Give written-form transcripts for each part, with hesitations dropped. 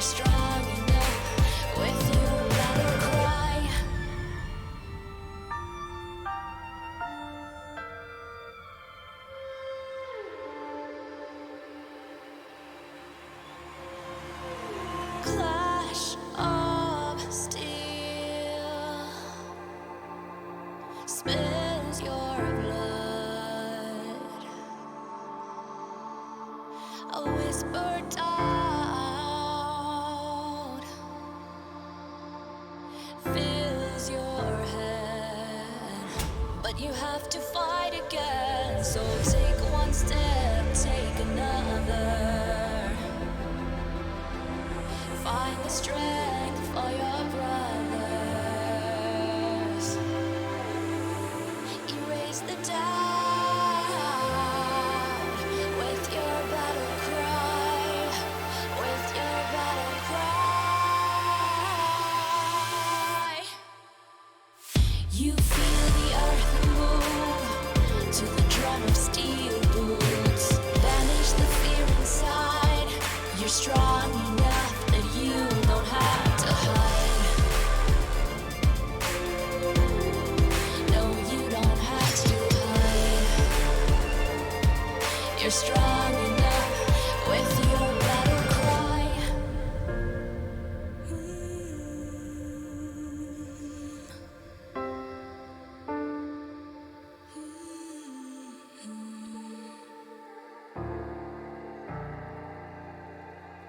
strong enough with your battle cry. Clash of steel spills your blood. A whisper out fills your head, but you have to fight again. So take one step, take another. Find the strength for your brothers. Erase the doubt with your battle cry. With your battle cry. You feel the earth move to the drum of steel boots. Banish the fear inside. You're strong enough that you don't have to hide. No, you don't have to hide. You're strong enough with your battle cry.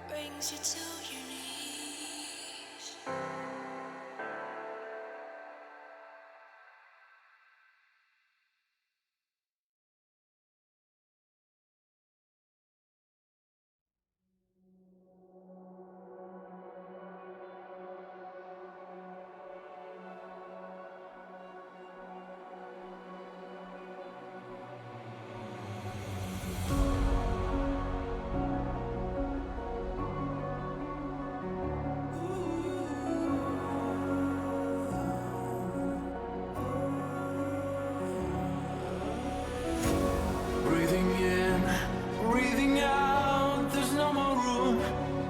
Brings you to your knees. Breathing in, breathing out. There's no more room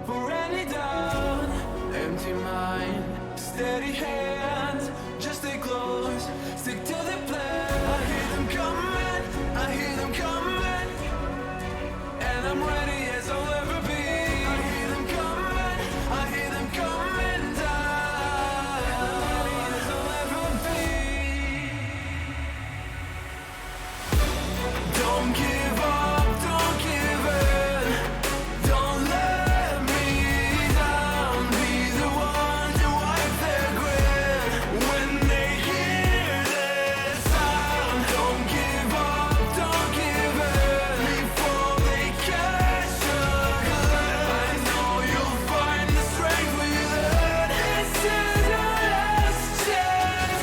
for any doubt. Empty mind, steady hands. Just stay close, stick to the plan. I hear them coming, I hear them coming, and I'm ready as I'll ever be. I hear them coming, I hear them coming down, and I'm ready as I'll ever be. Don't give up, don't give in. Don't let me down. Be the one to wipe their grin when they hear this sound. Don't give up, don't give in before they catch a glimpse. I know you'll find the strength within. This is your last chance.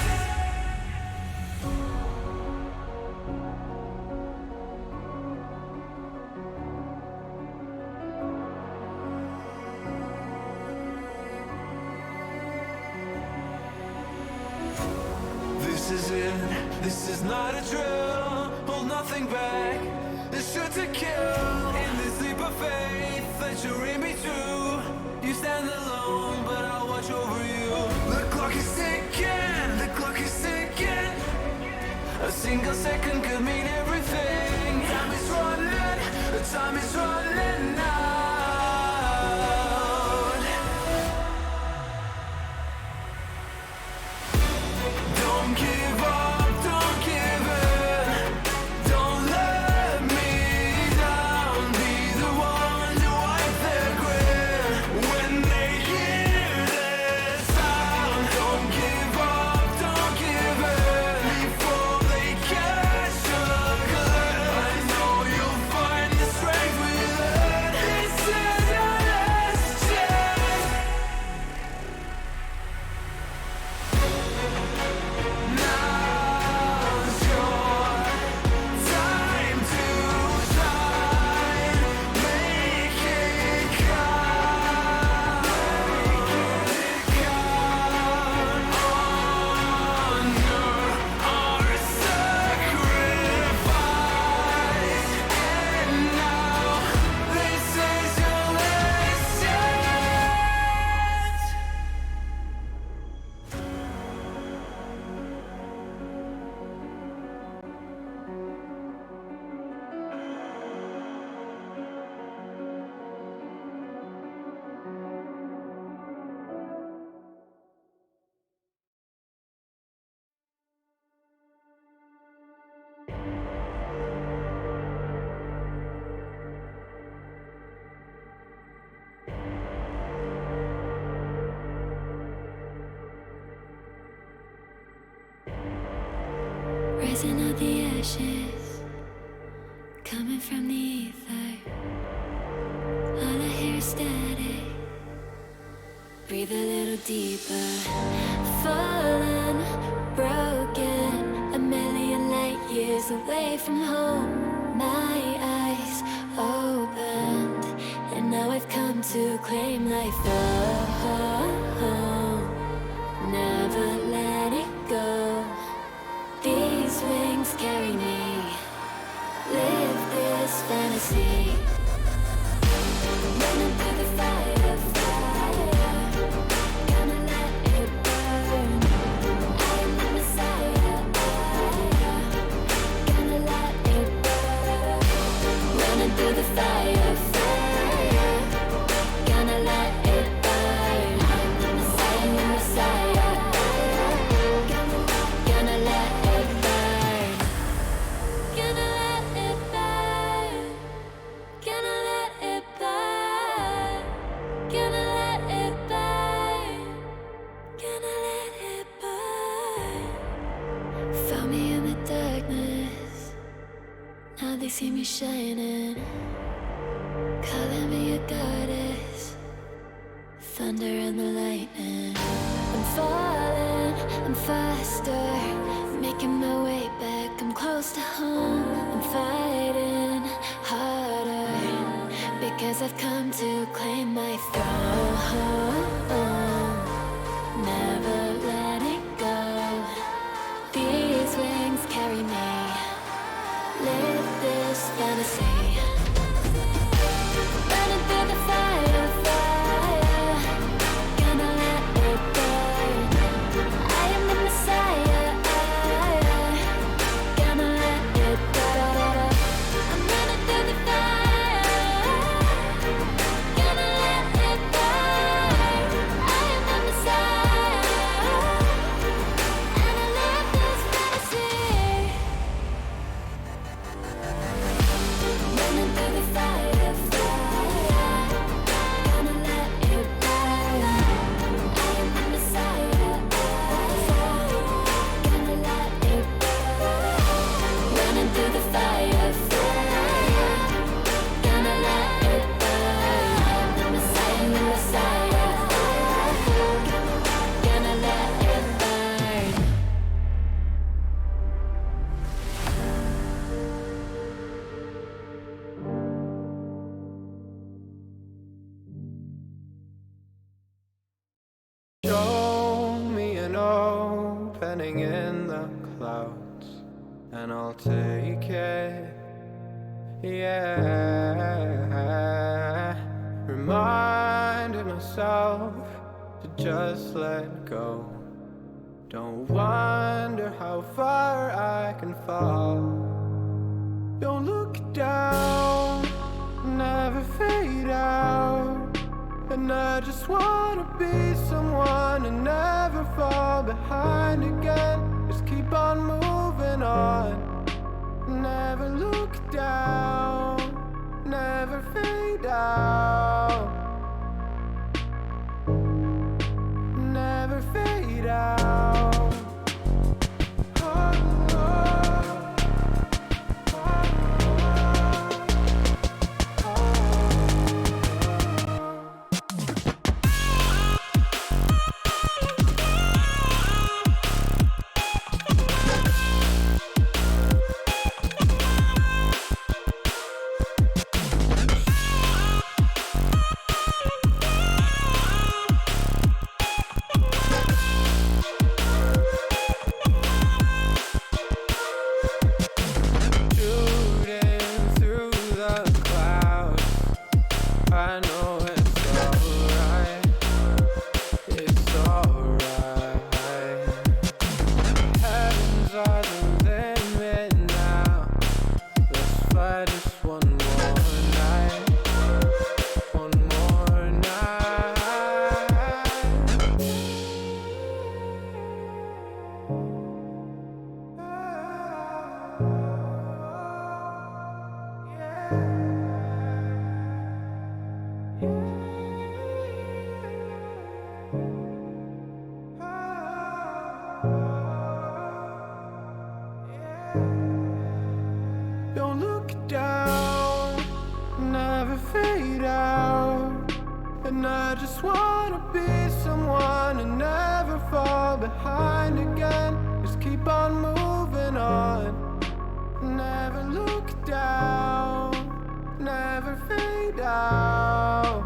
This is it, this is not a drill. Hold nothing back, it's sure to kill. In this leap of faith that you're in me too. You stand alone, but I'll watch over you. The clock is ticking, the clock is ticking. A single second could mean everything. Time is running, the time is running out. Don't give up, don't give in. Don't let me down. Be the one to wipe their grin when they hear this sound. Don't give up, don't give in before they catch a ashes coming from the ether. All I hear is static. Breathe a little deeper. Fallen, broken, a million light years away from home. My eyes opened, and now I've come to claim life. Oh, never let it go. These wings carry me. Live this fantasy. Running through the fire, fire. Gonna let it burn. I am the Messiah. Gonna let it burn. Running through the fire, fire. Gonna let it burn. I am the Messiah. Gonna let it burn. Gonna let it burn. Gonna let it burn. Gonna let it burn. Gonna let it burn. Found me in the darkness. Now they see me shining. Calling me a goddess. Thunder and the lightning. I'm falling, I'm faster. Making my way back, I'm close to home. I'm fighting harder because I've come to claim my throne. Never let it go. These wings carry me. Live this fantasy. Running through the fire, fire. Gonna let it burn. I am the Messiah. Gonna let it burn. I'm running through the fire. Gonna let it burn. I am the Messiah. And I love this fantasy. Running through the fire, fire. Gonna let it burn. I am the Messiah. Gonna let it burn. Running through the fire, fire. Gonna let it burn. I am the Messiah. Gonna let it burn. Show me an opening in the clouds, and I'll take it. Yeah, reminding myself to just let go. Don't wonder how far I can fall. Don't look down, never fade out. And I just wanna be someone and never fall behind again. Just keep on moving on. Never look down, never fade out. Never fade out. Oh, I just wanna be someone and never fall behind again. Just keep on moving on. Never look down, never fade out,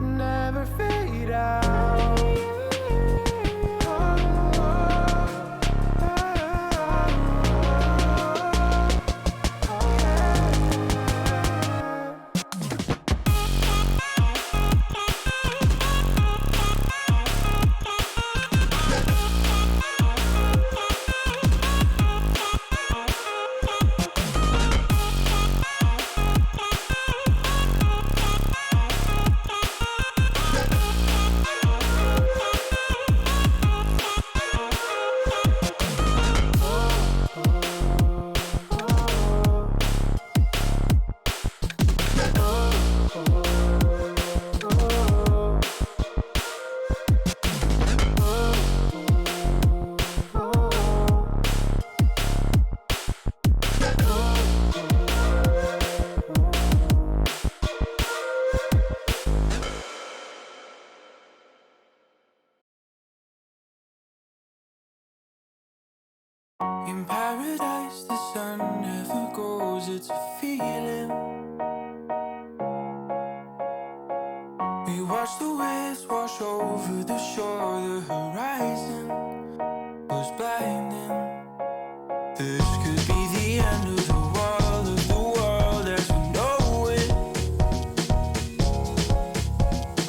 never fade out. In paradise, the sun never goes, it's a feeling. We watch the waves wash over the shore, the horizon was blinding. This could be the end of the world as we know it.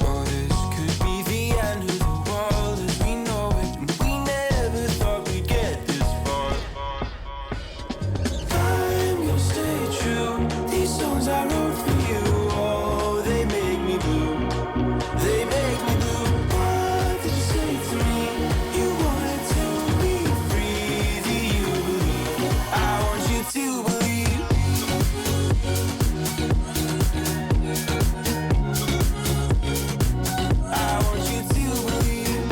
Oh, this could be the end of the world as we know it. And we never thought we'd get this far. I'm gonna stay true. These songs I wrote for you, oh, they make me blue. They make me blue. What did you say to me? You wanted to be free. Do you believe? I want you to believe. I want you to believe.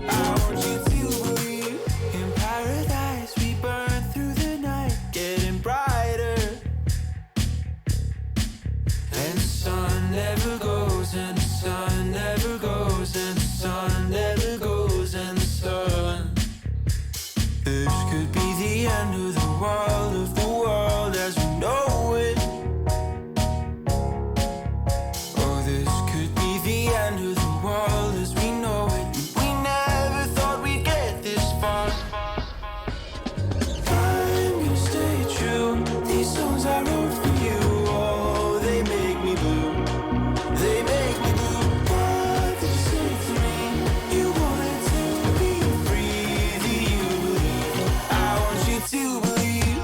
I want you to believe. In paradise we burn through the night, getting brighter. And the sun never goes, and the sun never goes, and the sun never goes, and the sun. This could be the end of the world as we know it. Oh, this could be the end of the world as we know it. And we never thought we'd get this far. I'm gonna stay true. These songs I wrote for you, oh, they make me blue. They make me blue. What did you say to me? You wanted to be free. Do you believe? I want you to believe.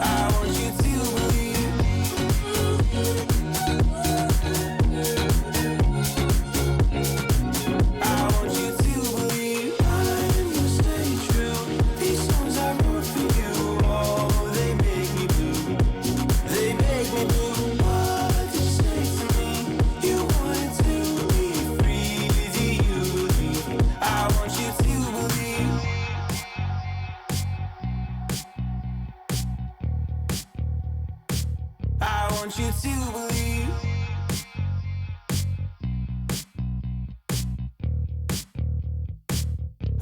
I want you to believe. I want you to believe. I'm gonna stay true. These songs I wrote for you, oh, they make me blue. They make me blue. What did you say to me? You wanted to be free. Do you believe? I want you to believe. I want you to believe.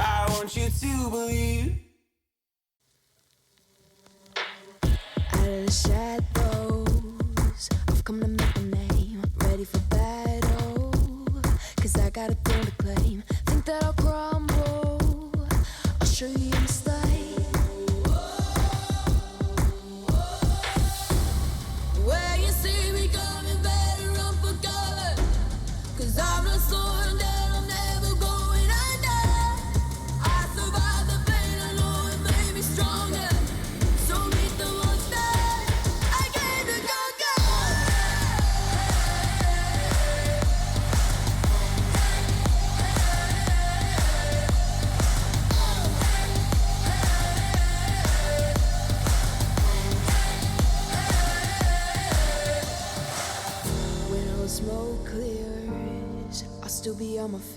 I want you to believe. Out of the shadows, I've come to make a name. Ready for battle, 'cause I got a thing to claim. Think that I'll crumble, I'll show you a mistake. Where you see me coming, better run for cover, 'cause I'm not slowing down, I'm never going under. I survived the pain, I know it made me stronger. So meet the monster I came to conquer.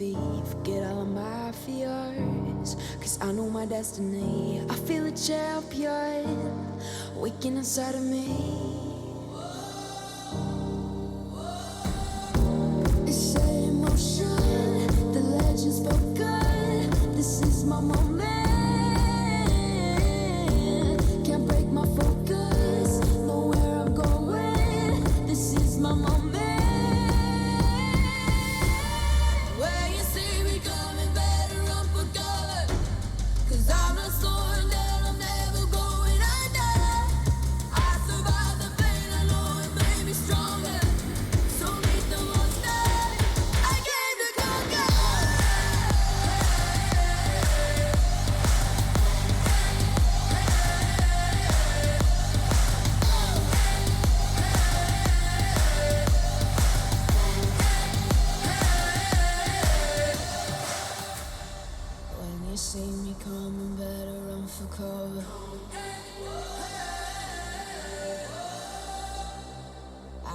feet, forget all of my fears, 'cause I know my destiny. I feel a champion waking inside of me. It's in motion, the legend's spoken. This is my moment. Can't break my focus, know where I'm going. This is my moment. Where you see me coming, better run for cover, 'cause I'm not slowing down, I'm never going under. I survived the pain, I know it made me stronger. So meet the monster I came to conquer. When you see me coming, better run for cover.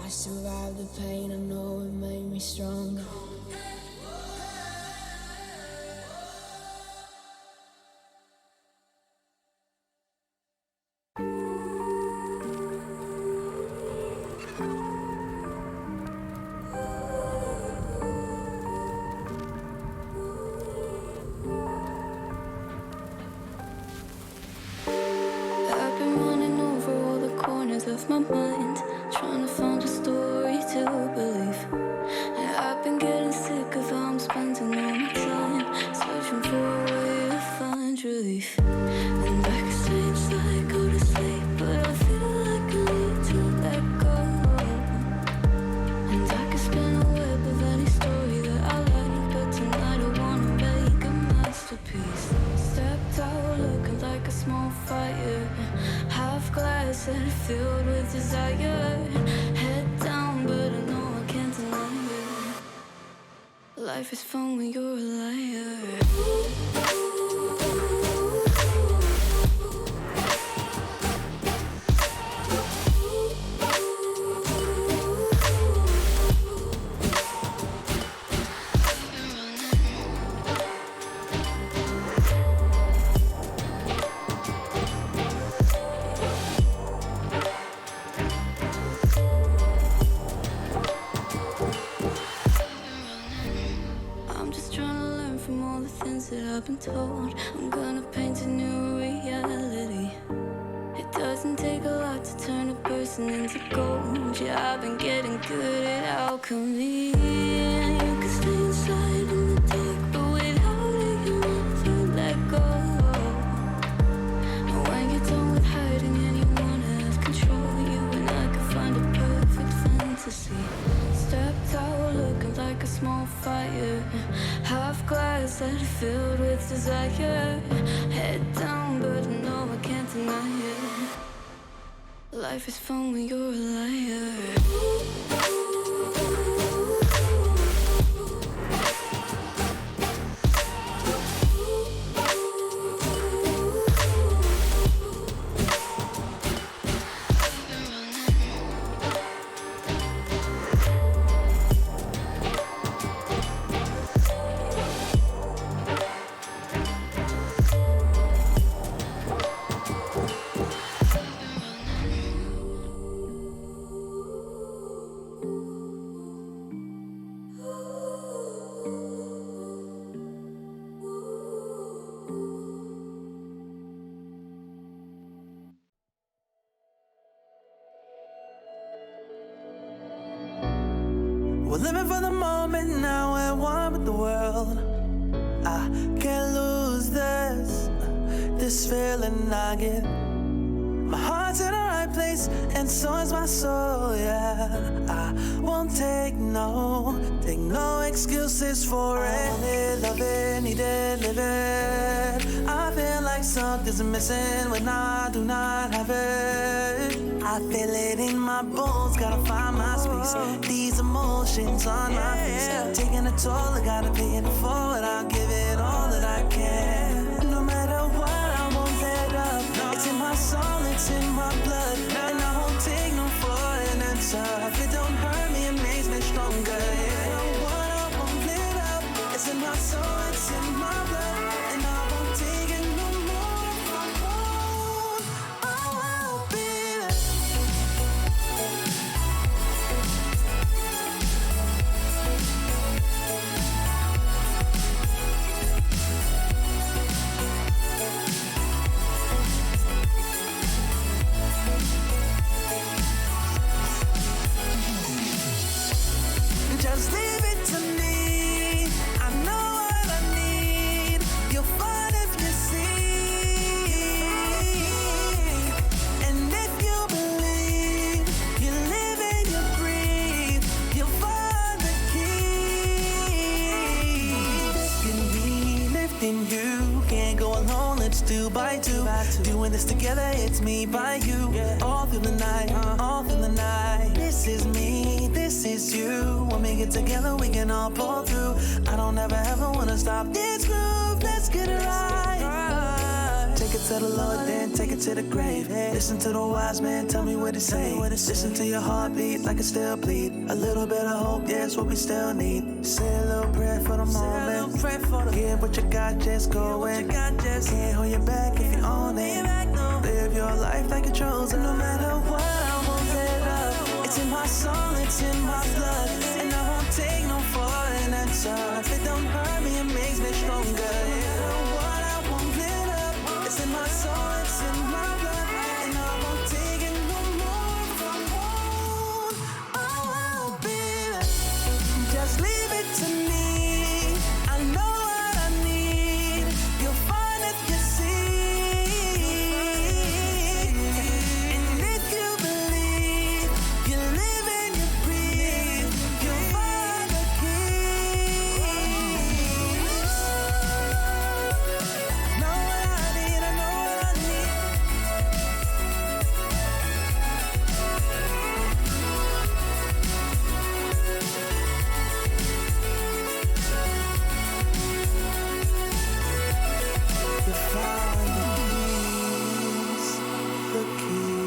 I survived the pain, I know it made me stronger. I've been running over all the corners of my mind, trying to find a story to believe. And I've been getting sick of how I'm spending all my time, searching for a way to find relief. And I can stay inside, go to sleep, but I feel like I need to let go. And I can spin a web of any story that I like, but tonight I wanna make a masterpiece. Stepped out looking like a small fire, half glass and filled with desire. Head down, but I know I can't deny it. Life is fun when you're a liar. I'm just trying to learn from all the things that I've been told. I'm gonna paint a new reality. It doesn't take a lot to turn a person into gold. Yeah, I've been getting good at alchemy. And you can stay inside in the dark, but without it you never let go. And when you're done with hiding and you wanna have control, you and I can find a perfect fantasy. Stepped out looking like a small fire, half glass that filled with desire. Head down, but I know I can't deny it. Life is fun when you're a liar. We're living for the moment now, we're one with the world. I can't lose this feeling I get. My heart's in the right place, and so is my soul, yeah. I won't take no excuses for it. I need love it, need it, live it. I feel like something's missing when I do not have it. I feel it in my bones, gotta find my space. These emotions on my face, taking a toll, I gotta pay it forward. I'll give it all that I can. No matter what, I won't let up. It's in my soul, it's in my blood, and I won't take no for an answer. If it don't hurt me, it makes me stronger. Yeah. I won't let up. It's in soul, it's in my blood, and I won't take it no more. I won't be there. Just leave it to me. I know what I need. You'll find if you see. And if you believe, you live and you breathe, you'll find the key. Lifting me, lifting you. Can't go alone, let's do by two. Doing this together, it's me by you. All through the night, all through the night. This is me, this is you. When we get together, we can all pull through. I don't ever ever wanna stop this groove. Let's get it right. Take it to the Lord, then take it to the grave. Listen to the wise man, tell me what he say. Listen to your heartbeat like it still bleed. A little bit of hope, yeah, it's what we still need. Say a little prayer for the moment. Give what you got, just go in. Can't hold you back if you own it. Live your life like you're chosen. No matter what, I won't let up. It's in my soul, it's in my blood, and I won't take no for an answer. If it don't hurt me, it makes me stronger. No matter what, I won't let up. It's in my soul, it's in my blood, and I won't take it no more. I won't be there. Just leave it to me. I know what I need. You'll find if you see. And if you believe, you live and you breathe, you'll find the keys. Know what I need, I know what I need. You find the keys, the keys.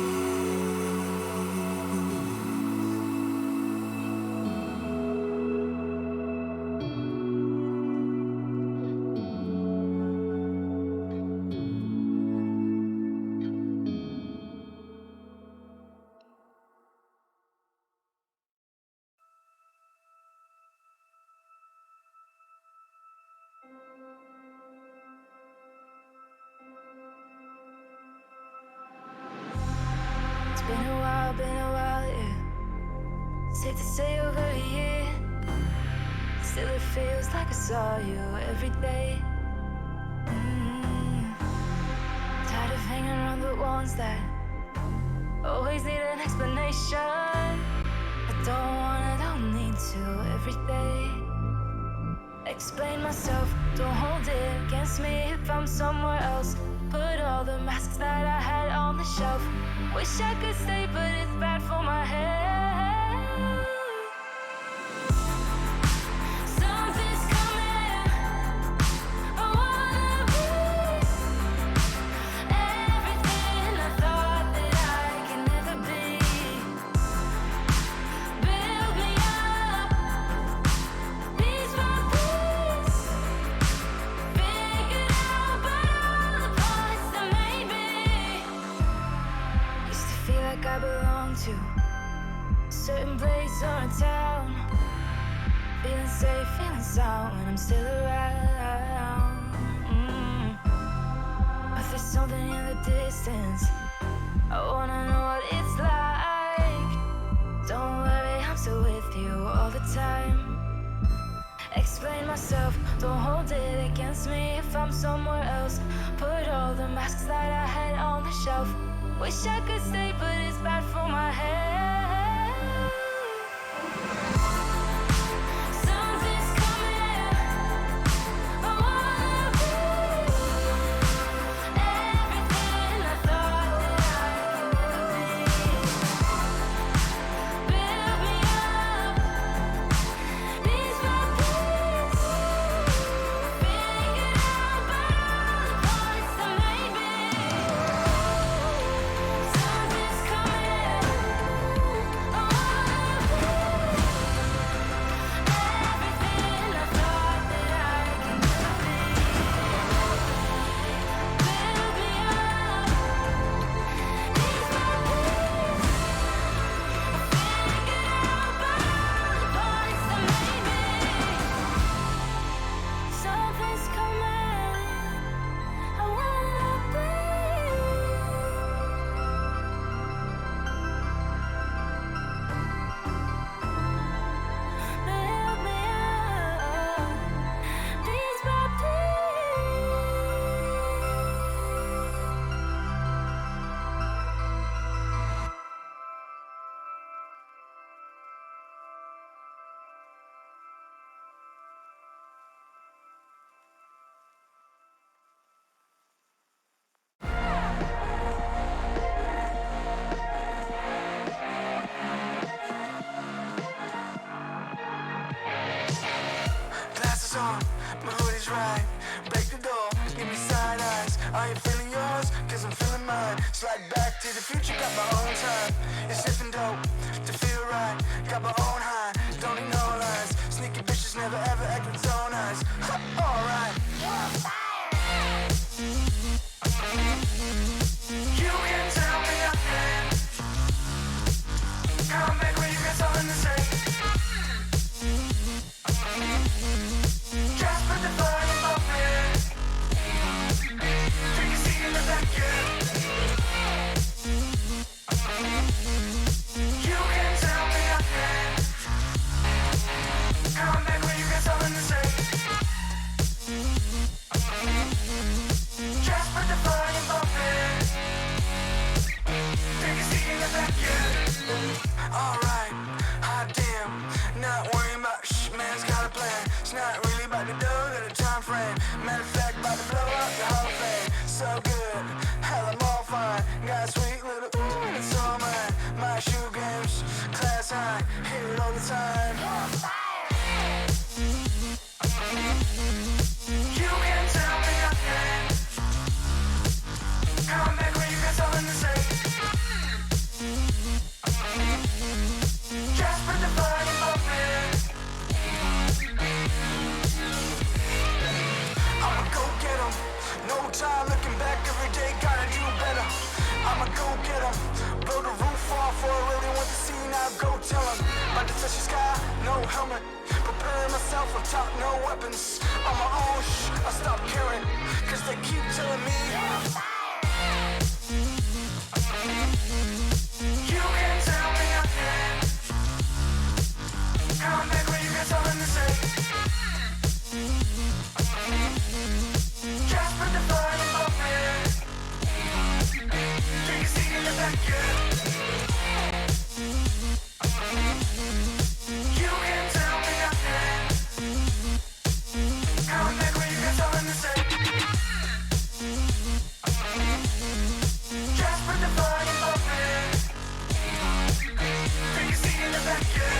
It's been a while, yeah. Safe to say over a year. Still it feels like I saw you every day. Tired of hanging around the ones that always need an explanation. I don't need to every day. Explain myself, don't hold it against me if I'm somewhere else. Put all the masks that I had on the shelf. Wish I could stay, but it's bad for my head. Something's coming. I wanna be everything I thought that I could never be. Build me up, piece by piece. Figured out by all the parts that made me. Used to feel like I belonged to a certain place or a town. Feeling safe, feeling sound when I'm still around. But there's something in the distance. I wanna know what it's like. Don't worry, I'm still with you all the time. Explain myself, don't hold it against me if I'm somewhere else. Put all the masks that I had on the shelf. Wish I could stay, but it's bad for my head. Something's coming. I wanna be everything I thought that I could never be. Build me up, piece by piece. Figured out by all the parts that made me. Something's coming. alright. Break the door, give me side eyes. Are you feeling yours? Cause I'm feeling mine. Slide back to the future, got my own time. It's sniffing dope to feel right. Got my own high, don't need no lines. Sneaky bitches never ever act with zone eyes. Alright. You can tell me nothing. Come back when you got something to say. Just put the volume up, man. Take a seat in the back, yeah. You can tell me nothing. Come back when you got something to say. Just put the volume up, man. Take a seat in the back, yeah. Alright, hot damn. Not worrying about man's got a plan. It's not really about the dough, got a time frame. Matter of fact, about to blow up the Hall of Fame. So good, hell I'm all fine. Got a sweet little ooh and it's all mine. My shoe games, class high, hear it all the time. You can tell me nothing. Come back when you got something to say. Just put the volume up, man. I'ma go get 'em. No time looking back, every day gotta do better. I'ma go get 'em. Blow the roof off for I really want to see, now go tell 'em. About to touch the sky, no helmet. Preparing myself on top, no weapons. On my own, I stop caring. Cause they keep telling me you can tell me nothing. Come back when you got something to say. Just put the volume up, man. Take a seat in the back, yeah. You can tell me nothing. Come back when you got something to say. Just put the volume up, man. Take a seat in the back, yeah.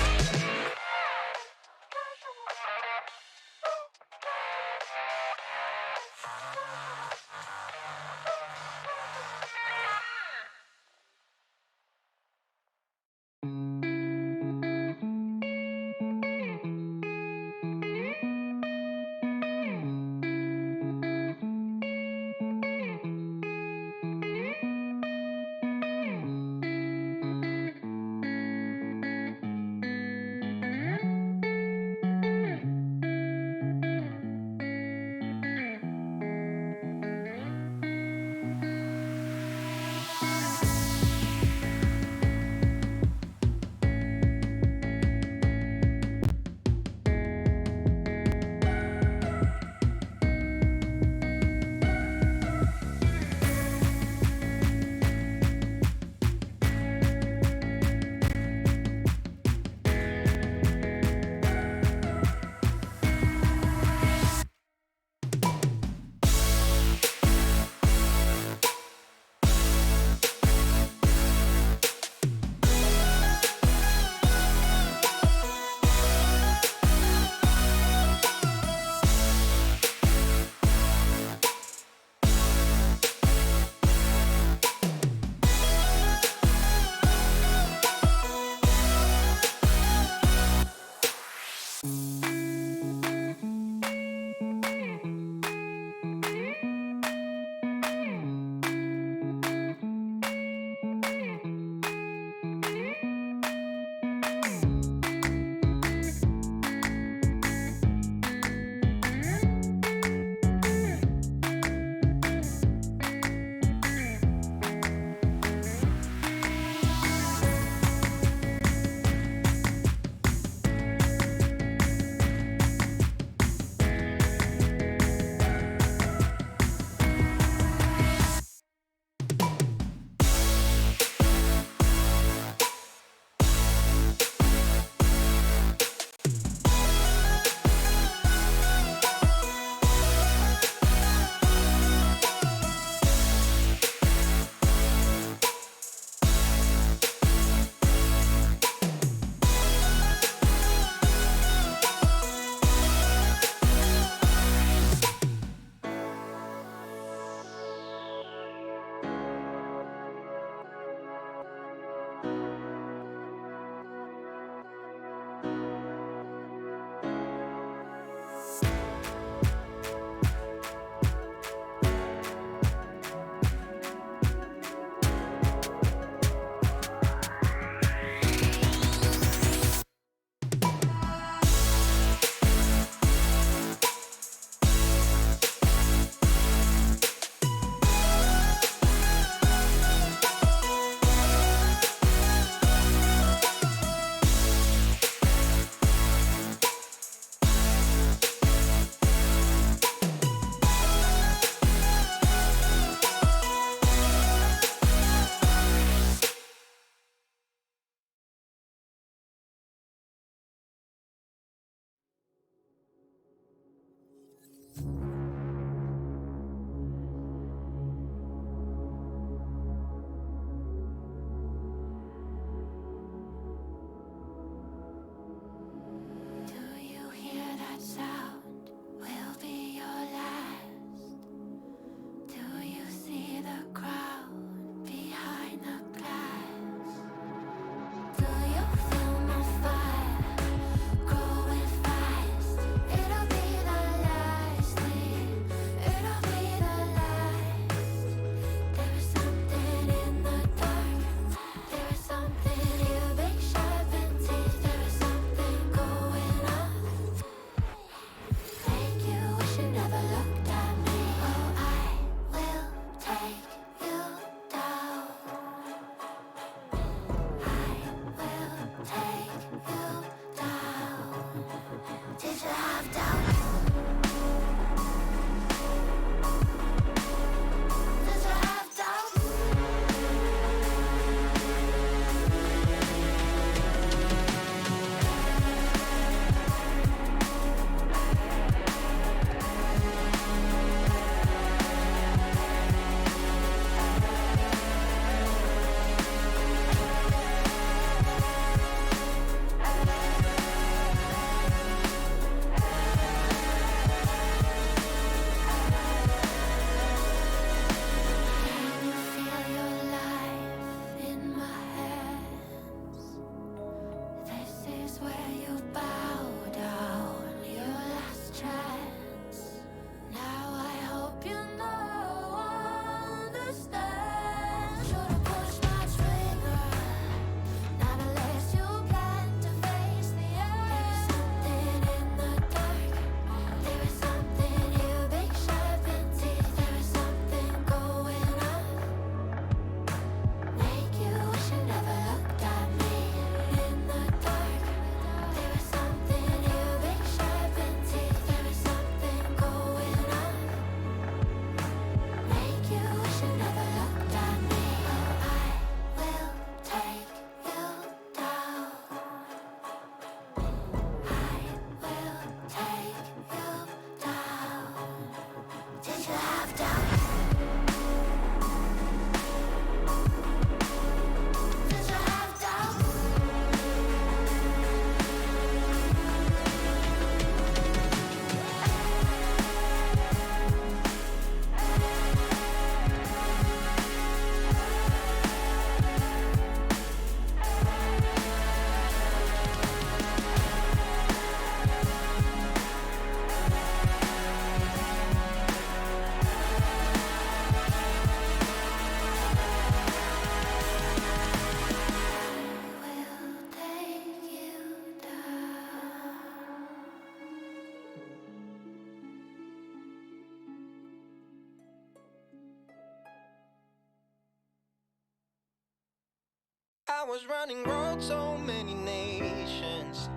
was running road so many nations.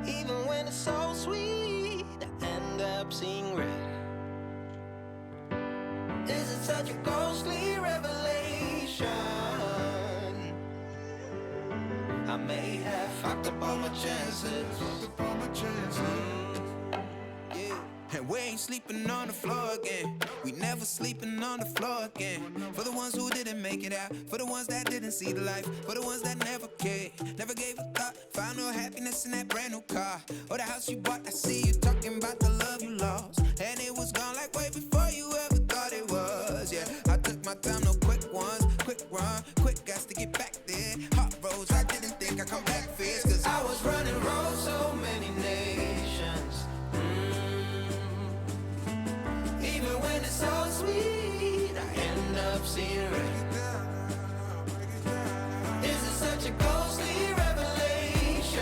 Even when it's so sweet, I end up seeing red. Is it such a ghostly revelation? I may have fucked up all my chances. Yeah. And we ain't sleeping on the floor again. We never sleeping on the floor again. For the ones who didn't make it out, for the ones that didn't see the life, for the ones that never cared, never gave a thought, found no happiness in that brand new car or the house you bought. I see you talking about the love you lost, and it was gone like way before you ever thought it was. Yeah, I took my time, no quick ones, quick run, quick gas to get back there. Hot roads, I didn't think I'd come back fierce, cause I was running road so many nations. Even when it's so sweet, I end up seeing red. Is it such a ghostly revelation?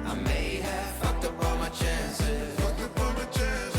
I may have fucked up all my chances. Fucked up all my chances.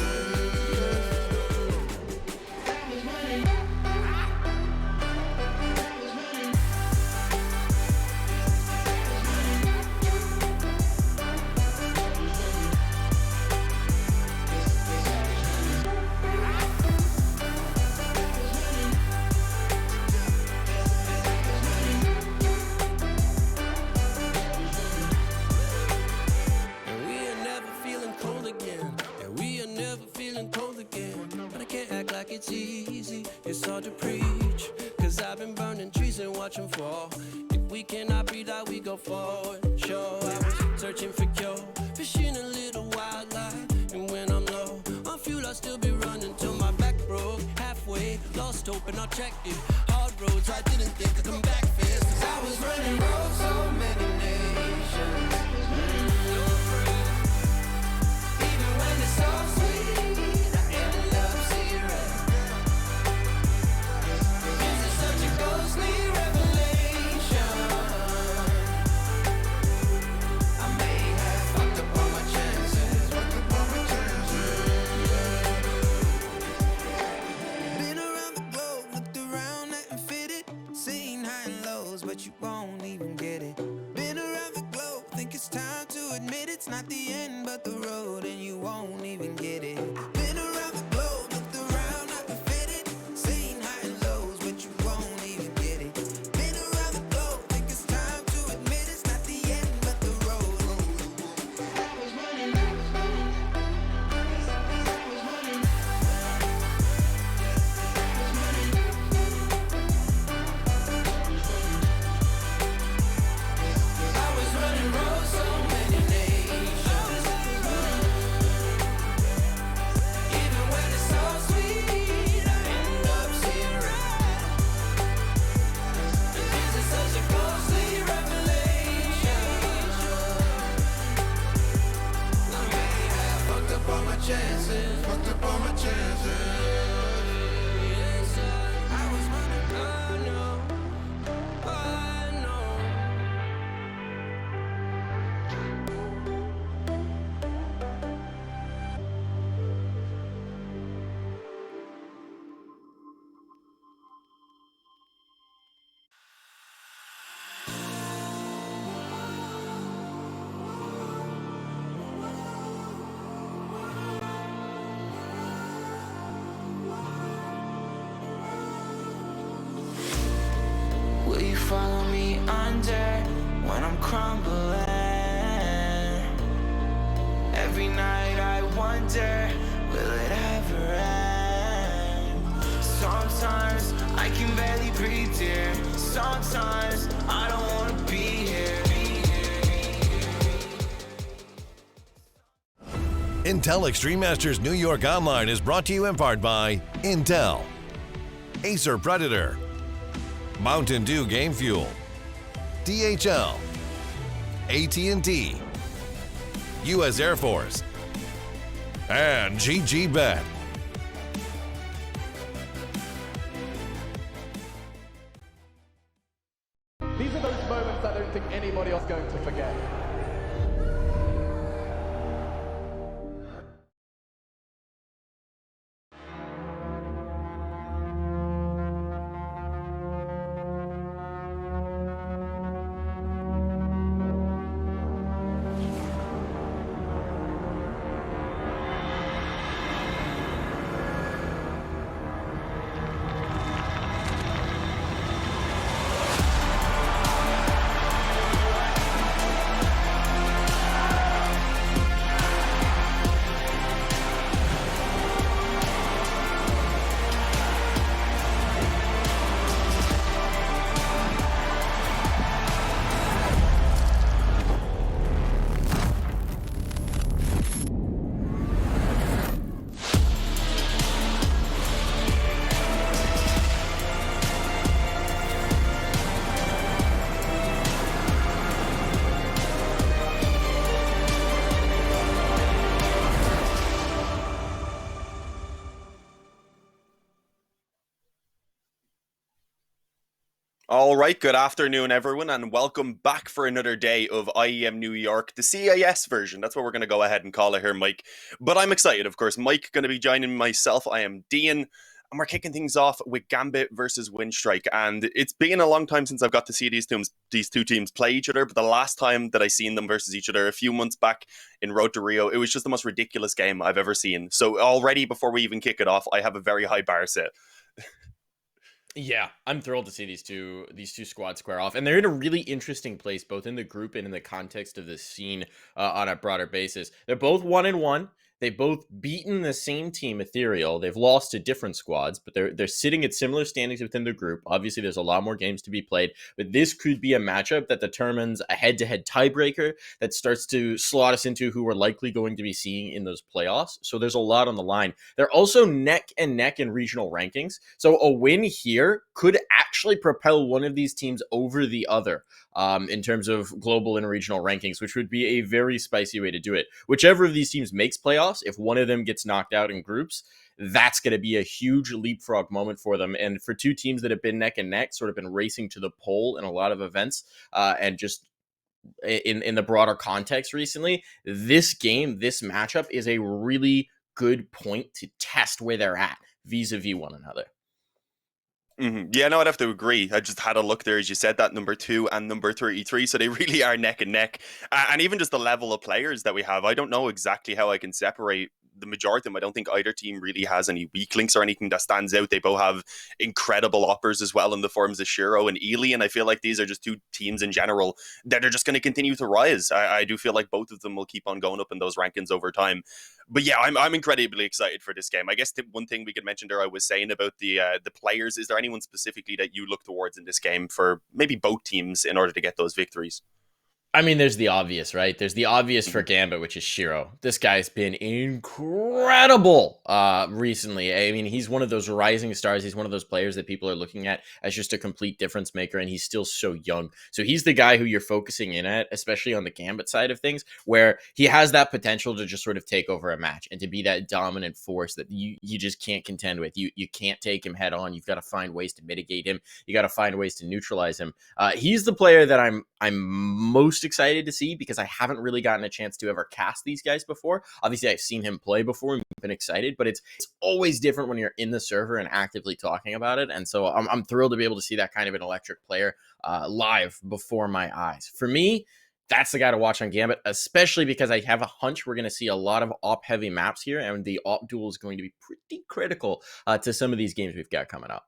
And we are never feeling cold again. And we are never feeling cold again. But I can't act like it's easy. It's hard to preach. Cause I've been burning trees and watching fall. If we cannot breathe out, we go forward. Sure, I was searching for cure. Fishing a little wildlife. And when I'm low on fuel, I'll still be running till my back broke. Halfway, lost hope and I'll check it. Hard roads, I didn't think I'd come back fast. Cause I was running road so many nations. Even when it's so sweet, I end up seeing red. Is it such a ghostly revelation? I may have fucked up all my chances. Fucked up all my chances. been around the globe, looked around, nothing fitted. Seen high and lows, but you won't even get it. Been around the globe, think it's time to admit it's not the end, but the road, and you won't even get it. Been around the globe, looked around, nothing fitted. Seen high and lows, but you won't even get it. Been around the globe, think it's time to admit it's not the end, but the road. I was running road so many nations. Even when it's so sweet, I end up seeing red. Is it such a ghostly revelation? I may have fucked up all my chances. Fucked up all my chances. I was running, I know, I know. Will you follow me under when I'm crumbling? Every night I wonder, will it ever end? Sometimes I can barely breathe, dear. Sometimes I don't wanna be here. Intel Extreme Masters New York Online is brought to you in part by Intel, Acer Predator, Mountain Dew Game Fuel, DHL, AT&T, U.S. Air Force, and GG Bet. These are those moments I don't think anybody else is going to forget. All right, good afternoon, everyone, and welcome back for another day of IEM New York, the CIS version. That's what we're going to go ahead and call it here, Mike. But I'm excited, of course. Mike going to be joining myself. I am Dean, and we're kicking things off with Gambit versus Windstrike. And it's been a long time since I've got to see these two teams play each other. But the last time that I seen them versus each other, a few months back in Road to Rio, it was just the most ridiculous game I've ever seen. So already, before we even kick it off, I have a very high bar set. Yeah, I'm thrilled to see these two squads square off, and they're in a really interesting place, both in the group and in the context of the scene on a broader basis. They're both 1-1. They've both beaten the same team, Ethereal. They've lost to different squads, but they're sitting at similar standings within the group. Obviously, there's a lot more games to be played, but this could be a matchup that determines a head-to-head tiebreaker that starts to slot us into who we're likely going to be seeing in those playoffs. So there's a lot on the line. They're also neck and neck in regional rankings. So a win here could actually propel one of these teams over the other in terms of global and regional rankings, which would be a very spicy way to do it. Whichever of these teams makes playoffs, if one of them gets knocked out in groups, that's going to be a huge leapfrog moment for them. And for two teams that have been neck and neck, sort of been racing to the pole in a lot of events, and just in the broader context recently, this game, this matchup is a really good point to test where they're at vis-a-vis one another. Yeah, no, I'd have to agree. I just had a look there, as you said, that number 2 and number 33. So they really are neck and neck. And even just the level of players that we have, I don't know exactly how I can separate the majority of them. I don't think either team really has any weak links or anything that stands out. They both have incredible uppers as well in the forms of Shiro and Ely. And I feel like these are just two teams in general that are just going to continue to rise. I do feel like both of them will keep on going up in those rankings over time. But yeah, I'm incredibly excited for this game. I guess the one thing we could mention there, I was saying about the players. Is there anyone specifically that you look towards in this game for maybe both teams in order to get those victories? I mean, there's the obvious, right? There's the obvious for Mhm. Gambit, which is Shiro. This guy's been incredible recently. I mean, he's one of those rising stars. He's one of those players that people are looking at as just a complete difference maker, and he's still so young. So he's the guy who you're focusing in at, especially on the Gambit side of things, where he has that potential to just sort of take over a match and to be that dominant force that you just can't contend with. You can't take him head on. You've got to find ways to mitigate him. You got to find ways to neutralize him. He's the player that I'm most excited to see because I haven't really gotten a chance to ever cast these guys before. Obviously, I've seen him play before and been excited, but it's always different when you're in the server and actively talking about it. And so I'm thrilled to be able to see that kind of an electric player live before my eyes. For me, that's the guy to watch on Gambit, especially because I have a hunch we're going to see a lot of op-heavy maps here, and the op duel is going to be pretty critical to some of these games we've got coming up.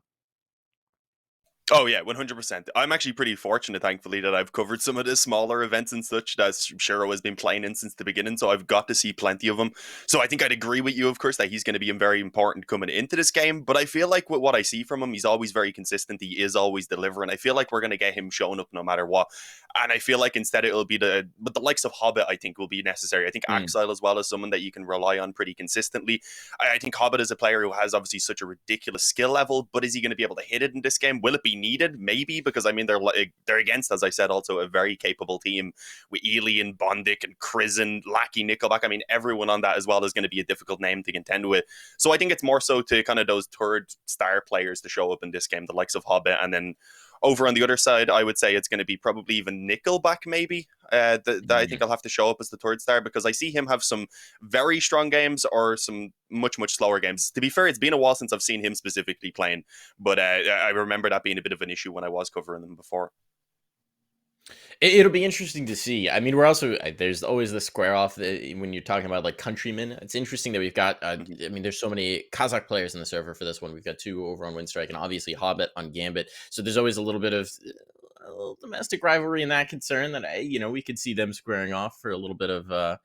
Oh yeah, 100%. I'm actually pretty fortunate, thankfully, that I've covered some of the smaller events and such that Shiro has been playing in since the beginning, so I've got to see plenty of them. So I think I'd agree with you, of course, that he's going to be very important coming into this game, but I feel like with what I see from him, he's always very consistent. He is always delivering. I feel like we're going to get him showing up no matter what. And I feel like instead it'll be but the likes of Hobbit, I think, will be necessary. I think Axile as well is someone that you can rely on pretty consistently. I think Hobbit is a player who has obviously such a ridiculous skill level, but is he going to be able to hit it in this game? Will it be needed? Maybe, because I mean they're against, as I said, also a very capable team with Ely and Bondic and Krizen, Lackey, Nickelback. I mean, everyone on that as well is going to be a difficult name to contend with. So I think it's more so to kind of those third star players to show up in this game, the likes of Hobbit, and then over on the other side, I would say it's going to be probably even Nickelback, maybe. That I think I'll have to show up as the third star because I see him have some very strong games or some much, much slower games. To be fair, it's been a while since I've seen him specifically playing, but I remember that being a bit of an issue when I was covering them before. It'll be interesting to see. I mean, we're also there's always the square off when you're talking about like countrymen. It's interesting that we've got. Mhm. I mean, there's so many Kazakh players in the server for this one. We've got two over on Windstrike and obviously Hobbit on Gambit. So there's always a little bit of a little domestic rivalry in that concern that we could see them squaring off for a little bit of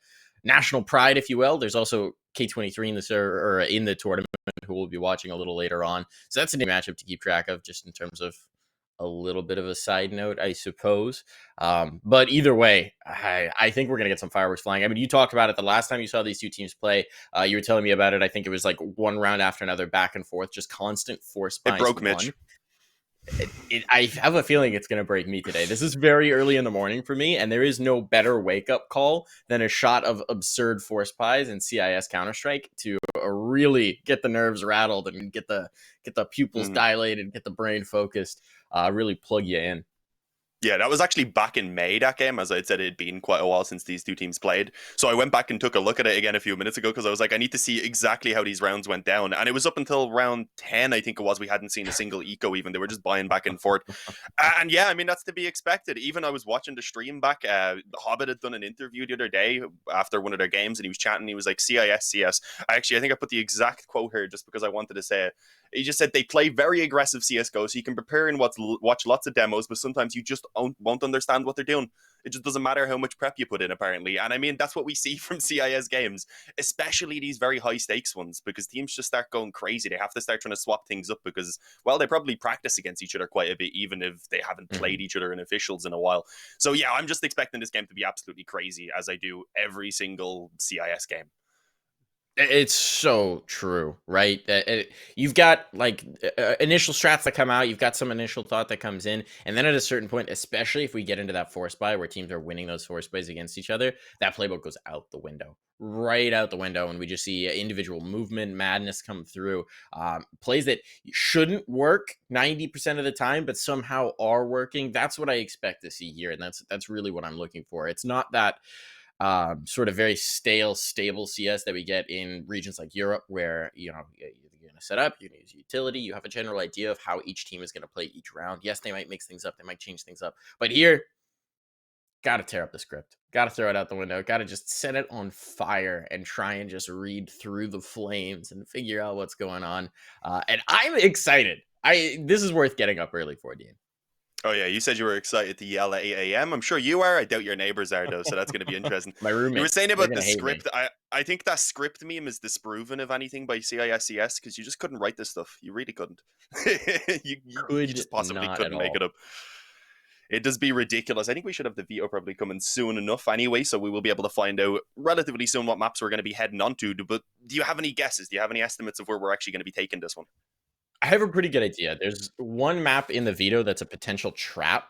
national pride, if you will. There's also K23 in the server or in the tournament who we'll be watching a little later on. So that's a new matchup to keep track of, just in terms of a little bit of a side note, I suppose. But either way, I think we're going to get some fireworks flying. I mean, you talked about it the last time you saw these two teams play. You were telling me about it. I think it was like one round after another, back and forth, just constant force It binds broke one. Mitch. I have a feeling it's going to break me today. This is very early in the morning for me, and there is no better wake up call than a shot of absurd force pies and CIS Counter Strike to really get the nerves rattled and get the pupils Mhm. dilated, get the brain focused, really plug you in. Yeah, that was actually back in May, that game. As I said, it had been quite a while since these two teams played. So I went back and took a look at it again a few minutes ago because I was like, I need to see exactly how these rounds went down. And it was up until round 10, I think it was, we hadn't seen a single eco even. They were just buying back and forth. And yeah, I mean, that's to be expected. Even I was watching the stream back. Hobbit had done an interview the other day after one of their games, and he was chatting. He was like, CIS, CS. Actually, I think I put the exact quote here just because I wanted to say it. He just said they play very aggressive CSGO, so you can prepare and watch lots of demos, but sometimes you just won't understand what they're doing. It just doesn't matter how much prep you put in, apparently. And I mean, that's what we see from CIS games, especially these very high stakes ones, because teams just start going crazy. They have to start trying to swap things up because, well, they probably practice against each other quite a bit, even if they haven't played each other in officials in a while. So yeah, I'm just expecting this game to be absolutely crazy, as I do every single CIS game. It's so true, right? You've got like initial strats that come out, you've got some initial thought that comes in, and then at a certain point, especially if we get into that force buy where teams are winning those force buys against each other, that playbook goes out the window, right out the window, and we just see individual movement madness come through. Plays that shouldn't work 90% of the time, but somehow are working. That's what I expect to see here, and that's really what I'm looking for. It's not that sort of very stale, stable CS that we get in regions like Europe, where you're going to set up, you're going to use utility, you have a general idea of how each team is going to play each round. Yes, they might mix things up, they might change things up, but here, got to tear up the script, got to throw it out the window, got to just set it on fire and try and just read through the flames and figure out what's going on. And I'm excited. This is worth getting up early for, Dean. Oh yeah, you said you were excited to yell at 8 a.m. I'm sure you are. I doubt your neighbors are though, so that's going to be interesting. My You were roommates, saying they're about going the to hate me. script. I think that script meme is disproven of anything by CISCS because you just couldn't write this stuff. You really couldn't. You Could just possibly not at couldn't make all. it up. It does be ridiculous. I think we should have the veto probably coming soon enough anyway, so we will be able to find out relatively soon what maps we're going to be heading onto. But do you have any guesses? Do you have any estimates of where we're actually going to be taking this one? I have a pretty good idea. There's one map in the veto that's a potential trap,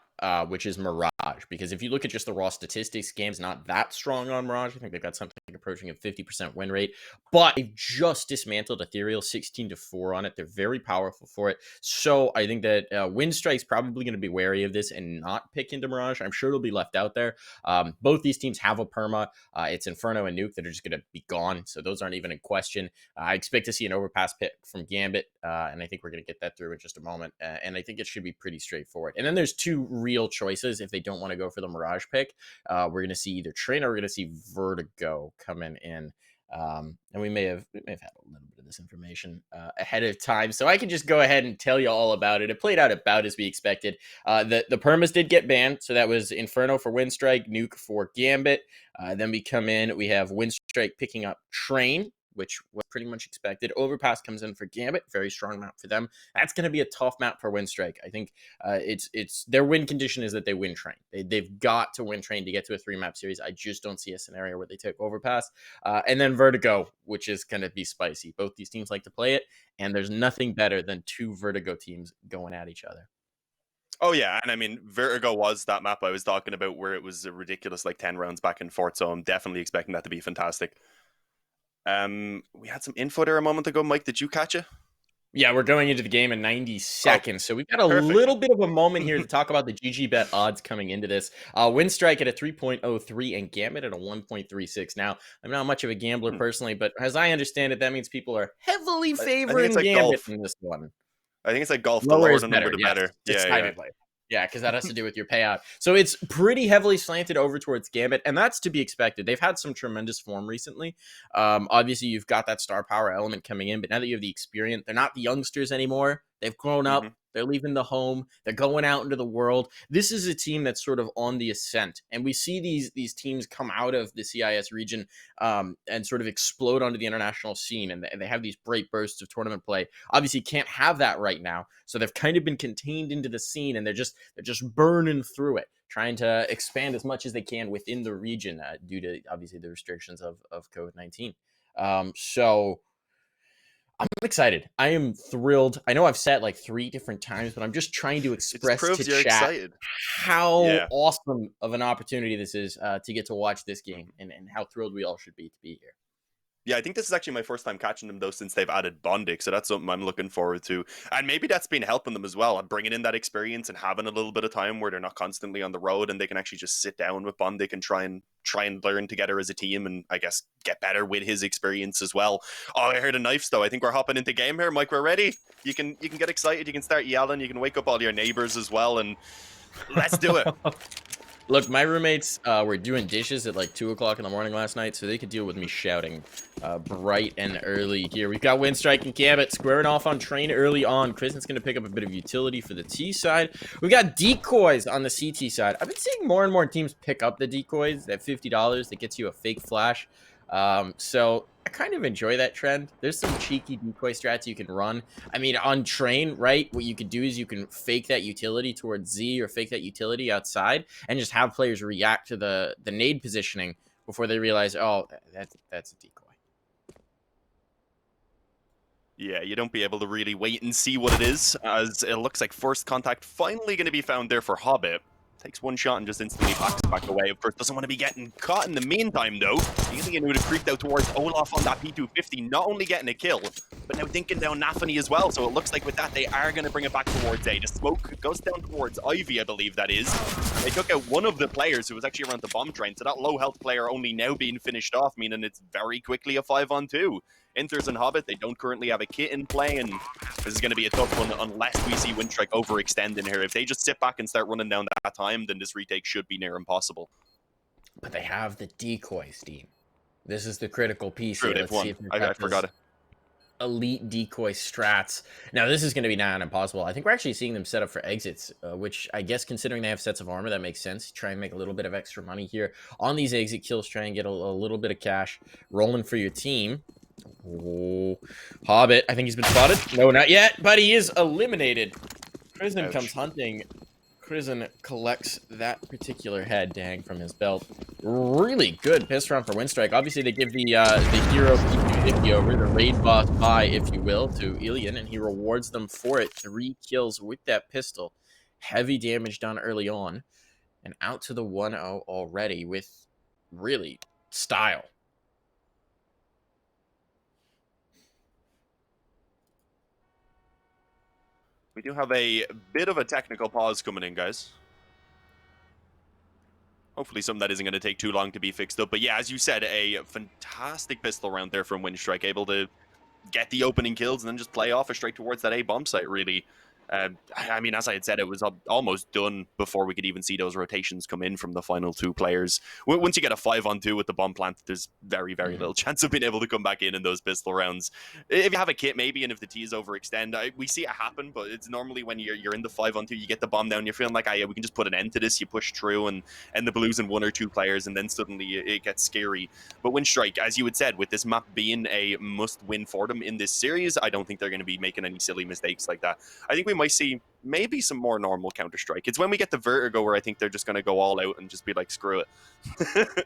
which is Mirage. Because if you look at just the raw statistics, game's not that strong on Mirage. I think they've got something approaching a 50% win rate. But they've just dismantled Ethereal 16-4 on it. They're very powerful for it. So I think that Windstrike's probably going to be wary of this and not pick into Mirage. I'm sure it'll be left out there. Both these teams have a perma. It's Inferno and Nuke that are just going to be gone. So those aren't even in question. I expect to see an overpass pick from Gambit, and I think we're going to get that through in just a moment. And I think it should be pretty straightforward. And then there's two real choices if they don't want to go for the Mirage pick. We're going to see either Train or we're going to see Vertigo coming in. And we may have had a little bit of this information ahead of time, so I can just go ahead and tell you all about it. It played out about as we expected. The permas did get banned, so that was Inferno for Windstrike, Nuke for Gambit. Then we come in, we have Windstrike picking up Train, which was pretty much expected. Overpass comes in for Gambit, very strong map for them. That's going to be a tough map for Windstrike. I think it's their win condition is that they win Train. They've got to win Train to get to a 3-map series. I just don't see a scenario where they take Overpass. And then Vertigo, which is going to be spicy. Both these teams like to play it, and there's nothing better than two Vertigo teams going at each other. Oh yeah, and I mean Vertigo was that map I was talking about where it was a ridiculous like 10 rounds back and forth, so I'm definitely expecting that to be fantastic. We had some info there a moment ago. Mike, did you catch it? Yeah, we're going into the game in 90 seconds. So we've got a Perfect. little bit of a moment here to talk about the GG bet odds coming into this. Windstrike at a 3.03 and Gambit at a 1.36. Now, I'm not much of a gambler personally, but as I understand it, that means people are heavily I think favoring it's like Gambit golf. in this one. I think it's like golf. The Lower lower is the number, better, the yes, better. Yeah, yeah. decidedly. Yeah, because that has to do with your payout. So it's pretty heavily slanted over towards Gambit, and that's to be expected. They've had some tremendous form recently. Obviously, you've got that star power element coming in, but now that you have the experience, they're not the youngsters anymore. They've grown up. Mhm. They're leaving the home. They're going out into the world. This is a team that's sort of on the ascent, and we see these teams come out of the CIS region and sort of explode onto the international scene, and they have these bright bursts of tournament play. Obviously, can't have that right now, so they've kind of been contained into the scene, and they're just burning through it, trying to expand as much as they can within the region due to obviously the restrictions of COVID-19. So I'm excited. I am thrilled. I know I've said like 3 different times, but I'm just trying to It just express to proves you're chat excited. how Yeah. awesome of an opportunity this is to get to watch this game and how thrilled we all should be to be here. Yeah, I think this is actually my first time catching them though since they've added Bondic, so that's something I'm looking forward to. And maybe that's been helping them as well, bringing in that experience and having a little bit of time where they're not constantly on the road and they can actually just sit down with Bondic and try and learn together as a team and I guess get better with his experience as well. Oh, I heard a knife though. I think we're hopping into game here, Mike. We're ready. You can get excited. You can start yelling. You can wake up all your neighbors as well, and let's do it. Look, my roommates were doing dishes at like 2 o'clock in the morning last night, so they could deal with me shouting bright and early here. We've got Windstrike and Gambit squaring off on train early on. Kristen's going to pick up a bit of utility for the T side. We got decoys on the CT side. I've been seeing more and more teams pick up the decoys at $50 that gets you a fake flash. So I kind of enjoy that trend. There's some cheeky decoy strats you can run. I mean, on train, right, what you could do is you can fake that utility towards Z or fake that utility outside and just have players react to the nade positioning before they realize, oh, that's a decoy. Yeah, you don't be able to really wait and see what it is, as it looks like first contact finally going to be found there for Hobbit. Takes one shot and just instantly backs back away. Of course, doesn't want to be getting caught in the meantime, though. Alien would have creeped out towards Olaf on that P250, not only getting a kill, but now thinking down Nafany as well. So it looks like with that, they are going to bring it back towards A. The smoke goes down towards Ivy, I believe that is. They took out one of the players who was actually around the bomb train, so that low health player only now being finished off, meaning it's very quickly a 5-on-2. Inters and Hobbit, they don't currently have a kit in play, and this is going to be a tough one unless we see Windstrike overextend in here. If they just sit back and start running down that time, then this retake should be near impossible. But they have the decoys, Dean. This is the critical piece True, here. they've won. I forgot it. Elite decoy strats. Now, this is going to be nigh on impossible. I think we're actually seeing them set up for exits, which I guess considering they have sets of armor, that makes sense. Try and make a little bit of extra money here on these exit kills. Try and get a little bit of cash rolling for your team. Oh, Hobbit. I think he's been spotted. No, not yet, but he is eliminated. Prison comes hunting. Prison collects that particular head to hang from his belt. Really good piss round for Windstrike. Obviously, they give the hero P250 over, the raid boss buy, if you will, to Ilian, and he rewards them for it. 3 kills with that pistol. Heavy damage done early on. And out to the 1-0 already with really style. We do have a bit of a technical pause coming in, guys. Hopefully something that isn't going to take too long to be fixed up. But yeah, as you said, a fantastic pistol round there from Windstrike, able to get the opening kills and then just play off it straight towards that A bomb site, really. I mean, as I had said, it was almost done before we could even see those rotations come in from the final 2 players. Once you get a 5-on-2 with the bomb plant, there's very, very little chance of being able to come back in those pistol rounds. If you have a kit, maybe, and if the T's overextend, we see it happen, but it's normally when you're in the 5-on-2, you get the bomb down, you're feeling like, yeah, we can just put an end to this, you push through, and the Blues in 1 or 2 players, and then suddenly it gets scary. But Windstrike, as you had said, with this map being a must-win for them in this series, I don't think they're going to be making any silly mistakes like that. I think we might see maybe some more normal Counter-Strike. It's when we get the Vertigo where I think they're just going to go all out and just be like, screw it.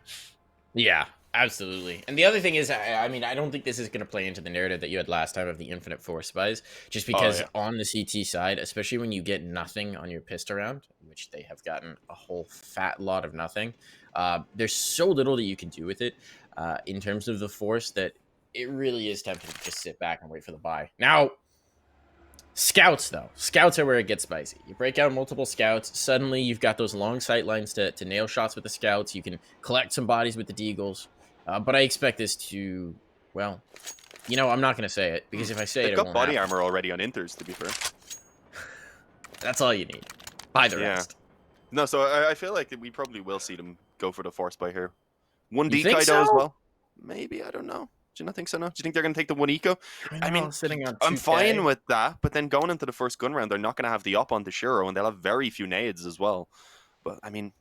Yeah, absolutely. And the other thing is, I mean, I don't think this is going to play into the narrative that you had last time of the Infinite Force Spies, just because on the CT side, especially when you get nothing on your pist around, which they have gotten a whole fat lot of nothing, there's so little that you can do with it in terms of the Force that it really is tempting to just sit back and wait for the buy. Now, Scouts, though. Scouts are where it gets spicy. You break out multiple scouts. Suddenly, you've got those long sight lines to nail shots with the scouts. You can collect some bodies with the deagles. But I expect this to, well, you know, I'm not going to say it, because if I say it, They've it got won't body happen. armor already on Inters, to be fair. That's all you need. Buy the rest. No, so I feel like we probably will see them go for the Force by here. One You think decoy, though, as so? well. Maybe, I don't know. Do you not think so, no? Do you think they're going to take the 1 eco? I mean, sitting on I'm 2K. fine with that, but then going into the first gun round, they're not going to have the op onto Shiro, and they'll have very few nades as well. But, I mean...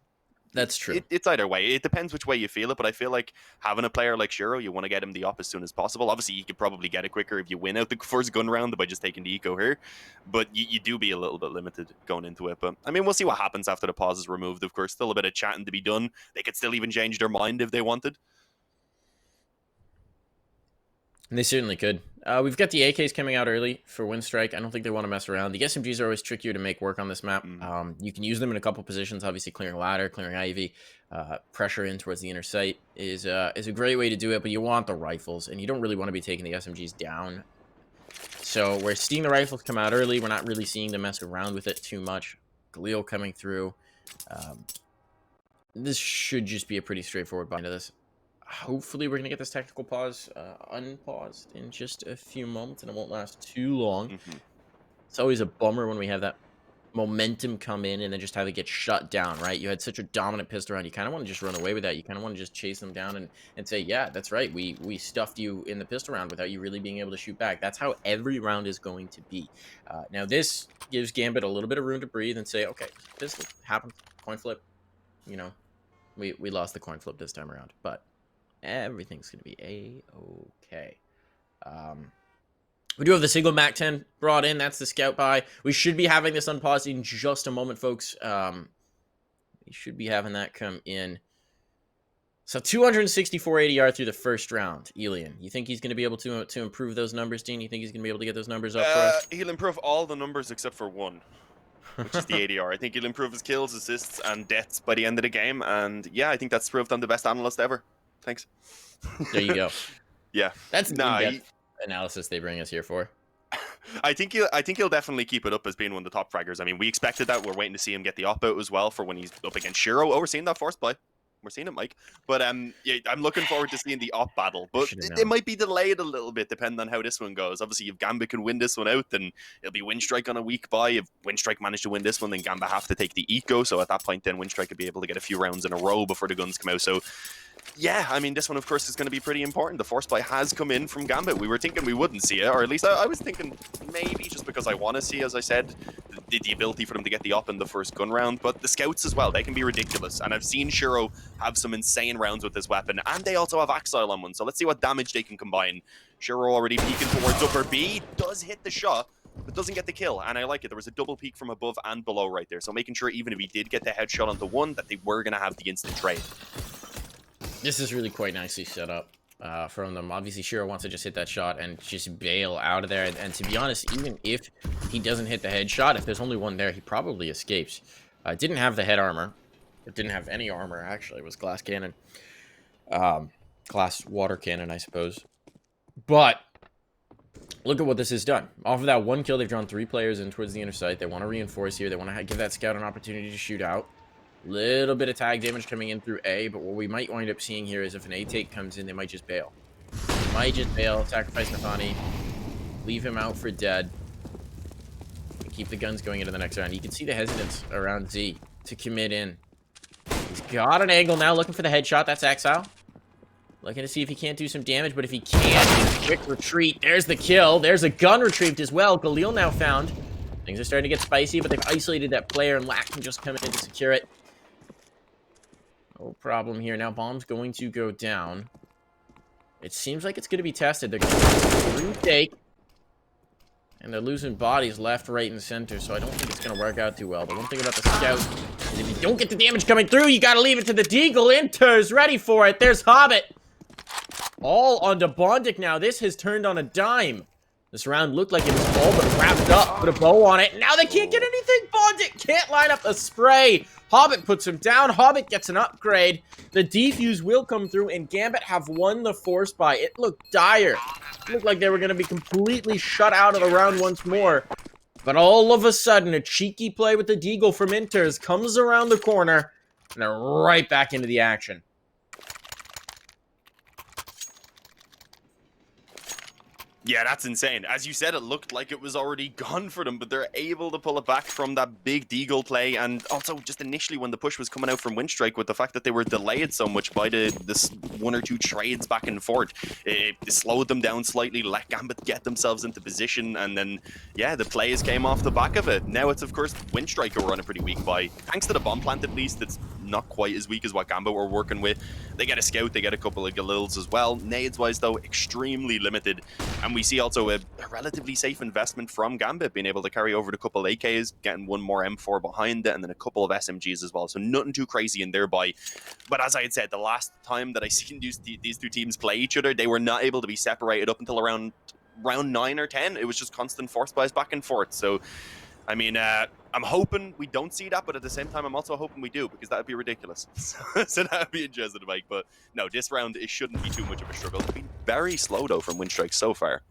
That's true. It's either way. It depends which way you feel it, but I feel like having a player like Shiro, you want to get him the op as soon as possible. Obviously, you could probably get it quicker if you win out the first gun round by just taking the eco here, but you do be a little bit limited going into it. But, I mean, we'll see what happens after the pause is removed, of course. Still a bit of chatting to be done. They could still even change their mind if they wanted. They certainly could. We've got the AKs coming out early for Windstrike. I don't think they want to mess around. The SMGs are always trickier to make work on this map. You can use them in a couple positions. Obviously, clearing ladder, clearing Ivy, pressure in towards the inner sight is a great way to do it. But you want the rifles, and you don't really want to be taking the SMGs down. So we're seeing the rifles come out early. We're not really seeing them mess around with it too much. Galil coming through. This should just be a pretty straightforward bind to this. Hopefully we're going to get this technical pause unpaused in just a few moments, and it won't last too long. It's always a bummer when we have that momentum come in and then just have it get shut down, right? You had such a dominant pistol round. You kind of want to just run away with that. You kind of want to just chase them down and say, yeah, that's right. We stuffed you in the pistol round without you really being able to shoot back. That's how every round is going to be. Now, this gives Gambit a little bit of room to breathe and say, okay, this happened. Coin flip. You know, we lost the coin flip this time around, but everything's going to be a-okay. We do have the single MAC-10 brought in. That's the scout buy. We should be having this unpaused in just a moment, folks. We should be having that come in. So 264 ADR through the first round. Elian, you think he's going to be able to improve those numbers, Dean? You think he's going to be able to get those numbers up for us? He'll improve all the numbers except for one, which is the ADR. I think he'll improve his kills, assists, and deaths by the end of the game. And yeah, I think that's proved I'm the best analyst ever. Thanks. There you go. Yeah. That's in-depth analysis they bring us here for. I think he'll definitely keep it up as being one of the top fraggers. I mean, we expected that. We're waiting to see him get the op out as well for when he's up against Shiro. Oh, we're seeing that force play. We're seeing it, Mike. But yeah, I'm looking forward to seeing the op battle. But it might be delayed a little bit depending on how this one goes. Obviously, if Gambit can win this one out, then it'll be Windstrike on a week buy. If Windstrike managed to win this one, then Gambit have to take the eco. So at that point, then Windstrike could be able to get a few rounds in a row before the guns come out. So yeah, I mean, this one, of course, is going to be pretty important. The force buy has come in from Gambit. We were thinking we wouldn't see it, or at least I was thinking maybe just because I want to see, as I said, the ability for them to get the op in the first gun round. But the scouts as well, they can be ridiculous. And I've seen Shiro have some insane rounds with this weapon, and they also have Axile on one. So let's see what damage they can combine. Shiro already peeking towards upper B, does hit the shot, but doesn't get the kill, and I like it. There was a double peek from above and below right there, so making sure even if he did get the headshot onto one, that they were going to have the instant trade. This is really quite nicely set up from them. Obviously, Shiro wants to just hit that shot and just bail out of there. And to be honest, even if he doesn't hit the headshot, if there's only one there, he probably escapes. Didn't have the head armor. It didn't have any armor, actually. It was glass cannon. Glass water cannon, I suppose. But look at what this has done. Off of that one kill, they've drawn 3 players in towards the inner sight. They want to reinforce here. They want to give that scout an opportunity to shoot out. Little bit of tag damage coming in through A, but what we might wind up seeing here is if an A take comes in, they might just bail. They might just bail, sacrifice Nafani, leave him out for dead, and keep the guns going into the next round. You can see the hesitance around Z to commit in. He's got an angle now, looking for the headshot. That's Exile. Looking to see if he can't do some damage, but if he can, quick retreat. There's the kill. There's a gun retrieved as well. Galil now found. Things are starting to get spicy, but they've isolated that player, and Lack can just come in to secure it. No problem here. Now bomb's going to go down. It seems like it's going to be tested. They're going to retake. And they're losing bodies left, right, and center, so I don't think it's going to work out too well. The one thing about the scout is if you don't get the damage coming through, you got to leave it to the Deagle. Inter's ready for it. There's Hobbit. All onto Bondic now. This has turned on a dime. This round looked like it was all but wrapped up. Put a bow on it. Now they can't get anything. Bondic can't line up a spray. Hobbit puts him down. Hobbit gets an upgrade. The defuse will come through, and Gambit have won the force buy. It looked dire. It looked like they were going to be completely shut out of the round once more. But all of a sudden, a cheeky play with the Deagle from Inters comes around the corner, and they're right back into the action. Yeah, that's insane. As you said, it looked like it was already gone for them, but they're able to pull it back from that big Deagle play. And also, just initially when the push was coming out from Windstrike, with the fact that they were delayed so much by this 1 or 2 trades back and forth, it slowed them down slightly, let Gambit get themselves into position, and then, yeah, the plays came off the back of it. Now it's, of course, Windstrike who are on a pretty weak buy. Thanks to the bomb plant, at least, it's not quite as weak as what Gambit were working with. They get a scout, they get a couple of Galils as well. Nades-wise, though, extremely limited. And we see also a relatively safe investment from Gambit, being able to carry over the couple AKs, getting 1 more M4 behind it, and then a couple of SMGs as well. So nothing too crazy in their buy. But as I had said, the last time that I seen these 2 teams play each other, they were not able to be separated up until around round 9 or 10. It was just constant force buys back and forth. So, I mean, I'm hoping we don't see that, but at the same time, I'm also hoping we do, because that would be ridiculous. So that would be interesting to make. But no, this round, it shouldn't be too much of a struggle. It's been very slow, though, from Windstrike so far.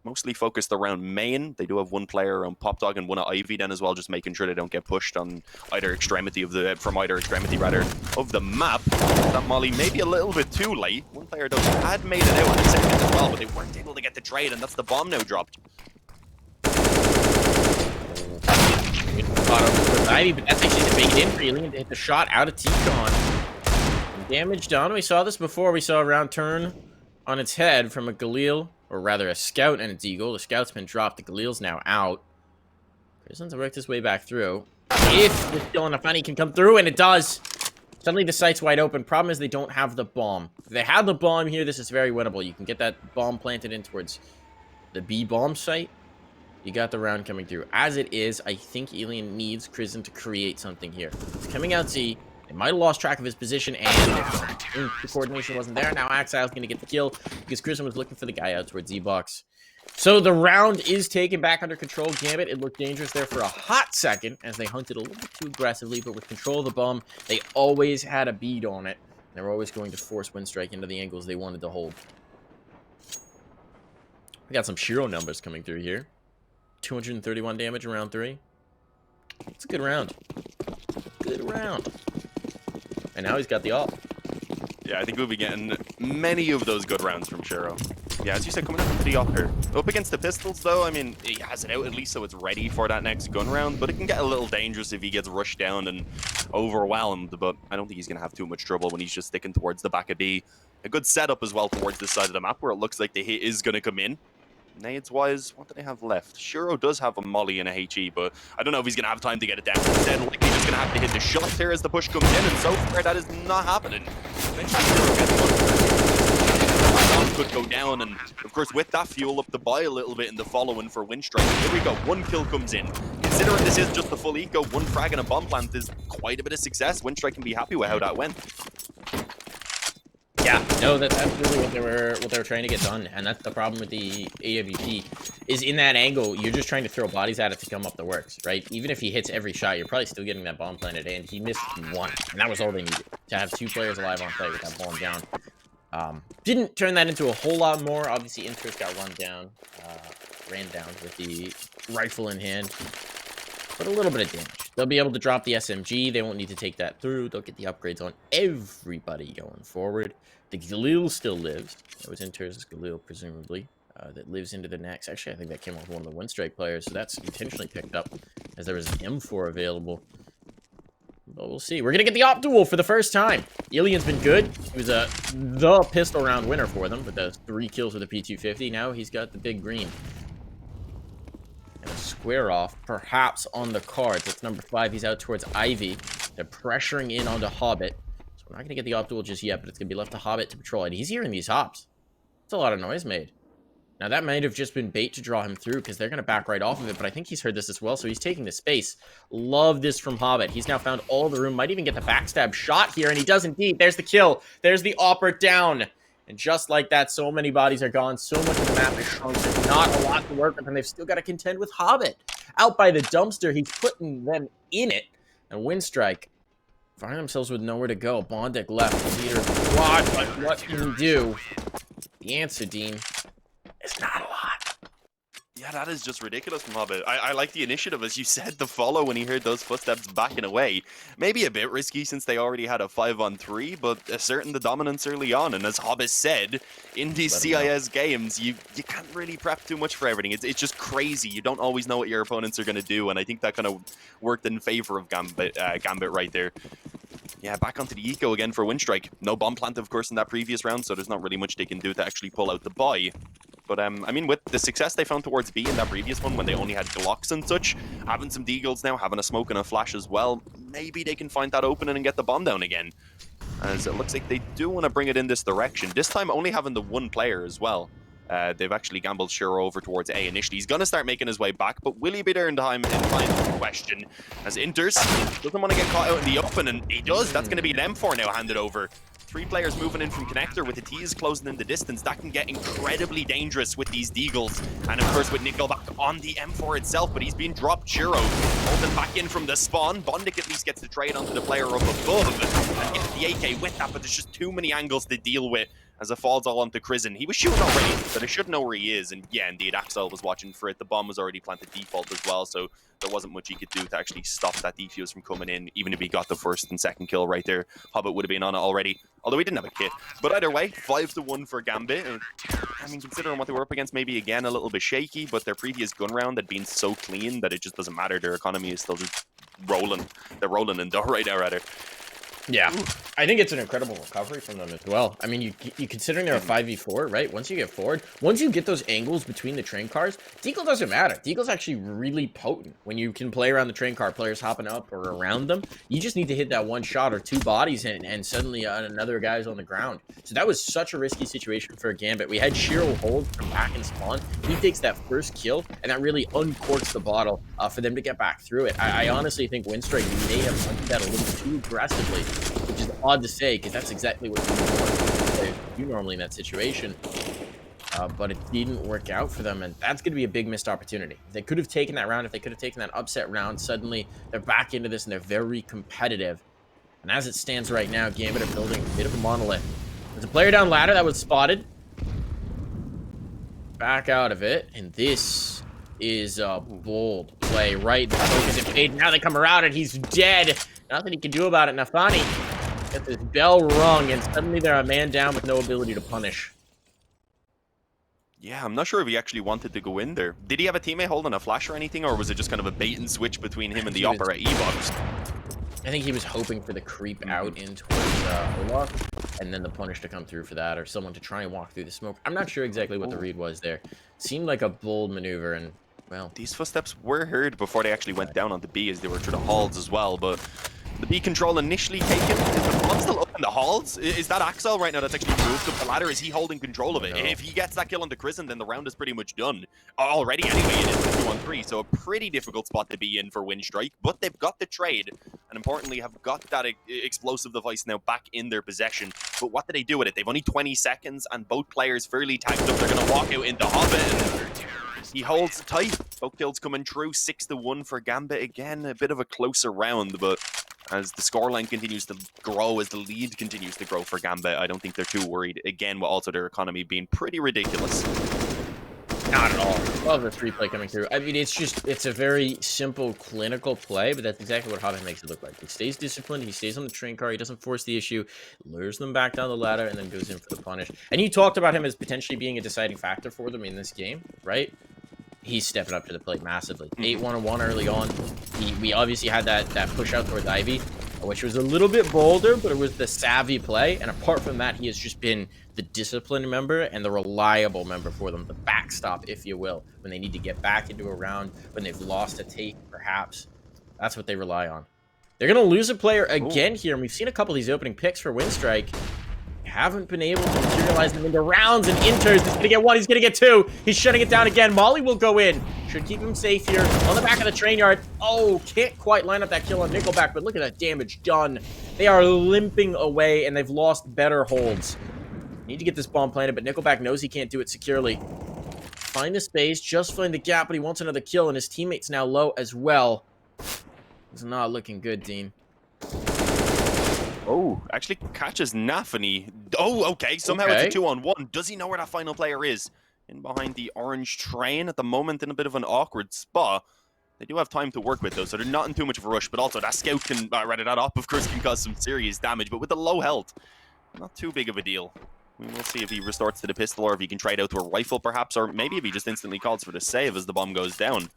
Mostly focused around main. They do have one player around Pop Dog and one at Ivy then as well, just making sure they don't get pushed on either extremity of the of the map. That molly maybe a little bit too late. One player though had made it out in the second as well, but they weren't able to get the trade, and that's the bomb now dropped. Caught up with Ivy, but that's actually the big in for Alien to hit the shot out of T-Con. Damage done. We saw this before. We saw a round turn on its head from a Galil, or rather a Scout and a Deagle. The Scout's been dropped. The Galil's now out. Prison's worked his way back through. If there's still enough money, can come through, and it does. Suddenly the site's wide open. Problem is they don't have the bomb. If they had the bomb here, this is very winnable. You can get that bomb planted in towards the B bomb site. You got the round coming through. As it is, I think Alien needs Crizzen to create something here. He's coming out C. They might have lost track of his position, and the coordination wasn't there. Now Axile's going to get the kill because Crizzen was looking for the guy out towards Z-Box. So the round is taken back under control. Gambit, it looked dangerous there for a hot second as they hunted a little bit too aggressively, but with control of the bomb, they always had a bead on it. They were always going to force Windstrike into the angles they wanted to hold. We got some Shiro numbers coming through here. 231 damage in round 3. It's a good round. Good round. And now he's got the ult. Yeah, I think we'll be getting many of those good rounds from Shiro. Yeah, as you said, coming up into the upper. Up against the pistols, though, I mean, he has it out at least so it's ready for that next gun round, but it can get a little dangerous if he gets rushed down and overwhelmed, but I don't think he's going to have too much trouble when he's just sticking towards the back of B. A good setup as well towards this side of the map where it looks like the hit is going to come in. Nades-wise, what do they have left? Shiro does have a molly and a HE, but I don't know if he's going to have time to get it down. Instead, likely just going to have to hit the shot here as the push comes in, and so far that is not happening. Eventually, Shiro gets one. Bomb could go down, and of course, with that, fuel up the buy a little bit in the following for Windstrike. Here we go, one kill comes in. Considering this is just the full eco, one frag and a bomb plant is quite a bit of success. Windstrike can be happy with how that went. Yeah, no, that's absolutely what they were trying to get done, and that's the problem with the AWP, is in that angle, you're just trying to throw bodies at it to come up the works, right? Even if he hits every shot, you're probably still getting that bomb planted, and he missed one, and that was all they needed, to have 2 players alive on play with that bomb down. Didn't turn that into a whole lot more. Obviously, Interest got ran down with the rifle in hand, but a little bit of damage. They'll be able to drop the SMG. They won't need to take that through. They'll get the upgrades on everybody going forward. The Galil still lives. That was Inter's Galil, presumably, that lives into the next. Actually, I think that came off one of the Windstrike players, so that's intentionally picked up as there was an M4 available. But we'll see. We're going to get the op duel for the first time. Alien's been good. He was the pistol round winner for them with those 3 kills with the P250. Now he's got the big green. And a square off, perhaps on the cards. That's number 5. He's out towards Ivy. They're pressuring in onto Hobbit. So we're not going to get the op duel just yet, but it's going to be left to Hobbit to patrol it. He's hearing these hops. That's a lot of noise made. Now, that might have just been bait to draw him through because they're going to back right off of it, but I think he's heard this as well, so he's taking the space. Love this from Hobbit. He's now found all the room. Might even get the backstab shot here, and he does indeed. There's the kill. There's the opper down. And just like that, so many bodies are gone. So much of the map is shrunk. There's not a lot to work with, and they've still got to contend with Hobbit. Out by the dumpster, he's putting them in it. And Windstrike finding themselves with nowhere to go. Bondic left, the leader of the squad, but what can he do? The answer, Dean, is not a lot. Yeah, that is just ridiculous from Hobbit. I like the initiative, as you said, the follow when he heard those footsteps backing away. Maybe a bit risky since they already had a 5-on-3, but asserting the dominance early on. And as Hobbit said, in these CIS games, you can't really prep too much for everything. It's just crazy. You don't always know what your opponents are going to do, and I think that kind of worked in favor of Gambit right there. Yeah, back onto the eco again for Windstrike. No bomb plant, of course, in that previous round, so there's not really much they can do to actually pull out the buy. But, I mean, with the success they found towards B in that previous one, when they only had Glocks and such, having some Deagles now, having a smoke and a flash as well, maybe they can find that opening and get the bomb down again. As it looks like they do want to bring it in this direction. This time only having the 1 player as well. They've actually gambled Shiro over towards A initially. He's going to start making his way back, but will he be there in time? Question. As Inters doesn't want to get caught out in the open, and he does. That's going to be an M4 now handed over. 3 players moving in from connector with the T's closing in the distance. That can get incredibly dangerous with these Deagles. And of course with Nickelback on the M4 itself, but he's been dropped. Shiro holding back in from the spawn. Bondik at least gets the trade onto the player up above and gets the AK with that, but there's just too many angles to deal with as it falls all onto Crizzen. He was shooting already, but I should know where he is. And yeah, indeed, Axel was watching for it. The bomb was already planted default as well, so there wasn't much he could do to actually stop that defuse from coming in, even if he got the first and second kill right there. Hobbit would have been on it already, although he didn't have a kit. But either way, 5-1 for Gambit. I mean, considering what they were up against, maybe again a little bit shaky, but their previous gun round had been so clean that it just doesn't matter. Their economy is still just rolling. They're rolling in dough right now, rather. Yeah, I think it's an incredible recovery from them as well. I mean, you considering they're a 5v4, right? Once you get forward, once you get those angles between the train cars, Deagle doesn't matter. Deagle's actually really potent when you can play around the train car, players hopping up or around them. You just need to hit that one shot or 2 bodies and suddenly another guy's on the ground. So that was such a risky situation for a Gambit. We had Shiro hold from back and spawn. He takes that first kill, and that really uncorks the bottle for them to get back through it. I honestly think Winstrike may have hunted that a little too aggressively, which is odd to say because that's exactly what you normally in that situation. But it didn't work out for them, and that's going to be a big missed opportunity. If they could have taken that round, if they could have taken that upset round, suddenly they're back into this and they're very competitive. And as it stands right now, Gambit are building a bit of a monolith. There's a player down ladder that was spotted. Back out of it, and this is a bold play right there. Focus and fade. Now they come around and he's dead. Nothing he can do about it. Nafani gets his bell rung, and suddenly they're a man down with no ability to punish. Yeah, I'm not sure if he actually wanted to go in there. Did he have a teammate holding a flash or anything, or was it just kind of a bait and switch between him and the Opera E-Box? I think he was hoping for the creep out in towards Olaf, and then the punish to come through for that, or someone to try and walk through the smoke. I'm not sure exactly what the read was there. Seemed like a bold maneuver, and, well... These footsteps were heard before they actually went down on the B as they were through the halls as well, but... The B control initially taken. Is the bomb still up in the halls? Is that Axel right now that's actually moved up the ladder? Is he holding control of it? If he gets that kill on the Crizzen, then the round is pretty much done. Already, anyway, it is 2-on-3, so a pretty difficult spot to be in for Windstrike, but they've got the trade, and importantly, have got that explosive device now back in their possession. But what do they do with it? They've only 20 seconds, and both players fairly tagged up. They're going to walk out into Hobbit, and he holds tight. Both kills coming through. 6-1 for Gambit. Again, a bit of a closer round, but as the scoreline continues to grow, as the lead continues to grow for Gambit, I don't think they're too worried. Again, with also their economy being pretty ridiculous. Not at all. Love the 3-play coming through. I mean, it's a very simple, clinical play, but that's exactly what Hobbit makes it look like. He stays disciplined, he stays on the train car, he doesn't force the issue, lures them back down the ladder, and then goes in for the punish. And you talked about him as potentially being a deciding factor for them in this game, right? He's stepping up to the plate massively. 8-1-1 early on. We obviously had that push out towards Ivy, which was a little bit bolder, but it was the savvy play. And apart from that, he has just been the disciplined member and the reliable member for them, the backstop, if you will, when they need to get back into a round, when they've lost a take, perhaps. That's what they rely on. They're going to lose a player again here, and we've seen a couple of these opening picks for Windstrike. Haven't been able to materialize them into rounds and inters. He's going to get 1. He's going to get 2. He's shutting it down again. Molly will go in. Should keep him safe here. On the back of the train yard. Oh, can't quite line up that kill on Nickelback, but look at that damage done. They are limping away, and they've lost better holds. Need to get this bomb planted, but Nickelback knows he can't do it securely. Find the space, just find the gap, but he wants another kill, and his teammate's now low as well. It's not looking good, Dean. Oh, actually catches Nafani. Oh, okay. Somehow it's a 2-on-1. Does he know where that final player is? In behind the orange train at the moment in a bit of an awkward spot. They do have time to work with, though, so they're not in too much of a rush. But also, that scout can, rather that op, of course, can cause some serious damage. But with the low health, not too big of a deal. We'll see if he resorts to the pistol or if he can trade out to a rifle, perhaps. Or maybe if he just instantly calls for the save as the bomb goes down.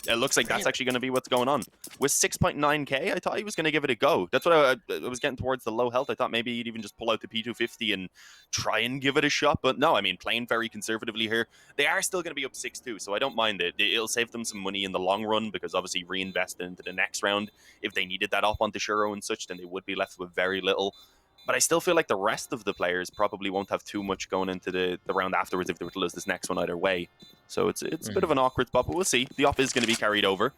It looks like that's actually going to be what's going on. With 6.9k, I thought he was going to give it a go. That's what I was getting towards the low health. I thought maybe he'd even just pull out the P250 and try and give it a shot. But no, I mean, playing very conservatively here. They are still going to be up 6-2, so I don't mind it. It'll save them some money in the long run because obviously reinvest into the next round. If they needed that up onto Shuro and such, then they would be left with very little. But I still feel like the rest of the players probably won't have too much going into the round afterwards if they were to lose this next one either way. So it's a bit of an awkward spot, but we'll see. The op is going to be carried over.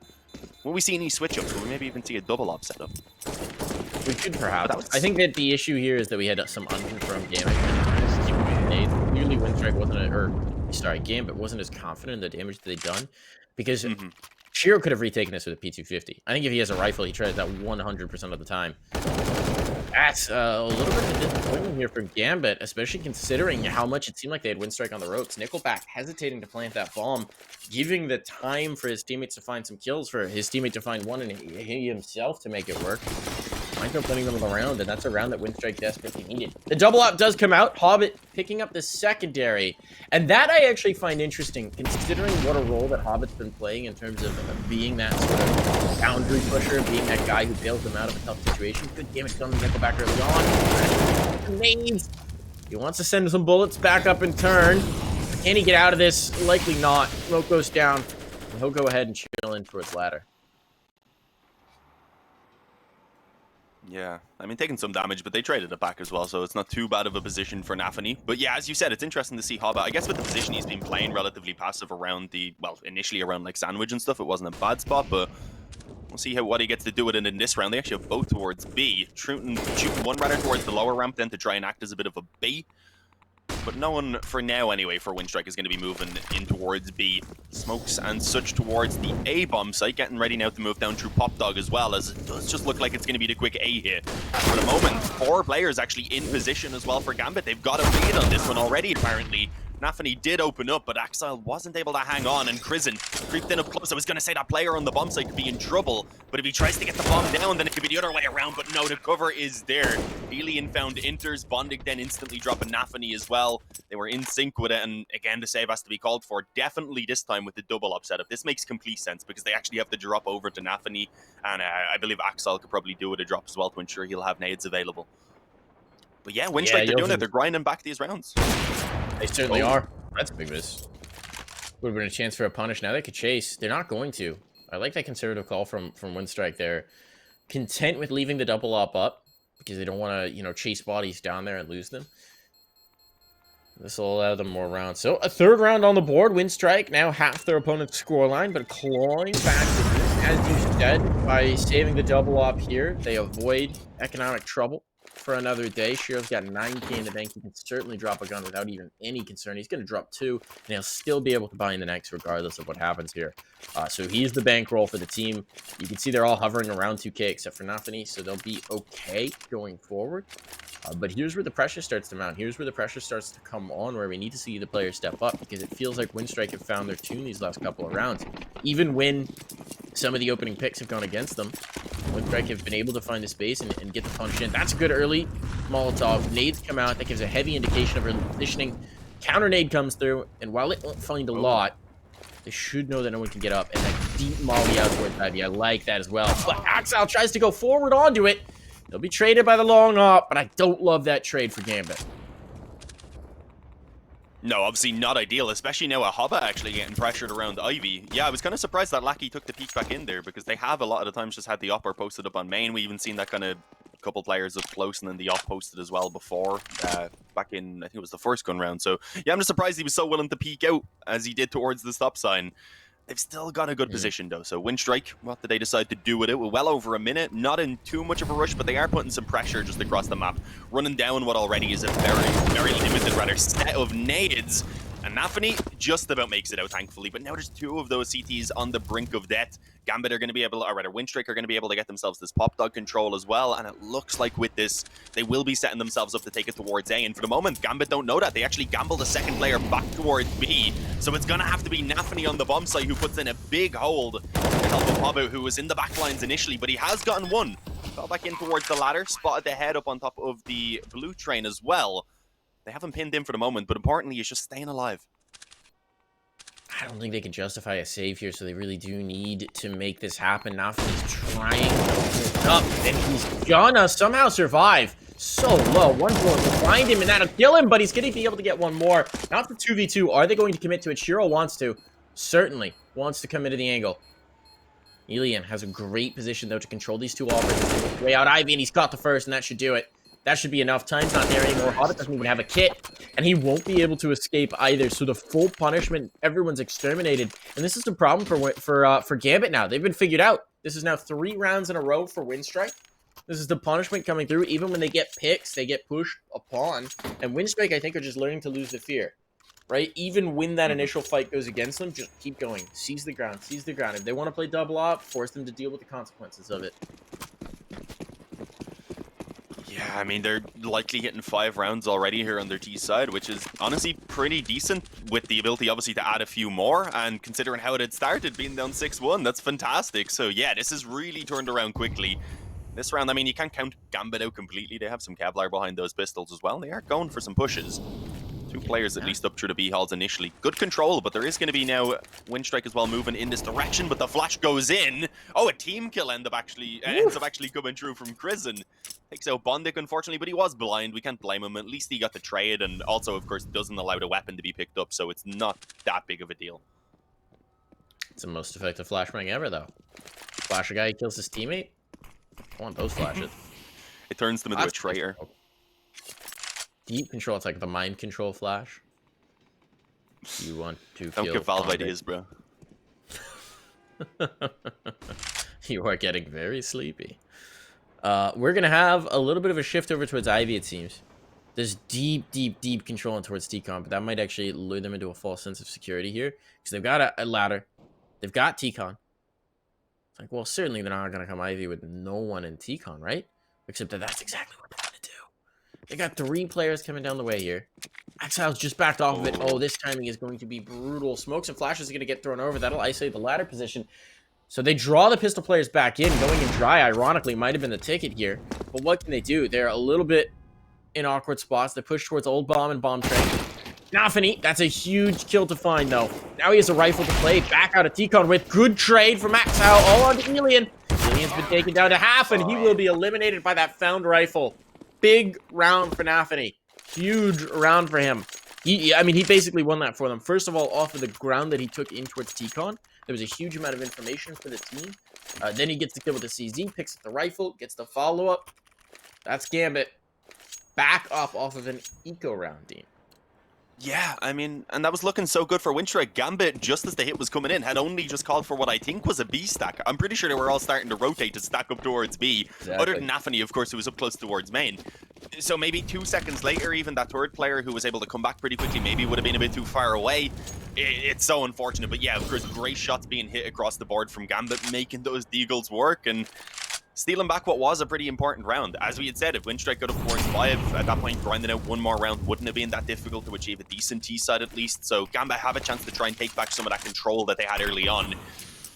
Will we see any switch-ups? Will we maybe even see a double op setup? We could But perhaps. that was I think that the issue here is that we had some unconfirmed damage. Clearly, Windstrike wasn't, Gambit wasn't as confident in the damage that they'd done, because Mhm. Shiro could have retaken this with a P250. I think if he has a rifle, he tries that 100% of the time. That's a little bit of a disappointment here for Gambit, especially considering how much it seemed like they had Windstrike on the ropes. Nickelback hesitating to plant that bomb, giving the time for his teammates to find some kills, for his teammate to find one, and he himself to make it work. Winds up winning them the round, and that's a round that Windstrike desperately needed. The double up does come out. Hobbit picking up the secondary, and that I actually find interesting, considering what a role that Hobbit's been playing in terms of being that sort of boundary pusher, being that guy who bails them out of a tough situation. Good damage done to Nickelback early on. Nades. He wants to send some bullets back up and turn. Can he get out of this? Likely not. Smoke goes down, and he'll go ahead and chill in towards ladder. Yeah, I mean, taking some damage, but they traded it back as well, so it's not too bad of a position for Nafany. But yeah, as you said, it's interesting to see Hobbit. I guess with the position he's been playing relatively passive around the, well, initially around like Sandwich and stuff, it wasn't a bad spot, but we'll see what he gets to do with it in this round. They actually have both towards B. Shooting one rather towards the lower ramp then to try and act as a bit of a bait. But no one, for now anyway, for Windstrike is going to be moving in towards B. Smokes and such towards the A bomb site, getting ready now to move down through Pop Dog as well, as it does just look like it's going to be the quick A hit. For the moment, 4 players actually in position as well for Gambit. They've got a lead on this one already, apparently. Nafany did open up, but Axel wasn't able to hang on, and Krizen creeped in up close. I was going to say that player on the bomb site could be in trouble, but if he tries to get the bomb down, then it could be the other way around, but no, the cover is there. Alien found Inters, Bondig then instantly dropping Nafany as well. They were in sync with it, and again, the save has to be called for. Definitely this time with the double up setup. This makes complete sense, because they actually have to drop over to Nafany, and I believe Axel could probably do with a drop as well to ensure he'll have nades available. But yeah, Windstrike, they're doing it. They're grinding back these rounds. They certainly are. That's a big miss. Would have been a chance for a punish. Now they could chase. They're not going to. I like that conservative call from Windstrike there. Content with leaving the double up because they don't want to, chase bodies down there and lose them. This will allow them more rounds. So a third round on the board. Windstrike now half their opponent's scoreline, but clawing back to this, as you said, by saving the double up here, they avoid economic trouble for another day. Shiro's got 9k in the bank. He can certainly drop a gun without even any concern. He's going to drop 2, and he'll still be able to buy in the next regardless of what happens here. So he's the bankroll for the team. You can see they're all hovering around 2k except for Nafany, so they'll be okay going forward. But here's where the pressure starts to mount. Here's where the pressure starts to come on, where we need to see the players step up, because it feels like Windstrike have found their tune these last couple of rounds. Even when some of the opening picks have gone against them, Windstrike have been able to find the space and get the punch in. That's a good early Molotov. Nades come out. That gives a heavy indication of early positioning. Counter nade comes through, and while it won't find a lot, they should know that no one can get up. And that deep molly out towards Ivy. I like that as well. But Axel tries to go forward onto it. They'll be traded by the long op, but I don't love that trade for Gambit. No, obviously not ideal, especially now a Hobbit actually getting pressured around Ivy. Yeah, I was kind of surprised that Lackey took the peek back in there, because they have a lot of the times just had the upper posted up on main. We even seen that kind of couple players up close, and then the op posted as well before, back in, I think it was the first gun round. So yeah, I'm just surprised he was so willing to peek out as he did towards the stop sign. They've still got a good position, though. So Windstrike, what did they decide to do with it? We're well over a minute. Not in too much of a rush, but they are putting some pressure just across the map. Running down what already is a very limited, set of nades. And Nafany just about makes it out, thankfully. But now there's 2 of those CTs on the brink of death. Gambit are going to be able, or rather, Windstrike are going to be able to get themselves this Pop Dog control as well. And it looks like with this, they will be setting themselves up to take it towards A. And for the moment, Gambit don't know that. They actually gambled a second player back towards B. So it's going to have to be Nafany on the bomb site who puts in a big hold to help Hobbit, who was in the back lines initially. But he has gotten one. Fell back in towards the ladder, spotted the head up on top of the blue train as well. They haven't pinned in for the moment, but importantly, he's just staying alive. I don't think they can justify a save here, so they really do need to make this happen. Nafany's trying to open it up, and he's gonna somehow survive. So low. One bullet will find him, and that'll kill him, but he's going to be able to get one more. Not the 2v2. Are they going to commit to it? Shiro wants to. Certainly wants to come into the angle. Elian has a great position, though, to control these 2 offers. Way out Ivy, and he's got the first, and that should do it. That should be enough. Time's not there anymore. Hobbit doesn't even have a kit, and he won't be able to escape either. So the full punishment, everyone's exterminated, and this is the problem for Gambit now. They've been figured out. This is now 3 rounds in a row for Windstrike. This is the punishment coming through. Even when they get picks, they get pushed upon. And Windstrike, I think, are just learning to lose the fear. Right? Even when that initial fight goes against them, just keep going. Seize the ground. Seize the ground. If they want to play double up, force them to deal with the consequences of it. Yeah, I mean, they're likely getting 5 rounds already here on their T side, which is honestly pretty decent, with the ability, obviously, to add a few more. And considering how it had started, being down 6-1, that's fantastic. So yeah, this is really turned around quickly. This round, I mean, you can't count Gambit out completely. They have some Kevlar behind those pistols as well. They are going for some pushes. 2 players at least up through the B-halls initially. Good control, but there is going to be now Windstrike as well moving in this direction, but the flash goes in. Oh, a team kill ends up actually coming through from Krisen. Takes out Bondik, unfortunately, but he was blind. We can't blame him. At least he got the trade, and also, of course, doesn't allow the weapon to be picked up, so it's not that big of a deal. It's the most effective flashbang ever, though. Flash a guy, he kills his teammate. I want those flashes. It turns them into a traitor. Deep control, it's like the mind control flash. You want to Don't kill give Valve Bondik. ideas, bro. You are getting very sleepy. We're going to have a little bit of a shift over towards Ivy, it seems. There's deep control towards T-Con, but that might actually lure them into a false sense of security here. Because they've got a ladder. They've got T-Con. It's like, well, certainly they're not going to come Ivy with no one in T-Con, right? Except that that's exactly what they're going to do. They got 3 players coming down the way here. Exile's just backed off of it. Oh, this timing is going to be brutal. Smokes and flashes are going to get thrown over. That'll isolate the ladder position. So they draw the pistol players back in. Going in dry, ironically, might have been the ticket here. But what can they do? They're a little bit in awkward spots. They push towards Old Bomb and Bomb Train. Nafany, that's a huge kill to find, though. Now he has a rifle to play. Back out of T-Con with good trade from Exile. All on to Alien. Alien's been taken down to half, and he will be eliminated by that found rifle. Big round for Nafany. Huge round for him. He basically won that for them. First of all, off of the ground that he took in towards T-Con, there was a huge amount of information for the team. Then he gets the kill with the CZ, picks up the rifle, gets the follow-up. That's Gambit. Back off of an eco round, Dean. Yeah, I mean, and that was looking so good for Windstrike. Gambit, just as the hit was coming in, had only just called for what I think was a B stack. I'm pretty sure they were all starting to rotate to stack up towards B. Exactly. Other than Nafany, of course, who was up close towards main. So maybe 2 seconds later, even that third player who was able to come back pretty quickly maybe would have been a bit too far away. It's so unfortunate, but yeah, of course, great shots being hit across the board from Gambit, making those deagles work, and stealing back what was a pretty important round. As we had said, if Windstrike got up towards 5, at that point, grinding out 1 more round wouldn't have been that difficult to achieve a decent T-side at least. So Gambit have a chance to try and take back some of that control that they had early on,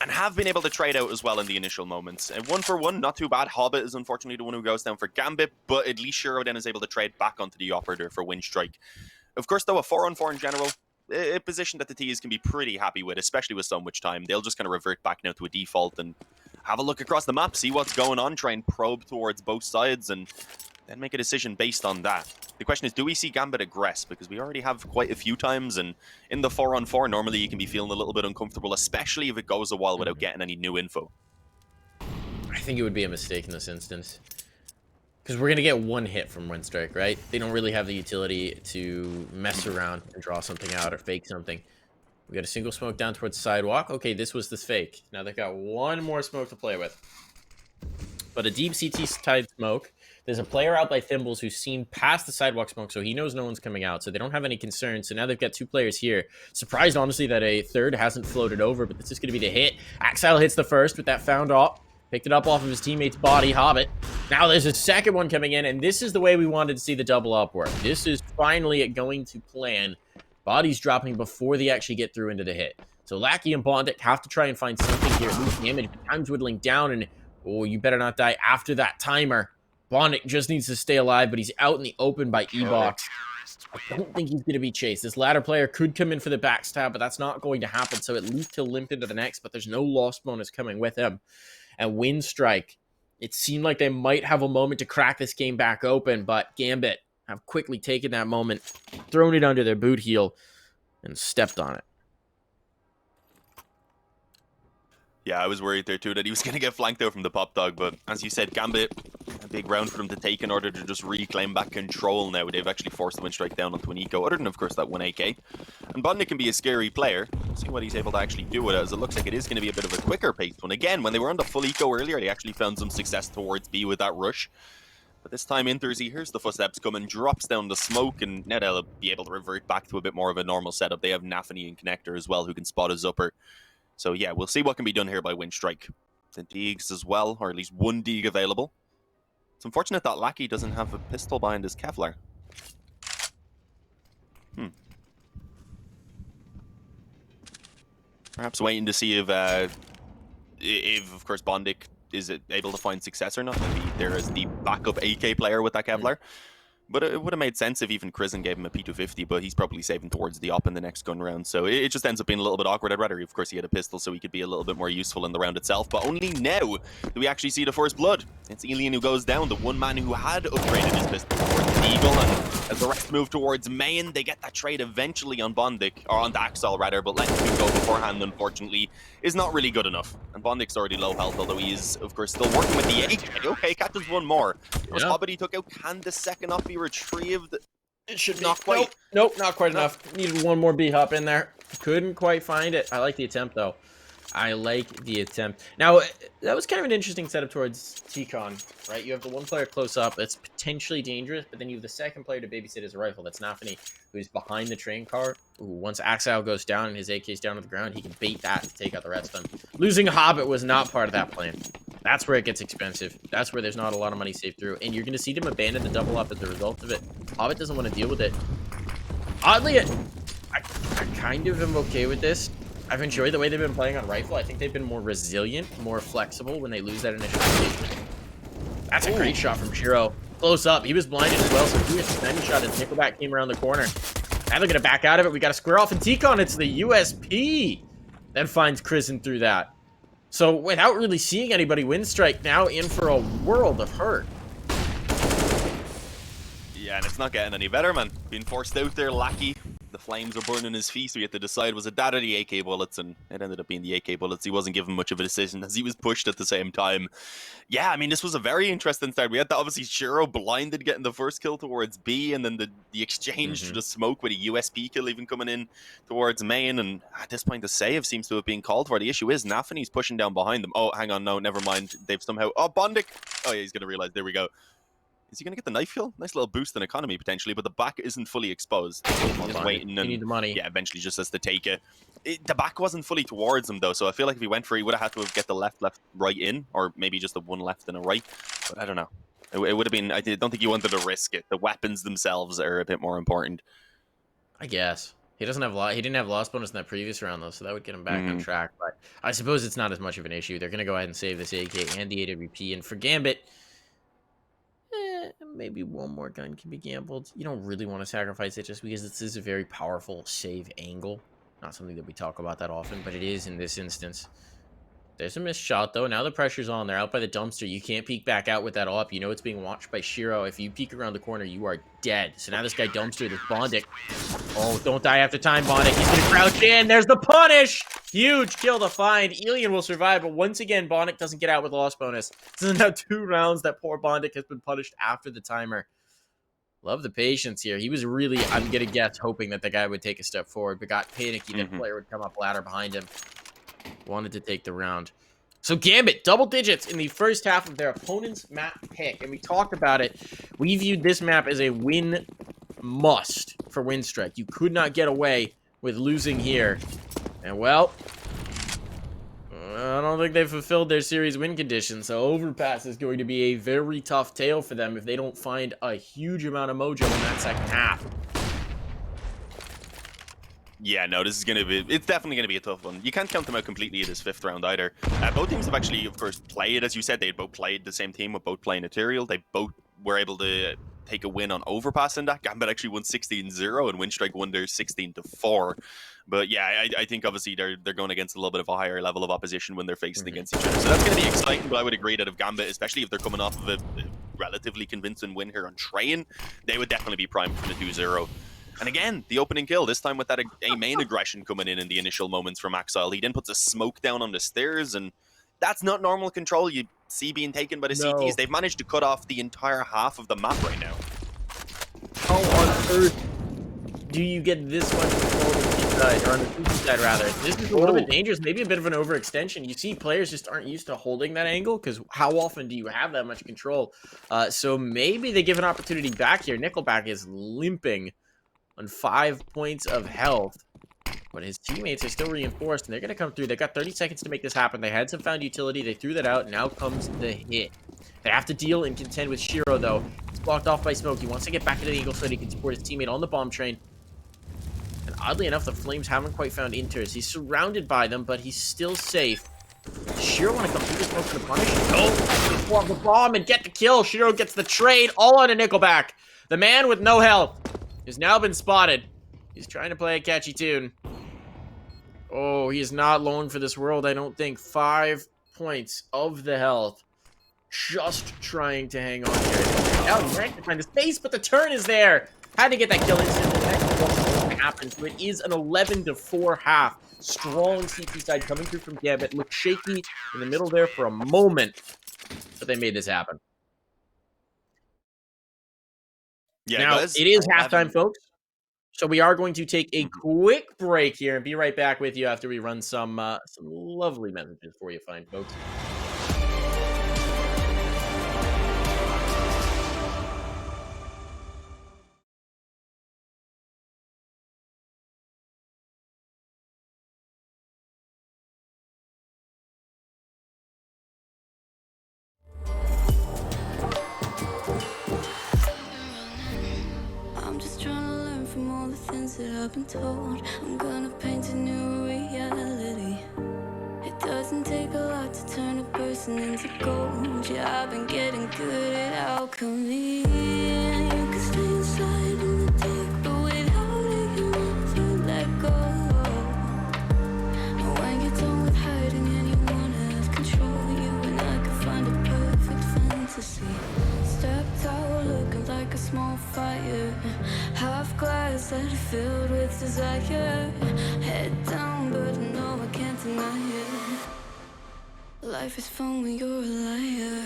and have been able to trade out as well in the initial moments. And 1 for 1, not too bad. Hobbit is unfortunately the one who goes down for Gambit, but at least Shiro then is able to trade back onto the operator for Windstrike. Of course, though, a 4-on-4 in general, a position that the T's can be pretty happy with, especially with so much time. They'll just kind of revert back now to a default and have a look across the map, see what's going on, try and probe towards both sides, and then make a decision based on that. The question is, do we see Gambit aggress? Because we already have quite a few times, and in the 4-on-4, normally you can be feeling a little bit uncomfortable, especially if it goes a while without getting any new info. I think it would be a mistake in this instance. Because we're going to get 1 hit from Windstrike, right? They don't really have the utility to mess around and draw something out or fake something. We got a single smoke down towards the sidewalk. Okay, this was the fake. Now they've got 1 more smoke to play with. But a deep CT-tied smoke. There's a player out by Thimbles who's seen past the sidewalk smoke, so he knows no one's coming out. So they don't have any concerns. So now they've got 2 players here. Surprised, honestly, that a third hasn't floated over, but this is going to be the hit. Exile hits the first with that found op. Picked it up off of his teammate's body, Hobbit. Now there's a second one coming in, and this is the way we wanted to see the double up work. This is finally going to plan. Bodies dropping before they actually get through into the hit. So Lackey and Bondik have to try and find something here. Lose damage, but time's whittling down, and oh, you better not die after that timer. Bondik just needs to stay alive, but he's out in the open by E-Box. I don't think he's going to be chased. This ladder player could come in for the backstab, but that's not going to happen. So at least he'll limp into the next, but there's no loss bonus coming with him. And Windstrike, it seemed like they might have a moment to crack this game back open, but Gambit have quickly taken that moment, thrown it under their boot heel, and stepped on it. Yeah, I was worried there too that he was going to get flanked out from the pop dog, but as you said, Gambit, a big round for them to take in order to just reclaim back control now. They've actually forced the win strike down onto an eco, other than, of course, that one AK. And Bondnik can be a scary player. See what he's able to actually do with it, as it looks like it is going to be a bit of a quicker paced one. Again, when they were on the full eco earlier, they actually found some success towards B with that rush. But this time, Interzy hears the footsteps coming, drops down the smoke, and now they'll be able to revert back to a bit more of a normal setup. They have Nafany and Connector as well, who can spot his upper. So yeah, we'll see what can be done here by Windstrike. The Deegs as well, or at least one Deeg available. It's unfortunate that Lackey doesn't have a pistol behind his Kevlar. Perhaps waiting to see if of course, Bondik is able to find success or not. Maybe there is the backup AK player with that Kevlar. But it would have made sense if even Krisen gave him a P250, but he's probably saving towards the op in the next gun round. So it just ends up being a little bit awkward. I'd rather, of course, he had a pistol so he could be a little bit more useful in the round itself. But only now do we actually see the first blood. It's Elian who goes down, the one man who had upgraded his pistol towards the Eagle. And as the rest move towards main, they get that trade eventually on Bondik, or on Daxal rather, but letting him go beforehand, unfortunately, is not really good enough. And Bondik's already low health, although he is, of course, still working with the AK. Okay, catches one more. Was Hobbit he took out, can the second off be retrieved? It should be. Not quite. Nope, not quite enough. Needed one more B-hop in there. Couldn't quite find it. I like the attempt, though. I like the attempt. Now, that was kind of an interesting setup towards T-Con, right? You have the one player close up that's potentially dangerous, but then you have the second player to babysit his rifle. That's Nafany, who's behind the train car. Ooh, once Axile goes down and his AK's down to the ground, he can bait that to take out the rest of them. Losing Hobbit was not part of that plan. That's where it gets expensive. That's where there's not a lot of money saved through. And you're going to see them abandon the double up as a result of it. Hobbit doesn't want to deal with it. Oddly, I kind of am okay with this. I've enjoyed the way they've been playing on rifle. I think they've been more resilient, more flexible when they lose that initial engagement. That's a great shot from Shiro. Close up. He was blinded as well, so he hit the timing shot as Nickelback came around the corner. Now they're going to back out of it. We got to square off, and T-Con, it's the USP that finds Krisen through that. So without really seeing anybody, Windstrike now in for a world of hurt. Yeah, and it's not getting any better, man. Being forced out there, Lackey. The flames were burning his feet, so he had to decide, was it that or the AK bullets? And it ended up being the AK bullets. He wasn't given much of a decision as he was pushed at the same time. Yeah, I mean, this was a very interesting start. We had that, obviously, Shiro blinded getting the first kill towards B, and then the exchange to the smoke with a USP kill even coming in towards main. And at this point, the save seems to have been called for. The issue is Nafany's pushing down behind them. Oh, hang on, no, never mind. They've somehow... Oh, Bondik! Oh, yeah, he's going to realize. There we go. Is he going to get the knife kill? Nice little boost in economy, potentially, but the back isn't fully exposed. He's waiting and... You need the money. Yeah, eventually just has to take it. The back wasn't fully towards him, though, so I feel like if he went for it, he would have had to get the left, right in, or maybe just the one left and a right. But I don't know. It would have been... I don't think he wanted to risk it. The weapons themselves are a bit more important. I guess. He doesn't have he didn't have loss bonus in that previous round, though, so that would get him back on track. But I suppose it's not as much of an issue. They're going to go ahead and save this AK and the AWP. And for Gambit... maybe one more gun can be gambled. You don't really want to sacrifice it just because this is a very powerful save angle. Not something that we talk about that often, but it is in this instance. There's a missed shot, though. Now the pressure's on. They're out by the dumpster. You can't peek back out with that up. You know it's being watched by Shiro. If you peek around the corner, you are dead. So now this guy dumpster, this Bondik. Oh, don't die after time, Bondik. He's going to crouch in. There's the punish. Huge kill to find. Elian will survive, but once again, Bondik doesn't get out with loss bonus. This is now 2 rounds that poor Bondik has been punished after the timer. Love the patience here. He was really, I'm going to guess, hoping that the guy would take a step forward, but got panicky that player would come up ladder behind him. Wanted to take the round. So Gambit, double digits in the first half of their opponent's map pick. And we talked about it. We viewed this map as a win must for Windstrike. You could not get away with losing here. And well, I don't think they've fulfilled their series win condition. So Overpass is going to be a very tough tale for them if they don't find a huge amount of mojo in that second half. Yeah, no, this is going to be... It's definitely going to be a tough one. You can't count them out completely in this 5th round either. Both teams have actually, of course, played. As you said, they both played the same team with both playing Ethereal. They both were able to take a win on Overpass in that. Gambit actually won 16-0 and Windstrike won their 16-4. But yeah, I think obviously they're going against a little bit of a higher level of opposition when they're facing against each other. So that's going to be exciting, but I would agree that if Gambit, especially if they're coming off of a relatively convincing win here on Train, they would definitely be primed for the 2-0. And again, the opening kill, this time with that A main aggression coming in the initial moments from Axile. He then puts a smoke down on the stairs, and that's not normal control you see being taken by the No. CTs. They've managed to cut off the entire half of the map right now. How on earth do you get this much control on the B side, or on the CT side rather? This is a little bit dangerous, maybe a bit of an overextension. You see players just aren't used to holding that angle, because how often do you have that much control? So maybe they give an opportunity back here. Nickelback is limping on 5 points of health, but his teammates are still reinforced, and they're going to come through. They got 30 seconds to make this happen. They had some found utility. They threw that out. Now comes the hit. They have to deal and contend with Shiro, though. He's blocked off by smoke. He wants to get back into the angle so that he can support his teammate on the bomb train. And oddly enough, the Flames haven't quite found Inters. He's surrounded by them, but he's still safe. Shiro want to come through the smoke for the punish? No! Pull off the bomb and get the kill. Shiro gets the trade, all on a Nickelback. The man with no health has now been spotted. He's trying to play a catchy tune. Oh, he is not alone for this world, I don't think. 5 points of the health. Just trying to hang on here. Now he's trying to find the space, but the turn is there. Had to get that kill instantly. That happens. So it is an 11-4 half. Strong CT side coming through from Gambit. Looked shaky in the middle there for a moment, but they made this happen. Yeah, now, guys, it is 11. halftime, folks. So we are going to take a quick break here and be right back with you after we run some lovely messages for you fine folks. I'm just trying to learn from all the things that I've been told. I'm gonna paint a new reality. It doesn't take a lot to turn a person into gold. Yeah, I've been getting good at alchemy. You can stay inside in the dark, but without it, you never let go. And when you're done with hiding and you wanna have control, you and I can find a perfect fantasy. Stepped out looking like a small fire, half glass that filled with desire. Head down, but no, I can't deny it. Life is fun when you're a liar.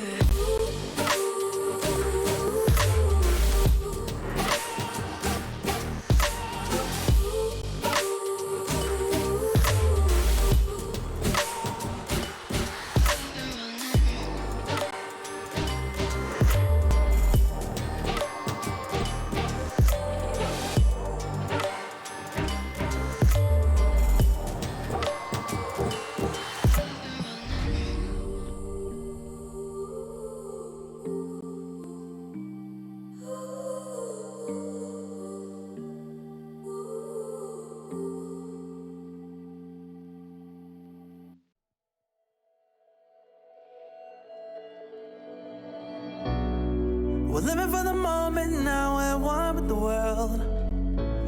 We're living for the moment now, we're one with the world.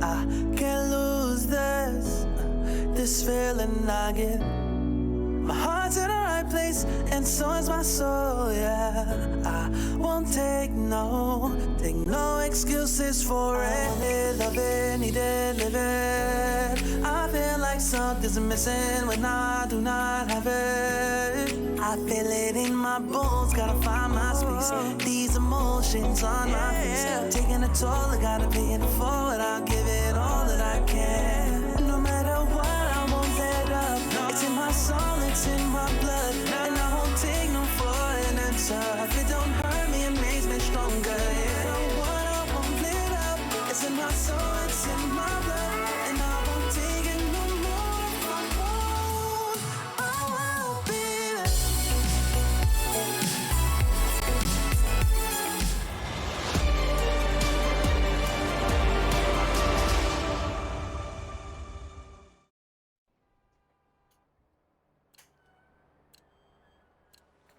I can't lose this feeling I get. My heart's in the right place, and so is my soul, yeah. I won't take no excuses for it. Love it, need it, live it. I feel like something's missing when I do not have it. I feel it in my bones, gotta find my space. These emotions on my face, taking a toll, I gotta pay it forward. I'll give it all that I can. No matter what, I won't let up. It's in my soul, it's in my blood, and I won't take no for an answer. If it don't hurt me, it makes me stronger. Yeah. What I won't let up. It's in my soul, it's in my blood, and I won't take it no more. If I won't, I won't be there.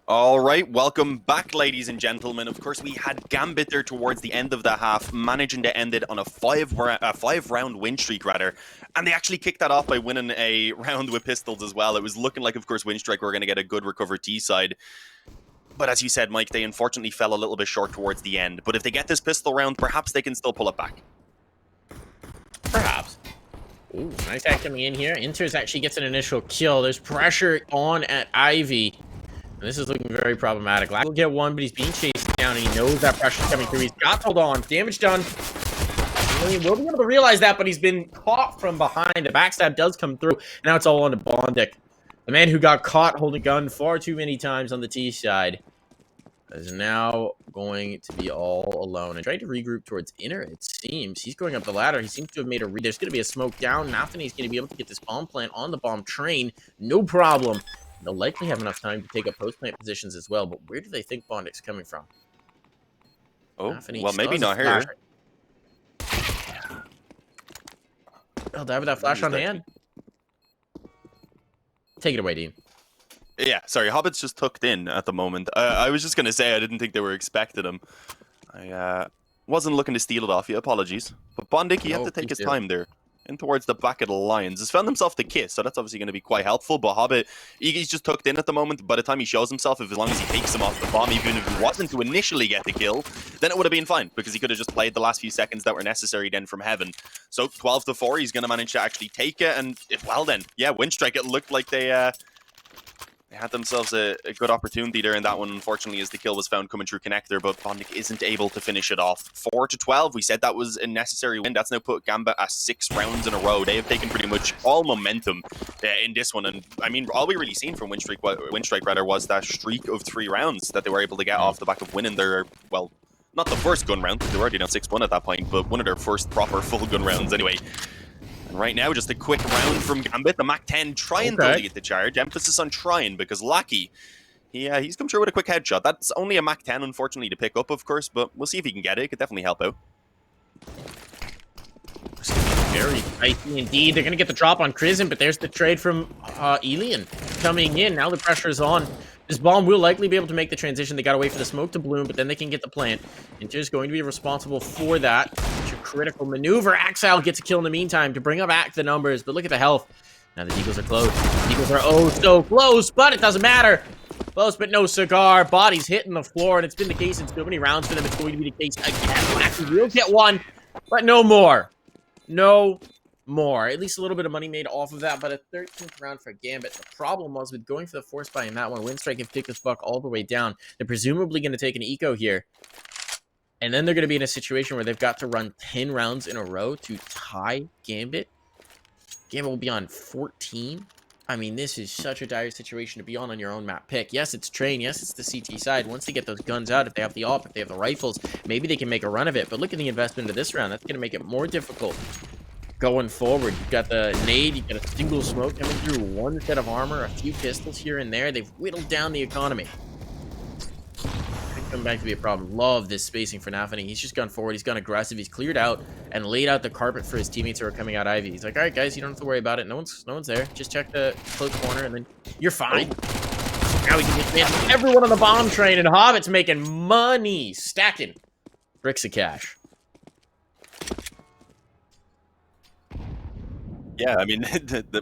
All right, welcome back, ladies and gentlemen. Of course, we had Gambit there towards the end of the half, managing to end it on a five-round win streak, rather. And they actually kicked that off by winning a round with pistols as well. It was looking like, of course, Winstrike were going to get a good recover T-side. But as you said, Mike, they unfortunately fell a little bit short towards the end. But if they get this pistol round, perhaps they can still pull it back. Ooh, nice act coming in here. Inters actually gets an initial kill. There's pressure on at Ivy. And this is looking very problematic. Lack will get one, but he's being chased down, and he knows that pressure's coming through. He's got to hold on. Damage done. He will be able to realize that, but he's been caught from behind. The backstab does come through. Now it's all on to Bondic. The man who got caught holding a gun far too many times on the T side is now going to be all alone and trying to regroup towards inner, it seems. He's going up the ladder. He seems to have made a read. There's going to be a smoke down. Nathani's going to be able to get this bomb plant on the bomb train. No problem. They'll likely have enough time to take up post-plant positions as well, but where do they think Bondic's coming from? Oh, Nathani well, still maybe has a not flash. here. They'll die with that flash on hand. Take it away, Dean. Yeah, sorry, Hobbit's just tucked in at the moment. I was just going to say I didn't think they were expecting him. I wasn't looking to steal it off you, apologies. But Bondic, he had to take his time there. In towards the back of the lines. Has found himself the kiss, so that's obviously going to be quite helpful. But Hobbit, he's just tucked in at the moment. By the time he shows himself, as long as he takes him off the bomb, even if he wasn't to initially get the kill, then it would have been fine, because he could have just played the last few seconds that were necessary then from heaven. So 12-4, he's going to manage to actually take it, and well then, yeah, Windstrike, it looked like they had themselves a good opportunity there in that one, unfortunately, as the kill was found coming through connector, but Bondic isn't able to finish it off. 4-12, we said that was a necessary win. That's now put Gambit at 6 rounds in a row. They have taken pretty much all momentum in this one, and I mean, all we really seen from Windstrike rather, was that streak of 3 rounds that they were able to get off the back of winning their, well, not the first gun round, they were already down 6-1 at that point, but one of their first proper full gun rounds anyway. And right now, just a quick round from Gambit. The Mac-10 trying to lead the charge. Emphasis on trying, because Lackey, he's come through with a quick headshot. That's only a Mac-10, unfortunately, to pick up, of course, but we'll see if he can get it. It could definitely help out. Very spicy indeed. They're going to get the drop on Crizin, but there's the trade from Elian coming in. Now the pressure is on. This bomb will likely be able to make the transition. They got to wait for the smoke to bloom, but then they can get the plant. Inter's going to be responsible for that. It's a critical maneuver. Axile gets a kill in the meantime to bring up back the numbers, but look at the health. Now the Eagles are close. The Eagles are oh so close, but it doesn't matter. Close, but no cigar. Body's hitting the floor, and it's been the case in so many rounds for them. It's going to be the case again. Lackey will get one, but no more. No more. At least a little bit of money made off of that, but a 13th round for Gambit. The problem was with going for the force buy in that one, Windstrike can pick this buck all the way down. They're presumably going to take an eco here. And then they're going to be in a situation where they've got to run 10 rounds in a row to tie Gambit. Gambit will be on 14. I mean, this is such a dire situation to be on your own map pick. Yes, it's train. Yes, it's the CT side. Once they get those guns out, if they have the AWP, if they have the rifles, maybe they can make a run of it. But look at the investment into this round. That's going to make it more difficult going forward. You've got the nade. You've got a single smoke coming through, one set of armor, a few pistols here and there. They've whittled down the economy. Come back to be a problem. Love this spacing for Nathani. He's just gone forward. He's gone aggressive. He's cleared out and laid out the carpet for his teammates who are coming out Ivy. He's like, all right, guys, you don't have to worry about it. No one's there. Just check the close corner, and then you're fine. Now we can get everyone on the bomb train, and Hobbit's making money, stacking bricks of cash. Yeah, I mean,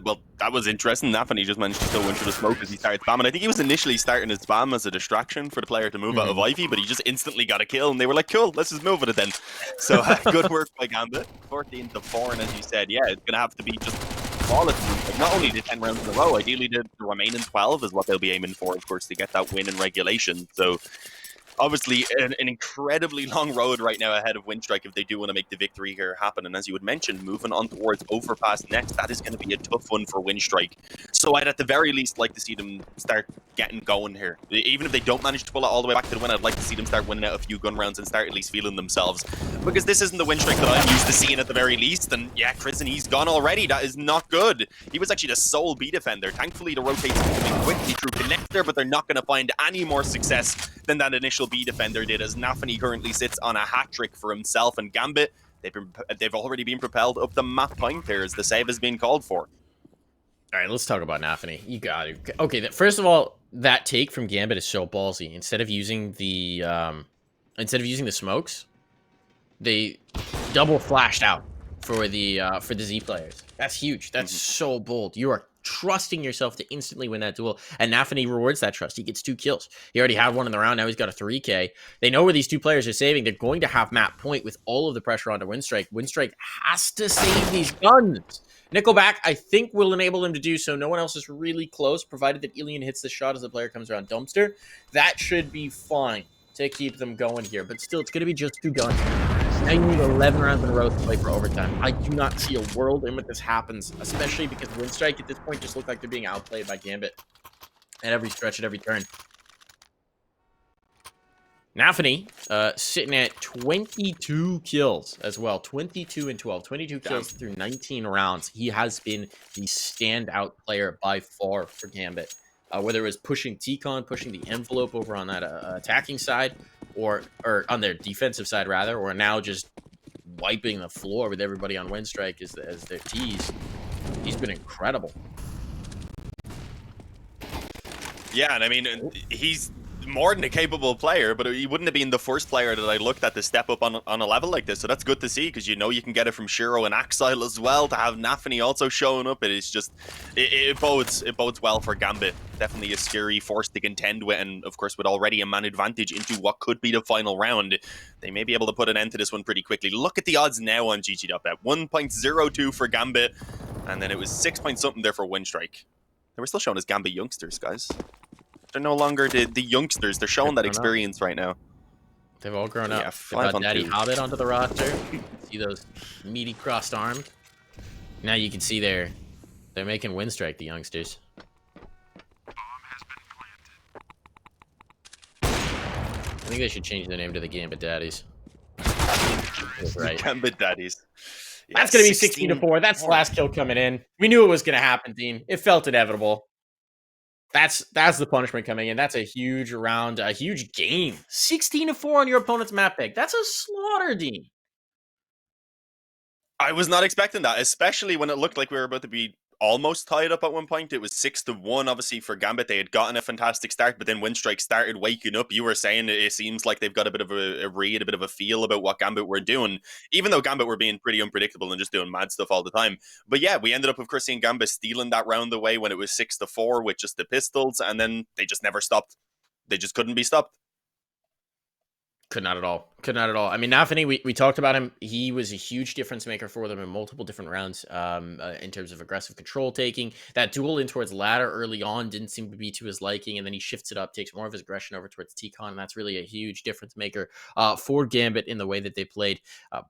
well, that was interesting. Nathani just managed to still win through the smoke as he started spamming. I think he was initially starting his spam as a distraction for the player to move out of Ivy, but he just instantly got a kill, and they were like, cool, let's just move with it then. So, good work by Gambit. 14-4, and as you said, yeah, it's going to have to be just flawless. Like, not only the 10 rounds in a row, ideally the remaining 12 is what they'll be aiming for, of course, to get that win in regulation. So, obviously, an incredibly long road right now ahead of Windstrike if they do want to make the victory here happen. And as you had mentioned, moving on towards Overpass next, that is going to be a tough one for Windstrike. So I'd at the very least like to see them start getting going here. Even if they don't manage to pull it all the way back to the win, I'd like to see them start winning out a few gun rounds and start at least feeling themselves. Because this isn't the Windstrike that I'm used to seeing at the very least. And yeah, Crizin, he's gone already. That is not good. He was actually the sole B defender. Thankfully, the rotates coming quickly through connector, but they're not going to find any more success than that initial B defender did, as Nathani currently sits on a hat trick for himself, and Gambit, they've already been propelled up the map point here as the save has been called for. All right, let's talk about Nathani. You got it. Okay, first of all, that take from Gambit is so ballsy. Instead of using the smokes, they double flashed out for the Z players. That's huge. That's so bold. You are trusting yourself to instantly win that duel. And Nafany rewards that trust. He gets 2 kills. He already had 1 in the round. Now he's got a 3K. They know where these 2 players are saving. They're going to have map point with all of the pressure onto Windstrike. Windstrike has to save these guns. Nickelback, I think, will enable him to do so. No one else is really close, provided that Ilian hits the shot as the player comes around Dumpster. That should be fine to keep them going here. But still, it's going to be just 2 guns. Now you need 11 rounds in a row to play for overtime. I do not see a world in which this happens, especially because Windstrike at this point just look like they're being outplayed by Gambit at every stretch, at every turn. Nafany sitting at 22 kills as well. 22 and 12. 22 kills through 19 rounds. He has been the standout player by far for Gambit. Whether it was pushing T-Con, pushing the envelope over on that attacking side, or on their defensive side, rather, or now just wiping the floor with everybody on Windstrike as their tease. He's been incredible. Yeah, and I mean, he's more than a capable player, but he wouldn't have been the first player that I looked at to step up on a level like this. So that's good to see, because you know you can get it from Shiro and Axile as well. To have Nafany also showing up, it is just it bodes well for Gambit. Definitely a scary force to contend with, and of course with already a man advantage into what could be the final round, they may be able to put an end to this one pretty quickly. Look at the odds now on GG.bet. 1.02 for Gambit, and then it was 6 point something there for Windstrike. They were still shown as Gambit youngsters, guys. They're no longer the youngsters. They're showing that experience right now. They've all grown up. Yeah, They've got Daddy Hobbit onto the roster. See those meaty crossed arms. Now you can see they're making Windstrike the youngsters. I think they should change their name to the Gambit Daddies. Right. Gambit Daddies. Yeah, That's going to be 16-4. That's the last kill coming in. We knew it was going to happen, Dean. It felt inevitable. That's the punishment coming in. That's a huge round, a huge game. 16-4 on your opponent's map pick. That's a slaughter, Dean. I was not expecting that, especially when it looked like we were about to be almost tied up at one point. It was 6-1, obviously, for Gambit. They had gotten a fantastic start, but then Windstrike started waking up. You were saying it seems like they've got a bit of a read, a bit of a feel about what Gambit were doing, even though Gambit were being pretty unpredictable and just doing mad stuff all the time. But yeah, we ended up, of course, seeing Gambit stealing that round away when it was 6-4 with just the pistols, and then they just never stopped. They just couldn't be stopped. Could not at all. Could not at all. I mean, Nafany, we talked about him. He was a huge difference maker for them in multiple different rounds in terms of aggressive control taking. That duel in towards ladder early on didn't seem to be to his liking, and then he shifts it up, takes more of his aggression over towards T-Con, and that's really a huge difference maker for Gambit in the way that they played.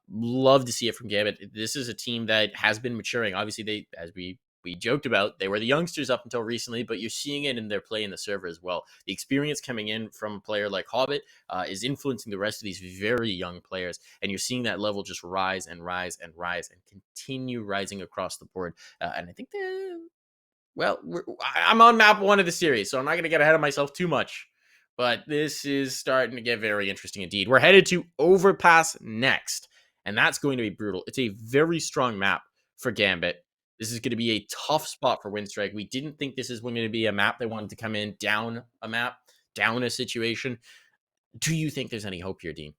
Love to see it from Gambit. This is a team that has been maturing. Obviously, they, as we joked about, they were the youngsters up until recently, but you're seeing it in their play in the server as well. The experience coming in from a player like Hobbit is influencing the rest of these very young players, and you're seeing that level just rise and rise and rise and continue rising across the board. And I think I'm on map 1 of the series, so I'm not going to get ahead of myself too much, but this is starting to get very interesting indeed. We're headed to Overpass next, and that's going to be brutal. It's a very strong map for Gambit. This is going to be a tough spot for Windstrike. We didn't think this is going to be a map they wanted to come in down a map, down a situation. Do you think there's any hope here, Dean?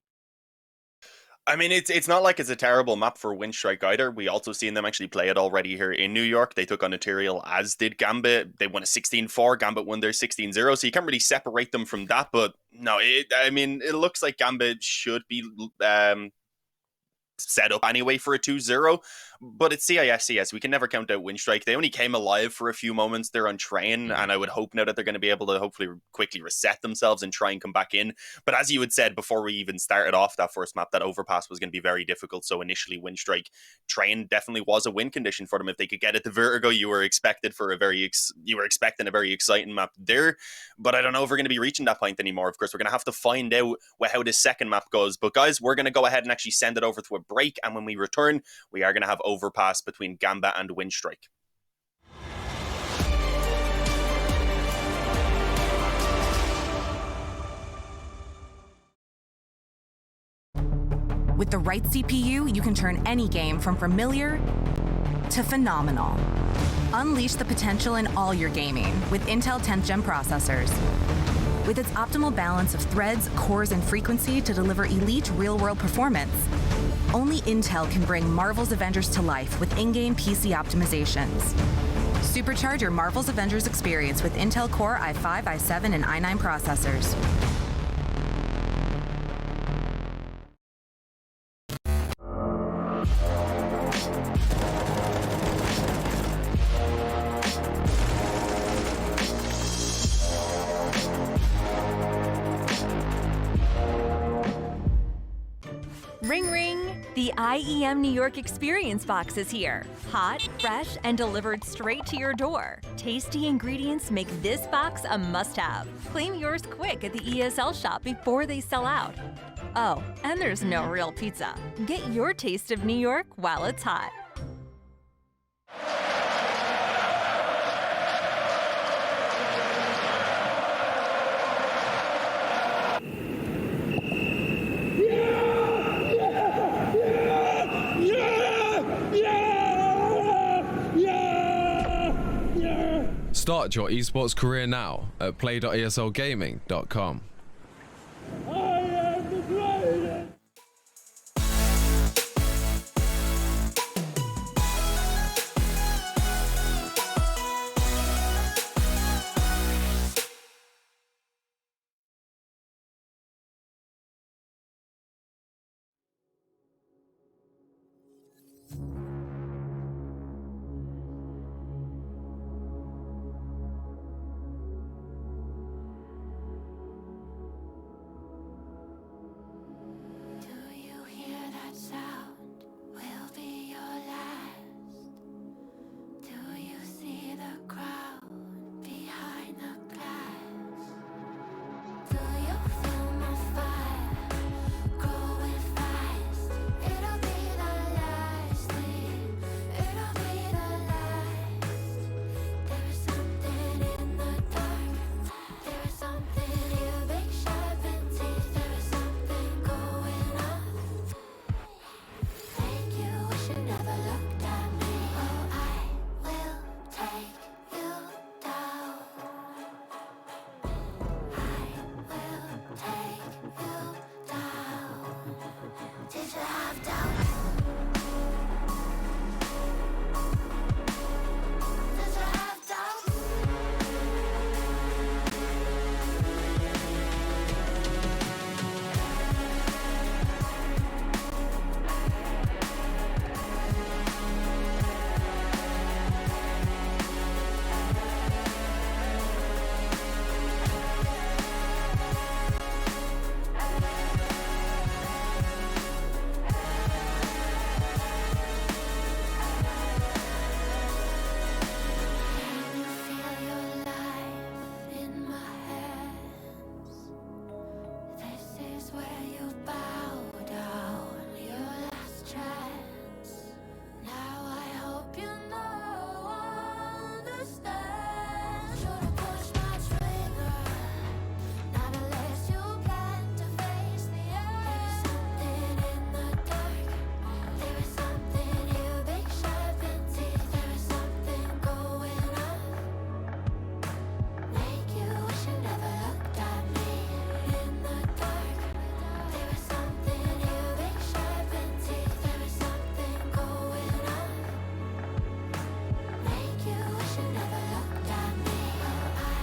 I mean, it's not like it's a terrible map for Windstrike either. We also seen them actually play it already here in New York. They took on Material, as did Gambit. They won a 16-4. Gambit won their 16-0. So you can't really separate them from that. But no, it looks like Gambit should be set up anyway for a 2-0, but it's CIS. We can never count out Windstrike. They only came alive for a few moments there on train, and I would hope now that they're going to be able to hopefully quickly reset themselves and try and come back in. But as you had said before we even started off that first map, that Overpass was going to be very difficult. So initially Windstrike train definitely was a win condition for them. If they could get it to Vertigo, you were expecting a very exciting map there. But I don't know if we're going to be reaching that point anymore. Of course, we're going to have to find out how this second map goes. But guys, we're going to go ahead and actually send it over to a break, and when we return, we are going to have Overpass between Gambit and Windstrike. With the right CPU, you can turn any game from familiar to phenomenal. Unleash the potential in all your gaming with Intel 10th Gen processors. With its optimal balance of threads, cores, and frequency to deliver elite real-world performance, only Intel can bring Marvel's Avengers to life with in-game PC optimizations. Supercharge your Marvel's Avengers experience with Intel Core i5, i7, and i9 processors. Ring ring! The IEM New York Experience Box is here. Hot, fresh, and delivered straight to your door. Tasty ingredients make this box a must-have. Claim yours quick at the ESL shop before they sell out. Oh, and there's no real pizza. Get your taste of New York while it's hot. Start your esports career now at play.eslgaming.com. Do you hear that sound? Will be your last. Do you see the crowd behind the glass? Do you feel my fire growing fast? It'll be the last thing. It'll be the last. There is something in the dark. There is something you big sharpened teeth. There is something going on. Make you wish you never looked at me. Oh, I will take you down. I will take you down. Did you have doubts? Did you have doubts? Can you feel your life in my hands? This is where you bow down, your last chance. Now I hope you know, understand. Should've pushed my trigger, not unless you plan to face the end. There is something in the dark. There is something you big sharpened teeth. There is something going on. Make you wish you never looked at me in the dark. There is something you big sharpened teeth. There is something going on. Make you wish you never looked at me. Oh, I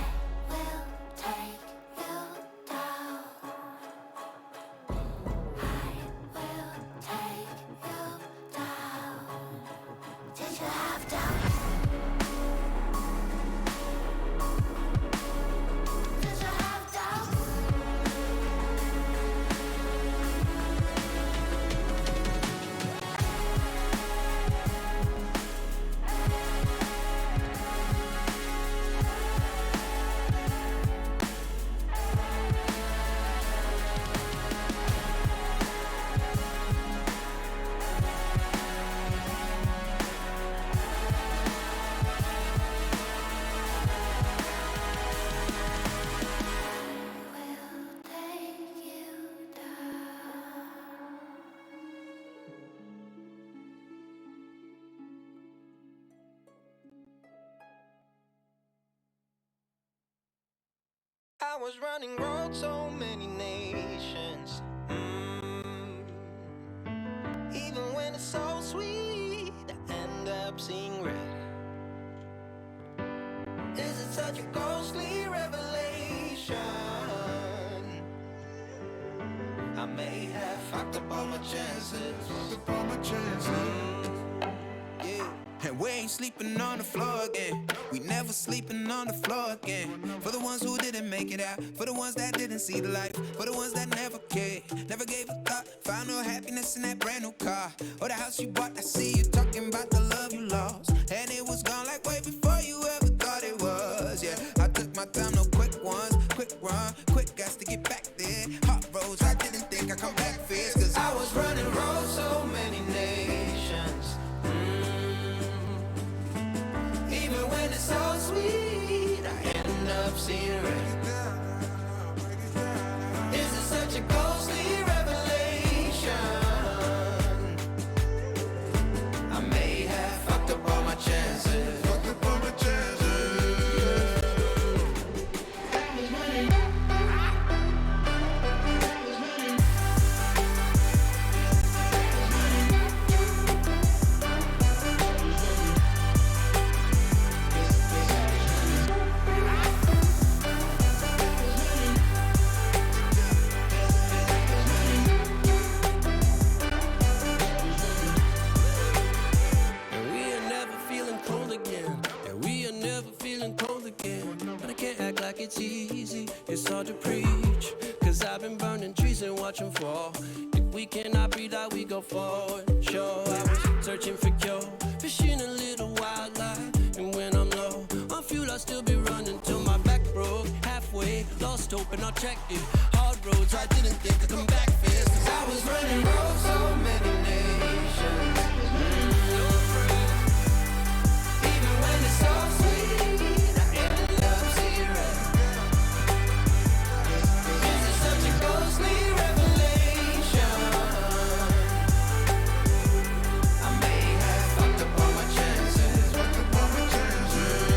will take you down. I will take you down. Did you have doubts? Did you have doubts? I will take you down. I was running road so many nations. Even when it's so sweet, I end up seeing red. such a ghostly revelation. I may have fucked up all my chances. Yeah. And we ain't sleeping on the floor again. We never sleeping on the floor again. For the ones who didn't make it out, for the ones that didn't see the light, for the ones that never cared, never gave a thought, found no happiness in that brand new car or the house you bought. I see you talking about the love you lost, and it was gone like way before you ever thought it was. Yeah, I took my time, no quick ones, quick run, quick gas to get back there. Hot roads, I didn't think I'd come back fierce, cause I was running roads so many nations. Even when it's so sweet, I end up seeing red. Is it such a ghostly revelation? I may have fucked up all my chances. Fucked up all my chances. And we are never feeling cold again. And we are never feeling cold again. But I can't act like it's easy. It's hard to preach. Cause I've been burning trees and watching fall. If we cannot breathe out, we go forward. Sure, I was searching for cure. Fishing a little wildlife. And when I'm low on fuel, I'll still be running till my back broke. Halfway, lost hope and I'll check it. Hard roads, I didn't think I'd come back fast. Cause I was running roads so many nations. Even when it's so sweet, I end up seeing red. Is it such a ghostly revelation? I may have fucked up all my chances. Fucked up all my chances.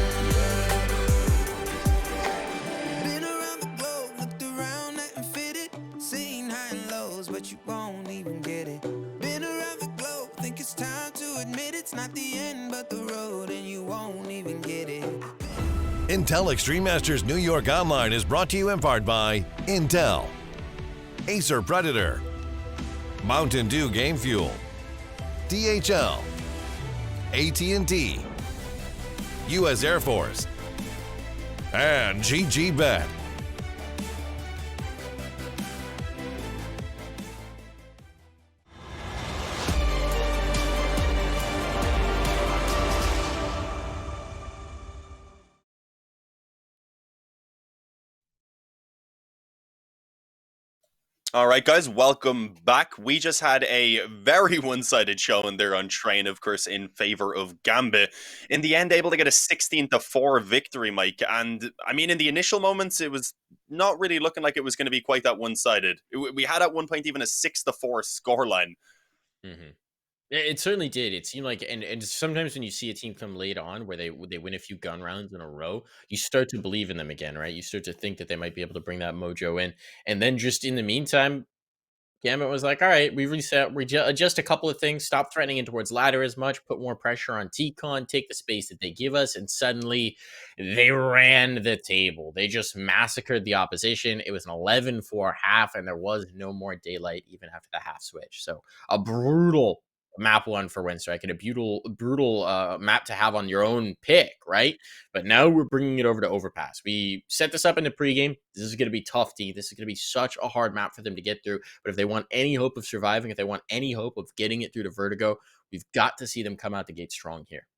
Been around the globe, looked around and fitted. Seen high and lows, but you won't even get it. Been around the globe, think it's time to admit it's not the end, but the road, and you won't even get it. Intel Extreme Masters New York Online is brought to you in part by Intel, Acer Predator, Mountain Dew Game Fuel, DHL, AT&T, U.S. Air Force, and GG Bet. All right, guys, welcome back. We just had a very one-sided showing there on Train, of course, in favor of Gambit. In the end, able to get a 16-4 victory, Mike. And I mean, in the initial moments, it was not really looking like it was going to be quite that one-sided. We had at one point even a 6-4 scoreline. Mm-hmm. It certainly did. It seemed like, and sometimes when you see a team come late on where they win a few gun rounds in a row, you start to believe in them again, right? You start to think that they might be able to bring that mojo in, and then just in the meantime, Gambit was like, all right, we reset, adjust a couple of things, stop threatening in towards ladder as much, put more pressure on T-Con, take the space that they give us, and suddenly they ran the table. They just massacred the opposition. It was an 11-4 half, and there was no more daylight even after the half switch. So a brutal map one for Winstrike and a brutal map to have on your own pick, right? But now we're bringing it over to Overpass. We set this up in the pregame. This is going to be tough, D. This is going to be such a hard map for them to get through. But if they want any hope of surviving, if they want any hope of getting it through to Vertigo, we've got to see them come out the gate strong here.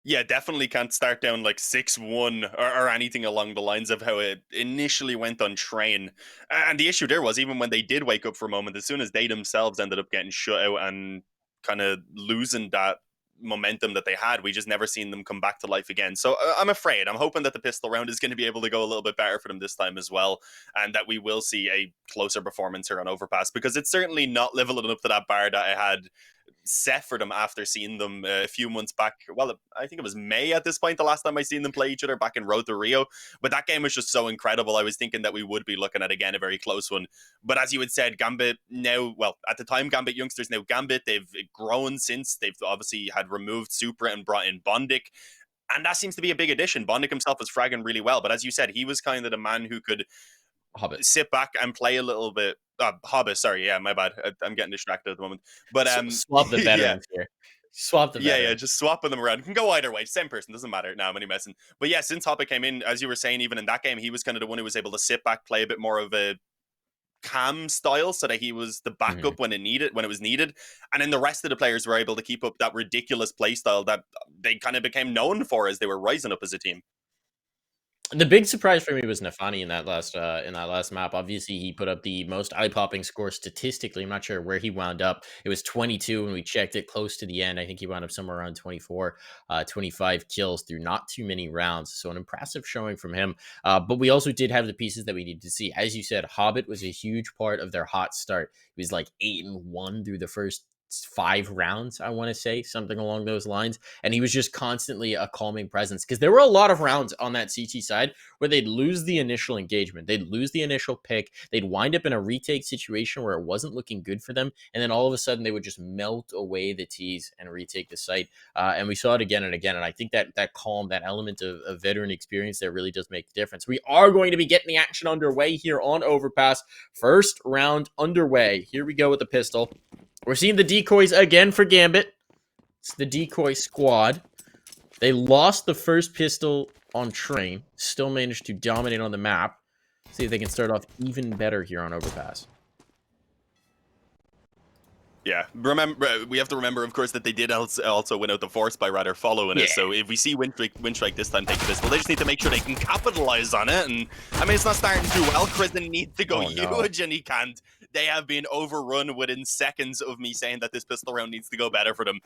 Yeah, definitely can't start down like 6-1 or anything along the lines of how it initially went on Train. And the issue there was, even when they did wake up for a moment, as soon as they themselves ended up getting shut out and kind of losing that momentum that they had, we just never seen them come back to life again. So I'm hoping that the pistol round is going to be able to go a little bit better for them this time as well, and that we will see a closer performance here on Overpass, because it's certainly not leveling up to that bar that I had set for them after seeing them a few months back. Well, I think it was May at this point, the last time I seen them play each other back in Road to Rio. But that game was just so incredible. I was thinking that we would be looking at, again, a very close one. But as you had said, Gambit now, well, at the time, Gambit youngsters, now Gambit, they've grown since. They've obviously had removed Supra and brought in Bondic. And that seems to be a big addition. Bondic himself was fragging really well, but as you said, he was kind of the man who could Hobbit. sit back and play a little bit. Hobbit, sorry, yeah, my bad. I'm getting distracted at the moment. But Swap the yeah, veterans here. Swap the yeah, veterans. just swapping them around. Can go either way. Same person, doesn't matter. No, I'm only messing. But yeah, since Hobbit came in, as you were saying, even in that game, he was kind of the one who was able to sit back, play a bit more of a calm style, so that he was the backup when it was needed, and then the rest of the players were able to keep up that ridiculous play style that they kind of became known for as they were rising up as a team. The big surprise for me was Nafani in that last map. Obviously, he put up the most eye-popping score statistically. I'm not sure where he wound up. It was 22 when we checked it close to the end. I think he wound up somewhere around 24, 25 kills through not too many rounds. So an impressive showing from him. But we also did have the pieces that we needed to see. As you said, Hobbit was a huge part of their hot start. He was like 8-1 through the first 5 rounds, I want to say, something along those lines. And he was just constantly a calming presence, because there were a lot of rounds on that CT side where they'd lose the initial engagement, they'd lose the initial pick, they'd wind up in a retake situation where it wasn't looking good for them, and then all of a sudden they would just melt away the T's and retake the site. And we saw it again and again, and I think that calm, that element of veteran experience there really does make the difference. We are going to be getting the action underway here on Overpass. First round underway. Here we go with the pistol. We're seeing the decoys again for Gambit. It's the decoy squad. They lost the first pistol on train. Still managed to dominate on the map. See if they can start off even better here on Overpass. Yeah, remember, we have to remember, of course, that they did also win out the Force by rather following it. So if we see Windstrike this time take the pistol, they just need to make sure they can capitalize on it. And I mean, it's not starting too well. Kristen needs to go huge, and he can't. They have been overrun within seconds of me saying that this pistol round needs to go better for them.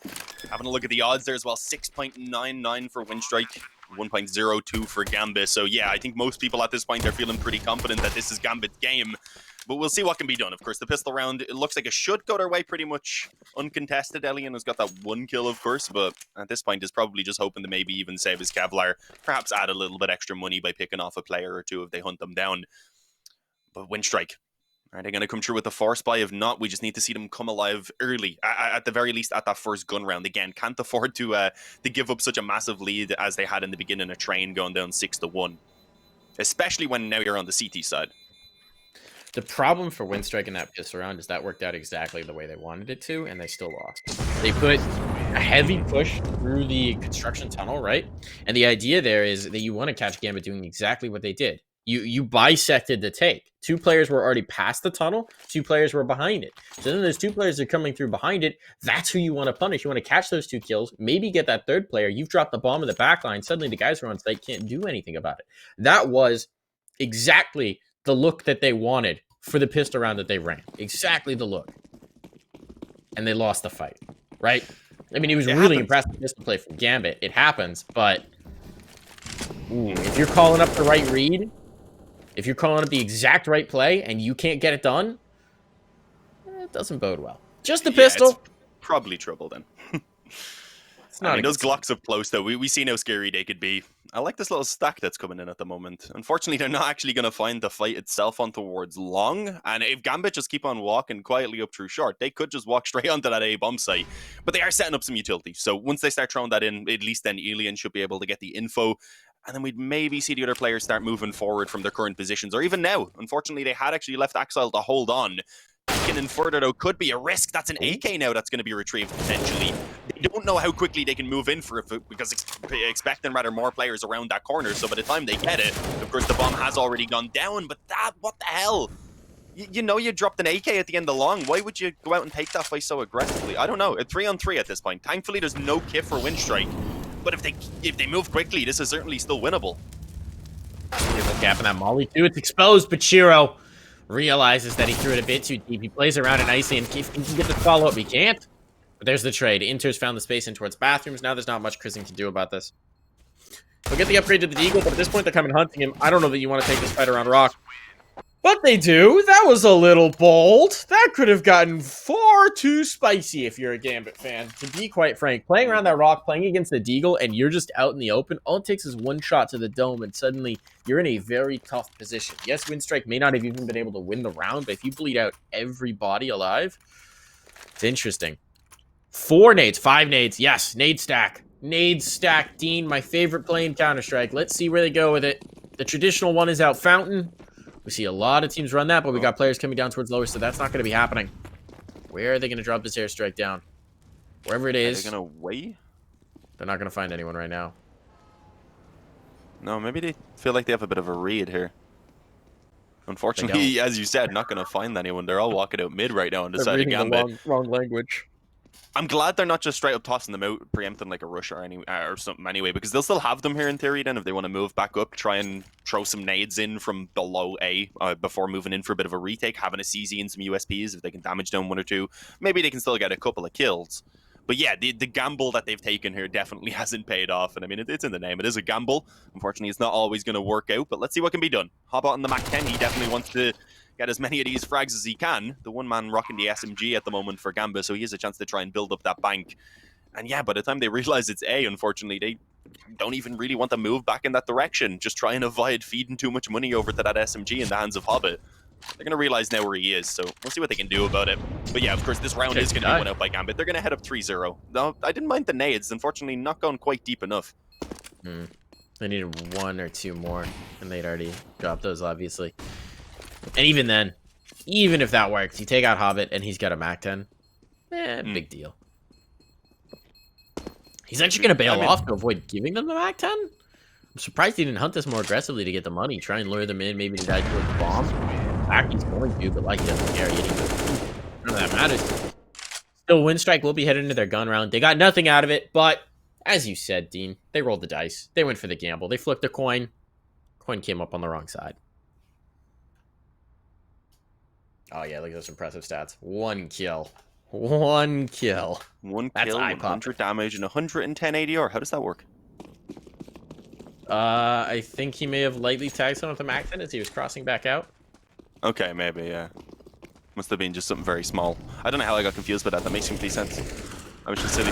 Having a look at the odds there as well, 6.99 for Windstrike, 1.02 for Gambit. So yeah, I think most people at this point are feeling pretty confident that this is Gambit's game. But we'll see what can be done. Of course, the pistol round, it looks like it should go their way pretty much uncontested. Elian has got that 1 kill, of course, but at this point is probably just hoping to maybe even save his Kevlar, perhaps add a little bit extra money by picking off a player or two if they hunt them down. But Windstrike, are they going to come through with the Force buy? If not, we just need to see them come alive early, at the very least at that first gun round. Again, can't afford to give up such a massive lead as they had in the beginning of train going down 6-1, especially when now you're on the CT side. The problem for Windstrike in that pistol round is that worked out exactly the way they wanted it to, and they still lost. They put a heavy push through the construction tunnel, right? And the idea there is that you want to catch Gambit doing exactly what they did. You bisected the take. 2 players were already past the tunnel, 2 players were behind it. So then those 2 players that are coming through behind it, that's who you want to punish. You want to catch those 2 kills, maybe get that 3rd player. You've dropped the bomb in the back line. Suddenly the guys who are on site can't do anything about it. That was exactly the look that they wanted for the pistol round that they ran. Exactly the look. And they lost the fight, right? I mean, it was really impressive pistol play from Gambit. It happens, but if you're calling up the right read, if you're calling up the exact right play and you can't get it done, it doesn't bode well. Just the pistol. It's probably trouble then. It's not those Glocks up close, though, we see how scary they could be. I like this little stack that's coming in at the moment. Unfortunately, they're not actually going to find the fight itself on towards long. And if Gambit just keep on walking quietly up through short, they could just walk straight onto that A-bomb site. But they are setting up some utility. So once they start throwing that in, at least then Elian should be able to get the info. And then we'd maybe see the other players start moving forward from their current positions. Or even now, unfortunately, they had actually left Axile to hold on. Taking in further, though, could be a risk. That's an AK now that's going to be retrieved, potentially. They don't know how quickly they can move in for it, because expecting rather more players around that corner. So by the time they get it, of course, the bomb has already gone down. But what the hell? You know you dropped an AK at the end of long. Why would you go out and take that fight so aggressively? I don't know. It's 3-on-3 at this point. Thankfully, there's no kit for Windstrike. But if they move quickly, this is certainly still winnable. Gap in that molly too. It's exposed, but Chiro realizes that he threw it a bit too deep. He plays around it nicely, and if he can get the follow-up, he can't. But there's the trade. Inter's found the space in towards bathrooms. Now there's not much Kristen can do about this. They'll get the upgrade to the Deagle, but at this point they're coming hunting him. I don't know that you want to take this fight around Rock. But they do. That was a little bold. That could have gotten far too spicy if you're a Gambit fan, to be quite frank. Playing around that Rock, playing against the Deagle, and you're just out in the open, all it takes is one shot to the dome, and suddenly you're in a very tough position. Yes, Windstrike may not have even been able to win the round, but if you bleed out every body alive, it's interesting. 4 nades, 5 nades. Yes, nade stack. Nades stack Dean, my favorite play in Counter-Strike. Let's see where they go with it. The traditional one is out Fountain. We see a lot of teams run that, but we got players coming down towards lower, so that's not going to be happening. Where are they going to drop this airstrike down? Wherever it is. Are they going to wait? They're not going to find anyone right now. No, maybe they feel like they have a bit of a read here. Unfortunately, as you said, not going to find anyone. They're all walking out mid right now and deciding Gambit. Wrong language. I'm glad they're not just straight up tossing them out, preempting like a rush or something anyway, because they'll still have them here in theory then if they want to move back up, try and throw some nades in from below A before moving in for a bit of a retake, having a CZ and some USPs if they can damage down 1 or 2. Maybe they can still get a couple of kills. But yeah, the gamble that they've taken here definitely hasn't paid off. And I mean, it's in the name. It is a gamble. Unfortunately, it's not always going to work out, but let's see what can be done. Hobbit on the Mac-10, he definitely wants to get as many of these frags as he can. The one man rocking the SMG at the moment for Gamba, so he has a chance to try and build up that bank. And yeah, by the time they realize it's A, unfortunately, they don't even really want to move back in that direction. Just try and avoid feeding too much money over to that SMG in the hands of Hobbit. They're going to realize now where he is, so we'll see what they can do about it. But yeah, of course, this round is going to be won out by Gambit. They're going to head up 3-0. No, I didn't mind the nades. Unfortunately, not going quite deep enough. They needed 1 or 2 more, and they'd already dropped those, obviously. And even then, even if that works, you take out Hobbit, and he's got a Mac-10. Big deal. He's actually going to bail off to avoid giving them the Mac-10? I'm surprised he didn't hunt this more aggressively to get the money. Try and lure them in, maybe to die to a bomb. Back he's going to, but like he doesn't care. None of that matters. Still, Windstrike will be headed into their gun round. They got nothing out of it, but as you said, Dean, they rolled the dice. They went for the gamble. They flipped a coin. Coin came up on the wrong side. Oh yeah, look at those impressive stats. 1 kill. 1 kill. 1 That's kill, 100 damage, and 110 ADR. How does that work? I think he may have lightly tagged someone with a Mac-10 as he was crossing back out. Okay, maybe, yeah. Must have been just something very small. I don't know how I got confused by that. That makes complete sense. I was just silly.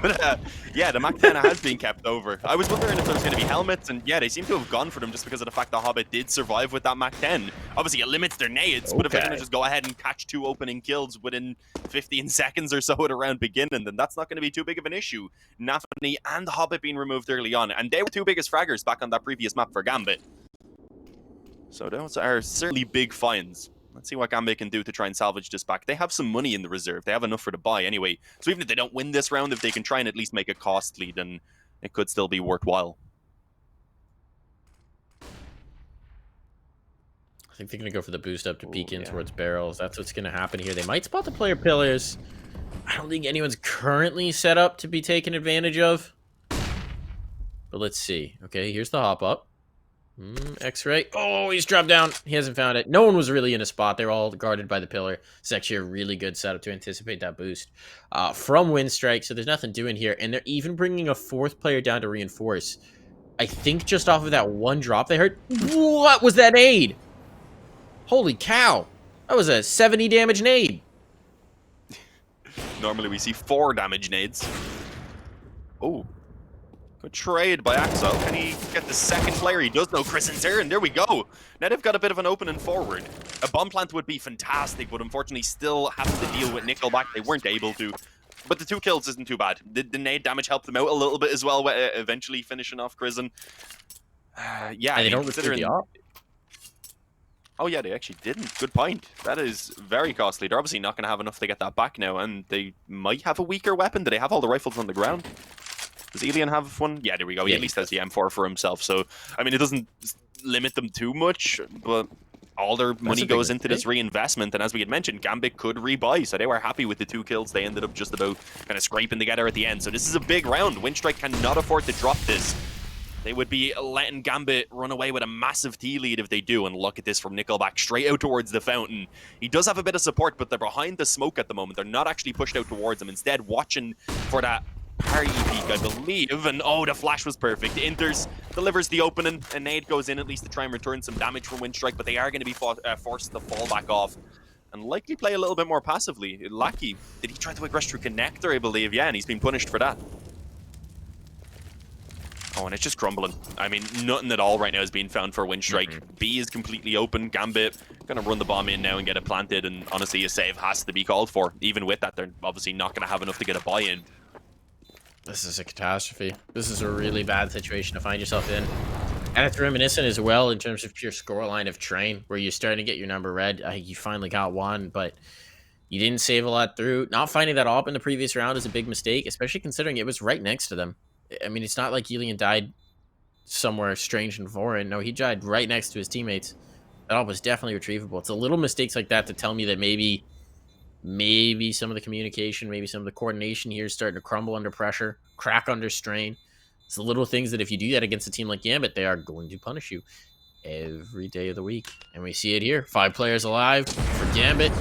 But yeah, the Mac-10 has been kept over. I was wondering if there was going to be helmets, and yeah, they seem to have gone for them just because of the fact that Hobbit did survive with that Mac-10. Obviously, it limits their nades, but if they're going to just go ahead and catch 2 opening kills within 15 seconds or so at a round beginning, then that's not going to be too big of an issue. Nafani and Hobbit being removed early on, and they were 2 biggest fraggers back on that previous map for Gambit. So those are certainly big finds. Let's see what Gambit can do to try and salvage this back. They have some money in the reserve. They have enough for the buy anyway. So even if they don't win this round, if they can try and at least make it costly, then it could still be worthwhile. I think they're going to go for the boost up to peek in towards barrels. That's what's going to happen here. They might spot the player pillars. I don't think anyone's currently set up to be taken advantage of. But let's see. Okay, here's the hop up. X-ray. Oh, he's dropped down. He hasn't found it. No one was really in a spot. They're all guarded by the pillar. It's actually a really good setup to anticipate that boost from Windstrike, so there's nothing doing here. And they're even bringing a 4th player down to reinforce. I think just off of that 1 drop they heard. What was that nade? Holy cow. That was a 70 damage nade. Normally we see 4 damage nades. Oh. Good trade by Axel. Can he get the 2nd player? He does know Christen's here, and there we go. Now they've got a bit of an opening forward. A bomb plant would be fantastic, but unfortunately still have to deal with Nickelback. They weren't able to. But the 2 kills isn't too bad. The nade damage helped them out a little bit as well, eventually finishing off Christen. Yeah, and they don't consider the op. Oh yeah, they actually didn't. Good point. That is very costly. They're obviously not going to have enough to get that back now, and they might have a weaker weapon. Do they have all the rifles on the ground? Does Elian have one? Yeah, there we go. He at least has the M4 for himself. So, I mean, it doesn't limit them too much, but all their money goes into this reinvestment. And as we had mentioned, Gambit could rebuy. So they were happy with the 2 kills. They ended up just about kind of scraping together at the end. So this is a big round. Windstrike cannot afford to drop this. They would be letting Gambit run away with a massive T lead if they do. And look at this from Nickelback straight out towards the fountain. He does have a bit of support, but they're behind the smoke at the moment. They're not actually pushed out towards him. Instead, watching for that party peek, I believe, and oh, the flash was perfect. Enters, delivers the opening, and nade goes in at least to try and return some damage from Windstrike, but they are going to be forced to fall back off and likely play a little bit more passively. Lucky, did he try to aggress through connector, I believe? Yeah, and he's been punished for that. Oh, and it's just crumbling. I mean, nothing at all right now is being found for Windstrike. B is completely open. Gambit gonna run the bomb in now and get it planted, and honestly, a save has to be called for. Even with that, they're obviously not going to have enough to get a buy-in. This is a catastrophe. This is a really bad situation to find yourself in. And it's reminiscent as well in terms of pure scoreline of Train, where you're starting to get your number read. I think you finally got one, but you didn't save a lot through. Not finding that op in the previous round is a big mistake, especially considering it was right next to them. I mean, it's not like Elian died somewhere strange and foreign. No, he died right next to his teammates. That op was definitely retrievable. It's a little mistakes like that to tell me that maybe some of the communication, maybe some of the coordination here is starting to crumble under pressure, crack under strain. It's the little things that if you do that against a team like Gambit, they are going to punish you every day of the week. And we see it here. 5 players alive for Gambit.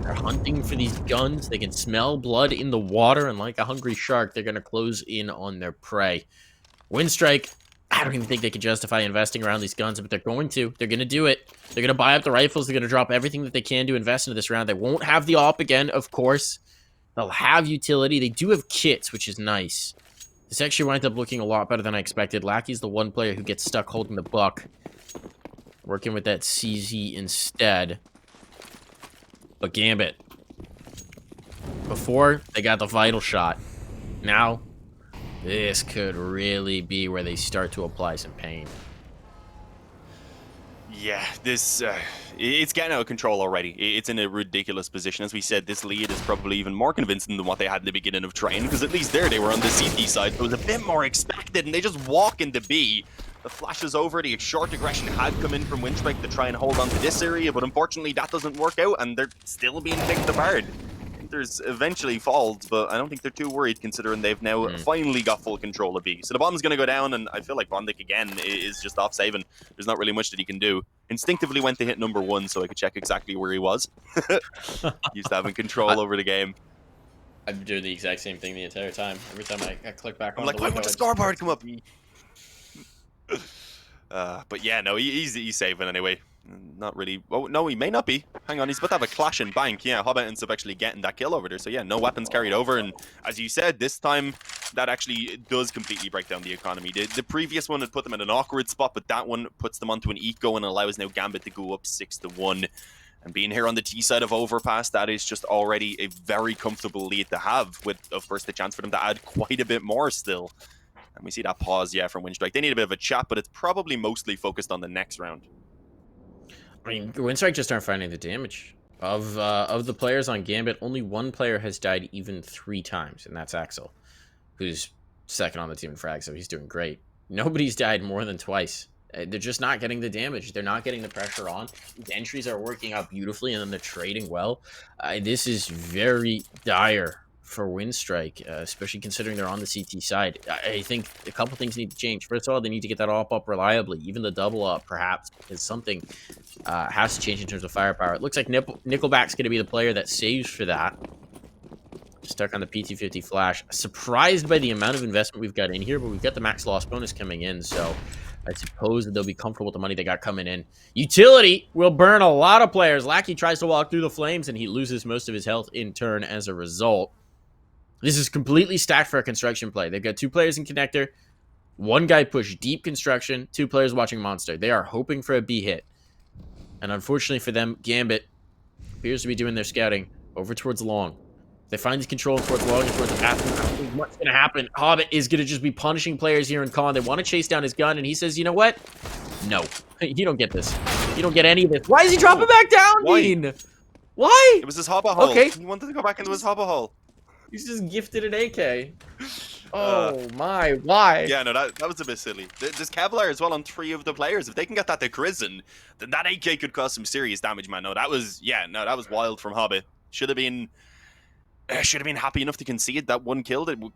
They're hunting for these guns. They can smell blood in the water, and like a hungry shark, they're going to close in on their prey. Windstrike, I don't even think they could justify investing around these guns, but they're going to. They're going to do it. They're going to buy up the rifles. They're going to drop everything that they can to invest into this round. They won't have the op again, of course. They'll have utility. They do have kits, which is nice. This actually winds up looking a lot better than I expected. Lackey's the one player who gets stuck holding the buck. Working with that CZ instead. But Gambit. Before, they got the vital shot. Now, this could really be where they start to apply some pain. Yeah, this it's getting out of control already. It's in a ridiculous position. As we said, this lead is probably even more convincing than what they had in the beginning of Train, because at least there they were on the CT side. It was a bit more expected, and they just walk into B. The flashes over, the short aggression had come in from Windstrike to try and hold on to this area, but unfortunately that doesn't work out, and they're still being picked apart. There's eventually falls, but I don't think they're too worried considering they've now finally got full control of B. So the bomb's going to go down, and I feel like Bondic again is just off saving. There's not really much that he can do. Instinctively went to hit number 1 so I could check exactly where he was. Used to having control over the game. I'm doing the exact same thing the entire time. Every time I click back on I'm like, why would the scoreboard come up? But yeah, no, he's saving anyway. Not really. Oh, no, he may not be. Hang on, he's about to have a clash in bank. Yeah, Hobbit ends up actually getting that kill over there. So yeah, no weapons carried over. And as you said, this time, that actually does completely break down the economy. The previous one had put them in an awkward spot, but that one puts them onto an eco and allows now Gambit to go up 6-1. And being here on the T side of Overpass, that is just already a very comfortable lead to have, with, of course, the chance for them to add quite a bit more still. And we see that pause, yeah, from Windstrike. They need a bit of a chat, but it's probably mostly focused on the next round. I mean, Windstrike just aren't finding the damage. Of the players on Gambit, only one player has died even 3 times, and that's Axel, who's second on the team in frag, so he's doing great. Nobody's died more than twice. They're just not getting the damage. They're not getting the pressure on. The entries are working out beautifully, and then they're trading well. This is very dire for Windstrike, especially considering they're on the CT side. I think a couple things need to change. First of all, they need to get that op up reliably. Even the double up, perhaps, is something has to change in terms of firepower. It looks like Nickelback's going to be the player that saves for that. Stuck on the PT50 flash. Surprised by the amount of investment we've got in here, but we've got the max loss bonus coming in, so I suppose that they'll be comfortable with the money they got coming in. Utility will burn a lot of players. Lackey tries to walk through the flames, and he loses most of his health in turn as a result. This is completely stacked for a construction play. They've got 2 players in connector, 1 guy push deep construction, 2 players watching monster. They are hoping for a B hit. And unfortunately for them, Gambit appears to be doing their scouting over towards long. They find the control towards long and towards the path. I don't think what's going to happen. Hobbit is going to just be punishing players here in Con. They want to chase down his gun, and he says, you know what? No. You don't get this. You don't get any of this. Why is he dropping back down, Dean? Why? It was his hopper hole. Okay. He wanted to go back into his hopper hole. He's just gifted an AK. Oh my, why? Yeah, no, that was a bit silly. There's Kevlar as well on 3 of the players. If they can get that to Crizzen, then that AK could cause some serious damage, man. No, that was wild from Hobbit. Should have been happy enough to concede that 1 kill, the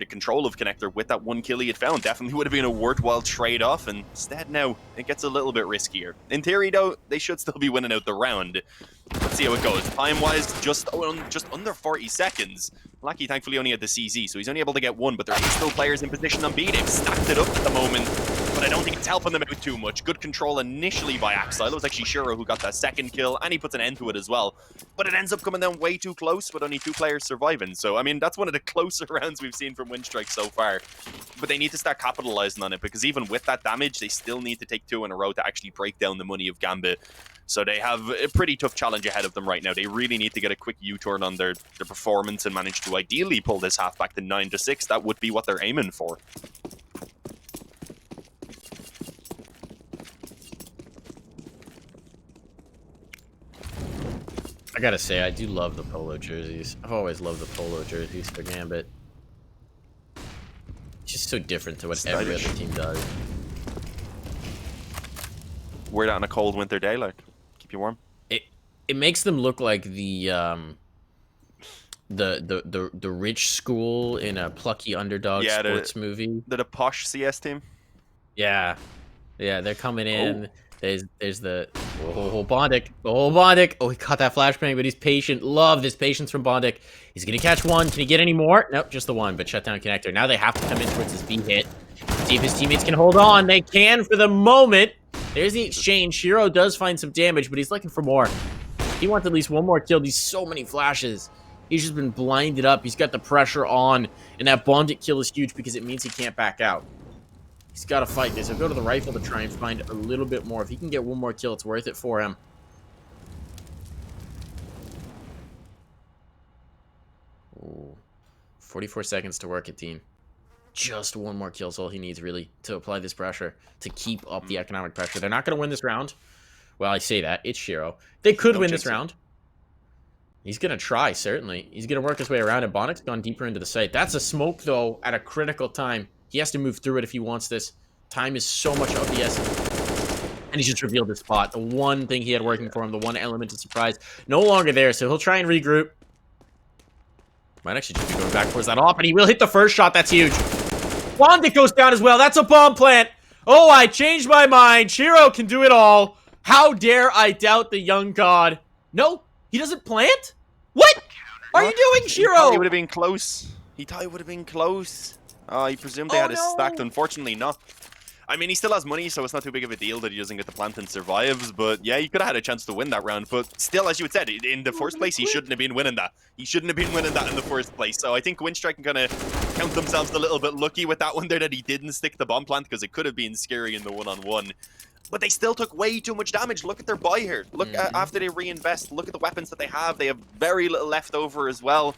control of Connector with that 1 kill he had found. Definitely would have been a worthwhile trade-off, and instead now it gets a little bit riskier. In theory, though, they should still be winning out the round. Let's see how it goes. Time-wise, just under 40 seconds. Lackey thankfully only had the CZ, so he's only able to get 1, but there are still players in position on B. They've stacked it up at the moment. but I don't think it's helping them out too much. Good control initially by Axile. It was actually Shiro who got that second kill, and he puts an end to it as well. But it ends up coming down way too close with only 2 players surviving. So, I mean, that's one of the closer rounds we've seen from Windstrike so far. But they need to start capitalizing on it, because even with that damage, they still need to take 2 in a row to actually break down the money of Gambit. So they have a pretty tough challenge ahead of them right now. They really need to get a quick U-turn on their performance and manage to ideally pull this half back to 9-6. That would be what they're aiming for. I gotta say, I do love the polo jerseys. I've always loved the polo jerseys for Gambit. It's just so different to what every other team does. We're out on a cold winter day, like, keep you warm. It makes them look like the rich school in a plucky underdog sports movie. The posh CS team. Yeah, they're coming in. There's the whole Bondic. Oh, he caught that flashbang, but he's patient. Love this patience from Bondic. He's gonna catch one. Can he get any more? Nope, just the one. But shutdown connector. Now they have to come in towards his B hit. See if his teammates can hold on. They can for the moment. There's the exchange. Shiro does find some damage, but he's looking for more. He wants at least one more kill. These so many flashes. He's just been blinded up. He's got the pressure on, and that Bondic kill is huge because it means he can't back out. He's got to fight this. He'll go to the rifle to try and find a little bit more. If he can get one more kill, it's worth it for him. Ooh. 44 seconds to work it, team. Just one more kill is all he needs, really, to apply this pressure, to keep up the economic pressure. They're not going to win this round. Well, I say that. It's Shiro. They could win this round. He's going to try, certainly. He's going to work his way around, and Bondic's gone deeper into the site. That's a smoke, though, at a critical time. He has to move through it if he wants this. Time is so much of the essence. And he's just revealed his spot. The one thing he had working for him, the one element of surprise, no longer there, so he'll try and regroup. Might actually just be going back towards that off, and he will hit the first shot. That's huge. Bondic goes down as well. That's a bomb plant. Oh, I changed my mind. Shiro can do it all. How dare I doubt the young god? No, he doesn't plant? What are you doing, Shiro? He thought he would have been close. He thought it would have been close. He presumed they had it stacked. Unfortunately, not. I mean, he still has money, so it's not too big of a deal that he doesn't get the plant and survives. But yeah, he could have had a chance to win that round. But still, as you had said, in the first place, he shouldn't have been winning that. He shouldn't have been winning that in the first place. So I think Windstrike can kind of count themselves a little bit lucky with that one there that he didn't stick the bomb plant, because it could have been scary in the one-on-one. But they still took way too much damage. Look at their buy here. Look, after they reinvest, look at the weapons that they have. They have very little left over as well.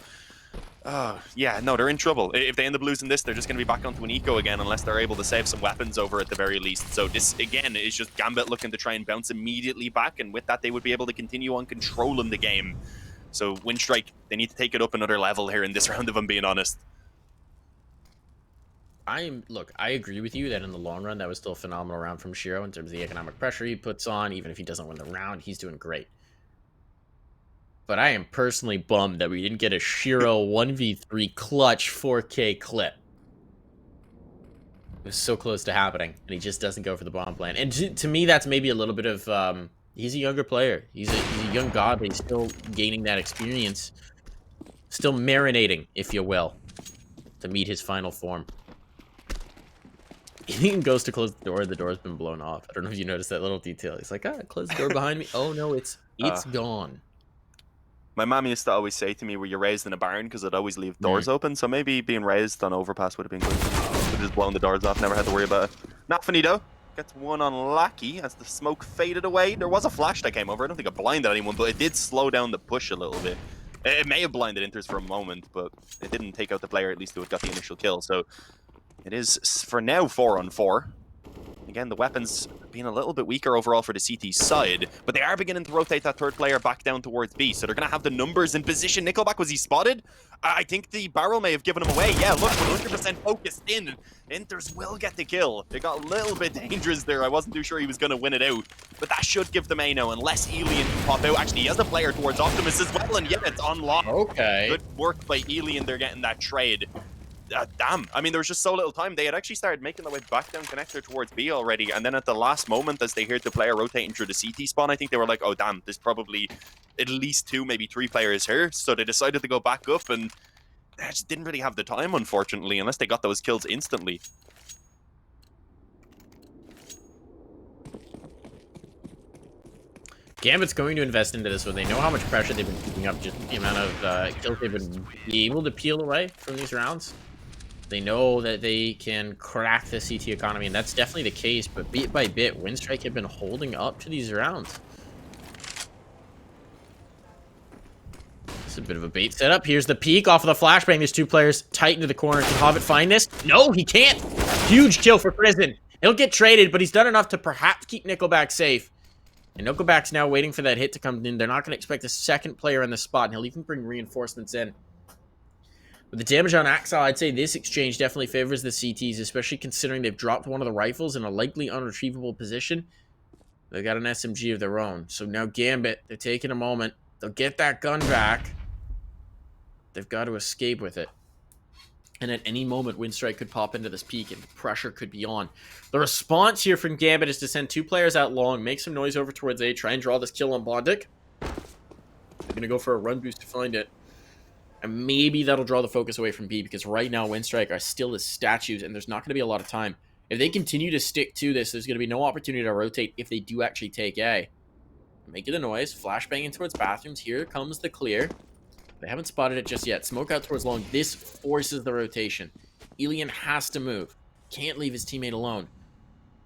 Yeah, no, they're in trouble. If they end up losing this, they're just going to be back onto an eco again, unless they're able to save some weapons over at the very least. So this, again, is just Gambit looking to try and bounce immediately back, and with that, they would be able to continue on controlling the game. So Windstrike, they need to take it up another level here in this round, if I'm being honest. Look, I agree with you that in the long run, that was still a phenomenal round from Shiro in terms of the economic pressure he puts on. Even if he doesn't win the round, he's doing great. But I am personally bummed that we didn't get a Shiro 1v3 clutch 4K clip. It was so close to happening, and he just doesn't go for the bomb plan. And to me, that's maybe a little bit of, he's a younger player. He's a young god, but he's still gaining that experience. Still marinating, if you will, to meet his final form. He even goes to close the door's been blown off. I don't know if you noticed that little detail. He's like, close the door behind me. Oh no, it's gone. My mom used to always say to me, were you raised in a barn? Because I'd always leave doors open. So maybe being raised on overpass would have been good. Would have just blown the doors off, never had to worry about it. Not finito. Gets one on Lackey as the smoke faded away. There was a flash that came over. I don't think it blinded anyone, but it did slow down the push a little bit. It may have blinded Inters for a moment, but it didn't take out the player, at least, who had got the initial kill. So it is, for now, 4-on-4. Again, the weapons being a little bit weaker overall for the CT side, but they are beginning to rotate that third player back down towards B, so they're going to have the numbers in position. Nickelback, was he spotted? I think the barrel may have given him away. Yeah, look, 100% focused in. Inters will get the kill. They got a little bit dangerous there. I wasn't too sure he was going to win it out, but that should give them A now, unless Elian can pop out. Actually, he has a player towards Optimus as well, and yeah, it's unlocked. Okay. Good work by Elian. They're getting that trade. Damn, I mean, there was just so little time. They had actually started making their way back down connector towards B already, and then at the last moment, as they heard the player rotating through the CT spawn, I think they were like, oh damn, there's probably at least 2, maybe 3 players here, so they decided to go back up, and they just didn't really have the time, unfortunately, unless they got those kills instantly. Gambit's going to invest into this one. They know how much pressure they've been keeping up, just the amount of kills they've been able to peel away from these rounds. They know that they can crack the CT economy, and that's definitely the case, but bit by bit, Winstrike have been holding up to these rounds. It's a bit of a bait setup. Here's the peek off of the flashbang. There's two players tight into the corner. Can Hobbit find this? No, he can't. Huge kill for Prison. He'll get traded, but he's done enough to perhaps keep Nickelback safe. And Nickelback's now waiting for that hit to come in. They're not going to expect a second player on the spot, and he'll even bring reinforcements in. With the damage on Axel, I'd say this exchange definitely favors the CTs, especially considering they've dropped one of the rifles in a likely unretrievable position. They've got an SMG of their own. So now Gambit, they're taking a moment. They'll get that gun back. They've got to escape with it. And at any moment, Winstrike could pop into this peak and the pressure could be on. The response here from Gambit is to send two players out long, make some noise over towards A, try and draw this kill on Bondic. They're going to go for a run boost to find it. And maybe that'll draw the focus away from B, because right now Winstrike are still as statues and there's not going to be a lot of time. If they continue to stick to this, there's going to be no opportunity to rotate if they do actually take A. Making the noise, flashbanging towards bathrooms. Here comes the clear. They haven't spotted it just yet. Smoke out towards long. This forces the rotation. Elian has to move. Can't leave his teammate alone.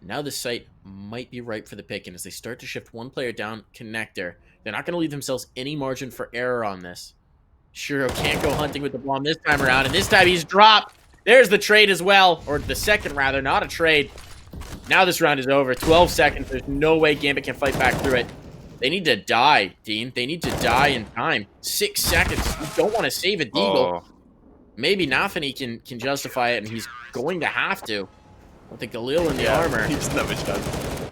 Now the site might be ripe for the pick, and as they start to shift one player down connector, they're not going to leave themselves any margin for error on this. Shuro can't go hunting with the bomb this time around, and this time he's dropped. There's the trade as well, or the second rather, not a trade. Now this round is over. 12 seconds. There's no way Gambit can fight back through it. They need to die, Dean. They need to die in time. 6 seconds. You don't want to save a Deagle. Maybe Nafany can justify it, and he's going to have to. With the Galil in the armor. He doesn't have a chance.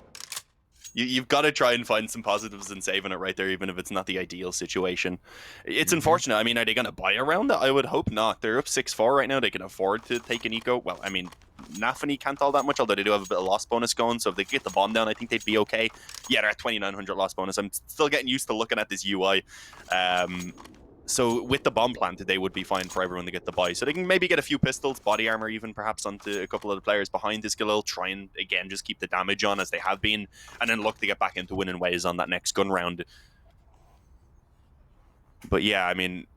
You've got to try and find some positives in saving it right there, even if it's not the ideal situation. It's unfortunate. I mean, are they going to buy around it? I would hope not. They're up 6-4 right now. They can afford to take an eco. Well, I mean, Nafany can't all that much, although they do have a bit of loss bonus going. So if they get the bomb down, I think they'd be okay. Yeah, they're at 2,900 loss bonus. I'm still getting used to looking at this UI. So with the bomb planted, they would be fine for everyone to get the buy. So they can maybe get a few pistols, body armor even, perhaps onto a couple of the players behind this Galil. Try and, again, just keep the damage on as they have been. And then look to get back into winning ways on that next gun round. But yeah, I mean,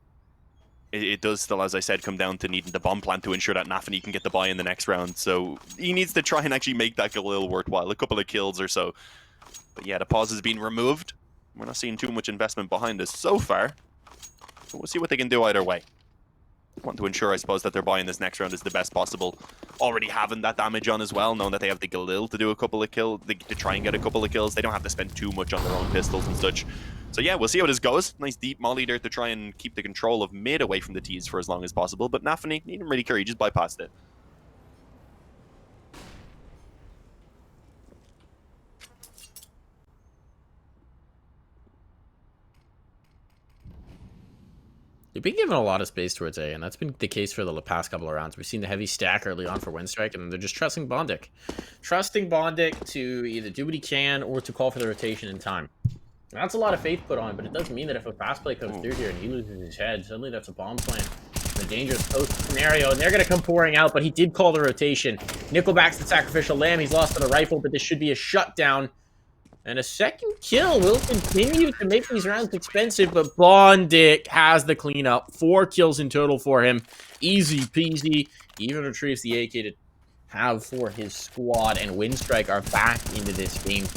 it does still, as I said, come down to needing the bomb plant to ensure that Nafany can get the buy in the next round. So he needs to try and actually make that Galil worthwhile. A couple of kills or so. But yeah, the pause has been removed. We're not seeing too much investment behind us so far. So we'll see what they can do either way. Want to ensure, I suppose, that their buy in this next round is the best possible. Already having that damage on as well, knowing that they have the Galil to do a couple of kills, to try and get a couple of kills. They don't have to spend too much on their own pistols and such. So yeah, we'll see how this goes. Nice deep molly there to try and keep the control of mid away from the T's for as long as possible. But Nafany, he didn't really care, he just bypassed it. They've been given a lot of space towards A, and that's been the case for the past couple of rounds. We've seen the heavy stack early on for Winstrike, and they're just trusting Bondic. Trusting Bondic to either do what he can or to call for the rotation in time. And that's a lot of faith put on, but it does mean that if a fast play comes through here and he loses his head, suddenly that's a bomb plant. The dangerous post scenario, and they're going to come pouring out, but he did call the rotation. Nickelback's the sacrificial lamb. He's lost to the rifle, but this should be a shutdown. And a second kill will continue to make these rounds expensive, but Bondic has the cleanup. 4 kills in total for him. Easy peasy. Even retrieves the AK to have for his squad, and Winstrike are back into this game.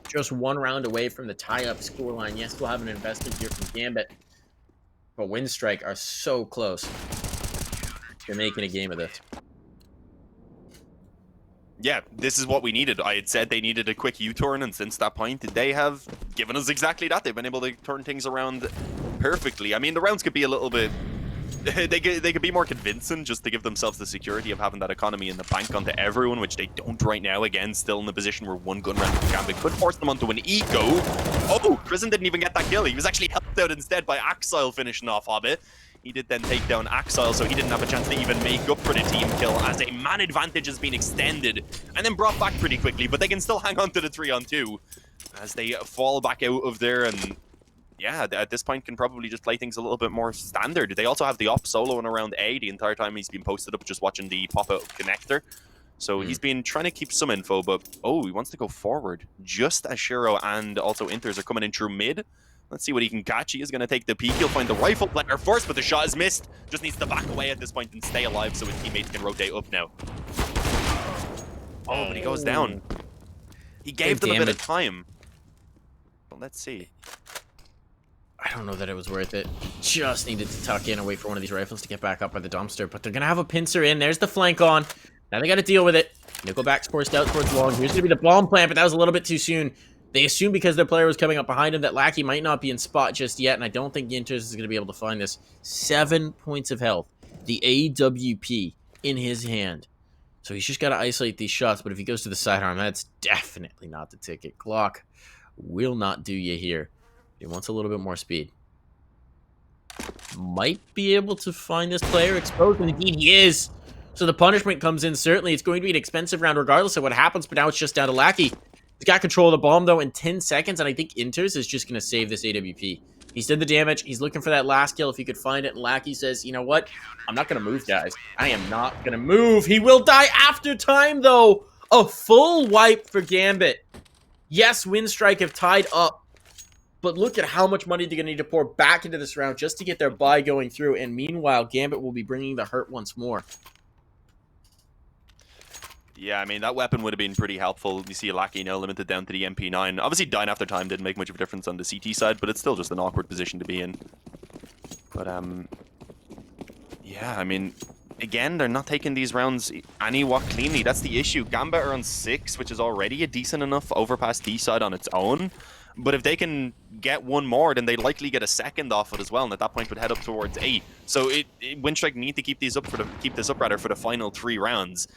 Just 1 round away from the tie-up scoreline. Yes, we'll have an investment here from Gambit, but Winstrike are so close to making a game of this. Yeah, this is what we needed. I had said they needed a quick U-turn, and since that point, they have given us exactly that. They've been able to turn things around perfectly. I mean, the rounds could be a little bit... They could be more convincing just to give themselves the security of having that economy in the bank onto everyone, which they don't right now. Again, still in the position where 1 gun round from Gambit could force them onto an eco. Oh, Prison didn't even get that kill. He was actually helped out instead by Axile finishing off Hobbit. He did then take down Axile, so he didn't have a chance to even make up for the team kill, as a man advantage has been extended and then brought back pretty quickly, but they can still hang on to the 3-on-2 as they fall back out of there, and yeah, at this point can probably just play things a little bit more standard. They also have the op soloing around A the entire time he's been posted up, just watching the pop-out connector. So he's been trying to keep some info, but oh, he wants to go forward just as Shiro and also Inters are coming in through mid. Let's see what he can catch. He is going to take the peek. He'll find the rifle player first, but the shot is missed. Just needs to back away at this point and stay alive so his teammates can rotate up now. Oh, but he goes down. He gave them a bit of time. But let's see. I don't know that it was worth it. Just needed to tuck in and wait for one of these rifles to get back up by the dumpster, but they're going to have a pincer in. There's the flank on. Now they got to deal with it. Nickelback's forced out towards long. Here's going to be the bomb plant, but that was a little bit too soon. They assumed because their player was coming up behind him that Lackey might not be in spot just yet, and I don't think Yinters is going to be able to find this. 7 points of health. The AWP in his hand. So he's just got to isolate these shots, but if he goes to the sidearm, that's definitely not the ticket. Glock will not do you here. He wants a little bit more speed. Might be able to find this player exposed, and indeed he is. So the punishment comes in, certainly. It's going to be an expensive round regardless of what happens, but now it's just down to Lackey. He's got control of the bomb, though, in 10 seconds, and I think Inters is just going to save this AWP. He's did the damage. He's looking for that last kill if he could find it, and Lackey says, you know what? I'm not going to move, guys. I am not going to move. He will die after time, though. A full wipe for Gambit. Yes, Windstrike have tied up, but look at how much money they're going to need to pour back into this round just to get their buy going through, and meanwhile, Gambit will be bringing the hurt once more. Yeah, I mean, that weapon would have been pretty helpful. You see Lackey now limited down to the MP9. Obviously, dying after time didn't make much of a difference on the CT side, but it's still just an awkward position to be in. But, yeah, I mean, again, they're not taking these rounds anywhat cleanly. That's the issue. Gambit are on 6, which is already a decent enough overpass D side on its own. But if they can get one more, then they likely get a second off it as well, and at that point would head up towards 8. So Windstrike need to keep this up for the final 3 rounds.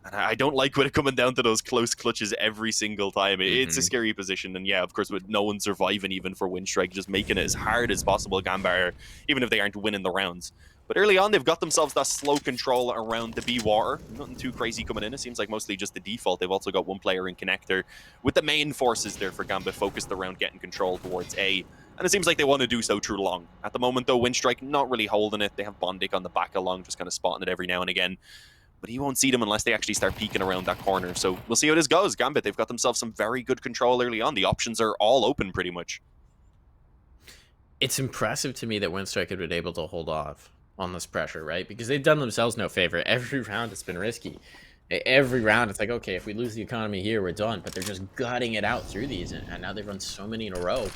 And I don't like when it coming down to those close clutches every single time. It's a scary position, and yeah, of course, with no one surviving even for Windstrike, just making it as hard as possible, Gambit, even if they aren't winning the rounds. But early on, they've got themselves that slow control around the B water. Nothing too crazy coming in. It seems like mostly just the default. They've also got one player in connector, with the main forces there for Gambit focused around getting control towards A. And it seems like they want to do so through long. At the moment, though, Windstrike not really holding it. They have Bondic on the back along, just kind of spotting it every now and again. But he won't see them unless they actually start peeking around that corner. So we'll see how this goes. Gambit, they've got themselves some very good control early on. The options are all open pretty much. It's impressive to me that Windstrike have been able to hold off on this pressure, right? Because they've done themselves no favor. Every round it's been risky. Every round it's like, okay, if we lose the economy here, we're done. But they're just gutting it out through these. And now they've run so many in a row.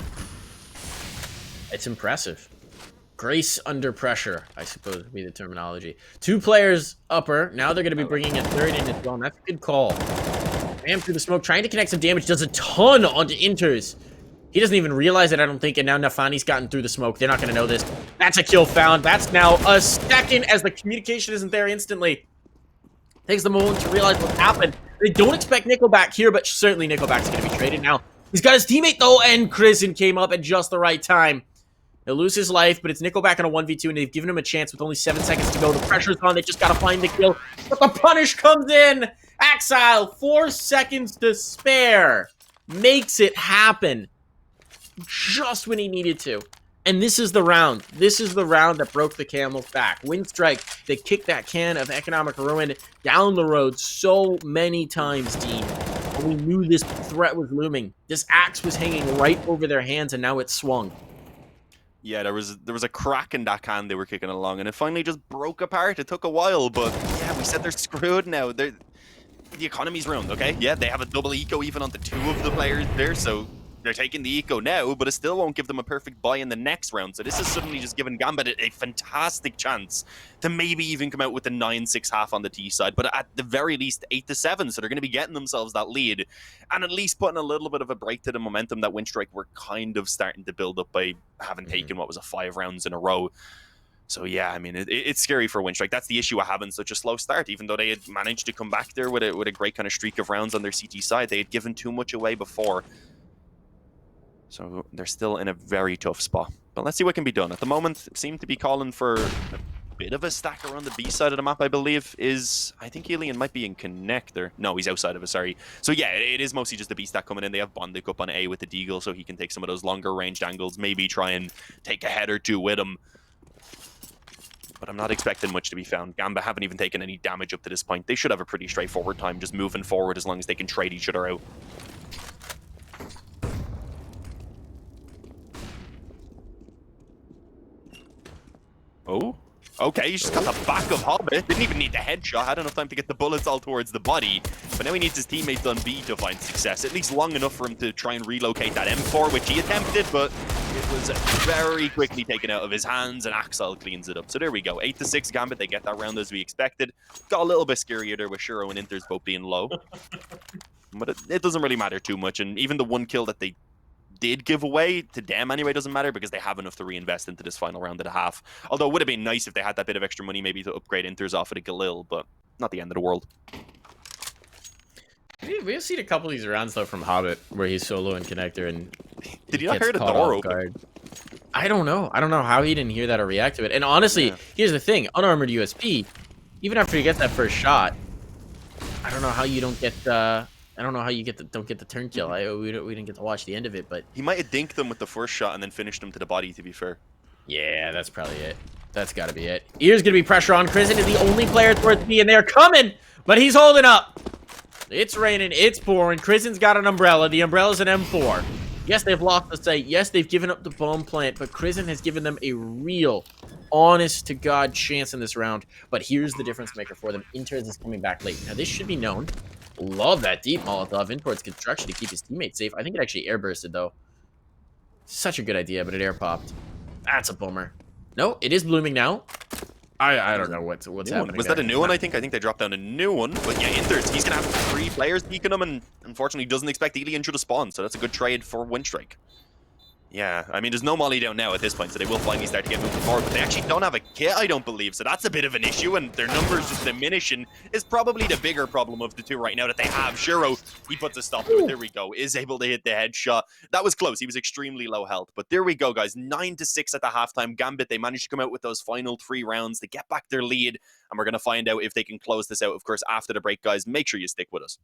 It's impressive. Grace under pressure, I suppose would be the terminology. 2 players upper. Now they're going to be bringing a third in as well. And that's a good call. Ram through the smoke, trying to connect some damage. Does a ton onto Inters. He doesn't even realize it, I don't think. And now Nafani's gotten through the smoke. They're not going to know this. That's a kill found. That's now a second as the communication isn't there instantly. Takes them a moment to realize what happened. They don't expect Nickelback here, but certainly Nickelback's going to be traded now. He's got his teammate, though, and Kristen came up at just the right time. He'll lose his life, but it's Nickelback on a 1v2, and they've given him a chance with only 7 seconds to go. The pressure's on. They just got to find the kill. But the punish comes in. Axile, 4 seconds to spare. Makes it happen. Just when he needed to. And this is the round. This is the round that broke the camel's back. Windstrike, they kicked that can of economic ruin down the road so many times, Dean. And we knew this threat was looming. This axe was hanging right over their hands, and now it's swung. Yeah, there was a crack in that can they were kicking along, and it finally just broke apart. It took a while, but yeah, we said they're screwed now. The economy's ruined, okay? Yeah, they have a double eco even onto 2 of the players there, so they're taking the eco now, but it still won't give them a perfect buy in the next round. So this is suddenly just giving Gambit a fantastic chance to maybe even come out with the 9-6 half on the T side, but at the very least 8-7. So they're going to be getting themselves that lead and at least putting a little bit of a break to the momentum that Windstrike were kind of starting to build up by having taken what was a 5 rounds in a row. So yeah, I mean, it's scary for Windstrike. That's the issue of having such a slow start. Even though they had managed to come back there with a great kind of streak of rounds on their CT side, they had given too much away before. So they're still in a very tough spot. But let's see what can be done. At the moment, it seemed to be calling for a bit of a stack around the B side of the map, I believe, I think Alien might be in connector. No, he's outside of it, sorry. So yeah, it is mostly just the B stack coming in. They have Bondic up on A with the Deagle, so he can take some of those longer ranged angles, maybe try and take a head or 2 with him. but I'm not expecting much to be found. Gamba haven't even taken any damage up to this point. They should have a pretty straightforward time just moving forward as long as they can trade each other out. Oh, okay, he's just got the back of Hobbit. Didn't even need the headshot. Had enough time to get the bullets all towards the body. But now he needs his teammates on B to find success. At least long enough for him to try and relocate that M4, which he attempted, but it was very quickly taken out of his hands, and Axel cleans it up. So there we go. 8-6 Gambit. They get that round as we expected. Got a little bit scarier there with Shuro and Inters both being low. But it doesn't really matter too much. And even the one kill that they did give away, to them anyway, doesn't matter because they have enough to reinvest into this final round and a half. Although it would have been nice if they had that bit of extra money maybe to upgrade Inters off of the Galil, but not the end of the world. We've seen a couple of these rounds though from Hobbit where he's solo in connector and did you not hear the door open? Guard. I don't know how he didn't hear that or react to it. And honestly, here's the thing: unarmored USP, even after you get that first shot, I don't know how you don't get I don't know how you don't get the turn kill. We didn't get to watch the end of it, but he might have dinked them with the first shot and then finished them to the body. To be fair, yeah, that's probably it. That's got to be it. Here's gonna be pressure on Kristen. Is the only player towards B, and they're coming, but he's holding up. It's raining. It's pouring. Kristen's got an umbrella. The umbrella's an M4. Yes, they've lost the site. Yes, they've given up the bomb plant, but Kristen has given them a real, honest-to-God chance in this round. But here's the difference maker for them. Inters is coming back late. Now, this should be known. Love that deep Molotov in towards construction to keep his teammates safe. I think it actually airbursted, though. Such a good idea, but it air popped. That's a bummer. No, it is blooming now. I don't know what's happening. Was that a new one? I think they dropped down a new one. But yeah, Inters, he's gonna have 3 players peeking him, and unfortunately doesn't expect Alien to spawn. So that's a good trade for Windstrike. Yeah, I mean, there's no molly down now at this point, so they will finally start to get moving forward, but they actually don't have a kit, I don't believe, so that's a bit of an issue, and their numbers just diminishing is probably the bigger problem of the two right now that they have. Shuro, he puts a stop to it, there we go, is able to hit the headshot. That was close, he was extremely low health, but there we go, guys, 9-6 at the halftime. Gambit, they managed to come out with those final 3 rounds to get back their lead, and we're going to find out if they can close this out, of course, after the break, guys. Make sure you stick with us.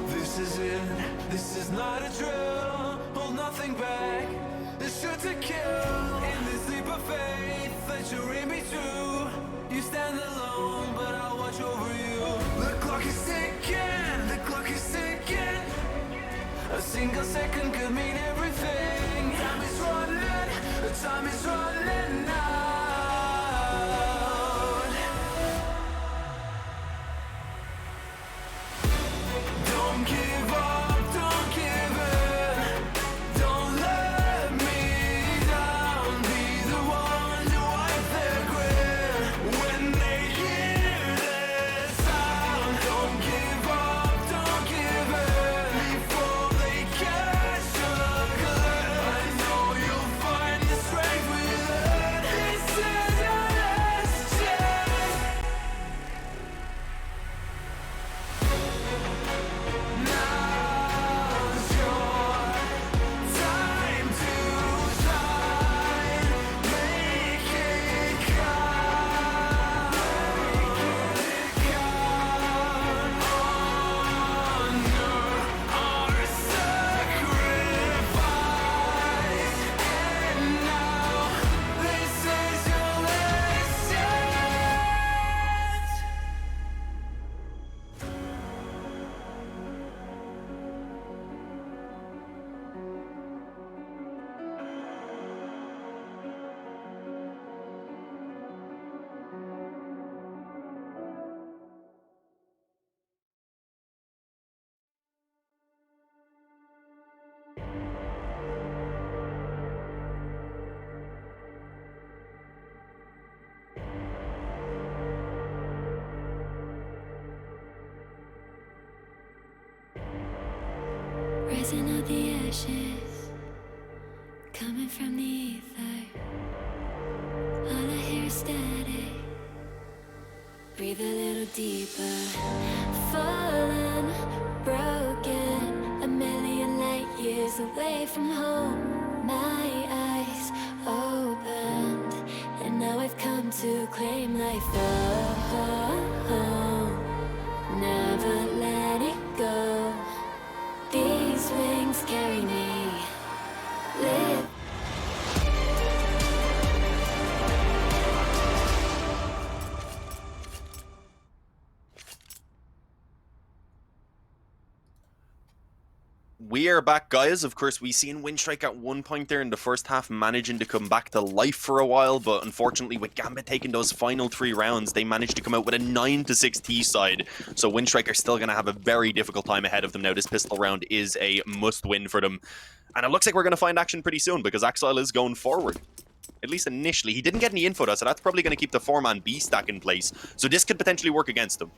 This is it, this is not a drill. Hold nothing back, it's sure to kill. In this leap of faith that you're in me too. You stand alone, but I'll watch over you. The clock is ticking, the clock is ticking. A single second could mean everything. Time is running out. Don't give up, don't give in. Don't let me down. Be the one to wipe their grin when they hear this sound. Don't give up, don't give in before they catch a glimpse. I know you'll find the strength within. This is your last chance. Now's your time to shine. Make it count. Honor our sacrifice. And now this is your last chance. Rising out the ashes, coming from the ether. All I hear is static. Breathe a little deeper. Fallen, broken, a million light years away from home. My eyes opened, and now I've come to claim life We are back, guys. Of course, we seen Windstrike at one point there in the first half managing to come back to life for a while, but unfortunately with Gambit taking those final 3 rounds, they managed to come out with a 9-6 T side. So Windstrike are still going to have a very difficult time ahead of them now. This pistol round is a must-win for them. And it looks like we're going to find action pretty soon because Axile is going forward. At least initially. He didn't get any info though, so that's probably going to keep the 4-man B stack in place. So this could potentially work against him.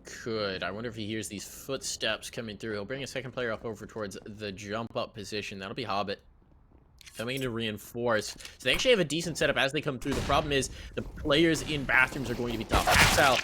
Could. I wonder if he hears these footsteps coming through. He'll bring a second player up over towards the jump up position. That'll be Hobbit. Coming to reinforce. So they actually have a decent setup as they come through. The problem is the players in bathrooms are going to be tough. Axel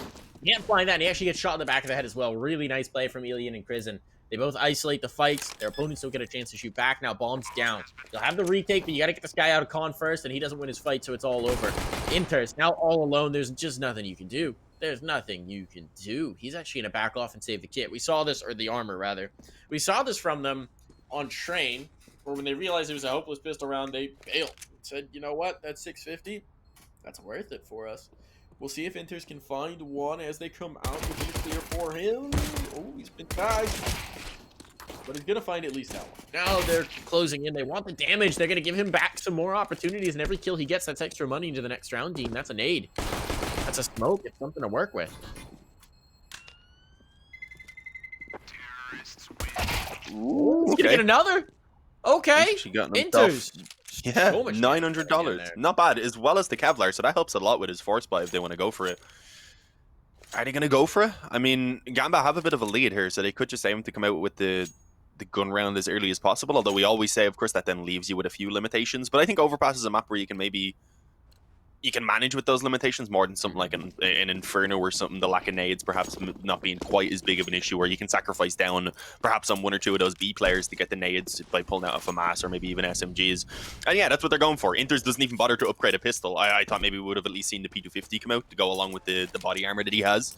can't find that, and he actually gets shot in the back of the head as well. Really nice play from Ilian and Krizen. They both isolate the fights. Their opponents don't get a chance to shoot back. Now bomb's down. They'll have the retake, but you got to get this guy out of con first, and he doesn't win his fight, so it's all over. Inter's now all alone. There's just nothing you can do. There's nothing you can do. He's actually going to back off and save the kit. We saw this, or the armor, rather. We saw this from them on train, where when they realized it was a hopeless pistol round, they bailed. Said, you know what? That's 650. That's worth it for us. We'll see if Inters can find one as they come out. Will be clear for him. Oh, he's been tagged. But he's going to find at least that one. Now they're closing in. They want the damage. They're going to give him back some more opportunities, and every kill he gets, that's extra money into the next round, team. That's a nade. That's a smoke. It's something to work with. Ooh, he's gonna get another? Okay. She got Inters. Yeah, So much $900. Not bad, as well as the Kevlar, so that helps a lot with his force buy if they want to go for it. Are they going to go for it? I mean, Gamba have a bit of a lead here, so they could just aim to come out with the gun round as early as possible, although we always say, of course, that then leaves you with a few limitations. But I think Overpass is a map where you can maybe... You can manage with those limitations more than something like an Inferno or something. The lack of nades perhaps not being quite as big of an issue, where you can sacrifice down perhaps on 1 or 2 of those B players to get the nades by pulling out a FAMAS or maybe even SMGs. And yeah, that's what they're going for. Inters doesn't even bother to upgrade a pistol. I thought maybe we would have at least seen the P250 come out to go along with the body armor that he has.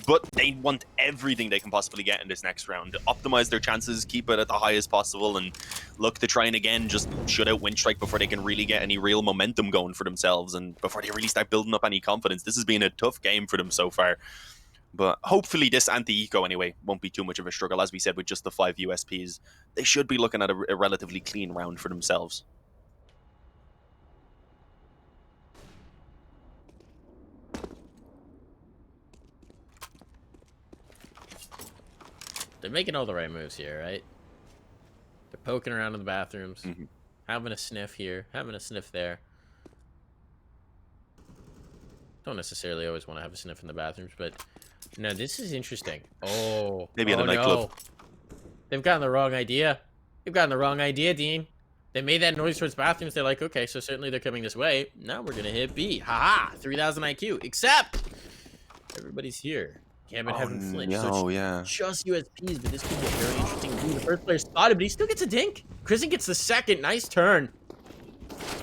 But they want everything they can possibly get in this next round. Optimize their chances, keep it at the highest possible, and look to try and again just shut out Windstrike before they can really get any real momentum going for themselves and before they really start building up any confidence. This has been a tough game for them so far. But hopefully this anti-eco anyway won't be too much of a struggle. As we said, with just the 5 USPs, they should be looking at a relatively clean round for themselves. They're making all the right moves here, right? They're poking around in the bathrooms, having a sniff here, having a sniff there. Don't necessarily always want to have a sniff in the bathrooms, but no, this is interesting. Oh, maybe in a nightclub. They've gotten the wrong idea. They've gotten the wrong idea, Dean. They made that noise towards bathrooms. They're like, okay, so certainly they're coming this way. Now we're gonna hit B. Haha, 3,000 IQ. Except everybody's here. Gambit haven't flinched. So it's just USPs, but this could be a very interesting move. The first player spotted, but he still gets a dink. Krizen gets the second. Nice turn.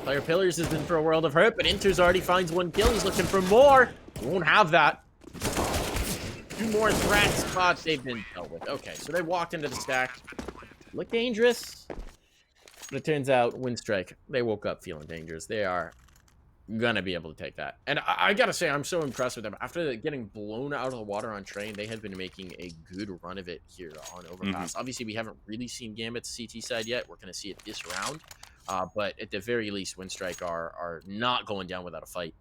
Player Pillars has been for a world of hurt, but Inters already finds 1 kill. He's looking for more. Won't have that. 2 more threats, but they've been dealt with. Okay, so they walked into the stack. Look dangerous. But it turns out, Windstrike, they woke up feeling dangerous. They are gonna be able to take that. And I gotta say, I'm so impressed with them. After getting blown out of the water on train, they have been making a good run of it here on Overpass. Obviously, we haven't really seen Gambit's CT side yet. We're gonna see it this round. But at the very least, Windstrike are not going down without a fight.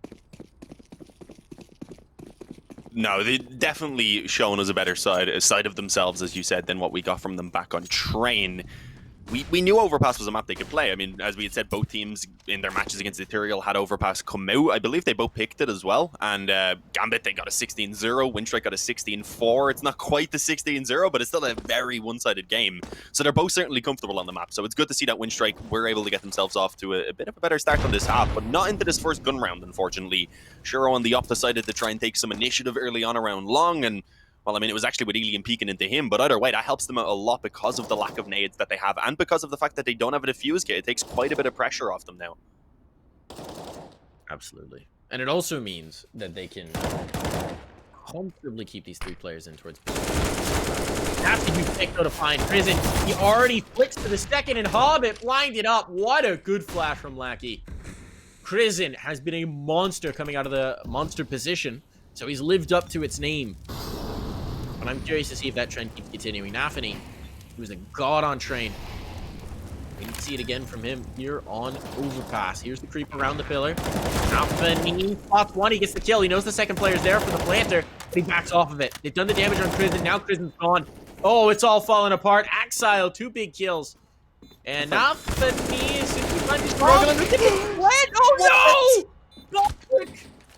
No, they definitely shown us a better side of themselves, as you said, than what we got from them back on train. We knew Overpass was a map they could play. I mean, as we had said, both teams in their matches against Ethereal had Overpass come out. I believe they both picked it as well. And Gambit, they got a 16-0. Windstrike got a 16-4. It's not quite the 16-0, but it's still a very one-sided game. So they're both certainly comfortable on the map. So it's good to see that Windstrike were able to get themselves off to a bit of a better start on this half, but not into this first gun round, unfortunately. Shuro on the op decided to try and take some initiative early on around long, and well, I mean, it was actually with Ilian peeking into him, but either way, that helps them out a lot because of the lack of nades that they have, and because of the fact that they don't have a defuse kit. It takes quite a bit of pressure off them now. Absolutely. And it also means that they can comfortably keep these 3 players in towards B. After you pick though to find Krizen, he already flicks to the second, and Hobbit lined it up. What a good flash from Lackey. Krizen has been a monster coming out of the monster position, so he's lived up to its name. But I'm curious to see if that trend keeps continuing. Nafany, who's a god on train. We can see it again from him here on Overpass. Here's the creep around the pillar. Nafany spots one. He gets the kill. He knows the second player's there for the planter. But he backs off of it. They've done the damage on Krisen. Now Krisen's gone. Oh, it's all falling apart. Axile, 2 big kills. And Nafany is struggling. Oh, no!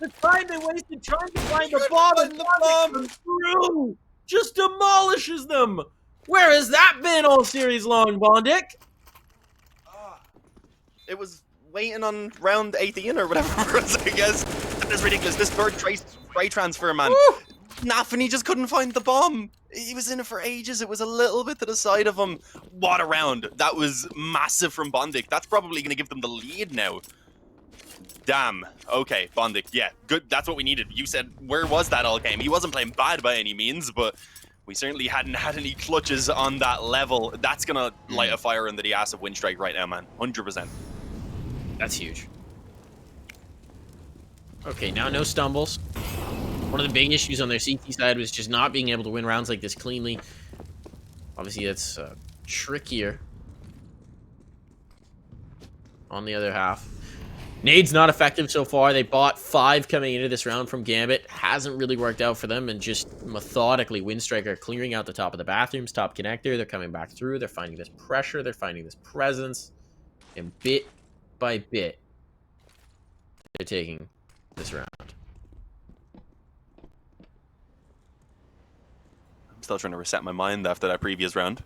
The time they wasted trying to find the bomb and the bomb through just demolishes them. Where has that been all series long, Bondic? It was waiting on round 18 or whatever it was, I guess. That is ridiculous. This third tray transfer, man. Nafany just couldn't find the bomb. He was in it for ages. It was a little bit to the side of him. What a round. That was massive from Bondic. That's probably going to give them the lead now. Damn. Okay, Bondic. Yeah, good. That's what we needed. You said, where was that all game? He wasn't playing bad by any means, but we certainly hadn't had any clutches on that level. That's going to light a fire under the ass of Windstrike right now, man. 100%. That's huge. Okay, now no stumbles. One of the big issues on their CT side was just not being able to win rounds like this cleanly. Obviously, that's trickier on the other half. Nade's not effective so far. They bought 5 coming into this round from Gambit. Hasn't really worked out for them, and just methodically, Windstriker clearing out the top of the bathrooms, top connector. They're coming back through. They're finding this pressure. They're finding this presence. And bit by bit, they're taking this round. I'm still trying to reset my mind after that previous round.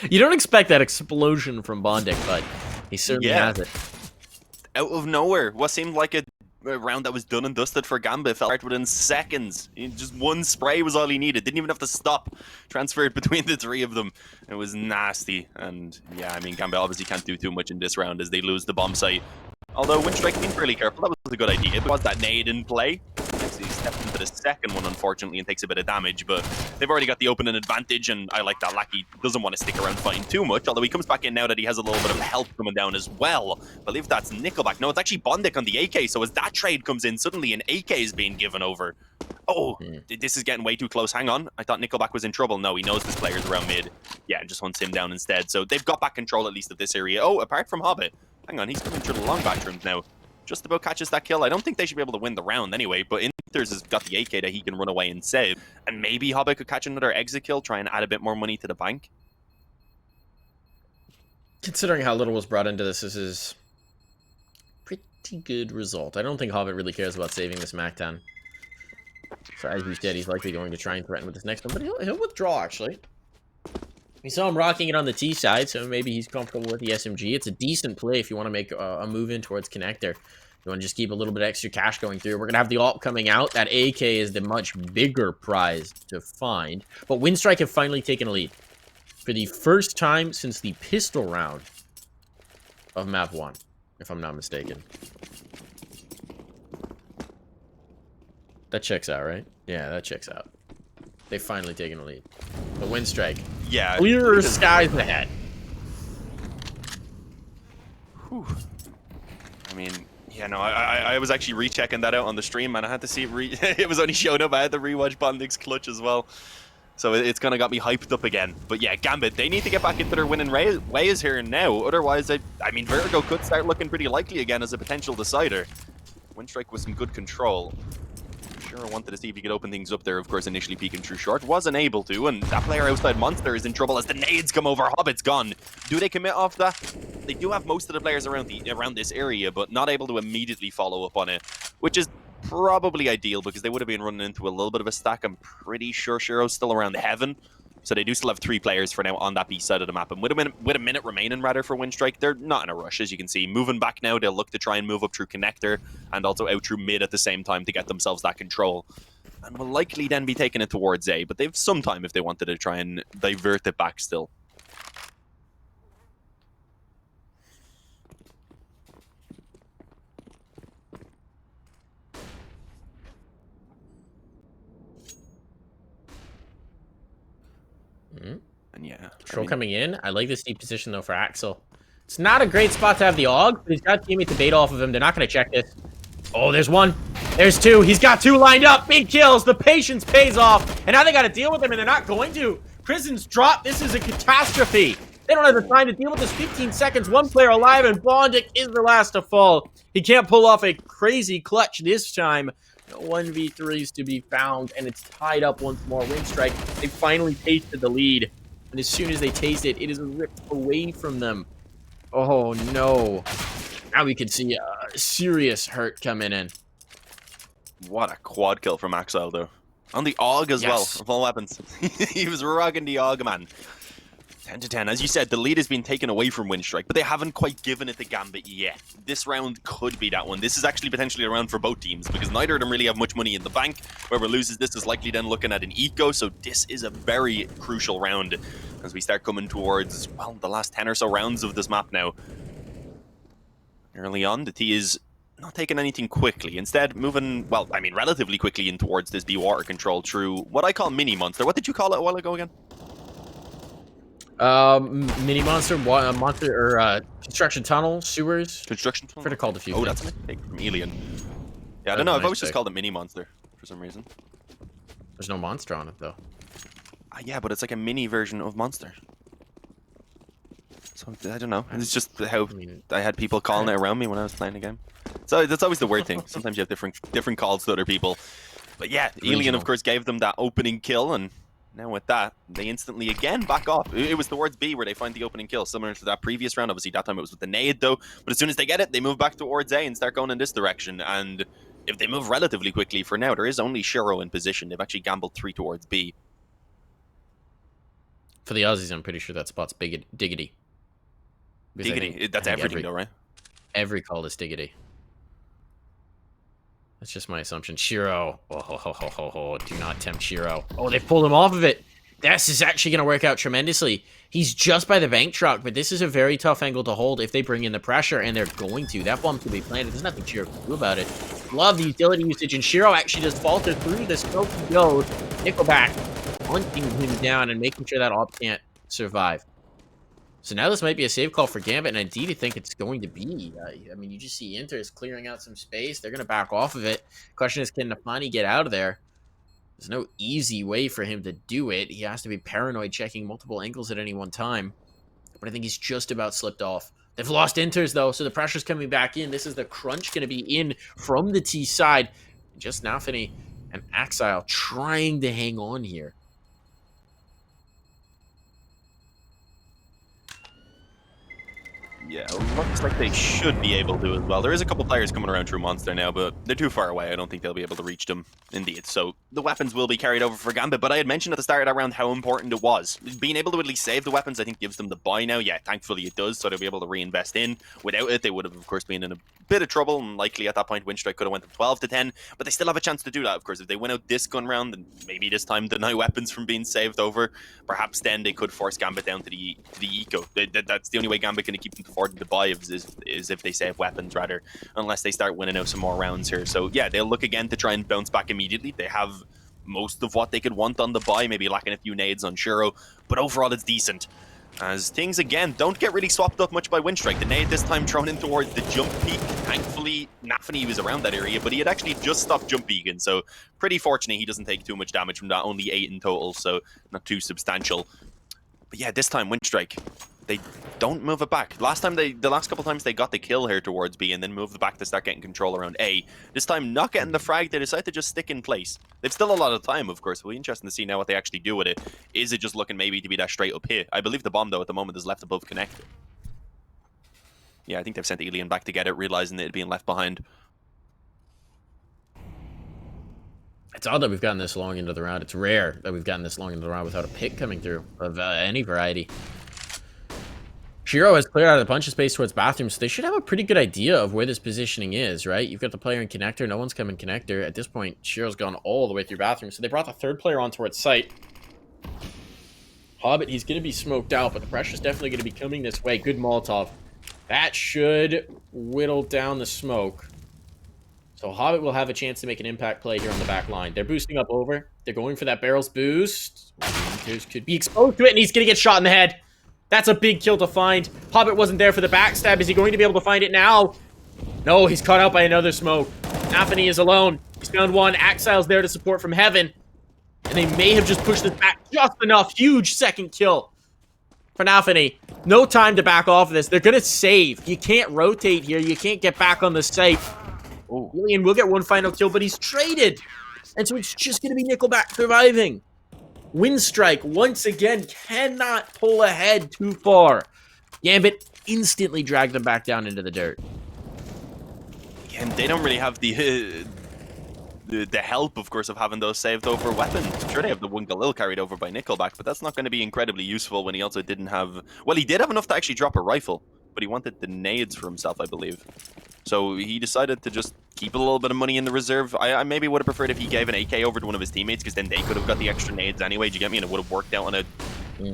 You don't expect that explosion from Bondic, but he certainly has it. Out of nowhere. What seemed like a round that was done and dusted for Gambit fell apart within seconds. Just one spray was all he needed. Didn't even have to stop. Transferred between the 3 of them. It was nasty. And yeah, I mean, Gambit obviously can't do too much in this round as they lose the bomb site. Although Windstrike being fairly careful, that was a good idea. It was that nade in play. He stepped into the second one, unfortunately, and takes a bit of damage, but they've already got the opening advantage, and I like that Lackey doesn't want to stick around fighting too much, although he comes back in now that he has a little bit of health coming down as well. I believe that's Nickelback. No, it's actually Bondic on the AK, so as that trade comes in, suddenly an AK is being given over. Oh, this is getting way too close. Hang on. I thought Nickelback was in trouble. No, he knows this player's around mid. Yeah, just hunts him down instead. So they've got back control at least of this area. Oh, apart from Hobbit. Hang on, he's coming through the long bathrooms now. Just about catches that kill. I don't think they should be able to win the round anyway, but Inters has got the AK that he can run away and save. And maybe Hobbit could catch another exit kill, try and add a bit more money to the bank. Considering how little was brought into this, this is pretty good result. I don't think Hobbit really cares about saving this Mactan. So as you said, he's likely going to try and threaten with this next one, but he'll withdraw, actually. We saw him rocking it on the T side, so maybe he's comfortable with the SMG. It's a decent play if you want to make a move in towards connector. You want to just keep a little bit of extra cash going through. We're going to have the ult coming out. That AK is the much bigger prize to find. But Windstrike have finally taken a lead. For the first time since the pistol round of map 1, if I'm not mistaken. That checks out, right? Yeah, that checks out. They've finally taken a lead. The Windstrike. Yeah. Clearer skies ahead. Whew. I mean, yeah, no, I was actually rechecking that out on the stream, and I had to see it was only showing up. I had to rewatch Bondic's clutch as well. So it's kind of got me hyped up again. But yeah, Gambit, they need to get back into their winning ways here and now. Otherwise, I mean, Vertigo could start looking pretty likely again as a potential decider. Windstrike with some good control. Sure, wanted to see if he could open things up there. Of course, initially peeking through short. Wasn't able to, and that player outside Monster is in trouble as the nades come over. Hobbit's gone. Do they commit off that? They do have most of the players around this area, but not able to immediately follow up on it, which is probably ideal because they would have been running into a little bit of a stack. I'm pretty sure Shiro's still around heaven. So they do still have 3 players for now on that B side of the map. And with a minute remaining, rather, for Windstrike, they're not in a rush, as you can see. Moving back now, they'll look to try and move up through connector and also out through mid at the same time to get themselves that control. And will likely then be taking it towards A, but they have some time if they wanted to try and divert it back still. And yeah, Control coming in. I like this deep position though for Axel. It's not a great spot to have the AUG, but he's got teammate to bait off of him. They're not going to check this. Oh, there's one. There's two. He's got two lined up. Big kills. The patience pays off. And now they got to deal with him, and they're not going to. Prison's drop. This is a catastrophe. They don't have the time to deal with this. 15 seconds. One player alive, and Bondic is the last to fall. He can't pull off a crazy clutch this time. No 1v3s to be found, and it's tied up once more. Windstrike, they finally tasted the lead. And as soon as they taste it, it is ripped away from them. Oh, no. Now we can see a serious hurt coming in. What a quad kill from Axile, though. On the AUG as well, of all weapons. He was rocking the AUG, man. 10 to 10. As you said, the lead has been taken away from Windstrike, but they haven't quite given it to Gambit yet. This round could be that one. This is actually potentially a round for both teams, because neither of them really have much money in the bank. Whoever loses this is likely then looking at an eco, so this is a very crucial round as we start coming towards, well, the last 10 or so rounds of this map now. Early on, the T is not taking anything quickly. Instead, moving, well, I mean, relatively quickly in towards this B water control through what I call mini monster. What did you call it a while ago again? Mini monster, monster, or construction tunnel, sewers. Construction tunnel? I've heard it called a few Oh, things. that's a mistake from Alien. Yeah, I don't know. I've always just called it mini monster for some reason. There's no monster on it, though. Yeah, but it's like a mini version of monster. So, I don't know. It's just how I had people calling it around me when I was playing the game. So that's always the weird thing. Sometimes you have different calls to other people. But yeah, Alien, of course, gave them that opening kill, and now with that, they instantly again back off. It was towards B where they find the opening kill, similar to that previous round. Obviously, that time it was with the nade, though. But as soon as they get it, they move back towards A and start going in this direction. And if they move relatively quickly for now, there is only Shiro in position. They've actually gambled 3 towards B. For the Aussies, I'm pretty sure that spot's Diggity. Diggity, that's everything, though, right? Every call is Diggity. That's just my assumption. Shiro. Oh, do not tempt Shiro. Oh, they pulled him off of it. This is actually going to work out tremendously. He's just by the bank truck, but this is a very tough angle to hold if they bring in the pressure, and they're going to. That bomb's going to be planted. There's nothing Shiro can do about it. Love the utility usage, and Shiro actually just falter through the smoke and goes. Nickelback hunting him down and making sure that op can't survive. So now this might be a save call for Gambit, and I do think it's going to be. I mean, you just see Inter is clearing out some space. They're going to back off of it. Question is, can Nafani get out of there? There's no easy way for him to do it. He has to be paranoid, checking multiple angles at any one time. But I think he's just about slipped off. They've lost Inters, though, so the pressure's coming back in. This is the crunch going to be in from the T side. Just Nafani and Axile trying to hang on here. Yeah, looks like they should be able to as well. There is a couple players coming around through Monster now, but they're too far away. I don't think they'll be able to reach them, indeed. So the weapons will be carried over for Gambit, but I had mentioned at the start of that round how important it was. Being able to at least save the weapons, I think, gives them the buy now. Yeah, thankfully it does, so they'll be able to reinvest in. Without it, they would have, of course, been in a bit of trouble, and likely at that point, Windstrike could have went from 12 to 10, but they still have a chance to do that, of course. If they win out this gun round, and maybe this time deny weapons from being saved over, perhaps then they could force Gambit down to the eco. That's the only way Gambit can keep them affording to buy is if they save weapons, rather, unless they start winning out some more rounds here. So yeah, they'll look again to try and bounce back immediately. They have most of what they could want on the buy, maybe lacking a few nades on Shiro, but overall it's decent. As things again don't get really swapped up much by Windstrike. The nade this time thrown in towards the jump peak. Thankfully, Nafani was around that area, but he had actually just stopped jump peaking, so pretty fortunate he doesn't take too much damage from that, only 8 in total, so not too substantial. But yeah, this time Windstrike, they don't move it back. The last couple times they got the kill here towards B and then moved back to start getting control around A. This time, not getting the frag, they decide to just stick in place. They've still a lot of time, of course. It'll be interesting to see now what they actually do with it. Is it just looking maybe to be that straight up hit? I believe the bomb, though, at the moment is left above connector. Yeah, I think they've sent Alien back to get it, realizing that it being left behind. It's odd that we've gotten this long into the round. It's rare that we've gotten this long into the round without a pick coming through of any variety. Shiro has cleared out a bunch of space towards bathrooms, so they should have a pretty good idea of where this positioning is, right? You've got the player in connector. No one's coming connector. At this point, Shiro's gone all the way through bathrooms, so they brought the third player on towards site. Hobbit, he's going to be smoked out, but the pressure's definitely going to be coming this way. Good Molotov. That should whittle down the smoke. So Hobbit will have a chance to make an impact play here on the back line. They're boosting up over. They're going for that barrels boost. Winters could be exposed to it, and he's going to get shot in the head. That's a big kill to find. Hobbit wasn't there for the backstab. Is he going to be able to find it now? No, he's caught out by another smoke. Anthony is alone. He's found one. Axile's there to support from heaven. And they may have just pushed this back just enough. Huge second kill for Anthony. No time to back off of this. They're going to save. You can't rotate here. You can't get back on the site. Alien will get one final kill, but he's traded. And so it's just going to be Nickelback surviving. Windstrike, once again, cannot pull ahead too far. Gambit instantly dragged them back down into the dirt. And they don't really have the help, of course, of having those saved over weapons. Sure, they have the one Galil carried over by Nickelback, but that's not going to be incredibly useful when he also didn't have... Well, he did have enough to actually drop a rifle, but he wanted the nades for himself, I believe. So he decided to just keep a little bit of money in the reserve. I maybe would have preferred if he gave an AK over to one of his teammates, because then they could have got the extra nades anyway, do you get me? And it would have worked out on a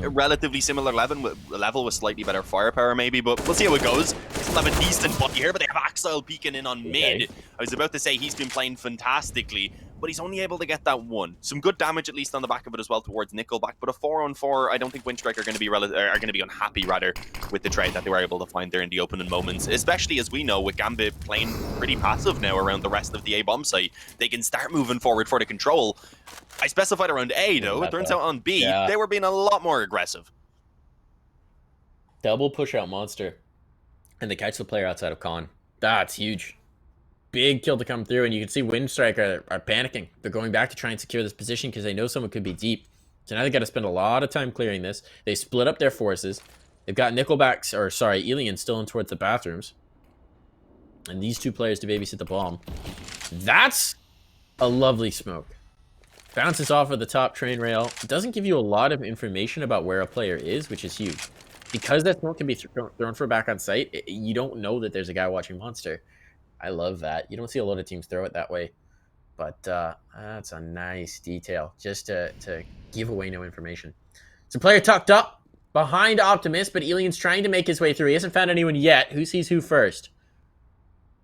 relatively similar level with slightly better firepower maybe, but we'll see how it goes. They still have a decent body here, but they have Axile peeking in on mid. I was about to say he's been playing fantastically, but he's only able to get that one. Some good damage at least on the back of it as well towards Nickelback, but a 4-on-4, I don't think Windstrike are going to be unhappy rather with the trade that they were able to find there in the opening moments, especially as we know with Gambit playing pretty passive now around the rest of the A bomb site. They can start moving forward for the control. I specified around A though. It turns out on B, they were being a lot more aggressive. Double push out monster. And they catch the player outside of Con. That's huge. Big kill to come through, and you can see Windstrike are panicking. They're going back to try and secure this position because they know someone could be deep. So now they got to spend a lot of time clearing this. They split up their forces. They've got Nickelbacks, or sorry, Alien still in towards the bathrooms. And these two players to babysit the bomb. That's a lovely smoke. Bounces off of the top train rail. It doesn't give you a lot of information about where a player is, which is huge. Because that smoke can be thrown for back on site, you don't know that there's a guy watching Monster. I love that. You don't see a lot of teams throw it that way. But that's a nice detail, just to give away no information. It's a player tucked up behind Optimus, but Alien's trying to make his way through. He hasn't found anyone yet. Who sees who first?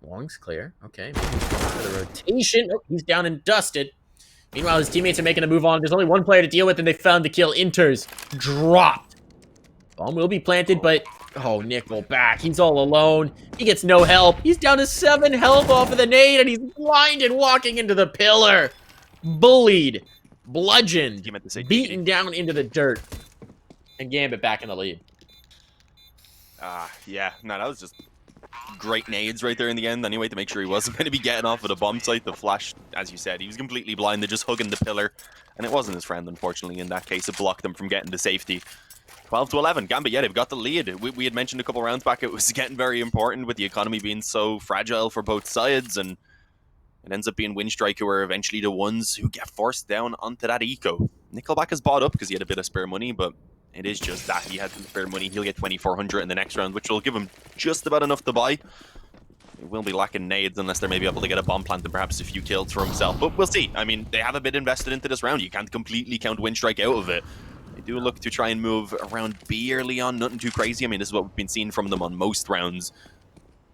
Long's clear. Okay, maybe he's going for the rotation. Oh, he's down and dusted. Meanwhile, his teammates are making a move on. There's only one player to deal with, and they found the kill. Inters dropped. Bomb will be planted, but... Oh, Nickelback. He's all alone. He gets no help. He's down to 7 health off of the nade, and he's blinded walking into the pillar. Bullied. Bludgeoned. Beaten down into the dirt. And Gambit back in the lead. Yeah. No, that was just great nades right there in the end anyway to make sure he wasn't going to be getting off of the bomb site. The flash, as you said, he was completely blinded, just hugging the pillar. And it wasn't his friend, unfortunately, in that case. It blocked him from getting to safety. 12-11. Gambit, yeah, they've got the lead. We had mentioned a couple rounds back it was getting very important with the economy being so fragile for both sides, and it ends up being Windstrike who are eventually the ones who get forced down onto that eco. Nickelback has bought up because he had a bit of spare money, but it is just that he had some spare money. He'll get 2,400 in the next round, which will give him just about enough to buy. He will be lacking nades unless they're maybe able to get a bomb plant and perhaps a few kills for himself, but we'll see. I mean, they have a bit invested into this round. You can't completely count Windstrike out of it. They do look to try and move around B early on, nothing too crazy. I mean, this is what we've been seeing from them on most rounds.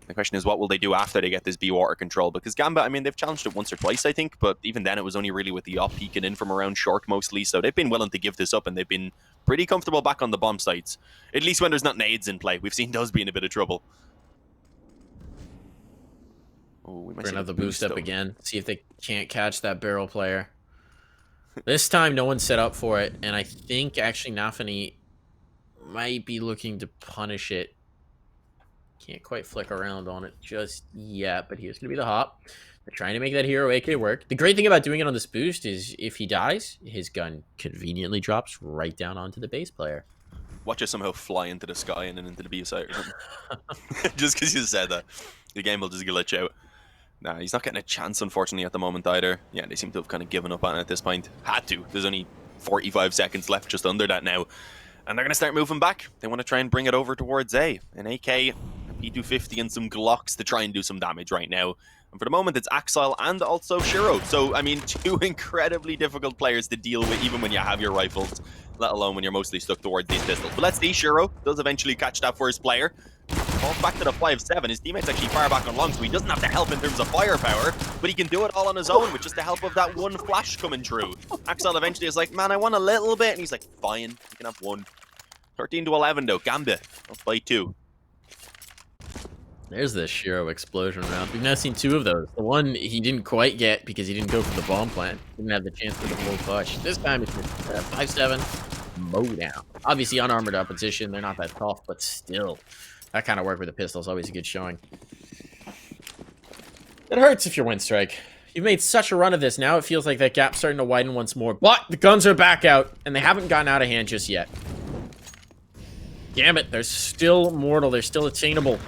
The question is, what will they do after they get this B water control? Because Gambit, I mean, they've challenged it once or twice, I think, but even then it was only really with the op peeking in from around short mostly, so they've been willing to give this up, and they've been pretty comfortable back on the bomb sites. At least when there's not nades in play. We've seen those be in a bit of trouble. Oh, we might Bring up the boost up again. See if they can't catch that barrel player. This time, no one's set up for it, and I think actually Nafani might be looking to punish it. Can't quite flick around on it just yet, but here's going to be the hop. They're trying to make that hero AK work. The great thing about doing it on this boost is if he dies, his gun conveniently drops right down onto the base player. Watch it somehow fly into the sky and then into the B site or something. Just because you said that. The game will just glitch out. Nah, he's not getting a chance, unfortunately, at the moment either. Yeah, they seem to have kind of given up on it at this point. Had to. There's only 45 seconds left, just under that now. And they're going to start moving back. They want to try and bring it over towards A. An AK, a P250, and some Glocks to try and do some damage right now. And for the moment, it's Axile and also Shiro. So, I mean, two incredibly difficult players to deal with, even when you have your rifles, let alone when you're mostly stuck towards these pistols. But let's see, Shiro does eventually catch that first player. Falls back to the 5-7. His teammate's actually far back on long, so he doesn't have to help in terms of firepower, but he can do it all on his own with just the help of that one flash coming through. Axile eventually is like, man, I want a little bit, and he's like, fine, you can have one. 13-11 though. Gambit up by 2. There's the Shiro explosion round. We've now seen 2 of those. The one he didn't quite get because he didn't go for the bomb plant. Didn't have the chance for the full push. This time it's 5-7. Mow down. Obviously, unarmored opposition. They're not that tough, but still. That kind of work with a pistol is always a good showing. It hurts if you're Windstrike. You've made such a run of this. Now it feels like that gap's starting to widen once more. But the guns are back out, and they haven't gotten out of hand just yet. Damn it. They're still mortal. They're still attainable.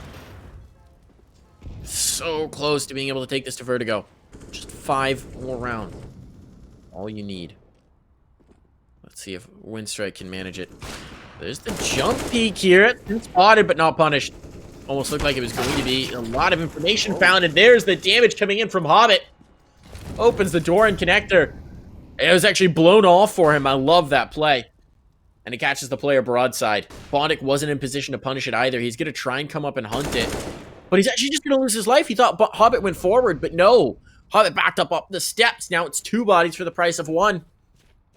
So close to being able to take this to Vertigo. Just 5 more rounds. All you need. Let's see if Windstrike can manage it. There's the jump peek here. It's been spotted, but not punished. Almost looked like it was going to be a lot of information found, and there's the damage coming in from Hobbit. Opens the door and connector. It was actually blown off for him. I love that play. And he catches the player broadside. Bondic wasn't in position to punish it either. He's going to try and come up and hunt it. But he's actually just going to lose his life. He thought Hobbit went forward, but no. Hobbit backed up the steps. Now it's 2 bodies for the price of 1.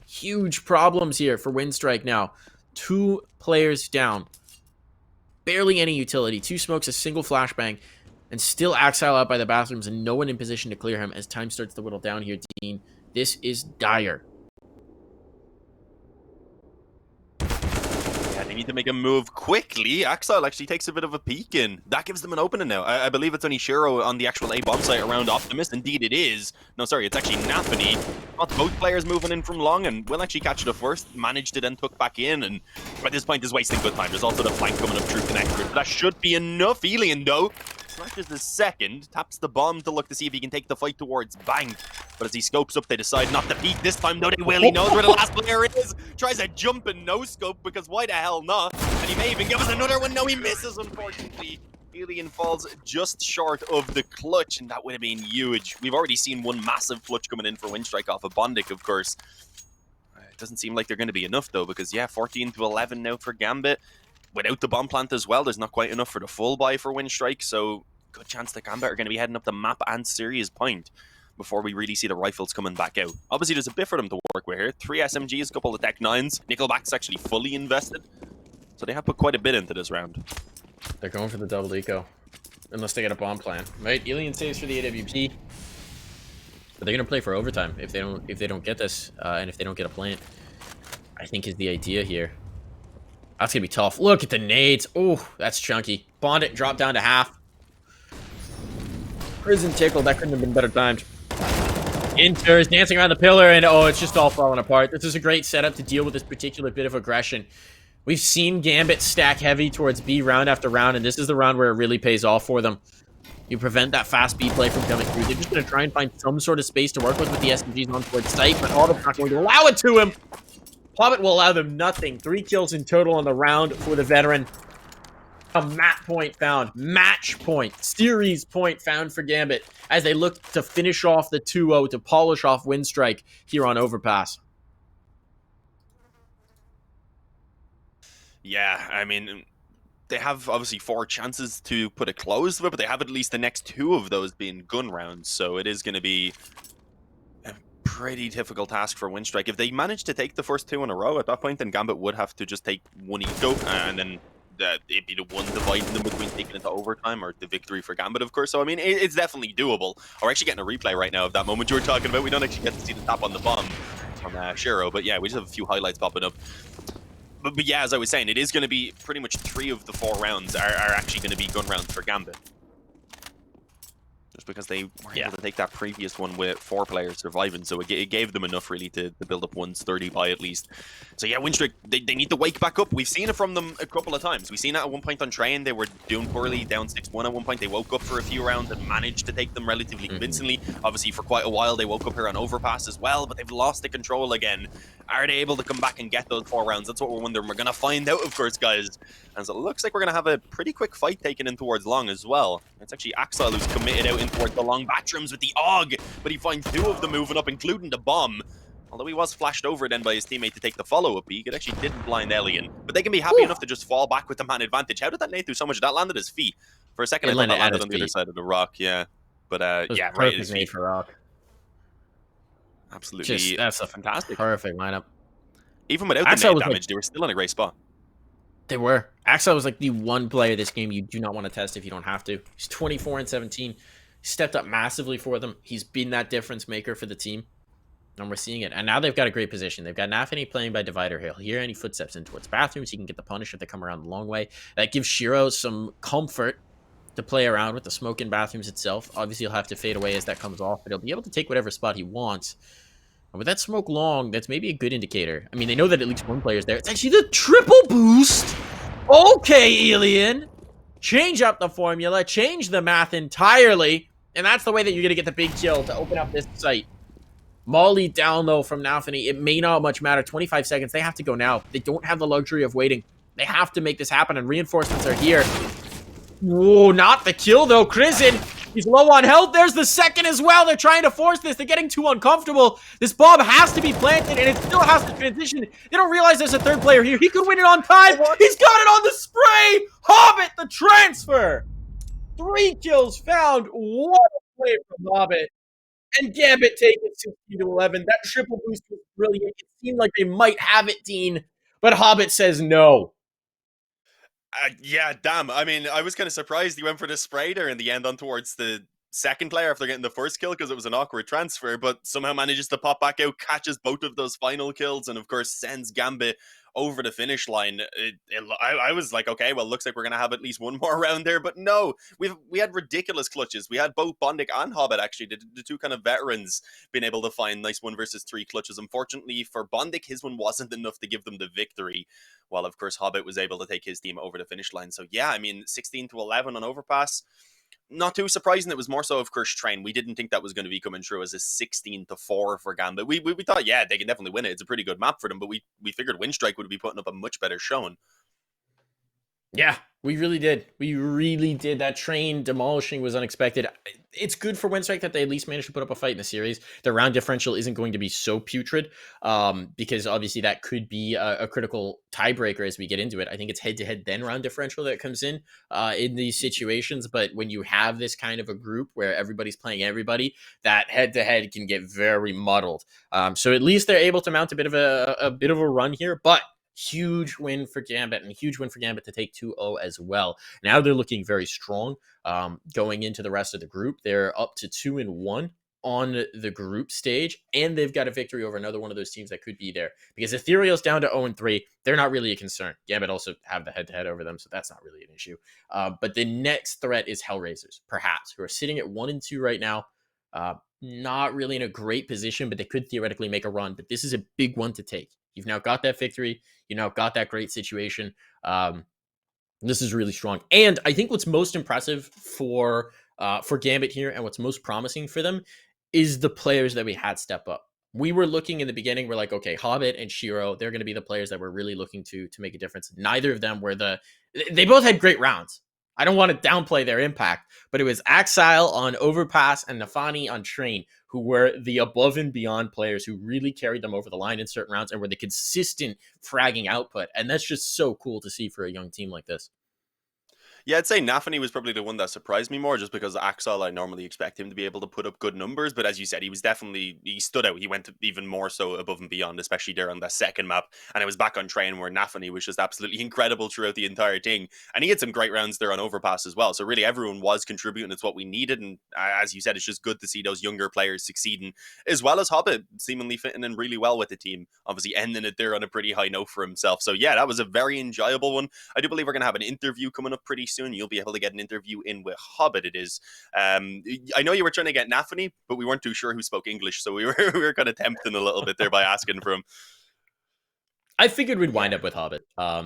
Huge problems here for Windstrike now. 2 players down. Barely any utility. 2 smokes, a single flashbang. And still Axile out by the bathrooms and no one in position to clear him as time starts to whittle down here, Dean. This is dire. They need to make a move quickly. Axile actually takes a bit of a peek in. That gives them an opening now. I believe it's only Shiro on the actual A bomb site around Optimus. Indeed it is. No, sorry, it's actually Naphany. Not both players moving in from long, and will actually catch it first. Managed to then tuck back in, and at this point is wasting good time. There's also the flank coming up through connector. That should be enough. Alien, though, slashes the second, taps the bomb to look to see if he can take the fight towards Bang. But as he scopes up, they decide not to peek this time, though they will. He knows where the last player is. Tries a jump and no scope, because why the hell not? And he may even give us another one. No, he misses, unfortunately. Alien falls just short of the clutch, and that would have been huge. We've already seen one massive clutch coming in for Windstrike off of Bondic, of course. It doesn't seem like they're going to be enough, though, because, yeah, 14-11 now for Gambit. Without the bomb plant as well, there's not quite enough for the full buy for Windstrike, so good chance that Gambit are going to be heading up the map and serious point before we really see the rifles coming back out. Obviously, there's a bit for them to work with here. 3 SMGs, a couple of Tech 9s. Nickelback's actually fully invested, so they have put quite a bit into this round. They're going for the double eco. Unless they get a bomb plan. Right? Alien saves for the AWP. But they're gonna play for overtime if they don't get this, and if they don't get a plant. I think is the idea here. That's gonna be tough. Look at the nades. Oh, that's chunky. Bondic dropped down to half. Prison tickle, that couldn't have been better timed. Inter is dancing around the pillar, and oh, it's just all falling apart. This is a great setup to deal with this particular bit of aggression. We've seen Gambit stack heavy towards B round after round, and this is the round where it really pays off for them. You prevent that fast B play from coming through. They're just going to try and find some sort of space to work with the SMGs on towards sight, but Hobbit's not going to allow it to him. Hobbit will allow them nothing. 3 kills in total on the round for the veteran. A match point found. Match point. Series point found for Gambit as they look to finish off the 2-0 to polish off Windstrike here on Overpass. Yeah, I mean, they have obviously 4 chances to put a close to it, but they have at least the next 2 of those being gun rounds, so it is going to be a pretty difficult task for Windstrike. If they manage to take the first 2 in a row, at that point, then Gambit would have to just take 1 eco, and then it'd be the one dividing them between taking it to overtime or the victory for Gambit, of course. So, I mean, it's definitely doable. We're actually getting a replay right now of that moment you were talking about. We don't actually get to see the tap on the bomb from Shiro, but yeah, we just have a few highlights popping up. But yeah, as I was saying, it is going to be pretty much 3 of the 4 rounds are actually going to be gun rounds for Gambit. Just because they were able to take that previous one with 4 players surviving, so it gave them enough really to build up 130 by at least. So yeah, Windstrike, they need to wake back up. We've seen it from them a couple of times. We've seen it at one point on Train. They were doing poorly, down 6-1 at one point. They woke up for a few rounds and managed to take them relatively convincingly. Obviously, for quite a while, they woke up here on Overpass as well, but they've lost the control again. Are they able to come back and get those 4 rounds? That's what we're wondering. We're going to find out, of course, guys. And so it looks like we're going to have a pretty quick fight taken in towards long as well. It's actually Axile who's committed out in towards the long bathrooms with the AUG, but he finds 2 of them moving up, including the bomb. Although he was flashed over then by his teammate to take the follow-up peek, it actually didn't blind Alien. But they can be happy enough to just fall back with the man advantage. How did that nade do so much? That landed his feet. For a second, I thought that landed on the other side of the rock, yeah. But yeah, right at his feet. For rock. Absolutely. That's a fantastic. Perfect lineup. Even without the nade damage, they were still in a great spot. They were. Axel was like the one player this game you do not want to test if you don't have to. He's 24 and 17. Stepped up massively for them. He's been that difference maker for the team. And we're seeing it. And now they've got a great position. They've got Nafany playing by divider. He'll hear any footsteps in towards bathrooms. He can get the punish if they come around the long way. That gives Shiro some comfort to play around with the smoke in bathrooms itself. Obviously, he'll have to fade away as that comes off, but he'll be able to take whatever spot he wants. And with that smoke long, that's maybe a good indicator. I mean, they know that at least one player's there. It's actually the triple boost. Okay, Alien. Change up the formula. Change the math entirely. And that's the way that you're going to get the big kill to open up this site. Molly down, though, from Nafany. It may not much matter. 25 seconds. They have to go now. They don't have the luxury of waiting. They have to make this happen, and reinforcements are here. Whoa, not the kill, though. Crizin, he's low on health. There's the second as well. They're trying to force this. They're getting too uncomfortable. This bomb has to be planted, and it still has to transition. They don't realize there's a third player here. He could win it on time. He's got it on the spray. Hobbit, the transfer. 3 kills found. What a play from Hobbit. And Gambit taking 16-11. That triple boost was brilliant. It seemed like they might have it, Dean, but Hobbit says no. Yeah, damn. I mean, I was kind of surprised he went for the spray there in the end on towards the second player after getting the first kill because it was an awkward transfer, but somehow manages to pop back out, catches both of those final kills, and of course sends Gambit over the finish line. I was like, okay, well, looks like we're gonna have at least one more round there, but no, we had ridiculous clutches. We had both Bondic and Hobbit actually, the two kind of veterans, being able to find nice 1 versus 3 clutches. Unfortunately for Bondic, his one wasn't enough to give them the victory, while of course Hobbit was able to take his team over the finish line. So yeah, I mean, 16-11 on overpass. Not too surprising. It was more so, of course, Train. We didn't think that was going to be coming through as a 16-4 for Gambit. We thought, yeah, they can definitely win it. It's a pretty good map for them, but we figured Windstrike would be putting up a much better showing. Yeah, we really did. We really did. That Train demolishing was unexpected. It's good for Windstrike that they at least managed to put up a fight in the series. The round differential isn't going to be so putrid, because obviously that could be a critical tiebreaker as we get into it. I think it's head-to-head then round differential that comes in these situations. But when you have this kind of a group where everybody's playing everybody, that head-to-head can get very muddled. So at least they're able to mount a bit of a run here, but huge win for Gambit, and a huge win for Gambit to take 2-0 as well. Now they're looking very strong going into the rest of the group. They're up to 2-1 on the group stage, and they've got a victory over another one of those teams that could be there, because Ethereal's down to 0-3. They're not really a concern. Gambit also have the head-to-head over them, so that's not really an issue. But the next threat is Hellraisers, perhaps, who are sitting at 1-2 right now. Not really in a great position, but they could theoretically make a run. But this is a big one to take. You've now got that victory. You now got that great situation. This is really strong. And I think what's most impressive for Gambit here, and what's most promising for them, is the players that we had step up. We were looking in the beginning, we're like, okay, Hobbit and Shiro, they're going to be the players that we're really looking to make a difference. Neither of them were they both had great rounds. I don't want to downplay their impact, but it was Axile on Overpass and Nafany on Train who were the above and beyond players who really carried them over the line in certain rounds and were the consistent fragging output. And that's just so cool to see for a young team like this. Yeah, I'd say Nafany was probably the one that surprised me more, just because Axel, I normally expect him to be able to put up good numbers, but as you said, he stood out. He went even more so above and beyond, especially there on that second map, and it was back on Train where Nafany was just absolutely incredible throughout the entire thing, and he had some great rounds there on Overpass as well, so really everyone was contributing. It's what we needed, and as you said, it's just good to see those younger players succeeding, as well as Hobbit seemingly fitting in really well with the team, obviously ending it there on a pretty high note for himself. So yeah, that was a very enjoyable one. I do believe we're going to have an interview coming up pretty soon. You'll be able to get an interview in with Hobbit. It is. I know you were trying to get Nafany, but we weren't too sure who spoke English, so we were kind of tempting a little bit there by asking for him. I figured we'd wind up with Hobbit,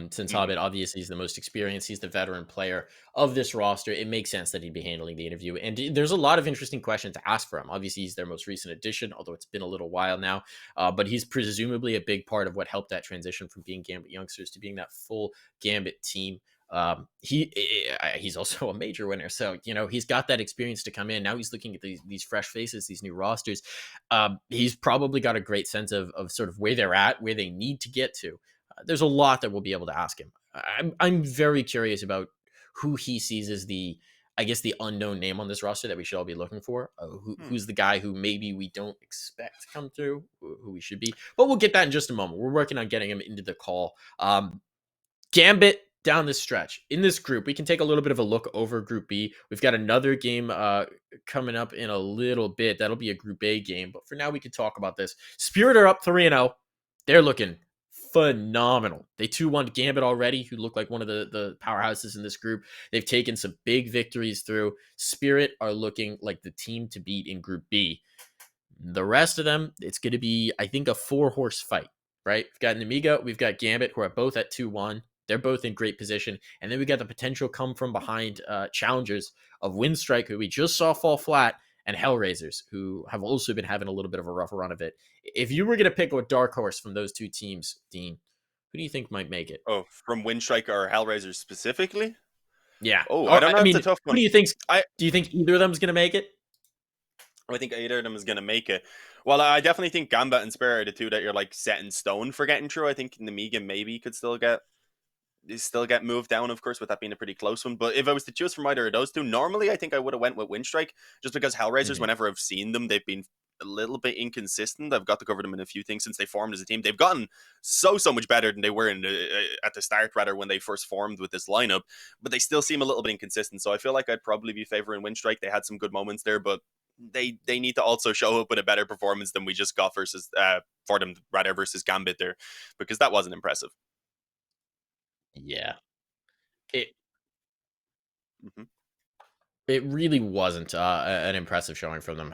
since Hobbit obviously is the most experienced. He's the veteran player of this roster. It makes sense that he'd be handling the interview, and there's a lot of interesting questions to ask for him. Obviously, he's their most recent addition, although it's been a little while now, but he's presumably a big part of what helped that transition from being Gambit youngsters to being that full Gambit team. He's also a major winner, so he's got that experience to come in. Now he's looking at these fresh faces, these new rosters. He's probably got a great sense of sort of where they're at, where they need to get to. There's a lot that we'll be able to ask him. I'm very curious about who he sees as the unknown name on this roster that we should all be looking for. Who's the guy who maybe we don't expect to come through, who we should be. But we'll get that in just a moment. We're working on getting him into the call. Gambit down this stretch in this group, we can take a little bit of a look over Group B. We've got another game coming up in a little bit. That'll be a Group A game. But for now, we can talk about this. Spirit are up 3-0. They're looking phenomenal. They 2-1 Gambit already, who look like one of the powerhouses in this group. They've taken some big victories through. Spirit are looking like the team to beat in Group B. The rest of them, it's going to be, I think, a 4-horse fight, right? We've got Namiga, we've got Gambit, who are both at 2-1. They're both in great position. And then we got the potential come from behind challengers of Windstrike, who we just saw fall flat, and Hellraisers, who have also been having a little bit of a rough run of it. If you were going to pick a dark horse from those two teams, Dean, who do you think might make it? Oh, from Windstrike or Hellraisers specifically? Yeah. Oh, I don't know. I It's mean, a tough who one. do you think? Do you think either of them is going to make it? I think either of them is going to make it. Well, I definitely think Gambit and Spirit are the two that you're like set in stone for getting through. I think Namiga maybe could still get moved down, of course, with that being a pretty close one. But if I was to choose from either of those two, normally I think I would have went with Windstrike, just because Hellraisers, whenever I've seen them, they've been a little bit inconsistent. I've got to cover them in a few things since they formed as a team. They've gotten so much better than they were at the start, rather, when they first formed with this lineup. But they still seem a little bit inconsistent. So I feel like I'd probably be favoring Windstrike. They had some good moments there, but they need to also show up with a better performance than we just got versus for them rather versus Gambit there, because that wasn't impressive. Yeah. It Mhm. it really wasn't an impressive showing from them.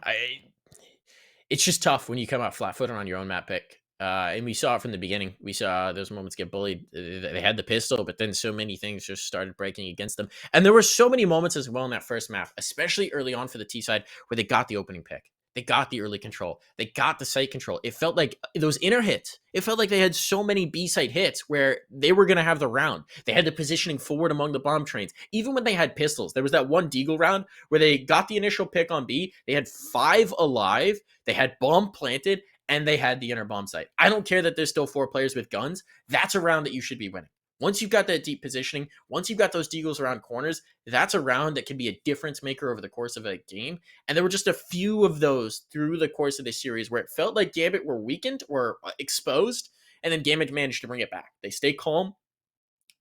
It's just tough when you come out flat-footed on your own map pick. And we saw it from the beginning. We saw those moments get bullied. They had the pistol, but then so many things just started breaking against them. And there were so many moments as well in that first map, especially early on for the T side, where they got the opening pick. They got the early control. They got the site control. It felt like those inner hits. It felt like they had so many B site hits where they were going to have the round. They had the positioning forward among the bomb trains. Even when they had pistols, there was that one Deagle round where they got the initial pick on B. They had 5 alive. They had bomb planted, and they had the inner bomb site. I don't care that there's still 4 players with guns. That's a round that you should be winning. Once you've got that deep positioning, once you've got those deagles around corners, that's a round that can be a difference maker over the course of a game. And there were just a few of those through the course of the series where it felt like Gambit were weakened or exposed, and then Gambit managed to bring it back. They stay calm.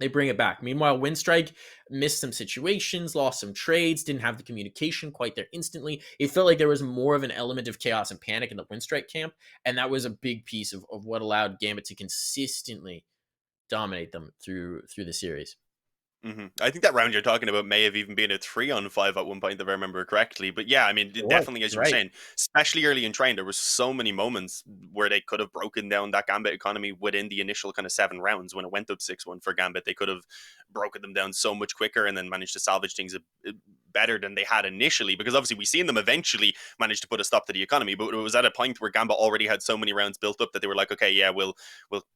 They bring it back. Meanwhile, Windstrike missed some situations, lost some trades, didn't have the communication quite there instantly. It felt like there was more of an element of chaos and panic in the Windstrike camp, and that was a big piece of what allowed Gambit to consistently dominate them through the series. I think that round you're talking about may have even been a 3-on-5 at one point, if I remember correctly. But yeah, I mean, definitely, as you were saying, especially early in train, there was so many moments where they could have broken down that Gambit economy within the initial kind of 7 rounds. When it went up 6-1 for Gambit, they could have broken them down so much quicker and then managed to salvage things better than they had initially. Because obviously, we seen them eventually manage to put a stop to the economy, but it was at a point where Gambit already had so many rounds built up that they were like, okay, yeah, we'll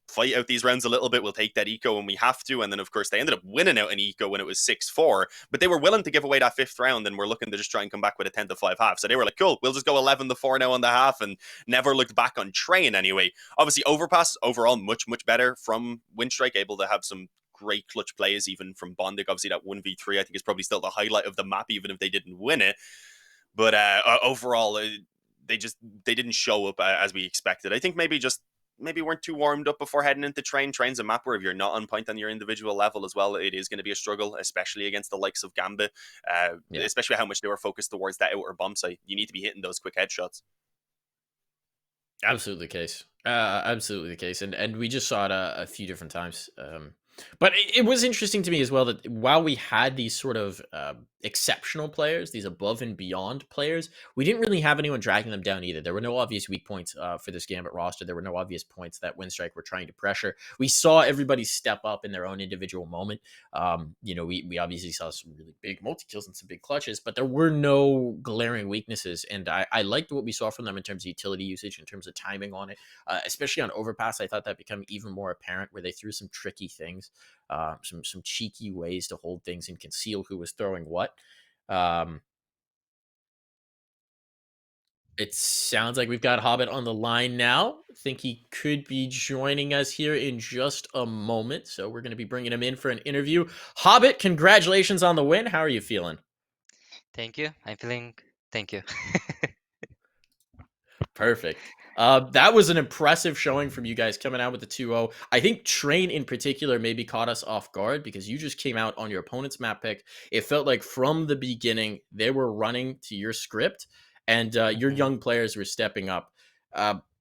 fight out these rounds a little bit. We'll take that eco when we have to. And then, of course, they ended up winning out an eco when it was 6-4, but they were willing to give away that 5th round and were looking to just try and come back with a 10-5 half. So they were like, cool, we'll just go 11-4 now on the half, and never looked back on train anyway. Obviously, Overpass overall much better from Windstrike, able to have some great clutch plays even from Bondic. Obviously, that 1v3 I think is probably still the highlight of the map, even if they didn't win it. But overall, they didn't show up as we expected. I think maybe weren't too warmed up before heading into train. Train's a map where if you're not on point on your individual level as well, it is going to be a struggle, especially against the likes of Gambit, especially how much they were focused towards that outer bomb site. You need to be hitting those quick headshots. Absolutely the case. Absolutely the case. And we just saw it a few different times. But it was interesting to me as well that while we had these sort of exceptional players, these above and beyond players, we didn't really have anyone dragging them down either. There were no obvious weak points for this Gambit roster. There were no obvious points that Windstrike were trying to pressure. We saw everybody step up in their own individual moment. We obviously saw some really big multi-kills and some big clutches, but there were no glaring weaknesses. And I liked what we saw from them in terms of utility usage, in terms of timing on it, especially on Overpass. I thought that became even more apparent where they threw some tricky things. Some cheeky ways to hold things and conceal who was throwing what. It sounds like we've got Hobbit on the line now. I think he could be joining us here in just a moment. So we're going to be bringing him in for an interview. Hobbit, congratulations on the win. How are you feeling? Thank you. I'm feeling. Thank you. Perfect. That was an impressive showing from you guys coming out with the 2-0. I think Train in particular maybe caught us off guard because you just came out on your opponent's map pick. It felt like from the beginning they were running to your script, and your Mhm. young players were stepping up.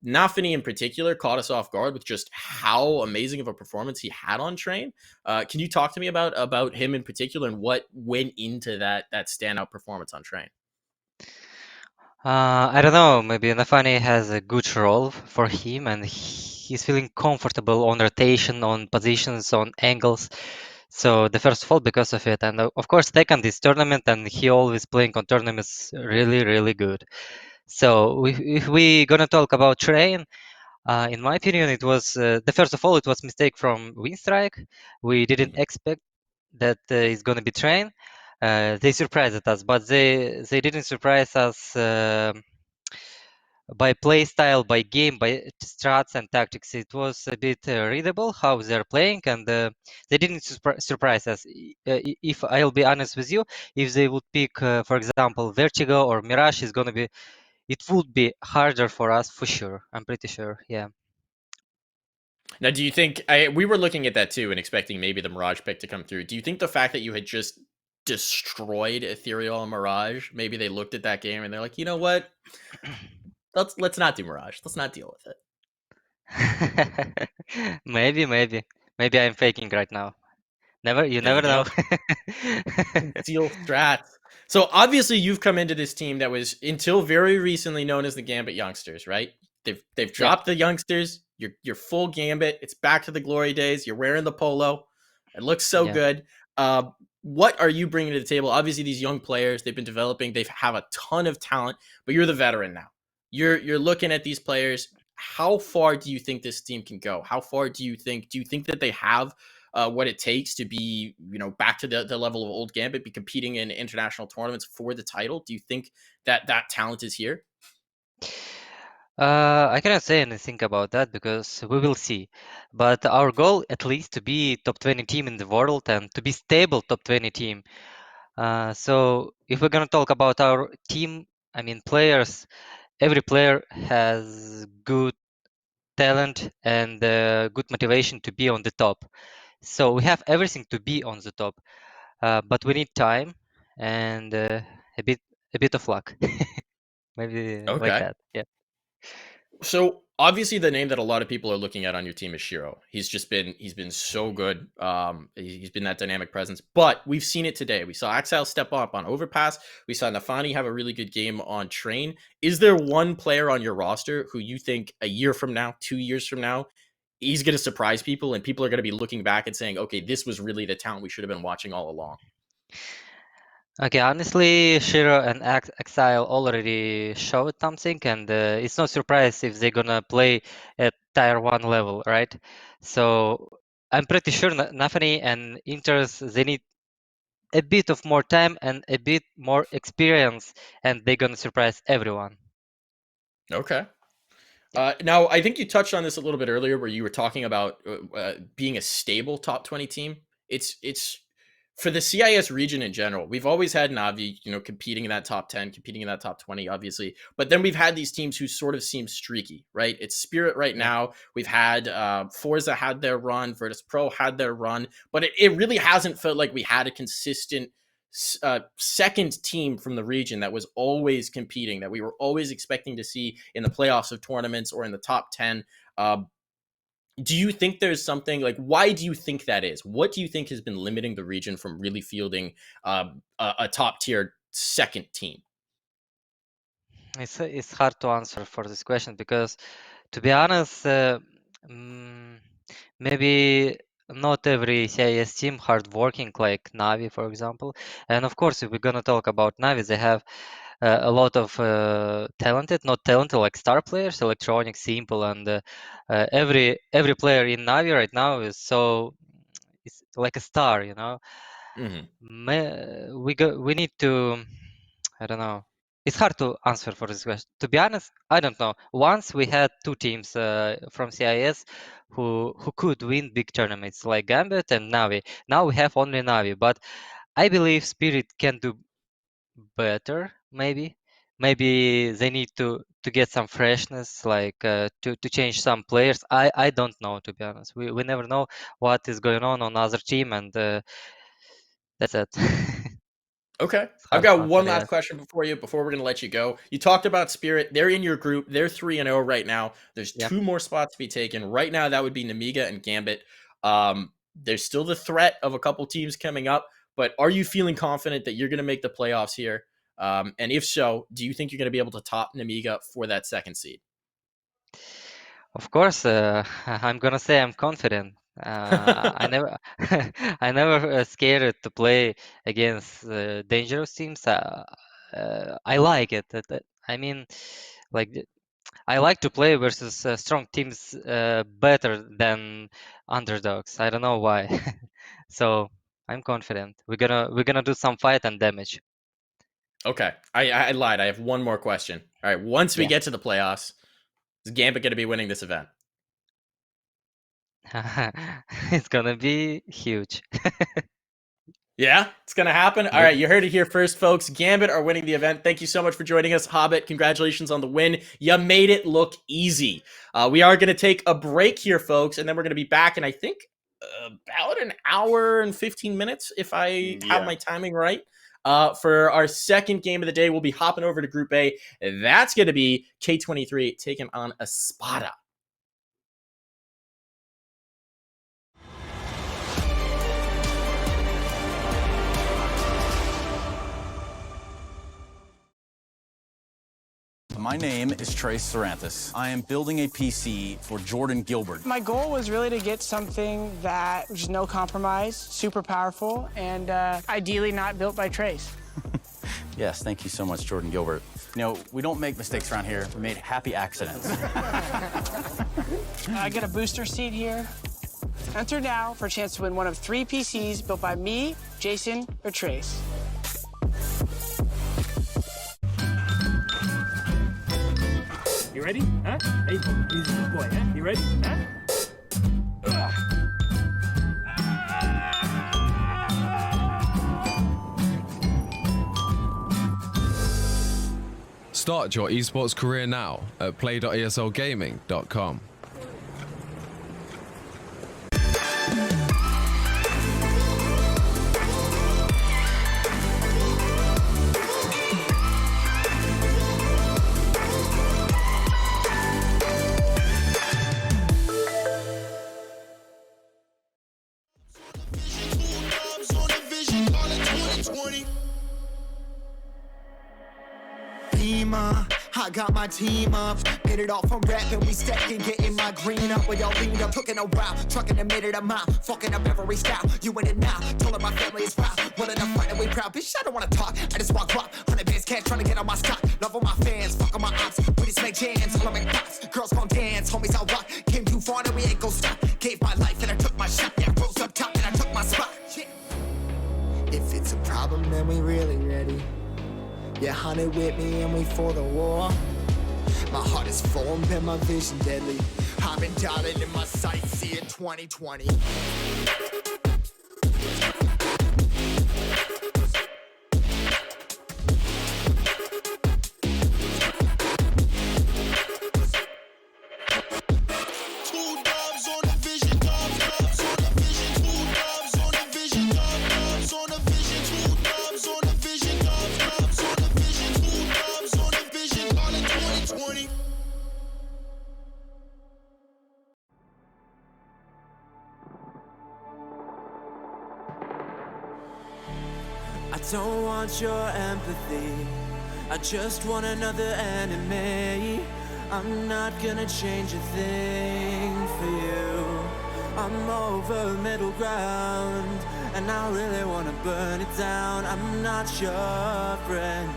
Nafani in particular caught us off guard with just how amazing of a performance he had on Train. Can you talk to me about him in particular and what went into that standout performance on Train? I don't know. Maybe Nafani has a good role for him, and he's feeling comfortable on rotation, on positions, on angles. So the first of all, because of it, and of course, second is tournament, and he always playing on tournaments really, really good. So if we gonna talk about Train, in my opinion, it was the first of all, it was mistake from Winstrike. We didn't expect that it's gonna be Train. They surprised us, but they didn't surprise us by play style, by game, by strats and tactics. It was a bit readable how they're playing, and they didn't surprise us. If I'll be honest with you, if they would pick, for example, Vertigo or Mirage, is gonna be, it would be harder for us for sure. I'm pretty sure. Yeah. Now, do you think we were looking at that too and expecting maybe the Mirage pick to come through? Do you think the fact that you had just destroyed Ethereal and Mirage, maybe they looked at that game and they're like, you know what? Let's not do Mirage. Let's not deal with Maybe, maybe I'm faking right now. You There never you know. go. Conceal strats. So obviously you've come into this team that was until very recently known as the Gambit Youngsters, right? They've Yeah, dropped the youngsters. You're full Gambit. It's back to the glory days. You're wearing the polo. It looks so yeah. good. What are you bringing to the table? Obviously, these young players they've been developing. They have a ton of talent, but you're the veteran now. You're looking at these players. How far do you think this team can go? How far do you think? Do you think that they have what it takes to be, back to the level of old Gambit, be competing in international tournaments for the title? Do you think that talent is here? I cannot say anything about that because we will see. But our goal, at least, to be top 20 team in the world and to be stable top 20 team. So if we're gonna talk about our team, I mean players, every player has good talent and good motivation to be on the top. So we have everything to be on the top, but we need time and a bit of luck, maybe like Okay. that. Yeah. So obviously the name that a lot of people are looking at on your team is Shiro. He's been so good. He's been that dynamic presence. But we've seen it today. We saw Axel step up on Overpass. We saw Nafani have a really good game on Train. Is there one player on your roster who you think a year from now, 2 years from now, he's going to surprise people and people are going to be looking back and saying, okay, this was really the talent we should have been watching all along? Okay, honestly, Shiro and Exile already showed something, and it's no surprise if they're gonna play at tier 1 level, right? So I'm pretty sure Nafani and Inters, they need a bit of more time and a bit more experience, and they're gonna surprise everyone. Okay. Yeah. Now, I think you touched on this a little bit earlier, where you were talking about being a stable top 20 team. It's for the CIS region in general. We've always had Navi, competing in that top 10, competing in that top 20, obviously. But then we've had these teams who sort of seem streaky, right? It's Spirit right Yeah. now. We've had Forza had their run, Virtus Pro had their run, but it really hasn't felt like we had a consistent second team from the region that was always competing, that we were always expecting to see in the playoffs of tournaments or in the top 10. Uh, do you think there's something like, why do you think that is? What do you think has been limiting the region from really fielding a top tier second team? It's hard to answer for this question because, to be honest, mm, maybe not every CIS team hardworking like Navi, for example. And of course, if we're gonna talk about Navi, they have a lot of talented, not talented like star players, electronic, simple, and every player in Navi right now is so it's like a star, you know. Hmm. We need to, I don't know. It's hard to answer for this question. To be honest, I don't know. Once we had two teams from CIS who could win big tournaments like Gambit and Navi. Now we have only Navi, but I believe Spirit can do better, maybe. maybe they need to get some freshness, like to change some players. I don't know, to be honest. We never know what is going on other team, and that's it. Okay. It's I've hard got to one answer. last Yes. question before we're going to let you go. You talked about Spirit. They're in your group. They're 3-0 right now. There's Yep. 2 more spots to be taken. Right now, that would be Namiga and Gambit. There's still the threat of a couple teams coming up, but are you feeling confident that you're going to make the playoffs here? And if so, do you think you're going to be able to top Namiga for that second seed? Of course, I'm gonna say I'm confident. I never, I never scared to play against dangerous teams. I like it. I mean, like I like to play versus strong teams better than underdogs. I don't know why. So I'm confident. We're gonna do some fight and damage. Okay. I lied. I have one more question. All right. Once we Yeah. get to the playoffs, is Gambit going to be winning this event? It's gonna be huge. Yeah, it's going to happen. All right, you heard it here first, folks. Gambit are winning the event. Thank you so much for joining us. Hobbit, congratulations on the win. You made it look easy. We are going to take a break here, folks, and then we're going to be back in, I think, about an hour and 15 minutes, if I have my timing right. For our second game of the day, we'll be hopping over to Group A. That's going to be K23 taking on Espada. My name is Trace Saranthus. I am building a PC for Jordan Gilbert. My goal was really to get something that was no compromise, super powerful, and ideally not built by Trace. Yes, thank you so much, Jordan Gilbert. You know, we don't make mistakes around here. We made happy accidents. I got a booster seat here. Enter now for a chance to win one of 3 PCs built by me, Jason, or Trace. You ready? Huh? Hey, he's a good boy, huh? You ready? Huh? Start your esports career now at play.eslgaming.com. I got my team up, hit it off from rapping, we stacking, getting my green up. We all leaned up, took it a while, trucking a minute a mile, fucking up every style. You in it now, told her my family is proud. Willing to fight and we proud, bitch, I don't wanna talk. I just walk rock, 100 bands cash, trying to get on my stock. Love all my fans, fuck all my ops. We just make jams, all I make pops. Girls gon' dance, homies I rock. Came too far and we ain't gon' stop. Gave my life and I took my shot. Yeah, rose up top and I took my spot. Yeah. If it's a problem, then we really ready. Yeah, honey with me and we for the war. My heart is formed and my vision deadly. I've been dialing in my sights, see it 2020. I don't want your empathy. I just want another enemy. I'm not gonna change a thing for you. I'm over middle ground, and I really wanna burn it down. I'm not your friend,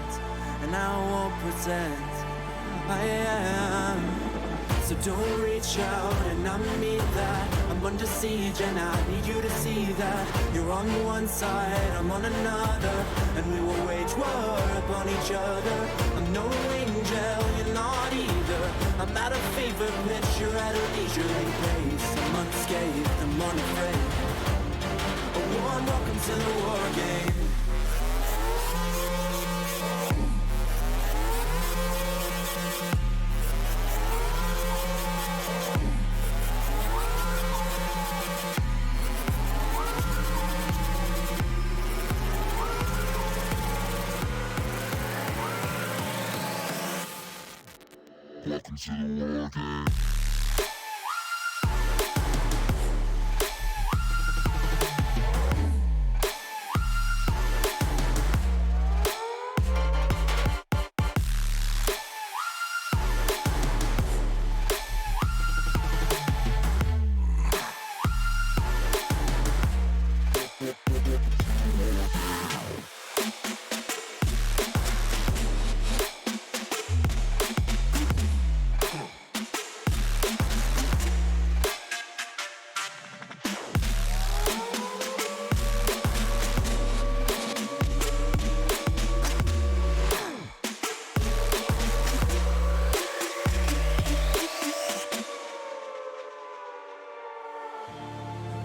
and I won't pretend I am. So don't reach out and I mean that. I'm under siege and I need you to see that. You're on one side, I'm on another, and we will wage war upon each other. I'm no angel, you're not either. I'm at a fever pitch, you're at a leisurely pace. I'm unscathed, I'm unafraid. A warm welcome to the war game.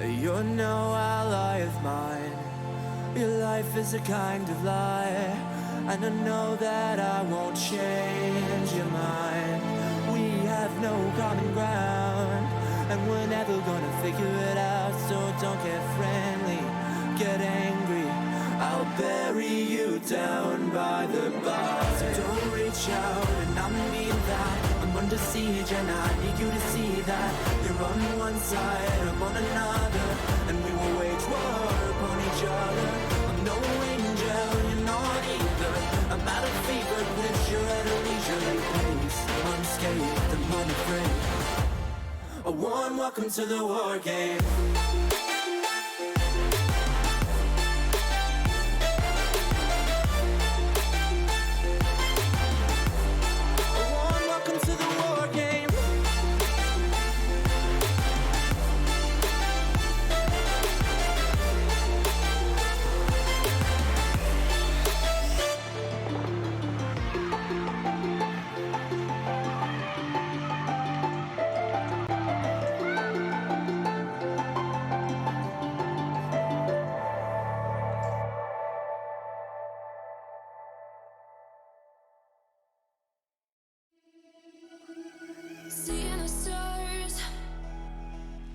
You're no ally of mine. Your life is a kind of lie, and I know that I won't change your mind. We have no common ground, and we're never gonna figure it out. So don't get friendly, get angry. I'll bury you down by the bar. So don't reach out, and I mean that. I'm under siege, and I need you to see that. You're on one side, I'm on another, and we will wage war upon each other. I'm no angel, you're not either. I'm at a fever pitch, you're at a leisurely pace. Unscathed and unafraid. A warm welcome to the war game. Seeing the stars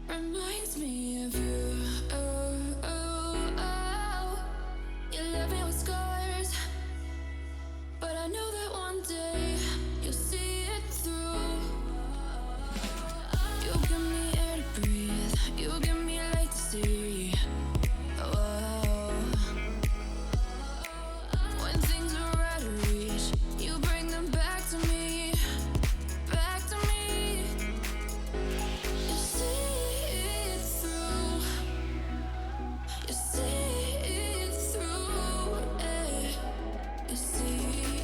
reminds me of you. Oh, oh, oh. You left me with scars, but I know that one day you'll see it through. You give me air to breathe, you give me light to see. Oh, when things are out of reach, you bring them back to me. Back to me. You see it through. You see it through. You see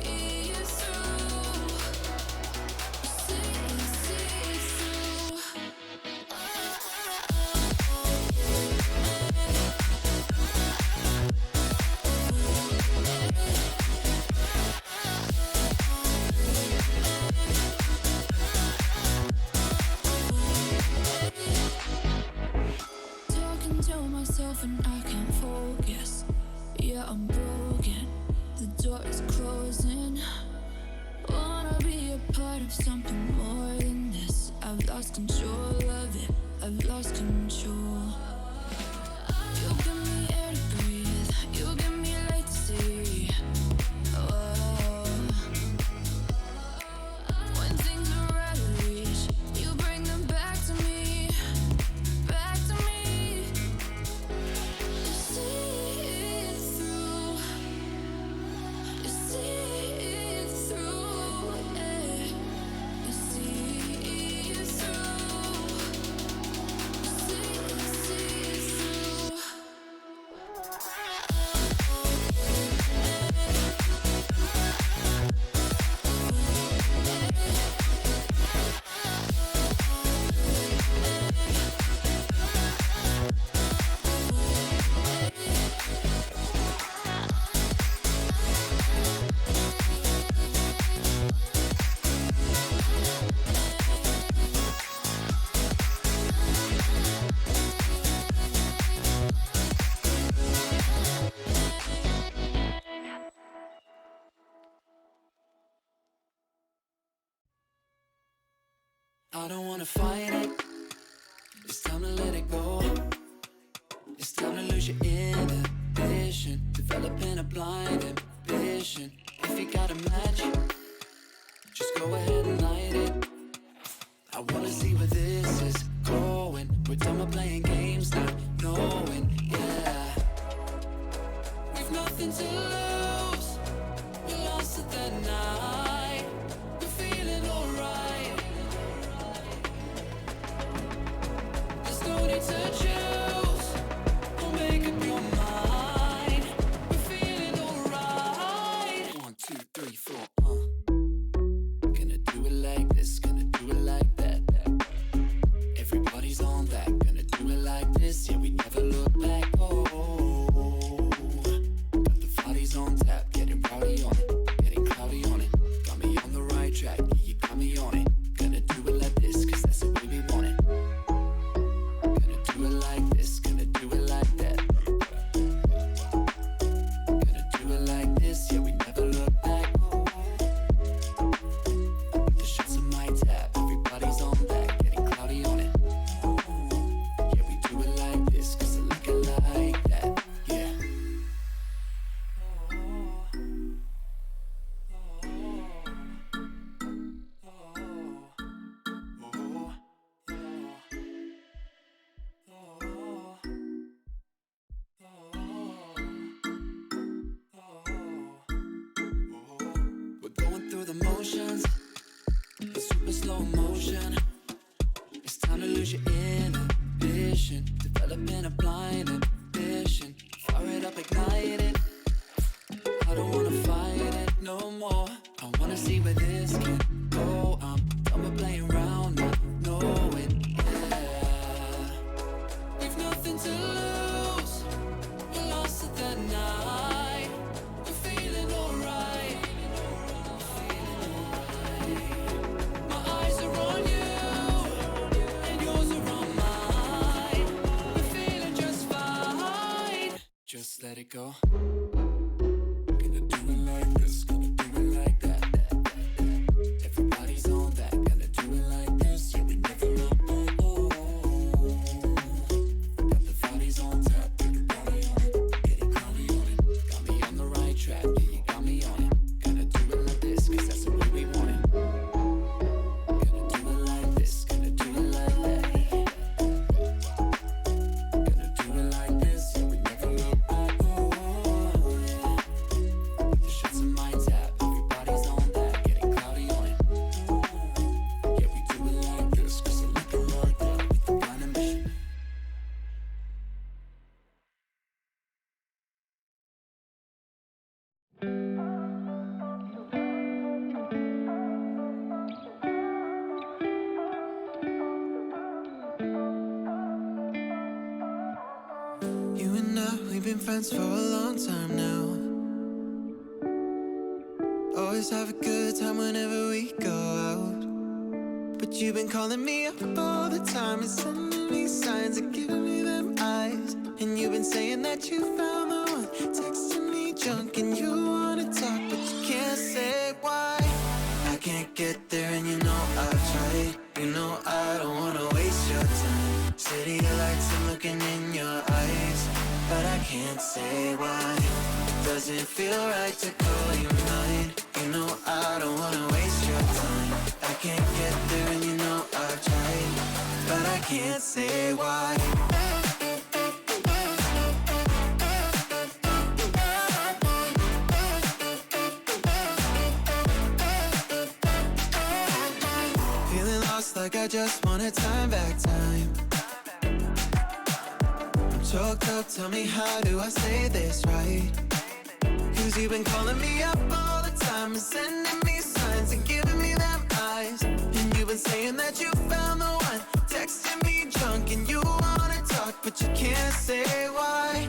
it through. You see it through. Talking to myself and I can't focus. Yeah, I'm broken. The door is closing. Wanna be a part of something more than this. I've lost control of it. I've lost control. You give me air to breathe. You give me light to see. Oh, when things are out of reach, you bring them back to me. Back to me. You see it through. You see it through. You see it through. You see it through. I don't wanna fight it. It's time to let it go. It's time to lose your inhibition, developing a blind ambition. If you got a match, just go ahead and light it. I wanna see where this is going. We're done with playing games, not knowing, yeah. We've nothing to lose. We lost it that night. We're feeling alright. There's no need to choose. Don't make up your mind. We're feeling alright. 1, 2, 3, 4, Gonna do it like this, gonna do it like that. Everybody's on that, gonna do it like this. Yeah, we never look back. Oh, got the bodies on emotions in super slow motion. It's time to lose your inhibition, developing a blind ambition. Fire it up, ignite it. I don't wanna fight it no more. I wanna see where this can go. I'm done with playing around, I know it, yeah. We've nothing to lose, we're lost at the night. We're feeling alright, my eyes are on you, and yours are on mine. We're feeling just fine, just let it go. Gonna do it like this, gonna do it like that. Everybody's on that, gonna do it like this. Yeah, we never run. Got the bodies on tap, get the body on it, get it cloudy on it. Got me on the right track, yeah, you got me on it. Gonna do it like this, cause that's the way we want it. Gonna do it like this, gonna do it like that. Gonna do it like this, yeah, we never look back. The shots in my tap, everybody's on that, getting cloudy on it. Yeah, we do it like this, cause I like it like that, with the blind ambition. You and I, we've been friends for a long time now. Always have a good time whenever we go out. But you've been calling me up all the time and sending me signs and giving me them eyes. And you've been saying that you found the one, texting me junk and you wanna talk, but you can't say why. I can't get there and you know I've tried. You know I don't wanna waste your time. City lights, I'm looking in your eyes, but I can't say why. Doesn't feel right to call you mine. You know I don't wanna waste your time. I can't get there and you know I've tried, but I can't say why. Feeling lost like I just wanna time back time. I'm choked up, tell me how do I say this right? Cause you've been calling me up all the time and sending me signs and giving me them eyes. And you've been saying that you found the one, texting me drunk and you wanna talk, but you can't say why.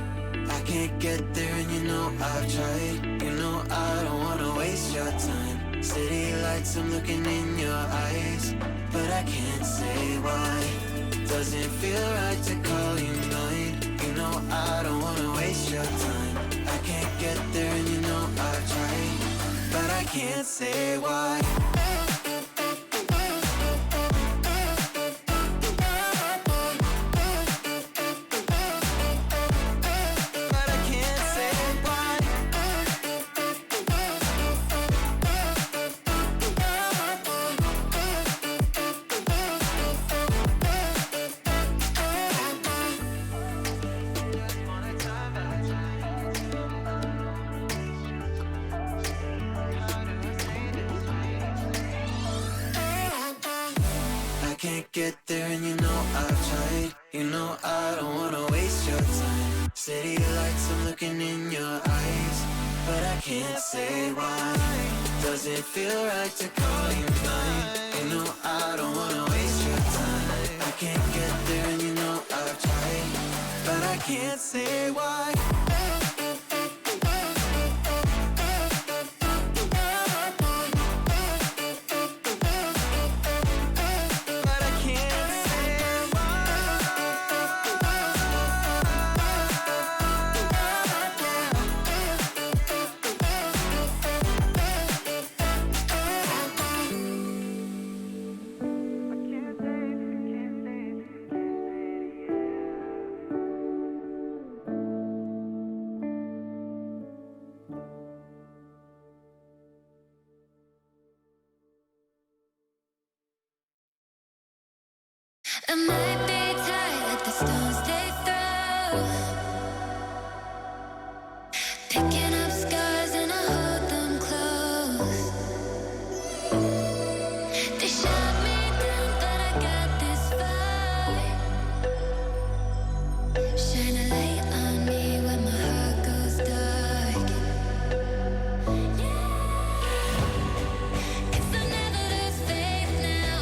I can't get there and you know I've tried. You know I don't wanna waste your time. City lights, I'm looking in your eyes, but I can't say why. Doesn't feel right to call you mine. You know I don't wanna waste your time. I can't get there and you know I've tried, but I can't say why. But I can't say why. I can't get there and you know I've tried. You know I don't wanna waste your time. City lights, I'm looking in your eyes, but I can't say why. Doesn't feel right to call you mine. You know I don't wanna waste your time. I can't get there and you know I've tried, but I can't say why. But I can't say Shine a light on me when my heart goes dark. Cause I'll never lose faith now.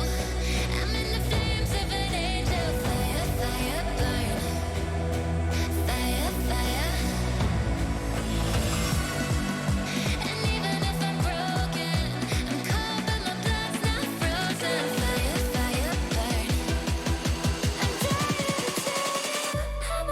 I'm in the flames of an angel. Fire, fire, burn. Fire, fire. And even if I'm broken, I'm cold but my blood's not frozen. Fire, fire, burn. I'm dying to tell you I'm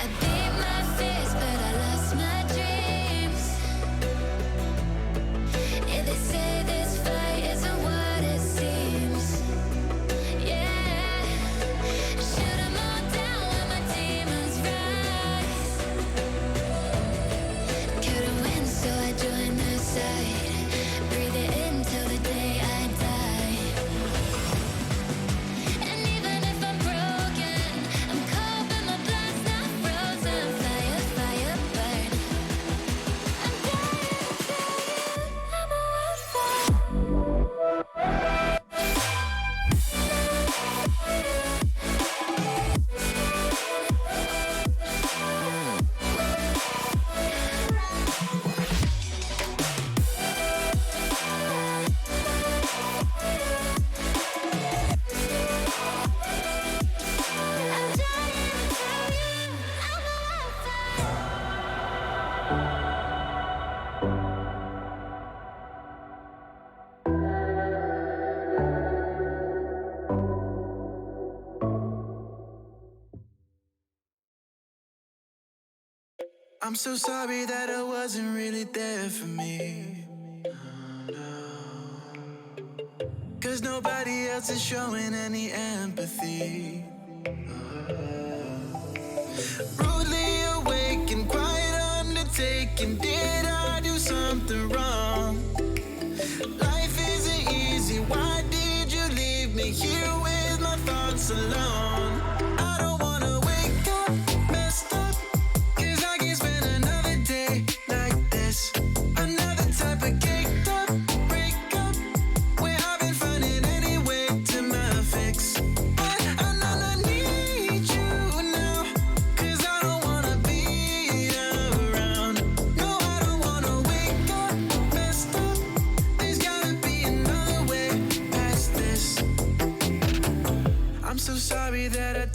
I beat my fears, but I lost my dreams. Yeah, they say this fight isn't what it seems. Yeah, shoot 'em all down when my demons rise. Couldn't win, so I joined their side. Breathe it in till the day I die. And even if I'm broken, I'm cold but my blood's not frozen. Fire, fire, burn. I'm dying to tell you I'm a I'm so sorry that I wasn't really there for me. Cause nobody else is showing any empathy. Rudely awake and quiet undertaking. Did I do something wrong? Life isn't easy. Why did you leave me here with my thoughts alone? I don't wanna wake up messed up. Cause I can't spend another day like this. Another type of caked up breakup where I've been finding any way to my fix. But I need you now. Cause I don't wanna be around. No, I don't wanna wake up messed up. There's gotta be another way past this. I'm so sorry that I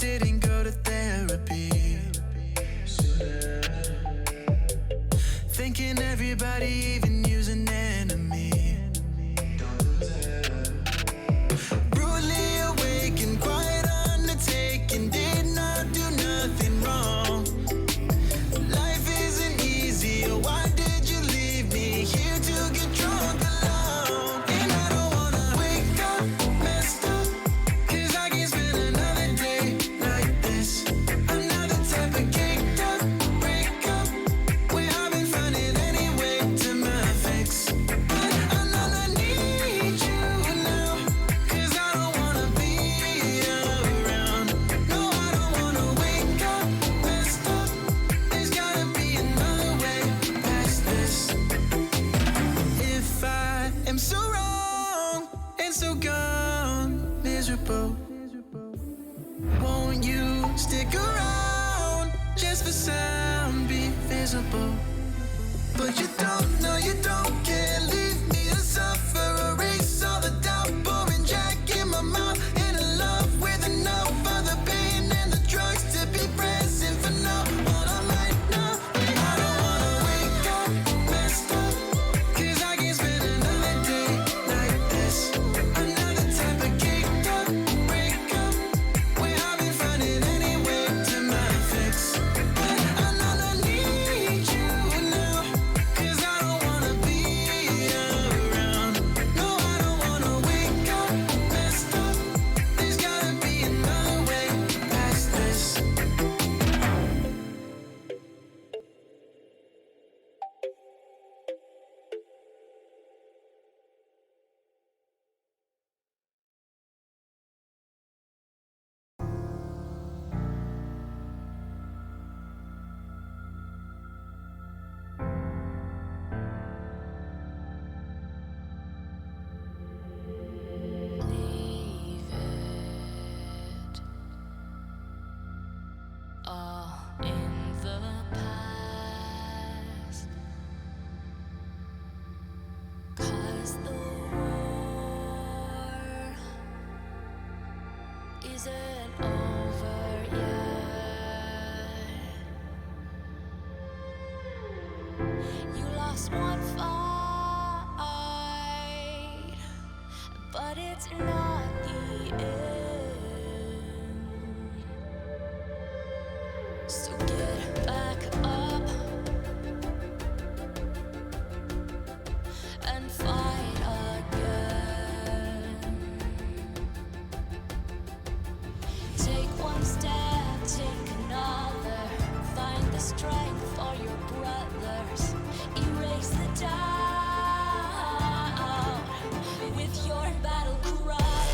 isn't over yet. You lost one fight, but it's not the end. So get back up and fight again. Take one step, take another. Find the strength for your brothers. Erase the doubt with your battle cry.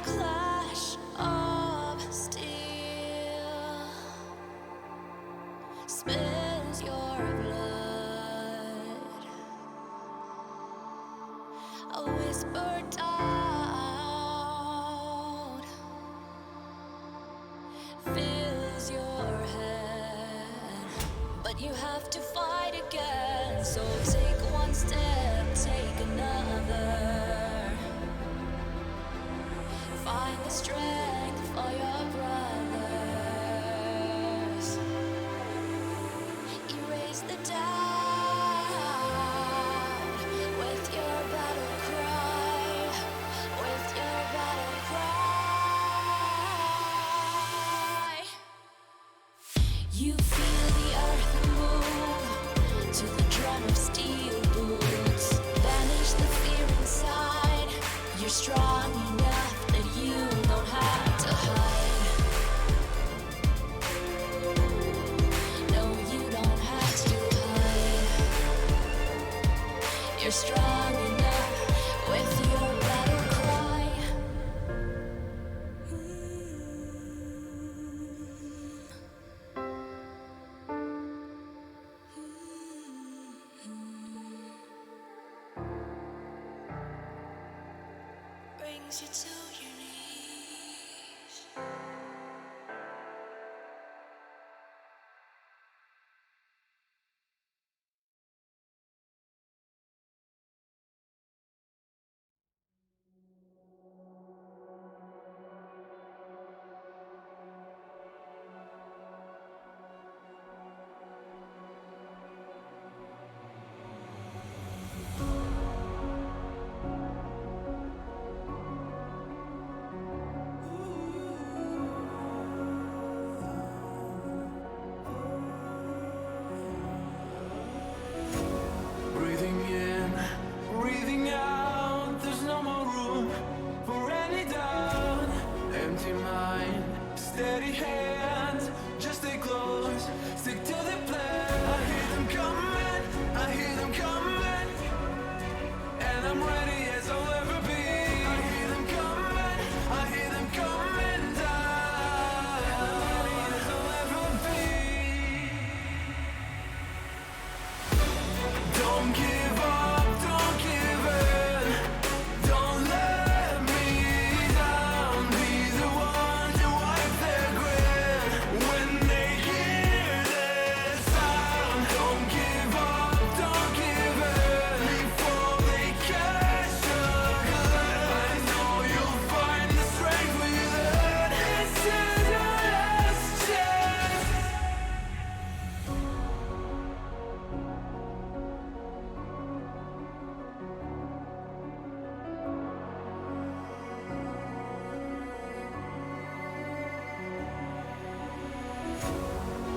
Clash of steel spills your blood. A whisper doubt fills your head, but you have to fight again. So take one step, take another. Find the strength for your brothers. Erase the doubt with your battle cry. With your battle cry. You feel the earth move to the drum of steel boots. Banish the fear inside. You're strong enough that you don't have to hide. No, you don't have to hide. You're strong enough with your battle cry. Brings you to your knees. Breathing in, breathing out. There's no more room for any doubt. Empty mind, steady hands. Just stay close, stick to the plan. I hear them coming, I hear them coming, and I'm ready as I'll ever be. I hear them coming, I hear them coming down. I'm ready as I'll ever be. Don't give up, don't give in. Don't let me down. Be the one to wipe their grin when they hear this sound. Don't give up, don't give in before they catch a glimpse. I know you'll find the strength within. This is your last chance.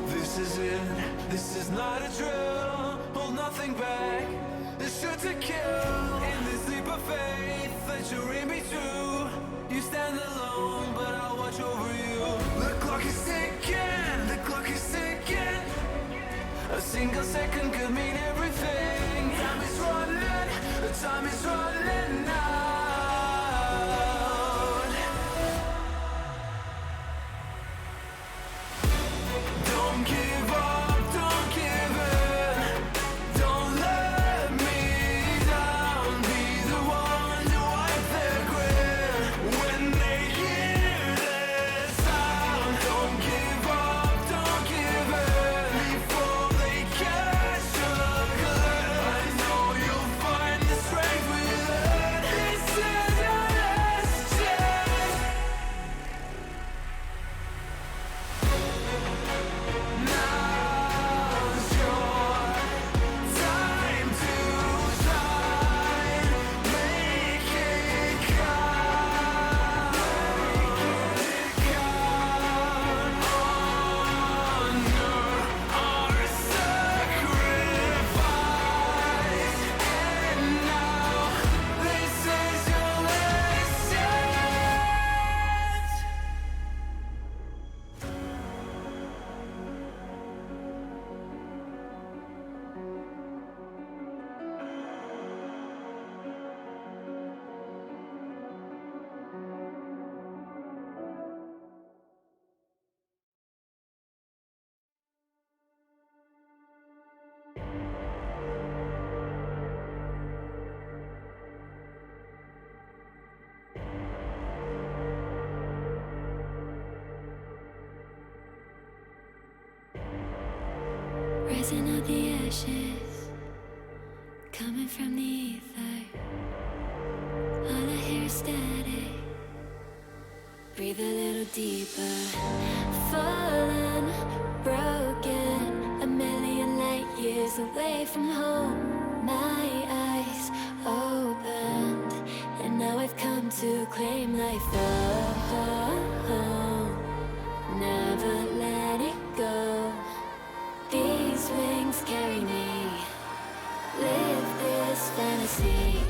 This is it, this is not a drill. Hold nothing back, this should to kill. In this leap of faith that you're in me too. clock is ticking, the clock is ticking. A single second could mean everything. Time is running, the time is running out. Don't give up, don't give in. Don't let me down. Be the one to wipe their grin when they hear this sound. Don't give up, don't give in before they catch a glimpse. I know you'll find the strength within. This is your last chance. Now's your time to shine. Make it count. Honor our sacrifice. And now this is your last chance. Rising out the ashes, coming from the ether. All I hear is static. Breathe a little deeper. Fallen, broken, a million light years away from home. My eyes opened, and now I've come to claim life. Oh, never let it go. These wings carry me. Live this fantasy.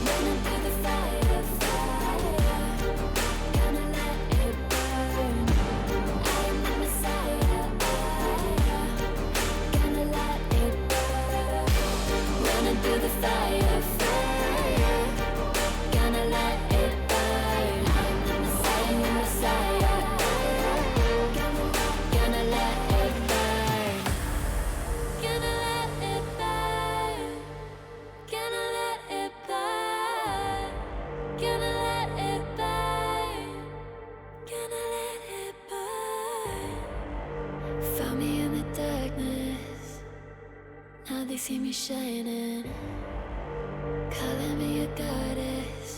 Running through the fire, fire. Gonna let it burn. I am the Messiah. Gonna let it burn. Running through the fire, fire. Gonna let it burn. I am the Messiah. Gonna let it burn. Gonna let it burn. Gonna let it burn. Gonna let it burn. Gonna let it burn. Found me in the darkness. Now they see me shining. Calling me a goddess.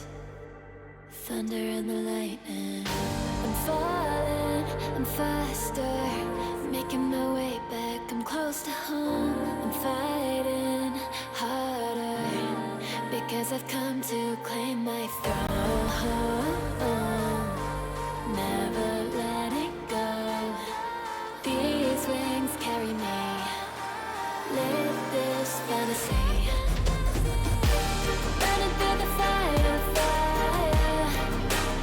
Thunder and the lightning. I'm falling, I'm faster. Making my way back, I'm close to home. I'm fighting harder because I've come to claim my throne. Never letting go. These wings carry me. Live this fantasy. Running through the fire, fire.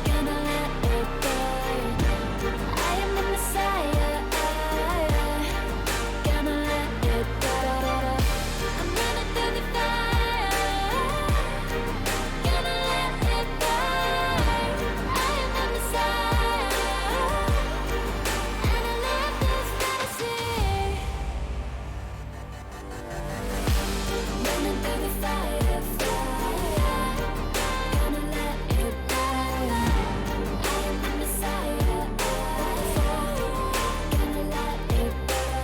Gonna let it burn. I am the Messiah. Gonna let it burn. I'm running through the fire. Gonna let it burn. I am the Messiah. And I live this fantasy. Running through the fire, fire. Gonna let it burn. I am the Messiah. Gonna let it burn.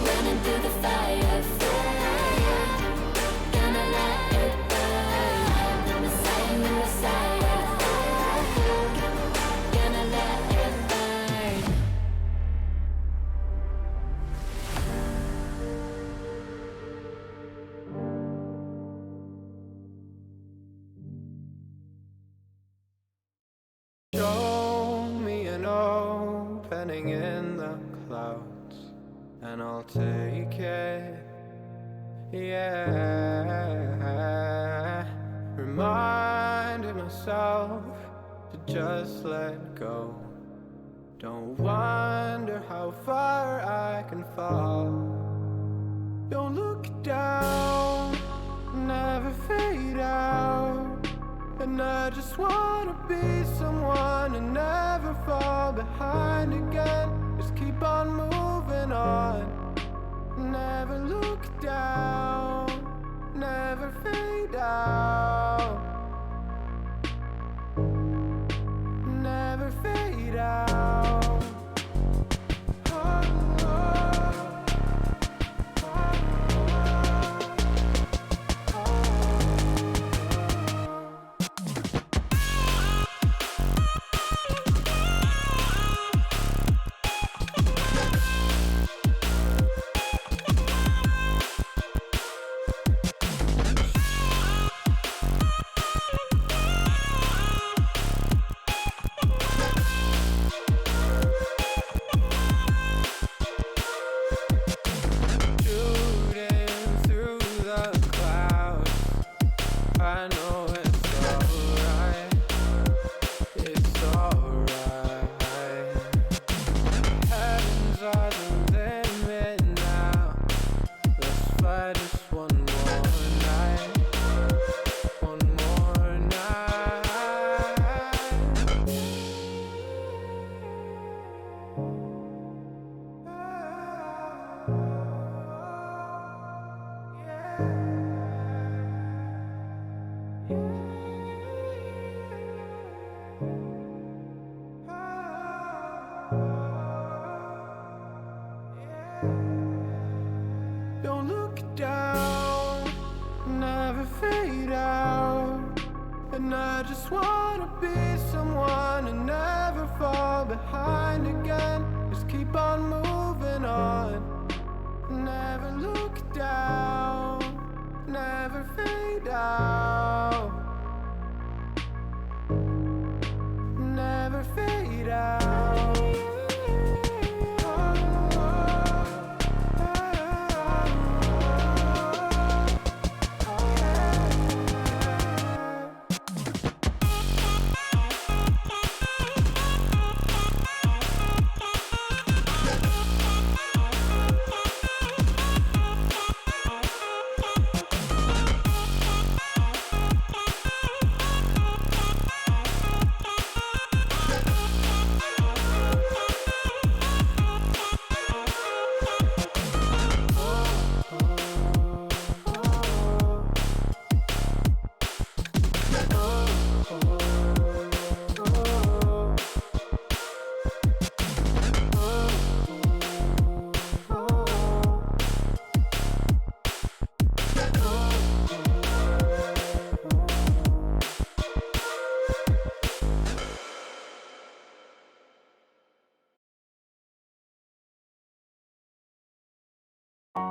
Running through the fire, fire. Gonna let it burn. I am the Messiah. Gonna let it burn. Show me an opening in the clouds, and I'll take it. Yeah, reminding myself to just let go. Don't wonder how far I can fall. Don't look down, never fade out. And I just wanna be someone and never fall behind again. Just keep on moving on. Never look down, never fade out. Never fade out. Don't look down, never fade out. And I just wanna be someone and never fall behind again. Just keep on moving on. Never look down, never fade out. Never fade out.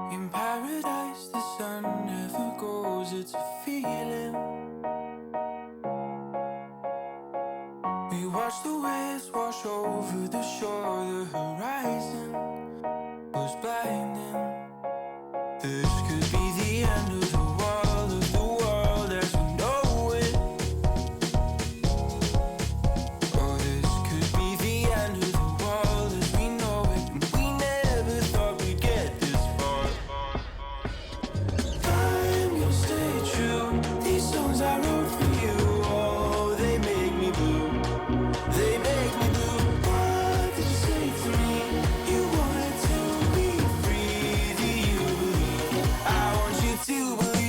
In paradise, the sun never goes, it's a feeling. We watch the waves wash over the shore, the horizon was blinding. This could be the end of the world as we know it. Or this could be the end of the world as we know it. And we never thought we'd get this far. I'm gonna stay true. These songs I wrote for you, oh, they make me blue. They make me blue. What did you say to me? You wanted to be free. Do you believe? I want you to believe.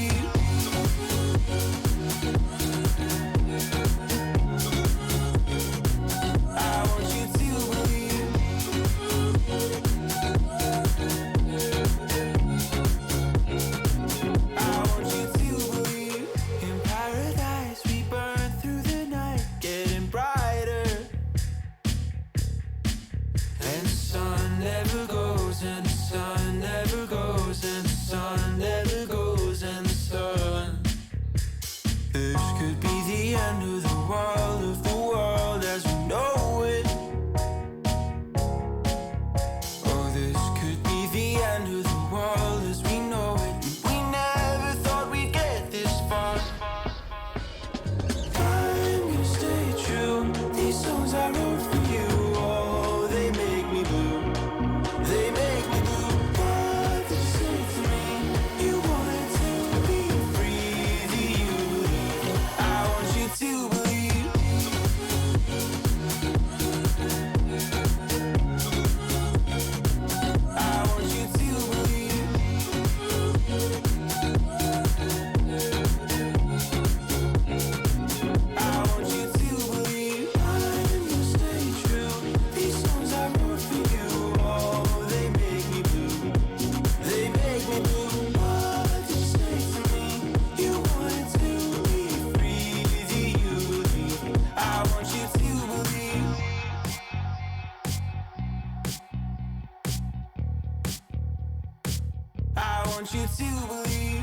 want you to believe.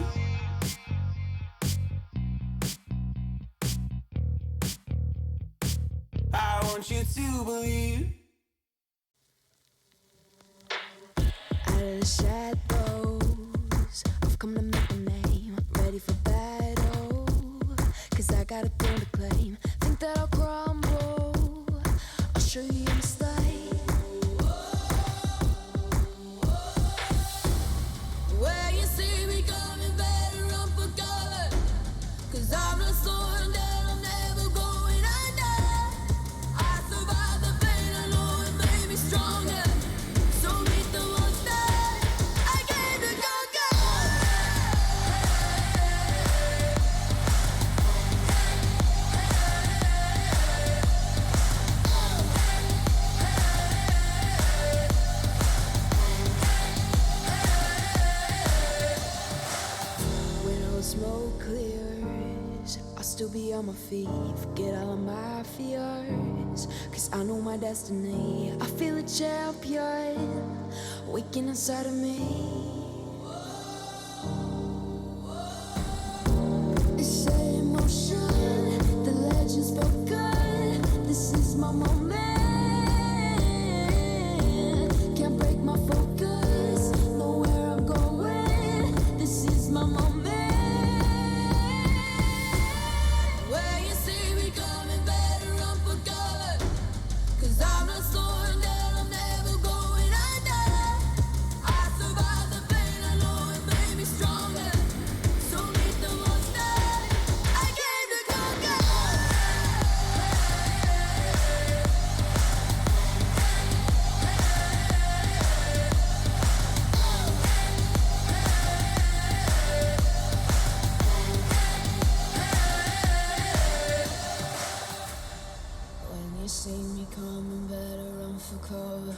I want you to believe. Out of the shadows, I've come to make a name. Ready for battle, cause I got a throne to claim. Think that I'll crumble, I'll show you in the slave. Where you see me coming, better run for cover, cause I'm not slowing down, I'm never going under. I survived the pain, I know it made me stronger. So meet the monster I came to conquer. When all the smoke clears, I'll still be on my feet. Forget all of my fears, cause I know my destiny. I feel a champion waking inside of me. It's set in motion, the legend's spoken. This is my moment. Can't break my focus, know where I'm going. This is my moment. Where you see me coming, better run for cover, cause I'm not slowing down, I'm never going under. I survived the pain, I know it made me stronger. So meet the monster I came to conquer. When you see me coming, better run for cover.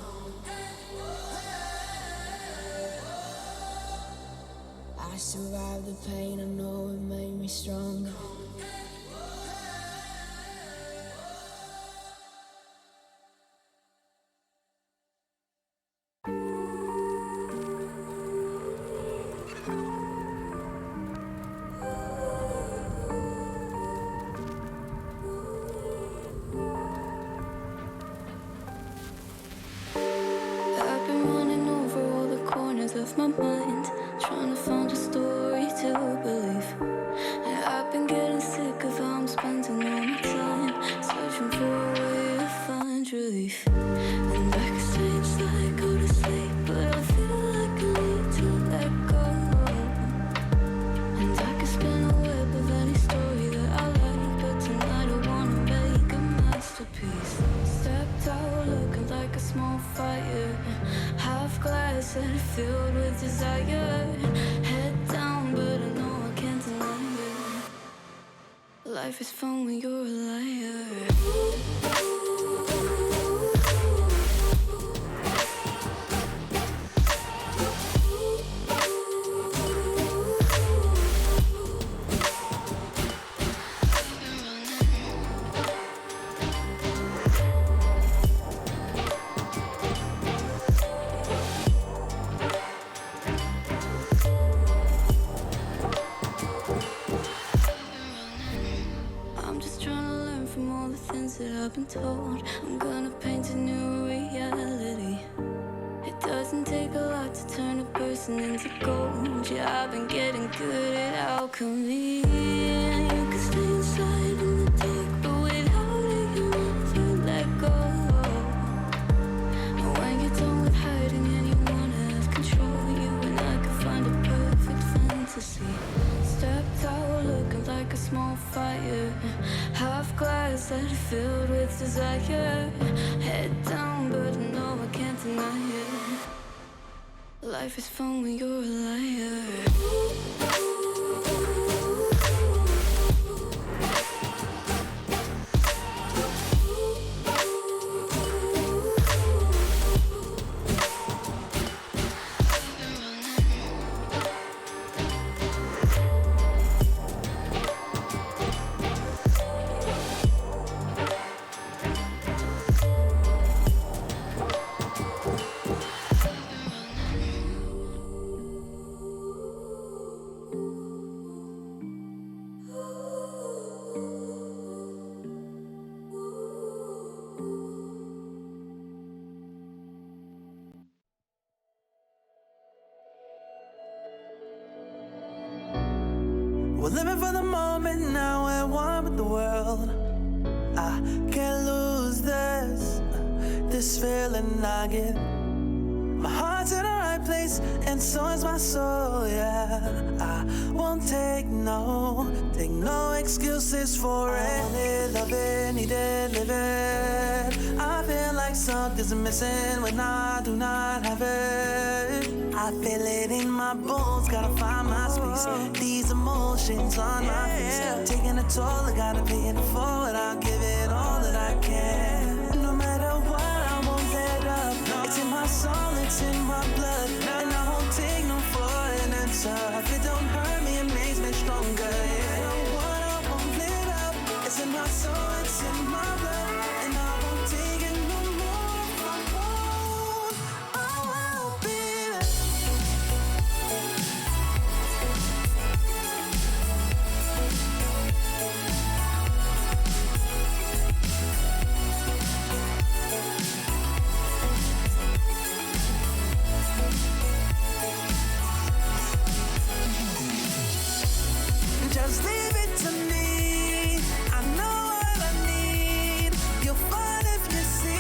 I survived the pain, I know it made me stronger. I've been running over all the corners of my mind, trying to find a story to believe. And I've been getting sick of how I'm spending all my time, searching for a way to find relief. And I can stay inside, go to sleep, but I feel like I need to let go. And I can spin a web of any story that I like, but tonight I wanna make a masterpiece. Stepped out looking like a small fire, half glass and filled with desire. Head down, but I know I can't deny it. Life is fun when you're a liar. I'm just trying to learn from all the things that I've been told. I'm gonna paint a new reality. It doesn't take a lot to turn a person into gold. Yeah, I've been getting good at alchemy. And you can stay inside in the dark, but without it you never let go. And when you're done with hiding and you wanna have control, you and I can find a perfect fantasy. Stepped out looking like a small fire, half glass that filled with desire. Head down, but I know I can't deny it. Life is fun when you're a liar. We're living for the moment now, we're one with the world. I can't lose this feeling I get. My heart's in the right place, and so is my soul, yeah. I won't take no excuses for it. I want it, love it, need it, live it. I feel like something's missing when I do not have it. I feel it in my bones, gotta find my space. These emotions on my face, taking a toll, I gotta pay it forward. I'll give it all that I can. No matter what, I won't let up. It's in my soul, it's in my blood, and I won't take no for an answer. If it don't hurt me, it makes me stronger. Yeah. No matter what, I won't let up. It's in my soul, it's in my blood, and I won't take it no more. I won't be there. Just leave it to me. I know what I need. You'll find if you see.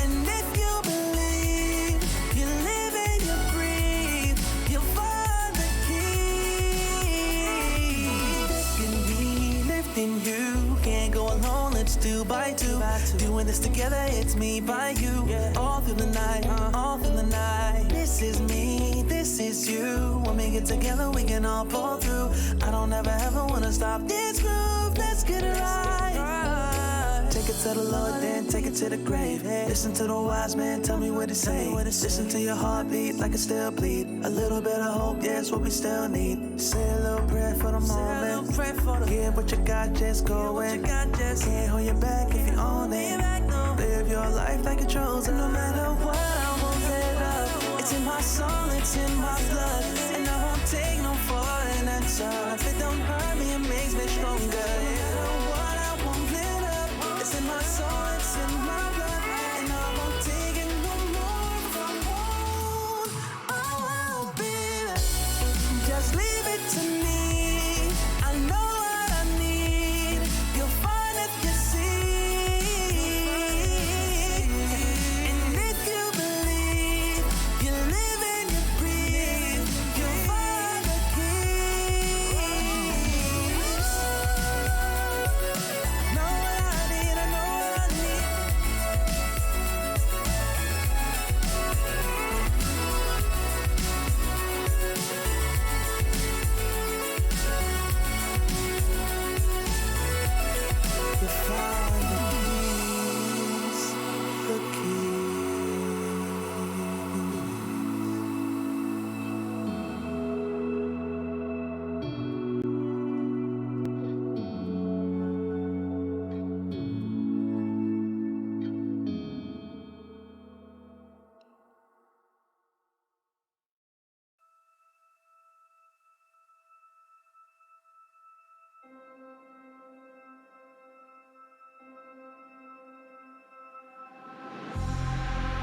And if you believe, you live and you breathe, you'll find the key. Lifting me, lifting you. Can't go alone, let's do by two. Doing this together, it's me by you. All through the night, all through the night. This is me, this is you. When we get together, we can all pull through. I don't ever ever wanna stop this groove. Let's get it right. Take it to the Lord, then take it to the grave. Listen to the wise man, tell me what he say. Listen to your heartbeat like it still bleed. A little bit of hope, yeah, it's what we still need. Say a little prayer for the moment. Give what you got, just go in. Can't hold you back if you own it. Live your life like it's chosen. No matter what, I won't let up. It's in my soul, it's in my blood, and I won't take no for an answer. If it don't hurt me, it makes me stronger. You know what, I won't let up. It's in my soul, it's in my blood, and I won't take it no more. I won't be there. Just leave it to me. I know what I need. You'll find if you see. And if you believe, you live and you breathe, you'll find the keys. Know what I need, I know what I need. You find the keys, the keys.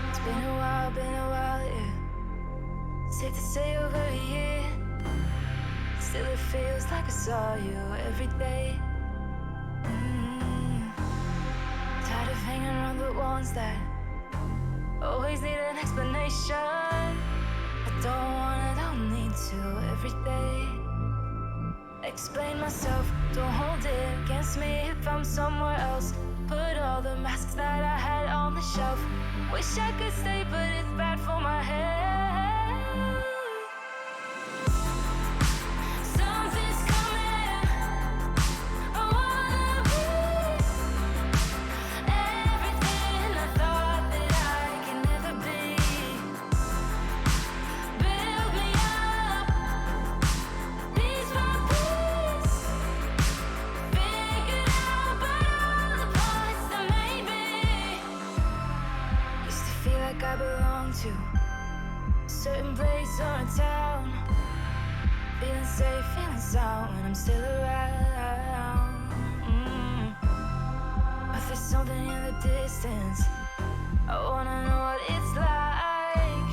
It's been a while, yeah. Safe to say over a year. Still it feels like I saw you every day. Tired of hanging around the ones that always need an explanation. I don't need to every day. Explain myself, don't hold it against me if I'm somewhere else. Put all the masks that I had on the shelf. Wish I could stay, but it's bad for my head. Something's coming. I wanna be everything I thought that I can never be. Build me up, piece by piece. Figured out but all the parts that made me. Used to feel like I belonged to a certain place or a town. Feeling safe, feeling sound when I'm still around. But there's something in the distance. I wanna know what it's like.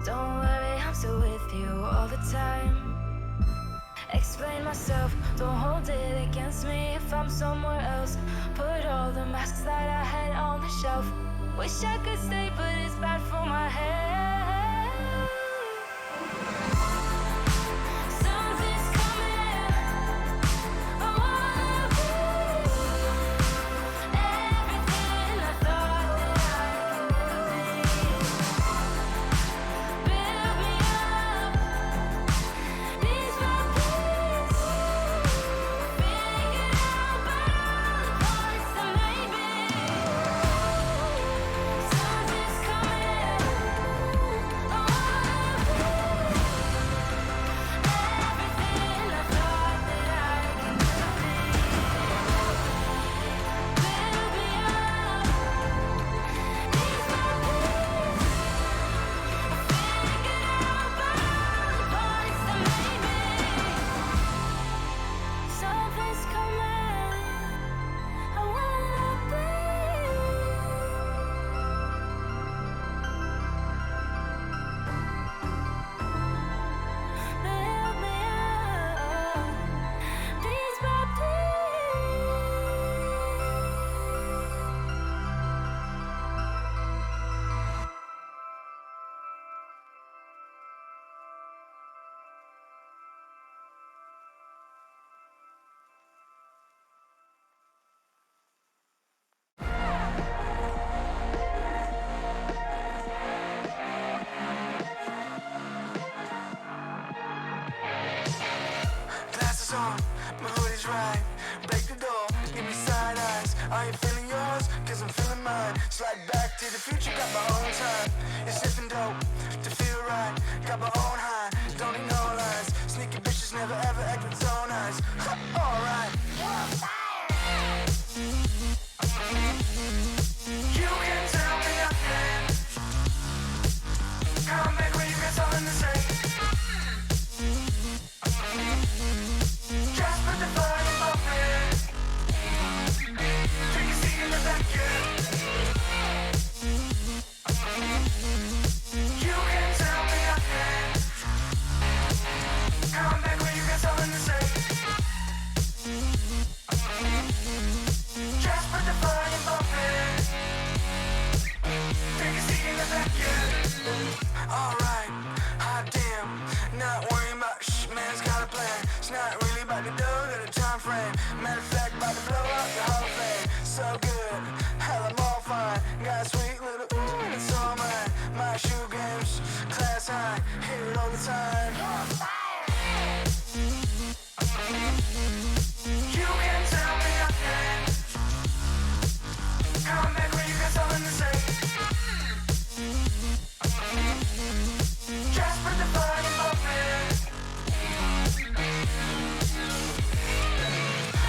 Don't worry, I'm still with you all the the time. Explain myself, don't hold it against me if I'm somewhere else. Put all the masks that I had on the shelf. Wish I could stay, but it's bad for my head. Something's coming. I wanna be everything I thought that I could be. Build me up, piece by piece. Figure out about all the parts that made me. Something's coming. I wanna be everything I thought that I could be. Build me up, piece by piece. Figure out about all the parts that made me. Something's coming. I wanna be. Build me up, piece by piece. Glasses on, my hoodie's right. Break the door, give me side eyes. Are you feeling yours? Cause I'm feeling mine. Slide back to the future, got my own time. It's sniffing dope to feel right. Got my own high, don't need no lies. Sneaky bitches never ever act with zone eyes. Alright. You can tell me nothing. Come back when you got something to say. Just put the volume up, man. Take a seat in the back, yeah. You can tell me nothing. Come back when you got something to say. Just put the volume up, man. Take a seat in the back, yeah. Alright, hot damn. Not worrying about man's got a plan. It's not really about the dough, got a time frame. Matter of fact, about to blow up the Hall of Fame. So good, hell, I'm all fine. Got a sweet little ooh, and it's all mine. My shoe games, class high, hear it all the time. You can tell me nothing. Come back when you got something to say. Just put the volume up, man.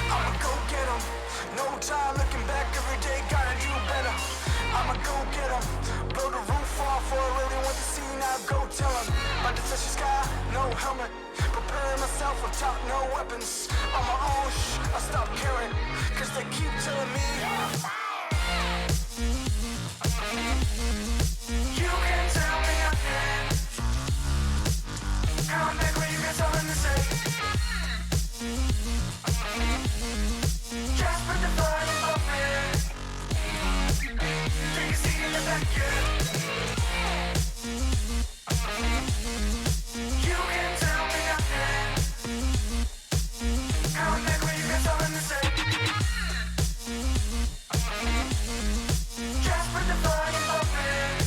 I'ma go get 'em. No time looking back, every day gotta do better. I'ma go get 'em. Blow the roof off for I really want to see, now go tell 'em. About to touch the sky, no helmet. Preparing myself on top, no weapons. On my own, I stop caring. Cause they keep telling me you can tell me nothing. Come back when you got something to say. Just put the volume up, man. Take a seat in the back, yeah. You can tell me nothing. Come back when you got something to say. Just put the volume up, man.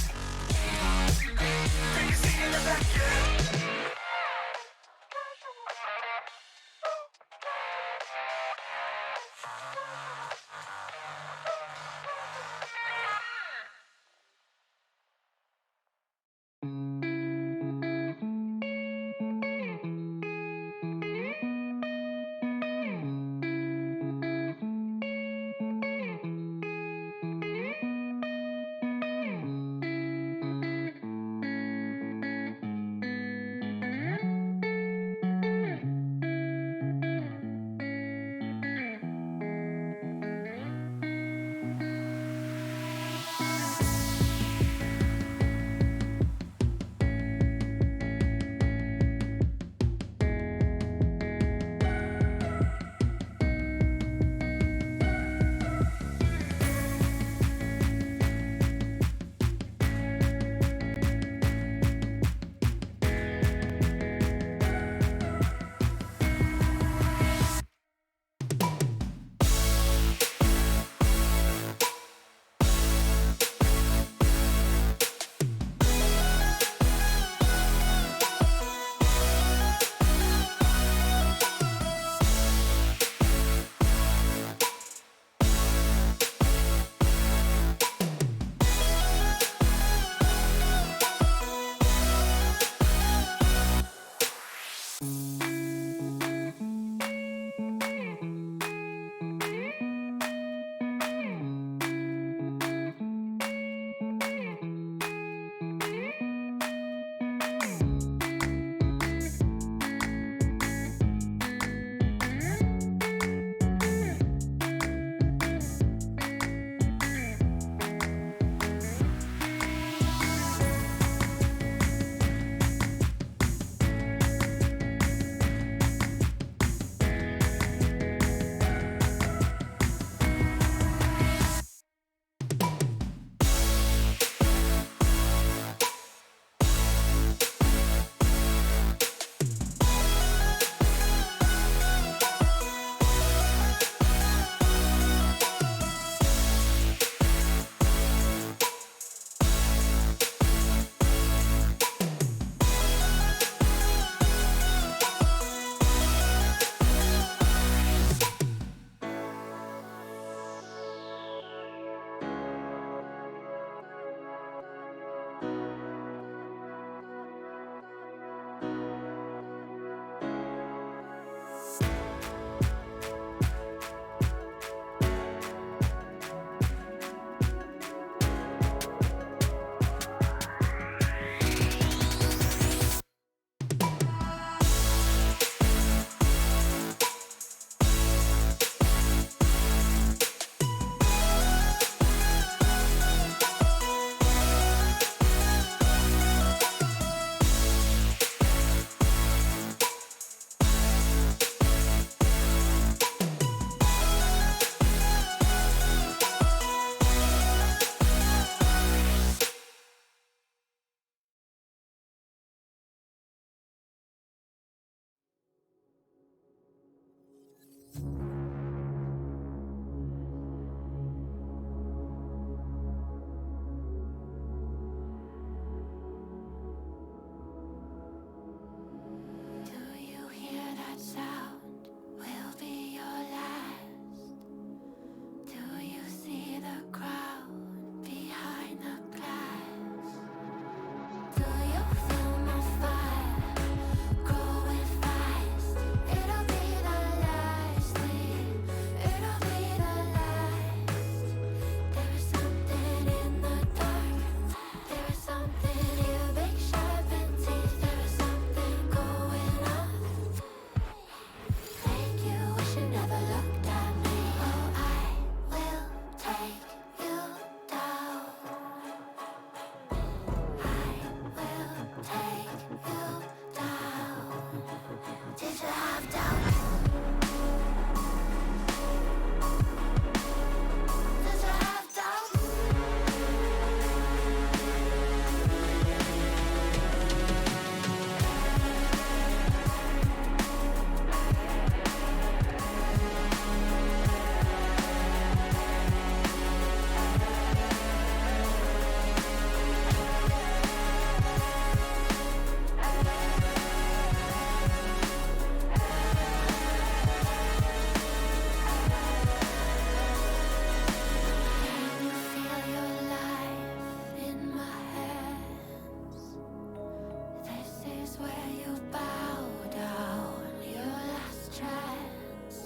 is where you bow down, your last chance.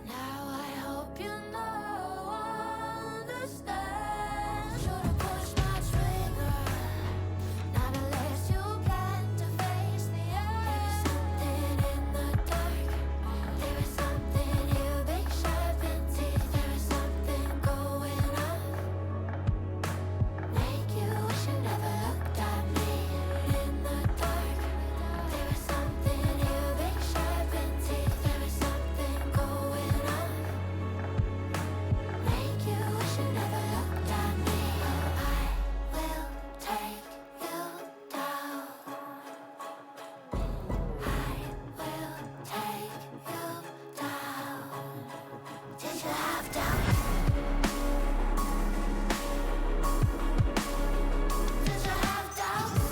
Now I hope you know, understand. Should've pushed my trigger, not unless you plan to face the end. There is something in the dark, there is something here, big sharp and teeth. There is something going on, make you wish you never looked at me. In the dark, there is something here, big sharp and teeth. There is something going on, make you wish you never looked at me. Oh, I will take you down. I will take you down. Did you have doubts? Did you have doubts?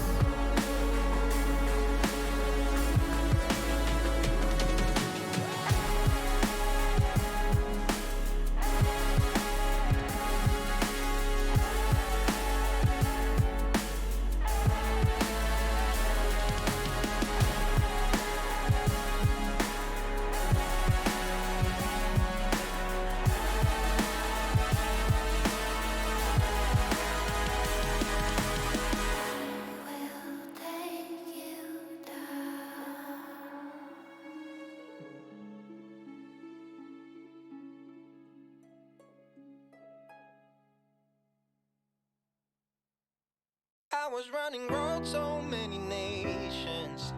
I was running road so many nations.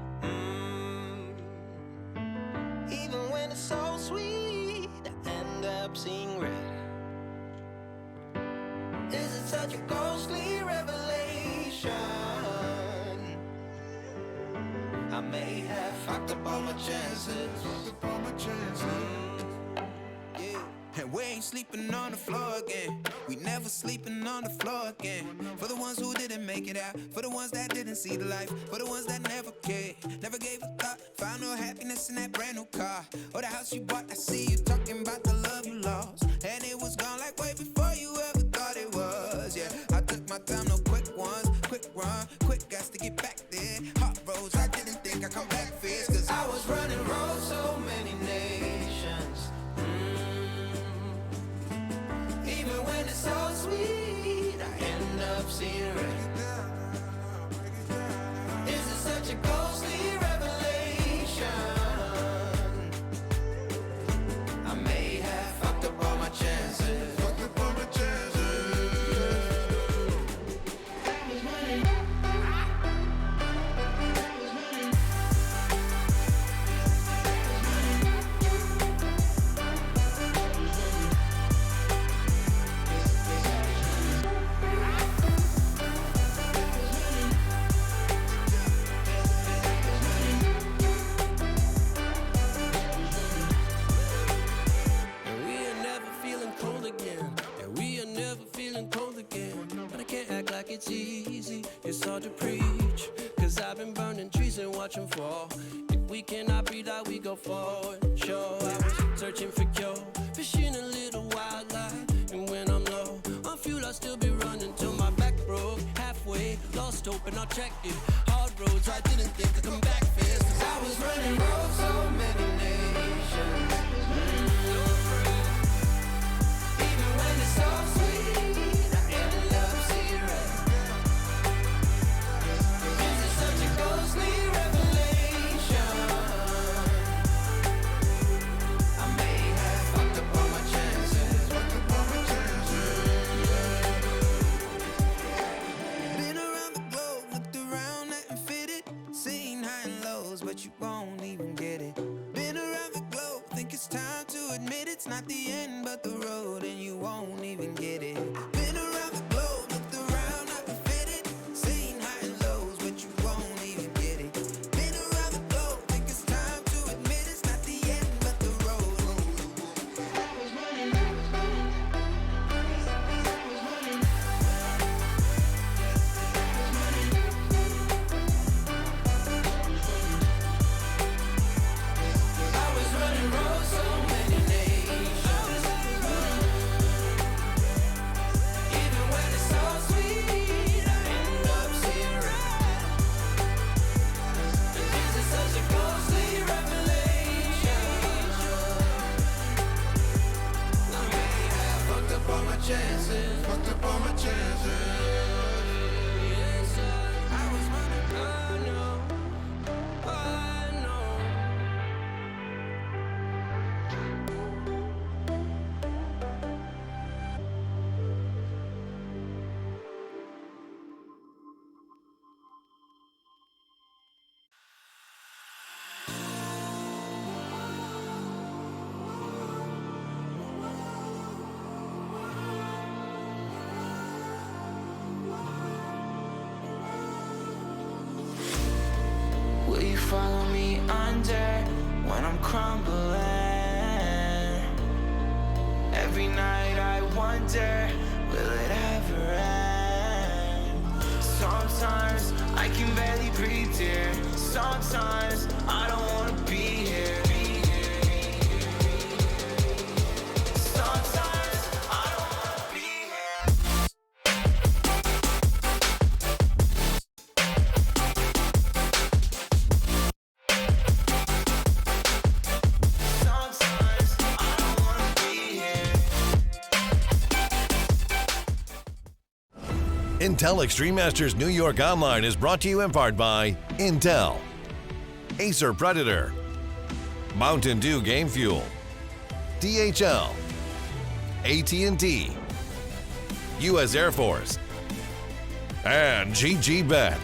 Even when it's so sweet, I end up seeing red. Is it such a ghostly revelation? I may have fucked up all my chances. Yeah. And we ain't sleeping on the floor again. We never sleeping on the floor again. For the ones who didn't make it out, for the ones that didn't see the life, for the ones that never cared, never gave a thought, found no happiness in that brand new car or the house you bought. I see you talking about the love you lost, and it was gone like way before you ever thought it was. Yeah, I took my time, no quick ones, quick run, quick gas to get back there. Hot roads, I didn't think I'd come back fast, cause I was running road so many nations. Even when it's so sweet, I end up seeing red. Is it such a ghostly revelation? I may have fucked up all my chances. And we are never feeling cold again. And we are never feeling cold again. But I can't act like it's easy. It's hard to preach. Cause I've been burning trees and watching fall. If we cannot breathe out, we go forward. Sure, I was searching for cure. Fishing a little wildlife. And when I'm low on fuel, I'll still be running till my back broke. Halfway, lost hope and I'll check it. Hard roads, I didn't think I'd come back fast. I was running road so many nations. Even when it's so sweet, I ended up seeing red. Is it such a ghostly revelation? I may have fucked up all my chances. been around the globe, looked around, nothing fitted. Seen high and lows, but you won't even get it. Been around the globe, think it's time to admit it's not the end, but the road, and you won't even get it. Been around the globe, looked around, nothing fitted. Seen high and lows, but you won't even get it. Been around the globe, think it's time to admit it's not the end, but the road. I was running road so many nations. Will you follow me under when I'm crumbling? Every night I wonder, will it ever end? Sometimes I can barely breathe, dear. Sometimes I don't wanna be here. Sometimes I don't wanna be here. Sometimes I don't wanna be here. Intel Extreme Masters New York Online is brought to you in part by Intel, Acer Predator, Mountain Dew Game Fuel, DHL, AT&T, U.S. Air Force, and GG Bet.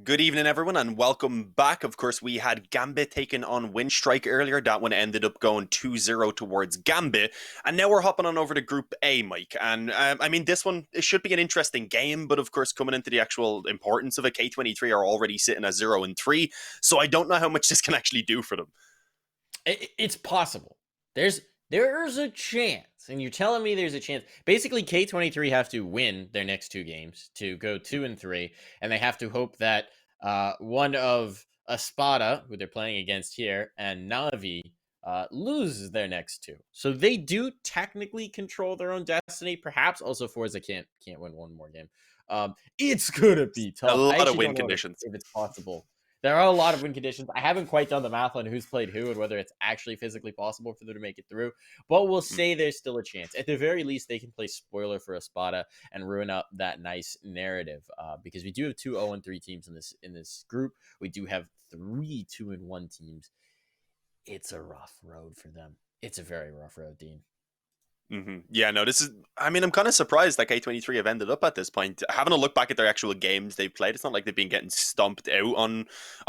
Good evening, everyone, and welcome back. Of course, we had Gambit taking on Windstrike earlier. That one ended up going 2-0 towards Gambit. And now we're hopping on over to Group A, Mike. And I mean, this one, it should be an interesting game. But of course, coming into the actual importance of it, K23 are already sitting at 0-3. So I don't know how much this can actually do for them. It's possible. There's a chance. And you're telling me there's a chance. Basically, K23 have to win their next two games to go 2-3, and they have to hope that one of Espada, who they're playing against here, and Navi lose their next two. So they do technically control their own destiny. Perhaps also Forza can't win one more game. It's gonna be tough. A lot I of actually win don't know conditions. if it's possible. There are a lot of win conditions. I haven't quite done the math on who's played who and whether it's actually physically possible for them to make it through, but we'll say there's still a chance. At the very least, they can play spoiler for Espada and ruin up that nice narrative because we do have two 0-3 teams in this group. We do have three 2-1 teams. It's a rough road for them. It's a very rough road, Dean. Yeah, no, this is. I mean, I'm kind of surprised that K23 have ended up at this point. Having a look back at their actual games they've played, it's not like they've been getting stomped out on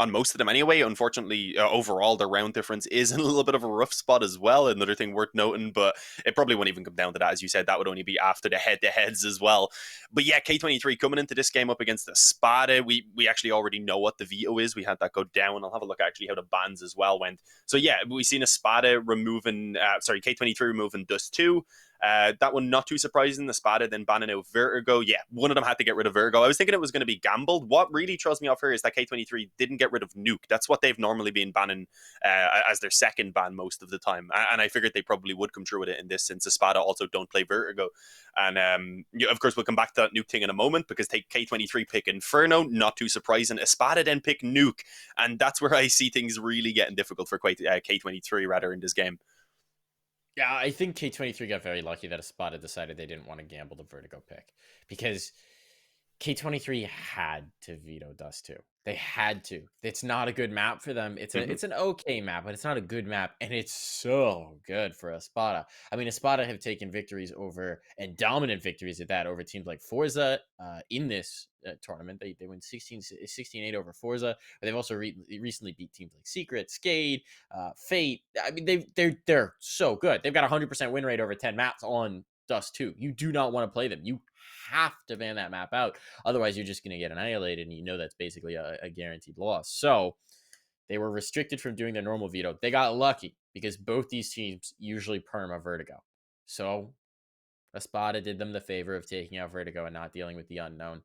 most of them anyway. Unfortunately, overall, their round difference is in a little bit of a rough spot as well. Another thing worth noting, but it probably won't even come down to that. As you said, that would only be after the head-to-heads as well. But yeah, K23 coming into this game up against the Spada, we actually already know what the veto is. We had that go down. I'll have a look actually how the bans as well went. So yeah, we've seen a Spada removing, K23 removing Dust 2. That one not too surprising. The Spada then banning out Vertigo. Yeah, one of them had to get rid of Vertigo. I was thinking it was going to be gambled. What really throws me off here is that K23 didn't get rid of Nuke. That's what they've normally been banning as their second ban most of the time. And I figured they probably would come through with it in this, since the Spada also don't play Vertigo. And of course, we'll come back to that Nuke thing in a moment, because take K23 pick Inferno, not too surprising. Espada then pick Nuke. And that's where I see things really getting difficult for K23 rather in this game. Yeah, I think K23 got very lucky that Espada decided they didn't want to gamble the Vertigo pick, because K23 had to veto Dust 2. They had to. It's not a good map for them. It's an okay map, but it's not a good map, and it's so good for Espada. I mean, Espada have taken victories over, and dominant victories at that, over teams like Forza in this tournament. They win 16-8 over Forza, but they've also recently beat teams like Secret, Skade, Fate. I mean, they're so good. They've got a 100% win rate over 10 maps on Dust 2. You do not want to play them. You have to ban that map out. Otherwise, you're just going to get annihilated, and you know that's basically a guaranteed loss. So they were restricted from doing their normal veto. They got lucky because both these teams usually perma Vertigo. So Espada did them the favor of taking out Vertigo and not dealing with the unknown.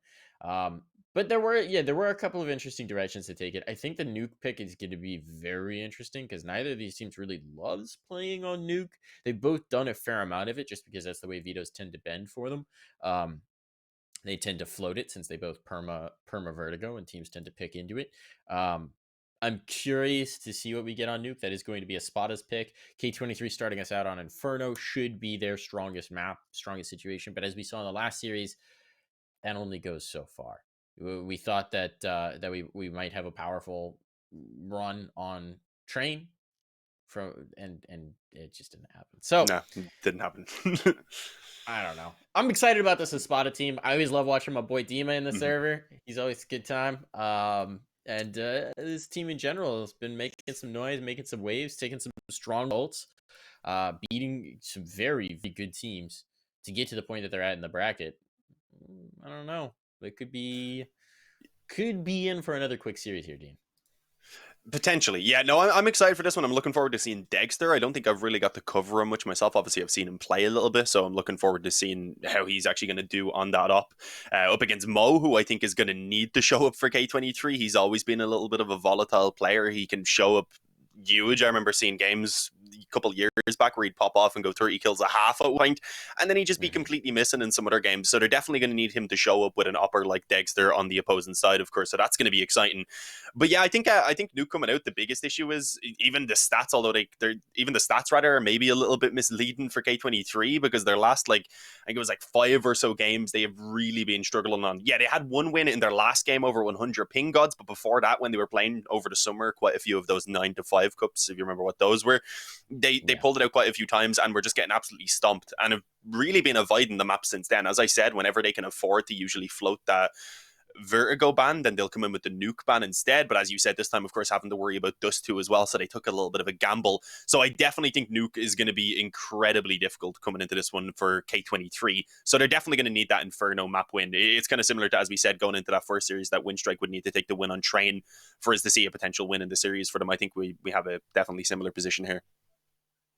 But there were a couple of interesting directions to take it. I think the Nuke pick is going to be very interesting because neither of these teams really loves playing on Nuke. They've both done a fair amount of it just because that's the way vetoes tend to bend for them. They tend to float it since they both perma Vertigo, and teams tend to pick into it. I'm curious to see what we get on Nuke. That is going to be Espada's pick. K23 starting us out on Inferno should be their strongest map, strongest situation. But as we saw in the last series, that only goes so far. We thought that we might have a powerful run on Train and it just didn't happen. So no, didn't happen. I don't know. I'm excited about this Espada team. I always love watching my boy Dima in the server. He's always a good time. And this team in general has been making some noise, making some waves, taking some strong results, beating some very, very good teams to get to the point that they're at in the bracket. I don't know. They could be in for another quick series here, Dean. Potentially, yeah. No, I'm excited for this one. I'm looking forward to seeing Dexter. I don't think I've really got to cover him much myself. Obviously, I've seen him play a little bit, so I'm looking forward to seeing how he's actually going to do on that up against Mo, who I think is going to need to show up for K23. He's always been a little bit of a volatile player. He can show up huge. I remember seeing games a couple years back where he'd pop off and go 30 kills a half at one point, and then he'd just be completely missing in some other games. So they're definitely going to need him to show up with an upper like Dexter on the opposing side, of course. So that's going to be exciting. But yeah, I think Nuke coming out, the biggest issue is even the stats, although they're even the stats rather are maybe a little bit misleading for K23 because their last I think it was 5 or so games they have really been struggling on. Yeah, they had one win in their last game over 100 ping gods, but before that, when they were playing over the summer, quite a few of those 9-5 cups, if you remember what those were, they pulled it out quite a few times and were just getting absolutely stomped and have really been avoiding the map since then. As I said, whenever they can afford to usually float that Vertigo ban, then they'll come in with the Nuke ban instead. But as you said, this time, of course, having to worry about Dust 2 as well, so they took a little bit of a gamble. So I definitely think Nuke is going to be incredibly difficult coming into this one for K23. So they're definitely going to need that Inferno map win. It's kind of similar to, as we said, going into that first series, that Windstrike would need to take the win on Train for us to see a potential win in the series for them. I think we have a definitely similar position here.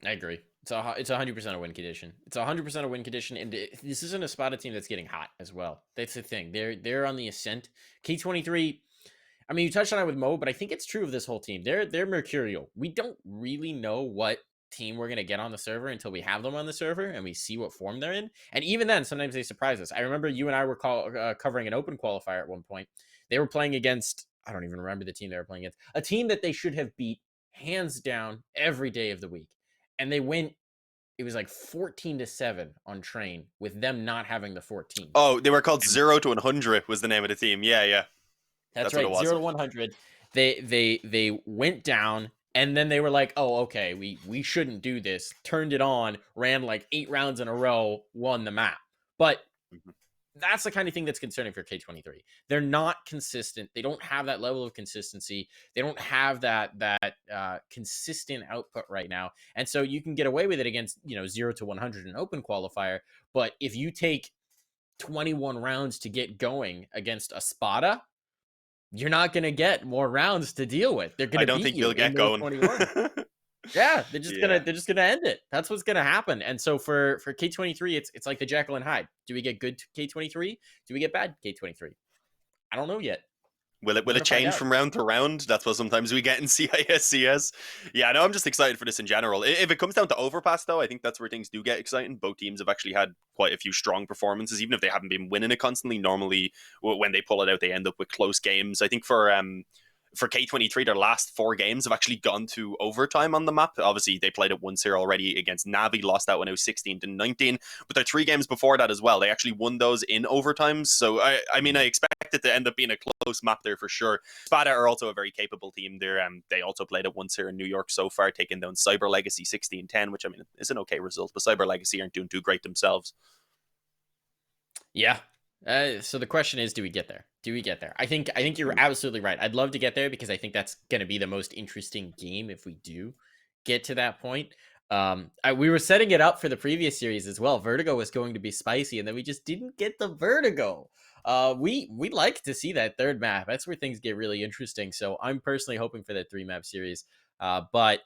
I agree. It's 100% a win condition. It's 100% a win condition, and this isn't a Spada team that's getting hot as well. That's the thing. They're on the ascent. K23. I mean, you touched on it with Mo, but I think it's true of this whole team. They're mercurial. We don't really know what team we're gonna get on the server until we have them on the server and we see what form they're in. And even then, sometimes they surprise us. I remember you and I were covering an open qualifier at one point. They were playing against, I don't even remember the team they were playing against, a team that they should have beat hands down every day of the week. And they went, it was 14-7 on Train with them not having the 14. Oh, they were called 0 to 100 was the name of the team. Yeah. That's right. 0 to 100. They went down, and then they were like, oh, okay, we shouldn't do this. Turned it on, ran 8 rounds in a row, won the map. But that's the kind of thing that's concerning for K23. They're not consistent. They don't have that level of consistency. They don't have that consistent output right now. And so you can get away with it against 0 to 100 in open qualifier. But if you take 21 rounds to get going against a Spada, you're not going to get more rounds to deal with. They're going to beat you. I don't think you'll get going. 21. Yeah, they're just gonna end it. That's what's gonna happen. And so for K23, it's like the Jekyll and Hyde. Do we get good K23? Do we get bad K23? I don't know yet. Will it change from round to round? That's what sometimes we get in CISCS. Yeah, no, I'm just excited for this in general. If it comes down to Overpass, though, I think that's where things do get exciting. Both teams have actually had quite a few strong performances, even if they haven't been winning it constantly. Normally, when they pull it out, they end up with close games. I think for K23, their last 4 games have actually gone to overtime on the map. Obviously, they played it once here already against Navi, lost that one out 16-19. But their 3 games before that as well, they actually won those in overtimes. So, I mean, I expect it to end up being a close map there for sure. Spada are also a very capable team. They also played it once here in New York so far, taking down Cyber Legacy 16-10, which, I mean, is an okay result. But Cyber Legacy aren't doing too great themselves. Yeah. So the question is, do we get there? I think you're absolutely right. I'd love to get there because I think that's going to be the most interesting game if we do get to that point. We were setting it up for the previous series as well. Vertigo was going to be spicy, and then we just didn't get the Vertigo. We'd like to see that 3rd map. That's where things get really interesting. So I'm personally hoping for that 3-map series. But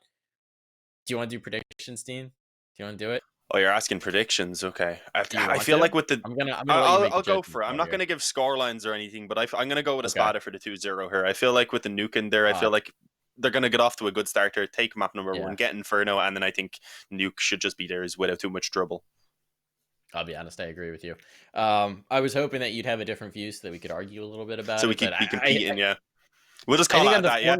do you want to do predictions, Dean? Do you want to do it? Oh, you're asking predictions. Okay. I feel like with the... I'll go for it. I'm not going to give score lines or anything, but I'm going to go with a Spada for the 2-0 here. I feel like with the Nuke in there, I feel like they're going to get off to a good starter, take map number 1, get Inferno, and then I think Nuke should just be theirs without too much trouble. I'll be honest, I agree with you. I was hoping that you'd have a different view so that we could argue a little bit about it. So we keep competing, yeah. We'll just call it that, yeah.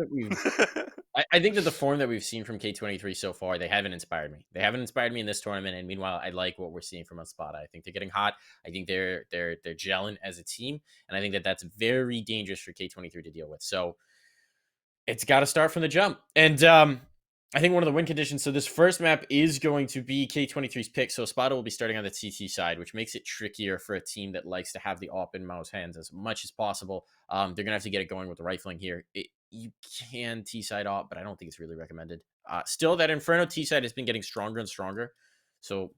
I think that the form that we've seen from K23 so far, they haven't inspired me. They haven't inspired me in this tournament, and meanwhile, I like what we're seeing from Spada. I think they're getting hot. I think they're gelling as a team, and I think that that's very dangerous for K23 to deal with. So it's got to start from the jump. And I think one of the win conditions. So this first map is going to be K23's pick. So Spada will be starting on the TT side, which makes it trickier for a team that likes to have the op in Mao's hands as much as possible. They're gonna have to get it going with the rifling here. You can T side op, but I don't think it's really recommended. Still, that Inferno T side has been getting stronger and stronger. So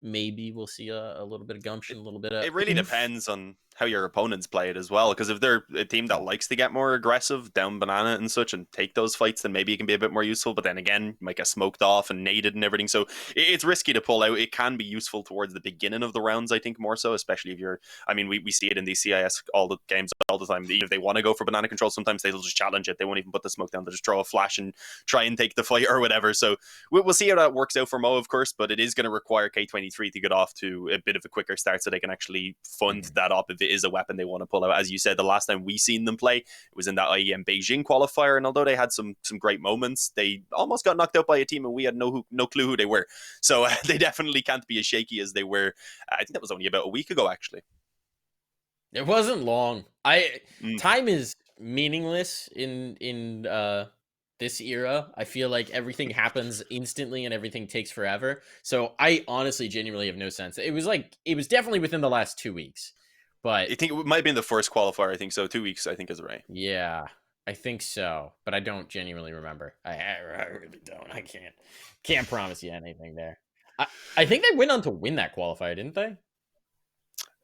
maybe we'll see a little bit of gumption, a little bit of. It really depends on how your opponents play it as well. Because if they're a team that likes to get more aggressive down banana and such and take those fights, then maybe it can be a bit more useful. But then again, you might get smoked off and naded and everything. So it's risky to pull out. It can be useful towards the beginning of the rounds, I think, more so, especially if you're. I mean, we see it in these CIS all the games all the time. Even if they want to go for banana control, sometimes they'll just challenge it. They won't even put the smoke down. They'll just throw a flash and try and take the fight or whatever. So we'll see how that works out for Mo, of course. But it is going to require K23 to get off to a bit of a quicker start so they can actually fund that up if it is a weapon they want to pull out. As you said, the last time we seen them play, it was in that IEM Beijing qualifier, and although they had some great moments, they almost got knocked out by a team and we had no clue who they were. So they definitely can't be as shaky as they were. I think that was only about a week ago, actually. It wasn't long. Time is meaningless in this era. I feel like everything happens instantly and everything takes forever. So I honestly genuinely have no sense. It was definitely within the last 2 weeks. But I think it might have been the first qualifier. I think so. 2 weeks, I think, is right. Yeah, I think so. But I don't genuinely remember. I really don't. I can't promise you anything there. I think they went on to win that qualifier, didn't they?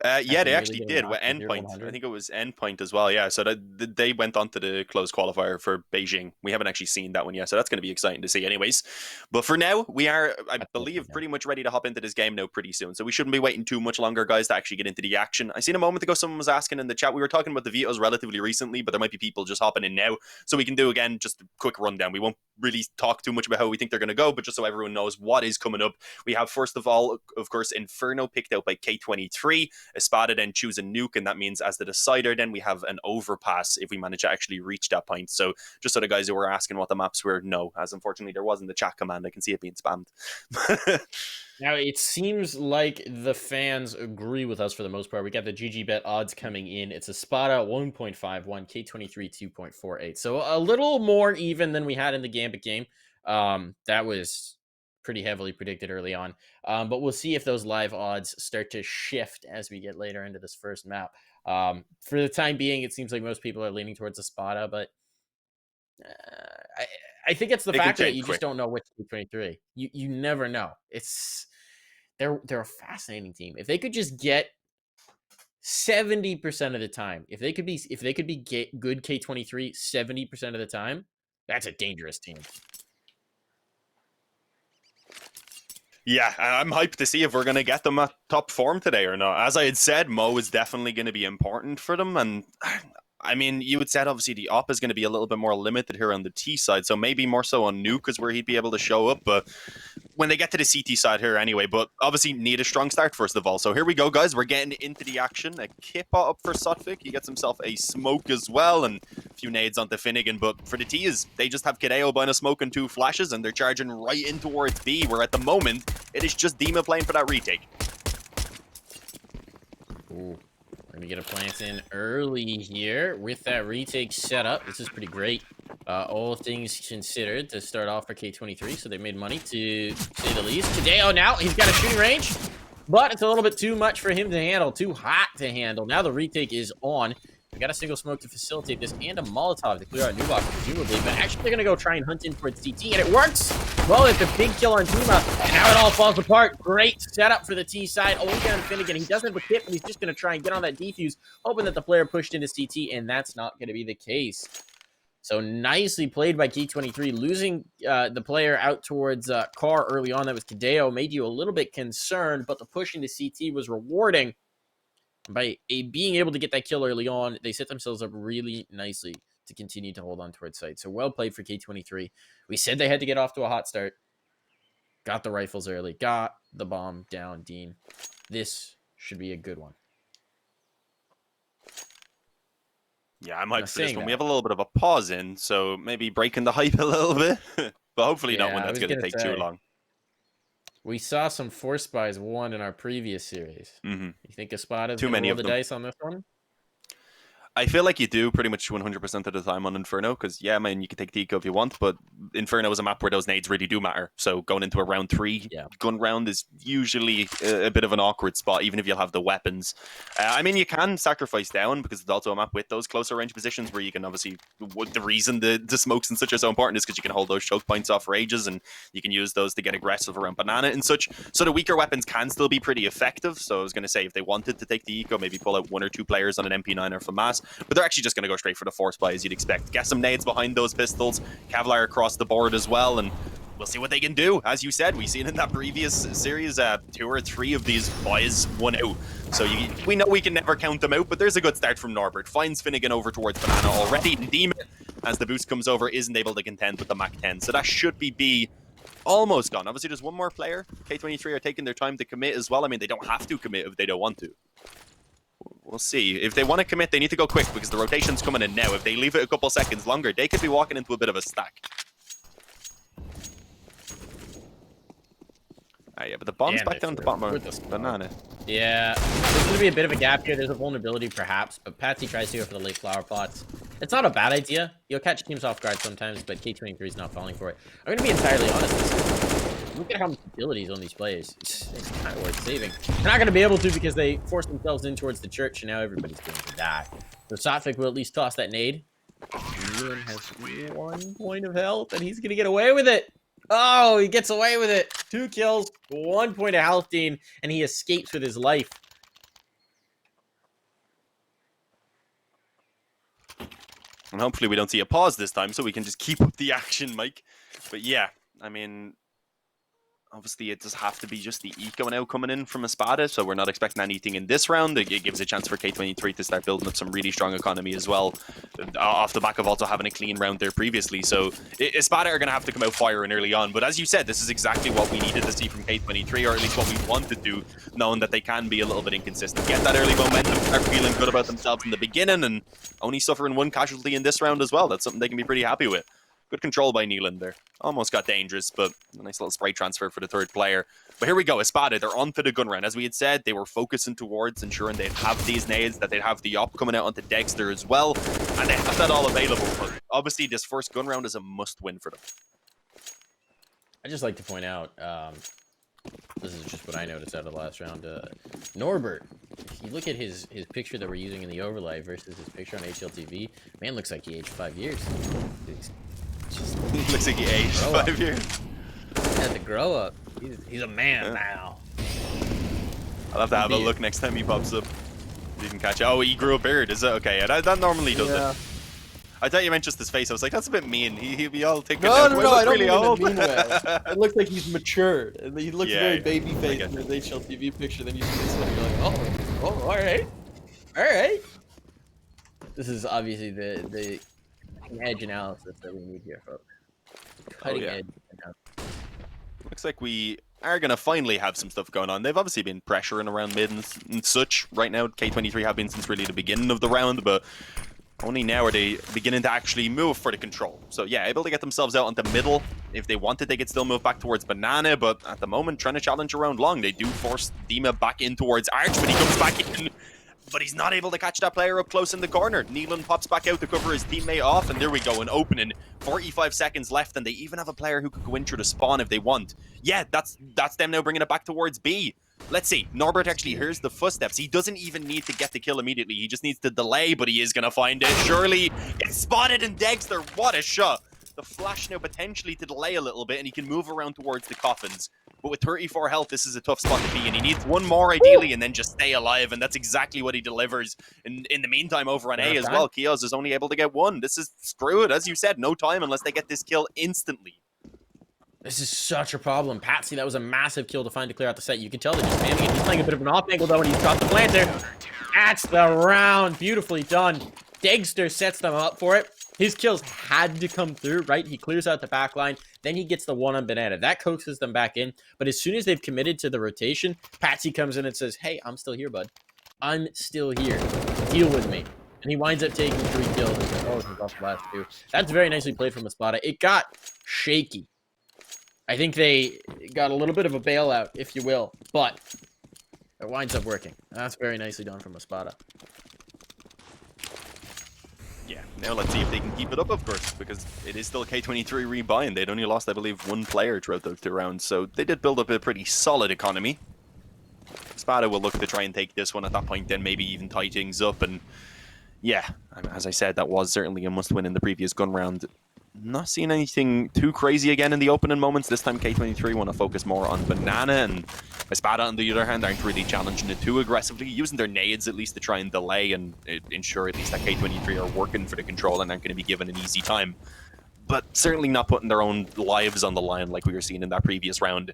Yeah, they actually did. With Endpoint, I think it was Endpoint as well. Yeah, so they went on to the closed qualifier for Beijing. We haven't actually seen that one yet, so that's going to be exciting to see, anyways. But for now, we are, I believe, pretty much ready to hop into this game now pretty soon. So we shouldn't be waiting too much longer, guys, to actually get into the action. I seen a moment ago someone was asking in the chat. We were talking about the vetoes relatively recently, but there might be people just hopping in now, so we can do again just a quick rundown. We won't really talk too much about how we think they're going to go, but just so everyone knows what is coming up, we have first of all, of course, Inferno picked out by K23. Espada then choose a nuke, and that means as the decider, then we have an overpass if we manage to actually reach that point. So just so the guys who were asking what the maps were, no, as unfortunately there wasn't the chat command. I can see it being spammed. Now, it seems like the fans agree with us for the most part. We got the GG bet odds coming in. It's Espada 1.51, K23 2.48. So a little more even than we had in the Gambit game. That was pretty heavily predicted early on. But we'll see if those live odds start to shift as we get later into this first map. For the time being, it seems like most people are leaning towards Espada, but I think it's the factor that you just don't know which K23. You never know. They're a fascinating team. If they could just get 70% of the time, if they could be good K23 70% of the time, that's a dangerous team. Yeah, I'm hyped to see if we're going to get them at top form today or not. As I had said, Mo is definitely going to be important for them. And I mean, you had said obviously the op is going to be a little bit more limited here on the T side. So maybe more so on Nuke is where he'd be able to show up. But when they get to the CT side here anyway, but obviously need a strong start first of all. So here we go, guys. We're getting into the action. A Kippa up for Sotvik. He gets himself a smoke as well. And a few nades onto Finnegan. But for the T's, they just have Kideo buying a smoke and 2 flashes. And they're charging right in towards B, where at the moment, it is just Dima playing for that retake. Ooh. We're going to get a plant in early here with that retake setup. This is pretty great. All things considered to start off for K23, so they made money to say the least. Kideo now, he's got a shooting range, but it's a little bit too much for him to handle, too hot to handle. Now the retake is on. We got a single smoke to facilitate this and a Molotov to clear out Nubok, presumably, but actually they're going to go try and hunt in towards CT, and it works! Well, it's a big kill on Dima, and now it all falls apart. Great setup for the T side. Only down Finnegan. He doesn't have a kit, but he's just going to try and get on that defuse, hoping that the player pushed into CT, and that's not going to be the case. So nicely played by K23, losing the player out towards Car early on. That was Kideo, made you a little bit concerned, but the push into CT was rewarding. By being able to get that kill early on, they set themselves up really nicely to continue to hold on towards site. So well played for K23. We said they had to get off to a hot start. Got the rifles early. Got the bomb down, Dean. This should be a good one. Yeah, I'm hyped for this one. We have a little bit of a pause in, so maybe breaking the hype a little bit. But hopefully not one that's going to take too long. We saw some Force Spies 1 in our previous series. Mm-hmm. You think Espada's going to roll the dice on this one? I feel like you do pretty much 100% of the time on Inferno, because, yeah, man, you can take the eco if you want, but Inferno is a map where those nades really do matter. So going into a round 3 gun round is usually a bit of an awkward spot, even if you'll have the weapons. I mean, you can sacrifice down, because it's also a map with those closer range positions where you can obviously... The reason the smokes and such are so important is because you can hold those choke points off for ages, and you can use those to get aggressive around Banana and such. So the weaker weapons can still be pretty effective. So I was going to say, if they wanted to take the eco, maybe pull out 1 or 2 players on an MP9 or FAMAS, but they're actually just going to go straight for the force buy, as you'd expect. Get some nades behind those pistols, Kevlar across the board as well, and we'll see what they can do. As you said, we've seen in that previous series 2 or 3 of these buys won out. So we know we can never count them out, but there's a good start from Norbert. Finds Finnegan over towards Banana already. Demon, as the boost comes over, isn't able to contend with the Mach 10. So that should be B almost gone. Obviously, there's one more player. K23 are taking their time to commit as well. I mean, they don't have to commit if they don't want to. We'll see. If they want to commit, they need to go quick, because the rotation's coming in now. If they leave it a couple seconds longer, they could be walking into a bit of a stack. Yeah, but the bomb's back down to the bottom of Banana. Yeah, there's going to be a bit of a gap here. There's a vulnerability, perhaps, but Patsy tries to go for the late flower plots. It's not a bad idea. You'll catch teams off guard sometimes, but K23 is not falling for it. I'm going to be entirely honest. Look at how much abilities on these plays. It's kind of worth saving. They're not going to be able to, because they force themselves in towards the church, and now everybody's going to die. So Sotfik will at least toss that nade. Nealon has 1 point of health, and he's going to get away with it. Oh, he gets away with it. 2 kills, 1 point of health, Dean, and he escapes with his life. And hopefully we don't see a pause this time, so we can just keep up the action, Mike. But yeah, I mean, obviously it does have to be just the eco now coming in from Espada, so we're not expecting anything in this round. It gives a chance for K23 to start building up some really strong economy as well, off the back of also having a clean round there previously. So Espada are going to have to come out firing early on, but as you said, this is exactly what we needed to see from K23, or at least what we wanted to, knowing that they can be a little bit inconsistent. Get that early momentum, start feeling good about themselves in the beginning, and only suffering 1 casualty in this round as well. That's something they can be pretty happy with. Good control by Nealon there. Almost got dangerous, but a nice little spray transfer for the 3rd player. But here we go, Espada, they're on for the gun round. As we had said, they were focusing towards ensuring they'd have these nades, that they'd have the op coming out onto Dexter as well, and they have that all available. But obviously, this first gun round is a must-win for them. I'd just like to point out, this is just what I noticed out of the last round. Norbert, if you look at his picture that we're using in the overlay versus his picture on HLTV, man looks like he aged 5 years. He looks like he aged 5 years. He had to grow up. He's a man now. I'll have to have a look next time he pops up. You can catch it. Oh, he grew a beard. Is it okay? Yeah, that normally does it. I thought you meant just his face. I was like, that's a bit mean. He'll be all taken No, out. no, I don't really mean in a old. mean way. It looks like he's matured. And he looks Yeah, very yeah. baby faced in his HLTV picture. Then you see this one and you're like, oh, all right. All right. This is obviously the edge analysis that we need here, folks. Cutting edge. Looks like we are going to finally have some stuff going on. They've obviously been pressuring around mid and such right now. K23 have been since really the beginning of the round, but only now are they beginning to actually move for the control. So yeah, able to get themselves out into middle. If they wanted, they could still move back towards Banana, but at the moment, trying to challenge around long. They do force Dima back in towards Arch, but he comes back in. But he's not able to catch that player up close in the corner. Nealon pops back out to cover his teammate off, and there we go, an opening. 45 seconds left, and they even have a player who could go in through the spawn if they want. Yeah, that's them now bringing it back towards B. Let's see. Norbert actually hears the footsteps. He doesn't even need to get the kill immediately. He just needs to delay, but he is going to find it. Surely it's spotted, and Dexter, what a shot. The flash now potentially to delay a little bit, and he can move around towards the coffins. But with 34 health, this is a tough spot to be in. He needs 1 more ideally, and then just stay alive, and that's exactly what he delivers. In the meantime, over on A as well, Kios is only able to get 1. This is screw it. As you said, no time unless they get this kill instantly. This is such a problem. Patsy, that was a massive kill to find to clear out the set. You can tell they're just spamming it. He's playing a bit of an off angle, though, when he's dropped the planter. That's the round. Beautifully done. Dexter sets them up for it. His kills had to come through, right? He clears out the back line. Then he gets the 1 on Banana. That coaxes them back in. But as soon as they've committed to the rotation, Patsy comes in and says, hey, I'm still here, bud. I'm still here. Deal with me. And he winds up taking 3 kills. Oh, he's off the last 2. That's very nicely played from Espada. It got shaky. I think they got a little bit of a bailout, if you will. But it winds up working. That's very nicely done from Espada. Yeah, now let's see if they can keep it up, of course, because it is still K23 rebuy, and they'd only lost, I believe, one player throughout those 2 rounds, so they did build up a pretty solid economy. Spada will look to try and take this one at that point, then maybe even tie things up, and yeah, as I said, that was certainly a must-win in the previous gun round. Not seeing anything too crazy again in the opening moments. This time K23 want to focus more on Banana, and Espada, on the other hand, aren't really challenging it too aggressively, using their nades at least to try and delay and ensure at least that K23 are working for the control and aren't going to be given an easy time. But certainly not putting their own lives on the line like we were seeing in that previous round.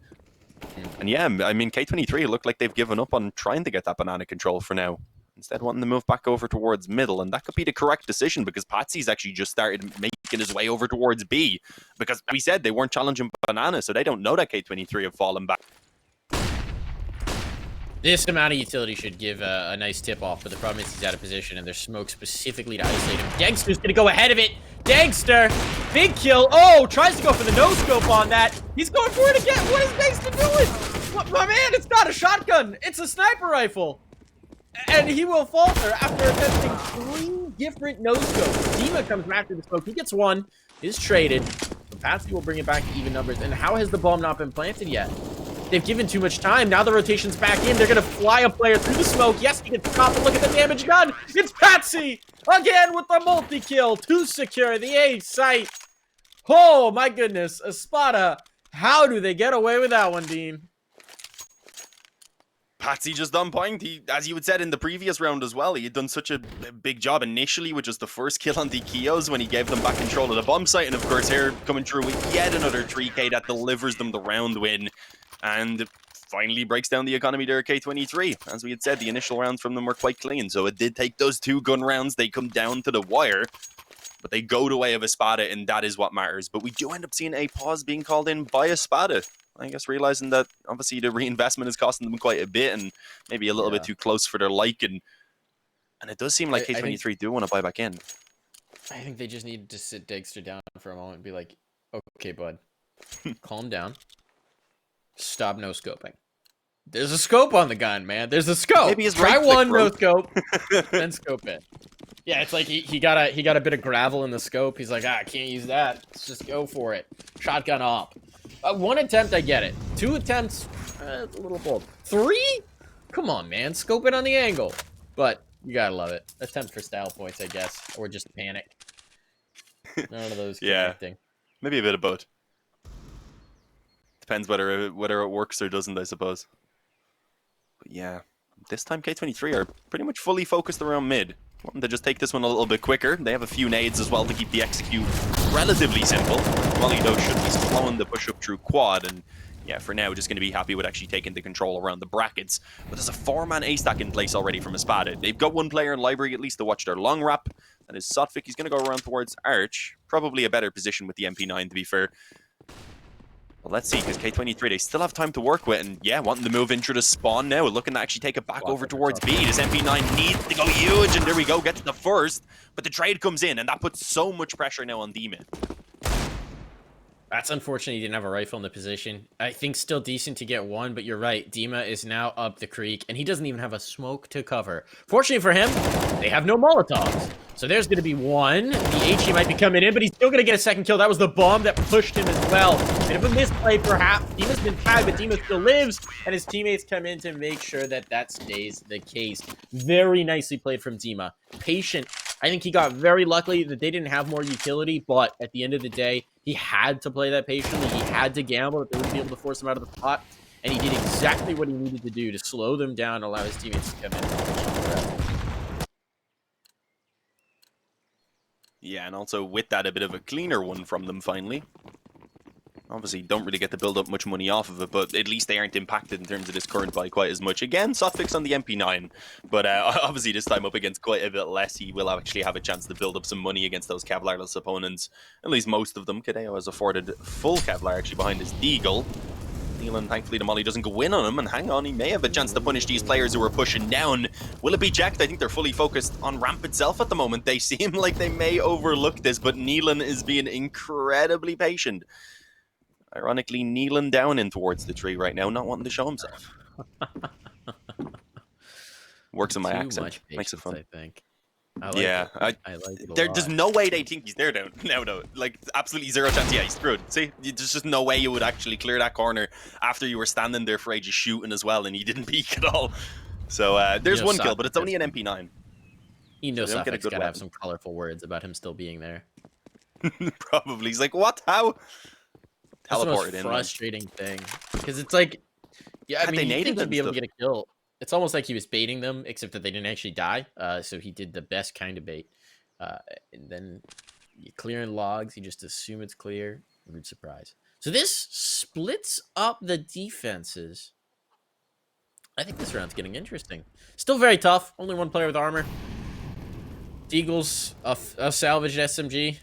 And yeah, I mean, K23 look like they've given up on trying to get that Banana control for now. Instead, wanting to move back over towards middle, and that could be the correct decision because Patsy's actually just started making his way over towards B. Because we said they weren't challenging Banana, so they don't know that K23 have fallen back. This amount of utility should give a nice tip off, but the problem is he's out of position and there's smoke specifically to isolate him. Dangster's gonna go ahead of it. Dangster, big kill. Oh, tries to go for the no-scope on that. He's going for it again. What is Dangster doing? What, my man, it's not a shotgun. It's a sniper rifle. And he will falter after attempting 3 different no-scopes. Dima comes back to the smoke. He gets 1, is traded. But Patsy will bring it back to even numbers. And how has the bomb not been planted yet? They've given too much time. Now the rotation's back in. They're going to fly a player through the smoke. Yes, he gets caught, but look at the damage done. It's Patsy again with the multi-kill to secure the A site. Oh, my goodness. Espada, how do they get away with that one, Dean? Patsy just on point. He, as you had said in the previous round as well, he had done such a big job initially with just the first kill on the Kios when he gave them back control of the bomb site. And of course, here coming through with yet another 3K that delivers them the round win. And finally breaks down the economy there at K23. As we had said, the initial rounds from them were quite clean. So it did take those 2 gun rounds. They come down to the wire. But they go the way of Espada, and that is what matters. But we do end up seeing a pause being called in by Espada. I guess realizing that obviously the reinvestment is costing them quite a bit and maybe a little bit too close for their liking. And it does seem like K23 do want to buy back in. I think they just need to sit Dagster down for a moment and be like, okay, bud, calm down. Stop no-scoping. There's a scope on the gun, man. There's a scope. Maybe his Try right one click, no-scope, then scope it. Yeah, it's like he got a bit of gravel in the scope. He's like, I can't use that. Let's just go for it. Shotgun op. 1 attempt, I get it. 2 attempts, it's a little bold. 3? Come on, man. Scope it on the angle. But you gotta love it. Attempt for style points, I guess. Or just panic. None of those connecting. Maybe a bit of both. Depends whether it works or doesn't, I suppose. But yeah, this time K23 are pretty much fully focused around mid. Wanting to just take this one a little bit quicker. They have a few nades as well to keep the execute relatively simple. Wally, though, should be slowing the push up through quad. And yeah, for now, just going to be happy with actually taking the control around the brackets. But there's a 4-man A-stack in place already from Espada. They've got 1 player in library at least to watch their long wrap. That is Sotvik. He's going to go around towards Arch. Probably a better position with the MP9, to be fair. Well, let's see, because K23, they still have time to work with, and yeah, wanting to move in through the spawn now, looking to actually take it back over towards B. This MP9 needs to go huge, and there we go, gets the first, but the trade comes in, and that puts so much pressure now on Demon. That's unfortunate he didn't have a rifle in the position. I think still decent to get 1, but you're right. Dima is now up the creek, and he doesn't even have a smoke to cover. Fortunately for him, they have no Molotovs. So there's going to be 1. The HE might be coming in, but he's still going to get a second kill. That was the bomb that pushed him as well. Bit of a misplay, perhaps. Dima's been tagged, but Dima still lives, and his teammates come in to make sure that that stays the case. Very nicely played from Dima. Patient. I think he got very lucky that they didn't have more utility, but at the end of the day, he had to play that patiently. He had to gamble that they wouldn't be able to force him out of the spot, and he did exactly what he needed to do to slow them down and allow his teammates to come in. Yeah, and also with that, a bit of a cleaner one from them finally. Obviously, don't really get to build up much money off of it, but at least they aren't impacted in terms of this current buy quite as much. Again, Sotfix on the MP9, but obviously this time up against quite a bit less. He will actually have a chance to build up some money against those Kevlarless opponents, at least most of them. Kadeo has afforded full Kevlar actually behind his Deagle. Nealon, thankfully, the molly doesn't go in on him, and hang on, he may have a chance to punish these players who are pushing down. Will it be checked? I think they're fully focused on ramp itself at the moment. They seem like they may overlook this, but Nealon is being incredibly patient. Ironically, kneeling down in towards the tree right now, not wanting to show himself. Works in my accent. Makes it fun. I think. I like Yeah, it. I like it a there's lot. no way they think he's there now, though. Like, absolutely zero chance. Yeah, he's screwed. See, there's just no way you would actually clear that corner after you were standing there for ages shooting as well, and he didn't peek at all. So You there's know, one kill, Soph but it's has only an MP9, You know, so they don't get a Sophics good got to have weapon. some colorful words about him still being there. Probably. He's like, what? How? That's the most Teleported in, man. frustrating thing because it's like, yeah, I God, mean, they you'd naded think it he'd and be able to stuff. get a kill. It's almost like he was baiting them, except that they didn't actually die. So he did the best kind of bait. And then you clearing logs, you just assume it's clear. Rude surprise. So this splits up the defenses. I think this round's getting interesting. Still very tough. Only one player with armor. Deagle's a salvaged SMG.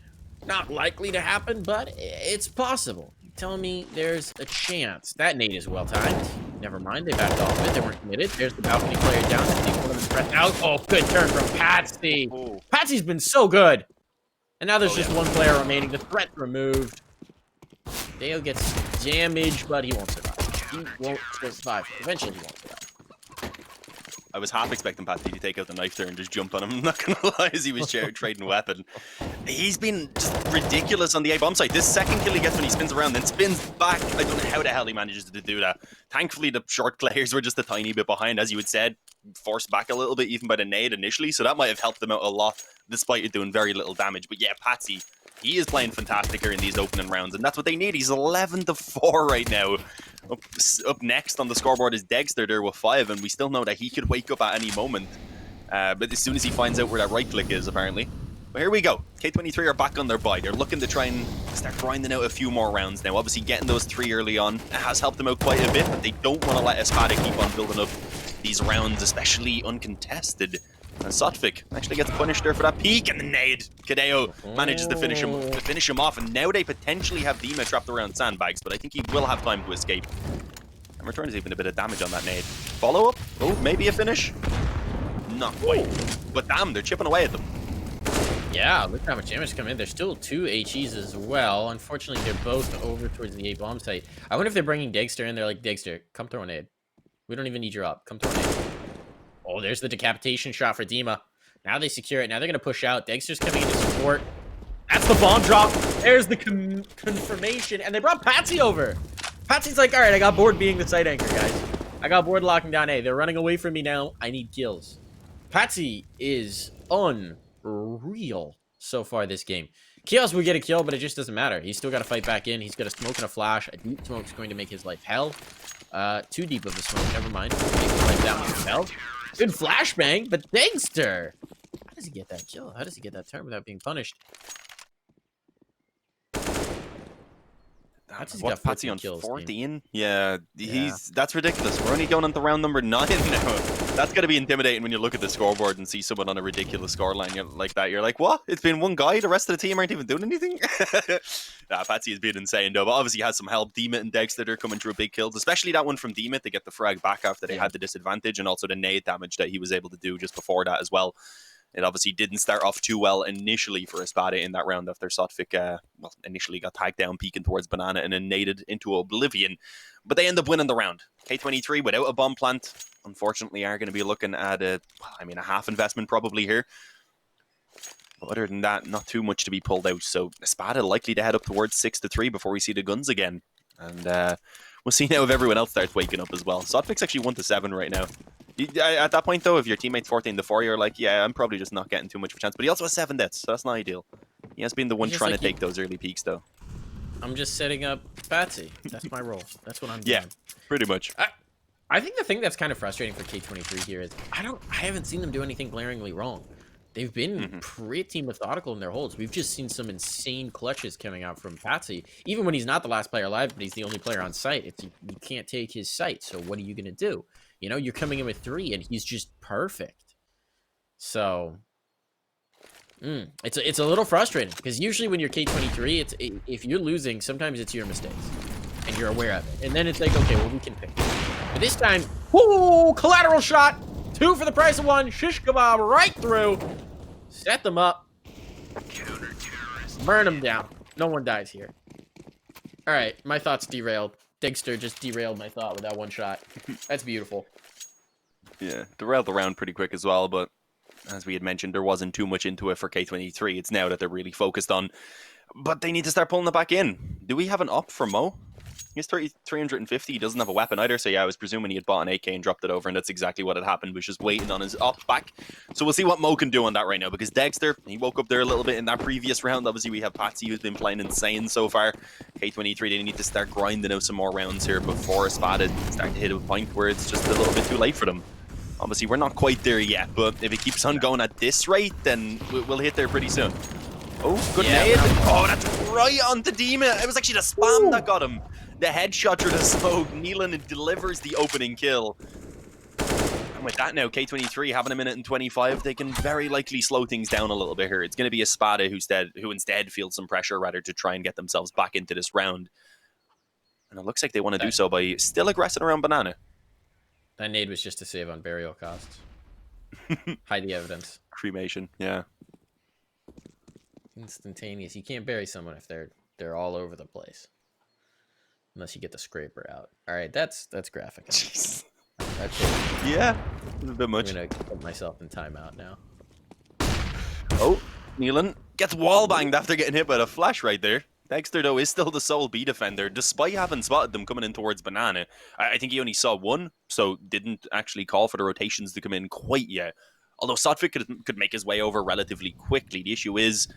Not likely to happen, but it's possible. You're telling me there's a chance. That nade is well timed. Never mind, they backed off it. They weren't committed. There's the balcony player down. One of them spread out. Oh, good turn from Patsy. Patsy's been so good. And now there's just one player remaining. The threat removed. Dale gets damaged, but he won't survive. He won't survive. Eventually, he won't survive. I was half expecting Patsy to take out the knife there and just jump on him. I'm not gonna lie, as he was trading weapon. He's been just ridiculous on the A bomb site. This second kill he gets when he spins around, then spins back. I don't know how the hell he manages to do that. Thankfully, the short players were just a tiny bit behind, as you had said, forced back a little bit even by the nade initially. So that might have helped them out a lot, despite it doing very little damage. But yeah, Patsy, he is playing fantastic here in these opening rounds, and that's what they need. He's 11-4 right now. Up next on the scoreboard is Dexter there with 5, and we still know that he could wake up at any moment. But as soon as he finds out where that right click is, apparently. But here we go. K23 are back on their bye. They're looking to try and start grinding out a few more rounds now. Obviously, getting those 3 early on has helped them out quite a bit, but they don't want to let Espada keep on building up these rounds, especially uncontested. And Sotvik actually gets punished there for that peek, and the nade. Kadeo manages to finish him off, and now they potentially have Dima trapped around sandbags, but I think he will have time to escape. And returns even a bit of damage on that nade. Follow up? Oh, maybe a finish? Not quite. But damn, they're chipping away at them. Yeah, look how much damage coming in. There's still 2 HEs as well. Unfortunately, they're both over towards the A bomb site. I wonder if they're bringing Dexter in. They're like, Dexter, come throw a nade. We don't even need your up. Come throw a nade. Oh, there's the decapitation shot for Dima. Now they secure it. Now they're going to push out. Dexter's coming in to support. That's the bomb drop. There's the confirmation. And they brought Patsy over. Patsy's like, all right, I got bored being the site anchor, guys. I got bored locking down A. They're running away from me now. I need kills. Patsy is unreal so far this game. Chaos will get a kill, but it just doesn't matter. He's still got to fight back in. He's got a smoke and a flash. A deep smoke's going to make his life hell. Too deep of a smoke. Never mind. Make his life down to hell. Good flashbang, but Dexter! How does he get that kill? How does he get that turn without being punished? What's Patsy on 14? Yeah, that's ridiculous. We're only going on to round number 9 now. That's gotta be intimidating when you look at the scoreboard and see someone on a ridiculous scoreline like that. You're like, what? It's been one guy, the rest of the team aren't even doing anything? Nah, Patsy has been insane though, but obviously has some help. Deemit and Dexter are coming through big kills, especially that one from Deemit to get the frag back after they had the disadvantage, and also the nade damage that he was able to do just before that as well. It obviously didn't start off too well initially for Espada in that round after Sotvik, initially got tagged down, peeking towards Banana, and then naded into oblivion. But they end up winning the round. K23, without a bomb plant, unfortunately, are going to be looking at a half investment probably here. But other than that, not too much to be pulled out. So Espada likely to head up towards 6-3 before we see the guns again. And we'll see now if everyone else starts waking up as well. Sotvik's actually 1-7 right now. At that point, though, if your teammate's 14-4, you're like, yeah, I'm probably just not getting too much of a chance. But he also has 7 deaths, so that's not ideal. He has been the one trying to take those early peaks, though. I'm just setting up Patsy. That's my role. That's what I'm doing. Yeah, pretty much. I think the thing that's kind of frustrating for K23 here is I haven't seen them do anything glaringly wrong. They've been pretty methodical in their holds. We've just seen some insane clutches coming out from Patsy. Even when he's not the last player alive, but he's the only player on site. You can't take his site, so what are you going to do? You know, you're coming in with 3, and he's just perfect. So, it's a little frustrating, because usually when you're K23, if you're losing, sometimes it's your mistakes, and you're aware of it. And then it's like, okay, well, we can pick. But this time, whoo, collateral shot! 2 for the price of 1. Shish kebab right through. Set them up. Burn them down. No one dies here. All right, my thoughts derailed. Dexter just derailed my thought with that one shot. That's beautiful. Yeah, derailed the round pretty quick as well, but as we had mentioned, there wasn't too much into it for K23. It's now that they're really focused on, but they need to start pulling it back in. Do we have an up for Mo? He's 350. He doesn't have a weapon either. So yeah, I was presuming he had bought an AK and dropped it over, and that's exactly what had happened. Was just waiting on his up back. So we'll see what Mo can do on that right now, because Dexter, he woke up there a little bit in that previous round. Obviously, we have Patsy, who's been playing insane so far. K23, they need to start grinding out some more rounds here before Espada start to hit a point where it's just a little bit too late for them. Obviously, we're not quite there yet, but if it keeps on going at this rate, then we'll hit there pretty soon. Oh, good nade. Oh, that's right on the demon. It was actually the spam that got him. The headshot through the smoke. Nealon delivers the opening kill. And with that now, K23 having a minute and 25, they can very likely slow things down a little bit here. It's going to be Espada who instead feels some pressure rather to try and get themselves back into this round. And it looks like they want to do so by still aggressing around Banana. That nade was just to save on burial costs. Hide the evidence. Cremation, yeah. Instantaneous. You can't bury someone if they're all over the place. Unless you get the scraper out. All right, that's graphic. That's it. Yeah, a bit much. I'm gonna put myself in timeout now. Oh, Nealon gets wall banged after getting hit by the flash right there. Dexter, though, is still the sole B defender, despite having spotted them coming in towards Banana. I think he only saw one, so didn't actually call for the rotations to come in quite yet. Although Sotvik could make his way over relatively quickly. The issue is,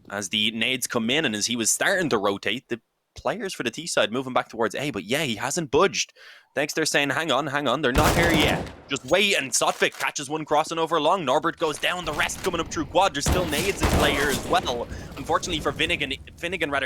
as the nades come in and as he was starting to rotate, the players for the T side moving back towards A, but yeah, he hasn't budged. Dexter saying, hang on, they're not here yet. Just wait, and Sotvik catches one crossing over long. Norbert goes down, the rest coming up through quad. There's still nades in play here as well. Unfortunately for Finnegan,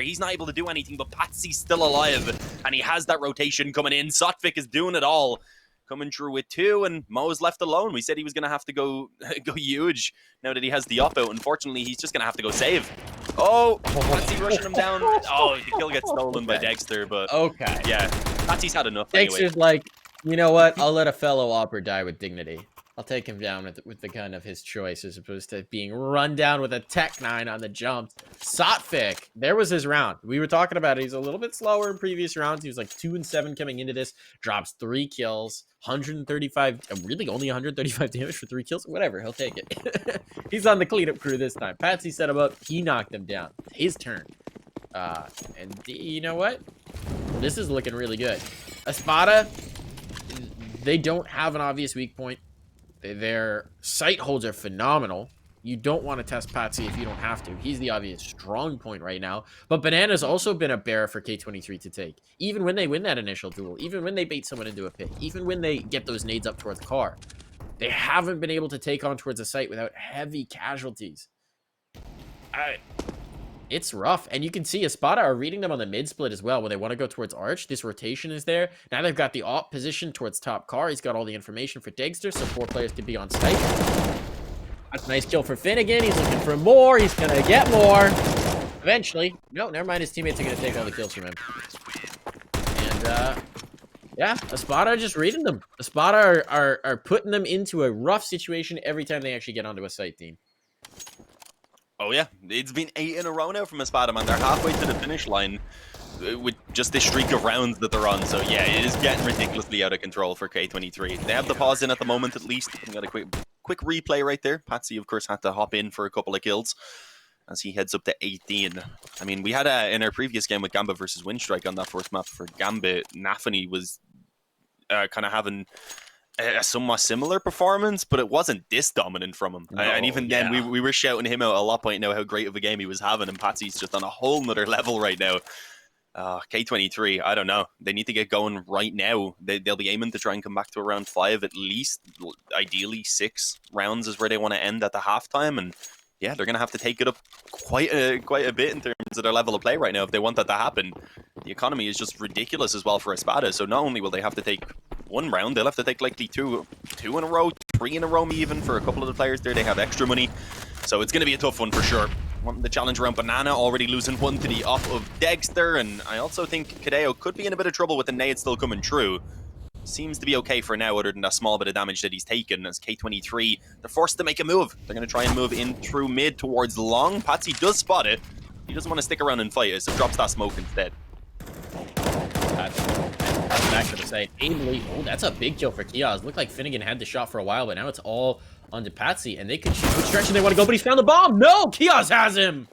he's not able to do anything, but Patsy's still alive, and he has that rotation coming in. Sotvik is doing it all. Coming through with two, and Mo's left alone. We said he was going to have to go huge now that he has the up out. Unfortunately, he's just going to have to go save. Oh, Patsy rushing him down. Oh, the kill gets stolen by Dexter, but okay. Yeah, Patsy's had enough Dexter's anyway. like, you know what? I'll let a fellow opera die with dignity. I'll take him down with the gun of his choice as opposed to being run down with a Tech 9 on the jump. Sotvik, there was his round. We were talking about it. He's a little bit slower in previous rounds. He was like 2 and 7 coming into this. Drops 3 kills, 135, really only 135 damage for 3 kills. Whatever, he'll take it. He's on the cleanup crew this time. Patsy set him up. He knocked him down. His turn. And you know what? This is looking really good. Espada, they don't have an obvious weak point. Their sight holds are phenomenal. You don't want to test Patsy if you don't have to. He's the obvious strong point right now. But Banana's also been a bear for K23 to take. Even when they win that initial duel, even when they bait someone into a pit, even when they get those nades up towards the car, they haven't been able to take on towards a site without heavy casualties. It's rough, and you can see Espada are reading them on the mid split as well when they want to go towards Arch. This rotation is there. Now they've got the op position towards top car. He's got all the information for Dexter, so 4 players can be on site. That's a nice kill for Finnegan. He's looking for more. He's going to get more. Eventually. No, never mind. His teammates are going to take all the kills from him. And, yeah, Espada are just reading them. Espada are putting them into a rough situation every time they actually get onto a site, team. Oh yeah, it's been 8 in a row now from Espada, man. They're halfway to the finish line with just this streak of rounds that they're on. So yeah, it is getting ridiculously out of control for K23. They have the pause in at the moment, at least. We got a quick replay right there. Patsy, of course, had to hop in for a couple of kills as he heads up to 18. I mean, we had in our previous game with Gamba versus Windstrike on that first map for Gamba, Nafany was kind of having a somewhat similar performance, but it wasn't this dominant from him. And even then, we were shouting him out a lot, pointing out how great of a game he was having, and Patsy's just on a whole nother level right now. K23, I don't know. They need to get going right now. They'll be aiming to try and come back to around 5 at least. Ideally, 6 rounds is where they want to end at the halftime, and yeah, they're going to have to take it up quite a bit in terms of their level of play right now if they want that to happen. The economy is just ridiculous as well for Espada, so not only will they have to take 1 round, they'll have to take likely two in a row, 3 in a row even for a couple of the players there. They have extra money, so it's going to be a tough one for sure. The challenge around Banana, already losing 1 to the off of Dexter, and I also think Kadeo could be in a bit of trouble with the nade still coming through. Seems to be okay for now, other than that small bit of damage that he's taken. As K23, they're forced to make a move. They're going to try and move in through mid towards long. Patsy does spot it. He doesn't want to stick around and fight, so drops that smoke instead. Back to the site. Ably, oh, that's a big kill for Kiaz. Looked like Finnegan had the shot for a while, but now it's all onto Patsy, and they could choose which direction they want to go, but he's found the bomb! No! Kios has him!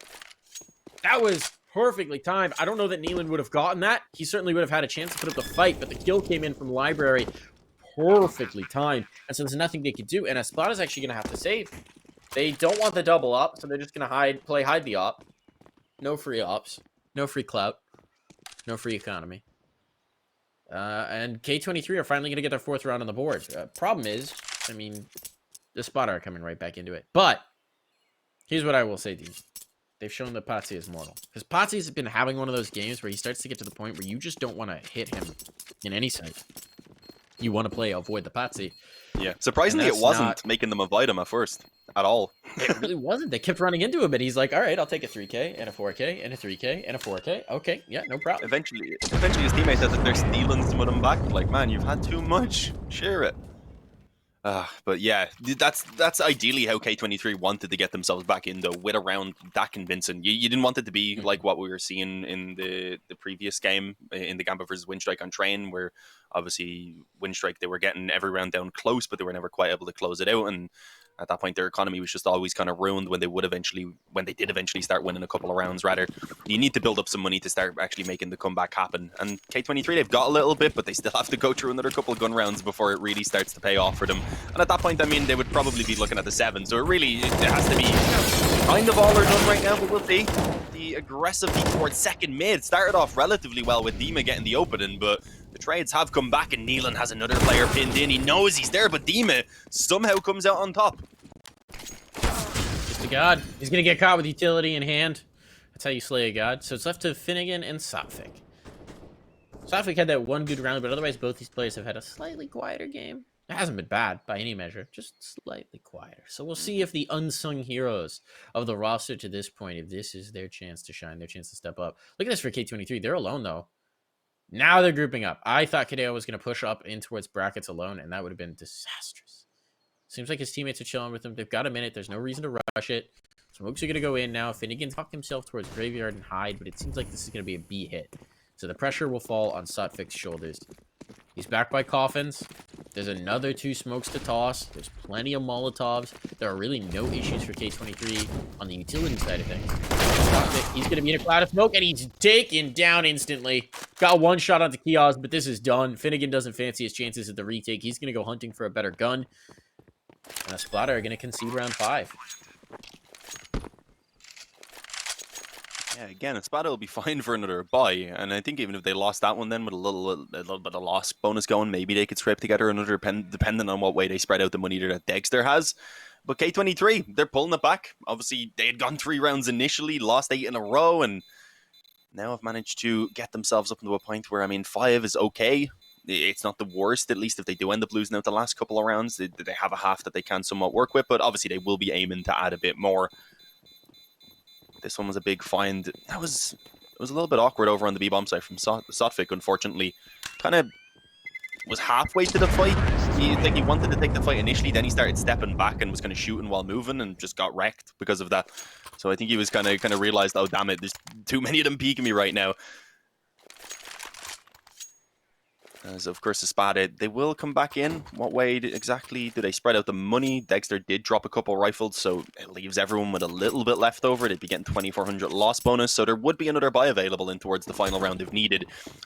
That was perfectly timed. I don't know that Neelan would have gotten that. He certainly would have had a chance to put up the fight, but the kill came in from Library perfectly timed, and so there's nothing they could do, and Esplada's actually going to have to save. They don't want the double up, so they're just going to play hide the op. No free ops. No free clout. No free economy. And K23 are finally going to get their 4th round on the board. Problem is, I mean, the Spotter are coming right back into it. But, here's what I will say, Dean. They've shown that Patsy is mortal. Because Patsy's been having one of those games where he starts to get to the point where you just don't want to hit him in any site. You want to play avoid the Patsy. Yeah, surprisingly it wasn't making them avoid him at first. At all. It really wasn't. They kept running into him, and he's like, all right, I'll take a 3K, and a 4K, and a 3K, and a 4K. Okay, yeah, no problem. Eventually his teammates said that they're stealing some of them back. Like, man, you've had too much. Share it. But yeah, that's ideally how K23 wanted to get themselves back in, though, with a round that convincing. You didn't want it to be like what we were seeing in the previous game, in the Gamba versus Windstrike on Train, where obviously Windstrike, they were getting every round down close, but they were never quite able to close it out, and at that point their economy was just always kind of ruined when they did eventually start winning a couple of rounds. Rather, you need to build up some money to start actually making the comeback happen, and K23, they've got a little bit, but they still have to go through another couple of gun rounds before it really starts to pay off for them. And at that point, I mean, they would probably be looking at the 7, so it has to be kind of all or none right now, but we'll see. The aggressively towards second mid started off relatively well with Dima getting the opening, but the trades have come back, and Neelan has another player pinned in. He knows he's there, but Dima somehow comes out on top. Just a god. He's going to get caught with utility in hand. That's how you slay a god. So it's left to Finnegan and Sotfik. Sotfik had that one good round, but otherwise both these players have had a slightly quieter game. It hasn't been bad by any measure, just slightly quieter. So we'll see if the unsung heroes of the roster to this point, if this is their chance to shine, their chance to step up. Look at this for K23. They're alone, though. Now they're grouping up. I thought Kadeo was going to push up in towards brackets alone, and that would have been disastrous. Seems like his teammates are chilling with him. They've got a minute. There's no reason to rush it. Smokes are going to go in now. Finnegan's tucked himself towards Graveyard and Hide, but it seems like this is going to be a B hit. So the pressure will fall on Sotfik's shoulders. He's backed by Coffins. There's another 2 smokes to toss. There's plenty of Molotovs. There are really no issues for K23 on the utility side of things. He's going to be in a cloud of smoke, and he's taken down instantly. Got one shot onto Kios, but this is done. Finnegan doesn't fancy his chances at the retake. He's going to go hunting for a better gun. And Esplada are going to concede round 5. Yeah, again, Espada will be fine for another buy, and I think even if they lost that one then with a little bit of loss bonus going, maybe they could scrape together another depending on what way they spread out the money that Dexter has. But K23, they're pulling it back. Obviously, they had gone 3 rounds initially, lost 8 in a row, and now have managed to get themselves up into a point where, I mean, 5 is okay. It's not the worst, at least if they do end up losing out the last couple of rounds. They have a half that they can somewhat work with, but obviously they will be aiming to add a bit more. This one was a big find. It was a little bit awkward over on the B-bomb side from Sotfik, unfortunately. Kind of was halfway to the fight. He wanted to take the fight initially, then he started stepping back and was kind of shooting while moving and just got wrecked because of that. So I think he was kind of realized, oh damn it, there's too many of them peeking me right now. As of course, Espada, they will come back in. What way exactly do they spread out the money? Dexter did drop a couple rifles, so it leaves everyone with a little bit left over. They'd be getting 2,400 loss bonus, so there would be another buy available in towards the final round if needed.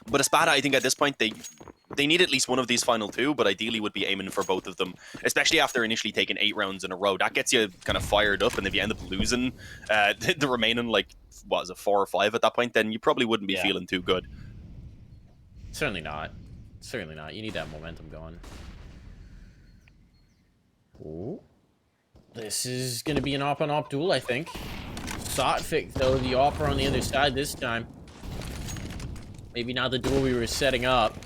But Espada, I think at this point, they need at least one of these final 2, but ideally would be aiming for both of them, especially after initially taking 8 rounds in a row. That gets you kind of fired up, and if you end up losing the remaining, like, what is it, 4 or 5 at that point, then you probably wouldn't be feeling too good. Certainly not. Certainly not. You need that momentum going. Ooh. This is going to be an op-on-op duel, I think. Sotfik, though, the opper on the other side this time. Maybe not the duel we were setting up.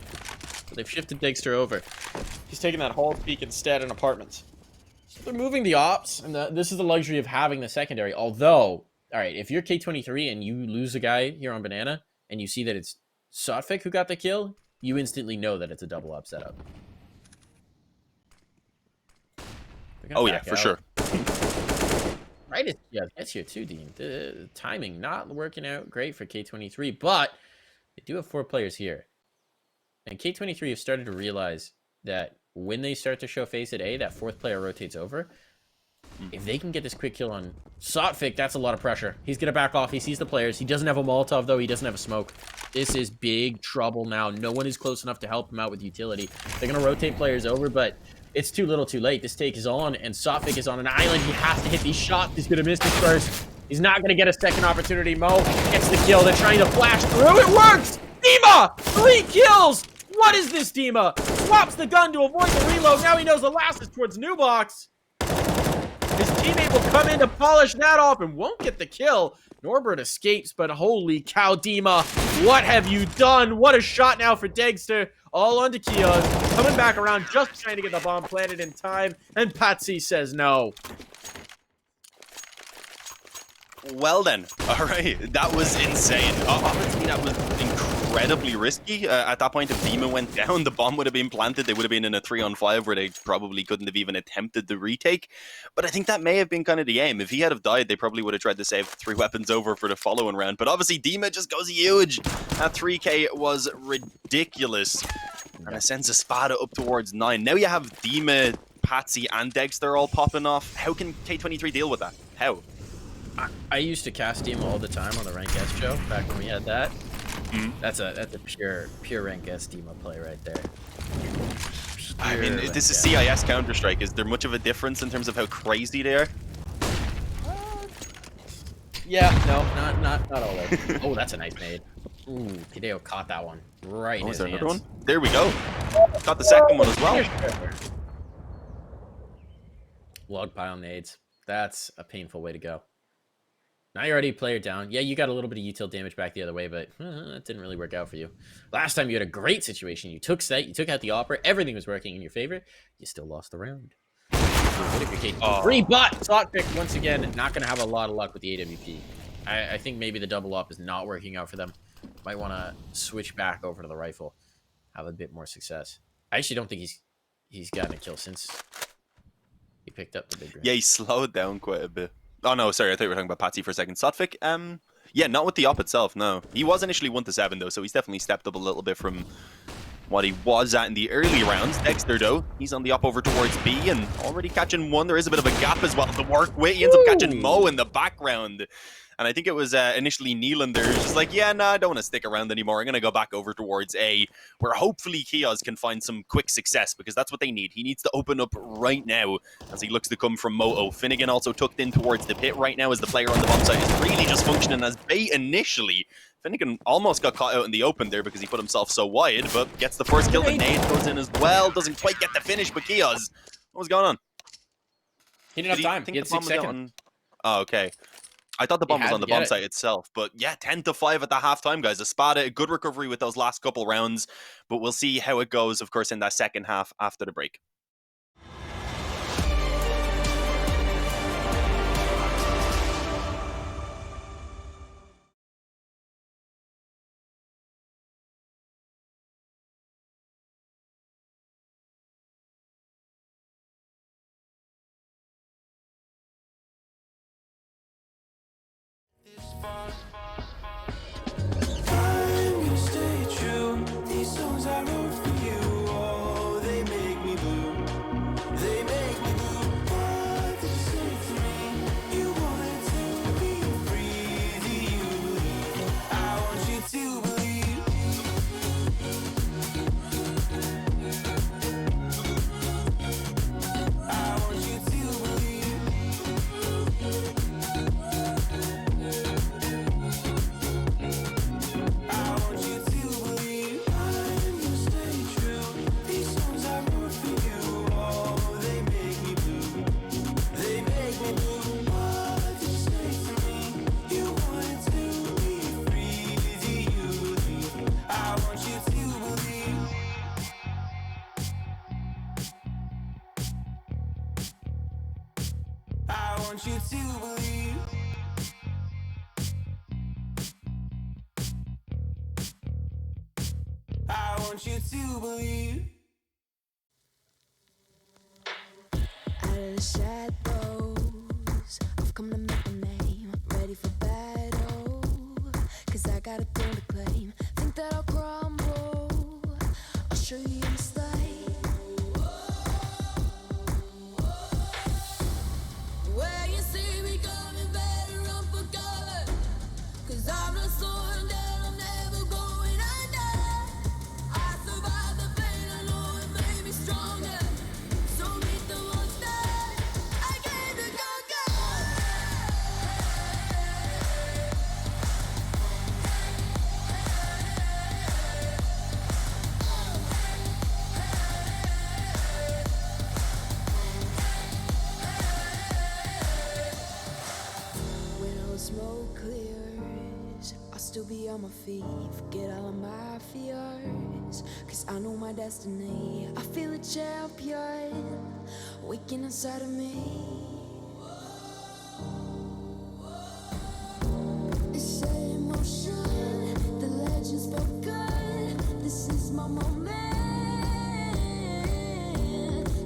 But they've shifted Dexter over. He's taking that Hall Peak instead in apartments. So they're moving the ops, and this is the luxury of having the secondary. Although, all right, if you're K23 and you lose a guy here on Banana, and you see that it's Sotfik who got the kill, you instantly know that it's a double up setup. Oh yeah, for sure. Right, yeah, that's here too, Dean. The timing not working out great for K23, but they do have 4 players here. And K23 have started to realize that when they start to show face at A, that 4th player rotates over. If they can get this quick kill on Sotfik, that's a lot of pressure. He's gonna back off. He sees the players. He doesn't have a Molotov, though. He doesn't have a smoke. This is big trouble now. No one is close enough to help him out with utility. They're gonna rotate players over, but it's too little too late. This take is on, and Sotfik is on an island. He has to hit these shots. He's gonna miss this first. He's not gonna get a second opportunity. Mo gets the kill. They're trying to flash through. It works! Dima! 3 kills! What is this, Dima? Swaps the gun to avoid the reload. Now he knows the last is towards New Box. His teammate will come in to polish that off and won't get the kill. Norbert escapes, but holy cow, Dima, what have you done? What a shot now for Degster. All onto Kios. Coming back around, just trying to get the bomb planted in time, and Patsy says no. Well then, all right, that was insane. Obviously, that was incredibly risky. At that point, if Dima went down, the bomb would have been planted. They would have been in a 3-on-5 where they probably couldn't have even attempted the retake. But I think that may have been kind of the aim. If he had have died, they probably would have tried to save 3 weapons over for the following round. But obviously, Dima just goes huge. That 3K was ridiculous. And it sends Espada up towards 9. Now you have Dima, Patsy, and Dexter all popping off. How can K23 deal with that? How? I used to cast Dima all the time on the Rank S show back when we had that. That's a pure Rank S Dima play right there. I mean, this is CIS Counter-Strike. Is there much of a difference in terms of how crazy they are? Yeah, no, not all that. Oh, that's a nice nade. Ooh, Hideo caught that one right in his hands. Another one? There we go. Got the second one as well. Log pile nades. That's a painful way to go. Now you're already player down. Yeah, you got a little bit of util damage back the other way, but that didn't really work out for you. Last time you had a great situation. You took set, you took out the Opera, everything was working in your favor. You still lost the round. Free but Sotfik, once again, not going to have a lot of luck with the AWP. I think maybe the double up is not working out for them. Might want to switch back over to the rifle. Have a bit more success. I actually don't think he's gotten a kill since he picked up the big round. Yeah, he slowed down quite a bit. Oh, no, sorry. I thought you were talking about Patsy for a second. Sotfik, yeah, not with the op itself, no. He was initially 1-7, though, so he's definitely stepped up a little bit from what he was at in the early rounds. Dexter, though, he's on the op over towards B and already catching one. There is a bit of a gap as well to work with. He ends up catching Mo in the background. And I think it was initially Nylander who's just like, yeah, nah, I don't want to stick around anymore. I'm going to go back over towards A, where hopefully Kios can find some quick success, because that's what they need. He needs to open up right now as he looks to come from Mo-O. Finnegan also tucked in towards the pit right now as the player on the bomb side is really just functioning as bait initially. Finnegan almost got caught out in the open there because he put himself so wide, but gets the first kill. The nade goes in as well. Doesn't quite get the finish, but Kios, what was going on? He didn't have time. He had 6 seconds. Oh, okay. I thought the bomb was on the bomb site itself, but yeah, 10-5 at the halftime, guys. Espada, a good recovery with those last couple rounds, but we'll see how it goes, of course, in that second half after the break. I'm gonna stay true. These songs I wrote for you, oh, they make me blue. They make me blue. What did you say to me? You wanted to be free. Do you believe? I want you to believe. I want you to believe. I want you to believe. I want you to believe. Out of the shadows, I've come to make a name. Ready for battle, 'cause I got a thing to claim. Think that I'll crumble, I'll show you a mistake. scars, I'll still be on my feet. Forget all of my fears, cause I know my destiny. I feel a champion waking inside of me. It's set in motion, the legend's spoken. This is my moment.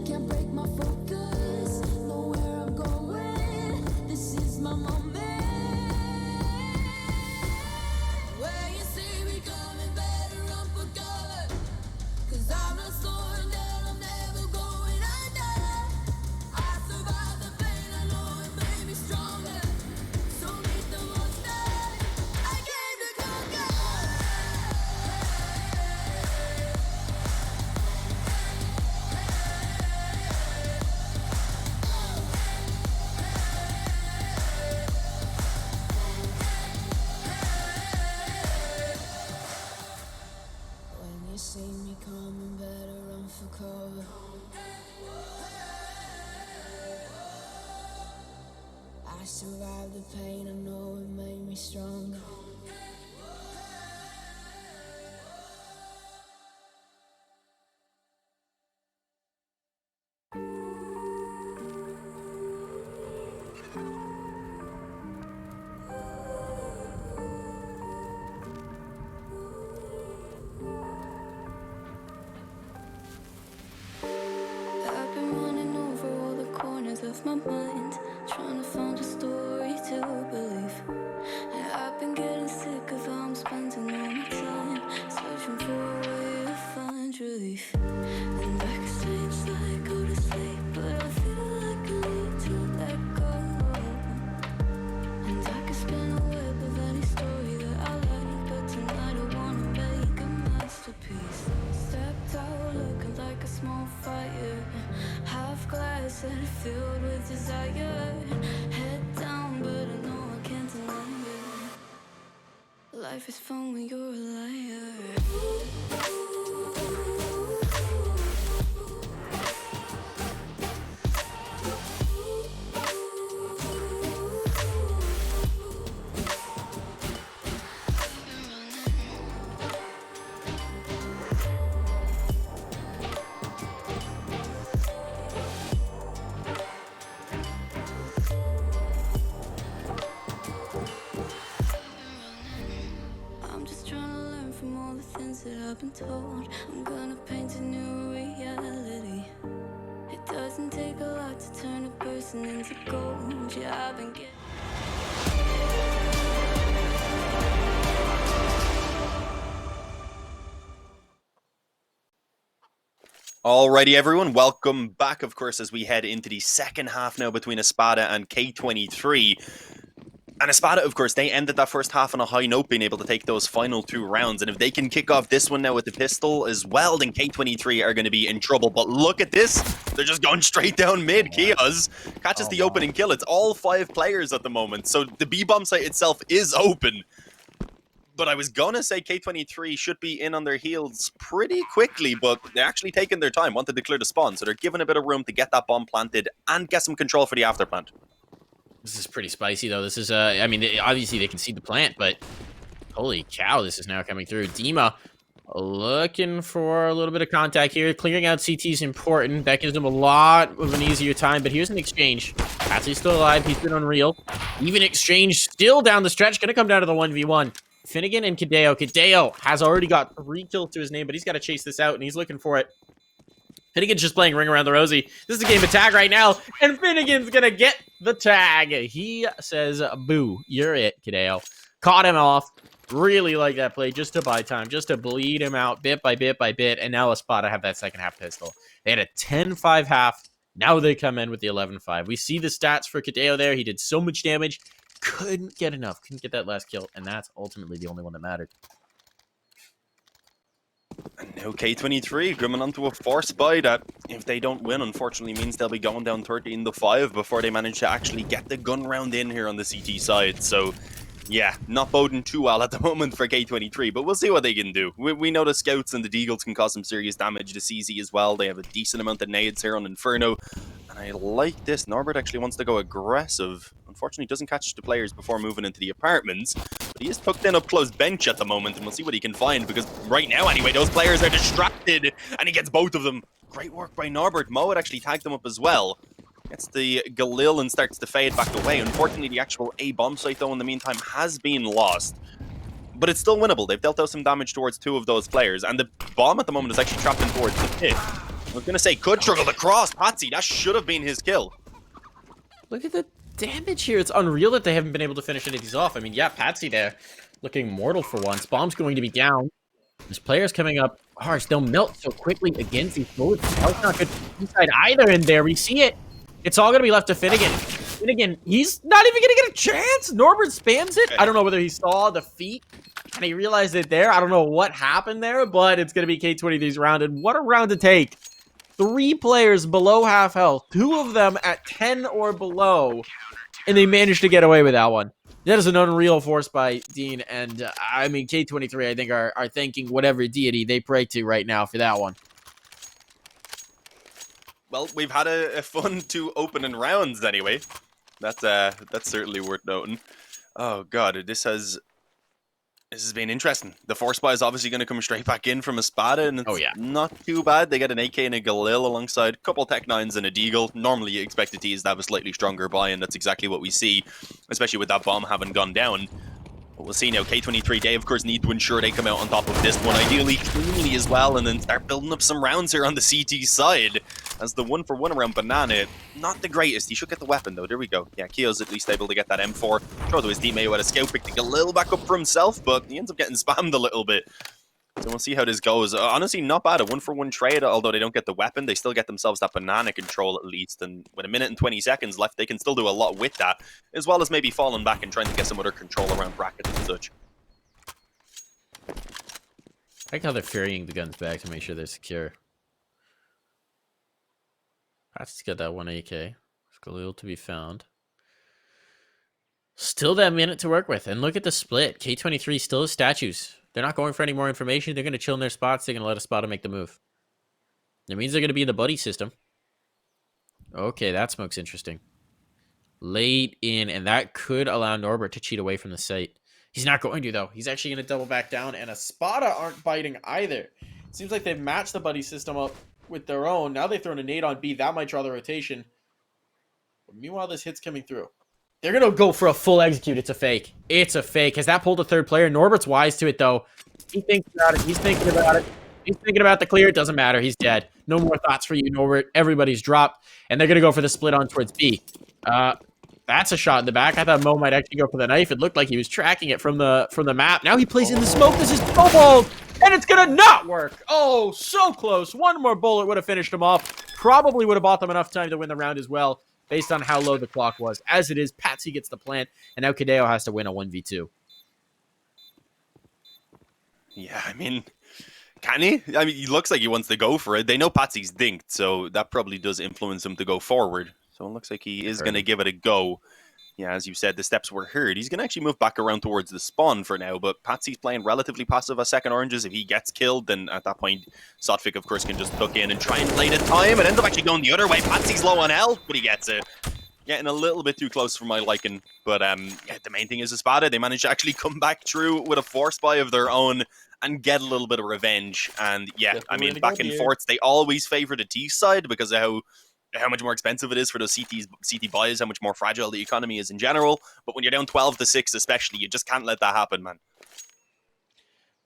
Can't break my focus, know where I'm going. This is my moment. Where you see me coming, better run for cover. Cause I'm not slowing down, I'm never going under. I survived the pain, I know it made me stronger. So meet the monster I came to conquer. When you see me coming, better run for cover. I survived the pain, I know it made me stronger. I've been running over all the corners of my mind, trying to find a story to believe. And I've been getting sick of how I'm spending all my time, searching for a way to find relief. And I can stay inside, go to sleep, but I feel like I need to let go. And I can spin a web of any story that I like, but tonight I wanna make a masterpiece. Stepped out looking like a small fire, half glass and filled with desire. Head down, but I know I can't deny it. Life is fun when you're a liar. I'm just trying to learn from all the things that I've been told. I'm gonna paint a new reality. It doesn't take a lot to turn a person into gold. Yeah, I've been getting. Alrighty, everyone, welcome back, of course, as we head into the second half now between Espada and K23. And Espada, of course, they ended that first half on a high note, being able to take those final 2 rounds. And if they can kick off this one now with the pistol as well, then K23 are going to be in trouble. But look at this. They're just going straight down mid. Kios catches the opening kill. It's all 5 players at the moment. So the B-bomb site itself is open. But I was going to say K23 should be in on their heels pretty quickly, but they're actually taking their time, wanted to clear the spawn. So they're given a bit of room to get that bomb planted and get some control for the after plant. This is pretty spicy, though. This is, I mean, obviously they can see the plant, but holy cow, this is now coming through. Dima looking for a little bit of contact here. Clearing out CT is important. That gives him a lot of an easier time, but here's an exchange. Patsy's still alive. He's been unreal. Even exchange still down the stretch. Going to come down to the 1v1. Finnegan and Kadeo. Kadeo has already got 3 kills to his name, but he's got to chase this out, and he's looking for it. Finnegan's just playing Ring Around the Rosie. This is a game of tag right now, and Finnegan's going to get the tag. He says, boo, you're it, Kadeo. Caught him off. Really like that play, just to buy time, just to bleed him out bit by bit by bit, and now Espada have that second half pistol. They had a 10-5 half. Now they come in with the 11-5. We see the stats for Kadeo there. He did so much damage. Couldn't get enough. Couldn't get that last kill, and that's ultimately the only one that mattered. And now K23 grimming onto a force buy that, if they don't win, unfortunately means they'll be going down 13-5 before they manage to actually get the gun round in here on the CT side. So, yeah, not boding too well at the moment for K23, but we'll see what they can do. We know the Scouts and the Deagles can cause some serious damage to CZ as well. They have a decent amount of nades here on Inferno. And I like this. Norbert actually wants to go aggressive. Unfortunately, doesn't catch the players before moving into the apartments. But he is tucked in up close bench at the moment, and we'll see what he can find, because right now, anyway, those players are distracted, and he gets both of them. Great work by Norbert. Mo had actually tagged them up as well. Gets the Galil and starts to fade back away. Unfortunately, the actual A bomb site, though, in the meantime, has been lost. But it's still winnable. They've dealt out some damage towards 2 of those players, and the bomb at the moment is actually trapped in towards the pit. I was going to say, could struggle the cross. Patsy, that should have been his kill. Look at the damage here. It's unreal that they haven't been able to finish any of these off. I mean, yeah, Patsy there looking mortal for once. Bomb's going to be down. There's players coming up harsh. They'll melt so quickly against these bullets. That's not good inside either in there. We see it. It's all going to be left to Finnegan. Finnegan, he's not even going to get a chance. Norbert spams it. I don't know whether he saw the feet and he realized it there. I don't know what happened there, but it's going to be K23's round. And what a round to take. 3 players below half health. 2 of them at 10 or below. And they managed to get away with that one. That is an unreal force by Dean. And, I mean, K23, I think, are thanking whatever deity they pray to right now for that one. Well, we've had a fun 2 opening rounds anyway. That's certainly worth noting. Oh, God, this has been interesting. The force buy is obviously going to come straight back in from Espada, and it's not too bad. They get an AK and a Galil alongside a couple Tech 9s and a Deagle. Normally, you expect the T's to have a slightly stronger buy, and that's exactly what we see, especially with that bomb having gone down. But we'll see now. K23, they of course need to ensure they come out on top of this one, ideally cleanly as well, and then start building up some rounds here on the CT side. As the 1-for-1 around Banana, not the greatest. He should get the weapon though. There we go. Yeah, Keo's at least able to get that M4. Throw to his teammate who had a scout pick to get a little back up for himself, but he ends up getting spammed a little bit. So we'll see how this goes. Honestly, not bad. A 1-for-1 trade, although they don't get the weapon, they still get themselves that banana control at least. And with 1 minute and 20 seconds left, they can still do a lot with that, as well as maybe falling back and trying to get some other control around brackets and such. I like how they're ferrying the guns back to make sure they're secure. Let's get that 1 AK. Galil to be found. Still that minute to work with. And look at the split. K23 still has statues. They're not going for any more information. They're going to chill in their spots. They're going to let Espada make the move. That means they're going to be in the buddy system. Okay, that smoke's interesting. Late in, and that could allow Norbert to cheat away from the site. He's not going to, though. He's actually going to double back down, and Espada aren't biting either. Seems like they've matched the buddy system up with their own. Now they've thrown a nade on B. That might draw the rotation. But meanwhile, this hit's coming through. They're going to go for a full execute. It's a fake. It's a fake. Has that pulled a 3rd player? Norbert's wise to it, though. He thinks about it. He's thinking about it. He's thinking about the clear. It doesn't matter. He's dead. No more thoughts for you, Norbert. Everybody's dropped. And they're going to go for the split on towards B. That's a shot in the back. I thought Mo might actually go for the knife. It looked like he was tracking it from the map. Now he plays in the smoke. This is Bobold. And it's going to not work. Oh, so close. One more bullet would have finished him off. Probably would have bought them enough time to win the round as well, based on how low the clock was. As it is, Patsy gets the plant, and now Kadeo has to win a 1v2. Yeah, I mean, can he? I mean, he looks like he wants to go for it. They know Patsy's dinked, so that probably does influence him to go forward. So it looks like he is going to give it a go. Yeah, as you said, the steps were heard. He's going to actually move back around towards the spawn for now, but Patsy's playing relatively passive as second oranges. If he gets killed, then at that point, Sotvik, of course, can just tuck in and try and play the time. It ends up actually going the other way. Patsy's low on health, but he gets it. Getting a little bit too close for my liking. But yeah, the main thing is Espada. They managed to actually come back through with a force buy of their own and get a little bit of revenge. And yeah, I mean, back in forts, they always favor the T side because of how much more expensive it is for those CT buys, how much more fragile the economy is in general. But when you're down 12-6 especially, you just can't let that happen, man.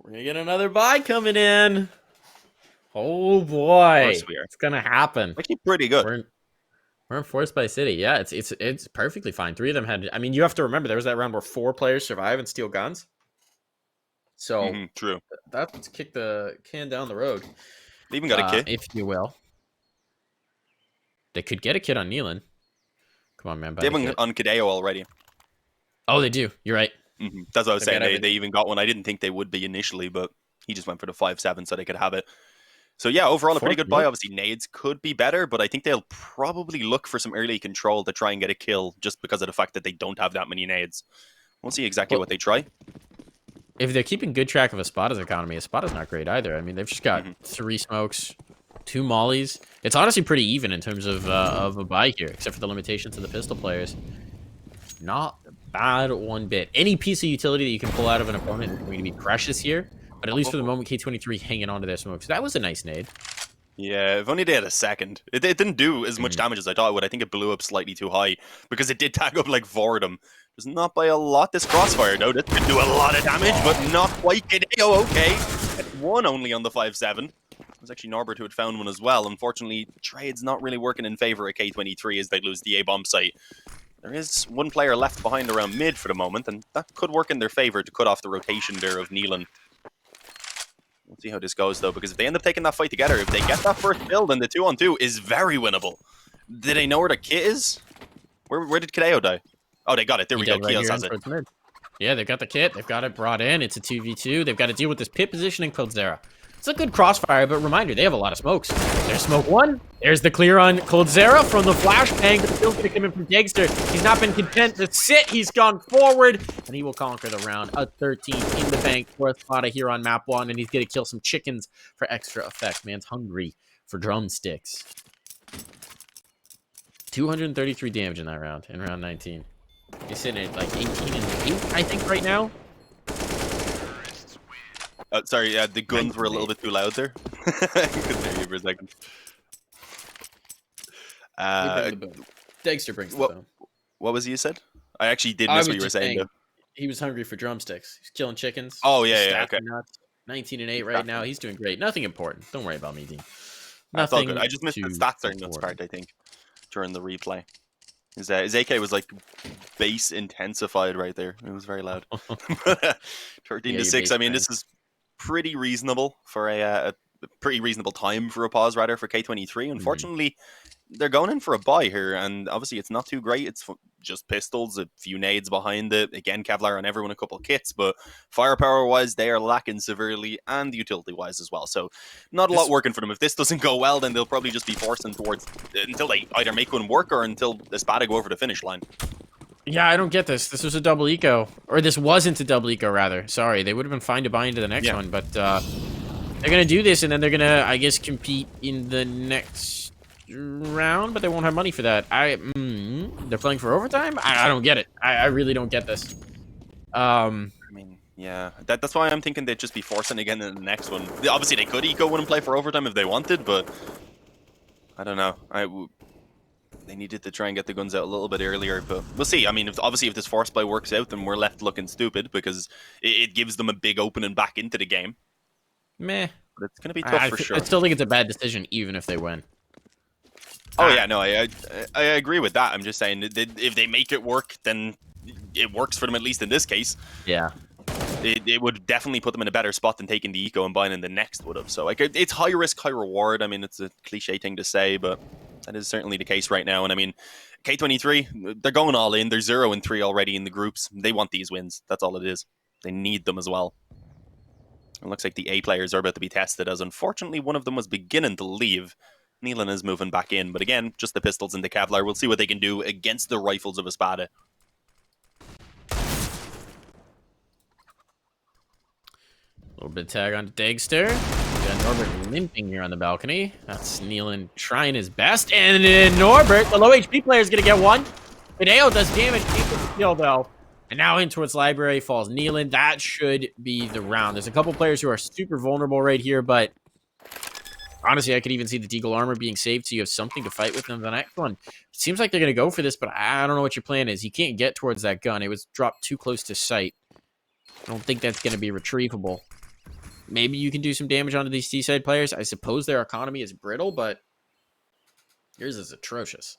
We're going to get another buy coming in. Oh, boy. Of course we are. It's going to happen. Actually pretty good. We're in Force by City. Yeah, it's perfectly fine. 3 of them had... I mean, you have to remember, there was that round where 4 players survive and steal guns. So, true. That's kick the can down the road. They even got a kid. If you will. They could get a kid on Nealon. Come on, man. They have one on Kadeo already. Oh, they do. You're right. That's what I was saying. They even got one. I didn't think they would be initially, but he just went for the 5-7 so they could have it. So yeah, overall a pretty good buy. Obviously, nades could be better, but I think they'll probably look for some early control to try and get a kill just because of the fact that they don't have that many nades. We'll see exactly what they try. If they're keeping good track of Espada's economy, Espada's not great either. I mean, they've just got 3 smokes, 2 mollies. It's honestly pretty even in terms of a buy here, except for the limitations of the pistol players. Not the bad one bit. Any piece of utility that you can pull out of an opponent is going to be precious here. But at least for the moment, K23 hanging on to their smoke. So that was a nice nade. Yeah, if only they had a second. It didn't do as much damage as I thought it would. I think it blew up slightly too high because it did tag up like 4 of them. Just not by a lot. This crossfire, though, this could do a lot of damage, but not quite. Oh, okay. At 1 only on the 5-7. It was actually Norbert who had found one as well. Unfortunately, trade's not really working in favor of K23 as they lose the A-bomb site. There is one player left behind around mid for the moment, and that could work in their favor to cut off the rotation there of Neelan. We'll see how this goes, though, because if they end up taking that fight together, if they get that first build, then the 2-on-2 is very winnable. Did they know where the kit is? Where did Kadeo die? Oh, they got it. There we go. Right Kios has it. Yeah, they've got the kit. They've got it brought in. It's a 2v2. They've got to deal with this pit positioning Coldzera. It's a good crossfire, but reminder, they have a lot of smokes. There's smoke 1. There's the clear on Coldzera from the flashbang, but still going to come in from Dagster. He's not been content to sit. He's gone forward, and he will conquer the round. A 13 in the bank for a spot here on map 1, and he's going to kill some chickens for extra effect. Man's hungry for drumsticks. 233 damage in that round, in round 19. He's sitting at like 18 and 8, I think, right now. Sorry, the guns were a little bit too loud there. I couldn't hear you for a second. Dagster brings the boom. What was it you said? I actually did miss what you were saying, though. He was hungry for drumsticks. He's killing chickens. Oh, yeah, okay. Nuts. 19 and 8 right now. He's doing great. Nothing important. Don't worry about me, Dean. That's all good. I just missed the stats during this part, I think, during the replay. His AK was like bass intensified right there. It was very loud. 13 to 6. I mean, this is pretty reasonable for a pretty reasonable time for a pause, rather, for K23. Unfortunately, they're going in for a buy here, and obviously it's not too great. It's just pistols, a few nades behind it. Again, Kevlar on everyone, a couple of kits, but firepower-wise, they are lacking severely, and utility-wise as well. So not a lot working for them. If this doesn't go well, then they'll probably just be forcing towards until they either make one work or until Espada go over the finish line. Yeah, I don't get this. This was a double eco. Or this wasn't a double eco, rather. Sorry, they would have been fine to buy into the next one, but they're going to do this, and then they're going to, I guess, compete in the next round, but they won't have money for that. They're playing for overtime? I don't get it. I really don't get this. I mean, yeah, that's why I'm thinking they'd just be forcing again in the next one. Obviously, they could eco one and play for overtime if they wanted, but I don't know. They needed to try and get the guns out a little bit earlier, but we'll see. I mean, obviously, if this force buy works out, then we're left looking stupid because it gives them a big opening back into the game. Meh. But it's going to be tough for sure. I still think it's a bad decision, even if they win. Oh, yeah, no, I agree with that. I'm just saying, if they make it work, then it works for them, at least in this case. Yeah. It would definitely put them in a better spot than taking the eco and buying in the next would have. So, like, it's high risk, high reward. I mean, it's a cliche thing to say, but that is certainly the case right now. And I mean, K23, they're going all in. They're 0-3 already in the groups. They want these wins. That's all it is. They need them as well. It looks like the A players are about to be tested, as unfortunately one of them was beginning to leave. Neelan is moving back in, but again, just the pistols and the Kevlar. We'll see what they can do against the rifles of Espada. A little bit of tag on Dagster. We got Norbert limping here on the balcony. That's Neelan trying his best. And then Norbert, the low HP player, is going to get one. Hideo does damage. Keeps the kill, though. And now in towards Library falls Neelan. That should be the round. There's a couple players who are super vulnerable right here, but honestly, I could even see the Deagle armor being saved, so you have something to fight with in the next one. It seems like they're going to go for this, but I don't know what your plan is. You can't get towards that gun. It was dropped too close to sight. I don't think that's going to be retrievable. Maybe you can do some damage onto these T-side players. I suppose their economy is brittle, but yours is atrocious.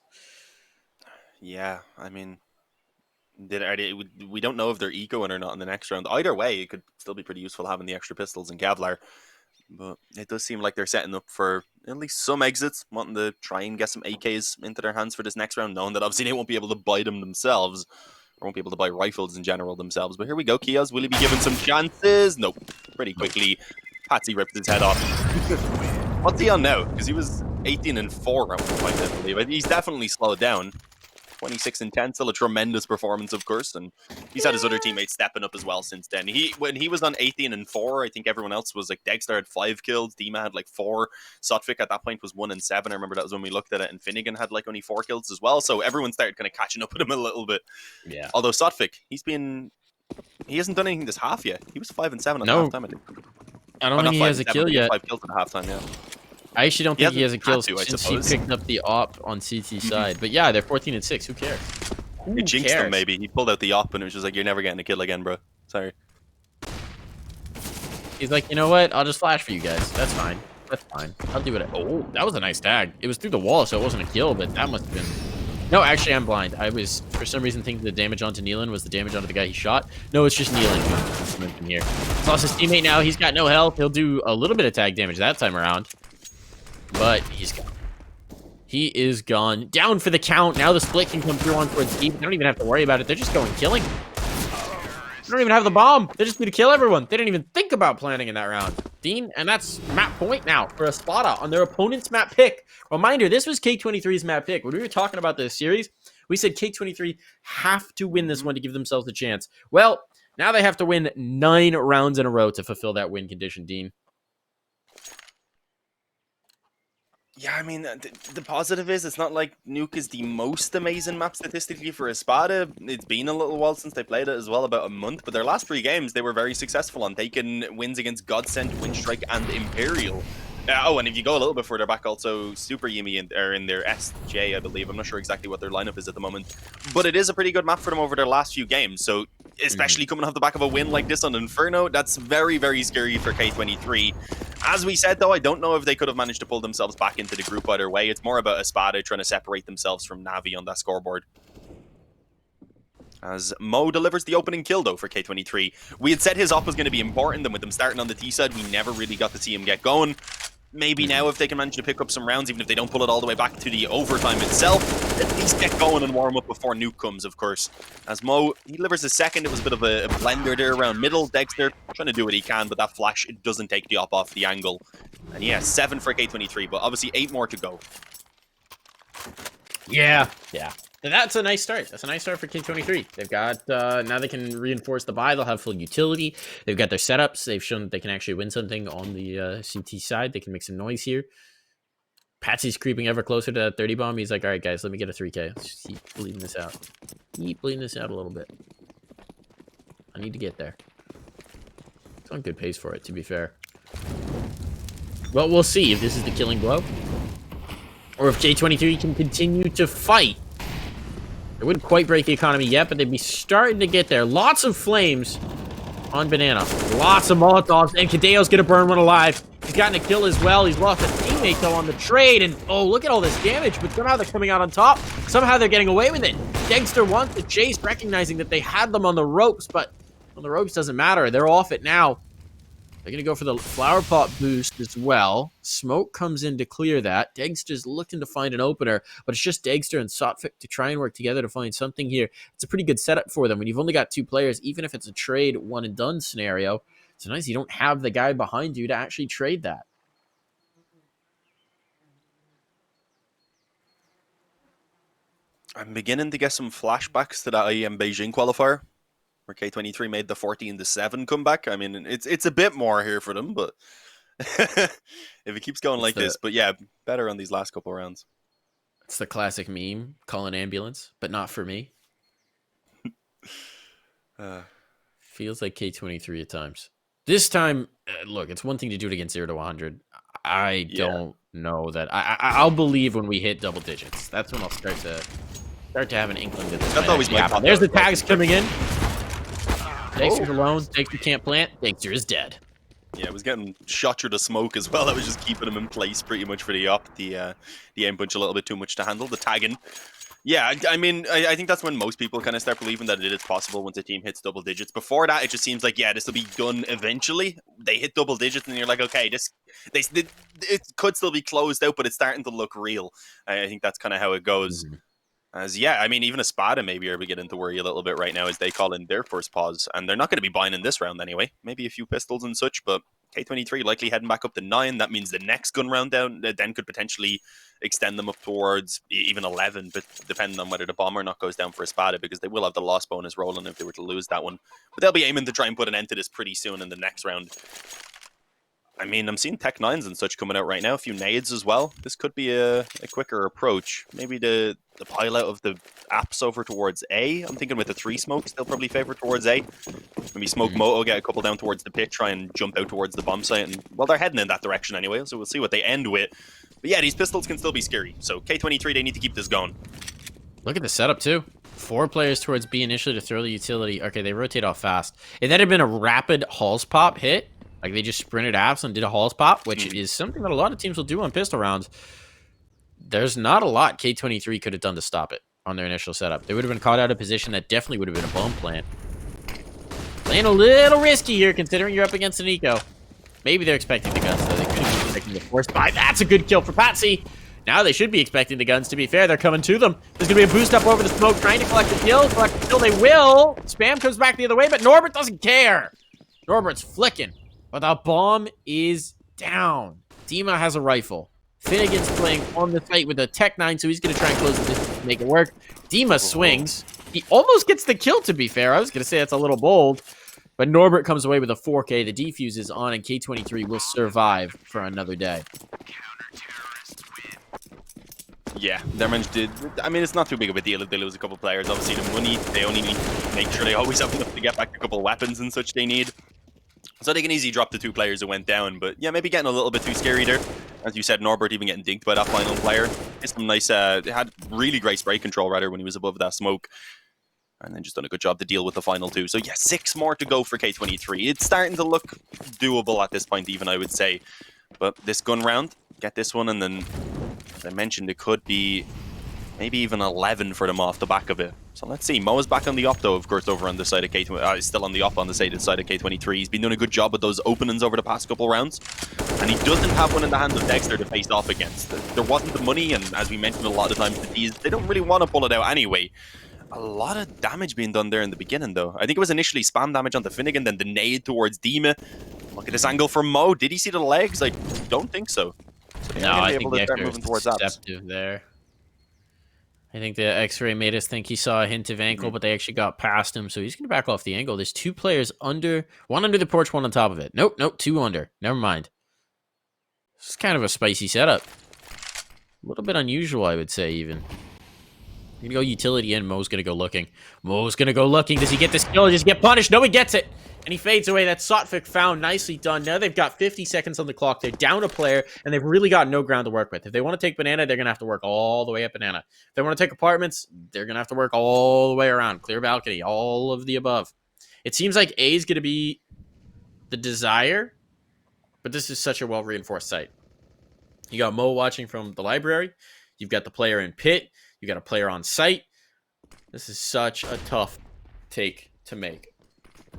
Yeah, I mean, we don't know if they're ecoing or not in the next round. Either way, it could still be pretty useful having the extra pistols and Kevlar. But it does seem like they're setting up for at least some exits, wanting to try and get some AKs into their hands for this next round, knowing that obviously they won't be able to buy them themselves, or won't be able to buy rifles in general themselves. But here we go, Kios. Will he be given some chances? Nope. Pretty quickly, Patsy ripped his head off. What's he on now? Because he was 18-4 at one point, I believe. He's definitely slowed down. 26 and 10, still a tremendous performance, of course. And he's had his other teammates stepping up as well since then. When he was on 18 and 4, I think everyone else was like Dexter had 5 kills, Dima had like 4, Sotvik at that point was 1 and 7. I remember that was when we looked at it, and Finnegan had like only 4 kills as well. So everyone started kind of catching up with him a little bit. Yeah. Although Sotvik, he hasn't done anything this half yet. He was 5 and 7 at No. halftime, I think. I don't think he has a kill yet. 5 kills at halftime, yeah. I actually don't think he has a kill I since suppose. he picked up the op on CT side. But yeah, they're 14 and 6. Who cares? He jinxed him, maybe. He pulled out the op, and it was just like, you're never getting a kill again, bro. Sorry. He's like, you know what? I'll just flash for you guys. That's fine. That's fine. I'll do it. Oh, that was a nice tag. It was through the wall, so it wasn't a kill, but that must have been... No, actually, I'm blind. I was, for some reason, thinking the damage onto Nealon was the damage onto the guy he shot. No, it's just Nealon who's in here. He's lost his teammate now. He's got no health. He'll do a little bit of tag damage that time around. But he's gone. He is gone. Down for the count. Now the split can come through on towards deep. They don't even have to worry about it. They're just going killing. They don't even have the bomb. They just need to kill everyone. They didn't even think about planning in that round. Dean, and that's map point now for a Spada on their opponent's map pick. Reminder, this was K23's map pick. When we were talking about this series, we said K23 have to win this one to give themselves a chance. Well, now they have to win 9 rounds in a row to fulfill that win condition, Dean. Yeah, I mean, the positive is it's not like Nuke is the most amazing map statistically for Espada. It's been a little while since they played it as well, about a month. But their last 3 games, they were very successful on taking wins against Godsend, Windstrike, and Imperial. And if you go a little bit further back, also Super Yumi are in their SJ, I believe. I'm not sure exactly what their lineup is at the moment. But it is a pretty good map for them over their last few games. So especially coming off the back of a win like this on Inferno, that's very, very scary for K23. As we said, though, I don't know if they could have managed to pull themselves back into the group either way. It's more about Espada trying to separate themselves from Navi on that scoreboard. As Mo delivers the opening kill, though, for K23. We had said his op was going to be important, and with them starting on the T side, we never really got to see him get going. Maybe now, if they can manage to pick up some rounds, even if they don't pull it all the way back to the overtime itself, at least get going and warm up before Nuke comes, of course. As Mo, he delivers his second. It was a bit of a blender there around middle. Dexter trying to do what he can, but that flash, it doesn't take the op off the angle. And yeah, 7 for K23, but obviously 8 more to go. Yeah. That's a nice start. That's a nice start for K23. They've got, now they can reinforce the buy. They'll have full utility. They've got their setups. They've shown that they can actually win something on the CT side. They can make some noise here. Patsy's creeping ever closer to that 30 bomb. He's like, all right, guys, let me get a 3K. Let's just keep bleeding this out. Keep bleeding this out a little bit. I need to get there. It's on good pace for it, to be fair. Well, we'll see if this is the killing blow. Or if J23 can continue to fight. It wouldn't quite break the economy yet, but they'd be starting to get there. Lots of flames on Banana. Lots of Molotovs, and Kadeo's gonna burn one alive. He's gotten a kill as well. He's lost a teammate, though, on the trade, and oh, look at all this damage, but somehow they're coming out on top. Somehow they're getting away with it. Dexter wants to chase, recognizing that they had them on the ropes, but on the ropes doesn't matter. They're off it now. They're going to go for the flower pot boost as well. Smoke comes in to clear that. Dexter's looking to find an opener, but it's just Dexter and Sotvik to try and work together to find something here. It's a pretty good setup for them. When you've only got 2 players, even if it's a trade one and done scenario, sometimes you don't have the guy behind you to actually trade that. I'm beginning to get some flashbacks to that IEM Beijing qualifier, where K23 made the 14-7 comeback. I mean, it's a bit more here for them, but if it keeps going like this. But yeah, better on these last couple of rounds. It's the classic meme, call an ambulance, but not for me. Feels like K23 at times. This time, look, it's one thing to do it against 0 to 100. I don't know that. I'll believe when we hit double digits. That's when I'll start to have an inkling that this might actually happen. There's the tags coming in. Dexter's alone. Dexter can't plant. Dexter is dead. Yeah, it was getting shot through the smoke as well. That was just keeping him in place pretty much for the op. The aim punch a little bit too much to handle. The tagging. Yeah, I mean, I think that's when most people kind of start believing that it is possible once a team hits double digits. Before that, it just seems like, yeah, this will be done eventually. They hit double digits and you're like, okay, it could still be closed out, but it's starting to look real. I think that's kind of how it goes. As yeah, I mean, even Espada maybe are beginning to worry a little bit right now as they call in their first pause, and they're not going to be buying in this round anyway. Maybe a few pistols and such, but K23 likely heading back up to 9. That means the next gun round down then could potentially extend them up towards even 11, but depending on whether the bomb or not goes down for a Espada, because they will have the loss bonus rolling if they were to lose that one. But they'll be aiming to try and put an end to this pretty soon in the next round. I mean, I'm seeing Tech 9s and such coming out right now, a few nades as well. This could be a quicker approach. Maybe the pile out of the apps over towards A. I'm thinking with the 3 smokes, they'll probably favor towards A. Maybe smoke Moto, get a couple down towards the pit, try and jump out towards the bomb site. And, well, they're heading in that direction anyway, so we'll see what they end with. But yeah, these pistols can still be scary. So K23, they need to keep this going. Look at the setup, too. 4 players towards B initially to throw the utility. Okay, they rotate off fast. If that had been a rapid Halls pop hit, like they just sprinted apps and did a Halls pop, which is something that a lot of teams will do on pistol rounds, there's not a lot K23 could have done to stop it on their initial setup. They would have been caught out of position. That definitely would have been a bomb plant. Playing a little risky here, considering you're up against an eco. Maybe they're expecting the guns, though. They could be expecting the force buy. That's a good kill for Patsy. Now they should be expecting the guns, to be fair. They're coming to them. There's going to be a boost up over the smoke, trying to collect the kill. Collect the kill, they will. Spam comes back the other way, but Norbert doesn't care. Norbert's flicking, but the bomb is down. Dima has a rifle. Finnegan's playing on the site with a Tech 9, so he's going to try and close the distance to make it work. Dima swings. He almost gets the kill, to be fair. I was going to say that's a little bold. But Norbert comes away with a 4K. The defuse is on, and K23 will survive for another day. Yeah, damage did. I mean, it's not too big of a deal if they lose a couple players. Obviously, the money, they only need to make sure they always have enough to get back a couple of weapons and such they need. So they can easily drop the 2 players who went down. But yeah, maybe getting a little bit too scary there. As you said, Norbert even getting dinked by that final player. It's some nice, had really great spray control, rather, when he was above that smoke. And then just done a good job to deal with the final 2. So yeah, 6 more to go for K23. It's starting to look doable at this point, even, I would say. But this gun round, get this one, and then, as I mentioned, it could be maybe even 11 for them off the back of it. So let's see. Mo is back on the op, though, of course, over on the side of K23. He's still on the op on the side of K23. He's been doing a good job with those openings over the past couple rounds. And he doesn't have one in the hands of Dexter to face off against. There wasn't the money, and as we mentioned a lot of times, they don't really want to pull it out anyway. A lot of damage being done there in the beginning, though. I think it was initially spam damage onto Finnegan, then the nade towards Dima. Look at this angle from Mo. Did he see the legs? I don't think so. So No, I think to start Dexter moving was towards apps. deceptive there. I think the X-ray made us think he saw a hint of ankle, but they actually got past him, so he's going to back off the angle. There's 2 players under, one under the porch, one on top of it. Nope, 2 under. Never mind. This is kind of a spicy setup. A little bit unusual, I would say, even. You're going to go utility in. Mo's going to go looking. Mo's going to go looking. Does he get this kill or does he get punished? No, he gets it. And he fades away. That's Sotfik found. Nicely done. Now they've got 50 seconds on the clock. They're down a player, and they've really got no ground to work with. If they want to take Banana, they're going to have to work all the way up Banana. If they want to take apartments, they're going to have to work all the way around. Clear balcony, all of the above. It seems like A is going to be the desire, but this is such a well-reinforced site. You got Mo watching from the library. You've got the player in pit. You got a player on site. This is such a tough take to make.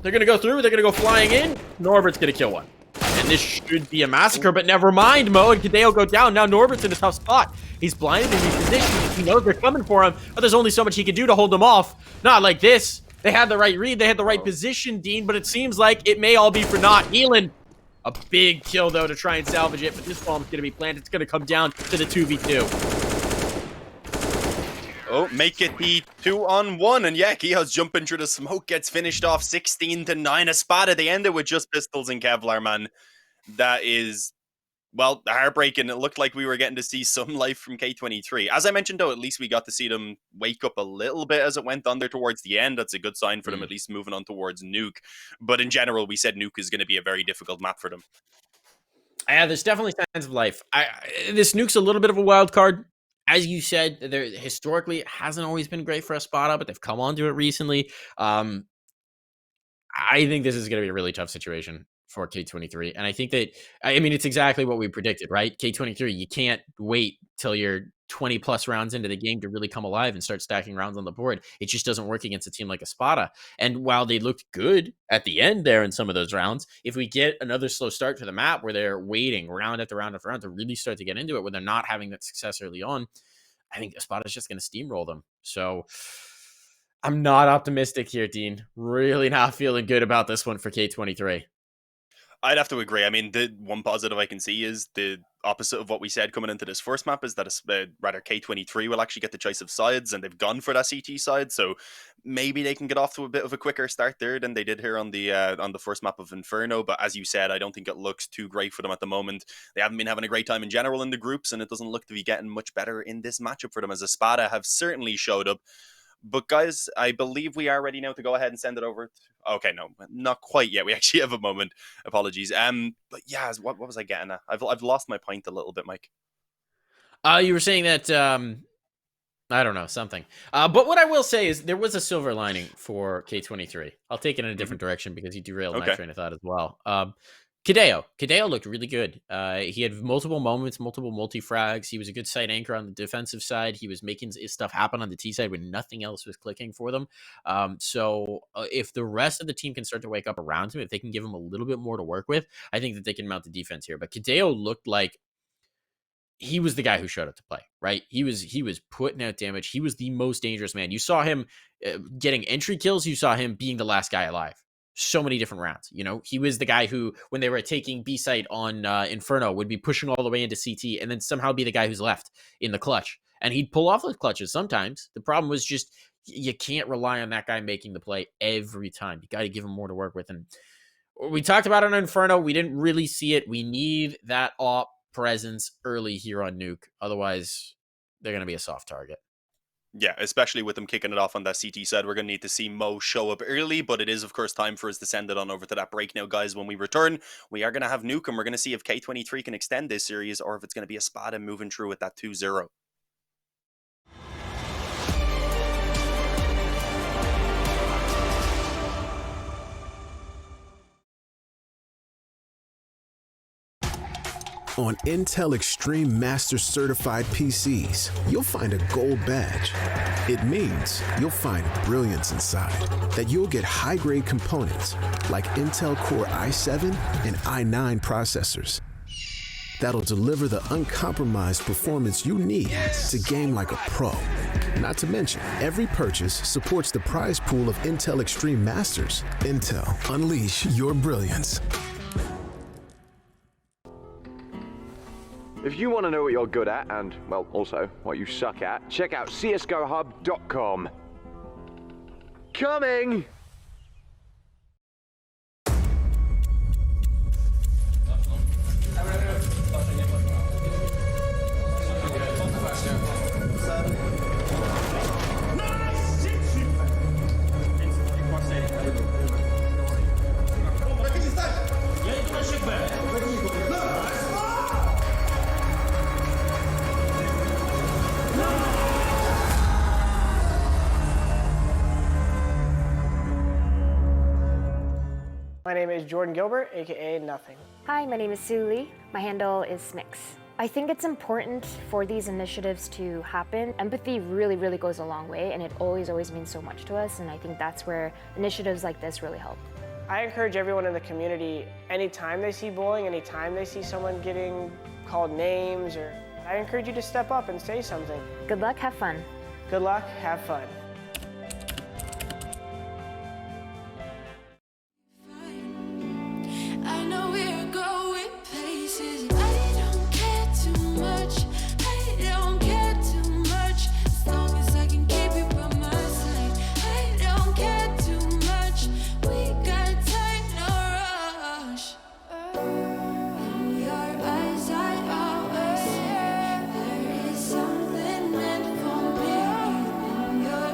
They're going to go through. They're going to go flying in. Norbert's going to kill one. And this should be a massacre, but never mind. Mo and Kadeo go down. Now Norbert's in a tough spot. He's blinded and he's positioned. He knows they're coming for him, but there's only so much he can do to hold them off. Not like this. They had the right read. They had the right position, Dean, but it seems like it may all be for naught. Nealon, a big kill, though, to try and salvage it, but this bomb's going to be planted. It's going to come down to the 2v2. Oh, make it the 2-on-1, and yeah, Kiha's jumping through the smoke, gets finished off 16-9. Espada, they ended with just pistols and Kevlar, man. That is, well, heartbreaking. It looked like we were getting to see some life from K23. As I mentioned, though, at least we got to see them wake up a little bit as it went on there towards the end. That's a good sign for them, at least moving on towards Nuke. But in general, we said Nuke is going to be a very difficult map for them. Yeah, there's definitely signs of life. This Nuke's a little bit of a wild card. As you said, there historically it hasn't always been great for Espada, but they've come onto it recently. I think this is going to be a really tough situation for K23. And I think that, I mean, it's exactly what we predicted, right? K23, you can't wait till you're 20 plus rounds into the game to really come alive and start stacking rounds on the board. It just doesn't work against a team like Espada. And while they looked good at the end there in some of those rounds, if we get another slow start to the map where they're waiting round after round after round to really start to get into it when they're not having that success early on, I think Espada is just going to steamroll them. So I'm not optimistic here, Dean. Really not feeling good about this one for K23. I'd have to agree. I mean, the one positive I can see is the opposite of what we said coming into this first map is that rather K23 will actually get the choice of sides, and they've gone for that CT side, so maybe they can get off to a bit of a quicker start there than they did here on the first map of Inferno. But as you said, I don't think it looks too great for them at the moment. They haven't been having a great time in general in the groups, and it doesn't look to be getting much better in this matchup for them, as Espada have certainly showed up. But guys, I believe we are ready now to go ahead and send it over. Okay, no, not quite yet. We actually have a moment. Apologies. But yeah, what was I getting at? I've lost my point a little bit, Mike. You were saying that I don't know, something. But what I will say is there was a silver lining for K23. I'll take it in a different direction because he derailed my train of thought as well. Kadeo looked really good. He had multiple moments, multiple multi-frags. He was a good side anchor on the defensive side. He was making his stuff happen on the T side when nothing else was clicking for them. So if the rest of the team can start to wake up around him, if they can give him a little bit more to work with, I think that they can mount the defense here. But Kadeo looked like he was the guy who showed up to play, right? He was putting out damage. He was the most dangerous man. You saw him getting entry kills. You saw him being the last guy alive. So many different rounds. You know, he was the guy who, when they were taking B site on Inferno, would be pushing all the way into CT and then somehow be the guy who's left in the clutch. And he'd pull off those clutches sometimes. The problem was just you can't rely on that guy making the play every time. You got to give him more to work with. And we talked about it on Inferno. We didn't really see it. We need that op presence early here on Nuke. Otherwise, they're going to be a soft target. Yeah, especially with them kicking it off on that CT side. We're going to need to see Mo show up early, but it is, of course, time for us to send it on over to that break now, guys. When we return, we are going to have Nuke, and we're going to see if K23 can extend this series or if it's going to be Espada moving through with that 2-0. On Intel Extreme Master Certified PCs, you'll find a gold badge. It means you'll find brilliance inside, that you'll get high-grade components like Intel Core i7 and i9 processors that'll deliver the uncompromised performance you need to game like a pro. Not to mention, every purchase supports the prize pool of Intel Extreme Masters. Intel, unleash your brilliance. If you want to know what you're good at and, well, also what you suck at, check out csgohub.com. Coming! My name is Jordan Gilbert, aka Nothing. Hi, my name is Sue Lee. My handle is Smix. I think it's important for these initiatives to happen. Empathy really, really goes a long way, and it always means so much to us, and I think that's where initiatives like this really help. I encourage everyone in the community, anytime they see bullying, anytime they see someone getting called names, I encourage you to step up and say something. Good luck, have fun. Good luck, have fun. I know we're going places. I don't care too much. I don't care too much. As long as I can keep you by my side. I don't care too much. We got time, no rush. In your eyes, I always see there is something meant for me. In your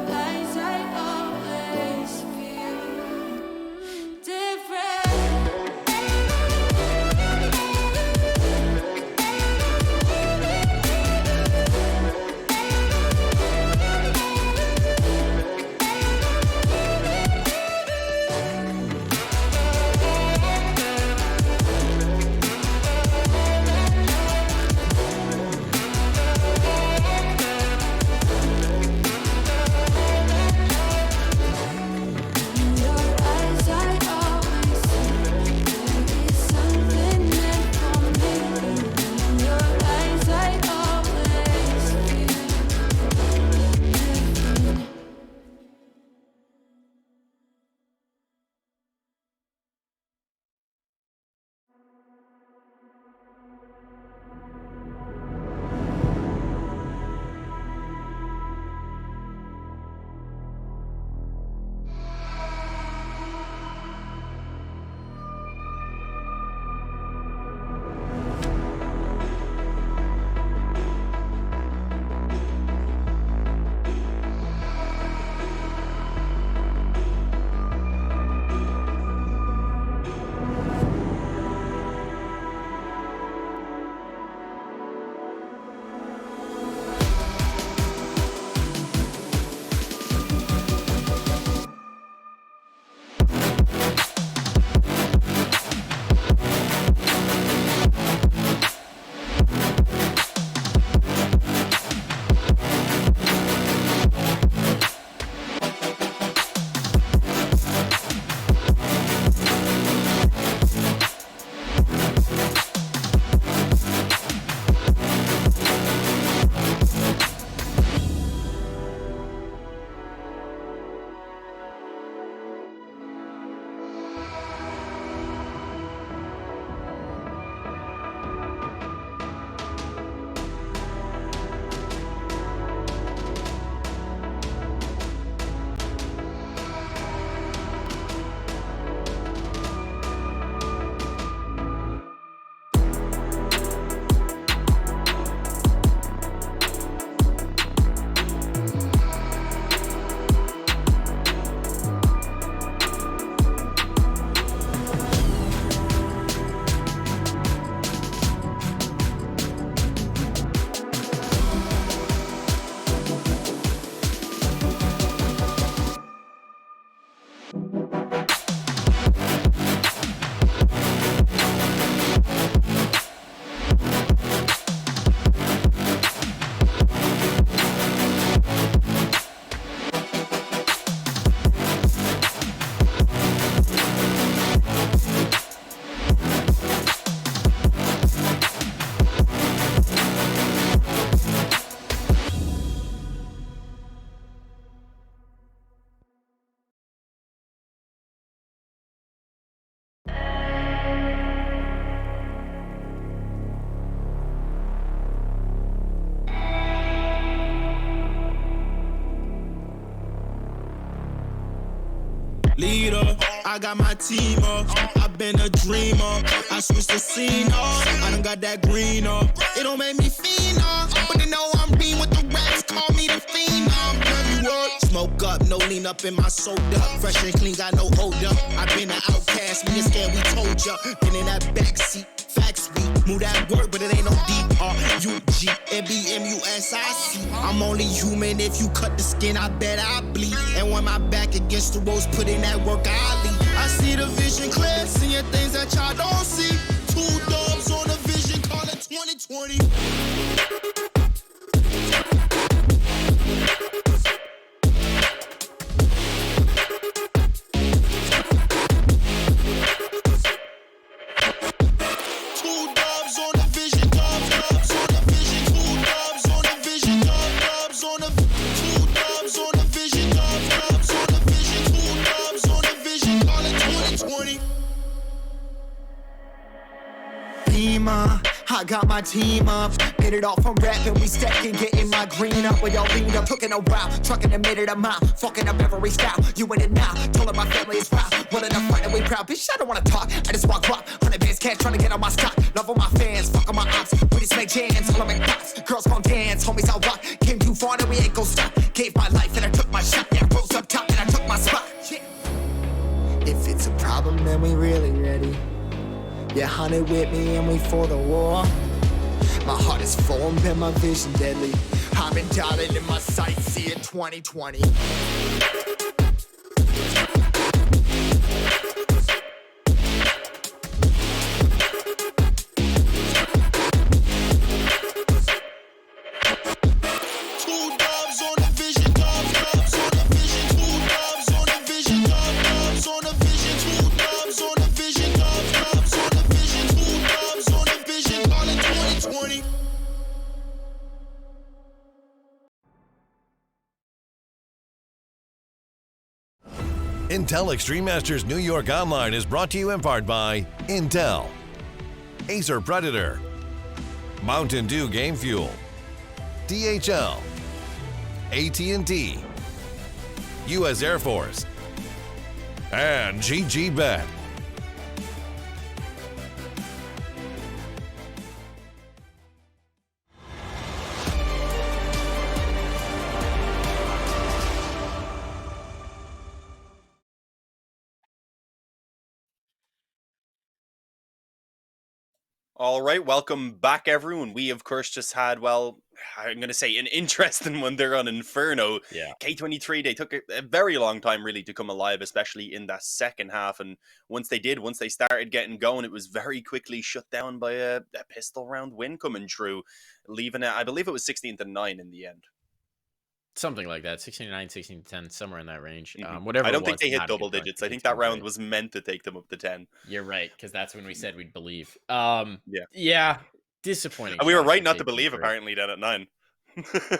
I got my team up. I've been a dreamer. I switched the scene up. I done got that green up. It don't make me fiend up, but they know I'm mean with the raps. Call me the fiend up. Heavy work. Smoke up, no lean up in my soda. Fresh and clean, got no hold up. I been an outcast, me and scared, we told ya. Been in that backseat, facts we move that work, but it ain't no D-R-U-G, M-B-M-U-S-I-C. I'm only human, if you cut the skin, I bet I bleed. And when my back against the ropes, put in that work, I lead. I see the vision clear, seeing things that y'all don't see. Two dubs on the vision, call it 2020. I got my team up, get it off from rapping, we stacking, getting my green up. With y'all leaned up, cooking a while, trucking a minute a mile, fucking up every style. You in it now, told her my family is proud. Willing to fight and we proud, bitch, I don't wanna talk, I just walk up. 100 bands cash, trying to get on my stock. Love all my fans, fuck on my ops. We just make jams, all I make box. Girls gon' dance, homies I'll rock. Came too far, and we ain't gon' stop. Gave my life and I took my shot. Yeah, I rose up top and I took my spot. Yeah. If it's a problem, then we really ready. Yeah, 100 with me and we for the war. My heart is formed and my vision deadly. I've been dialing in my sights, see it 2020. Intel Extreme Masters New York Online is brought to you in part by Intel, Acer Predator, Mountain Dew Game Fuel, DHL, AT&T, U.S. Air Force, and GG Bet. All right, welcome back, everyone. We, of course, just had, well, I'm going to say an interesting one there on Inferno. Yeah. K23, they took a very long time, really, to come alive, especially in that second half. And once they started getting going, it was very quickly shut down by a pistol round win coming through, leaving it, I believe it was 16-9 in the end. Something like that, 16-9, 16-10, somewhere in that range. Mm-hmm. Whatever. I don't it think was, they hit not a good double run digits. for I think that K23. round was meant to take them up to 10. You're right, because that's when we said we'd believe. Yeah. Disappointing. And we were showing right for not to K23. believe, apparently, then at 9.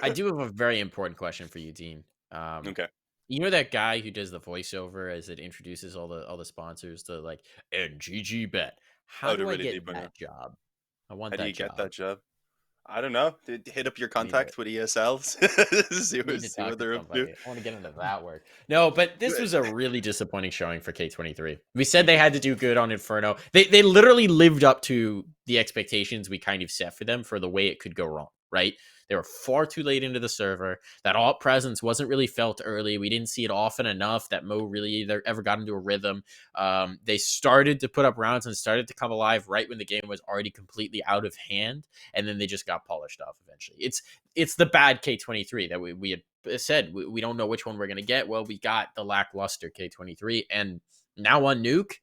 I do have a very important question for you, Dean. Okay. You know that guy who does the voiceover as it introduces all the sponsors to like and GG Bet. How do I really get deep in that it. job? I want How that do you job. get that job? I don't know. Hit up your contact with ESLs. see Need to talk what to they're up to. somebody. I want to get into that work. No, but this was a really disappointing showing for K23. We said they had to do good on Inferno. They literally lived up to the expectations we kind of set for them for the way it could go wrong, right? They were far too late into the server. That alt presence wasn't really felt early. We didn't see it often enough that Mo really ever got into a rhythm. They started to put up rounds and started to come alive right when the game was already completely out of hand, and then they just got polished off eventually. It's the bad K23 that we had said. We don't know which one we're going to get. Well, we got the lackluster K23, and now on Nuke,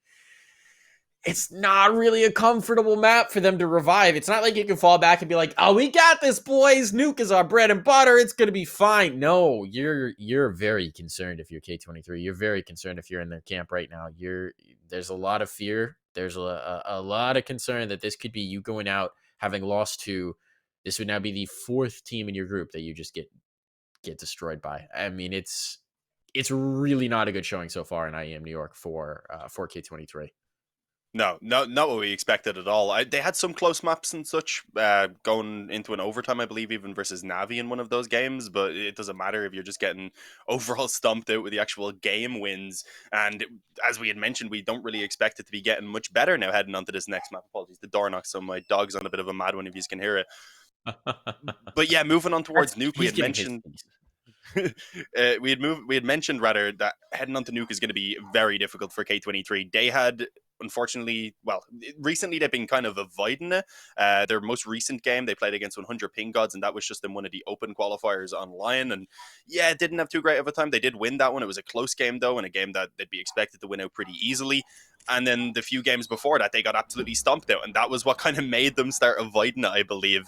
it's not really a comfortable map for them to revive. It's not like you can fall back and be like, oh, we got this, boys. Nuke is our bread and butter. It's going to be fine. No, you're very concerned if you're K23. You're very concerned if you're in their camp right now. There's a lot of fear. There's a lot of concern that this could be you going out having lost to. This would now be the fourth team in your group that you just get destroyed by. I mean, it's really not a good showing so far in IEM New York for K23. No, not what we expected at all. They had some close maps and such going into an overtime, I believe, even versus Navi in one of those games. But it doesn't matter if you're just getting overall stumped out with the actual game wins. And as we had mentioned, we don't really expect it to be getting much better now heading onto this next map. Apologies, the door knock, so my dog's on a bit of a mad one if you can hear it. But yeah, moving on towards Nuke, we had mentioned. We had mentioned rather that heading on to Nuke is going to be very difficult for K23. They had, unfortunately, well, recently they've been kind of avoiding it. Their most recent game they played against 100 Ping Gods, and that was just in one of the open qualifiers online. And yeah, it didn't have too great of a time. They did win that one. It was a close game though, and a game that they'd be expected to win out pretty easily. And then the few games before that, they got absolutely stomped out. And that was what kind of made them start avoiding it, I believe.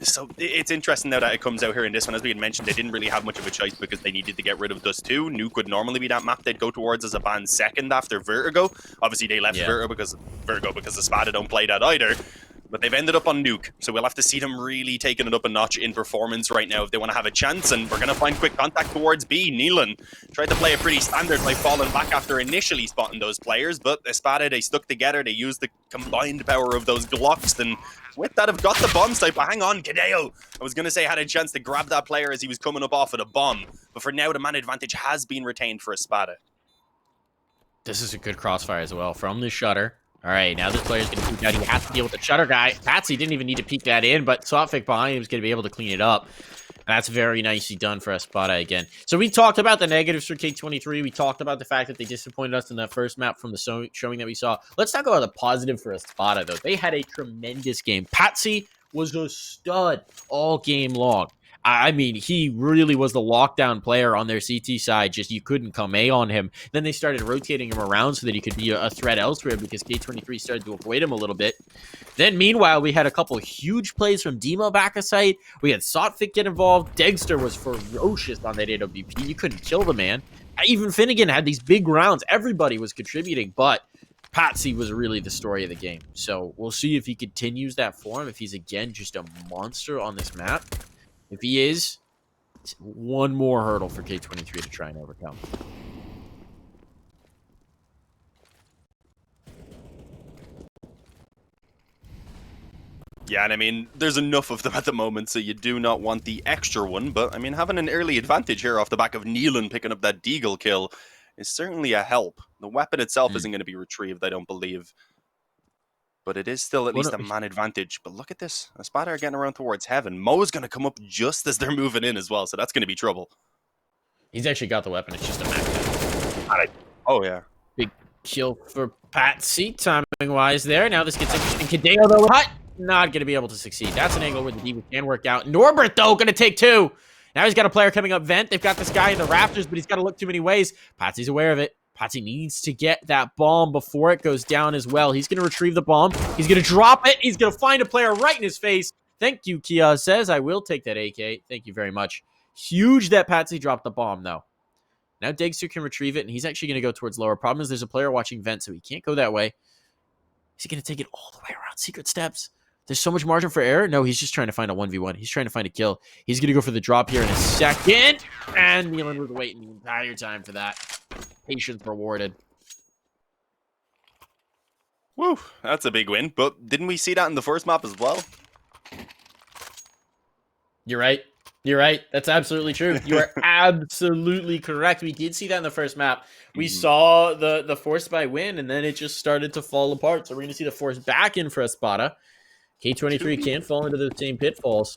So it's interesting now that it comes out here in this one. As we had mentioned, they didn't really have much of a choice because they needed to get rid of Dust 2. Nuke would normally be that map they'd go towards as a band second after Vertigo. Obviously, they left Vertigo because the Spada don't play that either. But they've ended up on Nuke, so we'll have to see them really taking it up a notch in performance right now if they want to have a chance, and we're going to find quick contact towards B. Neelan tried to play it pretty standard by falling back after initially spotting those players, but Espada, they stuck together, they used the combined power of those Glocks, and with that have got the bomb site. But hang on, Kadeo, I was going to say had a chance to grab that player as he was coming up off of the bomb, but for now the man advantage has been retained for Espada. This is a good crossfire as well from the shutter. All right, now this player's going to peek out. He has to deal with the shutter guy. Patsy didn't even need to peek that in, but Sotfik behind him is going to be able to clean it up. And that's very nicely done for Espada again. So we talked about the negatives for K23. We talked about the fact that they disappointed us in that first map from the showing that we saw. Let's talk about the positive for Espada, though. They had a tremendous game. Patsy was a stud all game long. I mean, he really was the lockdown player on their CT side. Just you couldn't come A on him. Then they started rotating him around so that he could be a threat elsewhere because K23 started to avoid him a little bit. Then meanwhile, we had a couple huge plays from Demo back a site. We had Sotfik get involved. Degster was ferocious on that AWP. You couldn't kill the man. Even Finnegan had these big rounds. Everybody was contributing, but Patsy was really the story of the game. So we'll see if he continues that form, if he's again just a monster on this map. If he is, it's one more hurdle for K23 to try and overcome. Yeah, and I mean, there's enough of them at the moment, so you do not want the extra one. But, I mean, having an early advantage here off the back of Neelan picking up that Deagle kill is certainly a help. The weapon itself isn't going to be retrieved, I don't believe. But it is still at least a man advantage. But look at this. Espada are getting around towards Heaven. Mo's going to come up just as they're moving in as well, so that's going to be trouble. He's actually got the weapon. It's just a max. Oh, yeah. Big kill for Patsy, timing-wise there. Now this gets interesting. Kadeo, though, not going to be able to succeed. That's an angle where the D can work out. Norbert, though, going to take two. Now he's got a player coming up vent. They've got this guy in the rafters, but he's got to look too many ways. Patsy's aware of it. Patsy needs to get that bomb before it goes down as well. He's going to retrieve the bomb. He's going to drop it. He's going to find a player right in his face. Thank you, Kia says. I will take that AK. Thank you very much. Huge that Patsy dropped the bomb, though. Now Degster can retrieve it, and he's actually going to go towards lower. Problem is there's a player watching vent, so he can't go that way. Is he going to take it all the way around secret steps? There's so much margin for error. No, he's just trying to find a 1v1. He's trying to find a kill. He's going to go for the drop here in a second. And Neelan was waiting the entire time for that. Patience rewarded. Woo, that's a big win. But didn't we see that in the first map as well? You're right. You're right. That's absolutely true. You are absolutely correct. We did see that in the first map. We saw the Force by win, and then it just started to fall apart. So we're going to see the Force back in for Espada. K23 can't fall into the same pitfalls.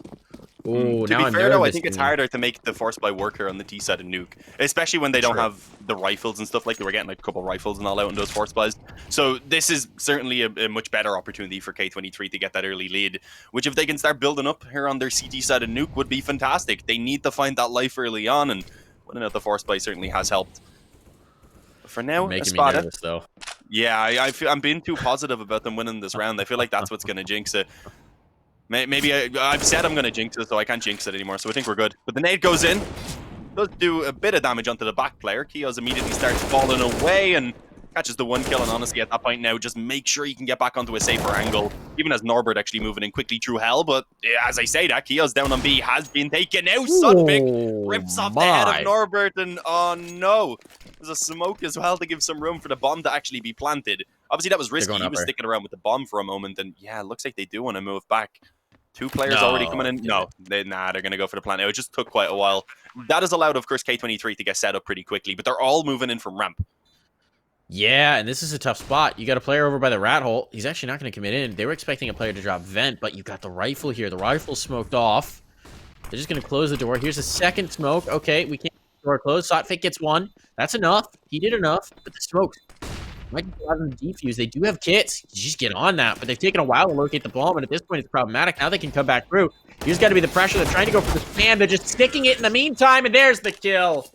Ooh, to be fair, though, I think it's harder to make the Force by work here on the T side of Nuke, especially when they don't have the rifles and stuff. Like they were getting like a couple rifles and all out in those Force buys. So this is certainly a much better opportunity for K23 to get that early lead, which if they can start building up here on their CT side of Nuke would be fantastic. They need to find that life early on, and winning out the Force buy certainly has helped. But for now, making Espada, me nervous, though. Yeah, I feel I'm being too positive about them winning this round. I feel like that's what's going to jinx it. Maybe I've said I'm going to jinx it, so I can't jinx it anymore, so I think we're good. But the nade goes in. Does do a bit of damage onto the back player. Kios immediately starts falling away and catches the one kill. And honestly, at that point now, just make sure you can get back onto a safer angle. Even as Norbert actually moving in quickly through hell. But as I say that, Kios down on B has been taken out. Sotfik rips off the head of Norbert. And oh no, there's a smoke as well to give some room for the bomb to actually be planted. Obviously, that was risky. going He up was here. sticking around with the bomb for a moment, and yeah, it looks like they do want to move back. 2 players No, already coming in. dude. No, they're going to go for the plant. It just took quite a while. That has allowed, of course, K23 to get set up pretty quickly, but they're all moving in from ramp. Yeah, and this is a tough spot. You got a player over by the rat hole. He's actually not going to commit in. They were expecting a player to drop vent, but you got the rifle here. The rifle smoked off. They're just going to close the door. Here's a second smoke. Okay, we can't keep the door closed. Sotfik gets one. That's enough. He did enough, but the smoke might be allowed them to defuse. They do have kits. You just get on that, but they've taken a while to locate the bomb, and at this point, it's problematic. Now they can come back through. Here's got to be the pressure. They're trying to go for the spam. They're just sticking it in the meantime, and there's the kill.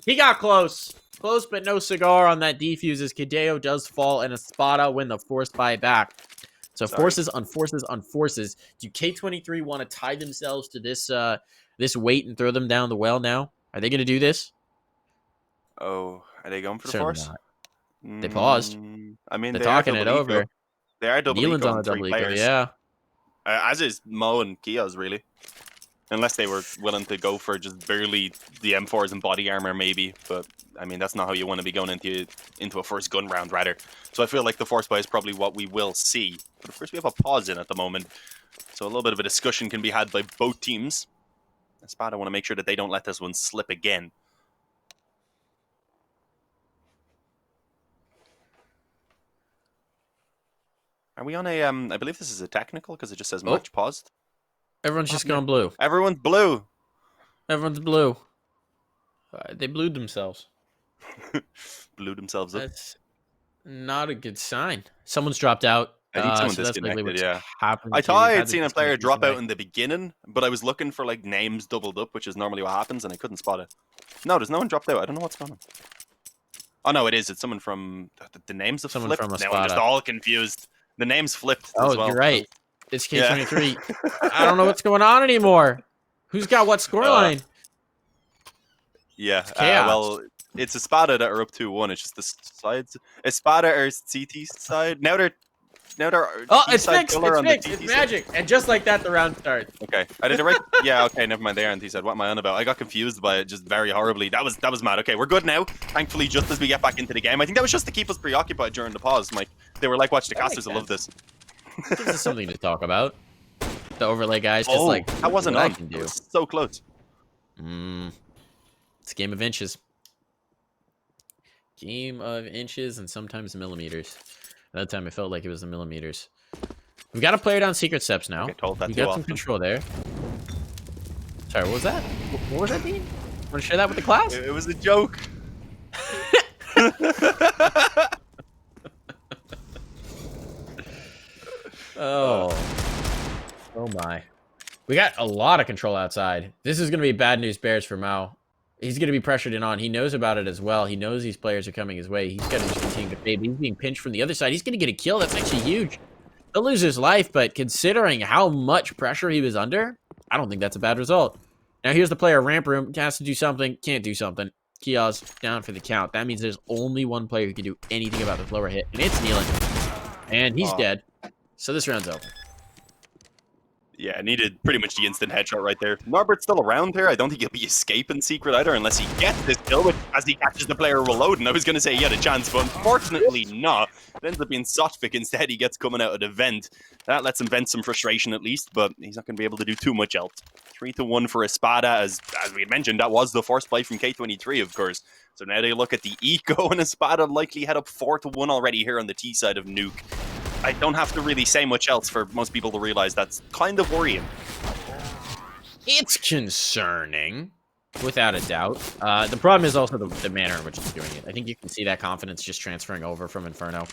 He got close. Close, but no cigar on that defuse as Kadeo does fall, and Espada win the force buy back. So forces on forces on forces. Do K23 want to tie themselves to this this weight and throw them down the well now? Are they going to do this? Oh, are they going for the Certainly force? not. They paused. I mean, They're they talking are it double over. eco. They are double Nealon's eco on a on 3 double eco, players. yeah. As is Mo and Kia's, really. Unless they were willing to go for just barely the M4s and body armor, maybe. But, I mean, that's not how you want to be going into a first gun round, rather. So I feel like the force buy is probably what we will see. But of course, we have a pause in at the moment. So a little bit of a discussion can be had by both teams. Espada want to make sure that they don't let this one slip again. Are we on a, I believe this is a technical because it just says match paused. Everyone's just gone blue. Everyone's blue. Everyone's blue. They blued themselves. Blew themselves up. That's not a good sign. Someone's dropped out. I think someone so that's likely disconnected, what's yeah. happened I to- thought I we've had had seen the a player disconnect drop out recently. in the beginning, but I was looking for like names doubled up, which is normally what happens, and I couldn't spot it. No, there's no one dropped out. I don't know what's going on. Oh no, it is. It's someone from the names have Someone flipped. from Now I'm just Espada. all confused. The names flipped Oh, as well. you're right. It's K23. Yeah. I don't know what's going on anymore. Who's got what scoreline? Yeah. chaos. Well, it's Espada that are up 2-1. It's just the sides. Espada are CT side. Now they're Oh, T it's side fixed. killer It's on the fixed. TT It's side. magic. And just like that, the round starts. Okay, I did it right. Yeah, okay, never mind. There, and he said, "What am I on about?" I got confused by it just very horribly. That was mad. Okay, we're good now. Thankfully, just as we get back into the game, I think that was just to keep us preoccupied during the pause. Mike, they were like, "Watch the That casters. I makes love this." Gives us something to talk about. The overlay guys, just like that wasn't what on. I can It do. was so close. It's a game of inches. Game of inches and sometimes millimeters. That time it felt like it was the millimeters. We've got a player down secret steps now. told that We too got some often. control there. Sorry, what was that? What was that, Dean? Want to share that with the class? It was a joke. Oh my. We got a lot of control outside. This is going to be bad news bears for Mao. He's going to be pressured in on. He knows about it as well. He knows these players are coming his way. He's got to just continue to fade. He's being pinched from the other side. He's going to get a kill. That's actually huge. He'll lose his life, but considering how much pressure he was under, I don't think that's a bad result. Now here's the player ramp room. Has to do something. Can't do something. Kia's down for the count. That means there's only one player who can do anything about this lower hit, and it's Nealon. And he's dead. So this round's over. Yeah, needed pretty much the instant headshot right there. Norbert's still around here. I don't think he'll be escaping secret either unless he gets this kill, which as he catches the player reloading. I was going to say he had a chance, but unfortunately not. It ends up being Sotvik instead. He gets coming out of the vent. That lets him vent some frustration at least, but he's not going to be able to do too much else. 3-1 for Espada. As we had mentioned, that was the first play from K23, of course. So now they look at the eco, and Espada likely head up 4-1 already here on the T side of Nuke. I don't have to really say much else for most people to realize that's kind of worrying. It's concerning, without a doubt. The problem is also the manner in which he's doing it. I think you can see that confidence just transferring over from Inferno.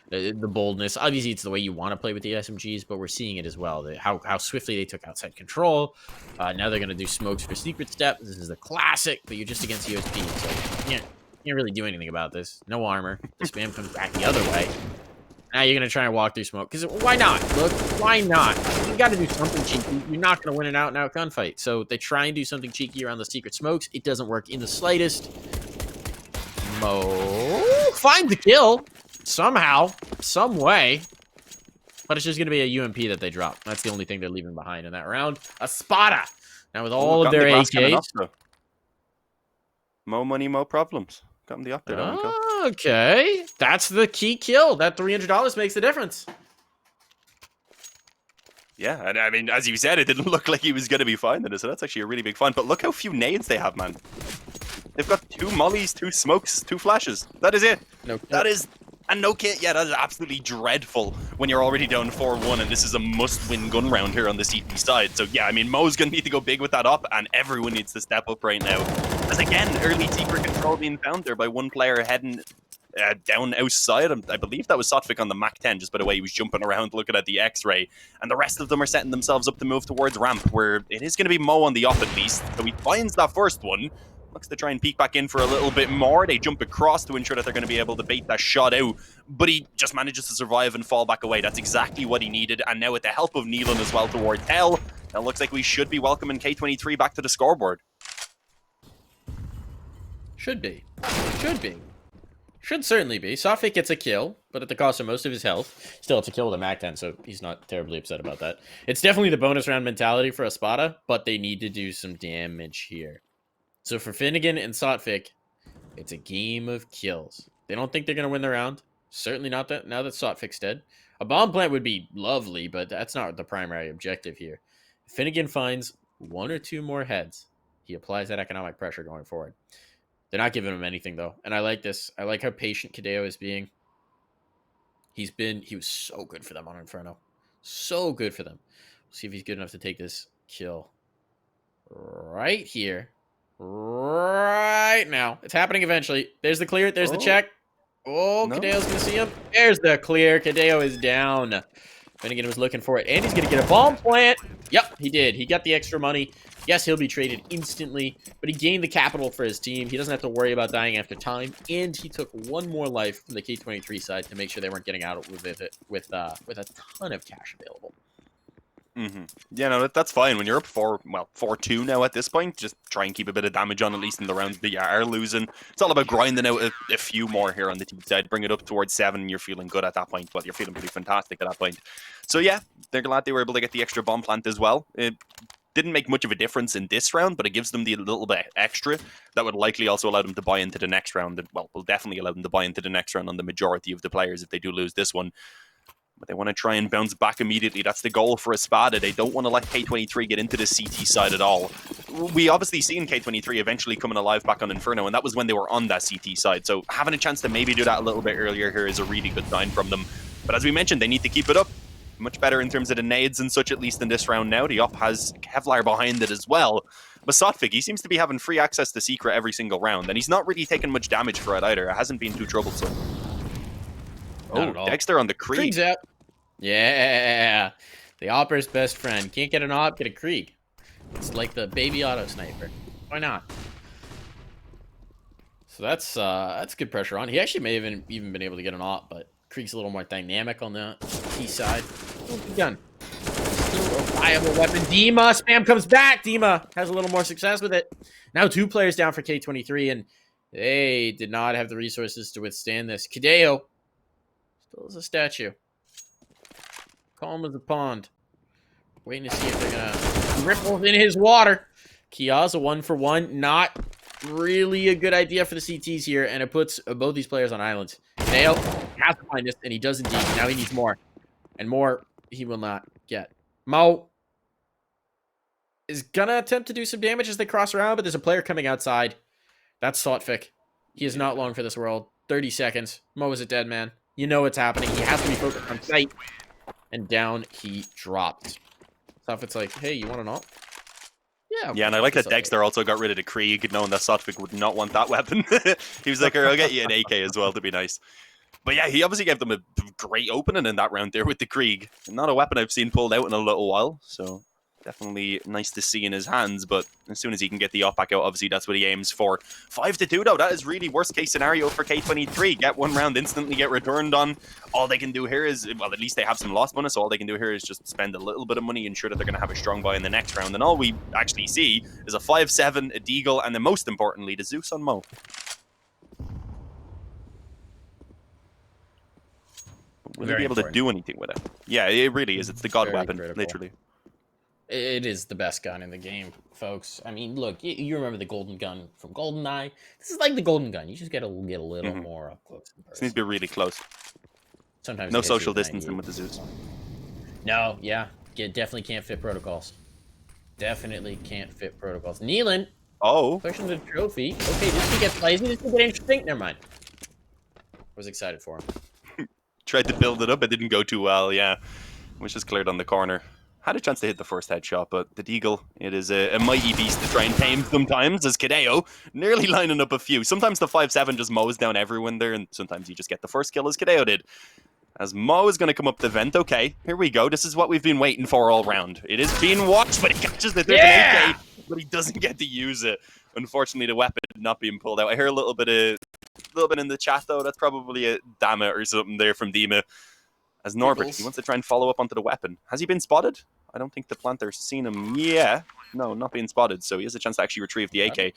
The boldness. Obviously, it's the way you want to play with the SMGs, but we're seeing it as well. How swiftly they took outside control. Now they're going to do smokes for Secret Step. This is a classic, but you're just against USP, so you can't really do anything about this. No armor. The spam comes back the other way. Now you're going to try and walk through smoke. Because why not? Look, why not? You got to do something cheeky. You're not going to win an out-and-out gunfight. So they try and do something cheeky around the secret smokes. It doesn't work in the slightest. Mo finds the kill. Somehow. Some way. But it's just going to be a UMP that they drop. That's the only thing they're leaving behind in that round. Now with all of their AKs. Mo money, mo problems. Got him the up there. That one kill. Okay, that's the key kill. That $300 makes the difference. Yeah, and I mean, as you said, it didn't look like he was going to be finding it, so that's actually a really big find. But look how few nades they have, man. They've got 2 mollies, 2 smokes, 2 flashes. That is it. No, that is... And no kit. Yeah, that is absolutely dreadful when you're already down 4-1, and this is a must-win gun round here on the CT side. So yeah, I mean, Mo's going to need to go big with that up, and everyone needs to step up right now. As again, early secret control being found there by one player heading down outside. I believe that was Sotvik on the Mac 10, just by the way he was jumping around looking at the X-ray. And the rest of them are setting themselves up to move towards ramp, where it is going to be Mo on the up at least. So he finds that first one. Looks to try and peek back in for a little bit more. They jump across to ensure that they're going to be able to bait that shot out. But he just manages to survive and fall back away. That's exactly what he needed. And now with the help of Neelan as well towards Hell, it looks like we should be welcoming K23 back to the scoreboard. Should be. Should be. Should certainly be. Sofik gets a kill, but at the cost of most of his health. Still, it's a kill with a Mac 10, so he's not terribly upset about that. It's definitely the bonus round mentality for Espada, but they need to do some damage here. So for Finnegan and Sotvik, it's a game of kills. They don't think they're going to win the round. Certainly not that now that Sotvik's dead. A bomb plant would be lovely, but that's not the primary objective here. If Finnegan finds 1 or 2 more heads, he applies that economic pressure going forward. They're not giving him anything, though. And I like this. I like how patient Kadeo is being. He was so good for them on Inferno. So good for them. We'll see if he's good enough to take this kill right here. Right now. It's happening eventually. There's the clear. There's the check. Oh, no. Kadeo's going to see him. There's the clear. Kadeo is down. Finnegan was looking for it. And he's going to get a bomb plant. Yep, he did. He got the extra money. Yes, he'll be traded instantly, but he gained the capital for his team. He doesn't have to worry about dying after time, and he took 1 more life from the K23 side to make sure they weren't getting out with it with a ton of cash available. Mm-hmm. Yeah, no, that's fine. When you're up 4-2 now at this point, just try and keep a bit of damage on at least in the rounds that you are losing. It's all about grinding out a few more here on the team side. Bring it up towards 7, and you're feeling good at that point. Well, you're feeling pretty fantastic at that point. So yeah, they're glad they were able to get the extra bomb plant as well. It didn't make much of a difference in this round, but it gives them the little bit extra that would likely also allow them to buy into the next round. And, well, will definitely allow them to buy into the next round on the majority of the players if they do lose this one. But they want to try and bounce back immediately. That's the goal for Espada. They don't want to let K23 get into the CT side at all. We obviously seen K23 eventually coming alive back on Inferno, and that was when they were on that CT side. So having a chance to maybe do that a little bit earlier here is a really good sign from them. But as we mentioned, they need to keep it up. Much better in terms of the nades and such, at least in this round now. The op has Kevlar behind it as well. But Sotvik, he seems to be having free access to Secret every single round, and he's not really taking much damage for it either. It hasn't been too troublesome. Oh, Dexter on the Krieg. Krieg's out. Yeah. The opper's best friend. Can't get an op, get a Krieg. It's like the baby auto sniper. Why not? So that's good pressure on. He actually may have even been able to get an op, but Krieg's a little more dynamic on the T side. Oh, good gun. Still a viable weapon. Dima, spam comes back. Dima has a little more success with it. Now 2 players down for K23, and they did not have the resources to withstand this. Kadeo still is a statue. Calm as a pond. Waiting to see if they're gonna ripple in his water. Kia's a 1-for-1. Not really a good idea for the CTs here, and it puts both these players on islands. Kadeo has to find this, and he does indeed. Now he needs more. And more he will not get. Mo is gonna attempt to do some damage as they cross around, but there's a player coming outside. That's Sotvik. He is not long for this world. 30 seconds. Mo is a dead man. You know what's happening. He has to be focused on sight. And down he dropped. Sotvik's like, hey, you want an ult? Yeah, and I like that Dexter also got rid of the Krieg, knowing that Sotvik would not want that weapon. He was like, I'll get you an AK as well to be nice. But yeah, he obviously gave them a great opening in that round there with the Krieg. Not a weapon I've seen pulled out in a little while, so definitely nice to see in his hands. But as soon as he can get the op back out, obviously that's what he aims for. 5-2 though, that is really worst case scenario for K23. Get 1 round, instantly get returned on. All they can do here is, well, at least they have some loss bonus, so all they can do here is just spend a little bit of money, ensure that they're going to have a strong buy in the next round. And all we actually see is a 5-7, a Deagle, and then most importantly, the Zeus on Mo. Will he be able to do anything with it? Yeah, it really is. It's the god weapon, literally. It is the best gun in the game, folks. I mean, look, you remember the golden gun from GoldenEye. This is like the golden gun. You just gotta get a little more up close and This needs to personal. be really close. Sometimes No it hits you social with a distancing 98. with the Zeus. No, yeah, definitely can't fit protocols. Definitely can't fit protocols. Nealon, pushing the trophy. Okay, this could get spicy. This could get interesting. Never mind. I was excited for him. Tried to build it up, it didn't go too well, yeah. Which is cleared on the corner. Had a chance to hit the first headshot, but the Deagle, it is a mighty beast to try and tame sometimes, as Kadeo nearly lining up a few. Sometimes the 5-7 just mows down everyone there, and sometimes you just get the first kill as Kadeo did. As Mo is going to come up the vent. Okay, here we go. This is what we've been waiting for all round. It is being watched, but he catches the driven AK, but he doesn't get to use it. Unfortunately, the weapon not being pulled out. I hear a little bit in the chat, though. That's probably a damn it or something there from Dima. As Norbert, he wants to try and follow up onto the weapon. Has he been spotted? I don't think the planter's seen him. Yeah. No, not being spotted, so he has a chance to actually retrieve the AK.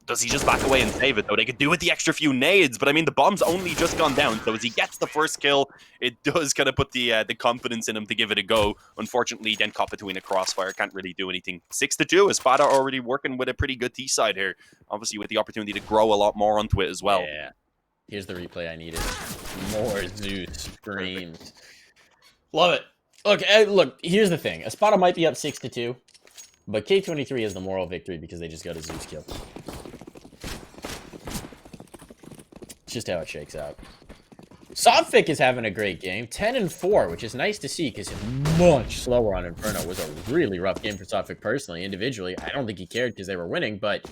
Does he just back away and save it, though? They could do with the extra few nades, but I mean, the bomb's only just gone down, so as he gets the first kill, it does kind of put the confidence in him to give it a go. Unfortunately, then caught between a crossfire, can't really do anything. 6-2, Espada already working with a pretty good T-side here. Obviously, with the opportunity to grow a lot more onto it as well. Yeah. Here's the replay I needed. More Zeus screams. Love it. Look, here's the thing. Espada might be up 6-2, but K23 is the moral victory because they just got a Zeus kill. It's just how it shakes out. Sophic is having a great game. 10-4, which is nice to see because it's much slower on Inferno. It was a really rough game for Sophic personally. Individually, I don't think he cared because they were winning, but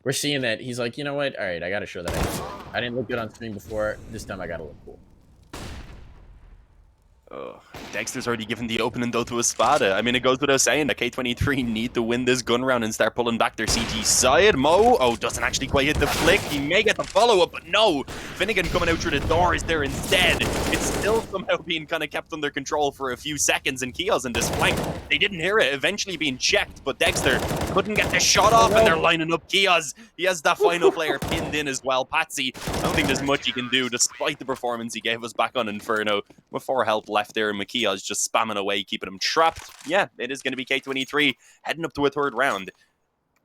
we're seeing that he's like, you know what? All right, I got to show that I can do it. I didn't look good on stream before. This time I got to look cool. Dexter's already given the opening, though, to Espada. I mean, it goes without saying that K23 need to win this gun round and start pulling back their CG side. Mo, doesn't actually quite hit the flick. He may get the follow-up, but no. Finnegan coming out through the door is there instead. It's still somehow being kind of kept under control for a few seconds, and Kios in this flank, they didn't hear it, eventually being checked, but Dexter couldn't get the shot off, and they're lining up Kios. He has that final player pinned in as well. Patsy, I don't think there's much he can do, despite the performance he gave us back on Inferno. With 4 health left there, and Makia's just spamming away, keeping him trapped. Yeah, it is going to be K23 heading up to a third round.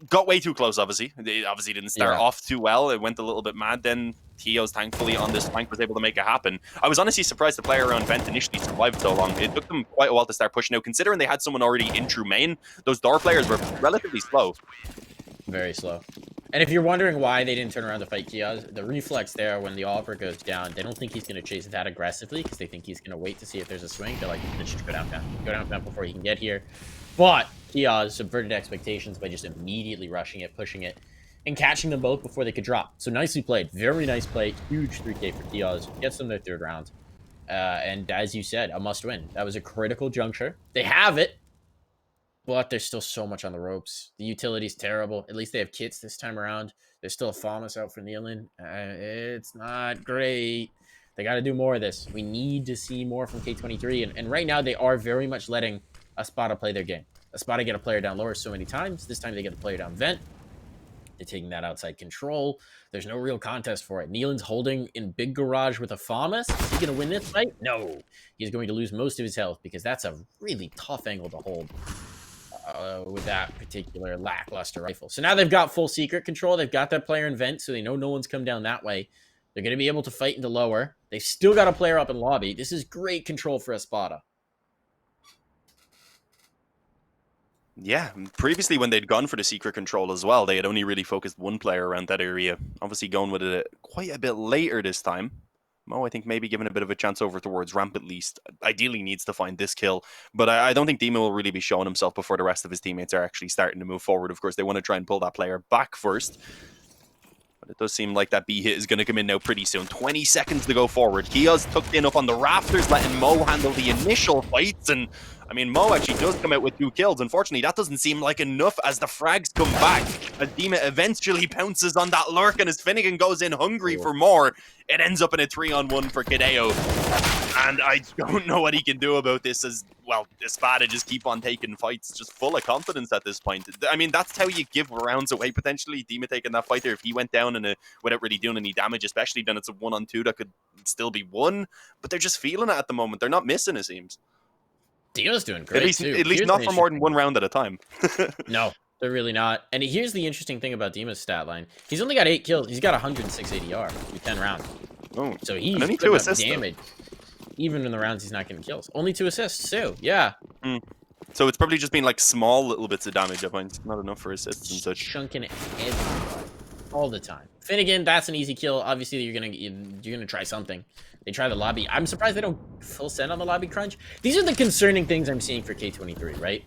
Got way too close, obviously. They obviously didn't start off too well. It went a little bit mad. Then Teos, thankfully, on this flank was able to make it happen. I was honestly surprised the player around Vent initially survived so long. It took them quite a while to start pushing out, considering they had someone already in true main. Those door players were relatively slow. Very slow. And if you're wondering why they didn't turn around to fight Kiaz, the reflex there when the offer goes down, they don't think he's going to chase that aggressively because they think he's going to wait to see if there's a swing. They're like, let's just go down before he can get here. But Kiaz subverted expectations by just immediately rushing it, pushing it, and catching them both before they could drop. So nicely played. Very nice play. Huge 3K for Kiaz. Gets them their third round. And as you said, a must win. That was a critical juncture. They have it. But there's still so much on the ropes. The utility's terrible. At least they have kits this time around. There's still a Falmus out for Nealon. It's not great. They got to do more of this. We need to see more from K23. And right now, they are very much letting Espada play their game. Espada get a player down lower so many times. This time, they get a player down vent. They're taking that outside control. There's no real contest for it. Nealon's holding in big garage with a Falmus. Is he going to win this fight? No. He's going to lose most of his health because that's a really tough angle to hold. With that particular lackluster rifle. So now they've got full secret control. They've got that player in vent, so they know no one's come down that way. They're going to be able to fight into lower. They've still got a player up in lobby. This is great control for Espada. Yeah, previously when they'd gone for the secret control as well, they had only really focused one player around that area. Obviously going with it quite a bit later this time. Mo, I think maybe given a bit of a chance over towards ramp at least. Ideally needs to find this kill. But I don't think Dima will really be showing himself before the rest of his teammates are actually starting to move forward. Of course, they want to try and pull that player back first. But it does seem like that B hit is going to come in now pretty soon. 20 seconds to go forward. Kia's tucked in up on the rafters, letting Mo handle the initial fights. And I mean, Mo actually does come out with 2 kills. Unfortunately, that doesn't seem like enough as the frags come back. As Dima eventually pounces on that lurk, and as Finnegan goes in hungry for more, it ends up in a 3-on-1 for Kideo. And I don't know what he can do about this as, well, Espada just keep on taking fights, just full of confidence at this point. I mean, that's how you give rounds away, potentially. Dima taking that fight there, if he went down without really doing any damage, especially, then it's a 1-on-2 that could still be won. But they're just feeling it at the moment. They're not missing, it seems. Dio's doing great too. At least Here's not an for more than one round at a time. No, they're really not. And here's the interesting thing about Dima's stat line. He's only got 8 kills. He's got 106 ADR with 10 rounds. Oh, so he's and only 2 putting up assists, damage. Even in the rounds he's not getting kills. Only 2 assists too. Yeah. So it's probably just been like small little bits of damage at points, not enough for assists and such. Chunking everybody all the time. Finnegan, that's an easy kill. Obviously, you're gonna try something. They try the lobby. I'm surprised they don't full send on the lobby crunch. These are the concerning things I'm seeing for K23, right?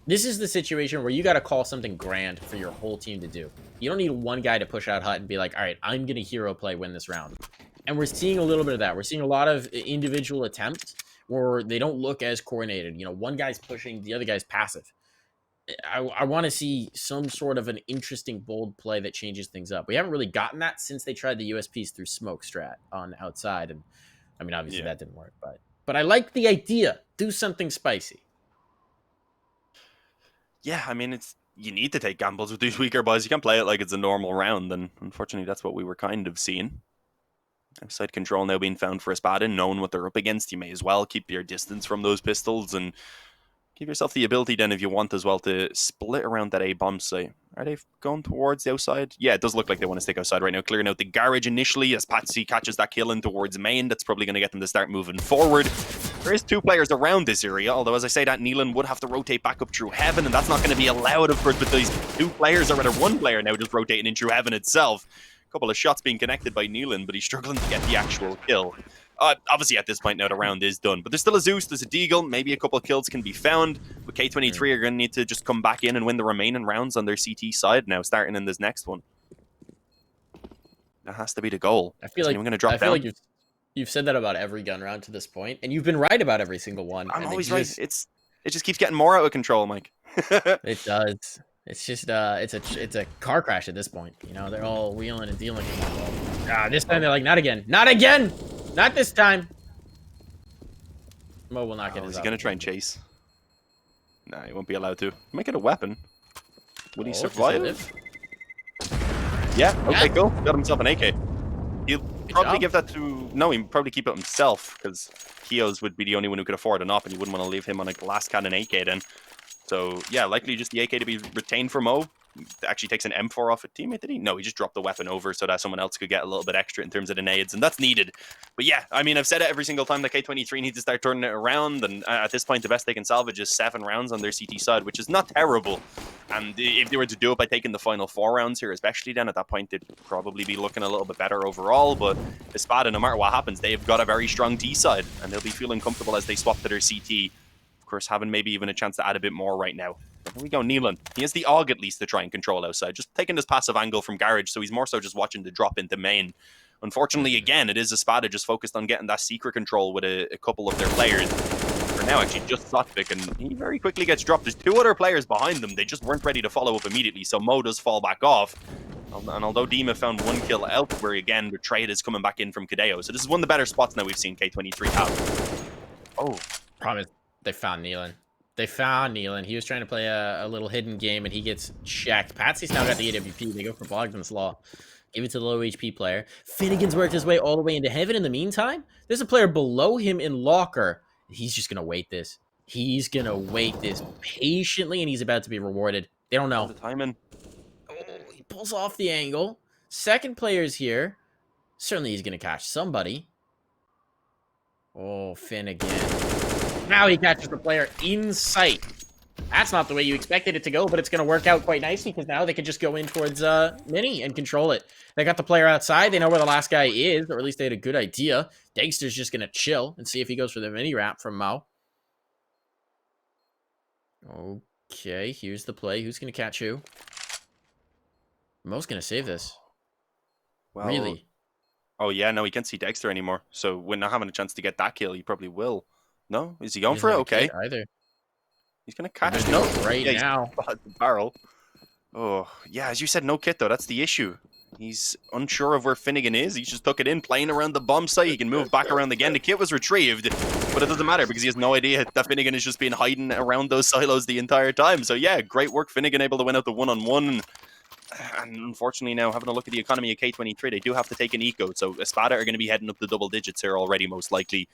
This is the situation where you got to call something grand for your whole team to do. You don't need one guy to push out Hut and be like, all right, I'm gonna hero play, win this round. And we're seeing a little bit of that. We're seeing a lot of individual attempts where they don't look as coordinated. You know, one guy's pushing, the other guy's passive. I want to see some sort of an interesting, bold play that changes things up. We haven't really gotten that since they tried the USPs through smoke strat on outside. And I mean, obviously that didn't work, but I like the idea. Do something spicy. Yeah, I mean, you need to take gambles with these weaker boys. You can't play it like it's a normal round, and unfortunately that's what we were kind of seeing. Outside control now being found for Espada, knowing what they're up against, you may as well keep your distance from those pistols and give yourself the ability then, if you want as well, to split around that A bomb site. Are they going towards the outside? Yeah, it does look like they want to stick outside right now, clearing out the garage initially as Patsy catches that kill in towards main. That's probably going to get them to start moving forward. There is 2 players around this area, although as I say that, Neelan would have to rotate back up through heaven, and that's not going to be allowed, of course, with these 2 players, or rather 1 player now just rotating in through heaven itself. A couple of shots being connected by Neelan, but he's struggling to get the actual kill. Obviously, at this point now, the round is done. But there's still a Zeus, there's a Deagle, maybe a couple of kills can be found. But K23 are going to need to just come back in and win the remaining rounds on their CT side now, starting in this next one. That has to be the goal. I feel like going to drop down. like you've said that about every gun round to this point, and you've been right about every single one. I'm always right. It just keeps getting more out of control, Mike. It does. It's just it's a car crash at this point. You know, they're all wheeling and dealing. This time they're like, not again, not again, not this time. Mo will not get his. Is he going to try and chase? Nah, he won't be allowed to. He might get a weapon. Would he survive? Yeah. Okay. Cool. Got himself an AK. He'll probably give that to. No, he'd probably keep it himself because Keo's would be the only one who could afford an op, and you wouldn't want to leave him on a glass cannon AK then. So, yeah, likely just the AK to be retained for Mo. Actually takes an M4 off a teammate, did he? No, he just dropped the weapon over so that someone else could get a little bit extra in terms of the nades, and that's needed. But yeah, I mean, I've said it every single time that K23 needs to start turning it around, and at this point, the best they can salvage is 7 rounds on their CT side, which is not terrible. And if they were to do it by taking the final 4 rounds here, especially then, at that point, they'd probably be looking a little bit better overall. But Espada, no matter what happens, they've got a very strong D side, and they'll be feeling comfortable as they swap to their CT. Of course, having maybe even a chance to add a bit more right now. Here we go, Neelan. He has the AUG at least to try and control outside. Just taking this passive angle from Garage, so he's more so just watching the drop into main. Unfortunately, again, it is Espada just focused on getting that secret control with a couple of their players. For now, actually, just Sotvik, and he very quickly gets dropped. There's 2 other players behind them. They just weren't ready to follow up immediately, so Mo does fall back off. And although Dima found 1 kill elsewhere, again, the trade is coming back in from Kadeo. So this is one of the better spots now we've seen K23 have. Oh. Promise. They found Neelan. They found Neelan. He was trying to play a little hidden game, and he gets checked. Patsy's now got the AWP. They go for Bogdan's Law. Give it to the low HP player. Finnegan's worked his way all the way into heaven in the meantime. There's a player below him in locker. He's just going to wait this. He's going to wait this patiently, and he's about to be rewarded. They don't know. The timing. Oh, he pulls off the angle. Second player's here. Certainly he's going to catch somebody. Oh, Finnegan. Now he catches the player in sight. That's not the way you expected it to go, but it's going to work out quite nicely because now they can just go in towards Mini and control it. They got the player outside. They know where the last guy is, or at least they had a good idea. Dagster's just going to chill and see if he goes for the mini wrap from Mao. Okay, here's the play. Who's going to catch who? Mo's going to save this. Well, really? Oh, yeah, no, he can't see Dexter anymore. So when not having a chance to get that kill, he probably will. No? Is he going for it? Okay. Either. He's going to catch no right now. The barrel. Oh, yeah, as you said, no kit, though. That's the issue. He's unsure of where Finnegan is. He just took it in, playing around the bomb site. He can move back around again. The kit was retrieved, but it doesn't matter because he has no idea that Finnegan has just been hiding around those silos the entire time. So, yeah, great work. Finnegan able to win out the one-on-one. And unfortunately now, having a look at the economy of K23, they do have to take an eco. So Espada are going to be heading up the double digits here already, most likely.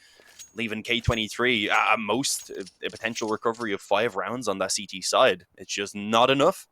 leaving K23 at most a potential recovery of 5 rounds on that CT side. It's just not enough.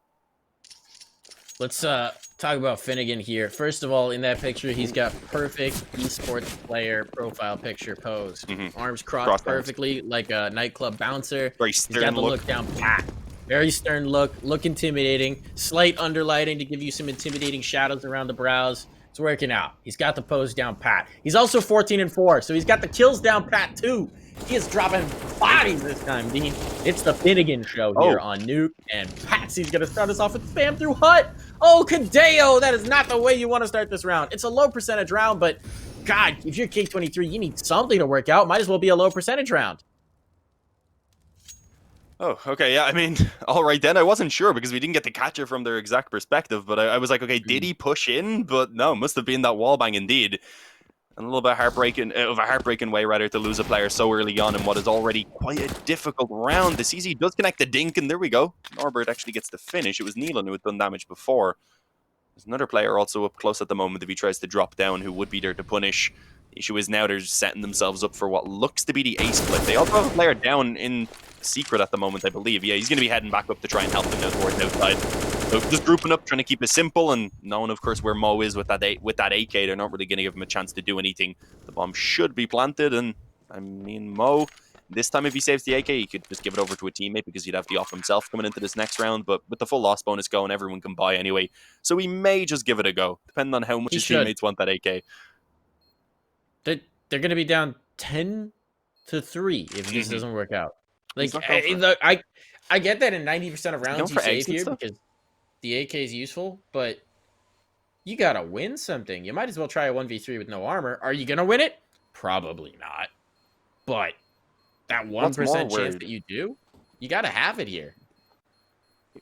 Let's talk about Finnegan here. First of all, in that picture, he's got perfect esports player profile picture pose. Arms crossed perfectly like a nightclub bouncer. Very He's got stern the look down pat. Very stern look intimidating. Slight underlighting to give you some intimidating shadows around the brows. It's working out. He's got the pose down pat. He's also 14-4, so he's got the kills down pat too. He is dropping bodies this time, Dean. It's the Finnegan show here on Nuke, and Patsy's gonna start us off with spam through Hut. Oh, Kadeo, that is not the way you want to start this round. It's a low percentage round, but God, if you're K23, you need something to work out. Might as well be a low percentage round. Oh, okay, yeah, I mean, all right then. I wasn't sure because we didn't get to catch it from their exact perspective, but I was like, okay, did he push in? But no, must have been that wallbang indeed. And a little bit heartbreaking way, rather, to lose a player so early on in what is already quite a difficult round. The CZ does connect the dink, and there we go. Norbert actually gets the finish. It was Nealon who had done damage before. There's another player also up close at the moment if he tries to drop down who would be there to punish. The issue is now they're setting themselves up for what looks to be the ace split. They also have a player down in secret at the moment, I believe. Yeah, he's going to be heading back up to try and help them now towards outside. So just grouping up, trying to keep it simple, and knowing, of course, where Mo is with that AK, they're not really going to give him a chance to do anything. The bomb should be planted, and I mean, Mo, this time if he saves the AK, he could just give it over to a teammate because he'd have the op himself coming into this next round, but with the full loss bonus going, everyone can buy anyway. So he may just give it a go, depending on how much his teammates want that AK. They're going to be down 10-3 if this doesn't work out. Like, I get that in 90% of rounds you save here because the AK is useful, but you got to win something. You might as well try a 1v3 with no armor. Are you going to win it? Probably not. But that 1% chance that you do, you got to have it here.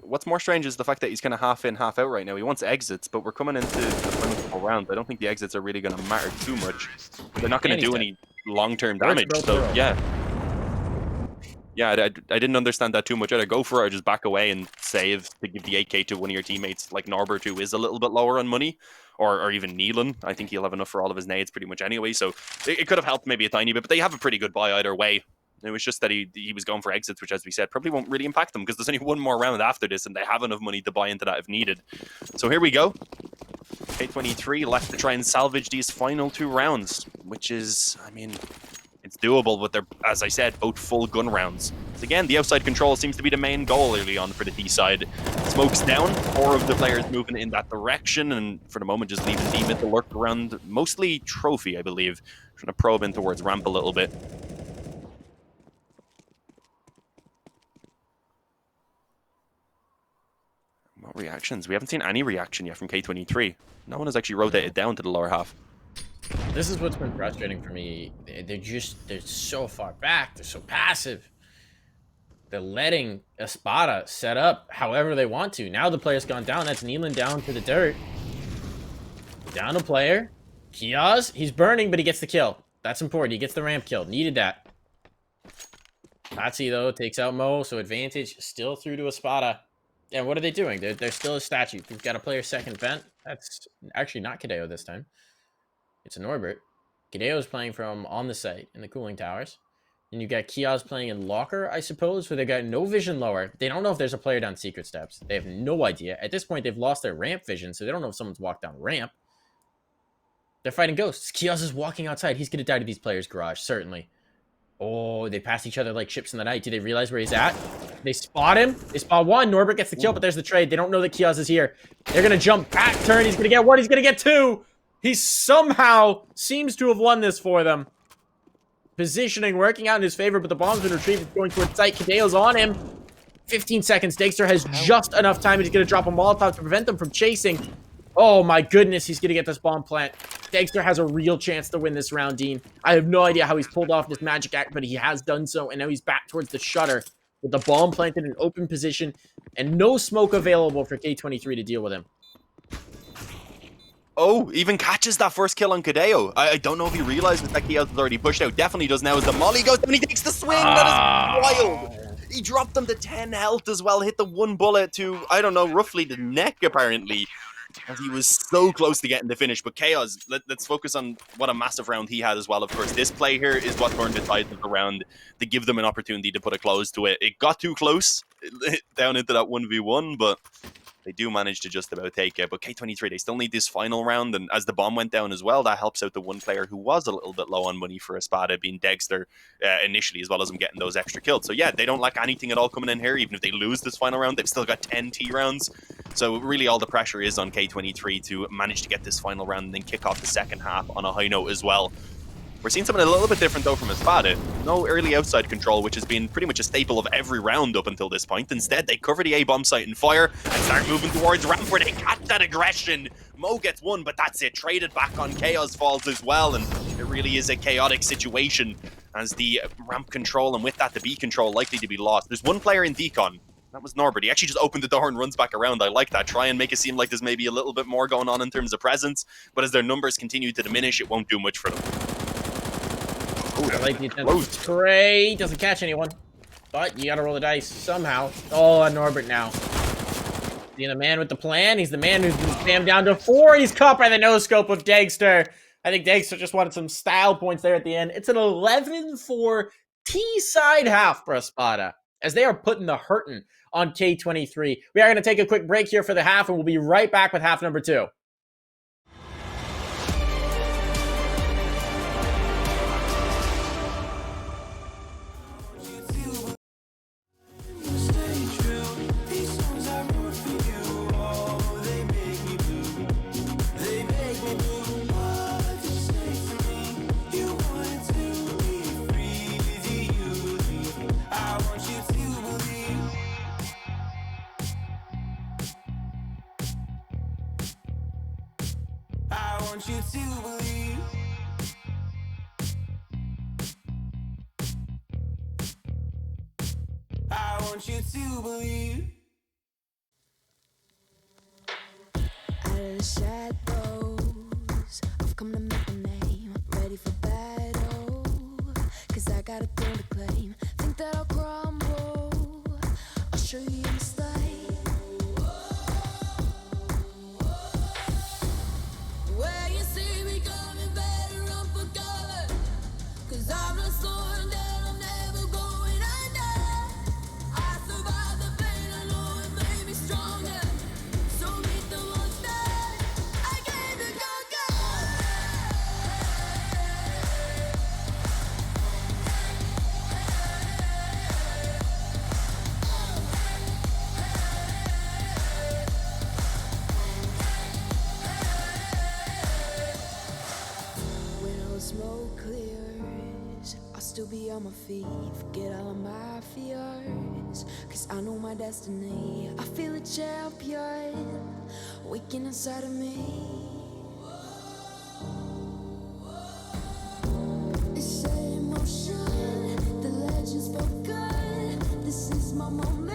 What's more strange is the fact that he's kind of half in, half out right now. He wants exits, but we're coming into the final round. I don't think the exits are really going to matter too much. They're not going to do any long-term damage. So, yeah. Yeah, I didn't understand that too much. Either go for it or just back away and save to give the AK to one of your teammates, like Norbert, who is a little bit lower on money, or even Nealon. I think he'll have enough for all of his nades pretty much anyway, so it could have helped maybe a tiny bit, but they have a pretty good buy either way. It was just that he was going for exits, which, as we said, probably won't really impact them because there's only one more round after this, and they have enough money to buy into that if needed. So here we go. K23 left to try and salvage these final 2 rounds, which is, I mean, it's doable, but they're, as I said, both full gun rounds. So again, the outside control seems to be the main goal early on for the D side. Smoke's down, 4 of the players moving in that direction, and for the moment just leaving D mid to lurk around, mostly Trophy, I believe, trying to probe in towards ramp a little bit. What reactions? We haven't seen any reaction yet from K23. No one has actually rotated down to the lower half. This is what's been frustrating for me. They're so far back. They're so passive. They're letting Espada set up however they want to. Now the player's gone down. That's Nealon down to the dirt. Down a player. Kiaz, he's burning, but he gets the kill. That's important. He gets the ramp kill. Needed that. Patsy, though, takes out Mo, so advantage still through to Espada. And what are they doing? They're still a statue. We've got a player second vent. That's actually not Kadeo this time. It's a Norbert. Kadeo is playing from on the site in the cooling towers. And you got Kiaz playing in locker, I suppose, where they got no vision lower. They don't know if there's a player down secret steps. They have no idea. At this point, they've lost their ramp vision, so they don't know if someone's walked down ramp. They're fighting ghosts. Kiaz is walking outside. He's going to die to these players' garage, certainly. Oh, they pass each other like ships in the night. Do they realize where he's at? They spot him. They spot one. Norbert gets the kill, but there's the trade. They don't know that Kiaz is here. They're going to jump back turn. He's going to get one. He's going to get 2. He somehow seems to have won this for them. Positioning working out in his favor, but the bomb's been retrieved. It's going towards sight. Kadeo's on him. 15 seconds. Dexter has just enough time. He's going to drop a Molotov to prevent them from chasing. Oh my goodness, he's going to get this bomb plant. Dexter has a real chance to win this round, Dean. I have no idea how he's pulled off this magic act, but he has done so, and now he's back towards the shutter with the bomb planted in open position and no smoke available for K23 to deal with him. Oh, even catches that first kill on Kadeo. I don't know if he realizes that Kiaz has already pushed out. Definitely does now as the molly goes and he takes the swing. That is wild. He dropped them to 10 health as well. Hit the one bullet to, I don't know, roughly the neck apparently. as he was so close to getting the finish. But Chaos, let's focus on what a massive round he had as well. Of course, this play here is what turned the tide of the round to give them an opportunity to put a close to it. It got too close down into that 1v1, but they do manage to just about take it. But K23, they still need this final round. And as the bomb went down as well, that helps out the one player who was a little bit low on money for Espada, being Dexter initially, as well as him getting those extra kills. So yeah, they don't lack anything at all coming in here. Even if they lose this final round, they've still got 10 T rounds. So really all the pressure is on K23 to manage to get this final round and then kick off the second half on a high note as well. We're seeing something a little bit different, though, from Espada. No early outside control, which has been pretty much a staple of every round up until this point. Instead, they cover the A-bomb site and fire and start moving towards ramp where they catch that aggression. Mo gets one, but that's it. Traded back on Chaos falls as well, and it really is a chaotic situation as the ramp control, and with that, the B control likely to be lost. There's one player in Decon. That was Norbert. He actually just opened the door and runs back around. I like that. Try and make it seem like there's maybe a little bit more going on in terms of presence, but as their numbers continue to diminish, it won't do much for them. I like the attempt. Great. Doesn't catch anyone. But you gotta roll the dice somehow. Oh, on Norbert now. Being the man with the plan. He's the man who's been spammed down to 4. He's caught by the no-scope of Dexter. I think Dexter just wanted some style points there at the end. It's an 11-4 T-side half for Espada, as they are putting the hurtin' on K23. We are going to take a quick break here for the half, and we'll be right back with half number 2. I want you to believe. I want you to believe. Out of the shadows, I've come to make a name. Ready for battle, 'cause I got a thing to claim. Think that I'll crumble, I'll show you a mistake. Where you see me coming, better run for cover, 'cause I'm not slowing down, I'm never going under. I survived the pain, I know it made me stronger. So meet the monster I came to conquer. When all the smoke clears, I'll still be on my feet. Forget all of my fears, 'cause I know my destiny. I feel a champion waking inside of me. It's emotion, the legend's spoken. This is my moment.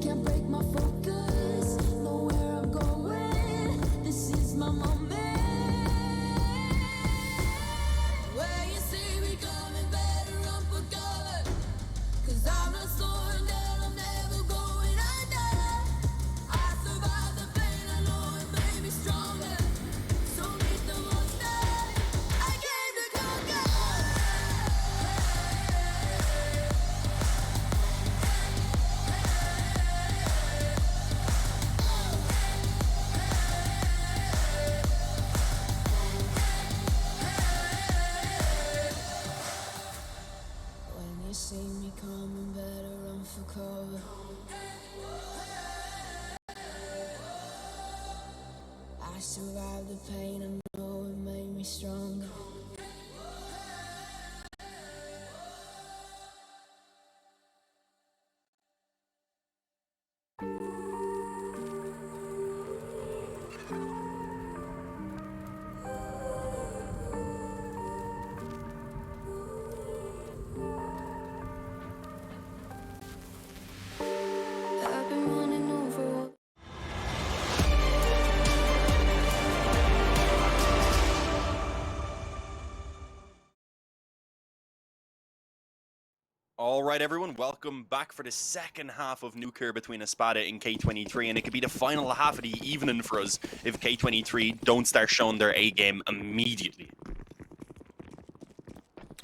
Can't break my focus, know where I'm going. This is my moment. Where you see me coming, better run for cover, 'cause I'm not slowing down, I'm never going under. I survived the pain, I know it made me stronger. So meet the monster I came to conquer. When you see me coming, better run for cover. I survived the pain, I know it made me stronger. I've been running over. All right, everyone, welcome back for the second half of Nuclear between Espada and K23, and it could be the final half of the evening for us if K23 don't start showing their A game immediately.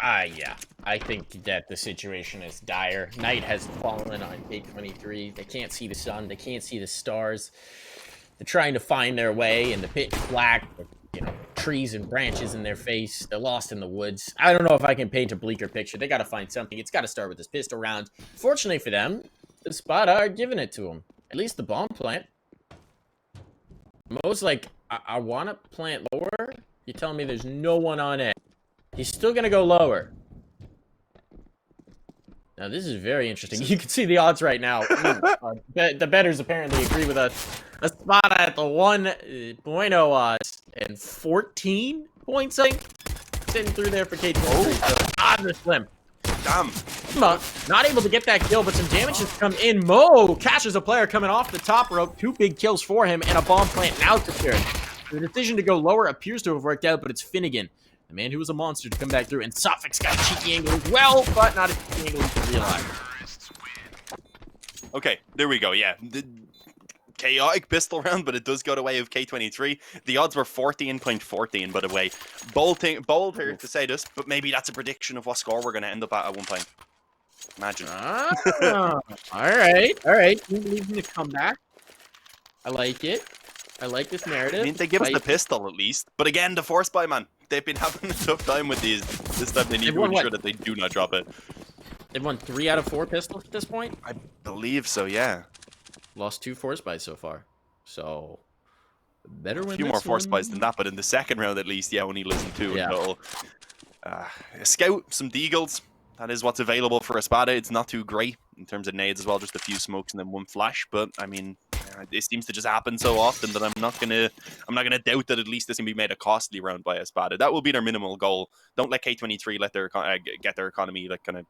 Yeah. I think that the situation is dire. Night has fallen on K23. They can't see the sun. They can't see the stars. They're trying to find their way in the pitch black, with, trees and branches in their face. They're lost in the woods. I don't know if I can paint a bleaker picture. They got to find something. It's got to start with this pistol round. Fortunately for them, the Spada are giving it to them. At least the bomb plant. Mo's like, I want to plant lower. You're telling me there's no one on it. He's still going to go lower. Now, this is very interesting. You can see the odds right now. The bettors apparently agree with us. A spot at the 1.0 odds and 14 points, I think. Sitting through there for K23. So odds are slim. Damn. Not able to get that kill, but some damage has come in. Mo catches a player coming off the top rope. 2 big kills for him and a bomb plant now secured. The decision to go lower appears to have worked out, but it's Finnegan, the man who was a monster, to come back through. And Sophics got a cheeky angle as well, but not a cheeky angle to realize. Okay, there we go, yeah. The chaotic pistol round, but it does go the way of K23. The odds were 14.14, by the way. Bold here to say this, but maybe that's a prediction of what score we're going to end up at one point. Imagine. All right. You believe in the comeback. I like it. I like this narrative. I mean, they give us the pistol at least. But again, the force buy, man. They've been having a tough time with these. This time they need to ensure that they do not drop it. They've won 3 out of 4 pistols at this point? I believe so, yeah. Lost 2 force buys so far. So, better win a few more force buys than that, but in the second round at least, yeah, only losing 2 in total. A scout, some deagles. That is what's available for Espada. It's not too great in terms of nades as well, just a few smokes and then 1 flash. But I mean, it seems to just happen so often that I'm not gonna doubt that at least this can be made a costly round by Espada. That will be their minimal goal. Don't let K23 let their get their economy like kind of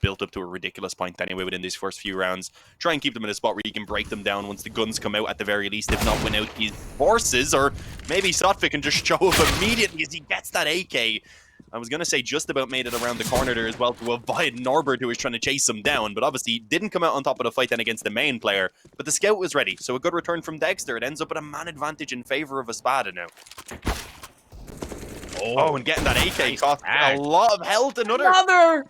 built up to a ridiculous point anyway within these first few rounds. Try and keep them in a spot where you can break them down once the guns come out at the very least, if not win out these forces, or maybe Sotvik can just show up immediately as he gets that AK. I was going to say just about made it around the corner there as well to avoid Norbert, who was trying to chase him down, but obviously didn't come out on top of the fight then against the main player. But the scout was ready, so a good return from Dexter. It ends up with a man advantage in favor of Espada now. Oh, and getting that AK cost a lot of health. Another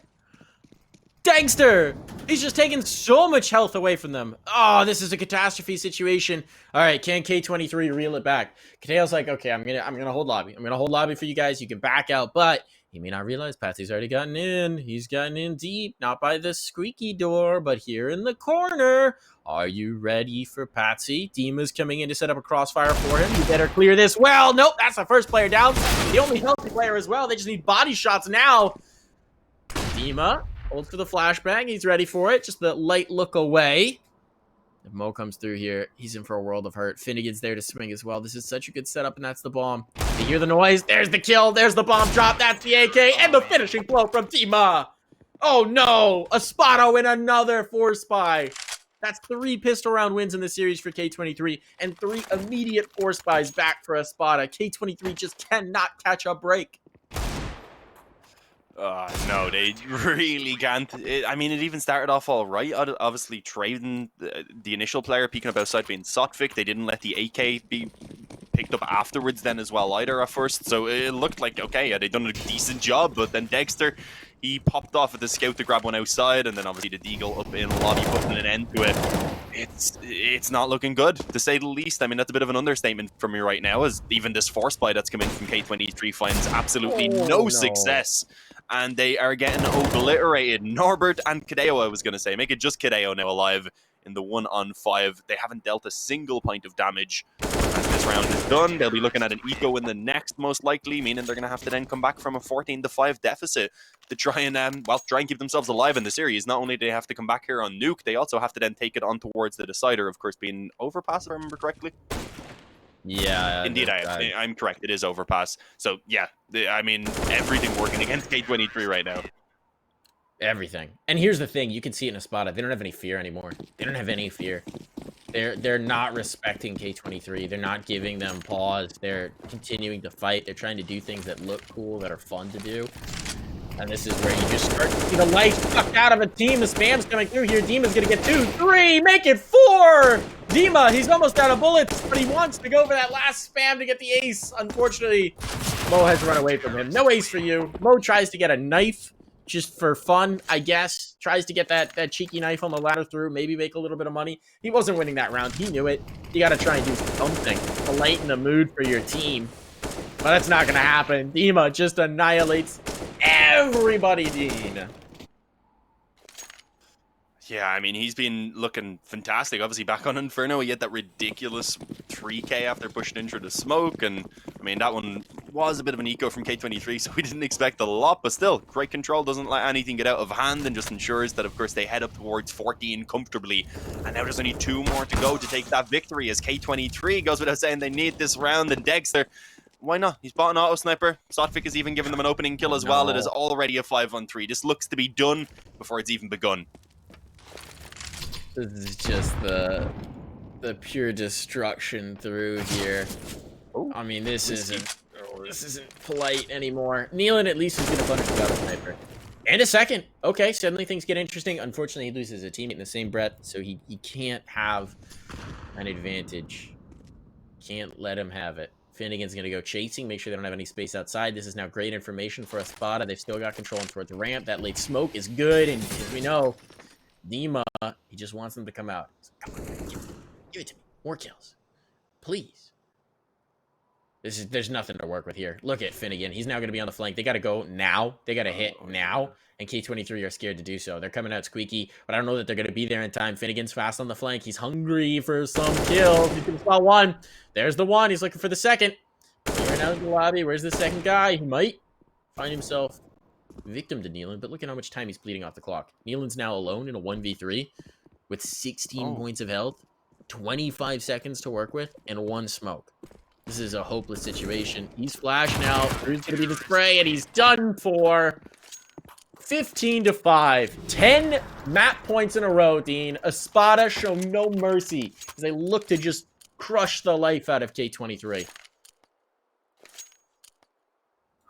Dexter! He's just taking so much health away from them. Oh, this is a catastrophe situation. All right, can K23 reel it back? Kateo's like, okay, I'm gonna hold lobby. I'm gonna hold lobby for you guys. You can back out, but he may not realize Patsy's already gotten in. He's gotten in deep, not by the squeaky door, but here in the corner. Are you ready for Patsy? Dima's coming in to set up a crossfire for him. You better clear this well. Nope, that's the first player down. The only healthy player as well. They just need body shots now. Dima holds for the flashbang. He's ready for it. Just the light look away. If Mo comes through here, he's in for a world of hurt. Finnegan's there to swing as well. This is such a good setup, and that's the bomb. You hear the noise? There's the kill. There's the bomb drop. That's the AK, and the finishing blow from Dima. Oh, no. A Spotto and another force spy. That's 3 pistol round wins in the series for K23, and 3 immediate force spies back for Espada. K23 just cannot catch a break. No, they really can't. I mean, it even started off all right. Obviously, trading the initial player peeking up outside being Sotvik. They didn't let the AK be picked up afterwards then as well either at first. So it looked like, okay, they'd done a decent job. But then Dexter, he popped off at the scout to grab one outside. And then obviously the Deagle up in lobby putting an end to it. It's not looking good, to say the least. I mean, that's a bit of an understatement from me right now, as even this force buy that's coming from K23 finds absolutely no success. And they are getting obliterated. Norbert and Kadeo, I was going to say. Make it just Kadeo now alive in the 1-on-5. They haven't dealt a single point of damage. As this round is done, they'll be looking at an eco in the next, most likely, meaning they're going to have to then come back from a 14-5 deficit to try and keep themselves alive in the series. Not only do they have to come back here on Nuke, they also have to then take it on towards the decider, of course, being Overpass, if I remember correctly. Yeah. Indeed, I'm correct. It is Overpass. So, yeah, I mean, everything working against K23 right now. Everything. And here's the thing. You can see it in Espada. They don't have any fear anymore. They don't have any fear. They're not respecting K23. They're not giving them pause. They're continuing to fight. They're trying to do things that look cool, that are fun to do. And this is where you just start to see the life sucked out of a team. The spam's coming through here. Dima's going to get 2, 3, make it 4. Dima, he's almost out of bullets, but he wants to go for that last spam to get the ace. Unfortunately, Mo has run away from him. No ace for you. Mo tries to get a knife just for fun, I guess. Tries to get that cheeky knife on the ladder through, maybe make a little bit of money. He wasn't winning that round. He knew it. You got to try and do something to lighten the mood for your team. But that's not going to happen. Dima just annihilates everybody, Dean. Yeah, I mean, he's been looking fantastic. Obviously, back on Inferno, he had that ridiculous 3k after pushing in through the smoke. And, I mean, that one was a bit of an eco from K23, so we didn't expect a lot. But still, great control, doesn't let anything get out of hand, and just ensures that, of course, they head up towards 14 comfortably. And now there's only 2 more to go to take that victory, as K23 goes without saying they need this round. And Dexter, why not? He's bought an auto sniper. Sotvik is even giving them an opening kill as well. It is already a 5-on-3. This looks to be done before it's even begun. This is just the pure destruction through here. I mean, this isn't polite anymore. Nealon at least is gonna punish the auto sniper. And a second. Okay, suddenly things get interesting. Unfortunately, he loses a teammate in the same breath, so he can't have an advantage. Can't let him have it. Finnegan's going to go chasing, make sure they don't have any space outside. This is now great information for Espada. They've still got control towards the ramp. That late smoke is good, and as we know, Dima, he just wants them to come out. So, come on, give it to me. More kills. Please. There's nothing to work with here. Look at Finnegan. He's now going to be on the flank. They got to go now. They got to hit now. And K23 are scared to do so. They're coming out squeaky, but I don't know that they're going to be there in time. Finnegan's fast on the flank. He's hungry for some kills. He's going to spot 1. There's the 1. He's looking for the second. Right now in the lobby. Where's the second guy? He might find himself victim to Nealon, but look at how much time he's bleeding off the clock. Nealon's now alone in a 1v3 with 16 points of health, 25 seconds to work with, and 1 smoke. This is a hopeless situation. He's flashed now. There's going to be the spray, and he's done for. 15-5. 10 map points in a row, Dean. Espada show no mercy as they look to just crush the life out of K23.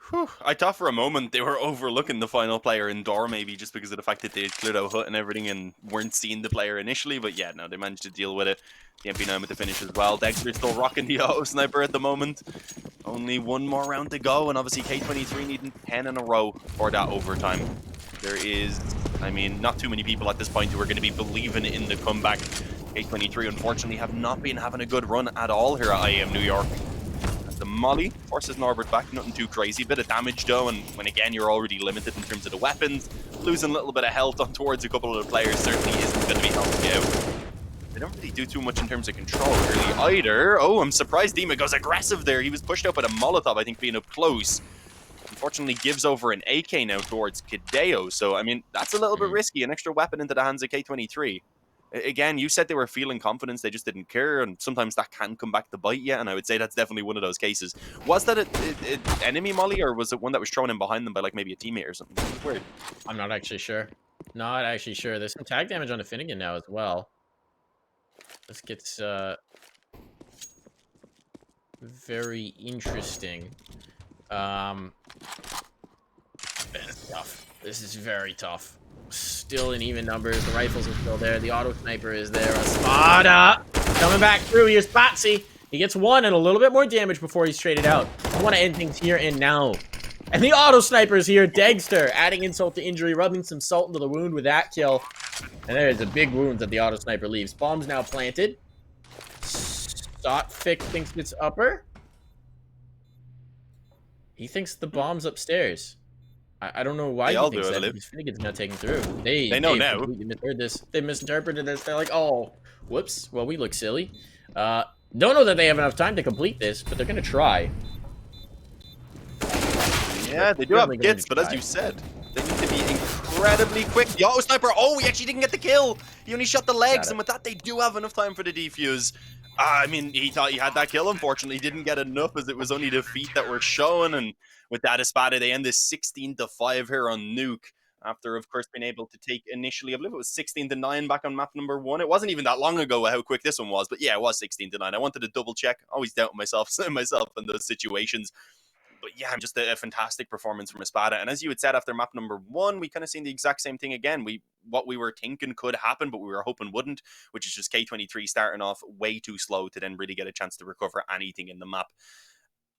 Whew. I thought for a moment they were overlooking the final player in door, maybe just because of the fact that they cleared out Hut and everything and weren't seeing the player initially. But yeah, no, they managed to deal with it. The MP9 with the finish as well. Dexter's still rocking the auto sniper at the moment. Only 1 more round to go, and obviously K23 needing 10 in a row for that overtime. There is, I mean, not too many people at this point who are going to be believing in the comeback. K23, unfortunately, have not been having a good run at all here at IEM New York. The molly forces Norbert back, nothing too crazy. Bit of damage though, and when again you're already limited in terms of the weapons, losing a little bit of health on towards a couple of the players certainly isn't going to be helping you out. They don't really do too much in terms of control really either. Oh, I'm surprised Dima goes aggressive there. He was pushed out by the Molotov, I think, being up close. Unfortunately gives over an AK now towards Kideo, so I mean that's a little bit risky, an extra weapon into the hands of K23. Again, you said they were feeling confidence, they just didn't care, and sometimes that can come back to bite you, and I would say that's definitely one of those cases. Was that an enemy molly, or was it one that was thrown in behind them by like maybe a teammate or something? It was weird. I'm not actually sure. Not actually sure. There's some tag damage on the Finnegan now as well. This gets very interesting. It's tough. This is very tough. Still in even numbers. The rifles are still there. The auto sniper is there. Espada coming back through. Here's Patsy. He gets 1 and a little bit more damage before he's traded out. I want to end things here and now. And the auto sniper is here. Dexter adding insult to injury, rubbing some salt into the wound with that kill. And there's a big wound that the auto sniper leaves. Bomb's now planted. Sotvik thinks it's upper. He thinks the bomb's upstairs. I don't know why he thinks that, because Finnegan's not taking through. They know now. Completely misheard this. They misinterpreted this. They're like, oh, whoops. Well, we look silly. Don't know that they have enough time to complete this, but they're going to try. Yeah, they do have kits, but as you said, they need to be incredibly quick. The auto sniper, oh, he actually didn't get the kill. He only shot the legs, and with that, they do have enough time for the defuse. I mean, he thought he had that kill, unfortunately. He didn't get enough, as it was only the feet that were shown, and with that Espada, they end this 16-5 here on Nuke. After, of course, being able to take initially, I believe it was 16-9 back on map number 1. It wasn't even that long ago how quick this one was, but yeah, it was 16-9. I wanted to double check. Always doubt myself in those situations. But yeah, just a fantastic performance from Espada. And as you had said after map number 1, we kind of seen the exact same thing again. What we were thinking could happen, but we were hoping wouldn't, which is just K23 starting off way too slow to then really get a chance to recover anything in the map.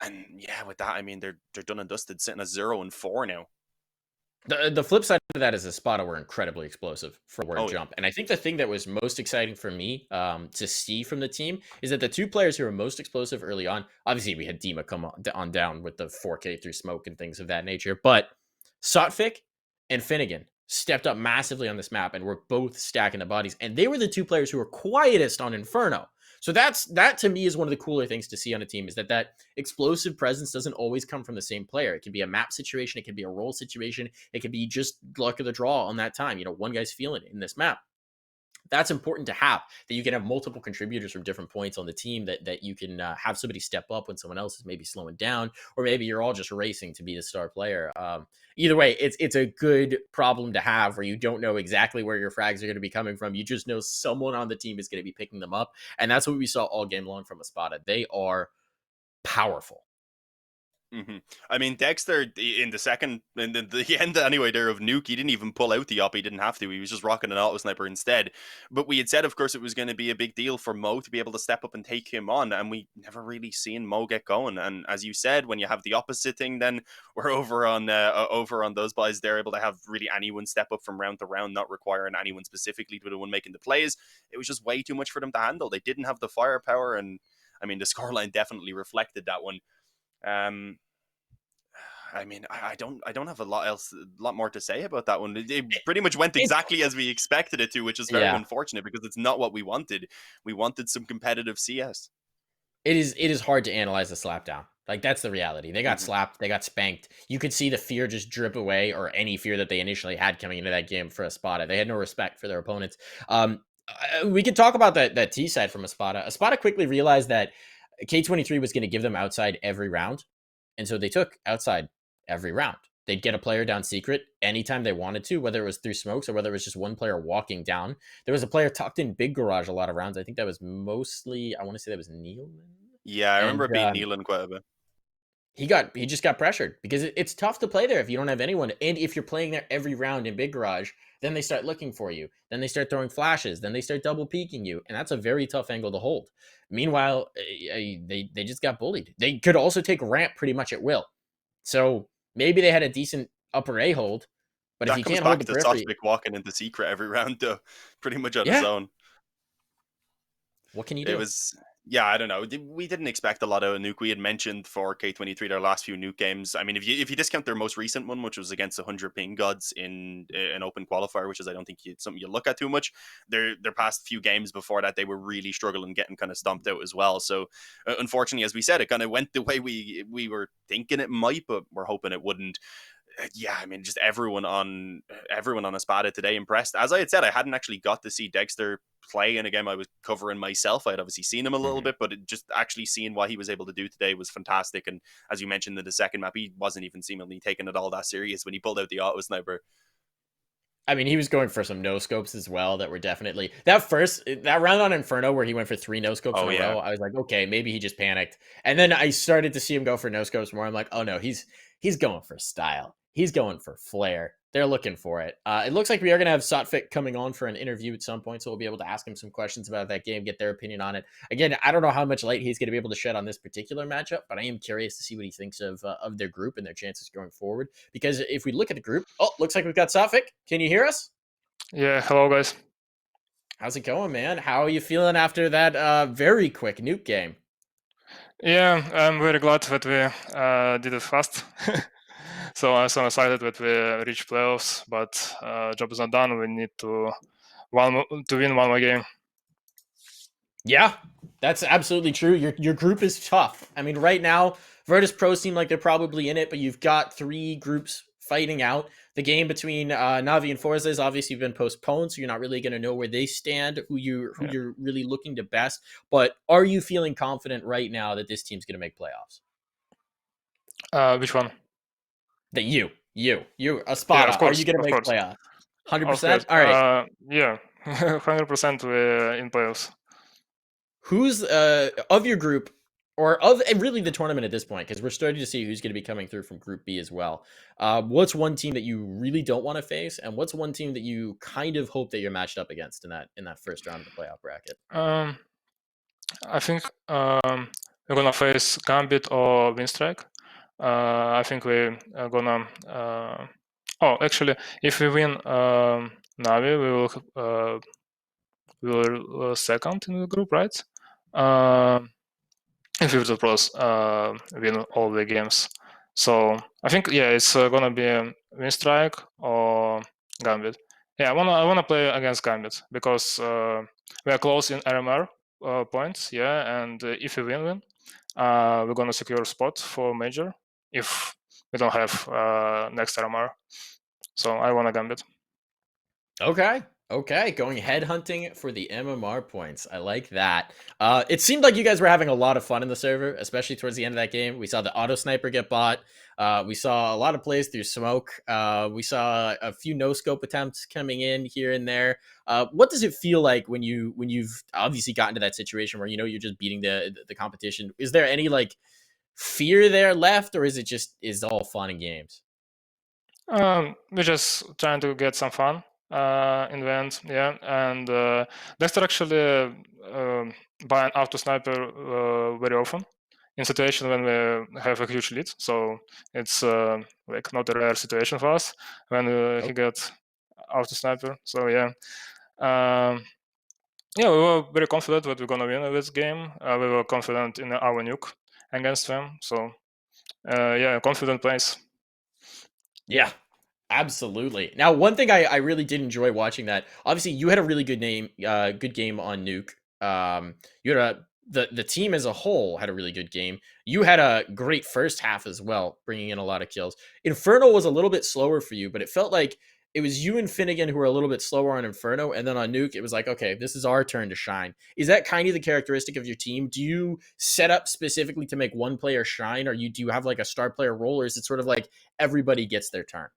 And yeah, with that, I mean, they're done and dusted, sitting at 0-4 now. The flip side of that is Espada were incredibly explosive for word Oh, jump. And I think the thing that was most exciting for me to see from the team is that the two players who were most explosive early on, obviously we had Dima come on down with the 4K through smoke and things of that nature, but Sotfik and Finnegan stepped up massively on this map and were both stacking the bodies. And they were the two players who were quietest on Inferno. So that to me is one of the cooler things to see on a team, is that explosive presence doesn't always come from the same player. It can be a map situation, it can be a role situation, it can be just luck of the draw on that time. One guy's feeling it in this map. That's important to have, that you can have multiple contributors from different points on the team, that you can have somebody step up when someone else is maybe slowing down, or maybe you're all just racing to be the star player. Either way, it's a good problem to have, where you don't know exactly where your frags are going to be coming from. You just know someone on the team is going to be picking them up. And that's what we saw all game long from Espada. They are powerful. Mm-hmm. I mean, Dexter in the end anyway there of Nuke, he didn't even pull out the op. He didn't have to. He was just rocking an auto sniper instead. But we had said, of course, it was going to be a big deal for Mo to be able to step up and take him on, and we never really seen Mo get going. And as you said, when you have the opposite thing, then we're over on those boys. They're able to have really anyone step up from round to round, not requiring anyone specifically to be the one making the plays. It was just way too much for them to handle. They didn't have the firepower, and I mean, the scoreline definitely reflected that one. I mean, I don't have a lot more to say about that one. It pretty much went exactly as we expected it to, which is very unfortunate because it's not what we wanted. We wanted some competitive CS. It is hard to analyze the slap down. Like, that's the reality. They got slapped, they got spanked. You could see the fear just drip away, or any fear that they initially had coming into that game for Espada. They had no respect for their opponents. We could talk about that T side from Espada. Espada quickly realized that K23 was going to give them outside every round, and so they took outside every round. They'd get a player down secret anytime they wanted to, whether it was through smokes or whether it was just one player walking down. There was a player tucked in big garage a lot of rounds. I think that was mostly, I want to say that was Neil. Yeah, I remember being Nealon quite a bit. He just got pressured because it's tough to play there if you don't have anyone. And if you're playing there every round in big garage, then they start looking for you. Then they start throwing flashes. Then they start double peeking you. And that's a very tough angle to hold. Meanwhile, they just got bullied. They could also take ramp pretty much at will. So maybe they had a decent upper A hold, but if you can't hold the periphery, Sotfik walking into secret every round, though, pretty much on his own. What can you do? It was, yeah, I don't know. We didn't expect a lot of Nuke. We had mentioned for K23 their last few Nuke games. I mean, if you discount their most recent one, which was against the 100 ping gods in an open qualifier, which is I don't think something you look at too much. Their past few games before that, they were really struggling, getting kind of stomped out as well. So unfortunately, as we said, it kind of went the way we were thinking it might, but we're hoping it wouldn't. Yeah, I mean, just everyone on Espada today impressed. As I had said, I hadn't actually got to see Dexter play in a game I was covering myself. I had obviously seen him a little bit, but just actually seeing what he was able to do today was fantastic. And as you mentioned in the second map, he wasn't even seemingly taking it all that serious when he pulled out the auto sniper. I mean, he was going for some no scopes as well that were definitely that round on Inferno where he went for 3 no scopes in a row. I was like, okay, maybe he just panicked. And then I started to see him go for no scopes more. I'm like, oh no, he's going for style. He's going for flair. They're looking for it. It looks like we are going to have Sotfik coming on for an interview at some point, so we'll be able to ask him some questions about that game, get their opinion on it. Again, I don't know how much light he's going to be able to shed on this particular matchup, but I am curious to see what he thinks of their group and their chances going forward. Because if we look at the group, looks like we've got Sotfik. Can you hear us? Yeah, hello guys. How's it going, man? How are you feeling after that very quick Nuke game? Yeah, I'm very glad that we did it fast. So I'm so excited that we reached playoffs, but job is not done. We need to win one more game. Yeah, that's absolutely true. Your group is tough. I mean, right now, Virtus Pro seem like they're probably in it, but you've got 3 groups fighting out. The game between Navi and Forza has obviously been postponed, so you're not really going to know where they stand, who you're really looking to best. But are you feeling confident right now that this team's going to make playoffs? Which one? That you, Espada, yeah, course, are you going to make course. playoffs? 100%? All right. Yeah, 100% we're in playoffs. Who's, of your group, or of and really the tournament at this point, because we're starting to see who's going to be coming through from Group B as well. What's one team that you really don't want to face, and what's one team that you kind of hope that you're matched up against in that first round of the playoff bracket? I think we're gonna face Gambit or Winstrike. I think we're gonna. Oh, actually, if we win Navi, we will second in the group, right? If Virtus Pros win all the games. So I think it's gonna be Winstrike or Gambit. Yeah, I wanna play against Gambit because we are close in RMR points. Yeah, and if we win, we're gonna secure a spot for major if we don't have next RMR. So I want a Gambit. Okay, going headhunting for the MMR points. I like that. It seemed like you guys were having a lot of fun in the server, especially towards the end of that game. We saw the auto sniper get bought. We saw a lot of plays through smoke. We saw a few no scope attempts coming in here and there. What does it feel like when you've obviously gotten to that situation where you're just beating the competition? Is there any like fear there left, or is it all fun and games? We're just trying to get some fun in the end, yeah. And Dexter actually buy an auto sniper very often in situation when we have a huge lead. So it's like not a rare situation for us when he gets auto sniper. So yeah. Yeah, we were very confident that we're gonna win this game. We were confident in our nuke against them. So yeah, confident plays. Yeah, absolutely. Now, one thing I really did enjoy watching that. Obviously, you had a really good game on Nuke. You had the team as a whole had a really good game. You had a great first half as well, bringing in a lot of kills. Inferno was a little bit slower for you, but it felt like it was you and Finnegan who were a little bit slower on Inferno, and then on Nuke, it was like, okay, this is our turn to shine. Is that kind of the characteristic of your team? Do you set up specifically to make one player shine, or do you have like a star player role, or is it sort of like everybody gets their turn?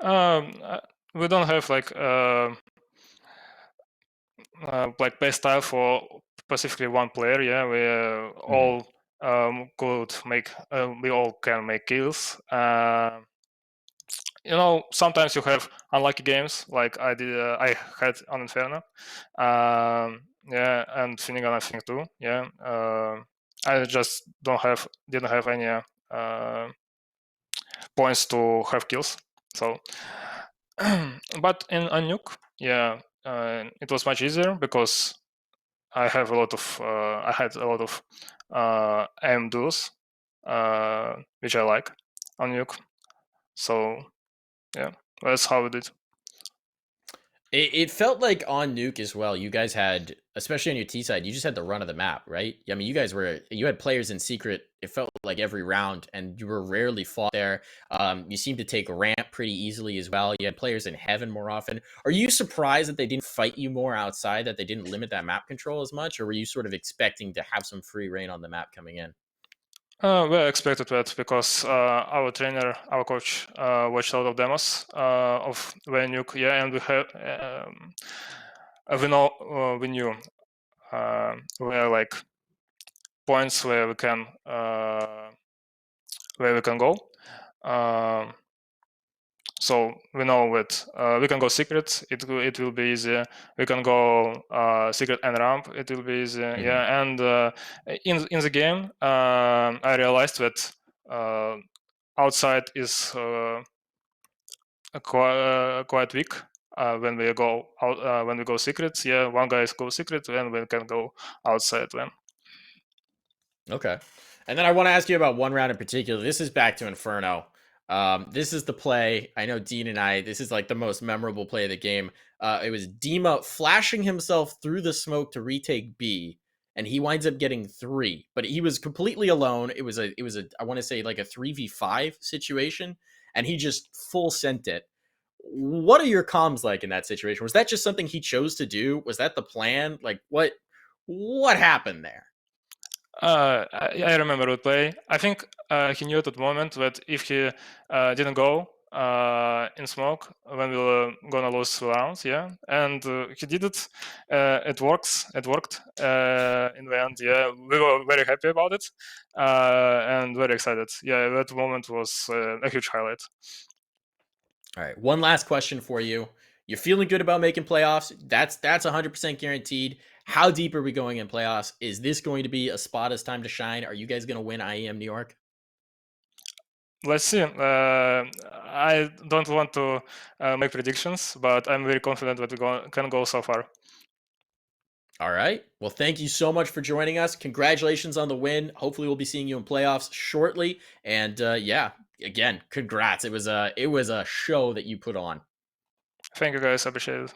We don't have like play style for specifically one player. Yeah, we all could make. We all can make kills. Sometimes you have unlucky games, like I did. I had on Inferno. Yeah, and Finnegan I think too. Yeah. I just didn't have any points to have kills. So, but in a nuke, yeah, it was much easier because I had a lot of aim duels, which I like on nuke. So yeah, that's how we did. It felt like on Nuke as well. You guys had, especially on your T side, you just had the run of the map, right? I mean, you had players in secret. It felt like every round, and you were rarely fought there. You seemed to take ramp pretty easily as well. You had players in heaven more often. Are you surprised that they didn't fight you more outside? That they didn't limit that map control as much, or were you sort of expecting to have some free reign on the map coming in? We expected that because our trainer, our coach, watched a lot of demos of Nuke, yeah, and we knew where like points where we can go. So we know that we can go secret. It will be easier. We can go secret and ramp. It will be easier. Yeah, and in the game, I realized that outside is quite weak. When we go out, when we go secret, yeah, one guy go secret, and we can go outside then. Okay. And then I want to ask you about one round in particular. This is back to Inferno. This is the play. I know Dean and I, this is like the most memorable play of the game. It was Dima flashing himself through the smoke to retake B, and he winds up getting 3. But he was completely alone. It was a I want to say like a 3v5 situation, and he just full sent it. What are your comms like in that situation? Was that just something he chose to do? Was that the plan? Like what happened there? I remember the play. I think he knew at that moment that if he didn't go, in smoke when we were gonna lose 2 rounds, yeah. And he did it. It works. It worked in the end. Yeah, we were very happy about it and very excited. Yeah, that moment was a huge highlight. All right, one last question for you. You're feeling good about making playoffs. That's 100% guaranteed. How deep are we going in playoffs? Is this going to be a spot as time to shine? Are you guys going to win IEM New York? Let's see. I don't want to make predictions, but I'm very confident that we can go so far. All right. Well, thank you so much for joining us. Congratulations on the win. Hopefully, we'll be seeing you in playoffs shortly. And yeah, again, congrats. It was a show that you put on. Thank you, guys. Appreciate it.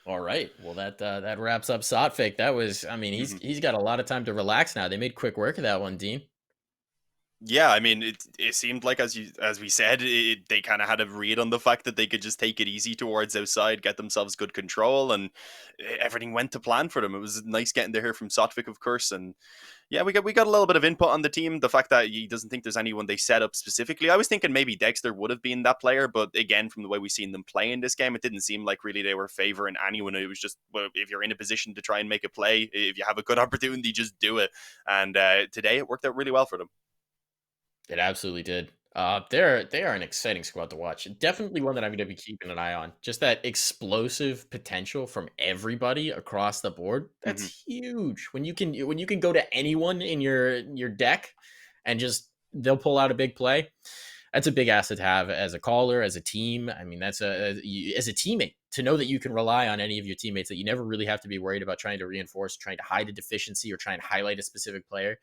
All right. Well, that wraps up Sotfake. That was, I mean, he's got a lot of time to relax now. They made quick work of that one, Dean. Yeah, I mean, it seemed like as we said, they kind of had a read on the fact that they could just take it easy towards outside, get themselves good control, and everything went to plan for them. It was nice getting to hear from Sotvik, of course, and yeah, we got a little bit of input on the team. The fact that he doesn't think there's anyone they set up specifically. I was thinking maybe Dexter would have been that player, but again, from the way we've seen them play in this game, it didn't seem like really they were favoring anyone. It was just, well, if you're in a position to try and make a play, if you have a good opportunity, just do it. And today it worked out really well for them. It absolutely did. They are an exciting squad to watch. Definitely one that I'm going to be keeping an eye on. Just that explosive potential from everybody across the board. That's huge. When you can go to anyone in your deck and just they'll pull out a big play. That's a big asset to have as a caller, as a team. I mean, that's as a teammate to know that you can rely on any of your teammates, that you never really have to be worried about trying to reinforce, trying to hide a deficiency, or trying to highlight a specific player.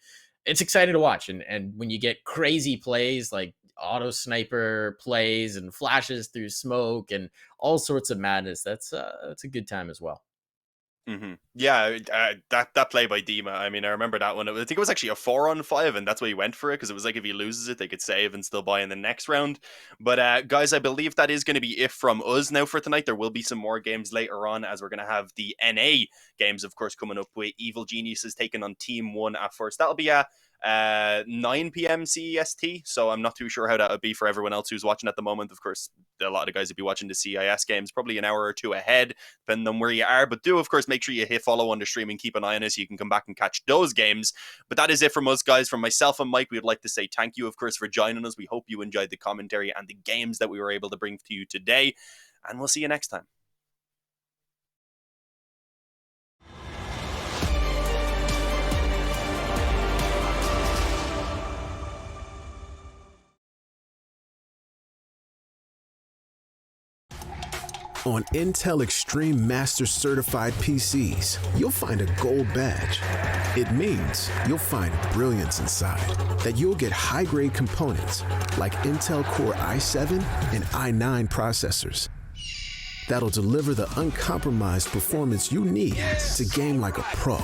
It's exciting to watch. And when you get crazy plays like auto sniper plays and flashes through smoke and all sorts of madness, that's a good time as well. Yeah, that play by Dima, I mean, I remember that one. I think it was actually a 4-on-5, and that's why he went for it, because it was like if he loses it, they could save and still buy in the next round. But guys, I believe that is going to be it from us now for tonight. There will be some more games later on, as we're going to have the NA games, of course, coming up with Evil Geniuses taking on Team 1 at first. That'll be 9 p.m. CEST, so I'm not too sure how that would be for everyone else who's watching at the moment. Of course, a lot of guys would be watching the CIS games probably an hour or two ahead, depending on where you are. But do, of course, make sure you hit follow on the stream and keep an eye on it so you can come back and catch those games. But that is it from us, guys. From myself and Mike, we would like to say thank you, of course, for joining us. We hope you enjoyed the commentary and the games that we were able to bring to you today, and we'll see you next time. On Intel Extreme Master Certified PCs, you'll find a gold badge. It means you'll find brilliance inside, that you'll get high-grade components like Intel Core i7 and i9 processors that'll deliver the uncompromised performance you need to game like a pro.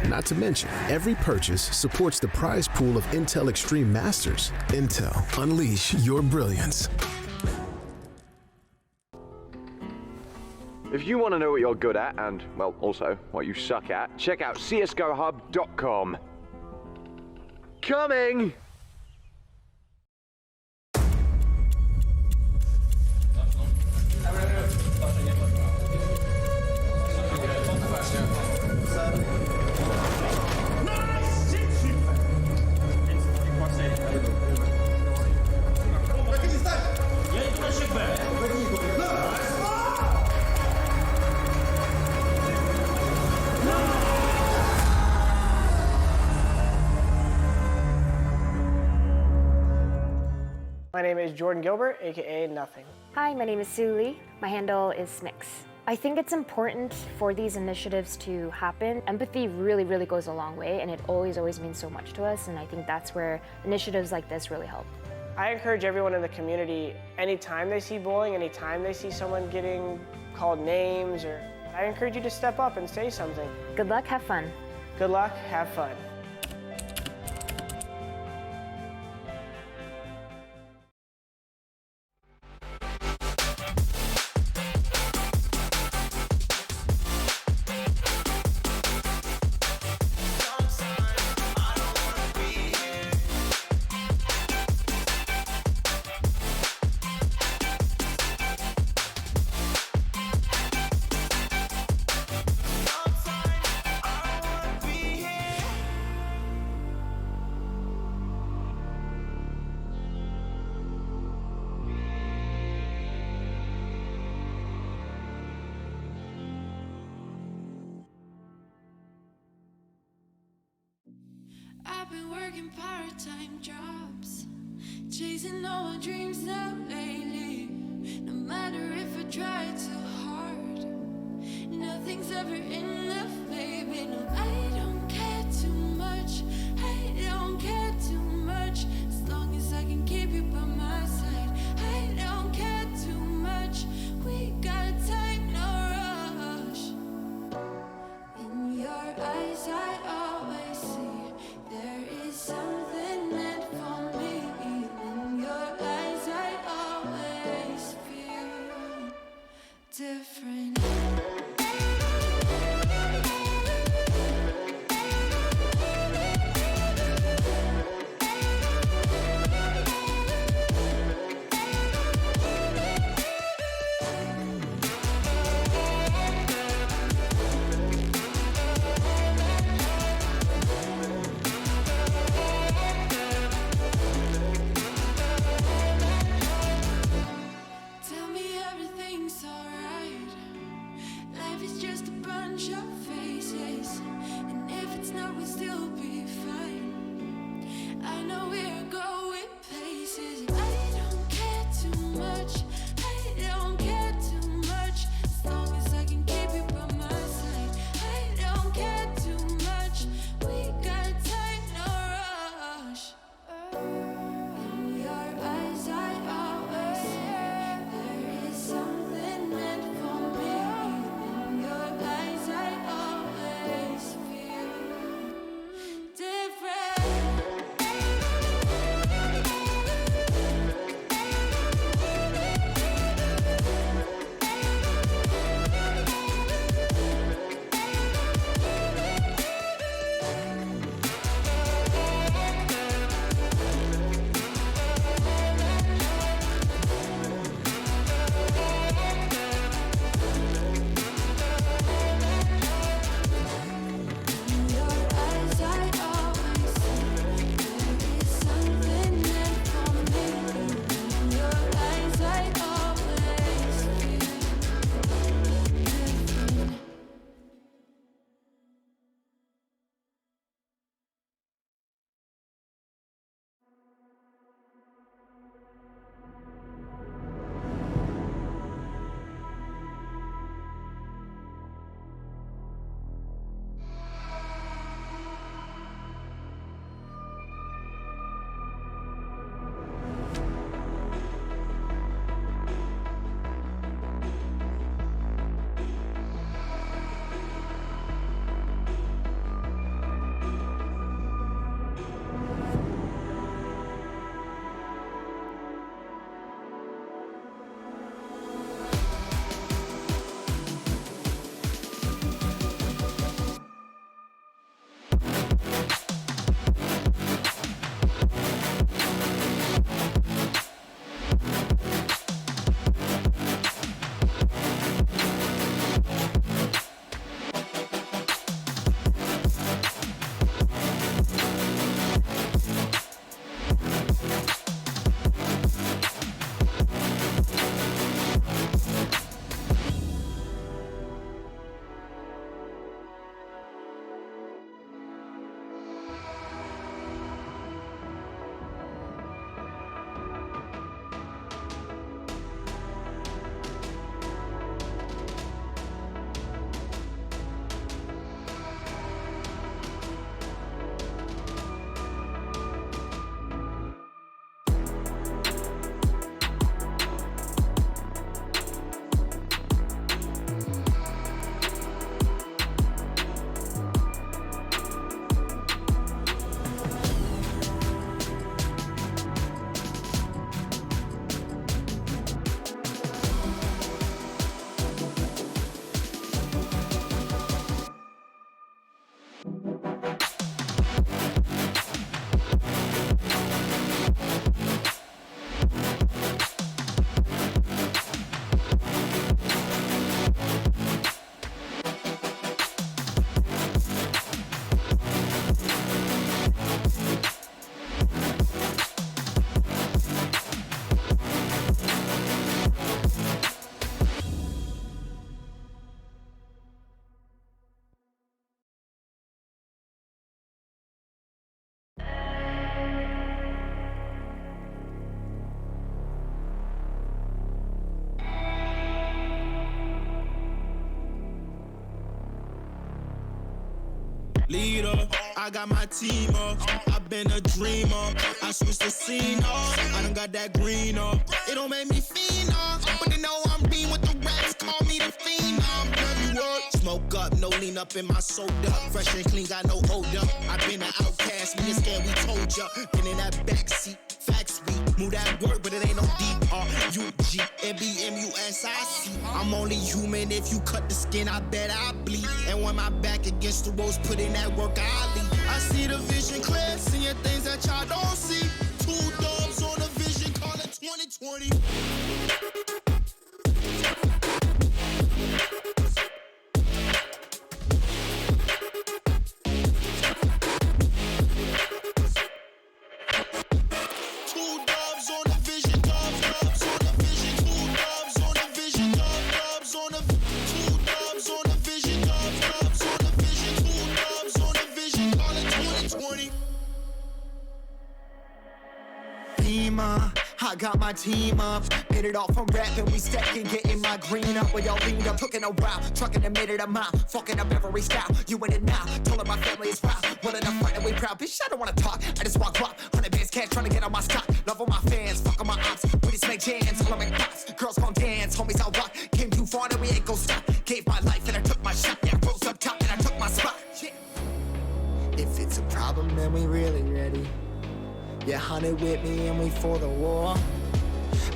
Not to mention, every purchase supports the prize pool of Intel Extreme Masters. Intel, unleash your brilliance. If you want to know what you're good at and, well, also what you suck at, check out csgohub.com. Coming! My name is Jordan Gilbert, aka Nothing. Hi, my name is Sue Lee. My handle is Smix. I think it's important for these initiatives to happen. Empathy really, really goes a long way, and it always means so much to us, and I think that's where initiatives like this really help. I encourage everyone in the community, anytime they see bullying, anytime they see someone getting called names, I encourage you to step up and say something. Good luck, have fun. Good luck, have fun. been working part-time jobs, chasing all my dreams now lately. No matter if I try too hard, nothing's ever enough, baby. No, I don't care too much. I don't care too much. As long as I can keep you by my side, I don't care too much. We got time, no rush. In your eyes, I always see there is something meant for me. In your eyes, I always feel different. leader. I got my team up. I've been a dreamer. I switched the scene up. I done got that green up. It don't make me fiend up, but they know I'm being with the rats. Call me the fiend up. Every word. Smoke up, no lean up in my soda. Fresh and clean, got no odor. I've been an outcast. When you're scared, we told ya. Been in that backseat. Facts we move that word, but it ain't no D-R-U-G M-B-M-U-S-I-C. I'm only human. If you cut the skin, I bet I bleed. And when my back against the ropes, put in that work, I lead. I see the vision clear, seeing things that y'all don't see. 2 dubs on the vision, call it 2020. I got my team up, hit it off from rapping, we stacking, getting my green up. We all leaned up, took it a while, trucking a minute a mile, fucking up every style. You in it now, told her my family is proud. Willing to fight and we proud, bitch, I don't wanna talk. I just walk up, 100 bands cash, trying to get on my stock. Love all my fans, fuck on my ops. We just make jams, all I make pops. Girls gon' dance, homies I'll rock. Came too far, then we ain't gon' stop. Gave my life and I took my shot. Yeah, rose up top and I took my spot. Yeah. If it's a problem, then we really ready. Yeah, 100 with me and we for the war.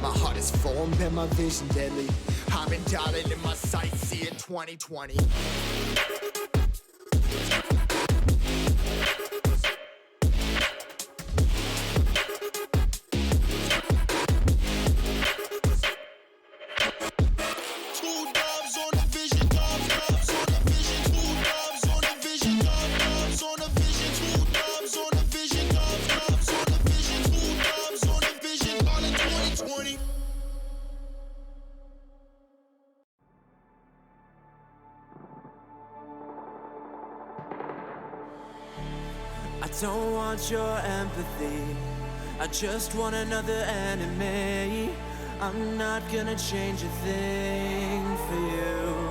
My heart is formed and my vision deadly. I've been dialing in my sights, see it 2020. I don't want your empathy, I just want another enemy. I'm not gonna change a thing for you.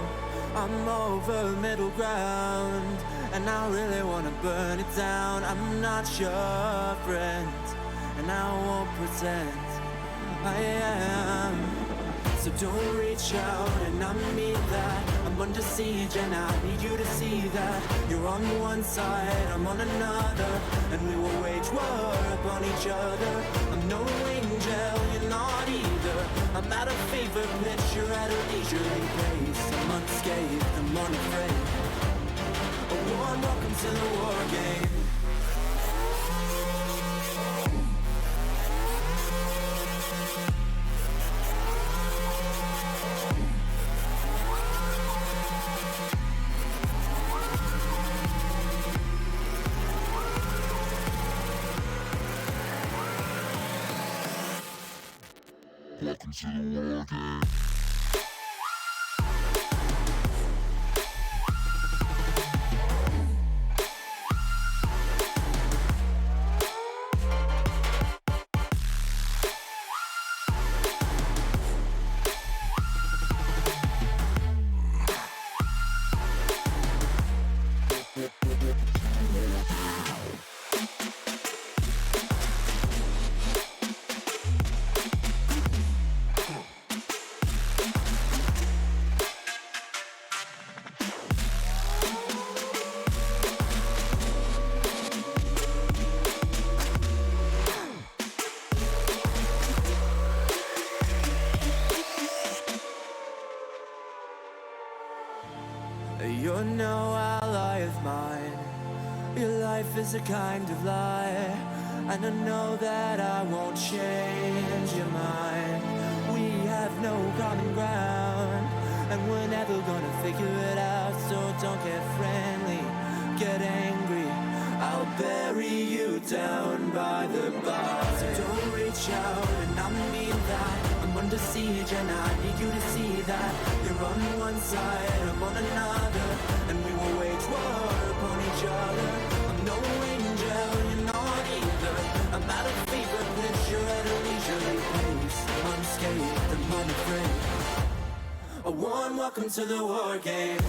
I'm over middle ground, and I really wanna burn it down. I'm not your friend, and I won't pretend I am. So don't reach out, and I mean that. I'm under siege, and I need you to see that. You're on one side, I'm on another, and we will wage war upon each other. I'm no angel, you're not either. I'm at a fever pitch, you're at a leisurely pace. I'm unscathed, I'm unafraid. A warm welcome to the war game. Welcome to the war game. You're no ally of mine. Your life is a kind of lie, and I know that I won't change your mind. We have no common ground, and we're never gonna figure it out. So don't get friendly, get angry. I'll bury you down by the bar. So don't reach out, and I mean that. I'm under siege, and I need you to see that. You're on one side, I'm on another, and we will wage war upon each other. I'm no angel, you're not either. I'm at a fever pitch, you're at a leisurely pace. I'm unscathed, I'm unafraid. A warm welcome to the war game.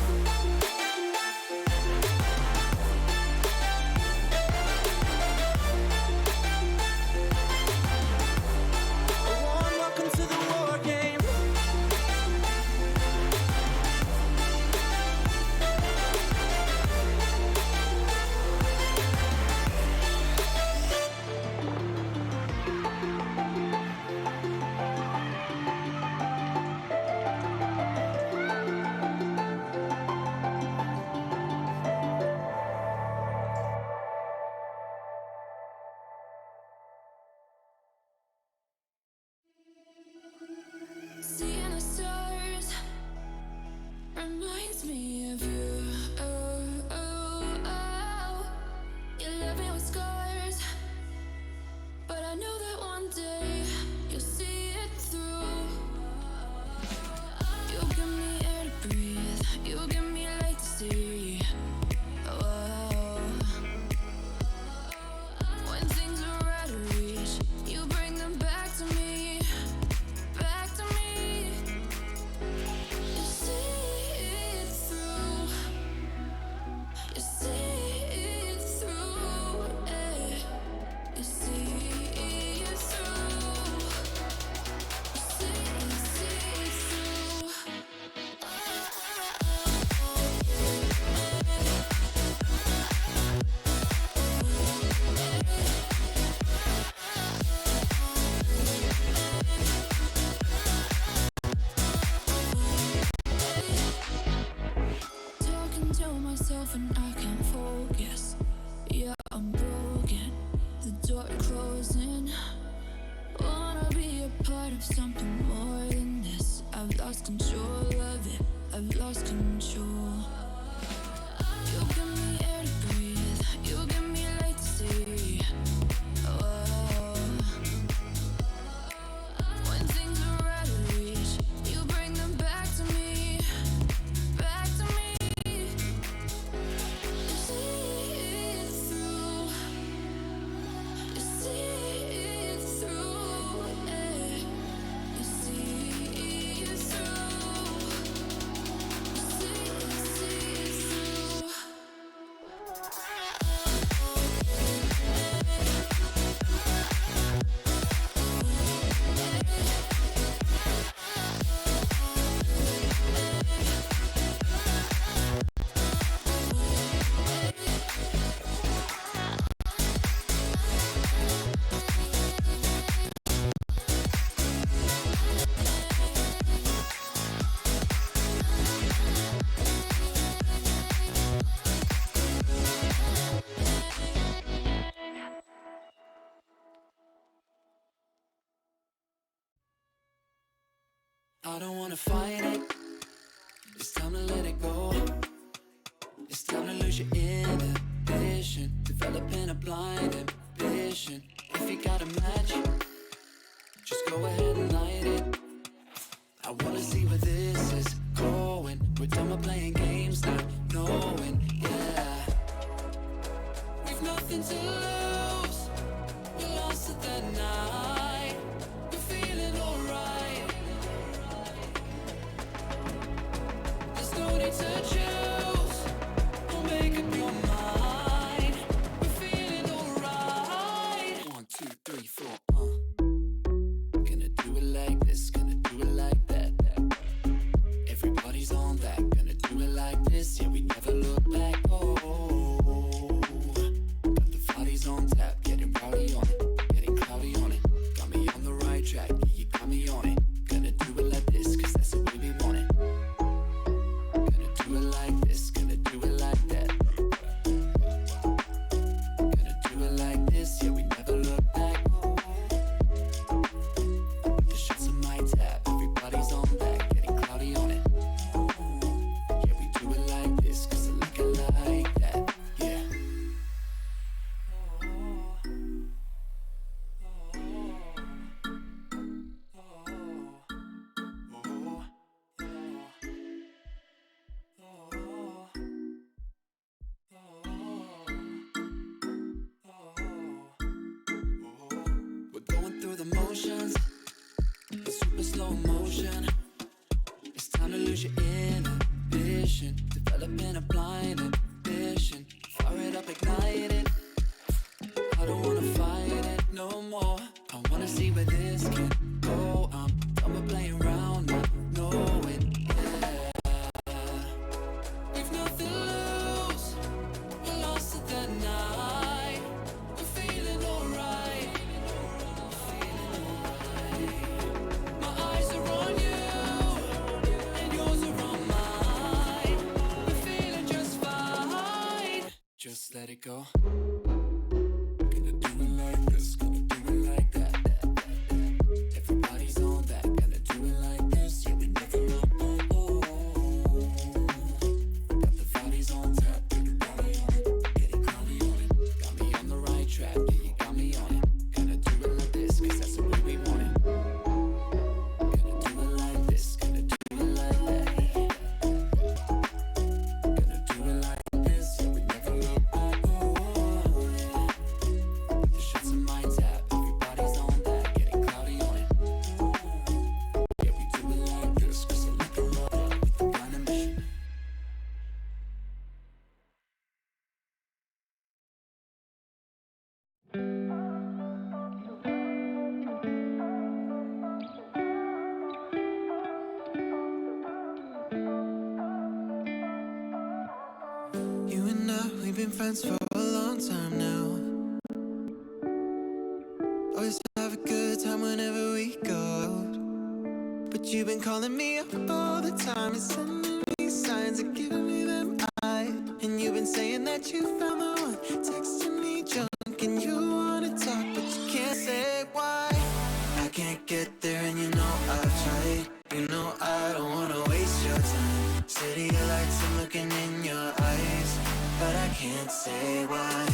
and I can't focus. Yeah, I'm broken. The door closing. Wanna be a part of something more than this. I've lost control of it. I've lost control. You give me air to breathe. You give me light to see. Oh. When things are out of reach, you bring them back to me. Back to me. You see it through. You see it through. Yeah. You see it through. You see it through. I don't wanna fight it. It's time to let it go. It's time to lose your inhibition. Developing a blind ambition. If you got a match, just go ahead and light it. I wanna see where this is going. We're done with playing games, not knowing. Yeah, we've nothing to lose. We lost it that night. We're feeling alright. There's no need to choose. Don't make up your mind. We're feeling alright. 1, 2, 3, 4. Gonna do it like this. Gonna do it like that. Everybody's on that. Gonna do it like this. Yeah, we never look back. Oh, got the bodies on tap. Getting rowdy on it. Getting cloudy on it. Got me on the right track. Yeah, you got me on it. Gonna do it like this, cause that's the way we want it. Gonna do it like this. Gonna do it like that. Gonna do it like this. Yeah, we never look back. The shots on my tab. Everybody's on that. Getting cloudy on it. Yeah, we do it like this, cause I like it like that. Yeah. We're going through the motions in super slow motion. It's time to lose your inhibition. Developing a blind ambition. Fire it up, ignite it. I don't wanna fight it no more. I wanna see where this can go. I'm done with playing around, not knowing. Yeah, we've nothing to lose. We lost it that night. We're feeling alright. My eyes are on you, and yours are on mine. We're feeling just fine. Just let it go. Gonna do it like this, gonna do it like that. Everybody's on that, gonna do it like this. Yeah, we never look back. Got the bodies on tap, getting rowdy on it, getting cloudy on it. Got me on the right track, yeah, you got me on it. Gonna do it like this, cause that's the way we want it. Gonna do it like this, gonna do it like that. Gonna do it like this, yeah, we never look back. The shots on my tab, everybody's on that, getting cloudy on it. Yeah, we do it like this, cause I like it like that, with the blind ambition. You and I, we've been friends for a long time now. Always have a good time whenever we go out. But you've been calling me up all the time and sending me signs and giving me them eyes. And you've been that you found the one, texting me junk and you wanna talk, but you can't say why. I can't get there and you know I've tried. You know I don't wanna waste your time. City lights, I'm looking in your eyes, but I can't say why.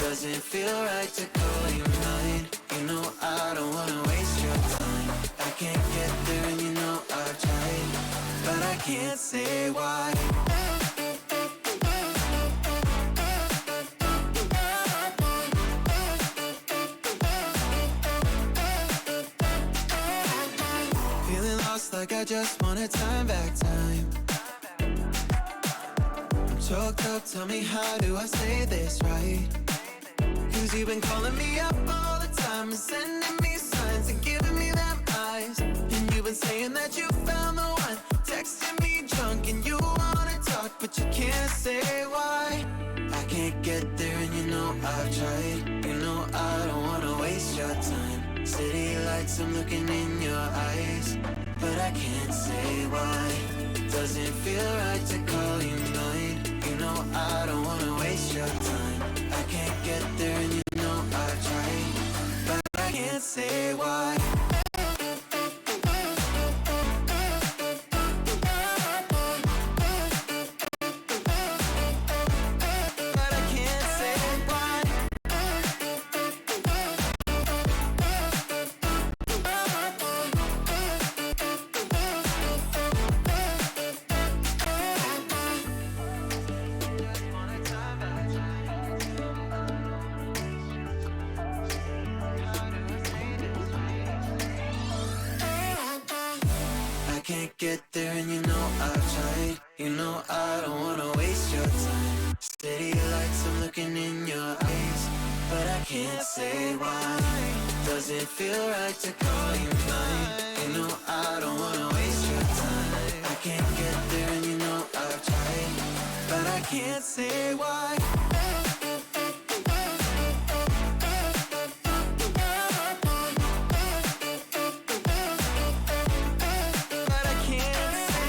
Doesn't feel right to call you mine. You know I don't wanna waste your time. I can't get there and you know I've tried, but I can't say why. Feeling lost like I just wanna time back time. I'm choked up, tell me how do I say this right? Cause you've been calling me up all the time and sending me signs and giving me them eyes. And you've been saying that you found the one, texting me drunk and you wanna talk, but you can't say why. I can't get there and you know I've tried. You know I don't wanna waste your time. City lights, I'm looking in your eyes, but I can't say why. Doesn't feel right to call you mine. You know I don't wanna waste your time. I can't get there and you know I've tried, but I can't say why. But I can't say why. I can't get there and you know I've tried. You know I don't wanna waste your time. City lights, I'm looking in your eyes, but I can't say why. Doesn't feel right to call you mine. You know I don't wanna waste your time. I can't get there and you know I've tried, but I can't say why. But I can't say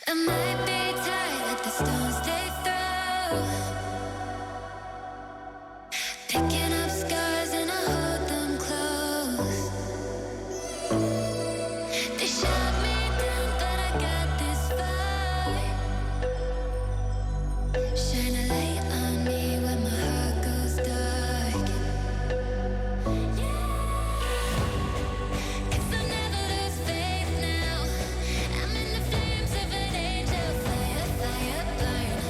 I might be tired like the stones they throw, picking up scars and I hold them close. They shot me down, but I got this far. Shine a light on me when my heart goes dark. Cause I never lose faith now. I'm in the flames of an angel. Fire, fire, burn.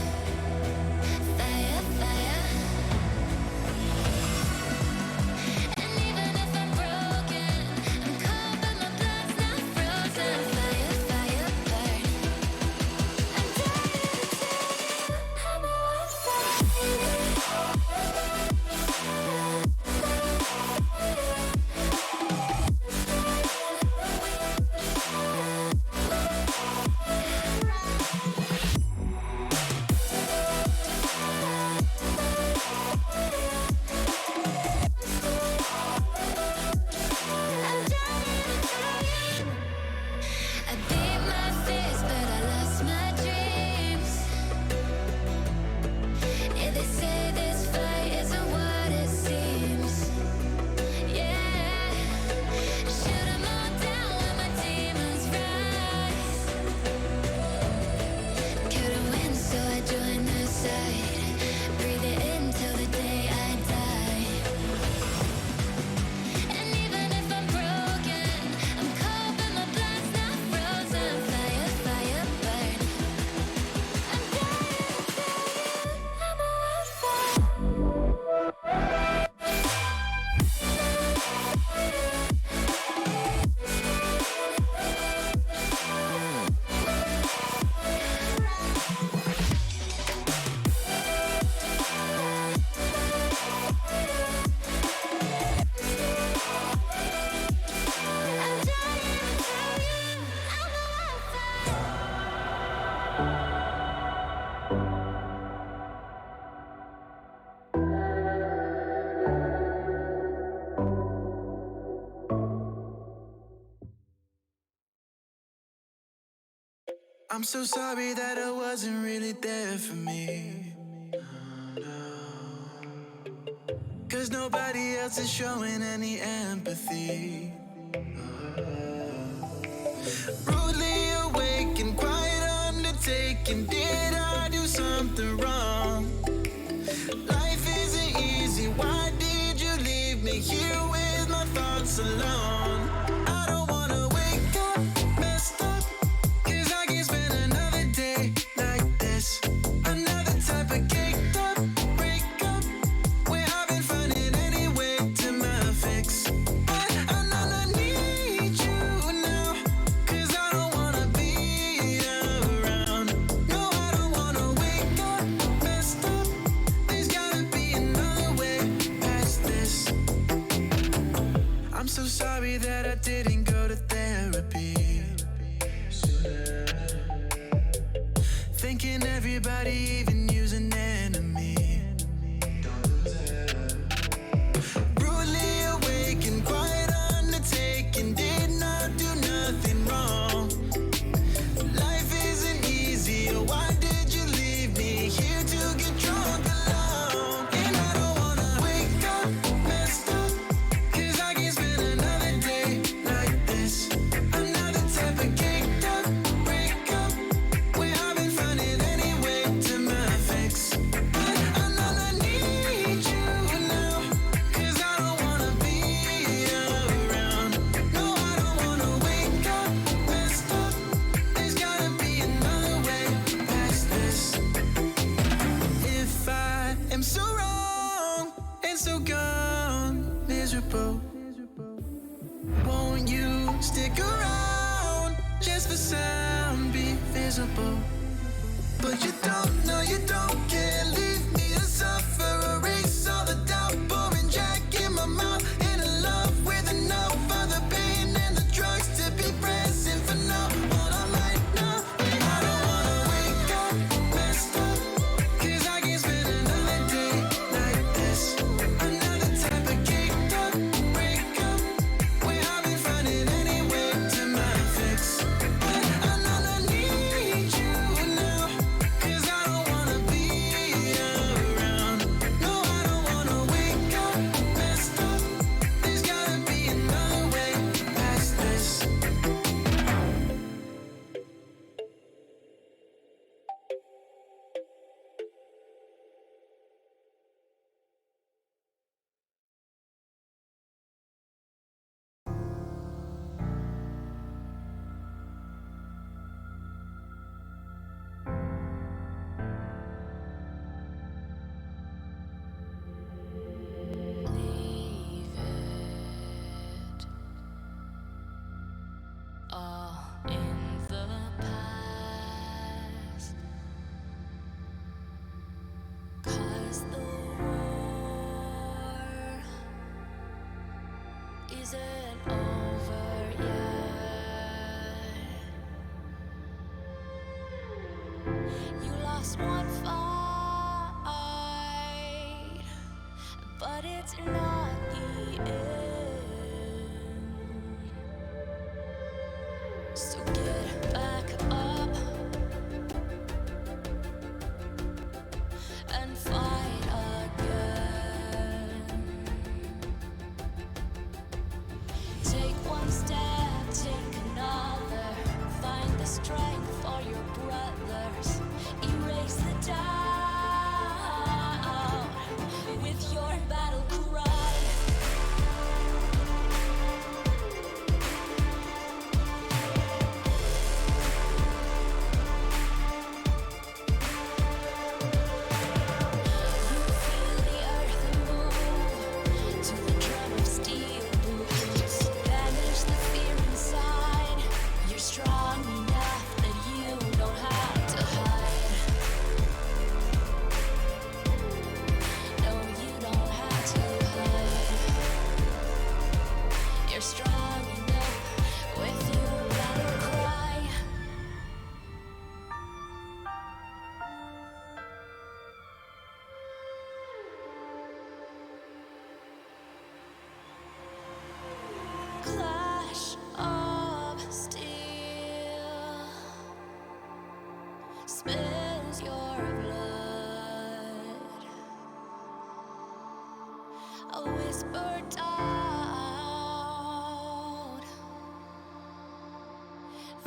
I'm so sorry that I wasn't really there for me. Cause nobody else is showing any empathy. Rudely awake and quiet undertaking. Did I do something wrong? Life isn't easy. Why did you leave me here with my thoughts alone? I don't wanna wake up messed up, cause I can't spend another day like this. Another type of caked up breakup, where I've been finding any way to my fix. But I need you now, cause I don't wanna be around. No, I don't wanna wake up messed up. There's gotta be another way past this. I'm so sorry that I didn't go to therapy. Thinking everybody, even you's an enemy. Brutally awake and quiet undertaking. Did not do nothing wrong. Life isn't easy. Why did you leave me here to get drunk alone? And I don't wanna wake up messed up, cause I can't spend another day like this. Another type of caked up breakup, where I've been finding any way to my fix. But I need you now, cause I don't wanna be around. No, I don't wanna wake up messed up. There's gotta be another way past this. If I am so wrong and so gone, miserable, won't you stick around just for some be visible? But you don't know, you don't care. Leave me to suffer, erase all the doubt. Pouring Jack in my mouth, in a love with enough of the pain and the drugs to be present for no one I'm right now. I don't wanna wake up messed up, cause I can't spend another day like this. Another type of caked up breakup, where I've been finding any way to my fix. But I need you now, cause I don't wanna be around. No, I don't wanna wake up messed up. There's gotta be another way past this. Leave it all in the past, 'cause the war isn't over yet. You lost one fight, but it's not the end. So get back up and fight again. Take one step, take another. Find the strength for your brothers. Erase the doubt with your battle cry. spills your blood. A whisper doubt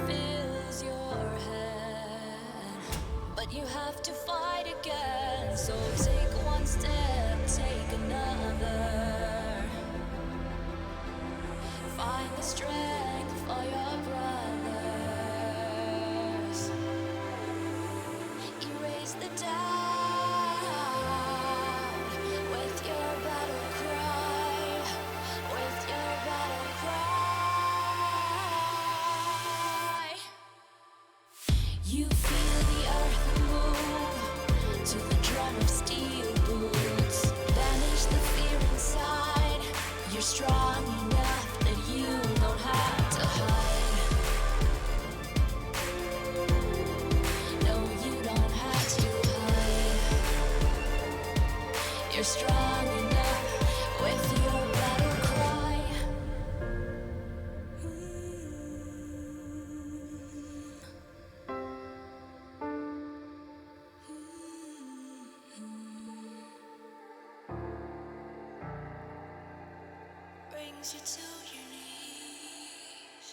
fills your head, but you have to fight again. So take one step, take another. Find the strength for your brothers. Erase the doubt with your battle cry. With your battle cry. You feel the earth move to the drum of steel boots. Banish the fear inside. You're strong enough that you don't have to hide. No, you don't have to hide. You're strong enough with your battle cry. Brings you to your knees.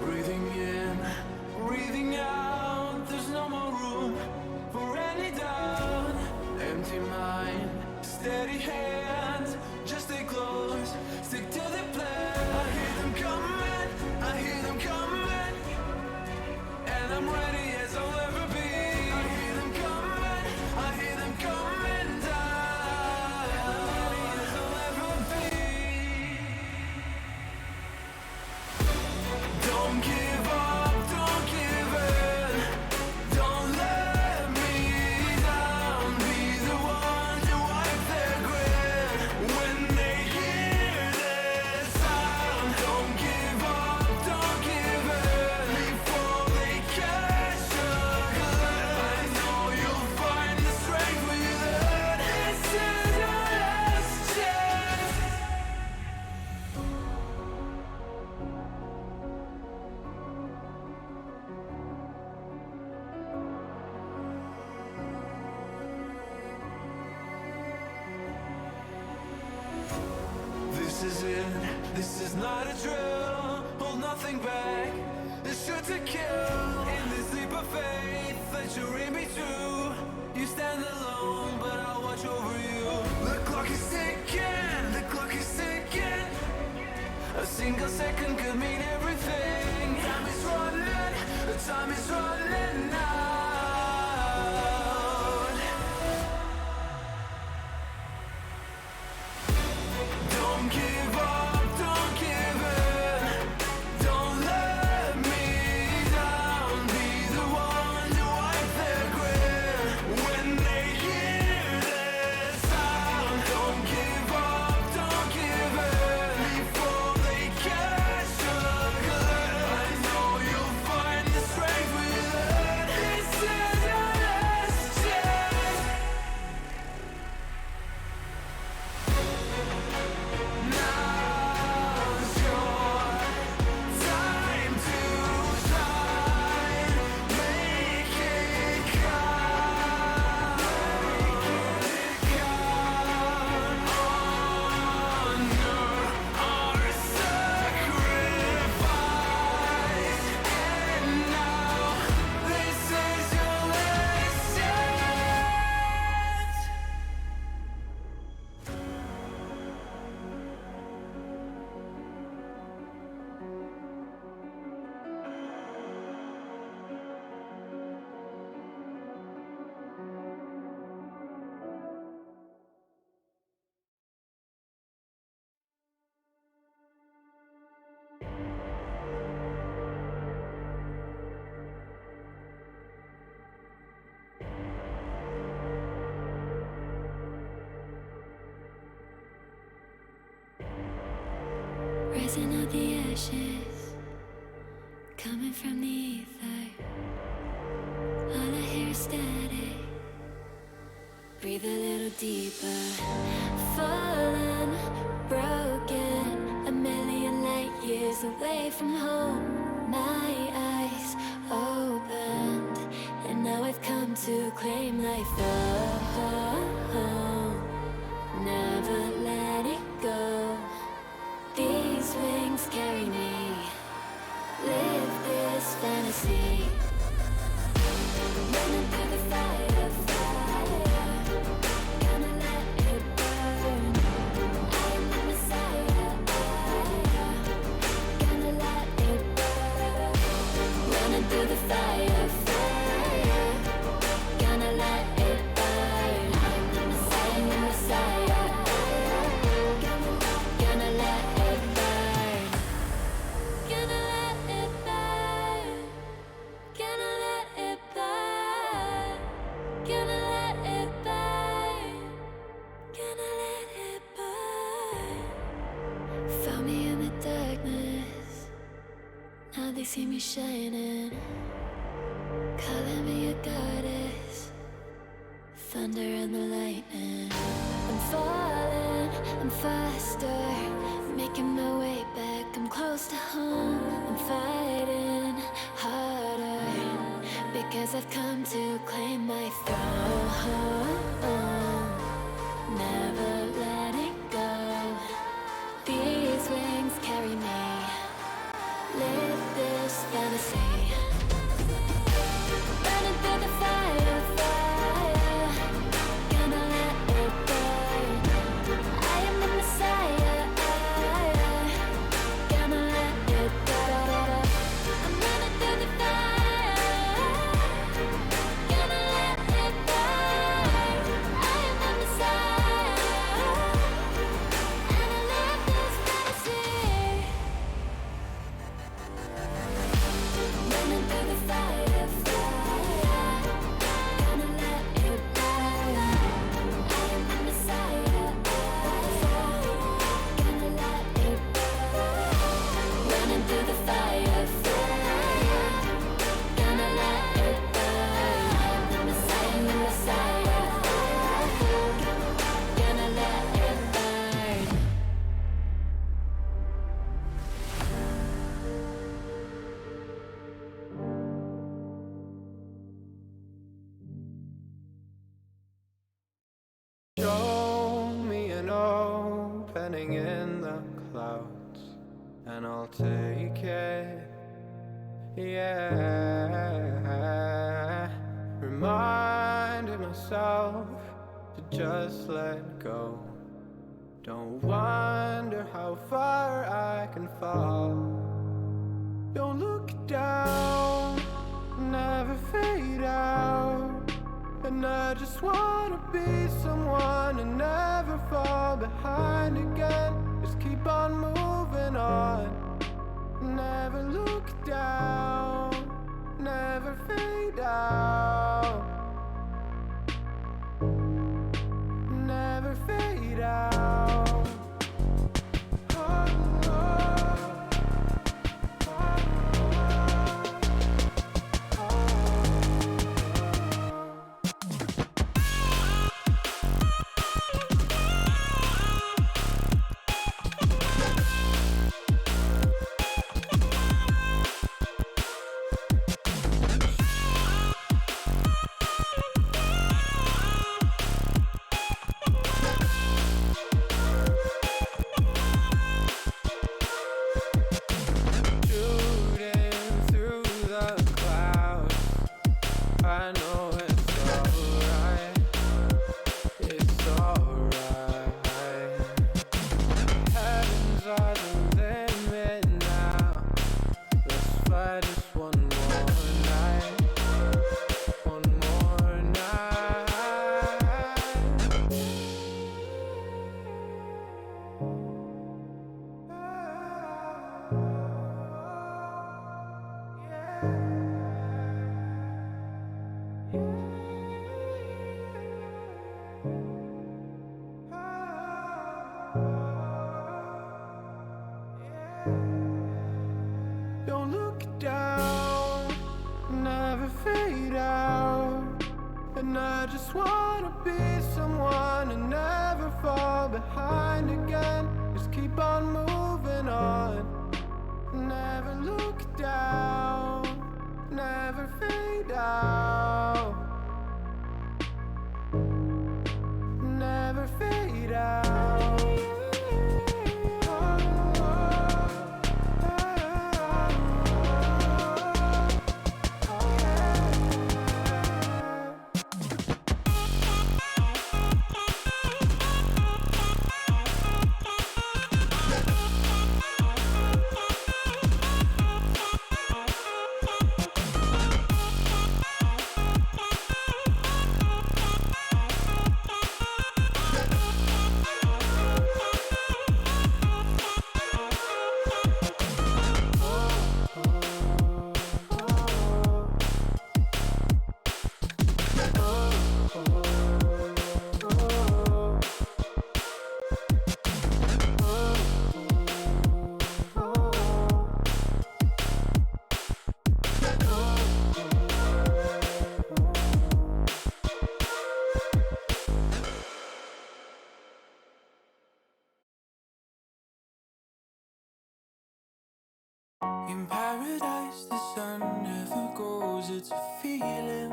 Breathing in, breathing out. There's no more room for any doubt. Empty mind, steady hands. Just stay close, stick to the plan. I hear them coming, I hear them coming, and I'm ready as I'll ever be. I hear them coming, I hear them coming down. Ready as I'll ever be. Don't give up, don't give in. Don't let me down. Be the one to wipe their grin when they hear this sound. Don't give up, don't give in before they catch a glimpse. I know you'll find the strength within. This is your last chance. This is it, this is not a drill. Hold nothing back, it's sure to kill. In this leap of faith that you're in me too. You stand alone, but I'll watch over you. The clock is ticking, the clock is ticking. A single second could mean everything. Time is running, the time is running out. Don't give up, don't give in. Don't let me down. Be the one to wipe their grin when they hear this sound. Don't give up, don't give in before they catch a rising out the ashes, coming from the ether. All I hear is static. Breathe a little deeper. Fallen, broken, a million light years away from home. My eyes opened, and now I've come to claim life. Oh, never let it go. These wings carry me. Live this fantasy. Running through the fire, fire. Gonna let it burn. I am the Messiah. Gonna let it burn. Running through the fire, fire. Gonna let it burn. I am the Messiah. Gonna let it burn. Gonna let it burn. Gonna let it burn. Gonna let it burn. Gonna let it burn. Found me in the darkness. Now they see me shining. Calling me a goddess. Thunder and the lightning. I'm falling, I'm faster. Making my way back, I'm close to home. I'm fighting harder because I've come to claim my throne. Never let it go. These wings carry me. Live this fantasy. Running through the fire, fire. Gonna let it burn. I am the Messiah. Gonna let it burn. I'm running through the fire. Gonna let it burn. I am the Messiah. And I live this fantasy. Running through the fire, fire. Gonna let it burn. I am the Messiah. Gonna let it burn. Running through the fire, fire. Gonna let it burn. I am the Messiah. Gonna let it burn. Show me an opening in the clouds, and I'll take it. Yeah, reminding myself to just let go. Don't wonder how far I can fall. Don't look down, never fade out. And I just wanna be someone and never fall behind again. Just keep on moving on. Never look down, never fade out. Never fade out. Oh, just wanna be someone and never fall behind again. Just keep on moving on. Never look down, never fade out. Never fade out. In paradise, the sun never goes, it's a feeling.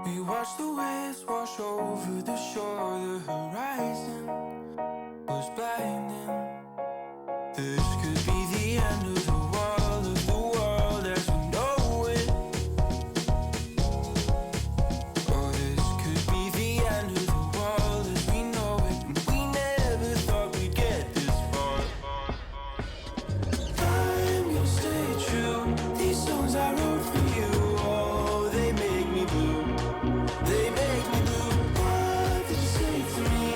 We watch the waves wash over the shore, the horizon was blinding. This could be the end of the world as we know it. Or this could be the end of the world as we know it. And we never thought we'd get this far. I'm gonna stay true. These songs I wrote for you, oh, they make me blue. They make me blue. What did you say to me?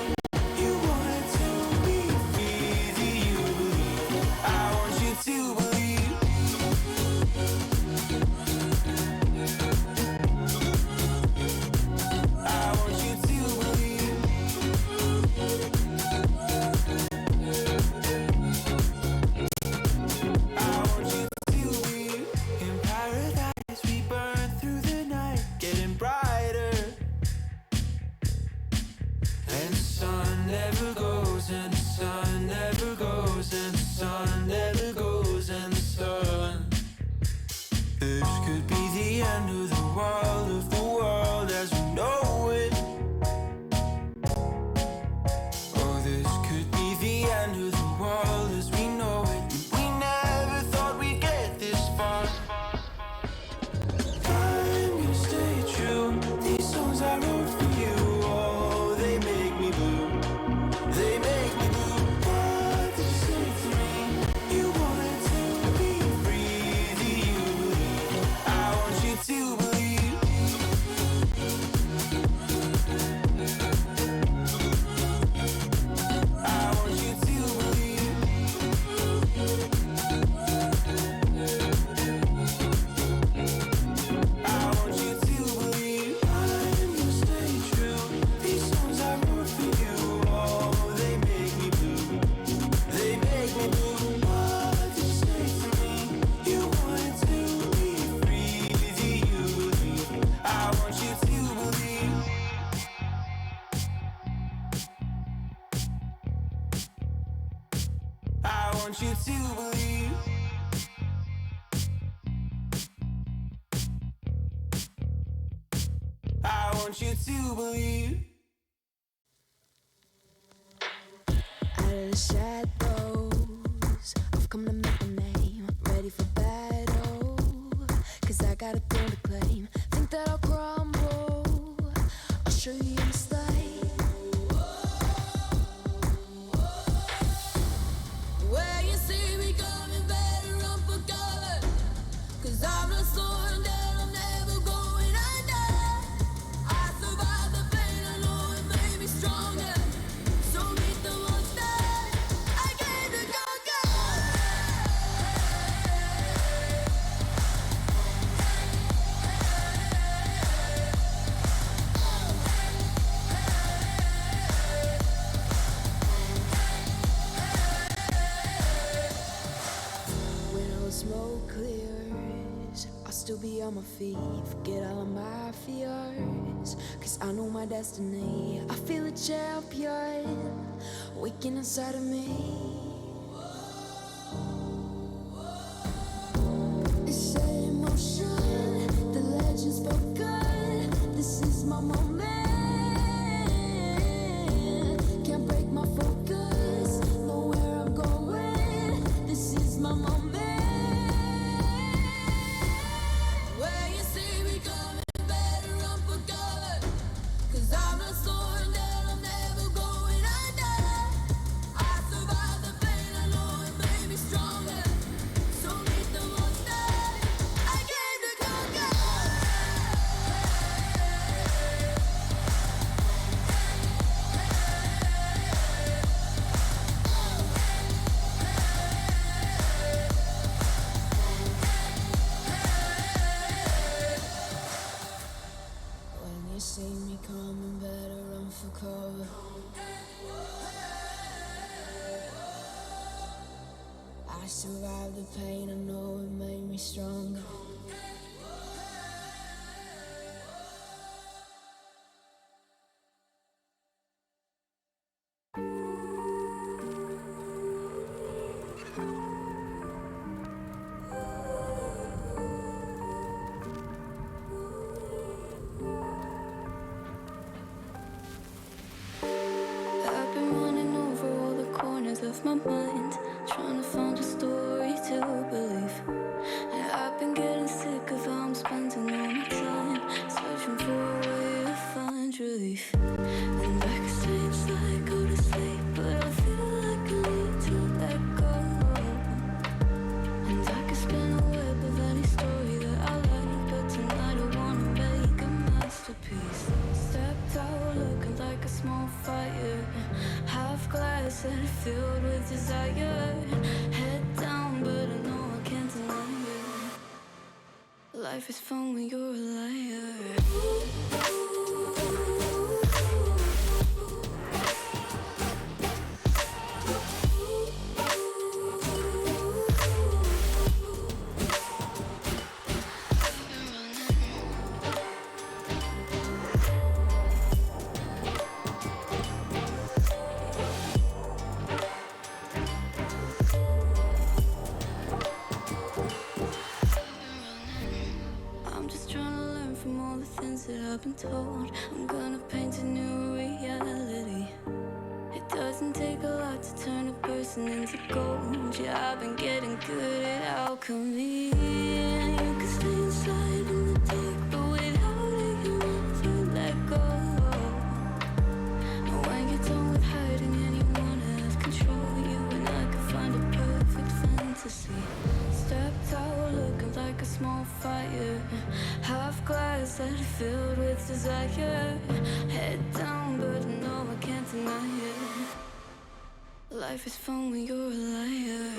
You wanted to be free. Do you believe? I want you to believe. I want you to believe. I want you to believe. In paradise we burn through the night, getting brighter. And the sun never goes, and the sun never goes, and the sun never goes, and the sun. This could be the end of the world as we know it. Or this could be the end of the world as we know it. And we never thought we'd get this far. I'm gonna stay true. These songs I wrote for you, oh, they make me blue. They make me blue. What did you say to me? You wanted to be free. Do you believe? I want you to believe. I want you to believe. I want you to believe. I'm gonna stay true. These songs I wrote for you, oh, they make me blue. They make me blue. What did you say to me? You wanted to be free. Do you believe? I want you to believe. I want you to believe. I want you to believe. Out of the shadows, I've come to make a name. Ready for battle, 'cause I got a thing to claim. Think that I'll crumble, I'll show you a mistake. Where you see me coming, better run for cover, 'cause I'm not slowing down, I'm never going under. I survived the pain, I know it made me stronger. So meet the monster I came to conquer. on my feet, forget all of my fears. Cause I know my destiny, I feel a champion waking inside of me. It's set in motion, the legend's spoken. This is my moment. Can't break my focus, know where I'm going. This is my moment. Where you see me coming, better run for cover. Cause I'm not slowing down, I'm never going under. I survived the pain, I know it made me stronger. So meet the monster, I came to conquer. When you see me coming, better run for cover. I survived the pain, I know it made me stronger. I've been running over all the corners of my mind, trying to find a story to believe. And I've been getting sick of how I'm spending all my time, searching for a way to find relief. And I can stay inside, go to sleep, but I feel like I need to let go. And I can spin a web of any story that I like, but tonight I wanna make a masterpiece. Stepped out looking like a small fire, half glass and filled with desire. Head down, but I know I can't deny it. Life is fun when you're a liar. I'm just trying to learn from all the things that I've been told. I'm gonna paint a new reality. It doesn't take a lot to turn a person into gold. Yeah, I've been getting good at alchemy. And you can stay inside in the dark, but without it, you never let go. And when you're done with hiding and you wanna have control, you and I can find a perfect fantasy. Stepped out looking like a small fire, half glass and filled with desire. Head down, but no, I can't deny it. Life is fun when you're a liar.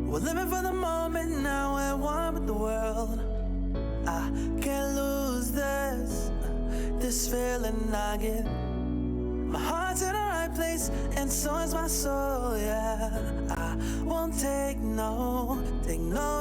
We're living for the moment now, we're one with the world. I can't lose this feeling I get. My heart's in the right place, and so is my soul, yeah. I won't take no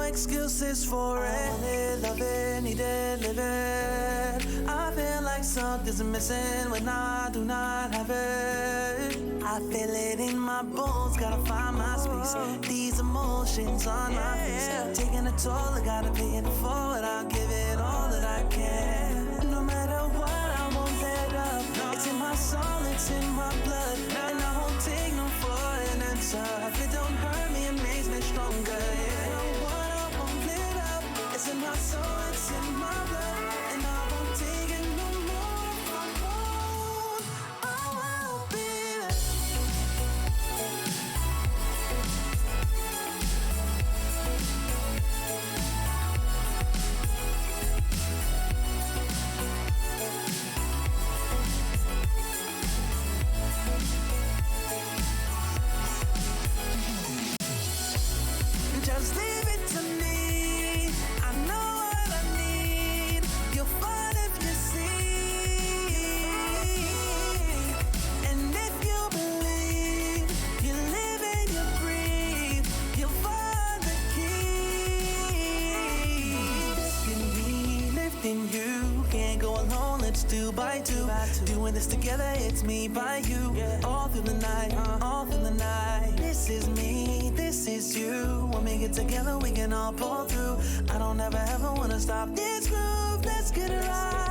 excuses for it. I want it, love it, need it, live it. I feel like something's missing when I do not have it. I feel it in my bones, gotta find my space. These emotions on my face, taking a toll, I gotta pay it forward. I'll give it all that I can. No matter what, I won't let up. It's in my soul, it's in my blood, and I won't take no for an answer. If it don't hurt me, it makes me stronger. Yeah. No, what I won't let up. vibe to. Doing this together, it's me by you. All through the night, all through the night. This is me, this is you. When we get together, we can all pull through. I don't ever wanna stop this groove. Let's get it right.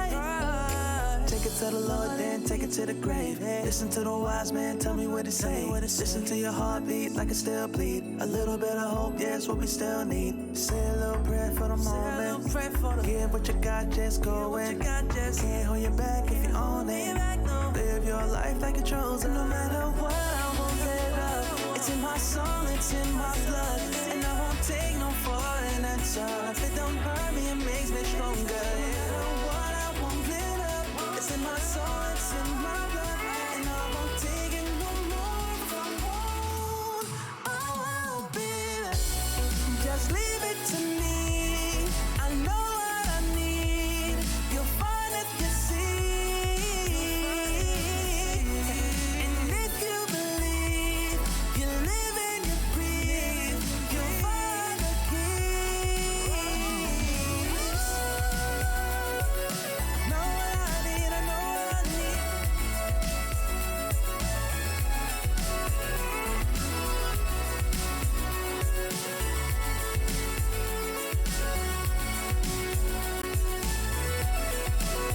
Take it to the Lord, then take it to the grave. Listen to the wise man, tell me what to say. Listen to your heartbeat like it still bleed. A little bit of hope, yeah, it's what we still need. Say a little prayer for the moment. Give what you got, just go in. Can't hold you back if you own it. Live your life like you're chosen. No matter what, I won't let up. It's in my soul, it's in my blood. And I won't take no for an answer. If it don't hurt me, it makes me stronger. No matter what, I won't let up. It's in my soul, it's in my blood. And I won't take it no more. I won't be there. Just leave it to me. I know what I need. You'll find it, you see. And if you believe, you live and you breathe, you'll find the keys. Know what I need, I know what I need.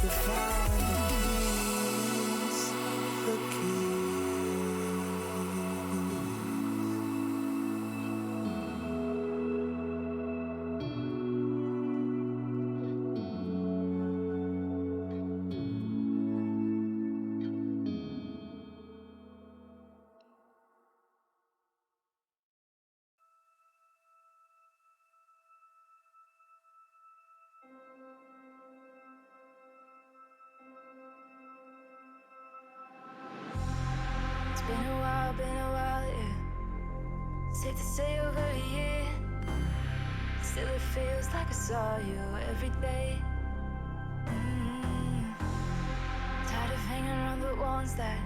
You find the keys. It's been a while, yeah. Safe to say over a year. Still it feels like I saw you every day. Tired of hanging around the ones that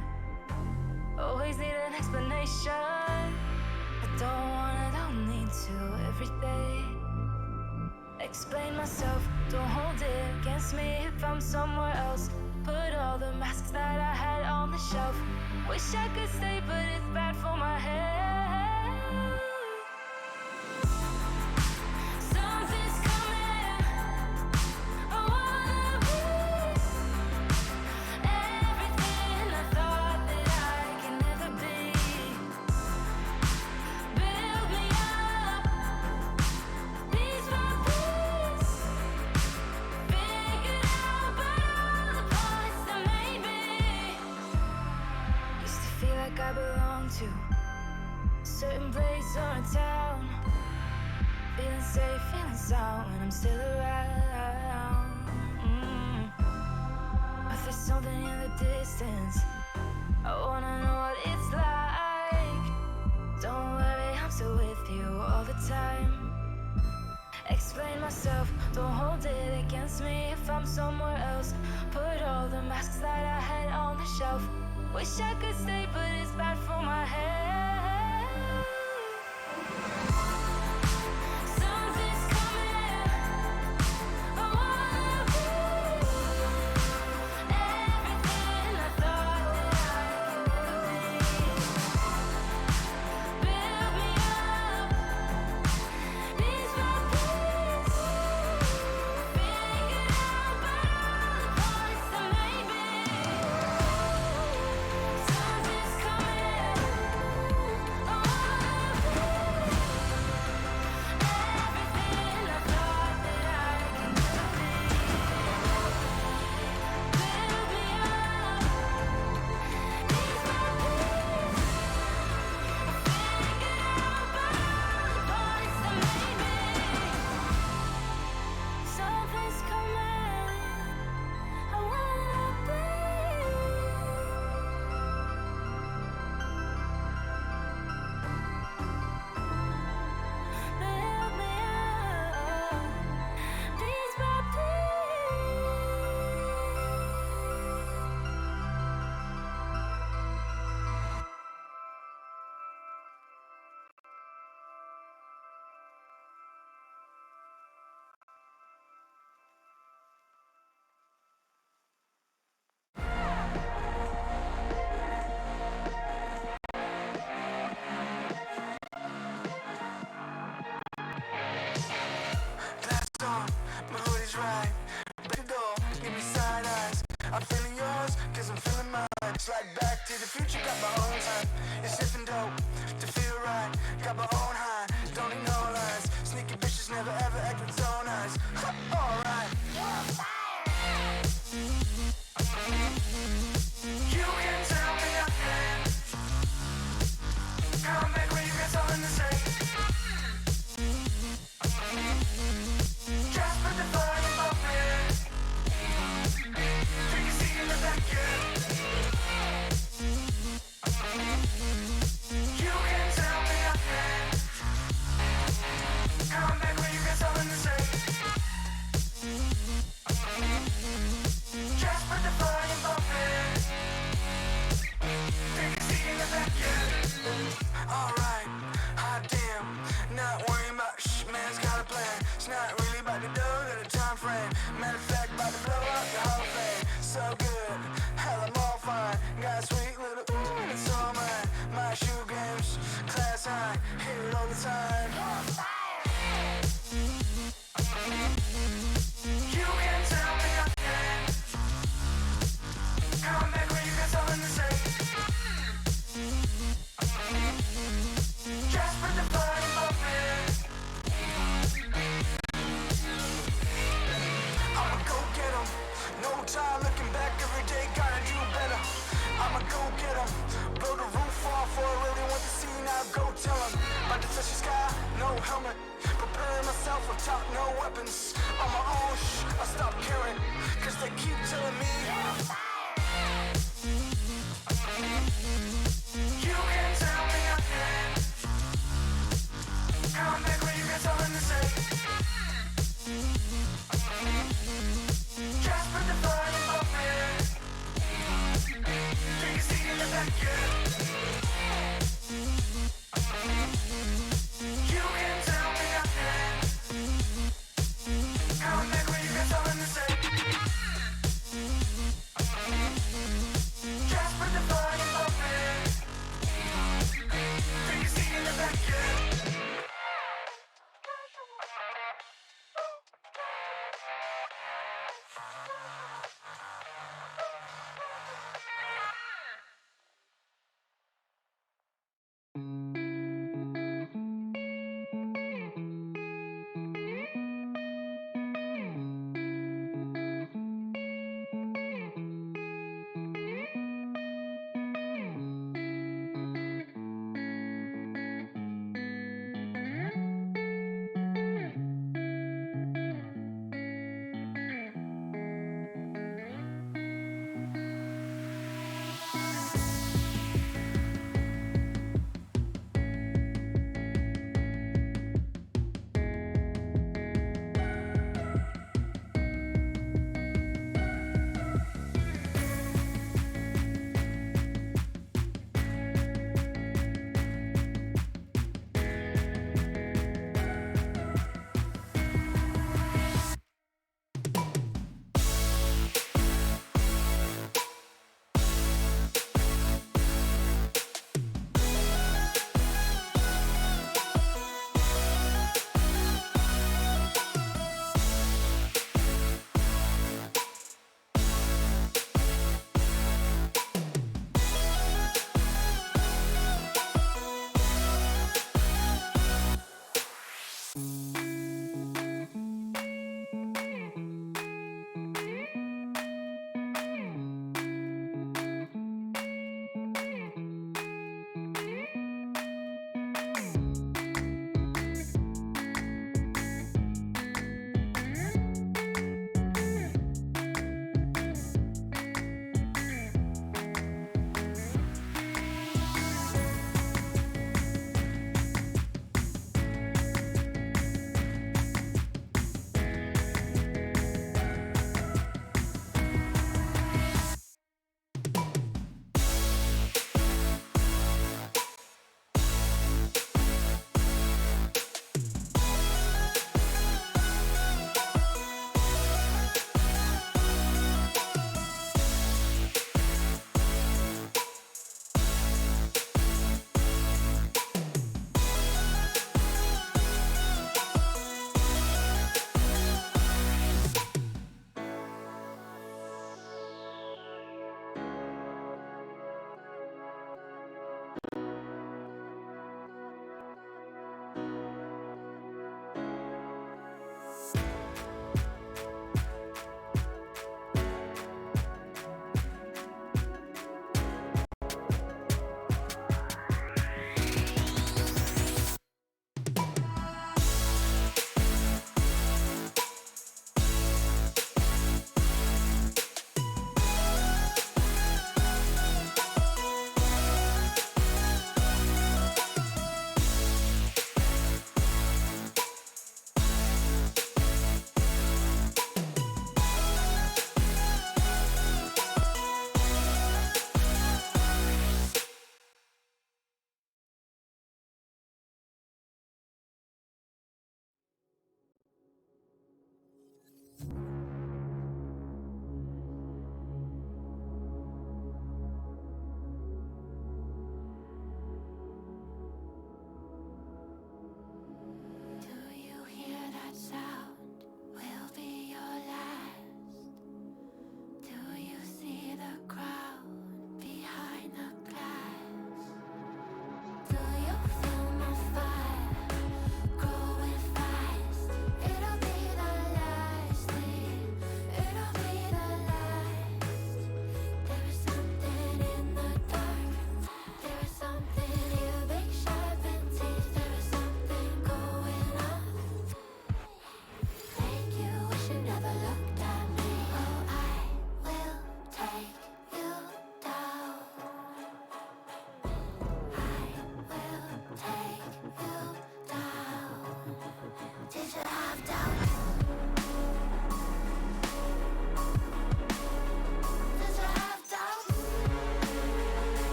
always need an explanation. I don't need to every day. Explain myself, don't hold it against me if I'm somewhere else. Put all the masks that I had on the shelf. Wish I could stay, but it's bad for my head. Something's coming. I wanna be everything I thought that I can never be. Build me up, piece by piece. Figured out by all the parts that made me. Used to feel like I belonged to a certain place or a town. Feeling safe, feeling sound when I'm still around. But there's something in the distance. I wanna know what it's like. Don't worry, I'm still with you all the time. Explain myself, don't hold it against me if I'm somewhere else. Put all the masks that I had on the shelf. Wish I could stay, but it's bad for my head. Something's coming. I wanna be everything I thought that I can never be. Build me up, piece by piece. Figured out by all the parts that made me. Something's coming. future, got my own time. It's sipping dope to feel right. Got my own high, don't need no lines. Sneaky bitches never ever act with zone eyes. Alright. You can tell me nothing. Come back when you got something to say. Just put the volume up, man. We can see in the back, yeah.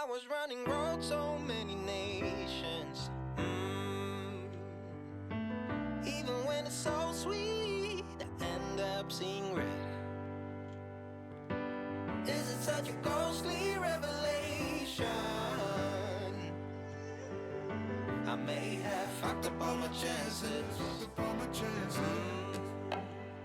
was running road so many nations. Even when it's so sweet, I end up seeing red. Is it such a ghostly revelation? I may have fucked up all my chances.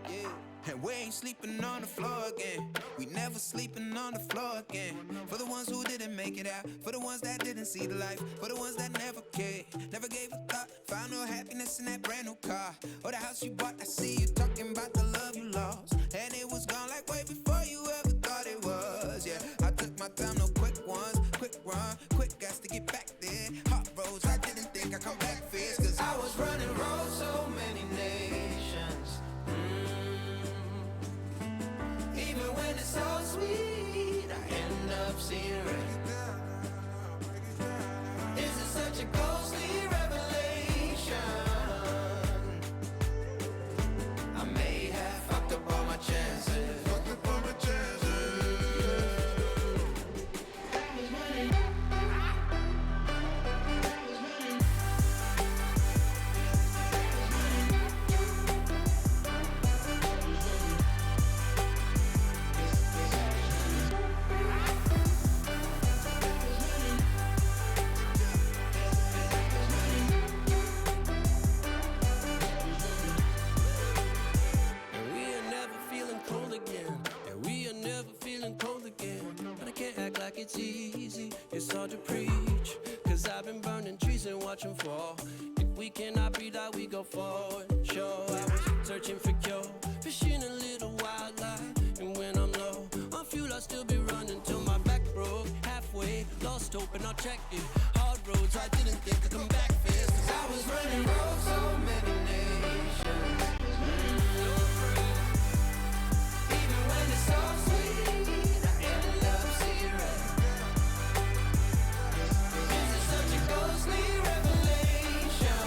Yeah. And we ain't sleeping on the floor again. We never sleeping on the floor again. For the ones who didn't make it out, for the ones that didn't see the life, for the ones that never cared, never gave a thought, found no happiness in that brand new car or the house you bought. I see you talking about the love you lost, and it was gone like way before you ever thought it was. Yeah, I took my time, no quick ones, quick run, quick gas to get back there. Hot roads, I didn't think I'd come back fierce, cause I was running roads so many nations. Even when it's so sweet, I end up seeing red. Is it such a ghostly revelation? I may have fucked up all my chances. Fucked up all my chances. And we are never feeling cold again. And we are never feeling cold again. But I can't act like it's easy. It's hard to preach. Cause I've been burning trees and watching fall. If we cannot breathe out, we go forward. Sure, I was searching for cure. Fishing a little wildlife. And when I'm low on fuel, I'll still be running till my back broke. Halfway, lost hope and I'll check it. Hard roads, I didn't think I'd come back fast. Cause I was running roads so many nations. Even when it's so sweet, I end up seeing red. Is it such a ghostly revelation?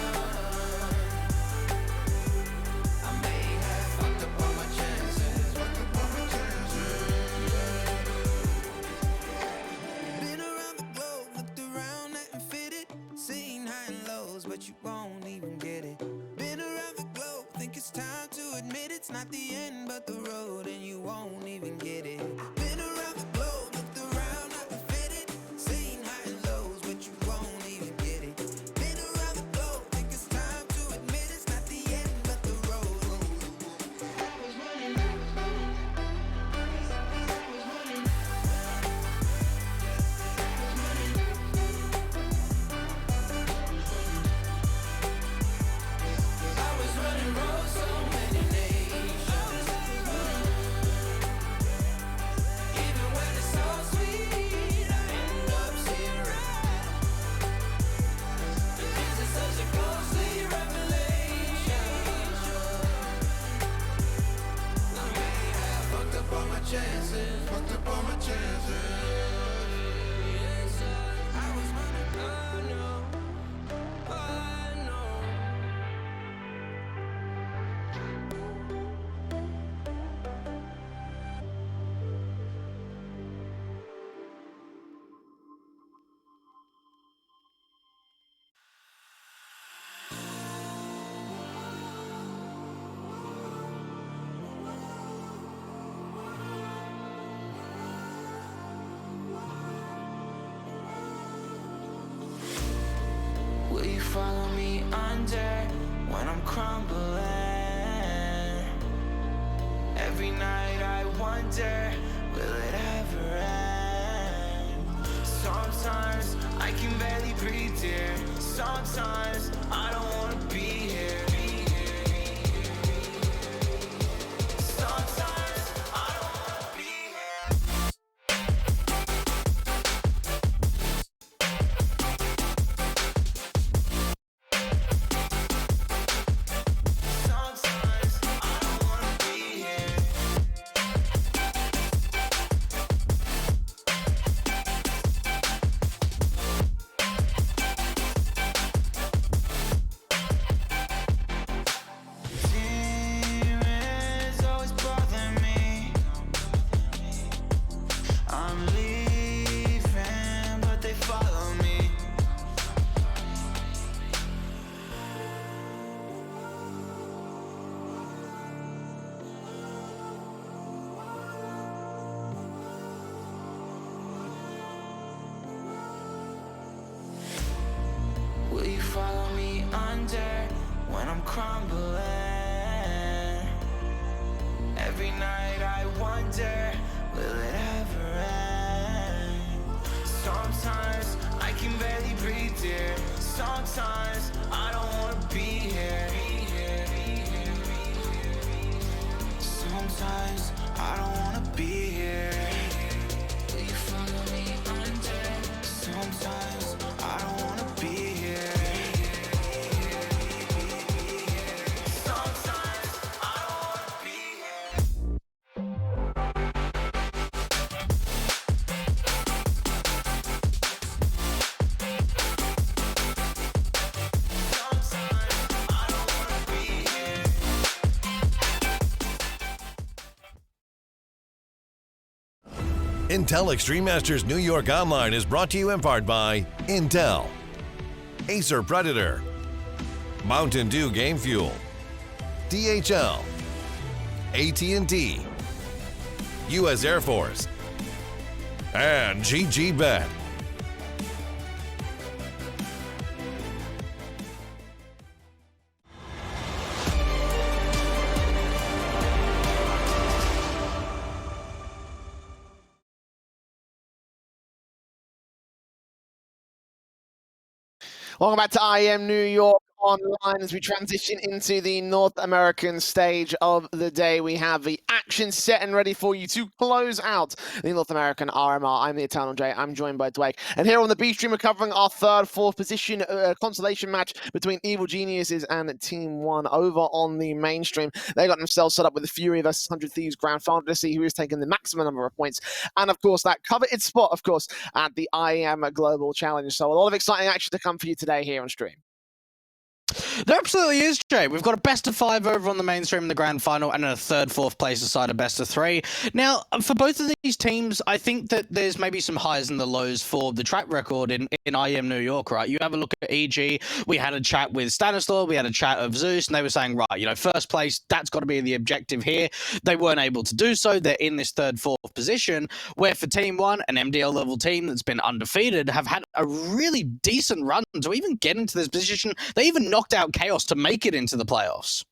I may have fucked up all my chances. Fucked up all my chances. Been around the globe, looked around, nothing fitted. Seen high and lows, but you won't even get it. Been around the globe, think it's time to admit it's not the end, but the road, and you won't even get it. Been around the globe, looked around, nothing fitted. Seen high and lows, but you won't even get it. Been around the globe, think it's time to admit it's not the end, but the road. I was running roads so many nations. Even when it's so sweet, I end up seeing red. Is it such a ghostly revelation? I may have fucked up all my chances. Fucked up all my chances. Yes, I was running. I know. I know. Will you follow me under when I'm crumbling? Every night I wonder, will it ever end? Sometimes I can barely breathe, dear. Sometimes I don't wanna be here. Sometimes I don't wanna be here. Sometimes I don't wanna be here. follow me under when I'm crumbling. Every night I wonder, will it ever end? Sometimes I can barely breathe, dear. Sometimes I don't wanna be here. Sometimes I don't wanna be here. Will you follow me under? Sometimes I don't wanna be here. Sometimes I don't wanna be here. Intel Extreme Masters New York Online is brought to you in part by Intel, Acer Predator, Mountain Dew Game Fuel, DHL, AT&T, U.S. Air Force, and GG Bet. Welcome back to IEM New York Online as we transition into the North American stage of the day. We have the action set and ready for you to close out the North American RMR. I'm the Eternal J. I'm joined by Dwayne. And here on the B stream, we're covering our third, fourth position consolation match between Evil Geniuses and Team 1 over on the mainstream. They got themselves set up with the Fury versus 100 Thieves Grand Final to see who is taking the maximum number of points. And of course, that coveted spot, of course, at the IEM Global Challenge. So a lot of exciting action to come for you today here on stream. There absolutely is, Jay. We've got a best of 5 over on the mainstream in the grand final and a third, fourth place aside a best of 3. Now, for both of these teams, I think that there's maybe some highs and the lows for the track record in IEM New York, right? You have a look at EG. We had a chat with Stanislaw. We had a chat of Zeus, and they were saying, right, you know, first place, that's got to be the objective here. They weren't able to do so. They're in this third, fourth position, where for Team 1, an MDL level team that's been undefeated, have had a really decent run to even get into this position. They even knocked out Chaos to make it into the playoffs.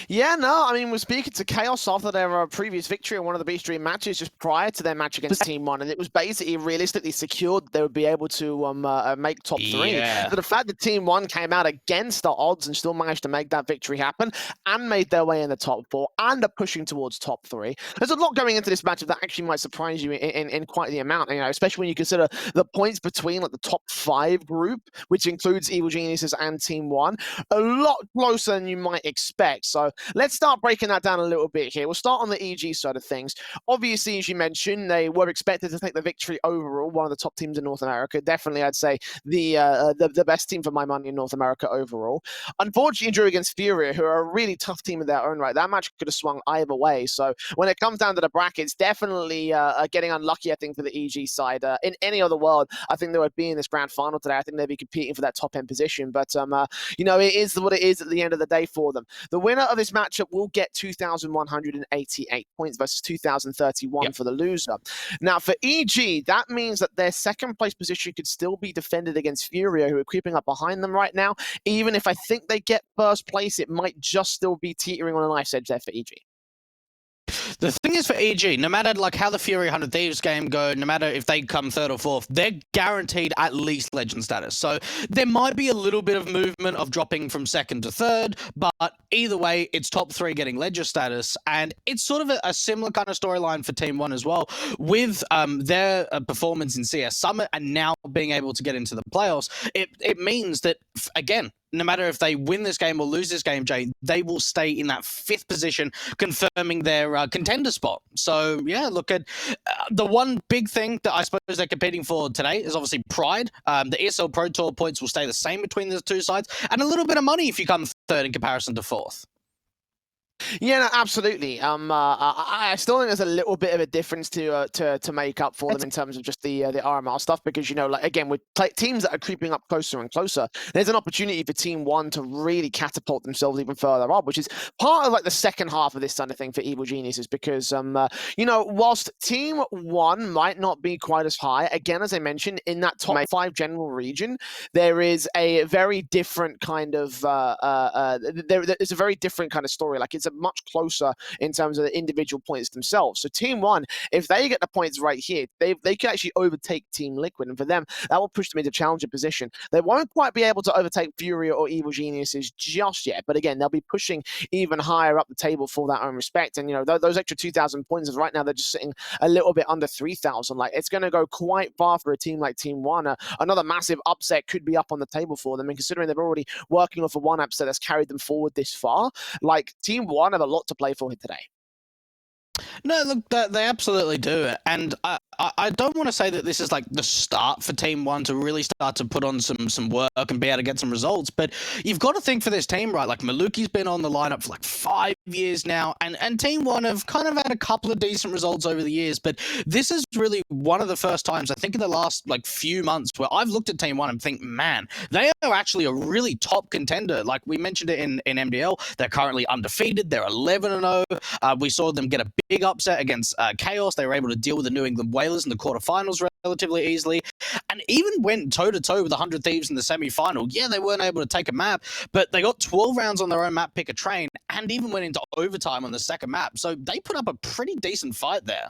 Yeah, no, I mean, we're speaking to Chaos after their previous victory in one of the B-Stream matches just prior to their match against Team 1, and it was basically realistically secured they would be able to make top 3. Yeah. But the fact that Team 1 came out against the odds and still managed to make that victory happen and made their way in the top 4 and are pushing towards top 3, there's a lot going into this matchup that actually might surprise you in quite the amount, you know, especially when you consider the points between like the top 5 group, which includes Evil Geniuses and Team 1, a lot closer than you might expect. So let's start breaking that down a little bit here. We'll start on the EG side of things. Obviously, as you mentioned, they were expected to take the victory overall, one of the top teams in North America. Definitely, I'd say the best team for my money in North America overall. Unfortunately, drew against Furia, who are a really tough team in their own right. That match could have swung either way. So when it comes down to the brackets, definitely getting unlucky, I think, for the EG side. In any other world, I think they would be in this grand final today. I think they'd be competing for that top end position. But, you know, it is what it is at the end of the day for them. The winner of this matchup will get 2,188 points versus 2,031 for the loser. Now, for EG, that means that their second place position could still be defended against Furia, who are creeping up behind them right now. Even if I think they get first place, it might just still be teetering on a knife's edge there for EG. The thing is for EG, no matter like how the Fury 100 Thieves game go, no matter if they come third or fourth, they're guaranteed at least legend status. So there might be a little bit of movement of dropping from second to third, but either way, it's top 3 getting legend status. And it's sort of a similar kind of storyline for Team 1 as well, with their performance in CS Summit and now being able to get into the playoffs. It means that, again, no matter if they win this game or lose this game, Jay, they will stay in that 5th position, confirming their contender spot. So, yeah, look at the one big thing that I suppose they're competing for today is obviously pride. The ESL Pro Tour points will stay the same between the two sides, and a little bit of money if you come third in comparison to fourth. Yeah, no, absolutely. I still think there's a little bit of a difference to make up for them in terms of just the RMR stuff because like again with teams that are creeping up closer and closer, there's an opportunity for Team One to really catapult themselves even further up, which is part of like the second half of this kind of thing for Evil Geniuses because whilst Team One might not be quite as high, again as I mentioned in that top 5 general region, there is a very different kind of there's a very different kind of story. Like it's a much closer in terms of the individual points themselves. So Team One, if they get the points right here, they can actually overtake Team Liquid, and for them, that will push them into challenger position. They won't quite be able to overtake Furia or Evil Geniuses just yet, but again, they'll be pushing even higher up the table for that own respect. And those extra 2,000 points, right now they're just sitting a little bit under 3,000. Like it's going to go quite far for a team like Team One. Another massive upset could be up on the table for them, and considering they're already working off a one upset that's carried them forward this far, like Team One have a lot to play for here today. No, look, they absolutely do, and I don't want to say that this is like the start for Team One to really start to put on some work and be able to get some results. But you've got to think for this team, right? Like Maluki's been on the lineup for like 5 years now, and Team One have kind of had a couple of decent results over the years. But this is really one of the first times I think in the last like few months where I've looked at Team One and think, man, they are actually a really top contender. Like we mentioned it in MDL, they're currently undefeated. They're 11-0. We saw them get a big upset against Chaos. They were able to deal with the New England Whalers in the quarterfinals relatively easily, and even went toe-to-toe with the 100 Thieves in the semi-final. Yeah, they weren't able to take a map, but they got 12 rounds on their own map, pick a train, and even went into overtime on the second map. So they put up a pretty decent fight there.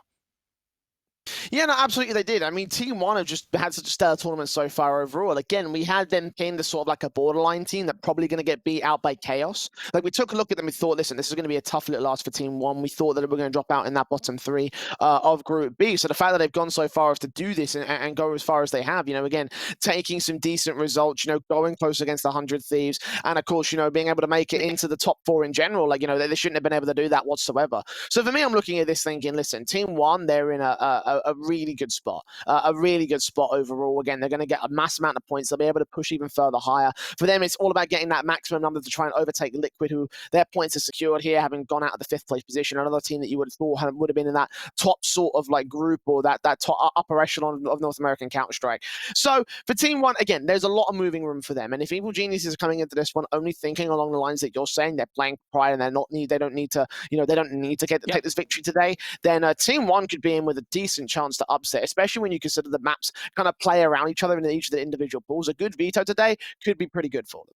Yeah, no, absolutely they did. I mean, Team One have just had such a stellar tournament so far overall. Again, we had them pinned as sort of like a borderline team that probably going to get beat out by Chaos. Like we took a look at them, we thought, listen, this is going to be a tough little ask for Team One. We thought that we were going to drop out in that bottom 3 of Group B. So the fact that they've gone so far as to do this and go as far as they have, again, taking some decent results, going close against the 100 Thieves, and of course, being able to make it into the top 4 in general, like, they shouldn't have been able to do that whatsoever. So for me, I'm looking at this thinking, listen, Team One, they're in a really good spot, a really good spot overall. Again, they're going to get a mass amount of points. They'll be able to push even further higher. For them, it's all about getting that maximum number to try and overtake Liquid, who their points are secured here, having gone out of the 5th place position. Another team that you would have thought would have been in that top sort of like group or that top upper echelon of North American Counter-Strike. So for Team One, again, there's a lot of moving room for them. And if Evil Geniuses are coming into this one only thinking along the lines that you're saying, they're playing pride and they don't need to take this victory today, then Team One could be in with a decent chance to upset, especially when you consider the maps kind of play around each other in each of the individual pools. A good veto today could be pretty good for them.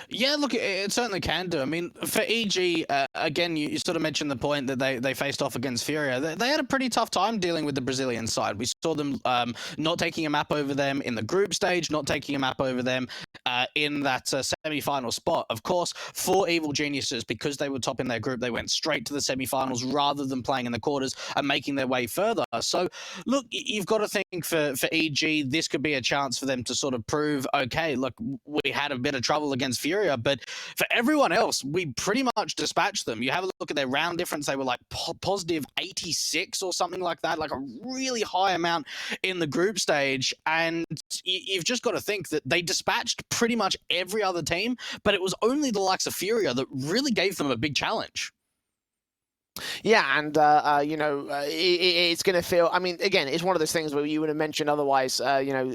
Yeah, look, it certainly can do. I mean, for EG, again, you sort of mentioned the point that they faced off against Furia. They had a pretty tough time dealing with the Brazilian side. We saw them not taking a map over them in the group stage, not taking a map over them in that semi-final spot. Of course, for Evil Geniuses, because they were top in their group, they went straight to the semi-finals rather than playing in the quarters and making their way further. So, look, you've got to think for EG, this could be a chance for them to sort of prove, okay, look, we had a bit of trouble against Furia, but for everyone else, we pretty much dispatched them. You have a look at their round difference, they were like positive 86 or something like that, like a really high amount in the group stage, and you've just got to think that they dispatched pretty much every other team, but it was only the likes of Furia that really gave them a big challenge. Yeah, and it's going to feel. I mean, again, it's one of those things where you would have mentioned otherwise.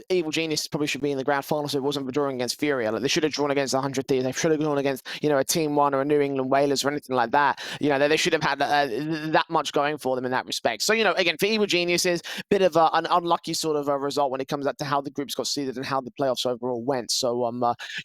Evil Genius probably should be in the grand final, so it wasn't for drawing against Furia. Like they should have drawn against the 100 Thieves. They should have drawn against a Team One or a New England Whalers or anything like that. They should have had that much going for them in that respect. So again, for Evil Geniuses, bit of an unlucky sort of a result when it comes up to how the groups got seeded and how the playoffs overall went. So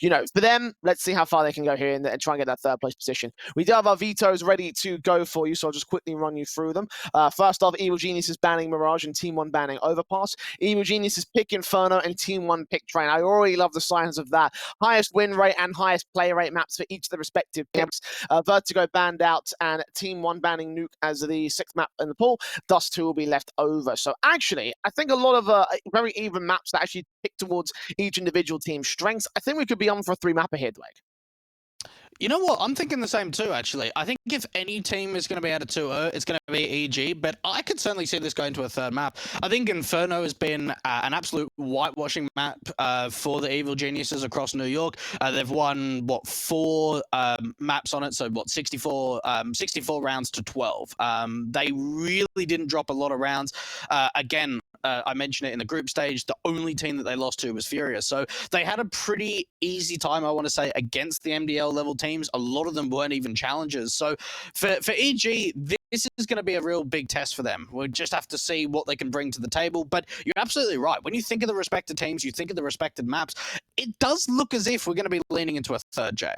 for them, let's see how far they can go here and try and get that 3rd place position. We do have our vetoes ready to go for you, so I'll just quickly run you through them. First off, Evil Genius is banning Mirage and Team One banning Overpass. Evil Genius is pick Inferno and Team One pick Train. I already love the signs of that. Highest win rate and highest play rate maps for each of the respective picks. Vertigo banned out and Team One banning Nuke as the 6th map in the pool. Dust 2 will be left over. So actually, I think a lot of very even maps that actually pick towards each individual team's strengths. I think we could be on for a 3 mapper here, Dwayne. You know what? I'm thinking the same too, actually. I think if any team is going to be out of 2-0, it's going to be EG, but I could certainly see this going to a third map. I think Inferno has been an absolute whitewashing map for the Evil Geniuses across New York. They've won, 4 maps on it, so 64 rounds to 12. They really didn't drop a lot of rounds. Again, I mentioned it in the group stage, the only team that they lost to was Furious. So they had a pretty easy time, I want to say, against the MDL level teams. A lot of them weren't even challengers. So for EG, this is going to be a real big test for them. We'll just have to see what they can bring to the table. But you're absolutely right. When you think of the respected teams, you think of the respected maps, it does look as if we're going to be leaning into a third, Jay.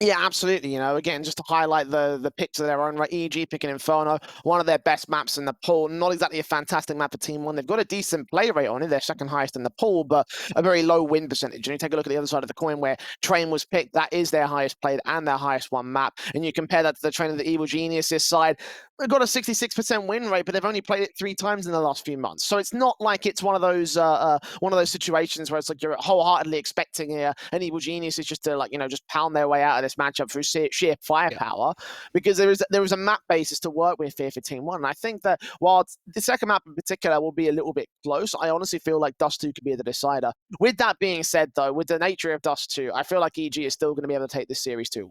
Yeah, absolutely. You know, again, just to highlight the picks of their own right, EG picking Inferno, one of their best maps in the pool. Not exactly a fantastic map for Team 1. They've got a decent play rate on it. They're second highest in the pool, but a very low win percentage. And you take a look at the other side of the coin where Train was picked. That is their highest played and their highest won map. And you compare that to the Train of the Evil Geniuses side, they've got a 66% win rate, but they've only played it 3 times in the last few months. So it's not like it's one of those situations where it's like you're wholeheartedly expecting an Evil Genius is just to just pound their way out of this matchup through sheer firepower, because there is a map basis to work with here for Team 1. And I think that while the second map in particular will be a little bit close, I honestly feel like Dust 2 could be the decider. With that being said, though, with the nature of Dust 2, I feel like EG is still going to be able to take this series 2-1.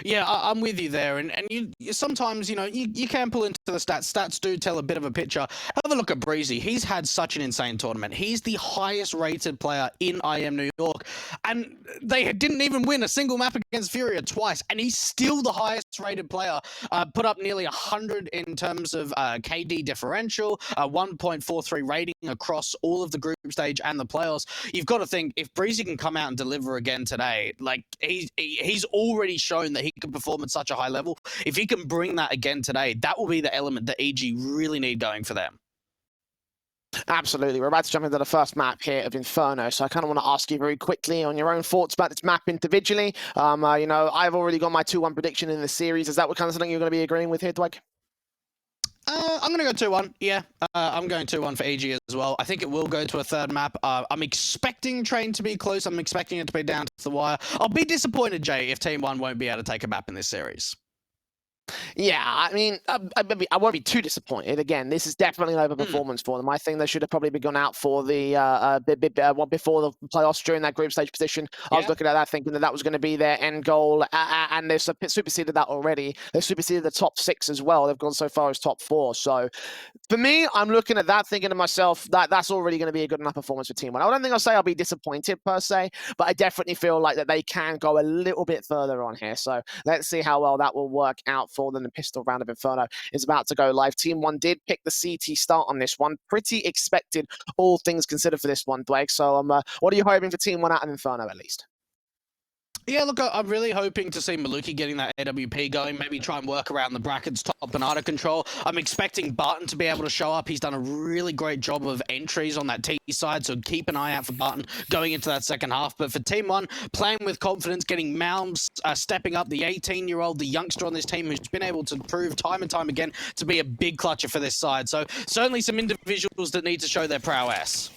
Yeah, I'm with you there, and you sometimes you can pull into the stats. Stats do tell a bit of a picture. Have a look at Breezy. He's had such an insane tournament. He's the highest rated player in IEM New York, and they didn't even win a single map against Furia twice, and he's still the highest rated player. Put up nearly 100 in terms of KD differential, 1.43 rating across all of the group stage and the playoffs. You've got to think, if Breezy can come out and deliver again today, like he's already shown that he can perform at such a high level. If he can bring that again today, that will be the element that EG really need going for them. Absolutely. We're about to jump into the first map here of Inferno, so I kind of want to ask you very quickly on your own thoughts about this map individually. I've already got my 2-1 prediction in the series. Is that what kind of something you're going to be agreeing with here, Dwight? I'm going to go 2-1. Yeah, I'm going 2-1 for EG as well. I think it will go to a third map. I'm expecting Train to be close. I'm expecting it to be down to the wire. I'll be disappointed, Jay, if Team 1 won't be able to take a map in this series. Yeah, I mean, I won't be too disappointed. Again, this is definitely an overperformance for them. I think they should have probably been gone out for the before the playoffs during that group stage position. I was looking at that thinking that was going to be their end goal, and they've superseded that already. They've superseded the top 6 as well. They've gone so far as top 4. So for me, I'm looking at that thinking to myself that's already going to be a good enough performance for Team 1. I don't think I'll say I'll be disappointed per se, but I definitely feel like that they can go a little bit further on here. So let's see how well that will work out for them. The pistol round of Inferno is about to go live. Team 1 did pick the CT start on this one. Pretty expected, all things considered, for this one, Blake. So what are you hoping for Team 1 out of Inferno, at least? Yeah, look, I'm really hoping to see Maluki getting that AWP going, maybe try and work around the brackets, top banana control. I'm expecting Barton to be able to show up. He's done a really great job of entries on that T side, so keep an eye out for Barton going into that second half. But for Team 1, playing with confidence, getting Malms stepping up, the 18-year-old, the youngster on this team who's been able to prove time and time again to be a big clutcher for this side. So certainly some individuals that need to show their prowess.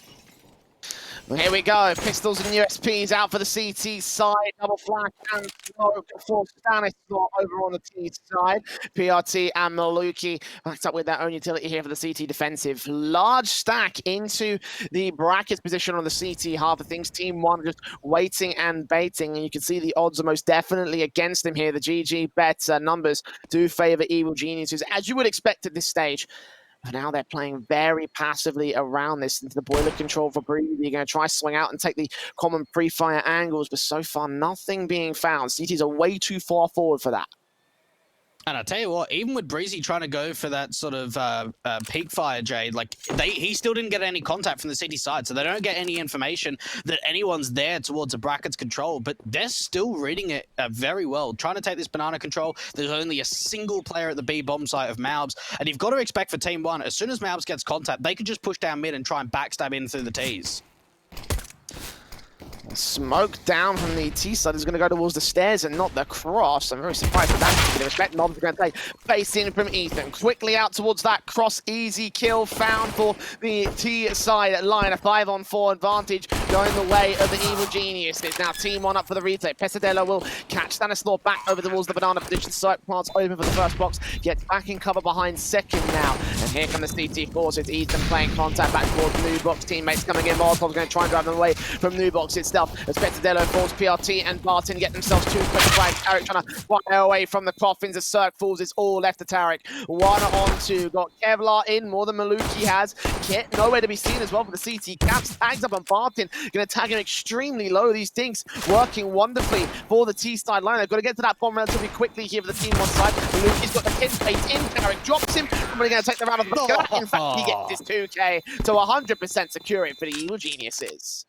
Well, here we go. Pistols and USPs out for the CT side. Double flash and smoke for Stanislaw over on the T side. PRT and Maluki backed up with their own utility here for the CT defensive. Large stack into the brackets position on the CT half of things. Team 1 just waiting and baiting. And you can see the odds are most definitely against them here. The GG bet numbers do favor Evil Geniuses, as you would expect at this stage. But now they're playing very passively around this into the boiler control for Breezy. You're going to try swing out and take the common pre-fire angles, but so far nothing being found. CTs are way too far forward for that. And I tell you what, even with Breezy trying to go for that sort of peak fire, Jade, like he still didn't get any contact from the city side, so they don't get any information that anyone's there towards a brackets control. But they're still reading it very well, trying to take this banana control. There's only a single player at the B bomb site of Malbs, and you've got to expect for Team 1, as soon as Malbs gets contact, they could just push down mid and try and backstab in through the T's. Smoke down from the T side is going to go towards the stairs and not the cross. I'm very surprised at that. Bit of respect. Mobs are going to take face in from Ethan. Quickly out towards that cross. Easy kill found for the T side line. A 5-on-4 advantage going the way of the Evil Geniuses. Now Team 1 up for the retake. Pesadillo will catch Stanislaw back over towards the banana position. Sight plants open for the first box. Gets back in cover behind second now. And here come the CT4s. It's Ethan playing contact back towards New Box. Teammates coming in. Molotov's going to try and drive them away from New Box itself. As Pesadillo falls, PRT and Barton get themselves 2 quick frags. Tarek trying to fire away from the coffins as Cirque falls. It's all left to Tarek. 1 on 2. Got Kevlar in more than Maluki has. Kit nowhere to be seen as well for the CT caps. Tags up on Barton. Going to tag him extremely low. These things working wonderfully for the T side line. They've got to get to that bomb relatively quickly here for the Team 1 side. Maluki's got the hit face in. Tarek drops him. Somebody going to take the round of the back. In fact, he gets his 2K to 100% secure it for the Evil Geniuses.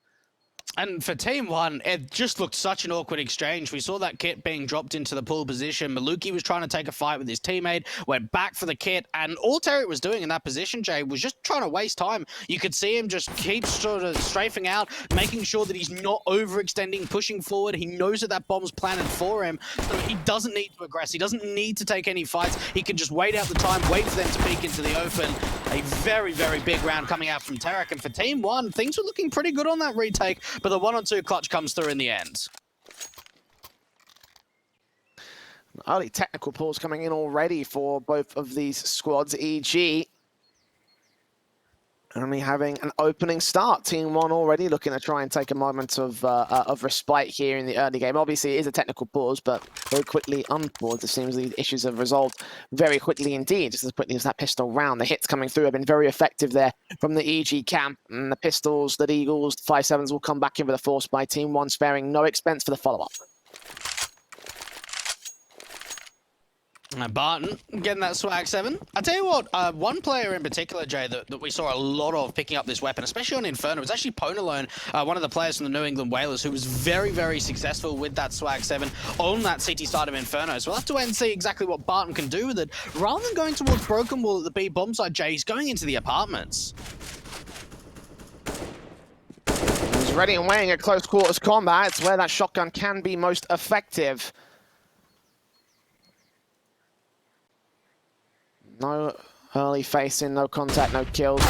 And for Team 1, it just looked such an awkward exchange. We saw that kit being dropped into the pool position. Maluki was trying to take a fight with his teammate, went back for the kit, and all Terry was doing in that position, Jay, was just trying to waste time. You could see him just keep sort of strafing out, making sure that he's not overextending, pushing forward. He knows that that bomb's planted for him, so he doesn't need to aggress. He doesn't need to take any fights. He can just wait out the time, wait for them to peek into the open. A very, very big round coming out from Tarek. And for Team 1, things were looking pretty good on that retake, but the 1-on-2 clutch comes through in the end. Early technical pause coming in already for both of these squads. EG only having an opening start. Team 1 already looking to try and take a moment of respite here in the early game. Obviously, it is a technical pause, but very quickly unpaused. It seems the issues have resolved very quickly indeed, just as quickly as that pistol round. The hits coming through have been very effective there from the EG camp. And the pistols, the Eagles, the 5.7s will come back in with a force by Team 1, sparing no expense for the follow-up. Barton getting that swag 7. I tell you what, one player in particular, Jay, that we saw a lot of picking up this weapon, especially on Inferno, was actually Ponalone, one of the players from the New England Whalers, who was very, very successful with that swag 7 on that CT side of Inferno. So we'll have to wait and see exactly what Barton can do with it. Rather than going towards Broken Wall at the B bomb side, Jay, he's going into the apartments. He's ready and waiting at close quarters combat. It's where that shotgun can be most effective. No early facing, no contact, no kills.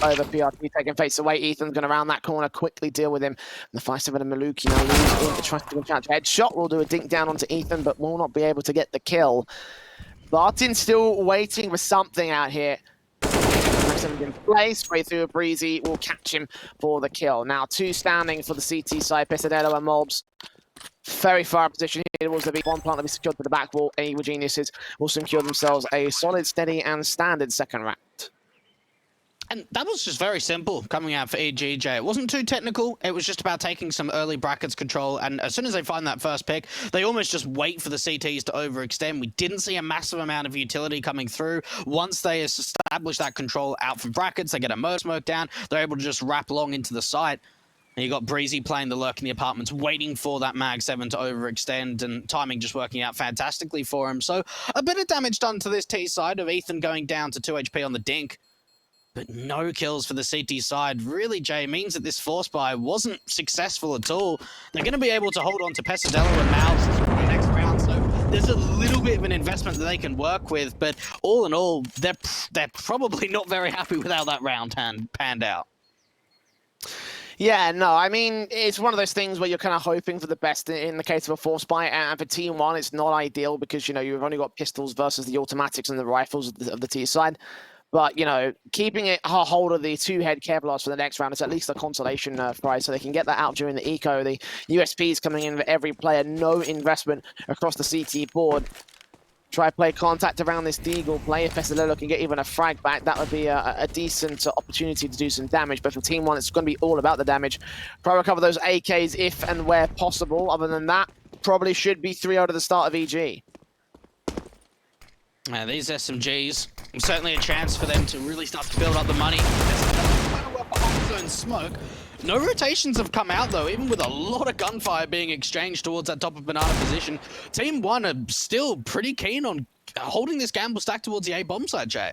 Over PRT taking face away. Ethan's going to round that corner, quickly deal with him. And the 5.7 and Maluki now lose the trust to catch. Headshot will do a dink down onto Ethan, but will not be able to get the kill. Barton still waiting for something out here. In place, way through a breezy, will catch him for the kill. Now 2 standing for the CT side, Pesadillo and Mobs. Very far position here towards the B1 plant to be secured to the back wall. Evil Geniuses will secure themselves a solid, steady, and standard second round. And that was just very simple coming out for EGJ. It wasn't too technical. It was just about taking some early brackets control. And as soon as they find that first pick, they almost just wait for the CTs to overextend. We didn't see a massive amount of utility coming through. Once they establish that control out from brackets, they get a motor smoke down. They're able to just wrap along into the site. And you got Breezy playing the lurk in the apartments, waiting for that Mag 7 to overextend, and timing just working out fantastically for him. So a bit of damage done to this T side of Ethan going down to 2 HP on the dink. But no kills for the CT side. Really, Jay, means that this force buy wasn't successful at all. They're going to be able to hold on to Pesadillo and Mouse for the next round, so there's a little bit of an investment that they can work with, but all in all, they're probably not very happy with how that round panned out. Yeah, no, I mean, it's one of those things where you're kind of hoping for the best in the case of a force buy, and for Team 1, it's not ideal because, you know, you've only got pistols versus the automatics and the rifles of the T side. But, you know, keeping it a hold of the 2-head Kevlars for the next round is at least a consolation prize, so they can get that out during the eco. The USPs coming in for every player, no investment across the CT board. Try play contact around this Deagle play. If Pesadillo can get even a frag back, that would be a decent opportunity to do some damage. But for Team 1, it's going to be all about the damage. Try recover those AKs if and where possible. Other than that, probably should be 3 out of the start of EG. These SMGs, certainly a chance for them to really start to build up the money. Zone smoke. No rotations have come out, though, even with a lot of gunfire being exchanged towards that top of banana position. Team 1 are still pretty keen on holding this gamble stack towards the A bomb side, Jay.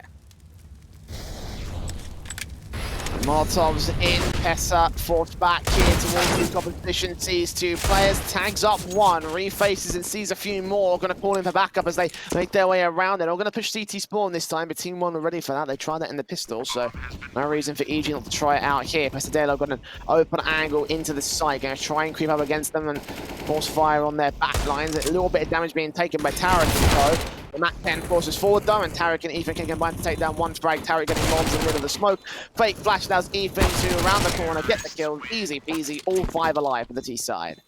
Molotovs in, Pesa forced back here towards the opposition, sees two players, tags up one, refaces and sees a few more, going to call in for backup as they make their way around it. They're going to push CT spawn this time, but Team 1 are ready for that. They tried that in the pistol, so no reason for EG not to try it out here. Pesadelo got an open angle into the site, going to try and creep up against them and force fire on their back lines. A little bit of damage being taken by Tarek and Co. The Mac 10 forces forward though, and Tarek and Ethan can combine to take down one frag. Tarek getting bombs in the middle of the smoke. Fake flash allows Ethan to around the corner, get the kill. Easy peasy, all 5 alive for the T side.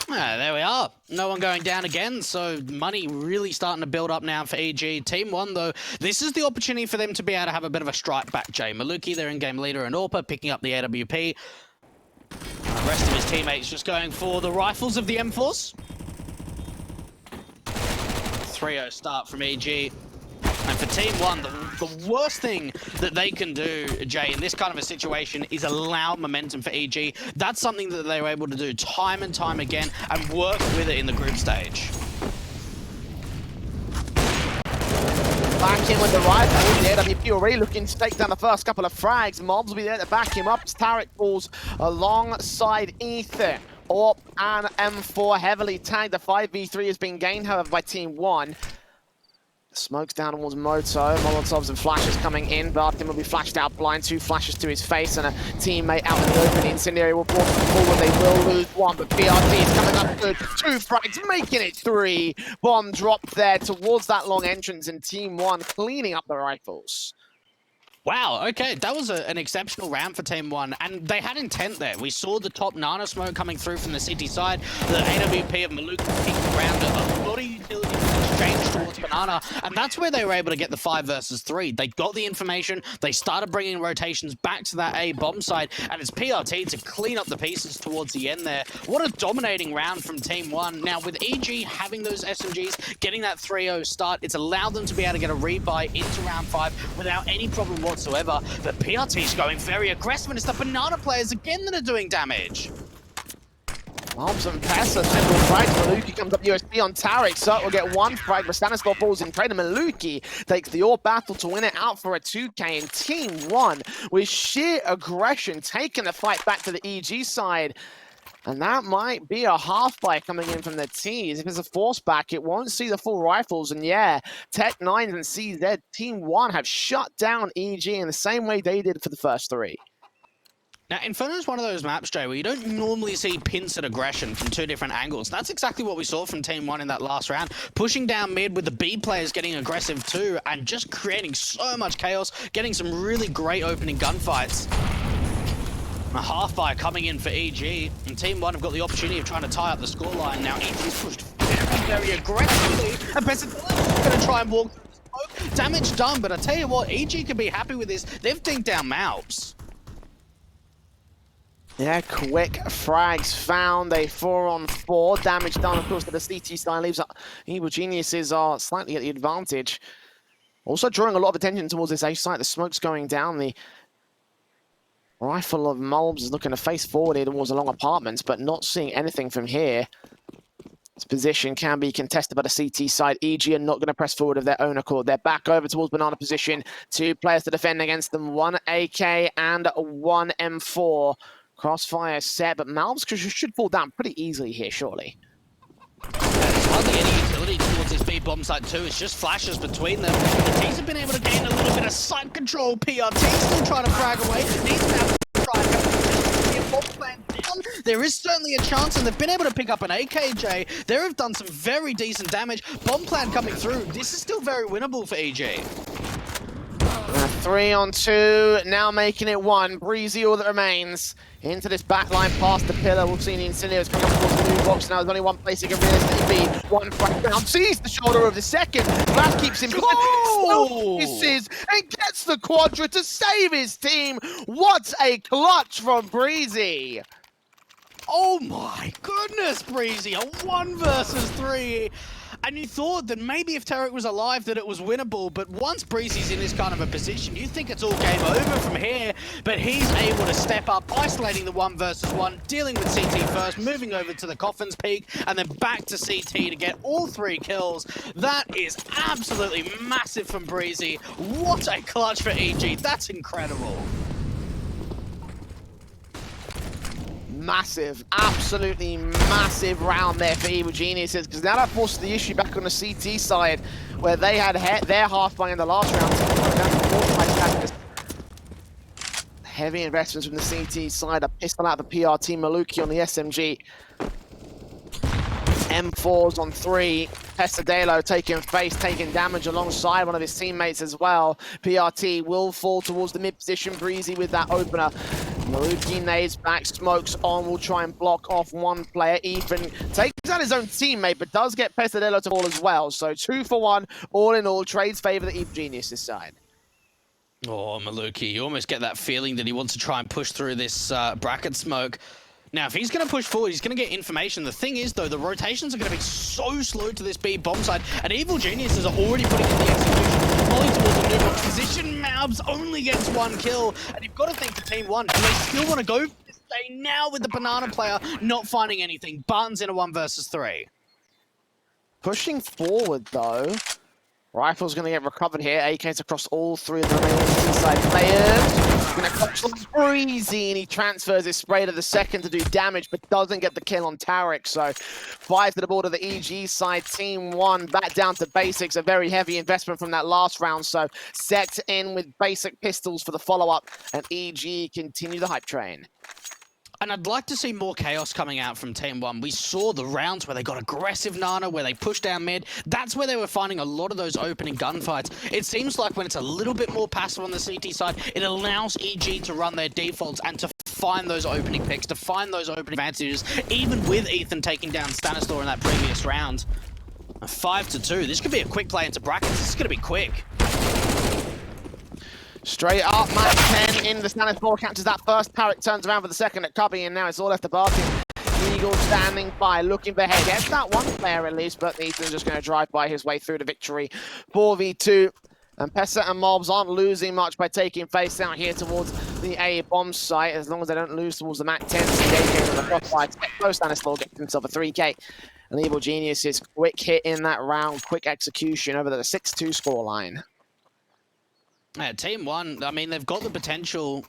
There we are. No one going down again, so money really starting to build up now for EG. Team 1, though, this is the opportunity for them to be able to have a bit of a strike back, Jay. Maluki, their in-game leader, and Orpa picking up the AWP. The rest of his teammates just going for the rifles of the M-Force. 3-0 start from EG. And for Team 1, the worst thing that they can do, Jay, in this kind of a situation is allow momentum for EG. That's something that they were able to do time and time again and work with it in the group stage. Back in with the rifle, the AWP already looking to take down the first couple of frags. Mobs will be there to back him up as Tarek falls alongside Ethan. Orp and M4 heavily tagged. The 5v3 has been gained, however, by Team 1. Smokes down towards Moto, Molotovs and flashes coming in. Barton will be flashed out blind, 2 flashes to his face, and a teammate out in the open. The Incendiary will force them forward, they will lose one, but BRT is coming up good. 2 frags, making it 3. Bomb dropped there towards that long entrance, and Team 1 cleaning up the rifles. Wow, okay, that was an exceptional round for Team 1, and they had intent there. We saw the top Nana smoke coming through from the city side, the AWP of Maluk peeked around a lot of utility exchange towards Banana, and that's where they were able to get the 5 versus 3. They got the information, they started bringing rotations back to that A bomb side, and it's PRT to clean up the pieces towards the end there. What a dominating round from Team 1. Now, with EG having those SMGs, getting that 3-0 start, it's allowed them to be able to get a rebuy into round 5 without any problem whatsoever. But PRT's going very aggressive, and it's the Banana players again that are doing damage. Mobs and Pesa, single frags. Maluki comes up USP on Tarek. So will get 1 frag, but Stanislav falls in trade. And Maluki takes the AWP battle to win it out for a 2K. And Team 1, with sheer aggression, taking the fight back to the EG side. And that might be a half buy coming in from the T's. If it's a force back, it won't see the full rifles. And yeah, Tech 9 and CZ, Team 1 have shut down EG in the same way they did for the first 3. Now, Inferno is one of those maps, Jay, where you don't normally see pincered aggression from 2 different angles. That's exactly what we saw from Team 1 in that last round. Pushing down mid with the B players getting aggressive too, and just creating so much chaos, getting some really great opening gunfights. A half buy coming in for EG, and Team 1 have got the opportunity of trying to tie up the scoreline. Now, EG's pushed very, very aggressively, and Pesadilla is going to try and walk through the smoke. Damage done, but I tell you what, EG can be happy with this. They've dinked down Malps. Yeah, quick frags found, a 4-on-4. Damage done, of course, to the CT side leaves Evil Geniuses are slightly at the advantage. Also drawing a lot of attention towards this A site. The smoke's going down. The rifle of Mulbs is looking to face forward here towards the long apartments, but not seeing anything from here. This position can be contested by the CT side. EG are not going to press forward of their own accord. They're back over towards Banana position. 2 players to defend against them. 1 AK and 1 M4. Crossfire set, but Malbs should fall down pretty easily here, surely. There's hardly any utility towards this B bomb site too. It's just flashes between them. The T's have been able to gain a little bit of site control. PRT still trying to frag away. Needs to have to try and bomb plan down. There is certainly a chance, and they've been able to pick up an AKJ. They have done some very decent damage. Bomb plan coming through. This is still very winnable for EG. 3-on-2, now making it 1. Breezy, all that remains. Into this backline past the pillar. We've seen the Incendiaries coming up towards the new box now. There's only one place he can realistically be. 1 frag down, sees the shoulder of the second. That keeps him still misses and gets the quadra to save his team. What a clutch from Breezy. Oh my goodness, Breezy, a 1 versus 3. And you thought that maybe if Tarek was alive that it was winnable, but once Breezy's in this kind of a position, you think it's all game over from here, but he's able to step up, isolating the 1 versus 1, dealing with CT first, moving over to the Coffin's Peak, and then back to CT to get all 3 kills. That is absolutely massive from Breezy. What a clutch for EG, that's incredible. massive, absolutely massive round there for Evil Geniuses, because now that forces the issue back on the CT side, where they had their half by in the last round. Heavy investments from the CT side, a pistol out the PRT, Maluki on the SMG. M4s on 3, Pesadelo taking face, taking damage alongside one of his teammates as well. PRT will fall towards the mid position, Breezy with that opener. Maluki nades back, smokes on, will try and block off one player. Ethan takes out his own teammate, but does get Pesadelo to fall as well. So 2 for 1, all in all, trades favor the Evil Geniuses side. Oh, Maluki, you almost get that feeling that he wants to try and push through this bracket smoke. Now, if he's going to push forward, he's going to get information. The thing is, though, the rotations are going to be so slow to this B bomb side, and Evil Geniuses are already putting in the execution, falling towards a new position. Mabs only gets 1 kill, and you've got to think for Team 1, do they still want to go for this day now with the banana player not finding anything? Barton's in a 1 versus 3. Pushing forward, though. Rifle's going to get recovered here. AKs across all 3 of the remaining T-side players. Going to catch Breezy, and he transfers his spray to the second to do damage, but doesn't get the kill on Tarek. So 5 to the board of the EG side. Team 1 back down to basics. A very heavy investment from that last round. So set in with basic pistols for the follow-up, and EG continue the hype train. And I'd like to see more chaos coming out from Team 1. We saw the rounds where they got aggressive Nana, where they pushed down mid. That's where they were finding a lot of those opening gunfights. It seems like when it's a little bit more passive on the CT side, it allows EG to run their defaults and to find those opening picks, to find those opening advantages, even with Ethan taking down Stanislaw in that previous round. 5-2. This could be a quick play into brackets. This is going to be quick. Straight up, match 10 in the Stanislaw catches that first. Tarek turns around for the second at Cubby, and now it's all left to Barton. Eagle standing by, looking for head. Gets that one player at least, but Ethan's just going to drive by his way through to victory. 4v2. And Pessa and Mobs aren't losing much by taking face out here towards the A bomb site, as long as they don't lose towards the MAC 10. The crossfire. Close Stanislaw gets himself a 3k. And Evil Geniuses, quick hit in that round, quick execution over the 6-2 scoreline. Yeah, Team 1, I mean, they've got the potential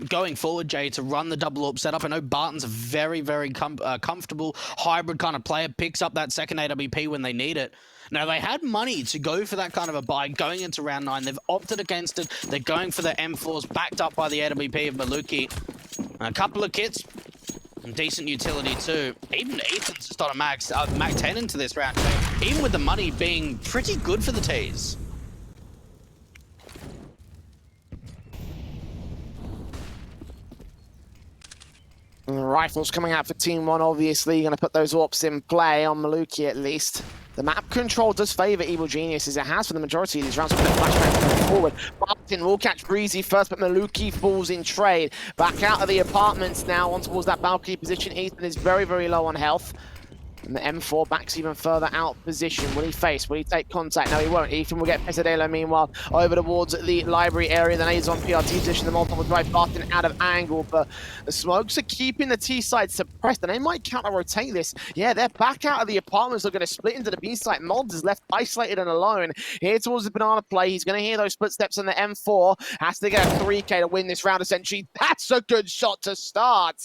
going forward, Jay, to run the double AWP setup. I know Barton's a very, very comfortable hybrid kind of player, picks up that second AWP when they need it. Now, they had money to go for that kind of a buy going into round 9. They've opted against it. They're going for the M4s, backed up by the AWP of Maluki. A couple of kits, and decent utility too. Even Ethan's just on a Mac 10 into this round, even with the money being pretty good for the T's. Rifles coming out for Team 1, obviously. Going to put those AWPs in play on Maluki at least. The map control does favour Evil Genius, as it has for the majority of these rounds. Flashbangs going forward. Barton will catch Breezy first, but Maluki falls in trade. Back out of the apartments now, on towards that balcony position. Ethan is very, very low on health. And the M4 backs even further out position. Will he face? Will he take contact? No, he won't. Ethan will get Pesadelo, meanwhile, over towards the library area. Then he's on PRT position. The Molotov will drive Barton out of angle, but the smokes are keeping the T side suppressed, and they might counter-rotate this. Yeah, they're back out of the apartments. They're going to split into the B side. Mods is left isolated and alone. Here towards the banana play. He's going to hear those footsteps on the M4. Has to get a 3k to win this round, essentially. That's a good shot to start.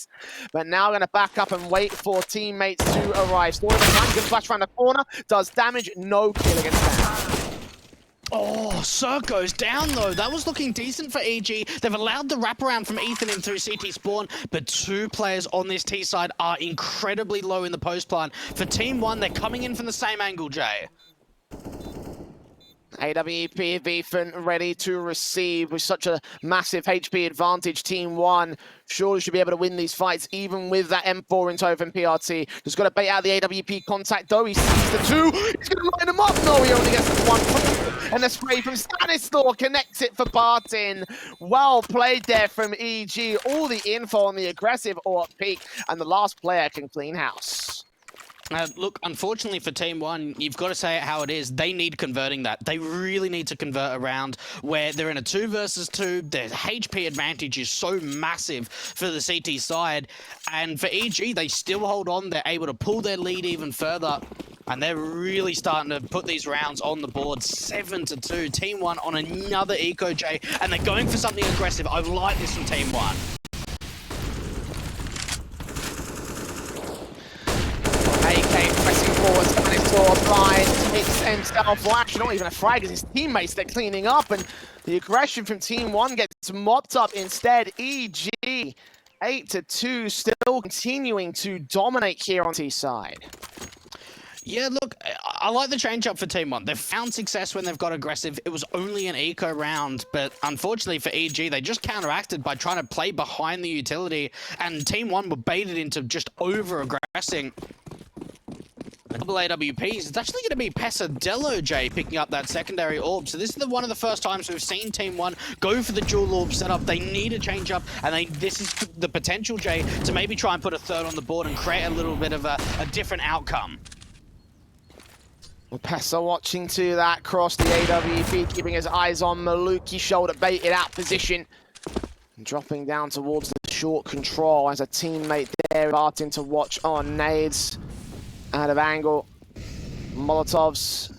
But now going to back up and wait for teammates to arrive. Story behind, good flash around the corner, does damage, no kill against that. Oh, Cirque goes down though. That was looking decent for EG. They've allowed the wraparound from Ethan in through CT spawn, but 2 players on this T side are incredibly low in the post plan. For Team 1, they're coming in from the same angle, Jay. AWP of Ethan ready to receive with such a massive HP advantage. Team 1 surely should be able to win these fights, even with that M4 in tow from PRT. Just got to bait out the AWP contact, though. He sees the 2. He's going to line him up. No, he only gets the 1. And the spray from Stanislaw connects it for Barton. Well played there from EG. All the info on the aggressive or peak, and the last player can clean house. Look, unfortunately for Team 1, you've got to say it how it is. They need converting that. They really need to convert a round where they're in a 2 versus 2. Their HP advantage is so massive for the CT side. And for EG, they still hold on. They're able to pull their lead even further. And they're really starting to put these rounds on the board. 7-2. Team 1 on another Eco J. And they're going for something aggressive. I like this from Team 1. door blind, takes himself, well actually not even a frag, it's his teammates they're cleaning up, and the aggression from Team 1 gets mopped up instead. EG, 8-2, still continuing to dominate here on T-side. Yeah, look, I like the change-up for Team 1. They've found success when they've got aggressive. It was only an eco round, but unfortunately for EG, they just counteracted by trying to play behind the utility, and Team 1 were baited into just over-aggressing. Double AWPs. It's actually going to be Pesadillo, Jay, picking up that secondary orb. So this is one of the first times we've seen Team 1 go for the dual orb setup. They need a change up, and this is the potential, Jay, to maybe try and put a third on the board and create a little bit of a different outcome. Well, Pesa watching to that cross the AWP, keeping his eyes on Maluki, shoulder baited out position. Dropping down towards the short control as a teammate there, starting to watch on nades. Out of angle. Molotovs.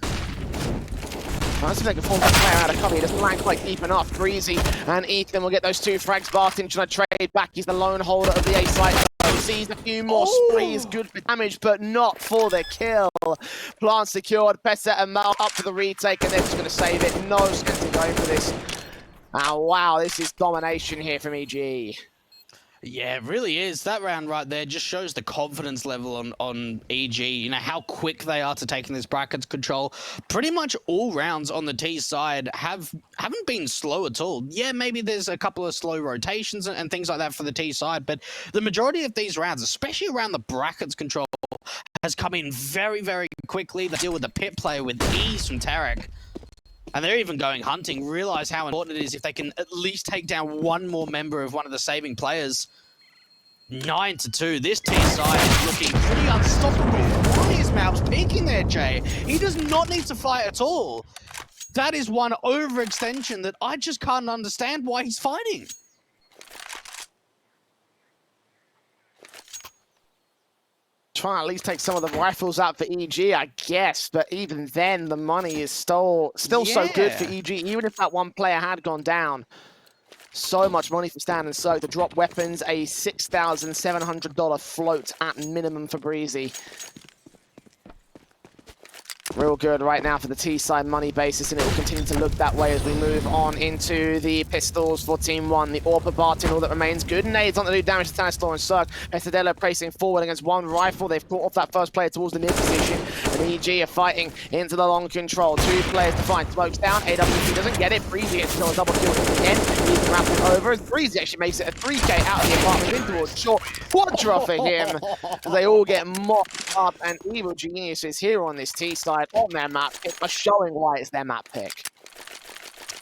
Trying to see if they can form that player out of cover. He doesn't land quite deep enough. Breezy and Ethan will get those two frags. Barton trying to trade back. He's the lone holder of the A site. He sees a few more sprees. Good for damage, but not for the kill. Plant secured. Pesa and Mal up for the retake, and they're just going to save it. No sense in going for this. Oh, wow. This is domination here from EG. Yeah, it really is. That round right there just shows the confidence level on EG, you know, how quick they are to taking this brackets control. Pretty much all rounds on the T side haven't been slow at all. Yeah, maybe there's a couple of slow rotations and things like that for the T side, but the majority of these rounds, especially around the brackets control, has come in very, very quickly. They deal with the pit play with ease from Tarek. And they're even going hunting, realize how important it is if they can at least take down one more member of one of the saving players. 9-2. This T side is looking pretty unstoppable. Why is Malps peeking there, Jay? He does not need to fight at all. That is one overextension that I just can't understand why he's fighting. Trying to at least take some of the rifles out for EG, I guess, but even then, the money is still so good for EG, even if that one player had gone down. So much money for Stan and Soak to drop weapons, a $6,700 float at minimum for Breezy. Real good right now for the T-side money basis, and it will continue to look that way as we move on into the pistols for Team 1. The Orpa Barton, all that remains. Good nades on the do damage to Stanislaw and Cirque. Pesadillo placing forward against one rifle. They've caught off that first player towards the near position, and EG are fighting into the long control. Two players to find. Smokes down. AWP doesn't get it. Breezy gets still a double kill again. He's grappled over as Breezy actually makes it a 3K out of the apartment in towards short. Quadra for him. They all get mopped up, and Evil Genius is here on this T-side on their map pick, but showing why it's their map pick.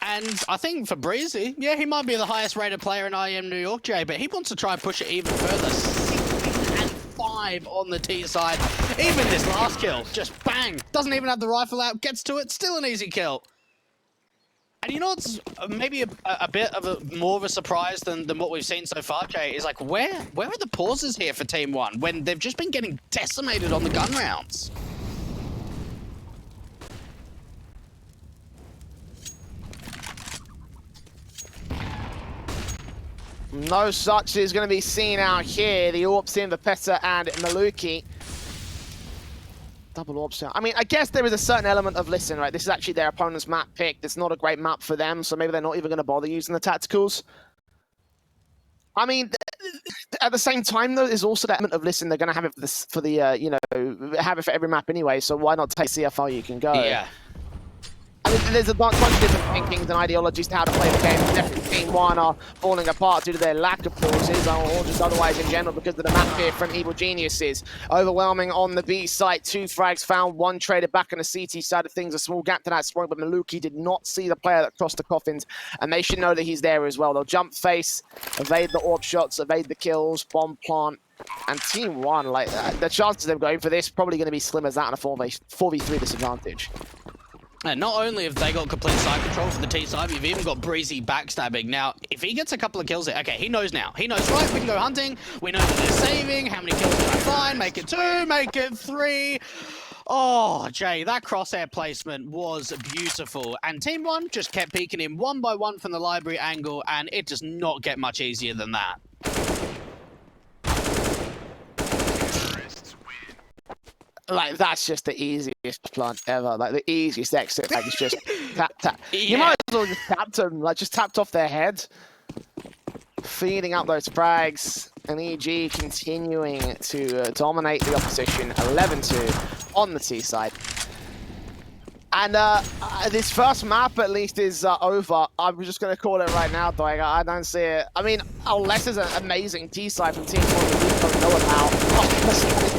And I think for Breezy, yeah, he might be the highest rated player in IEM New York, Jay, but he wants to try and push it even further. 16-5 on the T side. Even this last kill, just bang. Doesn't even have the rifle out, gets to it, still an easy kill. And you know what's maybe a bit of more of a surprise than what we've seen so far, Jay, is like, where are the pauses here for Team 1 when they've just been getting decimated on the gun rounds? No such is going to be seen out here. The Orps in, Vepesa and Maluki. Double Orps. I mean, I guess there is a certain element of, listen, right, this is actually their opponent's map pick. It's not a great map for them, so maybe they're not even going to bother using the tacticals. I mean, at the same time, though, there's also that element of, listen, they're going to have it for the you know, have it for every map anyway, so why not take CFR you can go? Yeah. I mean, there's a bunch of different thinkings and ideologies to how to play the game. Definitely Team 1 are falling apart due to their lack of pauses, or just otherwise in general because of the map here from Evil Geniuses. Overwhelming on the B site, 2 frags found, 1 traded back on the CT side of things. A small gap to that smoke, but Maluki did not see the player that crossed the coffins, and they should know that he's there as well. They'll jump face, evade the orb shots, evade the kills, bomb plant. And Team 1, like, the chances of them going for this probably going to be slim as that on a 4v3 disadvantage. And not only have they got complete side control for the T side, you've even got Breezy backstabbing. Now, if he gets a couple of kills, okay, he knows now. He knows, right, we can go hunting. We know that they're saving. How many kills can I find? Make it 2, make it 3. Oh, Jay, that crosshair placement was beautiful. And Team 1 just kept peeking him one by one from the library angle, and it does not get much easier than that. Like, that's just the easiest plant ever. Like, the easiest exit. Like, it's just tap, tap. You Yeah. might as well just tapped them. Like, just tapped off their head. Feeding up those frags. And EG continuing to dominate the opposition. 11-2 on the T side. And this first map, at least, is over. I'm just going to call it right now, Doig. I don't see it. I mean, unless there's an amazing T-side from Team 1 that we don't know about.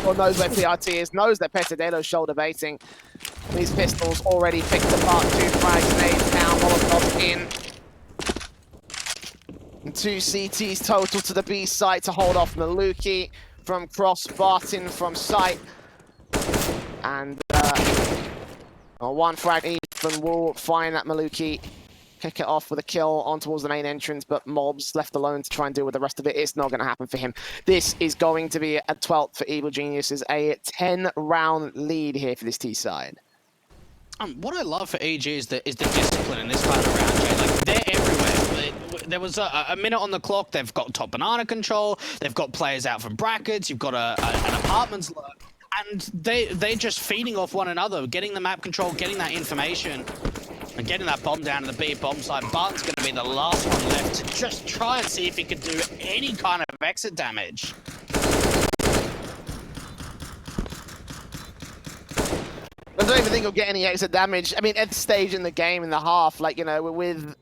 Oh, knows where PRT is, knows that Petadillo's shoulder baiting. These pistols already picked apart. 2 frags, nades down, Molotov in. And 2 CTs total to the B site to hold off Maluki from cross, Barton from sight. And... one frag, Ethan will find that Maluki, kick it off with a kill on towards the main entrance, but Mob's left alone to try and deal with the rest of it. It's not going to happen for him. This is going to be a 12th for Evil Geniuses, a 10-round lead here for this T side. What I love for EG is the discipline in this kind of round, Jay. Like, they're everywhere. There was a minute on the clock. They've got top banana control. They've got players out from brackets. You've got an apartment's lurk. And they're just feeding off one another, getting the map control, getting that information, and getting that bomb down to the B bomb side. Barton's going to be the last one left to just try and see if he could do any kind of exit damage. I don't even think he'll get any exit damage. I mean, at this stage in the game, in the half, like, you know, with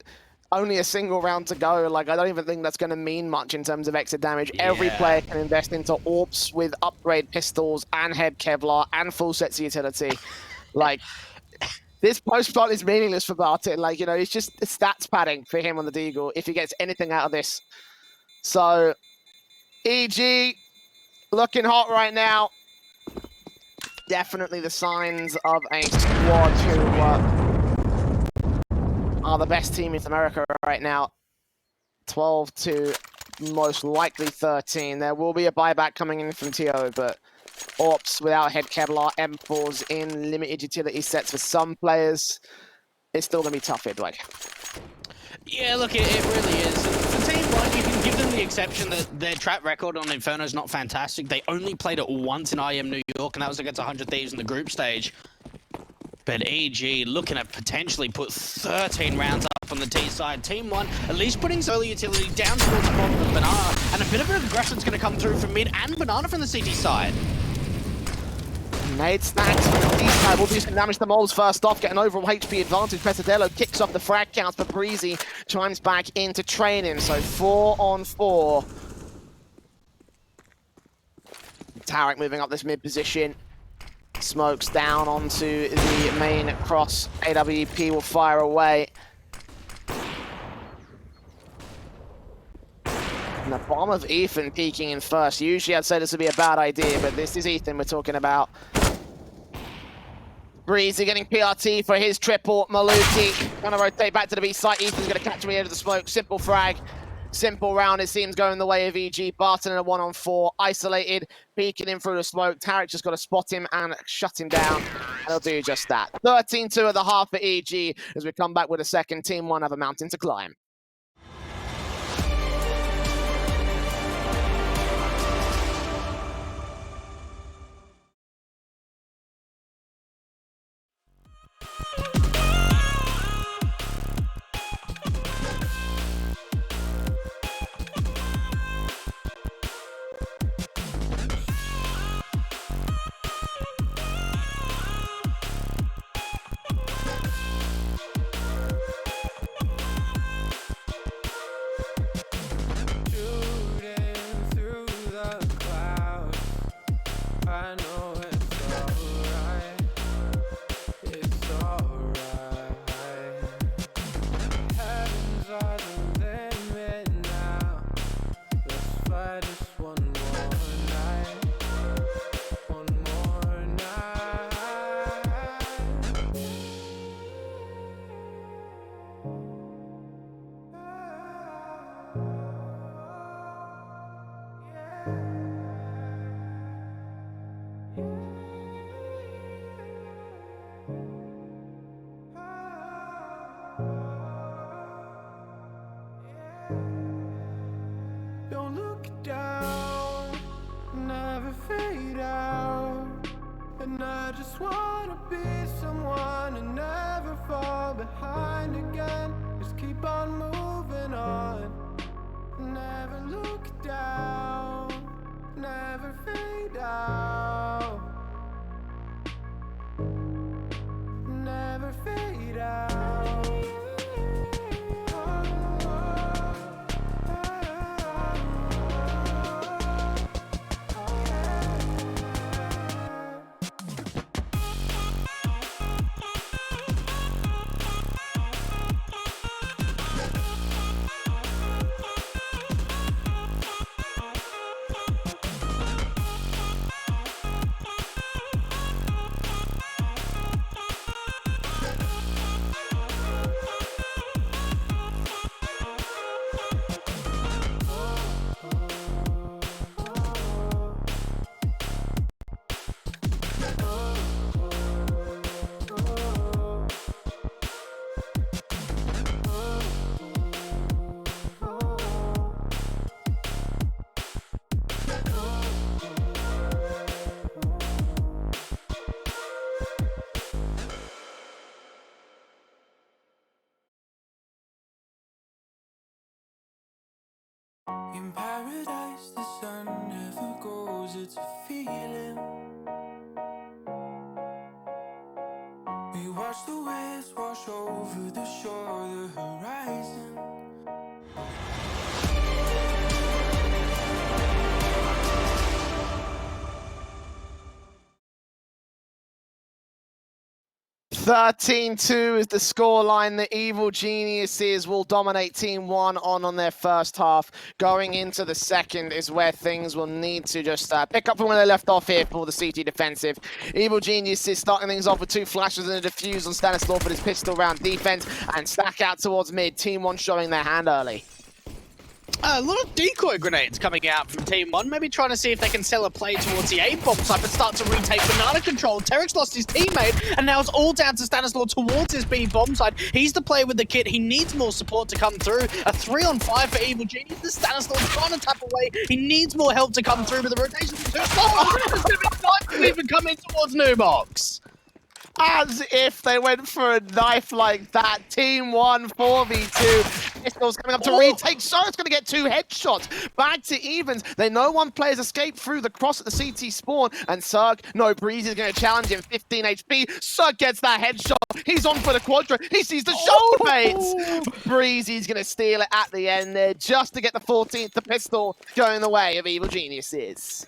only a single round to go, like, I don't even think that's going to mean much in terms of exit damage. Yeah. Every player can invest into AWPs with upgrade pistols and head Kevlar and full sets of utility. Like, this post-plant is meaningless for Barton. Like, you know, it's just stats padding for him on the Deagle if he gets anything out of this. So, EG looking hot right now. Definitely the signs of a squad who are the best team in America right now. 12 to most likely 13. There will be a buyback coming in from TO, but AWPs without head Kevlar, M4s in limited utility sets for some players. It's still going to be tough here, Blake. Yeah, look, it really is. For Team 1, you can give them the exception that their track record on Inferno is not fantastic. They only played it once in IEM New York, and that was against 100 Thieves in the group stage. But EG looking to potentially put 13 rounds up on the T side. Team 1 at least putting early utility down towards the bottom of Banana, and a bit of an aggression is going to come through from mid and Banana from the CT side. Nade stacks from the D-side will do some damage to Moles first off, get an overall HP advantage. Pesadello kicks off the frag counts, but Breezy chimes back into training, so 4 on 4. Tarek moving up this mid position. Smokes down onto the main cross. AWP will fire away. And the bomb of Ethan peeking in first. Usually I'd say this would be a bad idea, but this is Ethan we're talking about. Breezy getting PRT for his triple. Maluki gonna rotate back to the B site. Ethan's gonna catch him at the end of the smoke. Simple frag. Simple round, it seems, going the way of EG. Barton in a 1-on-4. Isolated, peeking in through the smoke. Tarek just got to spot him and shut him down. And he'll do just that. 13-2 at the half for EG as we come back with a second. Team 1 have a mountain to climb. And I just wanna be someone and never fall behind again. Just keep on moving on. Never look down, never fade out. Never fade out. In paradise, the sun never goes, it's a feeling. We watch the waves wash over the shore, the horizon. 13-2 is the scoreline. The Evil Geniuses will dominate Team 1 on their first half. Going into the second is where things will need to just pick up from where they left off here for the CT defensive. Evil Geniuses starting things off with 2 flashes and a defuse on Stanislaw for his pistol round defense and stack out towards mid. Team 1 showing their hand early. A lot of decoy grenades coming out from Team 1, maybe trying to see if they can sell a play towards the A-bomb side, but start to retake banana control. Terex lost his teammate, and now it's all down to Stanislaw towards his B-bomb side. He's the player with the kit. He needs more support to come through. A 3-on-5 for Evil Genius. Stanislaw trying to tap away. He needs more help to come through, but the rotation's too slow. It's going to be time to even come in towards Nubox. As if they went for a knife like that. Team 1, 4v2. Pistol's coming up to retake. Surg's going to get 2 headshots. Back to evens. They know one player's escaped through the cross at the CT spawn. And Surg, no, Breezy is going to challenge him. 15 HP. Surg gets that headshot. He's on for the quadra. He sees the shoulder baits. Breezy's going to steal it at the end there just to get the 14th. The pistol going the way of Evil Geniuses.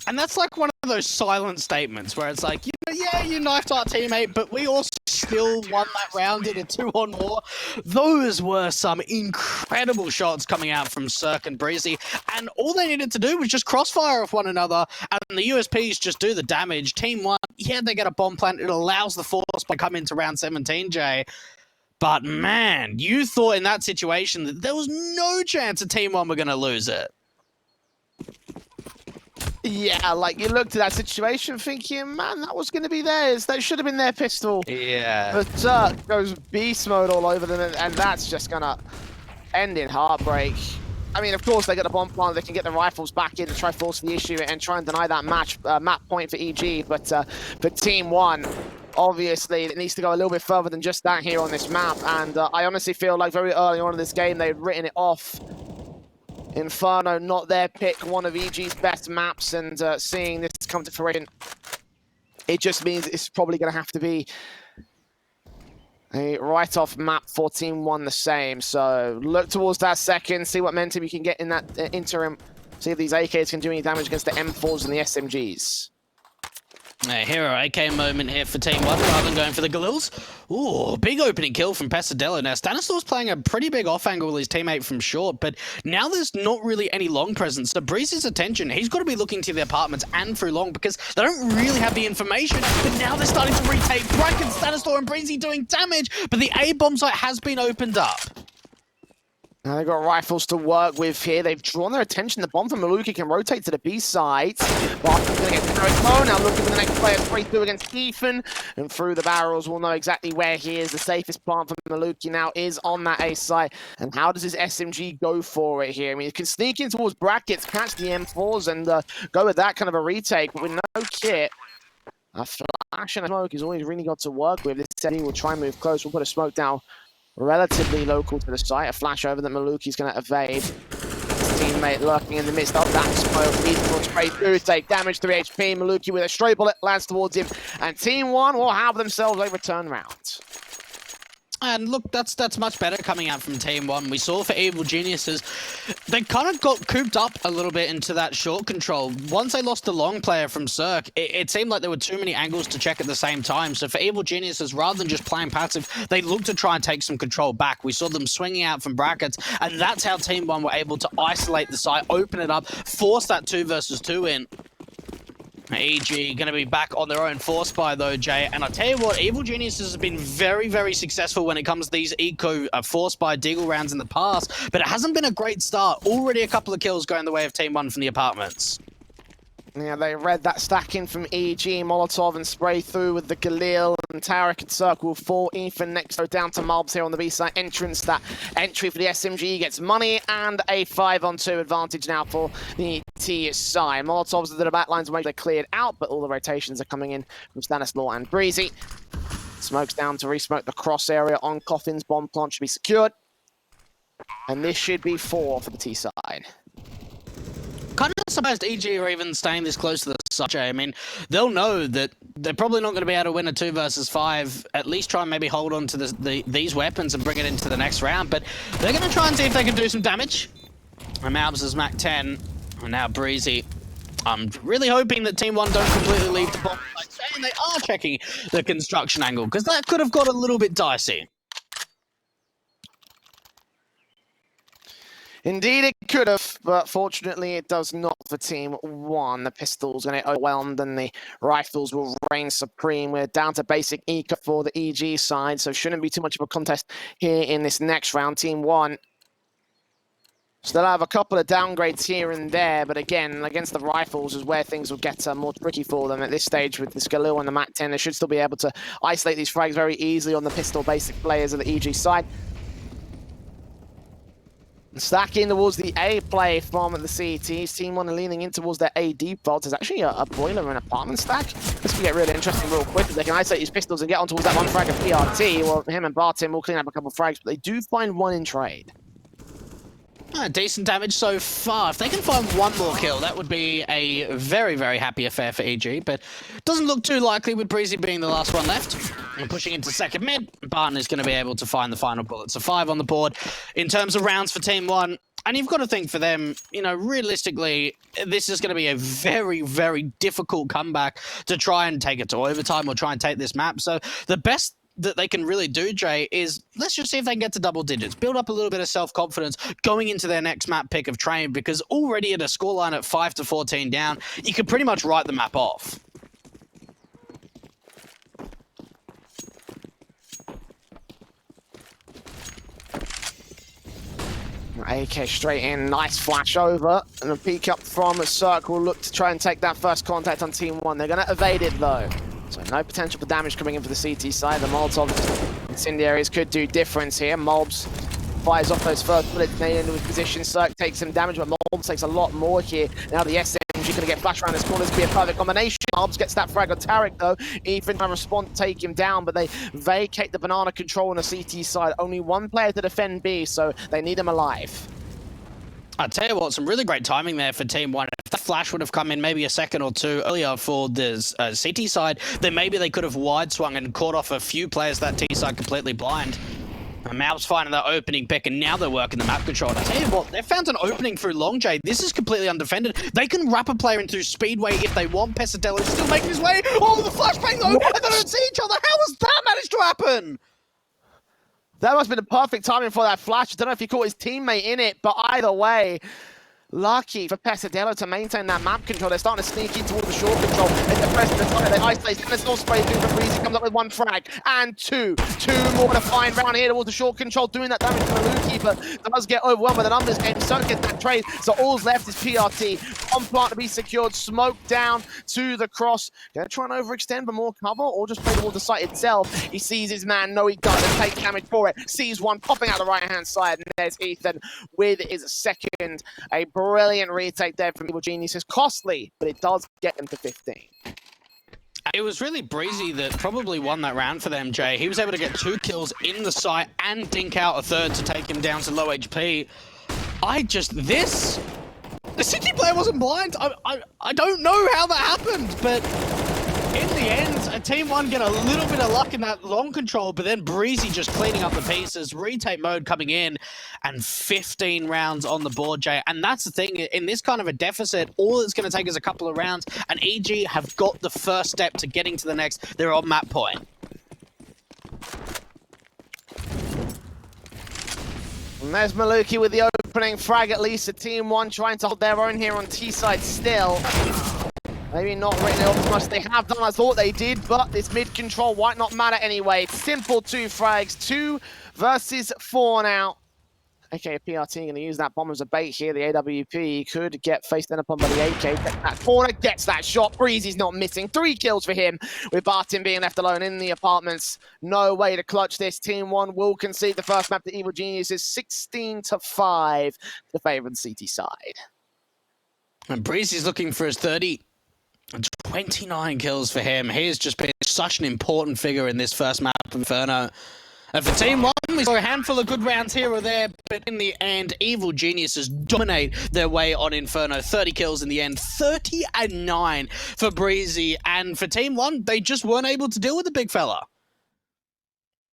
And that's like one of those silent statements where it's like, you know, yeah, you knifed our teammate, but we also still won that round in a 2-on-4. Those were some incredible shots coming out from Cirque and Breezy, and all they needed to do was just crossfire off one another, and the USPs just do the damage. Team 1, yeah, they get a bomb plant. It allows the force by coming to round 17, Jay. But man, you thought in that situation that there was no chance that Team 1 were going to lose it. Yeah, like you looked at that situation thinking, man, that was going to be theirs. That should have been their pistol. Yeah. But goes beast mode all over them, and that's just going to end in heartbreak. I mean, of course, they got a bomb plant. They can get the rifles back in to try force the issue and try and deny that map point for EG. But for Team 1, obviously, it needs to go a little bit further than just that here on this map. And I honestly feel like very early on in this game, they'd written it off. Inferno, not their pick, one of EG's best maps, and seeing this come to fruition, it just means it's probably going to have to be a write-off map for Team 1 the same. So look towards that second, see what momentum you can get in that interim, see if these AKs can do any damage against the M4s and the SMGs. A hero AK moment here for Team 1 rather than going for the Galils. Ooh, big opening kill from Pesadilla. Now, Stanislaw's playing a pretty big off angle with his teammate from short, but now there's not really any long presence. So Breezy's attention, he's got to be looking to the apartments and through long because they don't really have the information, but now they're starting to retake. Bracken, Stanislaw, and Breezy doing damage, but the A-bomb site has been opened up. Now they've got rifles to work with here. They've drawn their attention. The bomb from Maluki can rotate to the B side. Barton's going to get Derek Moe. Now looking for the next player straight through against Ethan. And through the barrels, we'll know exactly where he is. The safest plant for Maluki now is on that A side. And how does his SMG go for it here? I mean, he can sneak in towards brackets, catch the M4s, and go with that kind of a retake. But with no kit, A flash and a smoke is all he's really got to work with. This said he will try and move close. We'll put a smoke down relatively local to the site. A flash over that Maluki's going to evade. His teammate lurking in the midst of that smoke. He's going to spray through, take damage, 3 HP. Maluki with a stray bullet lands towards him. And Team 1 will have themselves a return round. And look, that's much better coming out from Team 1. We saw for Evil Geniuses, they kind of got cooped up a little bit into that short control. Once they lost the long player from Cirque, it seemed like there were too many angles to check at the same time. So for Evil Geniuses, rather than just playing passive, they looked to try and take some control back. We saw them swinging out from brackets, and that's how Team 1 were able to isolate the site, open it up, force that 2 versus 2 in. EG going to be back on their own force buy though, Jay. And I tell you what, Evil Geniuses has been very, very successful when it comes to these eco force buy deagle rounds in the past, but it hasn't been a great start. Already a couple of kills going the way of Team 1 from the apartments. Yeah, they read that stack in from EG, Molotov and spray through with the Galil, and Tarek and Circle 4. Ethan next go down to Mobs here on the B-side entrance. That entry for the SMG gets money and a 5-on-2 advantage now for the T side. Molotovs to the back lines they're cleared out, but all the rotations are coming in from Stanislaw and Breezy. Smokes down to re-smoke the cross area on Coffins. Bomb plant should be secured. And this should be 4 for the T side. Kind of surprised EG are even staying this close to the side. I mean, they'll know that they're probably not going to be able to win a 2 versus 5. At least try and maybe hold on to these weapons and bring it into the next round. But they're going to try and see if they can do some damage. And Malbs is Mac 10. And now Breezy. I'm really hoping that Team 1 don't completely leave the bomb site, saying they are checking the construction angle, because that could have got a little bit dicey. Indeed, it could have, but fortunately it does not for Team 1. The pistols going to get overwhelmed and the rifles will reign supreme. We're down to basic eco for the EG side, so shouldn't be too much of a contest here in this next round. Team 1 still have a couple of downgrades here and there, but again, against the rifles is where things will get more tricky for them at this stage with the Skalil and the Mac 10. They should still be able to isolate these frags very easily on the pistol basic players of the EG side. Stacking towards the A play from the CETs. Team 1 are leaning in towards their A default. There's actually a boiler and apartment stack. This will get really interesting real quick if they can isolate these pistols and get on towards that one frag of PRT. Well, him and Bartim will clean up a couple of frags, but they do find 1 in trade. Decent damage so far. If they can find 1 more kill, that would be a very, very happy affair for EG, but doesn't look too likely with Breezy being the last one left. And pushing into second mid, Barton is going to be able to find the final bullet. So 5 on the board in terms of rounds for Team 1. And you've got to think for them, you know, realistically, this is going to be a very, very difficult comeback to try and take it to overtime or try and take this map. So the best that they can really do, Jay, is let's just see if they can get to double digits, build up a little bit of self-confidence going into their next map pick of Train, because already at a scoreline at 5-14 down, you can pretty much write the map off. AK straight in, nice flash over, and a peek up from Circle. Look to try and take that first contact on Team 1. They're going to evade it though. So no potential for damage coming in for the CT side. The Molotov incendiaries could do difference here. Mobs fires off those first bullets, made into his position. Cirque takes some damage, but Mobs takes a lot more here. Now the SMG going to get flashed around this corner. This could be a perfect combination. Mobs gets that frag on Tarek though. Ethan trying to respond to take him down, but they vacate the banana control on the CT side. Only 1 player to defend B, so they need him alive. I tell you what, some really great timing there for Team 1. If the flash would have come in maybe a second or 2 earlier for the CT side, then maybe they could have wide swung and caught off a few players that T side completely blind. And Mal's finding that opening pick, and now they're working the map control. And I tell you what, they've found an opening through Long J. This is completely undefended. They can wrap a player in through Speedway if they want. Pesadello still making his way. Oh, the flashbang though, and they don't see each other. How has that managed to happen? That must have been the perfect timing for that flash. I don't know if he caught his teammate in it, but either way, lucky for Pesadello to maintain that map control. They're starting to sneak in towards the short control. It's the press of the time. They isolate. And it's all spray through for Breezy. Comes up with 1 frag and 2. 2 more to find round here towards the short control. Doing that damage to Maluki, but does get overwhelmed by the numbers game. So gets that trade. So all's left is PRT. On plant to be secured. Smoke down to the cross. Gonna try and overextend for more cover or just play towards the site itself. He sees his man. No, he doesn't take damage for it. Sees 1 popping out the right-hand side. And there's Ethan with his second. A brilliant retake there from Evil Geniuses. Costly, but it does get them to 15. It was really Breezy that probably won that round for them, Jay. He was able to get 2 kills in the site and dink out a third to take him down to low HP. The City player wasn't blind. I don't know how that happened, but in the end, Team 1 get a little bit of luck in that long control, but then Breezy just cleaning up the pieces, retake mode coming in, and 15 rounds on the board, Jay. And that's the thing, in this kind of a deficit, all it's going to take is a couple of rounds, and EG have got the first step to getting to the next. They're on map point. And there's Maluki with the opening frag, at least. Team 1 trying to hold their own here on T-side still. Maybe not really as much as they have done. I thought they did, but this mid-control might not matter anyway. Simple 2 frags, 2 versus 4 now. Okay, PRT going to use that bomb as a bait here. The AWP could get faced then upon by the AK. Gets that corner, gets that shot. Breezy's not missing. 3 kills for him, with Barton being left alone in the apartments. No way to clutch this. Team 1 will concede the first map to Evil Geniuses. 16-5, the favored CT side. And Breezy's looking for his 30. 29 kills for him. He has just been such an important figure in this first map, Inferno. And for Team 1, we saw a handful of good rounds here or there, but in the end, Evil Geniuses dominate their way on Inferno. 30 kills in the end, 30-9 for Breezy. And for Team 1, they just weren't able to deal with the big fella.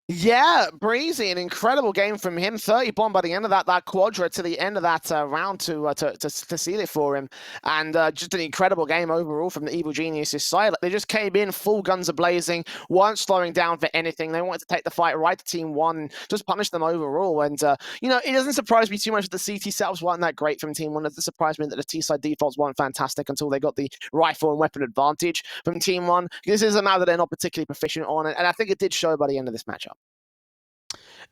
Yeah, Breezy, an incredible game from him. 30 bomb by the end of that quadra to the end of that round to seal it for him. And just an incredible game overall from the Evil Geniuses side. Like, they just came in full guns a-blazing, weren't slowing down for anything. They wanted to take the fight right to Team 1, just punish them overall. And, you know, it doesn't surprise me too much that the CT setups weren't that great from Team 1. It doesn't surprise me that the T-side defaults weren't fantastic until they got the rifle and weapon advantage from Team 1. This is a map that they're not particularly proficient on, and I think it did show by the end of this matchup.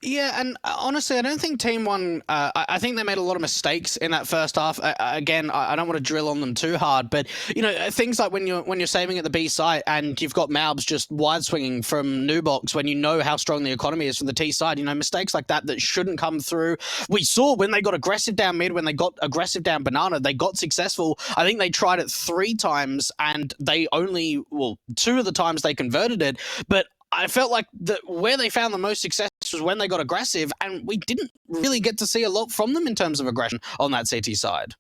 Yeah, and honestly, I don't think Team 1, I think they made a lot of mistakes in that first half. Again, I don't want to drill on them too hard, but, you know, things like when you're saving at the B site and you've got Malbs just wide swinging from new box when you know how strong the economy is from the T side, you know, mistakes like that shouldn't come through. We saw when they got aggressive down mid, when they got aggressive down banana, they got successful. I think they tried it 3 times and they only, well, 2 of the times they converted it, but I felt like where they found the most success was when they got aggressive, and we didn't really get to see a lot from them in terms of aggression on that CT side.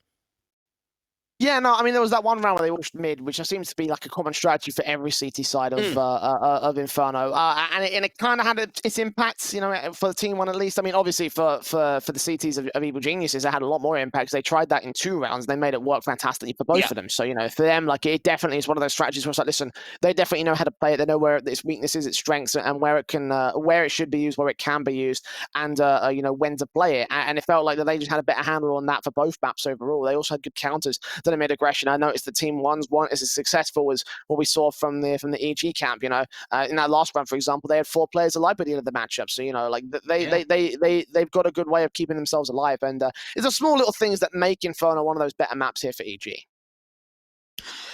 Yeah, no, I mean, there was that one round where they pushed mid, which seems to be like a common strategy for every CT side of Inferno. And it kind of had its impacts, you know, for the Team 1 at least. I mean, obviously for the CTs of Evil Geniuses, it had a lot more impacts. They tried that in 2 rounds. They made it work fantastically for both of them. So, you know, for them, like, it definitely is one of those strategies where it's like, listen, they definitely know how to play it. They know where its weaknesses, its strengths, and where it can, where it should be used, where it can be used, and, you know, when to play it. And it felt like that they just had a better handle on that for both maps overall. They also had good counters that made aggression. I noticed the Team 1's weren't as successful as what we saw from the EG camp. You know, in that last round, for example, they had 4 players alive by the end of the matchup. So, you know, like they've got a good way of keeping themselves alive. And it's the small little things that make Inferno one of those better maps here for EG.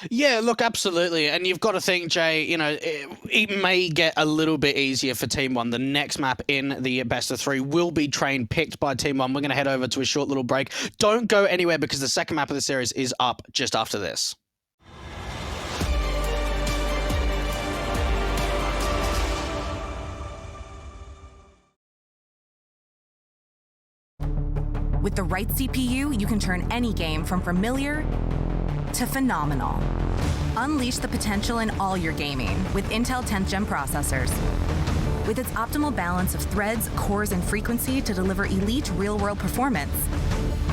Yeah, look, absolutely. And you've got to think, Jay, you know, it may get a little bit easier for Team 1. The next map in the best of 3 will be train picked by Team 1. We're going to head over to a short little break. Don't go anywhere because the second map of the series is up just after this. With the right CPU, you can turn any game from familiar to phenomenal. Unleash the potential in all your gaming with Intel 10th Gen processors. With its optimal balance of threads, cores, and frequency to deliver elite real-world performance,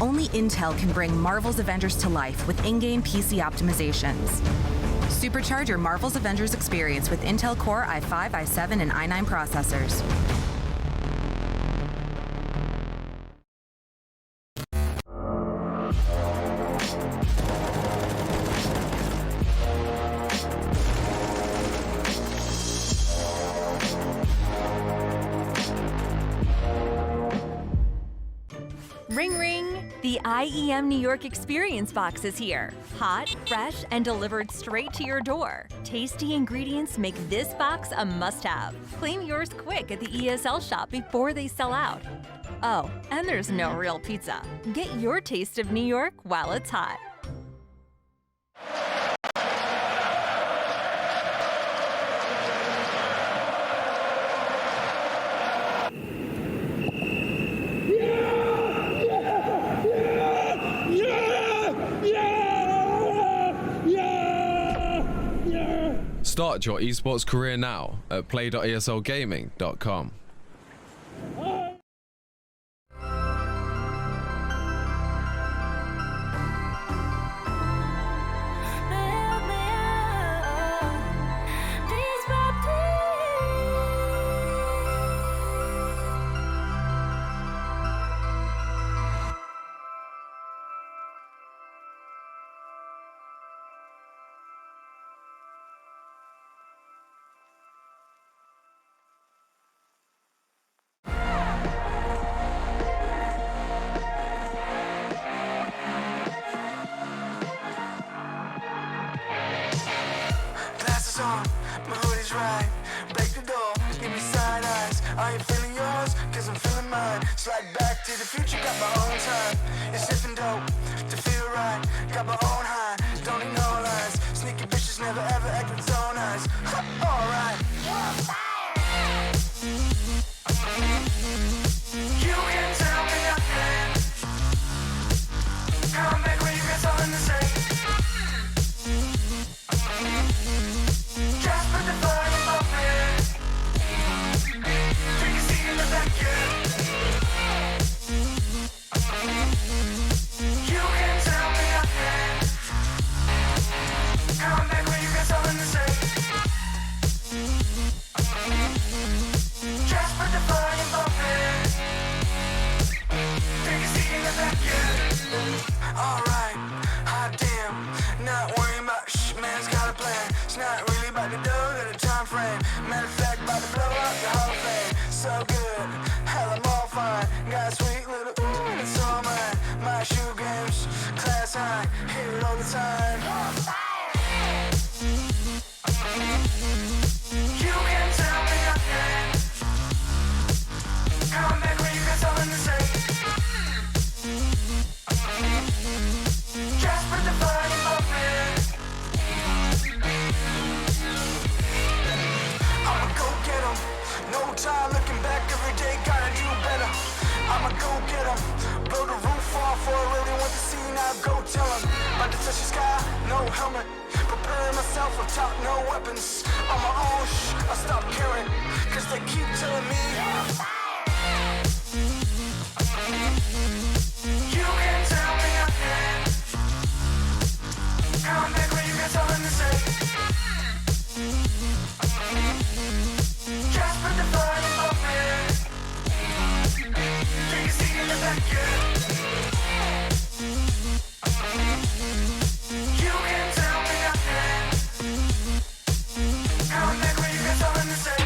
only Intel can bring Marvel's Avengers to life with in-game PC optimizations. Supercharge your Marvel's Avengers experience with Intel Core i5, i7, and i9 processors. Ring ring! The IEM New York Experience Box is here. Hot, fresh, and delivered straight to your door. Tasty ingredients make this box a must-have. Claim yours quick at the ESL shop before they sell out. Oh, and there's no real pizza. Get your taste of New York while it's hot. Start your esports career now at play.eslgaming.com. Glasses on, my hoodie's right. Break the door, give me side eyes. Are you feeling yours? Cause I'm feeling mine. Slide back to the future, got my own time. It's sniffing dope to feel right. Got my own high, don't need no lines. Sneaky bitches never ever act with so nice. Alright. You can tell me nothing. Come back when you got something to say. Just put the fire in my bed. Take a seat in the back, yeah. You can tell me nothing. Come back when you got something to say. Just put the fire in my bed. Take a seat in the back, yeah. Alright, hot damn. Not worrying about man's got a plan. It's not really about the dough, got a time frame. Matter of fact, about to blow up the Hall of Fame. So good, hell, I'm all fine. Got a sweet little ooh, and it's all mine. My shoe games, class high, hear it all the time. You can tell me nothing. Come back when you got something to say. Just put the fire in my bed. I'ma go get 'em. No time looking back, every day gotta do better. I'ma go get 'em. Blow the roof off for a really want to see, now go tell 'em. About to touch the sky, no helmet. Preparing myself on top, no weapons. On my own, I stop caring. Cause they keep telling me you can tell me nothing. Come back when you got something to say. Just put the fire in my bed. Take a seat in the back, yeah. You can tell me nothing. Come back when you got something to say.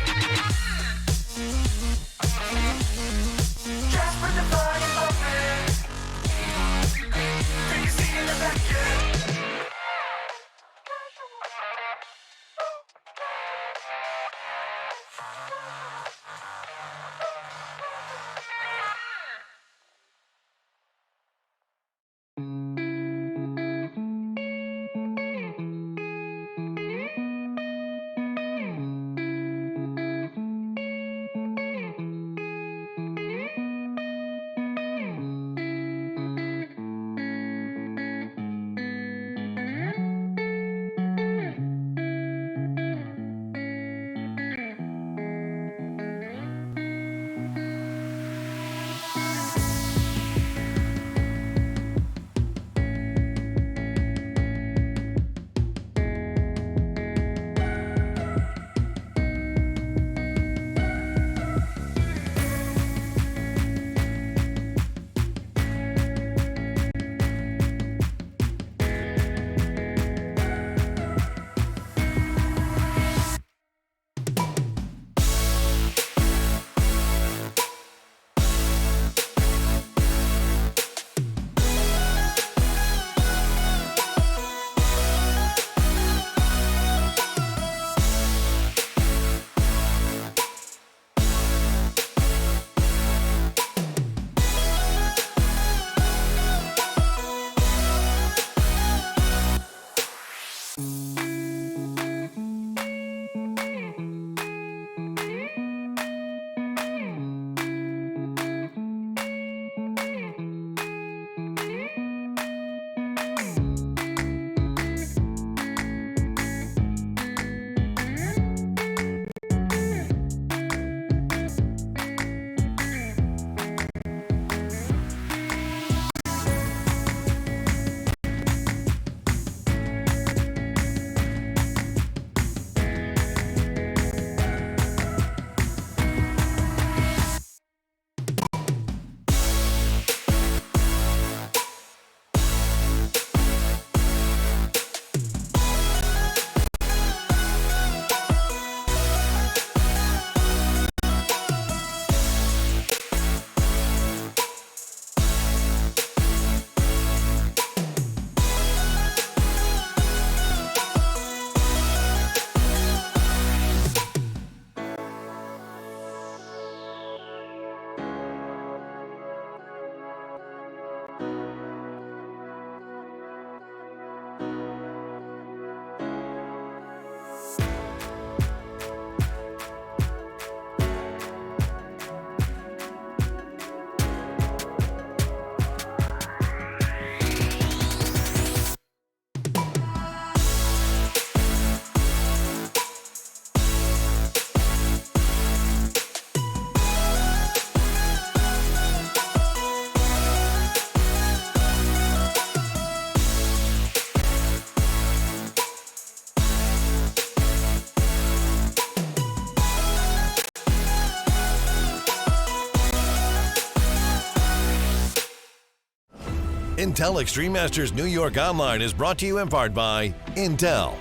Intel Extreme Masters New York Online is brought to you in part by Intel,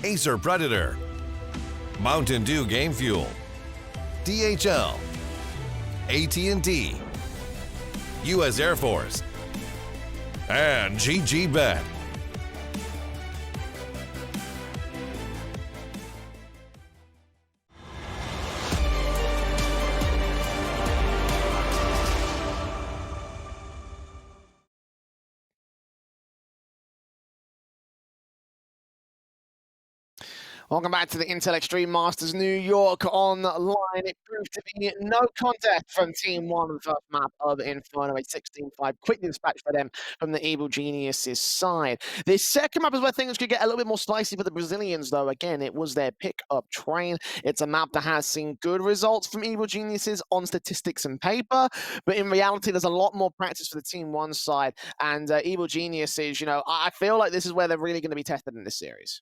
Acer Predator, Mountain Dew Game Fuel, DHL, AT&T, U.S. Air Force, and GG Bet. Welcome back to the Intel Extreme Masters New York Online. It proved to be no contest from Team 1 on the first map of Inferno, a 16-5 quick dispatch for them from the Evil Geniuses side. This second map is where things could get a little bit more spicy for the Brazilians, though. Again, it was their pick-up train. It's a map that has seen good results from Evil Geniuses on statistics and paper, but in reality, there's a lot more practice for the Team 1 side, and Evil Geniuses, I feel like this is where they're really going to be tested in this series.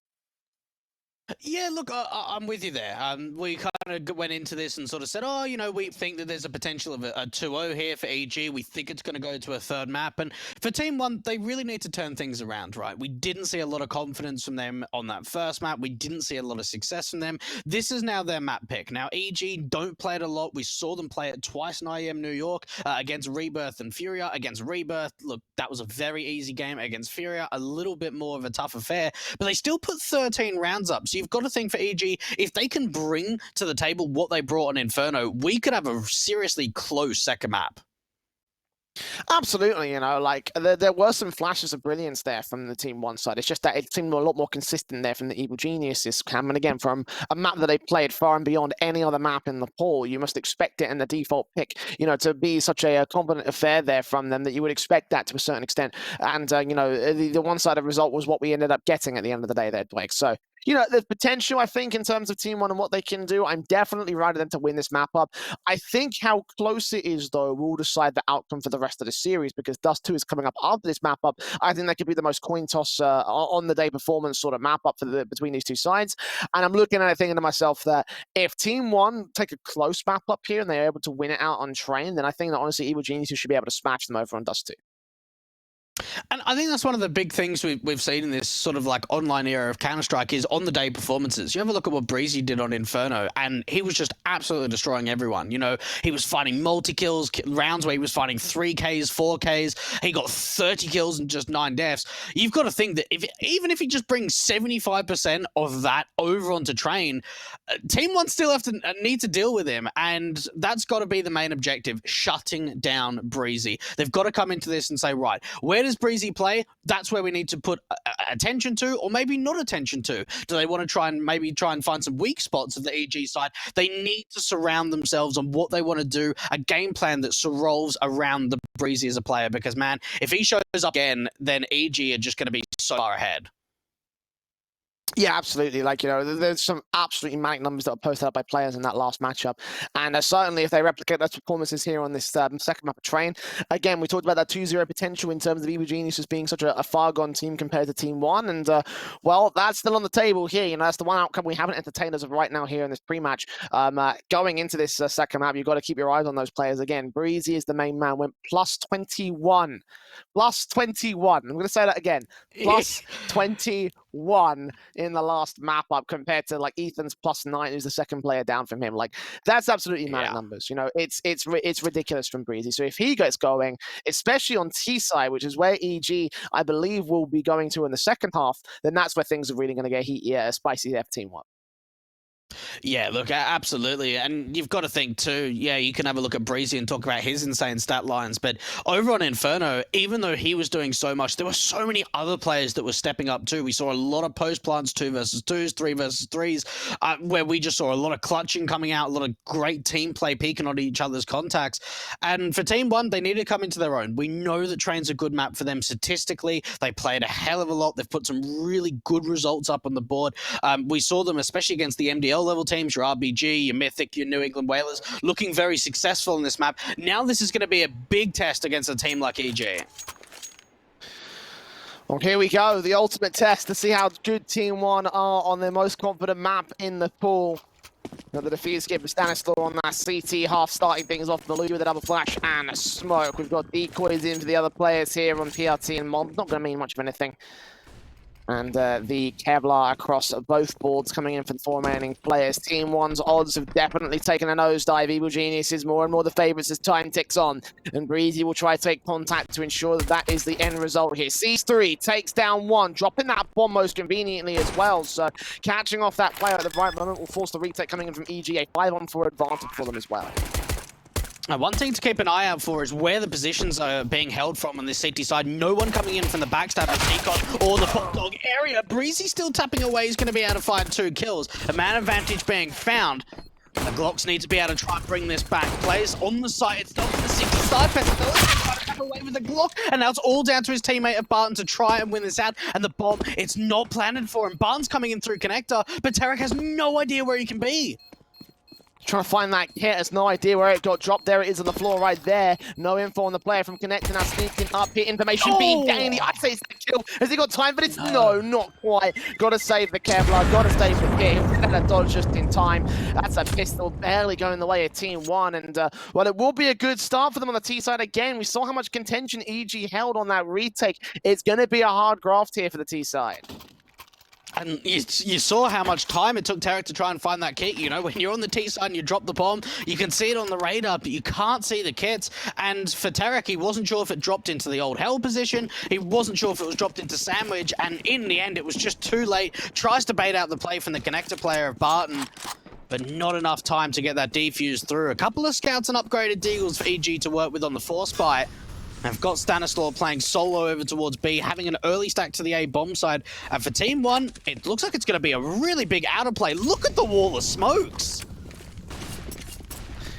Yeah, look, I'm with you there. We kind of went into this and sort of said, oh, we think that there's a potential of a 2-0 here for EG. We think it's going to go to a third map. And for Team 1, they really need to turn things around, right? We didn't see a lot of confidence from them on that first map. We didn't see a lot of success from them. This is now their map pick. Now, EG don't play it a lot. We saw them play it twice in IEM New York against Rebirth and Furia. Against Rebirth, look, that was a very easy game. Against Furia, a little bit more of a tough affair. But they still put 13 rounds up. So you've got to think for EG, if they can bring to the table what they brought on Inferno, we could have a seriously close second map. Absolutely, there were some flashes of brilliance there from the Team 1 side. It's just that it seemed a lot more consistent there from the Evil Geniuses, Cam. And again, from a map that they played far and beyond any other map in the pool, you must expect it in the default pick, to be such a confident affair there from them that you would expect that to a certain extent. And, the one-sided result was what we ended up getting at the end of the day there, Blake. So, there's potential, I think, in terms of Team 1 and what they can do. I'm definitely riding them to win this map up. I think how close it is, though, will decide the outcome for the rest of the series, because Dust 2 is coming up after this map up. I think that could be the most coin toss on the day performance sort of map up between these two sides. And I'm looking at it thinking to myself that if Team 1 take a close map up here and they're able to win it out on train, then I think that honestly Evil Geniuses should be able to smash them over on Dust 2. And I think that's one of the big things we've seen in this sort of like online era of Counter-Strike is on-the-day performances. You have a look at what Breezy did on Inferno, and he was just absolutely destroying everyone. He was fighting multi-kills, rounds where he was fighting 3Ks, 4Ks. He got 30 kills and just 9 deaths. You've got to think that even if he just brings 75% of that over onto train, Team 1 still need to deal with him, and that's got to be the main objective, shutting down Breezy. They've got to come into this and say, right, where does Breezy play? That's where we need to put attention to, or maybe not attention to. Do they want to try and find some weak spots of the EG side? They need to surround themselves on what they want to do, a game plan that revolves around the Breezy as a player, because, man, if he shows up again, then EG are just going to be so far ahead. Yeah, absolutely. There's some absolutely manic numbers that were posted up by players in that last matchup. And certainly if they replicate those performances here on this second map of train, again, we talked about that 2-0 potential in terms of Evil Geniuses being such a far-gone team compared to Team 1. And, well, that's still on the table here. That's the one outcome we haven't entertained as of right now here in this pre-match. Going into this second map, you've got to keep your eyes on those players. Again, Breezy is the main man, went plus 21. Plus 21. I'm going to say that again. Plus 21 in the last map up compared to Ethan's plus 9, who's the second player down from him. That's absolutely mad numbers. It's ridiculous from Breezy. So if he gets going, especially on T side, which is where EG I believe will be going to in the second half, then that's where things are really going to get spicy there for Team 1. Yeah, look, absolutely. And you've got to think too, you can have a look at Breezy and talk about his insane stat lines, but over on Inferno, even though he was doing so much, there were so many other players that were stepping up too. We saw a lot of post plants, 2 versus 2s, 3 versus 3s, where we just saw a lot of clutching coming out, a lot of great team play peeking onto each other's contacts. And for Team 1, they need to come into their own. We know that Train's a good map for them statistically. They played a hell of a lot. They've put some really good results up on the board. We saw them, especially against the MDL level teams, your RBG, your Mythic, your New England Whalers, looking very successful in this map. Now this is going to be a big test against a team like EG. Well, here we go, the ultimate test to see how good Team 1 are on their most confident map in the pool. Got the defeat skip for Stanislaw on that CT, half starting things off. Malou with a double flash and a smoke. We've got decoys in for the other players here on PRT and Mob. Not going to mean much of anything. And the Kevlar across both boards coming in for the four remaining players. Team 1's odds have definitely taken a nosedive. Evil Genius is more and more the favourites as time ticks on. And Breezy will try to take contact to ensure that that is the end result here. Seas3 takes down 1, dropping that bomb most conveniently as well. So catching off that player at the right moment will force the retake coming in from EG. A 5-on-4 advantage for them as well. One thing to keep an eye out for is where the positions are being held from on this CT side. No one coming in from the backstab of Deacon or the pop dog area. Breezy still tapping away. He's going to be able to find 2 kills. A man advantage being found. The Glocks need to be able to try and bring this back. Players on the site. It's not on the 60 side. Pesadilla trying to tap away with the Glock. And now it's all down to his teammate of Barton to try and win this out. And the bomb, it's not planted for him. Barton's coming in through connector, but Tarek has no idea where he can be. Trying to find that kit, has no idea where it got dropped. There it is on the floor right there. No info on the player from Connector now sneaking up. Hit information being gained. I'd say it's the kill. Has he got time? But it's no, not quite. Got to save the Kevlar. Got to save the kit. And a dodge just in time. That's a pistol barely going the way of Team 1. And, well, it will be a good start for them on the T side again. We saw how much contention EG held on that retake. It's going to be a hard graft here for the T side. And you saw how much time it took Tarek to try and find that kit. You know, when you're on the T side and you drop the bomb, you can see it on the radar, but you can't see the kits. And for Tarek, he wasn't sure if it dropped into the old hell position. He wasn't sure if it was dropped into sandwich. And in the end, it was just too late. Tries to bait out the play from the connector player of Barton, but not enough time to get that defuse through. A couple of scouts and upgraded deagles for EG to work with on the force fight. I've got Stanislaw playing solo over towards B, having an early stack to the A bomb side. And for Team 1, it looks like it's going to be a really big outer play. Look at the wall of smokes.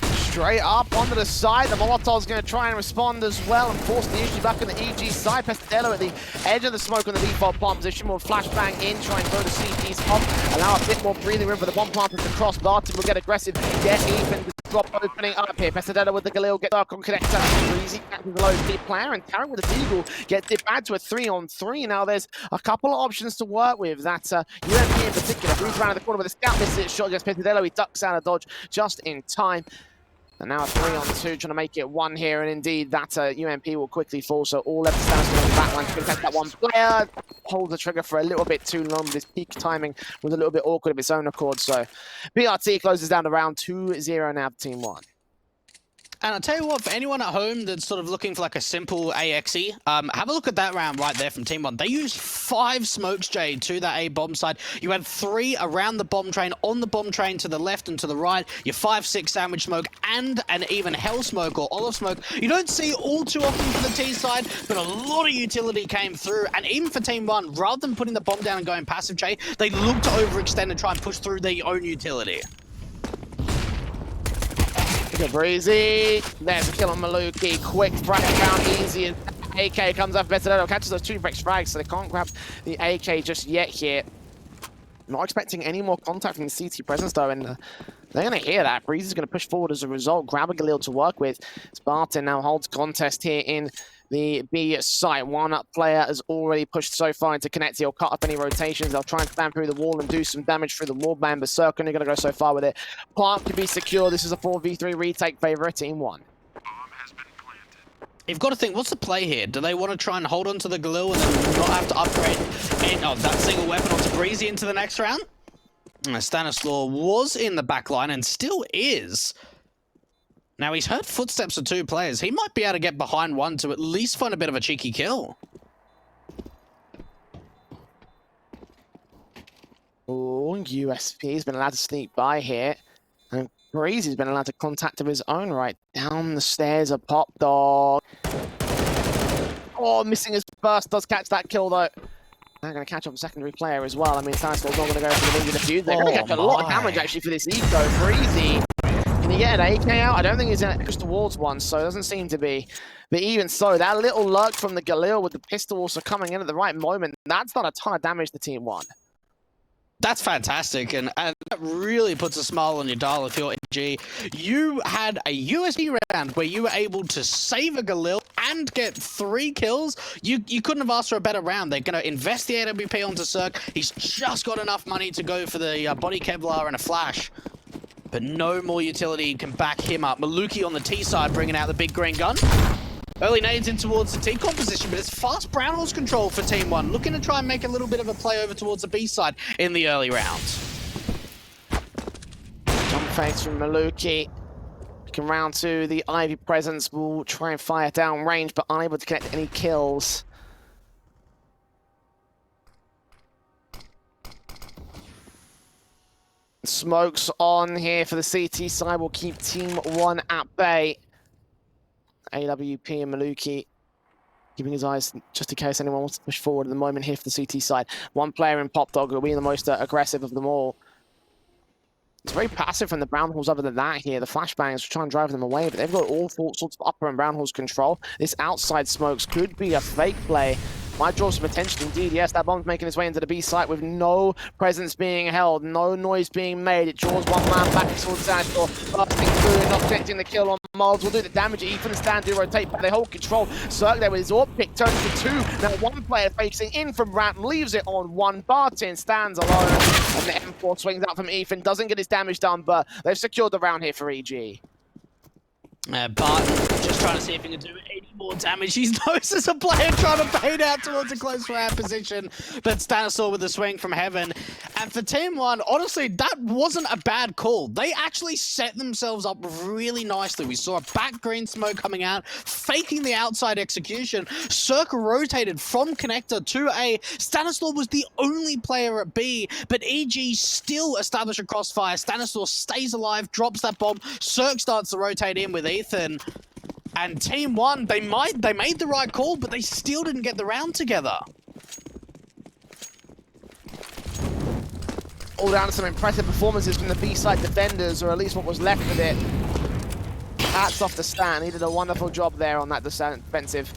Straight up onto the side. The Molotov's going to try and respond as well and force the issue back on the EG side. Pesadelo at the edge of the smoke on the default bomb position. Will flashbang in, try and throw the CTs off. Allow a bit more breathing room for the bomb planters to cross. Barton will get aggressive, get even. Drop opening up here. Pesadelo with the Galil, get dark on connector. Breezy catches the low speed player, and Tarek with the Deagle gets it back to a 3-on-3. Now there's a couple of options to work with. That UMP in particular. Breeze around the corner with a scout misses it shot against Pesadelo. He ducks out of dodge just in time. And now a 3-on-2, trying to make it 1 here, and indeed that UMP will quickly fall, so all left stands on the back line to protect that one player. Hold the trigger for a little bit too long, but his peak timing was a little bit awkward of its own accord, so BRT closes down to round 2-0 now for Team 1. And I'll tell you what, for anyone at home that's sort of looking for like a simple AXE, have a look at that round right there from Team 1. They used 5 smokes, Jade, to that A bomb side. You had 3 around the bomb train, on the bomb train to the left and to the right. Your 5-6 sandwich smoke and an even hell smoke or olive smoke. You don't see all too often for the T side, but a lot of utility came through. And even for Team 1, rather than putting the bomb down and going passive, Jay, they looked to overextend and try and push through their own utility. Look at Breezy. There's a kill on Maluki. Quick frag found easy. AK comes up. Pesadelo catches those 2 Rex frags, so they can't grab the AK just yet here. Not expecting any more contact from the CT presence though, and they're going to hear that. Breezy's going to push forward as a result. Grab a Galil to work with. Spartan now holds contest here in the B site. One up player has already pushed so far into Connect. He'll cut up any rotations. They'll try and spam through the wall and do some damage through the wall. Band Berserker only going to go so far with it. Plant to be secure. This is a 4v3 retake favor Team 1. You've got to think, what's the play here? Do they want to try and hold on to the Galil and then not have to upgrade that single weapon onto Breezy into the next round? Stanislaw was in the back line and still is. Now, he's heard footsteps of 2 players. He might be able to get behind one to at least find a bit of a cheeky kill. Oh, USP's been allowed to sneak by here. And Breezy's been allowed to contact of his own right. Down the stairs, a pop dog. Oh, missing his burst. Does catch that kill, though. They're going to catch up a secondary player as well. I mean, Stanislaw's not going to go for the wing of the feud. They're going to catch a lot of damage, actually, for this eco. Breezy. Can he get an AK out? I don't think he's in it just towards one, so it doesn't seem to be. But even so, that little lurk from the Galil with the pistol also coming in at the right moment, that's done a ton of damage to Team 1. That's fantastic, and that really puts a smile on your dial if you're EG. You had a USP round where you were able to save a Galil and get 3 kills. You couldn't have asked for a better round. They're going to invest the AWP onto Cirque. He's just got enough money to go for the body Kevlar and a flash. but no more utility can back him up. Maluki on the T side bringing out the big green gun. Early nades in towards the T composition, but it's fast brown horse control for Team 1, looking to try and make a little bit of a play over towards the B side in the early rounds. Jump fakes from Maluki. Looking round to the Ivy presence, will try and fire down range, but unable to connect any kills. Smokes on here for the CT side will keep Team 1 at bay. AWP and Maluki keeping his eyes just in case anyone wants to push forward at the moment here for the CT side. One player in Pop Dog will be the most aggressive of them all. It's very passive from the Brown Horse other than that here. The flashbangs try and drive them away, but they've got all sorts of upper and Brown Horse control. This outside smokes could be a fake play. Might draw some attention indeed. Yes, that bomb's making its way into the B site with no presence being held, no noise being made. It draws one man back towards Sandstorm, blasting through, not connecting the kill on Miles. Will do the damage. Ethan and Stan do rotate, but they hold control. Cirque there with his AWP pick turns to 2. Now one player facing in from Ramp leaves it on 1. Bartin stands alone, and the M4 swings out from Ethan. Doesn't get his damage done, but they've secured the round here for EG. Barton just trying to see if he can do any more damage. He notices a player trying to bait out towards a close round position, but Stanislaw with a swing from heaven. And for Team 1, honestly, that wasn't a bad call. They actually set themselves up really nicely. We saw a back green smoke coming out, faking the outside execution. Cirque rotated from connector to A. Stanislaw was the only player at B, but EG still established a crossfire. Stanislaw stays alive, drops that bomb. Cirque starts to rotate in with Ethan, and Team 1, they made the right call, but they still didn't get the round together. All down to some impressive performances from the B-side defenders, or at least what was left of it. Hats off to Stan, he did a wonderful job there on that defensive.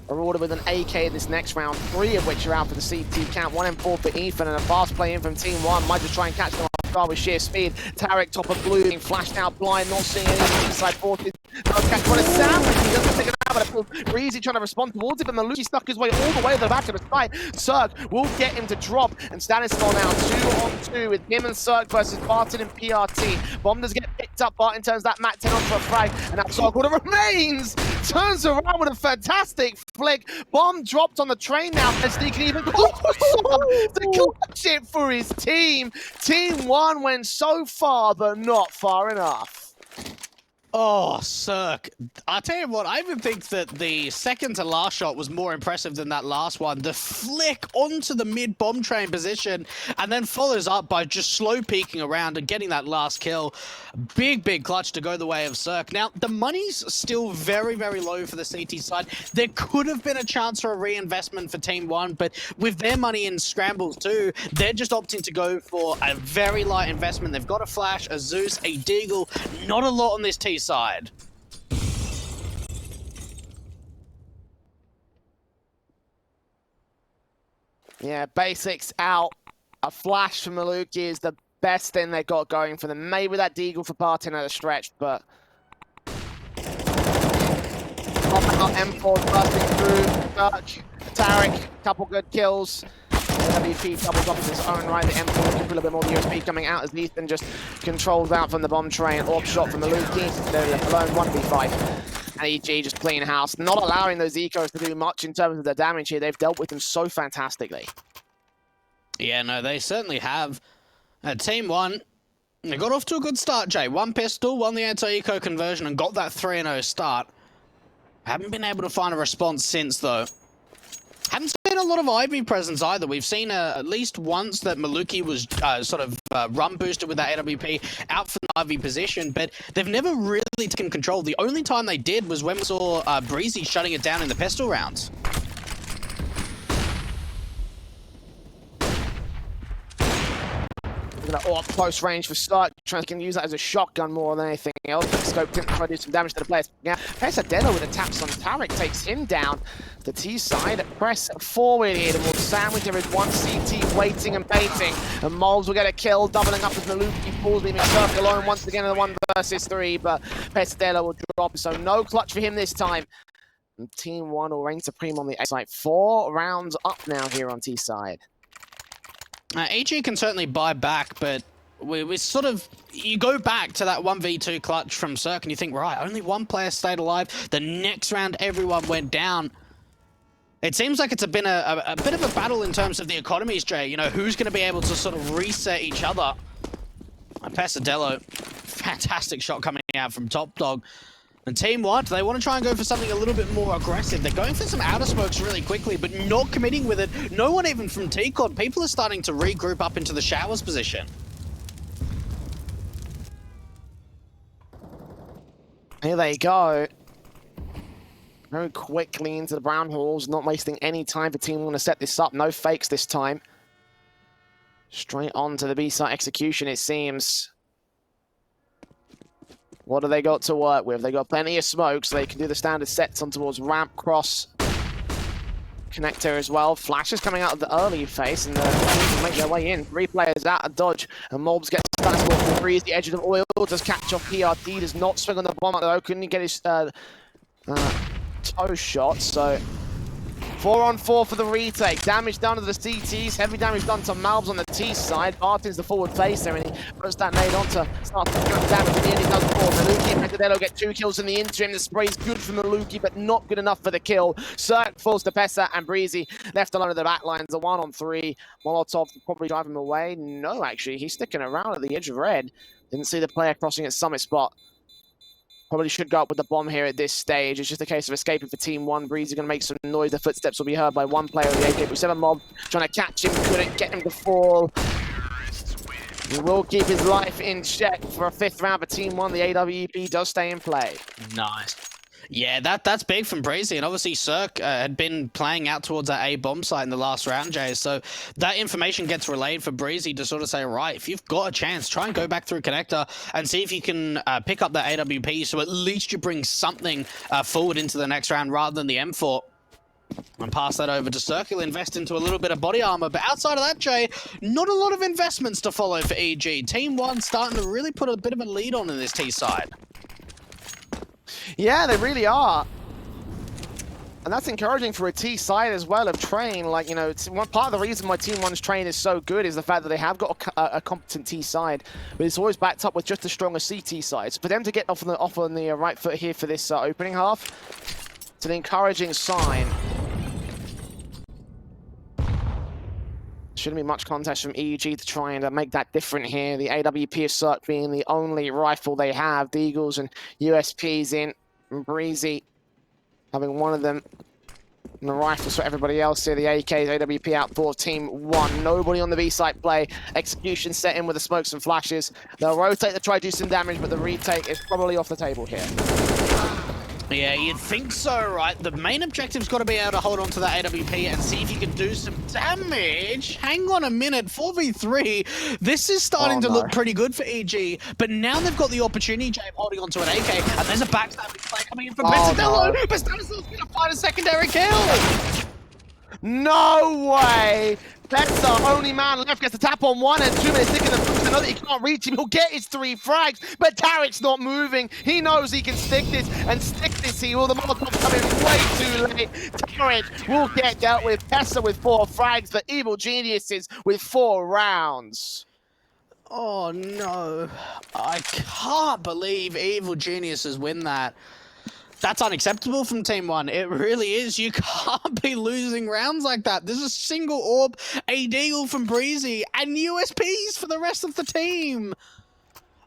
Rewarded with an AK this next round, 3 of which are out for the CT count. 1 and 4 for Ethan, and a fast play in from Team 1. Might just try and catch them off guard with sheer speed. Tarek, top of blue, being flashed out blind, not seeing any inside forces. No catch on a sandwich, he doesn't take it out, but it feels Breezy trying to respond towards it, but Maluki stuck his way all the way to the back of the site. Cirque will get him to drop, and Stanislaw now 2-on-2 with him and Cirque versus Barton and PRT. Bomb does get picked up, Barton turns that Mac 10 on for a frag, and now Cirque with the remains! Turns around with a fantastic flick. Bomb dropped on the train now, and he can even to clutch it for his team. Team 1 went so far, but not far enough. Oh, Cirque. I'll tell you what, I even think that the second to last shot was more impressive than that last one. The flick onto the mid bomb train position, and then follows up by just slow peeking around and getting that last kill. Big, big clutch to go the way of Cirque. Now, the money's still very, very low for the CT side. There could have been a chance for a reinvestment for Team 1, but with their money in scrambles too, they're just opting to go for a very light investment. They've got a Flash, a Zeus, a Deagle, not a lot on this T side. Yeah, basics out. A flash from Maluki is the best thing they got going for them. Maybe that Deagle for Barton at a stretch, but out M4 busting through. Dutch, Tarek, couple good kills. WP doubles up in his own right. The M4 looking for a little bit more USB coming out as Ethan just controls out from the bomb train. Orb shot from Maluki. They're left alone, 1v5. And EG just clean house, not allowing those ecos to do much in terms of the damage here. They've dealt with them so fantastically. Yeah, no, they certainly have. Team 1, they got off to a good start, Jay. 1 pistol, won the anti-eco conversion, and got that 3-0 start. Haven't been able to find a response since, though. Haven't seen a lot of Ivy presence either. We've seen at least once that Maluki was sort of run boosted with that AWP out from the Ivy position, but they've never really taken control. The only time they did was when we saw Breezy shutting it down in the pistol rounds. Close range for start. Can use that as a shotgun more than anything else. But Scope can try to do some damage to the players. Now, Pesadelo with the taps on Tarek takes him down. The T side press forward here towards Sandwich. There is one CT waiting and baiting. And Moles will get a kill, doubling up as Maluki falls, leaving Cirque alone once again in the 1 versus 3. But Pesadelo will drop, so no clutch for him this time. And Team 1 will reign supreme on the A side. 4 rounds up now here on T side. EG can certainly buy back, but we sort of, you go back to that 1v2 clutch from Cirque and you think, right, only one player stayed alive. The next round, everyone went down. It seems like it's been a bit of a battle in terms of the economies, Jay. You know, who's going to be able to sort of reset each other? And Pesadillo, fantastic shot coming out from Top Dog. And Team 1, they want to try and go for something a little bit more aggressive. They're going for some outer smokes really quickly, but not committing with it. No one even from T-Cod. People are starting to regroup up into the showers position. Here they go. Very quickly into the brown halls, not wasting any time for Team 1 to set this up. No fakes this time. Straight on to the B-side execution, it seems. What do they got to work with? They got plenty of smoke, so they can do the standard sets on towards ramp, cross, connector as well. Flashes coming out of the early phase, and the make their way in. 3 players out of dodge, and Mobs gets transport for Breeze. The edge of the oil does catch off PRD, does not swing on the bomb though. Couldn't he get his toe shot, so 4-on-4 for the retake. Damage done to the CTs, heavy damage done to Malbs on the T side. Barton's the forward face there, and he puts that nade on to start to get damage. In the end, he does 4. Maluki and Pesadillo get 2 kills in the interim. The spray's good from Maluki, but not good enough for the kill. Cirque falls to Pesa, and Breezy left alone at the back lines. A 1-on-3. Molotov probably drive him away. No, actually, he's sticking around at the edge of red. Didn't see the player crossing at summit spot. Probably should go up with the bomb here at this stage. It's just a case of escaping for Team 1. Breezy going to make some noise. The footsteps will be heard by one player of the AK-47 mob. Trying to catch him, couldn't get him to fall. He will keep his life in check for a 5th round for Team 1. The AWP does stay in play. Nice. Yeah, that's big from Breezy, and obviously Cirque had been playing out towards that A bomb site in the last round, Jay, so that information gets relayed for Breezy to sort of say, right, if you've got a chance, try and go back through connector and see if you can pick up that AWP, so at least you bring something forward into the next round rather than the M4. And pass that over to Cirque. He'll invest into a little bit of body armor, but outside of that, Jay, not a lot of investments to follow for EG. Team 1 starting to really put a bit of a lead on in this T side. Yeah, they really are. And that's encouraging for a T side as well of train. Like, you know, it's one part of the reason why Team 1's train is so good is the fact that they have got a competent T side, but it's always backed up with just a stronger CT side. So for them to get off on the right foot here for this opening half, it's an encouraging sign. Shouldn't be much contest from EG to try and make that different here. The AWP of Cirque being the only rifle they have. The Eagles and USPs in, and Breezy having one of them. And the rifles for everybody else here. The AKs, AWP out for Team 1. Nobody on the B site play. Execution set in with the smokes and flashes. They'll rotate to try to do some damage, but the retake is probably off the table here. Yeah, you'd think so, right? The main objective's got to be able to hold on to that AWP and see if you can do some damage. Hang on a minute, 4v3. This is starting to look pretty good for EG, but now they've got the opportunity, Jay, of holding on to an AK, and there's a backstabbing play coming in from Pesadillo, but Stanislav's going to find a secondary kill. No way! That's the only man left, gets a tap on one and 2 minutes sticking the boots. Know that he can't reach him. He'll get his 3 frags, but Tarek's not moving. He knows he can stick this and stick this. He will. The Molotov's coming way too late. Tarek will get dealt with. Pesa with 4 frags. The Evil Geniuses with 4 rounds. Oh no. I can't believe Evil Geniuses win that. That's unacceptable from Team 1. It really is. You can't be losing rounds like that. There's a single orb, a deagle from Breezy, and USPs for the rest of the team.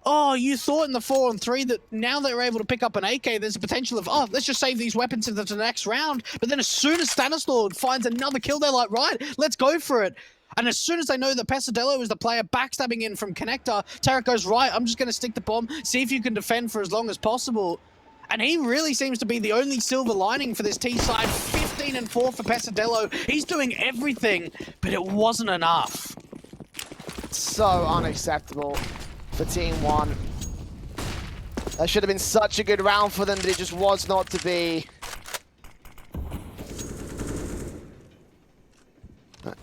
Oh, you thought in the 4-on-3 that now they're able to pick up an AK, there's a potential of, oh, let's just save these weapons into the next round. But then as soon as Stanislaw finds another kill, they're like, right, let's go for it. And as soon as they know that Pesadillo is the player backstabbing in from connector, Tarek goes, right, I'm just going to stick the bomb, see if you can defend for as long as possible. And he really seems to be the only silver lining for this T side. 15-4 for Pesadillo. He's doing everything, but it wasn't enough. So unacceptable for Team 1. That should have been such a good round for them, but it just was not to be.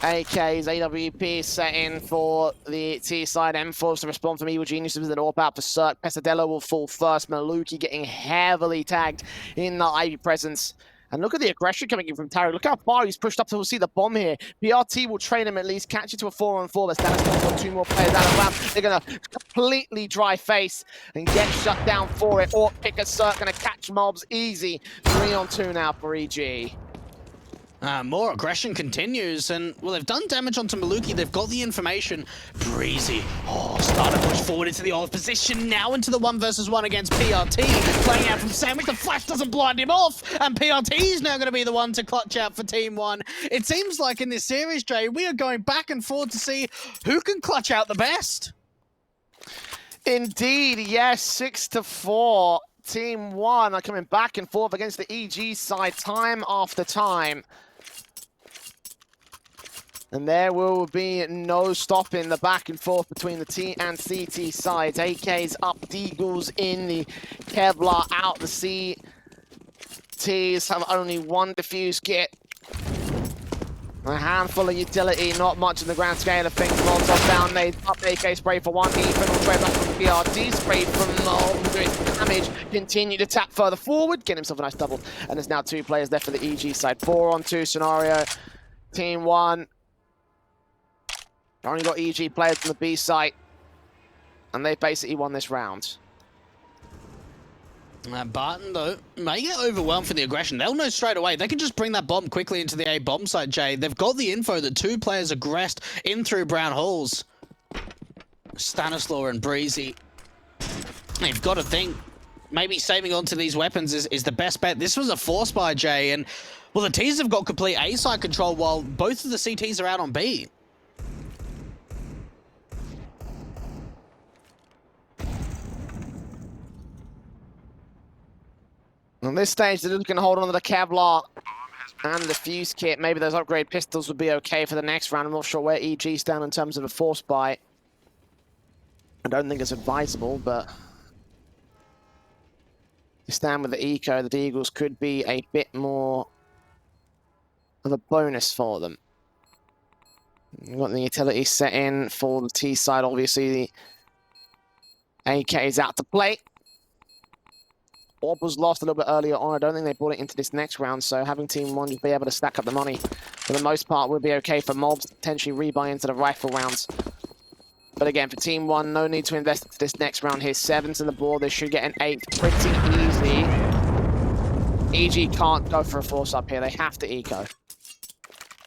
AKs, AWP set in for the T side. M4s to respond from Evil Geniuses with an AWP out for Cirque. Pesadillo will fall first. Maluki getting heavily tagged in the Ivy presence. And look at the aggression coming in from Tarek. Look how far he's pushed up to see the bomb here. PRT will train him at least, catch it to a 4-on-4, but Stannis got 2 more players out of round. They're going to completely dry face and get shut down for it. Or pick a Cirque, going to catch mobs easy. 3-on-2 now for EG. More aggression continues, and well, they've done damage onto Maluki. They've got the information. Breezy, starting to push forward into the old position, now into the 1v1 against PRT. Playing out from Sandwich, the flash doesn't blind him off, and PRT is now going to be the one to clutch out for Team 1. It seems like in this series, Jay, we are going back and forth to see who can clutch out the best. Indeed, yes, 6-4. Team 1 are coming back and forth against the EG side time after time. And there will be no stopping the back and forth between the T and CT sides. AK's up, Deagles in, the Kevlar out, the CTs have only 1 defuse kit. A handful of utility, not much in the grand scale of things. Molotov down, made up, AK spray for 1, Ethan will trade back from PRT, sprayed from Molotov, doing damage, continue to tap further forward, get himself a nice double, and there's now 2 players left for the EG side. 4-on-2 scenario, Team 1. Only got EG players on the B site, and they basically won this round. Barton, though, may get overwhelmed for the aggression. They'll know straight away. They can just bring that bomb quickly into the A bomb site, Jay. They've got the info that 2 players aggressed in through Brown Halls. Stanislaw and Breezy. You've got to think, maybe saving onto these weapons is the best bet. This was a force buy, Jay, and, well, the T's have got complete A side control while both of the CTs are out on B. On this stage, they're looking to hold on to the Kevlar and the fuse kit. Maybe those upgrade pistols would be okay for the next round. I'm not sure where EG stand in terms of a force buy. I don't think it's advisable, but you stand with the eco, the Deagles could be a bit more of a bonus for them. You've got the utility set in for the T side. Obviously, the AK is out to play. Orb was lost a little bit earlier on. I don't think they brought it into this next round, so having Team 1 just be able to stack up the money for the most part would be okay for mobs to potentially rebuy into the rifle rounds. But again, for Team 1, no need to invest into this next round here. 7 to the board. They should get an 8 pretty easy. EG can't go for a force up here. They have to eco.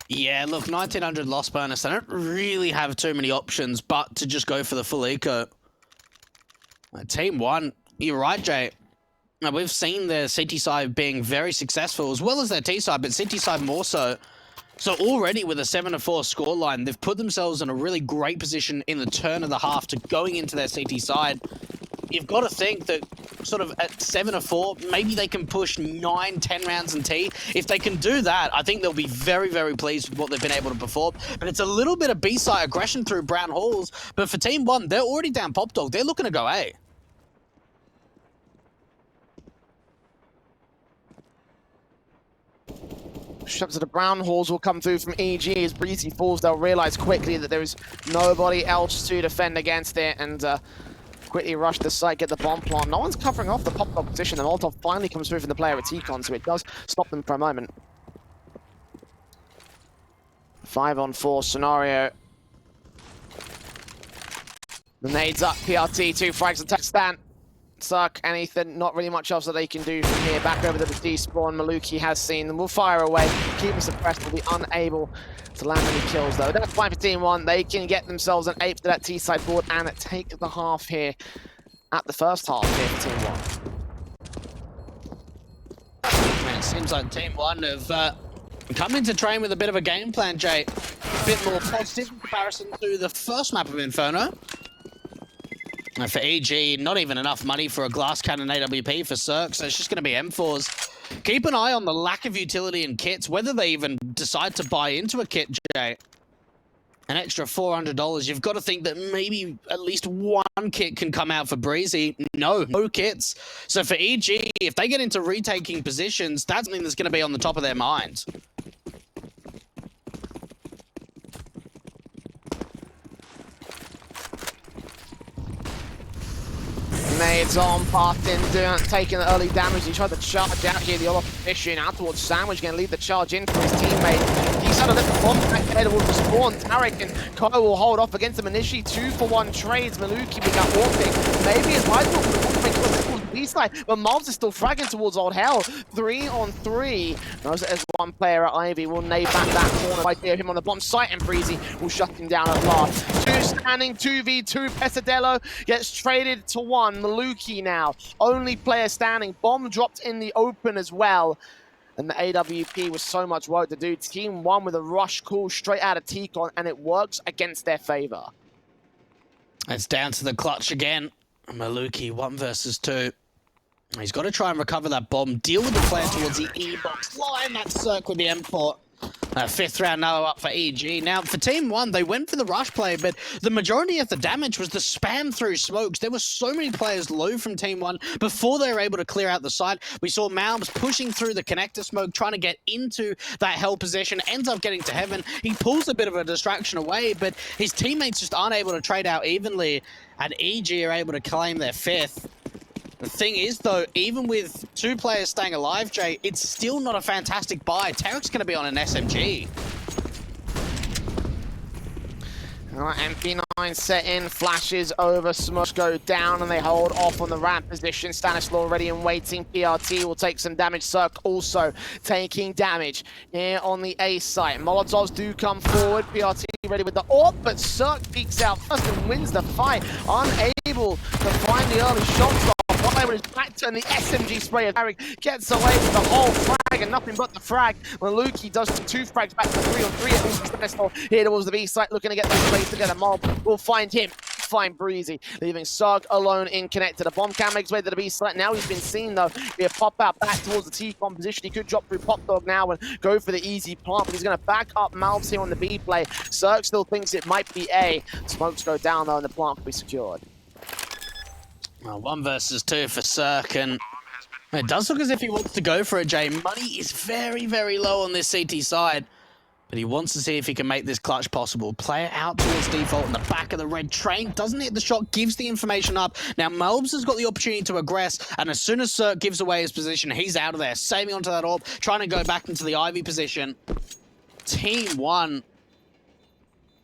Yeah, look, 1900 loss bonus. They don't really have too many options but to just go for the full eco. Team 1, you're right, Jay. Now, we've seen their CT side being very successful, as well as their T side, but CT side more so. So already with a 7-4 scoreline, they've put themselves in a really great position in the turn of the half to going into their CT side. You've got to think that sort of at 7-4, maybe they can push 9-10 rounds in T. If they can do that, I think they'll be very, very pleased with what they've been able to perform. But it's a little bit of B-side aggression through Brown Halls. But for Team 1, they're already down Pop Dog. They're looking to go A. Shots of the Brown Halls will come through from EG as Breezy falls. They'll realize quickly that there is nobody else to defend against it and quickly rush the site, get the bomb plant. No one's covering off the pop-up position, and Molotov finally comes through from the player at T-Con, so it does stop them for a moment. 5-on-4 scenario. The nades up, PRT, 2 frags and touchdown. Suck and Ethan, not really much else that they can do from here. Back over to the despawn. Maluki has seen them. Will fire away, keep them suppressed, will be unable to land any kills though. That's fine for Team 1. They can get themselves an 8 to that T-side board and take the half here at the first half here for Team 1. Man, it seems like Team 1 have come into train with a bit of a game plan, Jay. A bit more positive in comparison to the first map of Inferno. For EG, not even enough money for a glass cannon AWP for Cirque, so it's just going to be M4s. Keep an eye on the lack of utility in kits, whether they even decide to buy into a kit, Jay. An extra $400. You've got to think that maybe at least one kit can come out for Breezy. No kits. So for EG, if they get into retaking positions, that's something that's going to be on the top of their minds. Nades on Barton taking the early damage. He tried to charge out here, the other position out towards Sandwich, going to lead the charge in for his teammate. He's had a little bomb back there towards the spawn. Tarek and Kyle will hold off against him initially. 2-for-1 trades. Maluki with that warping. Maybe it's right for B-side, but Mobs is still fragging towards Old Hell. 3-on-3. As one player at Ivy will nade back that corner right there. Him on the bomb site, and Breezy will shut him down at last. 2 standing, 2v2. Pesadello gets traded to 1. Maluki now, only player standing. Bomb dropped in the open as well. And the AWP with so much work to do. Team 1 with a rush call straight out of T-Con, and it works against their favor. It's down to the clutch again. Maluki, 1 versus 2. He's got to try and recover that bomb, deal with the player towards the E-box, line that Cirque with the M4. 5th round now up for EG. Now, for Team 1, they went for the rush play, but the majority of the damage was the spam through smokes. There were so many players low from Team 1 before they were able to clear out the side. We saw Malms pushing through the connector smoke, trying to get into that hell position, ends up getting to heaven. He pulls a bit of a distraction away, but his teammates just aren't able to trade out evenly, and EG are able to claim their 5th. The thing is, though, even with 2 players staying alive, Jay, it's still not a fantastic buy. Tarek's going to be on an SMG. MP9 set in, flashes over, smokes go down, and they hold off on the ramp position. Stanislaw ready and waiting. PRT will take some damage. Cirque also taking damage here on the A site. Molotovs do come forward. PRT ready with the AWP, but Cirque peeks out first and wins the fight. Unable to find the early shots off. With his back turn, the SMG spray of Tarek gets away with the whole frag and nothing but the frag. Maluki does 2 frags back to 3-on-3 at least. Stanislaw here towards the B site, looking to get those plays together. Mob will find him. Find Breezy, leaving Sarg alone in connected. The bomb cam makes way to the B site. Now he's been seen though. Be a pop out back towards the T-Con position. He could drop through Pop Dog now and go for the easy plant, but he's going to back up Malves here on the B play. Sarg still thinks it might be A. Smokes go down though, and the plant will be secured. Well, 1 versus 2 for Cirque, and it does look as if he wants to go for it, Jay. Money is very, very low on this CT side, but he wants to see if he can make this clutch possible. Player out towards default in the back of the red train, doesn't hit the shot, gives the information up. Now, Melbs has got the opportunity to aggress, and as soon as Cirque gives away his position, he's out of there, saving onto that AWP, trying to go back into the Ivy position. Team 1.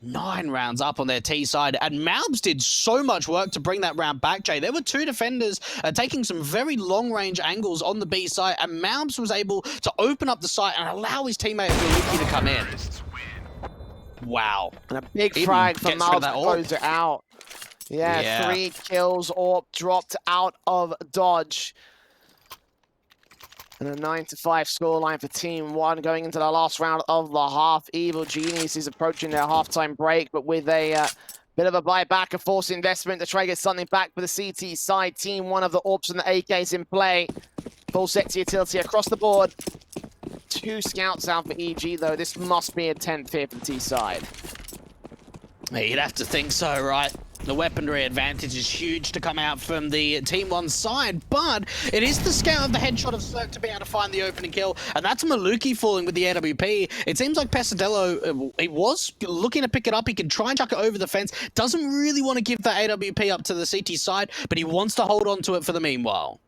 9 rounds up on their T side, and Malbs did so much work to bring that round back, Jay. There were 2 defenders taking some very long-range angles on the B side, and Malbs was able to open up the site and allow his teammate Maluki to come in. Wow. And a big frag for Malbs to close it out. Yeah, 3 kills, AWP dropped out of dodge. And a 9-5 scoreline for Team 1 going into the last round of the half. Evil Genius is approaching their halftime break, but with a bit of a buyback, a forced investment to try to get something back for the CT side. Team 1 of the AWPs and the AKs in play. Full set to utility across the board. 2 scouts out for EG, though. This must be a 10th here for the T side. You'd have to think so, right? The weaponry advantage is huge to come out from the Team 1 side, but it is the scout of the headshot of Cirque to be able to find the opening kill, and that's Maluki falling with the AWP. It seems like Pesadello, he was looking to pick it up. He can try and chuck it over the fence. Doesn't really want to give that AWP up to the CT side, but he wants to hold on to it for the meanwhile.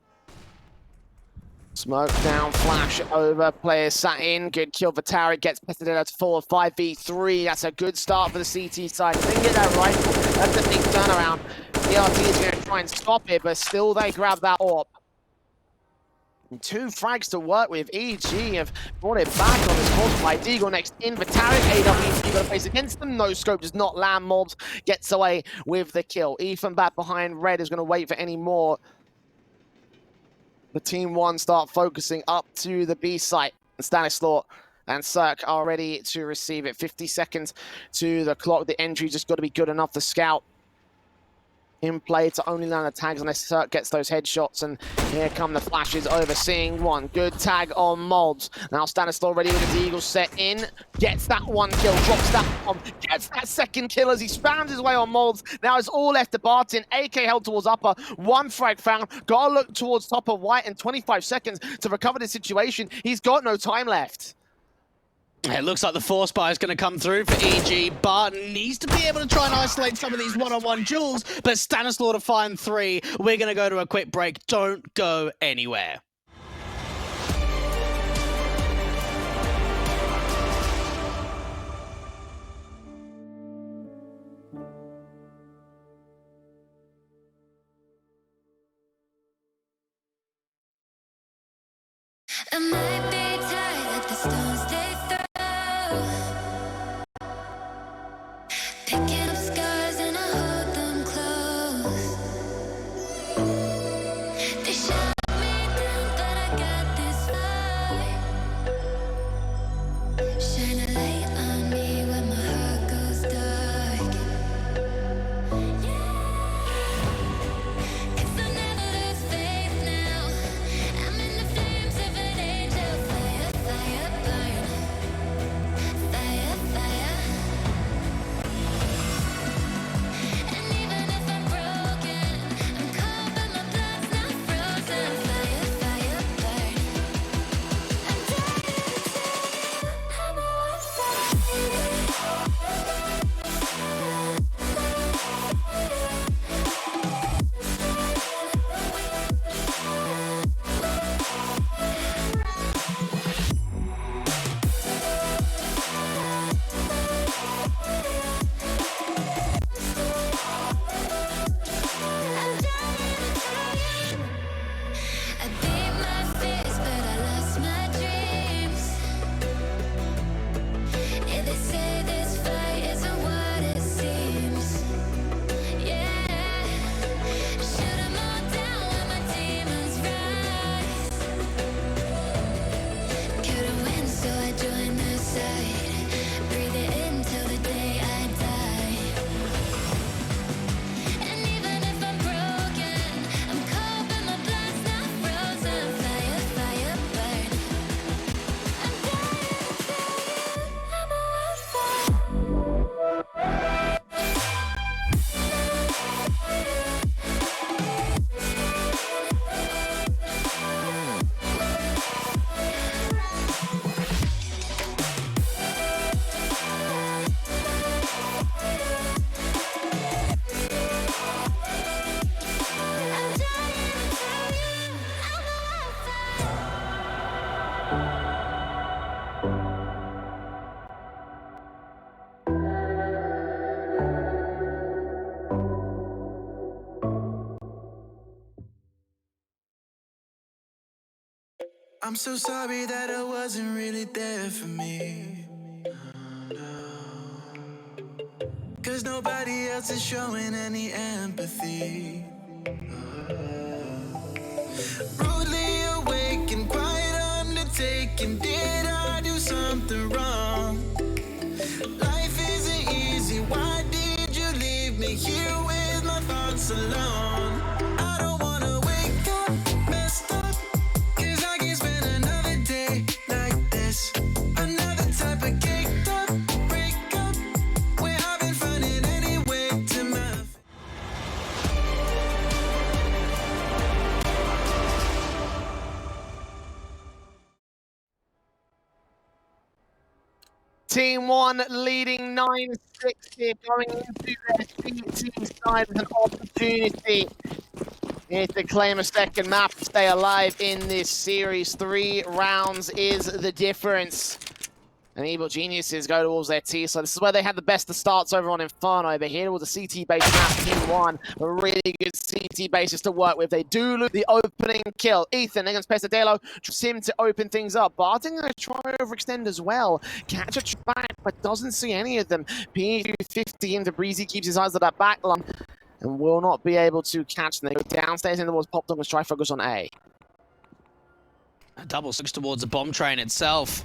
Smoke down, flash over, players sat in, good kill for Tarek, gets Pesadello to fall, 5v3, that's a good start for the CT side. If they can get that rifle, that's a big turnaround. PRT is going to try and stop it, but still they grab that AWP. And 2 frags to work with. EG have brought it back on this multiply. Deagle next in for Tarek. AWP got a face against them. No scope does not land. Mobs gets away with the kill. Ethan back behind Red is going to wait for any more. The Team 1 start focusing up to the B site. Stanislaw and Cirque are ready to receive it. 50 seconds to the clock. The entry just got to be good enough. The scout in play to only land the tags unless Cirque gets those headshots. And here come the flashes, overseeing 1. Good tag on Molds. Now Stanislaw ready with the Eagle set in. Gets that 1 kill, drops that bomb, gets that 2nd kill as he spams his way on Molds. Now it's all left to Barton. AK held towards upper. 1 frag found. Gotta look towards top of white in 25 seconds to recover the situation. He's got no time left. It looks like the force buy is going to come through for EG. Barton needs to be able to try and isolate some of these one-on-one duels, but Stanislaw to find 3. We're going to go to a quick break. Don't go anywhere. I might be tired of the stones they throw, picking up scars and I hold them close. They shut me down, but I got this fight. Shine a light on me when my heart goes dark. Cause I never lose faith now. I'm in the flames of an angel. Fire, fire, burn. Fire, fire. And even if I'm broken, I'm cold but my blood's not frozen. Fire, fire, burn. I'm dying to tell you I'm I beat my fears, but I lost my dreams. Yeah, they say this fight isn't what it seems. Yeah, shoot 'em all down when my demons rise. Couldn't win, so I joined their side. Breathe it in till the day I die. And even if I'm broken, I'm cold but my blood's not frozen. Fire, fire, burn. I'm dying to tell you I'm a I'm so sorry that I wasn't really there for me. Cause nobody else is showing any empathy. Rudely awakened, quite undertaken. Did I do something wrong? Life isn't easy. Why did you leave me here with my thoughts alone? I don't wanna wake up messed up. Cause I can't spend another day like this. Another type of caked up breakup where I've been finding any way to my Team 1 leading 9-6 here, going into their CT side with an opportunity here to claim a second map and stay alive in this series. 3 rounds is the difference. And Evil Geniuses go towards their T, so this is where they had the best of starts over on Inferno, but here with the CT-based map, Team 1, a really good CT basis to work with. They do lose the opening kill. Ethan against Pesadelo, just him to open things up. Barton going to try overextend as well. Catch a track, but doesn't see any of them. P250 into Breezy keeps his eyes at that back line and will not be able to catch them. They go downstairs into what's popped up and try focus on A. A double 6 towards the bomb train itself.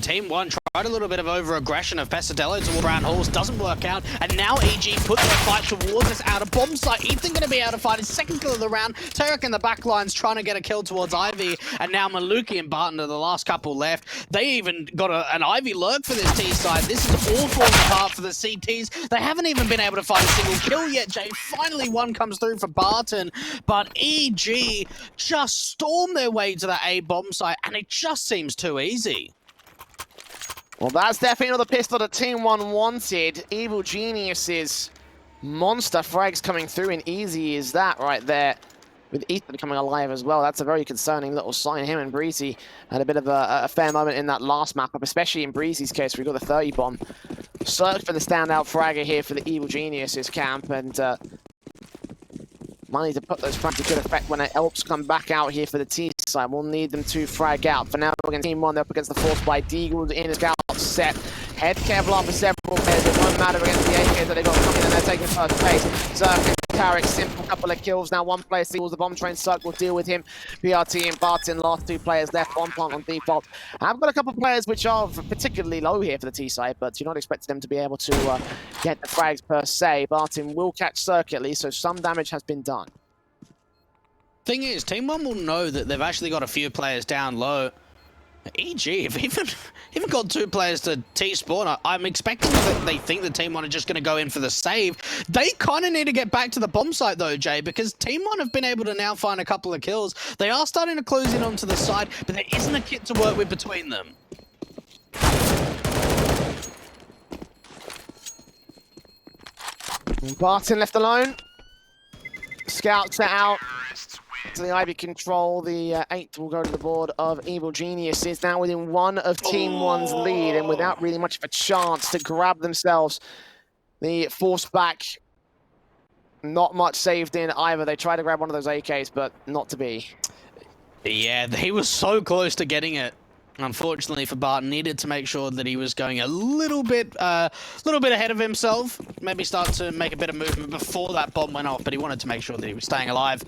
Team 1 tried a little bit of over-aggression of Pesadelo towards Brown Halls, doesn't work out, and now EG put their fight towards us out of bomb site. Ethan going to be able to find his second kill of the round. Tarek in the back lines trying to get a kill towards Ivy, and now Maluki and Barton are the last couple left. They even got an Ivy lurk for this T side. This is all falling apart for the CTs. They haven't even been able to find a single kill yet, Jay. Finally one comes through for Barton, but EG just stormed their way to the A bomb site, and it just seems too easy. Well, that's definitely not the pistol that Team 1 wanted. Evil Genius's monster frags coming through, and easy is that right there. With Ethan coming alive as well. That's a very concerning little sign. Him and Breezy had a bit of a fair moment in that last map up, especially in Breezy's case, where we got the 30 bomb. Search for the standout fragger here for the Evil Geniuses camp, and money to put those frags to good effect when Elps come back out here for the T side. We'll need them to frag out. For now, against Team 1, they're up against the Force by Deagles in a scout set. Head Kevlar for several players. It won't matter against the AKs that they got coming in. They're taking first place. Zerk and Tarek, simple couple of kills. Now one player seals the bomb train. Zerk will deal with him. BRT and Barton, last two players left. Bomb plant on default. I've got a couple of players which are particularly low here for the T side, but you're not expecting them to be able to get the frags per se. Barton will catch Zerk at least, so some damage has been done. Thing is, Team 1 will know that they've actually got a few players down low. EG have even got 2 players to T-spawn. I'm expecting that they think that Team 1 are just going to go in for the save. They kind of need to get back to the bomb site though, Jay, because Team 1 have been able to now find a couple of kills. They are starting to close in onto the side, but there isn't a kit to work with between them. Barton left alone. Scouts are out. To the Ivy control, the 8th will go to the board of Evil Geniuses, now within 1 of Team 1's lead, and without really much of a chance to grab themselves the force back. Not much saved in either. They tried to grab one of those AKs, but not to be. Yeah, he was so close to getting it. Unfortunately for Barton, needed to make sure that he was going a little bit ahead of himself. Maybe start to make a bit of movement before that bomb went off, but he wanted to make sure that he was staying alive.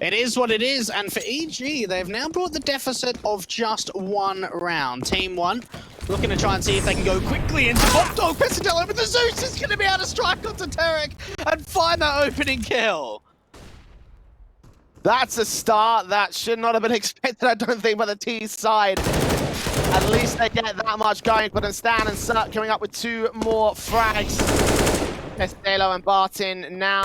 It is what it is, and for EG, they've now brought the deficit of just 1 round. Team 1 looking to try and see if they can go quickly into Hot Dog Pesadillo, but the Zeus is going to be able to strike onto Tarek and find that opening kill. That's a start that should not have been expected, I don't think, by the T side. At least they get that much going for them. Stan and Sut coming up with 2 more frags. Pesadillo and Barton now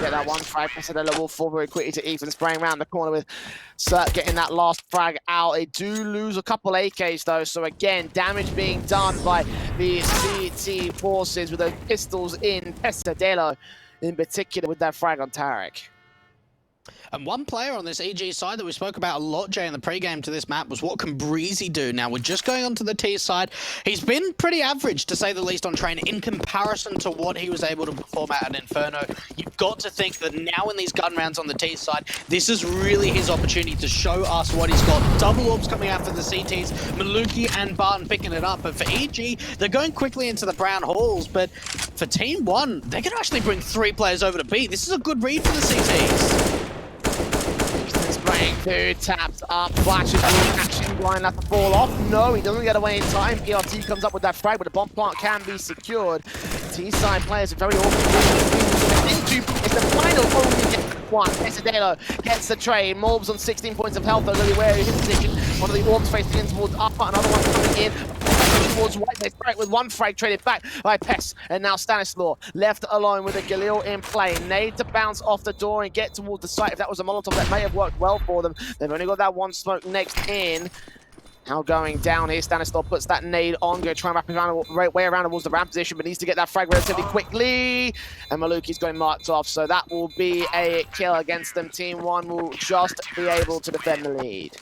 get that one frag. Pesadillo will fall very quickly to Ethan, spraying around the corner with Sut getting that last frag out. They do lose a couple AKs though, so again, damage being done by the CT forces with those pistols in. Pesadillo in particular with that frag on Tarek. And one player on this EG side that we spoke about a lot, Jay, in the pregame to this map was what can Breezy do? Now, we're just going on to the T side. He's been pretty average, to say the least, on train in comparison to what he was able to perform at Inferno. You've got to think that now in these gun rounds on the T side, this is really his opportunity to show us what he's got. Double orbs coming out for the CTs, Maluki and Barton picking it up. But for EG, they're going quickly into the brown halls. But for Team 1, they can actually bring 3 players over to B. This is a good read for the CTs. Spraying through, taps up, flashes, catching blind, left to fall off. No, he doesn't get away in time. ERT comes up with that frag, but the bomb plant can be secured. T-side players are very awkward. It's the final only one. Pesadillo gets the trade. Morbs on 16 points of health, though really wary of his position. One of the orbs facing in towards upper, another one coming in towards white. They strike with 1 frag traded back by Pest, and now Stanislaw left alone with a Galil in play. Nade to bounce off the door and get towards the site. If that was a Molotov, that may have worked well for them. They've only got that 1 smoke next in. Now going down here, Stanislaw puts that nade on, going to try and wrap around, way around towards the ramp position, but needs to get that frag relatively quickly. And Maluki's going marked off, so that will be a kill against them. Team 1 will just be able to defend the lead.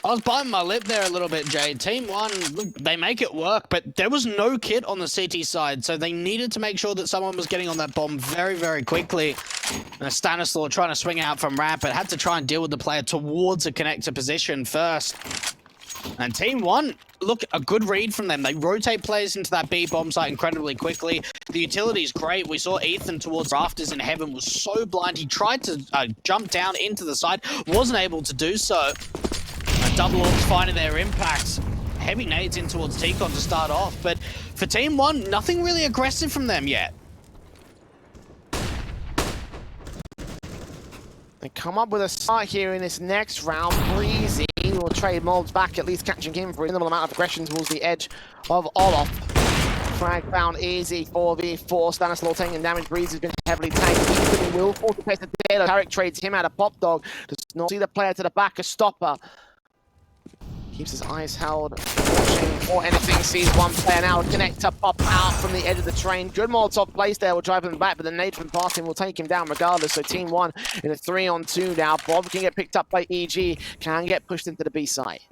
I was biting my lip there a little bit, Jay. Team 1, look, they make it work, but there was no kit on the CT side, so they needed to make sure that someone was getting on that bomb very, very quickly. And Stanislaw trying to swing out from ramp, but had to try and deal with the player towards a connector position first. And Team 1, look, a good read from them. They rotate players into that B bomb site incredibly quickly. The utility's great. We saw Ethan towards rafters in heaven was so blind. He tried to jump down into the side, wasn't able to do so. Double orbs finding their impact. Heavy nades in towards T-Con to start off, but for Team 1, nothing really aggressive from them yet. They come up with a start here in this next round. Breezy will trade Molds back, at least catching him for a reasonable amount of aggression towards the edge of Olof. Frag found easy, 4v4. Stanislaw taking damage. Breezy's been heavily tanked. Ethan will fall to place the Taylor. Tarek trades him out of Pop Dog. Does not see the player to the back, a stopper. Keeps his eyes held watching for anything, sees one player now. Connector pop out from the edge of the train. Good Molotov place there will drive him back, but the nade from Partin will take him down regardless. So Team 1 in a 3-on-2 now. Bob can get picked up by EG, can get pushed into the B site.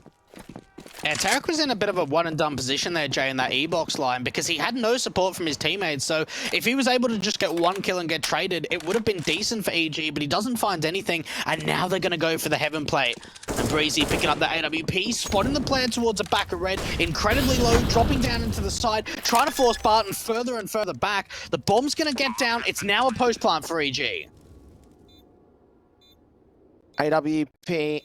Yeah, Tarek was in a bit of a one-and-done position there, Jay, in that E-box line, because he had no support from his teammates, so if he was able to just get one kill and get traded, it would have been decent for EG, but he doesn't find anything, and now they're going to go for the heaven plate. And Breezy picking up the AWP, spotting the player towards the back of red, incredibly low, dropping down into the side, trying to force Barton further and further back. The bomb's going to get down. It's now a post-plant for EG. AWP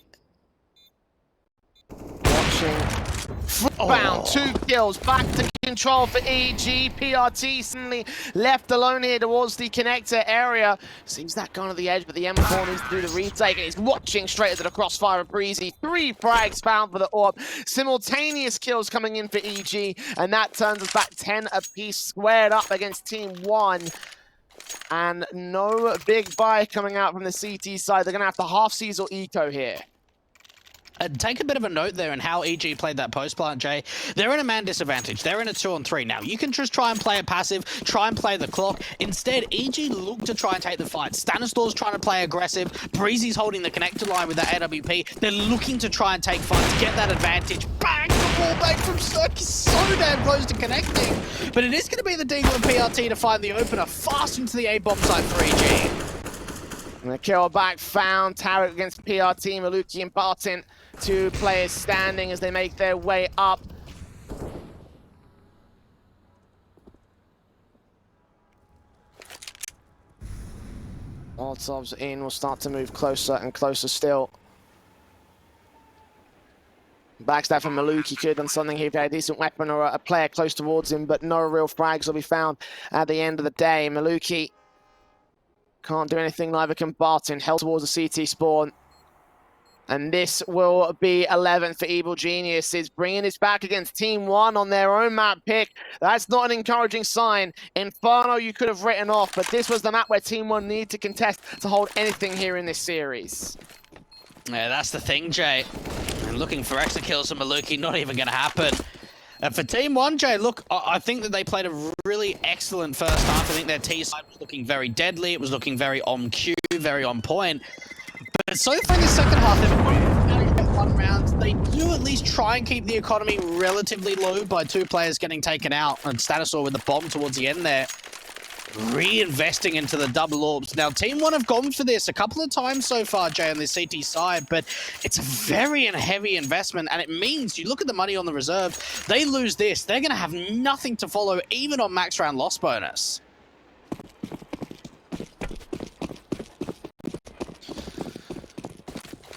Footbound, 2 kills, back to control for EG. PRT suddenly left alone here towards the connector area. Seems that gone to the edge, but the M4 needs to do the retake, and he's watching straight into the crossfire of Breezy. 3 frags found for the AWP. Simultaneous kills coming in for EG, and that turns us back 10 apiece, squared up against Team 1. And no big buy coming out from the CT side. They're going to have to half Cecil eco here. Take a bit of a note there in how EG played that post plant, Jay. They're in a man disadvantage. They're in a 2-on-3 now. You can just try and play it passive, try and play the clock. Instead, EG look to try and take the fight. Stanislav's trying to play aggressive. Breezy's holding the connector line with that AWP. They're looking to try and take fights, get that advantage. Bang! The ball back from Cirque is so damn close to connecting. But it is going to be the Deagle and PRT to find the opener fast into the A-bomb site for EG. And the kill back found. Tarek against PRT, Maluki and Barton. 2 players standing as they make their way up. Molotov's in, will start to move closer and closer still. Backstab from Maluki could have done something here, a decent weapon or a player close towards him, but no real frags will be found at the end of the day. Maluki can't do anything, neither can Barton. Held towards the CT spawn. And this will be 11 for Evil Geniuses, bringing this back against Team 1 on their own map pick. That's not an encouraging sign. Inferno you could have written off, but this was the map where Team 1 needed to contest to hold anything here in this series. Yeah, that's the thing, Jay. And looking for extra kills from Maluki, not even going to happen. For Team 1, Jay, look, I think that they played a really excellent first half. I think their T side was looking very deadly. It was looking very on cue, very on point. But so far in the second half, they've managed to get 1 round. They do at least try and keep the economy relatively low by 2 players getting taken out, and Stanislaw with the bomb towards the end there. Reinvesting into the double orbs. Now, Team 1 have gone for this a couple of times so far, Jay, on the CT side, but it's a very heavy investment, and it means, you look at the money on the reserve, they lose this, they're going to have nothing to follow, even on max round loss bonus.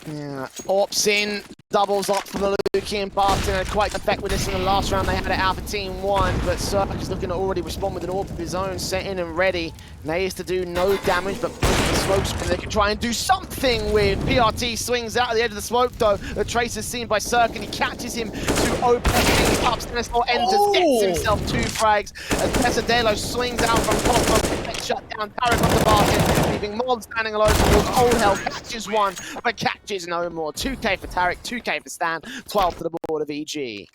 Yeah, AWP's in, doubles up for Maluki and Barton, had quite effect with this in the last round. They had it out for Team 1, but Cirque is looking to already respond with an AWP of his own, set in and ready. Nays to do no damage, but the smoke screen, they can try and do something with. PRT swings out at the edge of the smoke, though. The trace is seen by Cirque, and he catches him to open things up. Stanislaw enters, gets himself 2 frags, as Pesadelo swings out from bottom, gets shut down. Tarek on the Barton, leaving Mold standing alone towards Old Hell, catches 1, but catches no more. 2k for Tarek, 2k for Stan, 12 to the board of EG.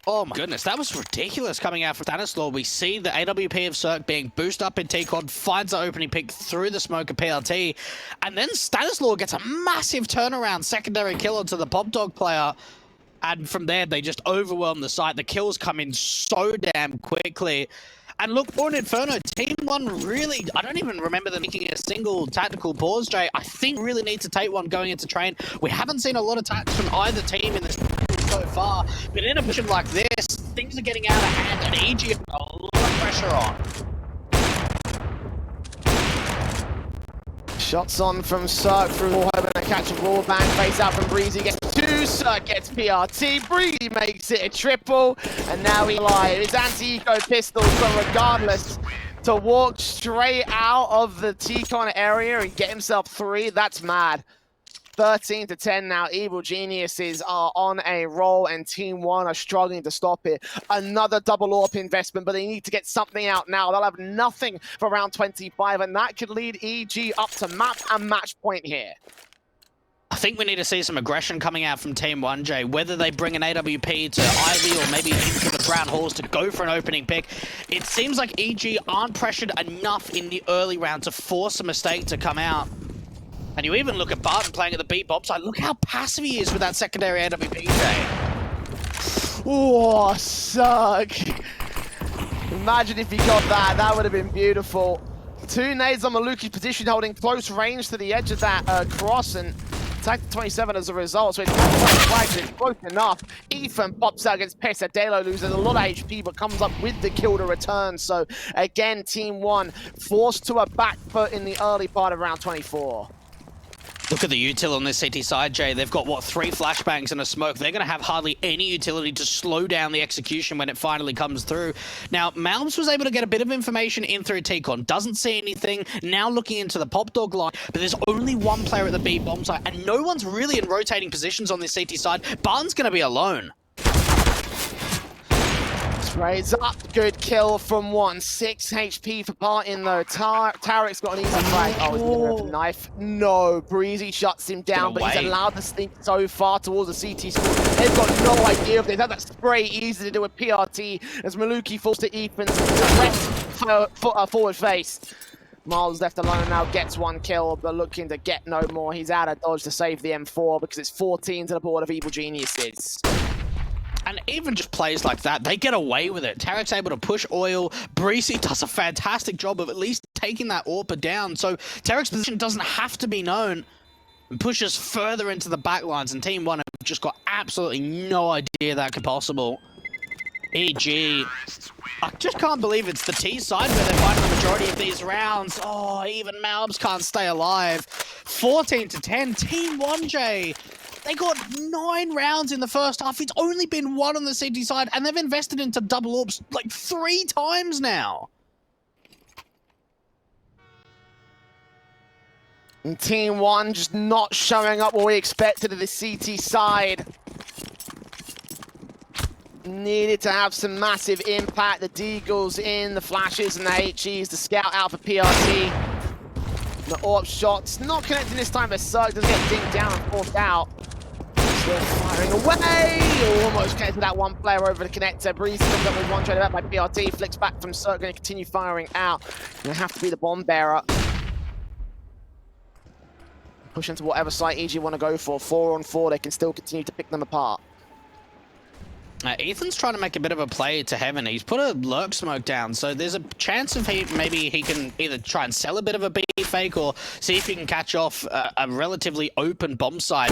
Oh my goodness, that was ridiculous coming out from Stanislaw. We see the AWP of Cirque being boosted up in T-Quad, finds the opening pick through the smoke of PLT, and then Stanislaw gets a massive turnaround secondary kill onto the Pop Dog player. And from there, they just overwhelm the site. The kills come in so damn quickly. And look, for an Inferno, Team 1 really, I don't even remember them making a single tactical pause, Jay. I think really need to take one going into train. We haven't seen a lot of tactics from either team in this so far, but in a position like this, things are getting out of hand, and EG has a lot of pressure on. Shots on from Cirque through wall, hoping to catch a raw bang. Face out from Breezy, gets 2, Cirque gets PRT, Breezy makes it a triple, and now he lies. It's anti-eco pistols, but regardless, to walk straight out of the T-Con area and get himself 3, that's mad. 13 to 10 now. Evil Geniuses are on a roll, and Team 1 are struggling to stop it. Another double AWP investment, but they need to get something out now. They'll have nothing for round 25, and that could lead EG up to map and match point here. I think we need to see some aggression coming out from Team 1J, whether they bring an AWP to Ivy or maybe into the Brown Halls to go for an opening pick. It seems like EG aren't pressured enough in the early round to force a mistake to come out. And you even look at Barton playing at the B bomb side. Look how passive he is with that secondary AWP, Jay. Oh, suck. Imagine if he got that. That would have been beautiful. 2 nades on Maluki's position, holding close range to the edge of that cross, and attack to 27 as a result. So it's close enough. Ethan pops out against Pesadelo, loses a lot of HP, but comes up with the kill to return. So again, Team 1 forced to a back foot in the early part of round 24. Look at the util on this CT side, Jay. They've got, what, 3 flashbangs and a smoke. They're going to have hardly any utility to slow down the execution when it finally comes through. Now, Malbs was able to get a bit of information in through T-Con. Doesn't see anything. Now looking into the Pop Dog line, but there's only one player at the B bomb site, and no one's really in rotating positions on this CT side. Barton's going to be alone. Sprays up, good kill from 1. 6 HP for Barton though. Tarek's got an easy frag. Oh, he's gonna go for the knife. No, Breezy shuts him down, but he's allowed to sneak so far towards the CT score. They've got no idea if they've had that spray easy to do with PRT as Maluki falls to Ethan's forward face. Miles left alone now, gets 1 kill, but looking to get no more. He's out of dodge to save the M4 because it's 14 to the board of Evil Geniuses. And even just plays like that, they get away with it. Tarek's able to push oil. Breezy does a fantastic job of at least taking that AWPer down. So Tarek's position doesn't have to be known and pushes further into the backlines. And Team 1 have just got absolutely no idea that could be possible. EG. I just can't believe it's the T side where they're fighting the majority of these rounds. Oh, even Malbs can't stay alive. 14 to 10. Team 1J. They got 9 rounds in the first half. It's only been 1 on the CT side, and they've invested into double AWPs like 3 times now. And Team 1 just not showing up what we expected of the CT side. Needed to have some massive impact. The Deagles in, the flashes and the HEs, the scout out for PRT. The AWP shots not connecting this time, but Surg does get dinged down and forced out. Still firing away! Almost connected that one player over the connector. Breeze comes up with one traded back by PRT, flicks back from Cirque, going to continue firing out. Gonna have to be the bomb bearer. Push into whatever site EG want to go for. 4 on 4, they can still continue to pick them apart. Ethan's trying to make a bit of a play to heaven. He's put a lurk smoke down, so there's a chance of maybe he can either try and sell a bit of a B fake or see if he can catch off a relatively open bomb site.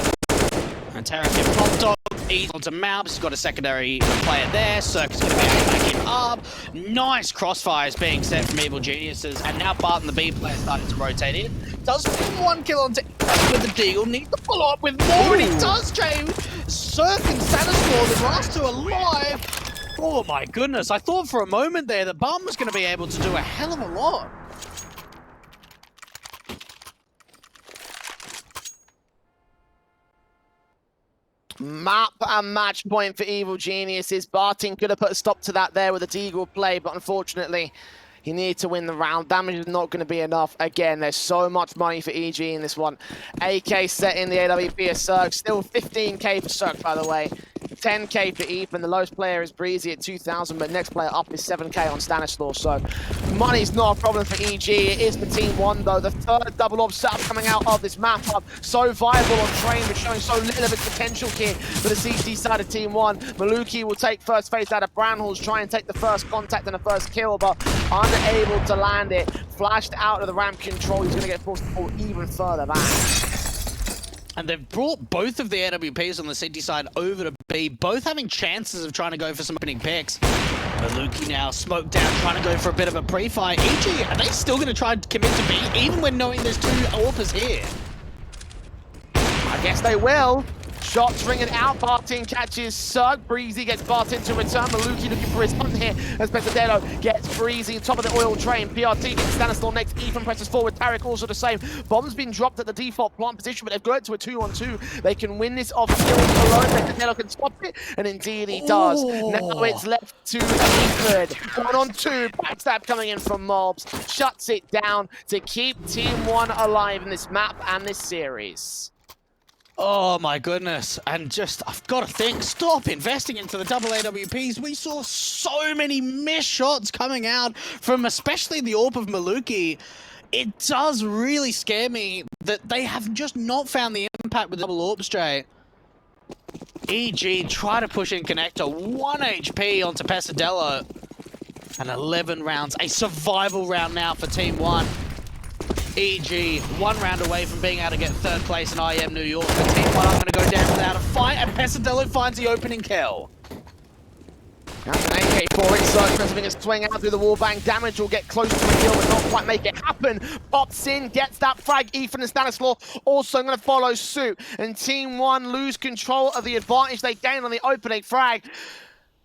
And Tarek get popped off. He's onto Malbs. He's got a secondary player there. Circus going to be able to back him up. Nice crossfires being set from Evil Geniuses. And now Barton, the B player, starting to rotate in. Does 1 kill onto with the Deagle. Needs to follow up with more, and he does, Jay. Cirque and Stanislaw, the last 2 alive. Oh my goodness. I thought for a moment there that Barton was going to be able to do a hell of a lot. Map and match point for Evil Geniuses. Barton could have put a stop to that there with a Deagle play, but unfortunately, he needed to win the round. Damage is not going to be enough. Again, there's so much money for EG in this one. AK set in the AWP of Cirque. Still 15k for Cirque, by the way. 10k for Ethan. The lowest player is Breezy at 2,000, but next player up is 7k on Stanislaw. So money's not a problem for EG. It is for Team 1, though. The third double AWP setup coming out of this map up. So viable on train, but showing so little of its potential here for the CT side of Team 1. Maluki will take first face out of Brownhalls, try and take the first contact and the first kill, but unable to land it. Flashed out of the ramp control. He's going to get forced to fall even further back. And they've brought both of the AWPs on the CT side over to B, both having chances of trying to go for some opening picks. Maluki now smoked down, trying to go for a bit of a pre-fire. EG, are they still going to try and commit to B, even when knowing there's 2 AWPers here? I guess they will. Shots ringing out. Barton catches Cirque. Breezy gets Barton to return. Maluki looking for his hunt here as Pesadelo gets Breezy top of the oil train. PRT gets Stanislaw next. Ethan presses forward. Tarek also the same. Bomb's been dropped at the default plant position, but they've got it to a 2-on-2. They can win this off kills alone. Pesadelo can stop it, and indeed he does. Now it's left to Ethan. 1-on-2. Backstab coming in from Mobs. Shuts it down to keep Team 1 alive in this map and this series. Oh my goodness. And just, I've got to think, stop investing into the double AWPs. We saw so many missed shots coming out from especially the AWP of Maluki. It does really scare me that they have just not found the impact with double AWP straight. EG try to push in connector, 1 HP onto Pesadello. And 11 rounds, a survival round now for Team 1. EG, 1 round away from being able to get 3rd place in IEM New York. But Team 1 are going to go down without a fight, and Pesadello finds the opening kill. That's an AK-4 insert, transmitting a swing out through the wall bang. Damage will get close to the kill, but not quite make it happen. Pops in, gets that frag. Ethan and Stanislaw also going to follow suit. And Team 1 lose control of the advantage they gain on the opening frag.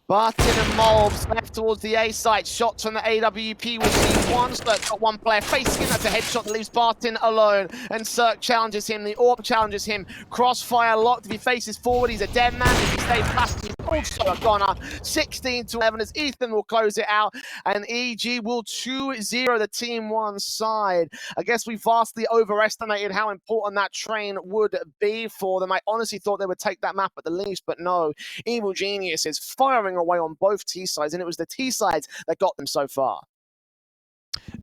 Barton and Molbs left towards the A site. Shots from the AWP will see one. Circ got one player facing him. That's a headshot that leaves Barton alone. And Circ challenges him. The AWP challenges him. Crossfire locked. If he faces forward, he's a dead man. If he stays fast, he's also a goner. 16-11 as Ethan will close it out. And EG will 2-0 the Team 1 side. I guess we vastly overestimated how important that train would be for them. I honestly thought they would take that map at the least, but no. Evil Genius is firing away on both T sides, and it was the T sides that got them so far.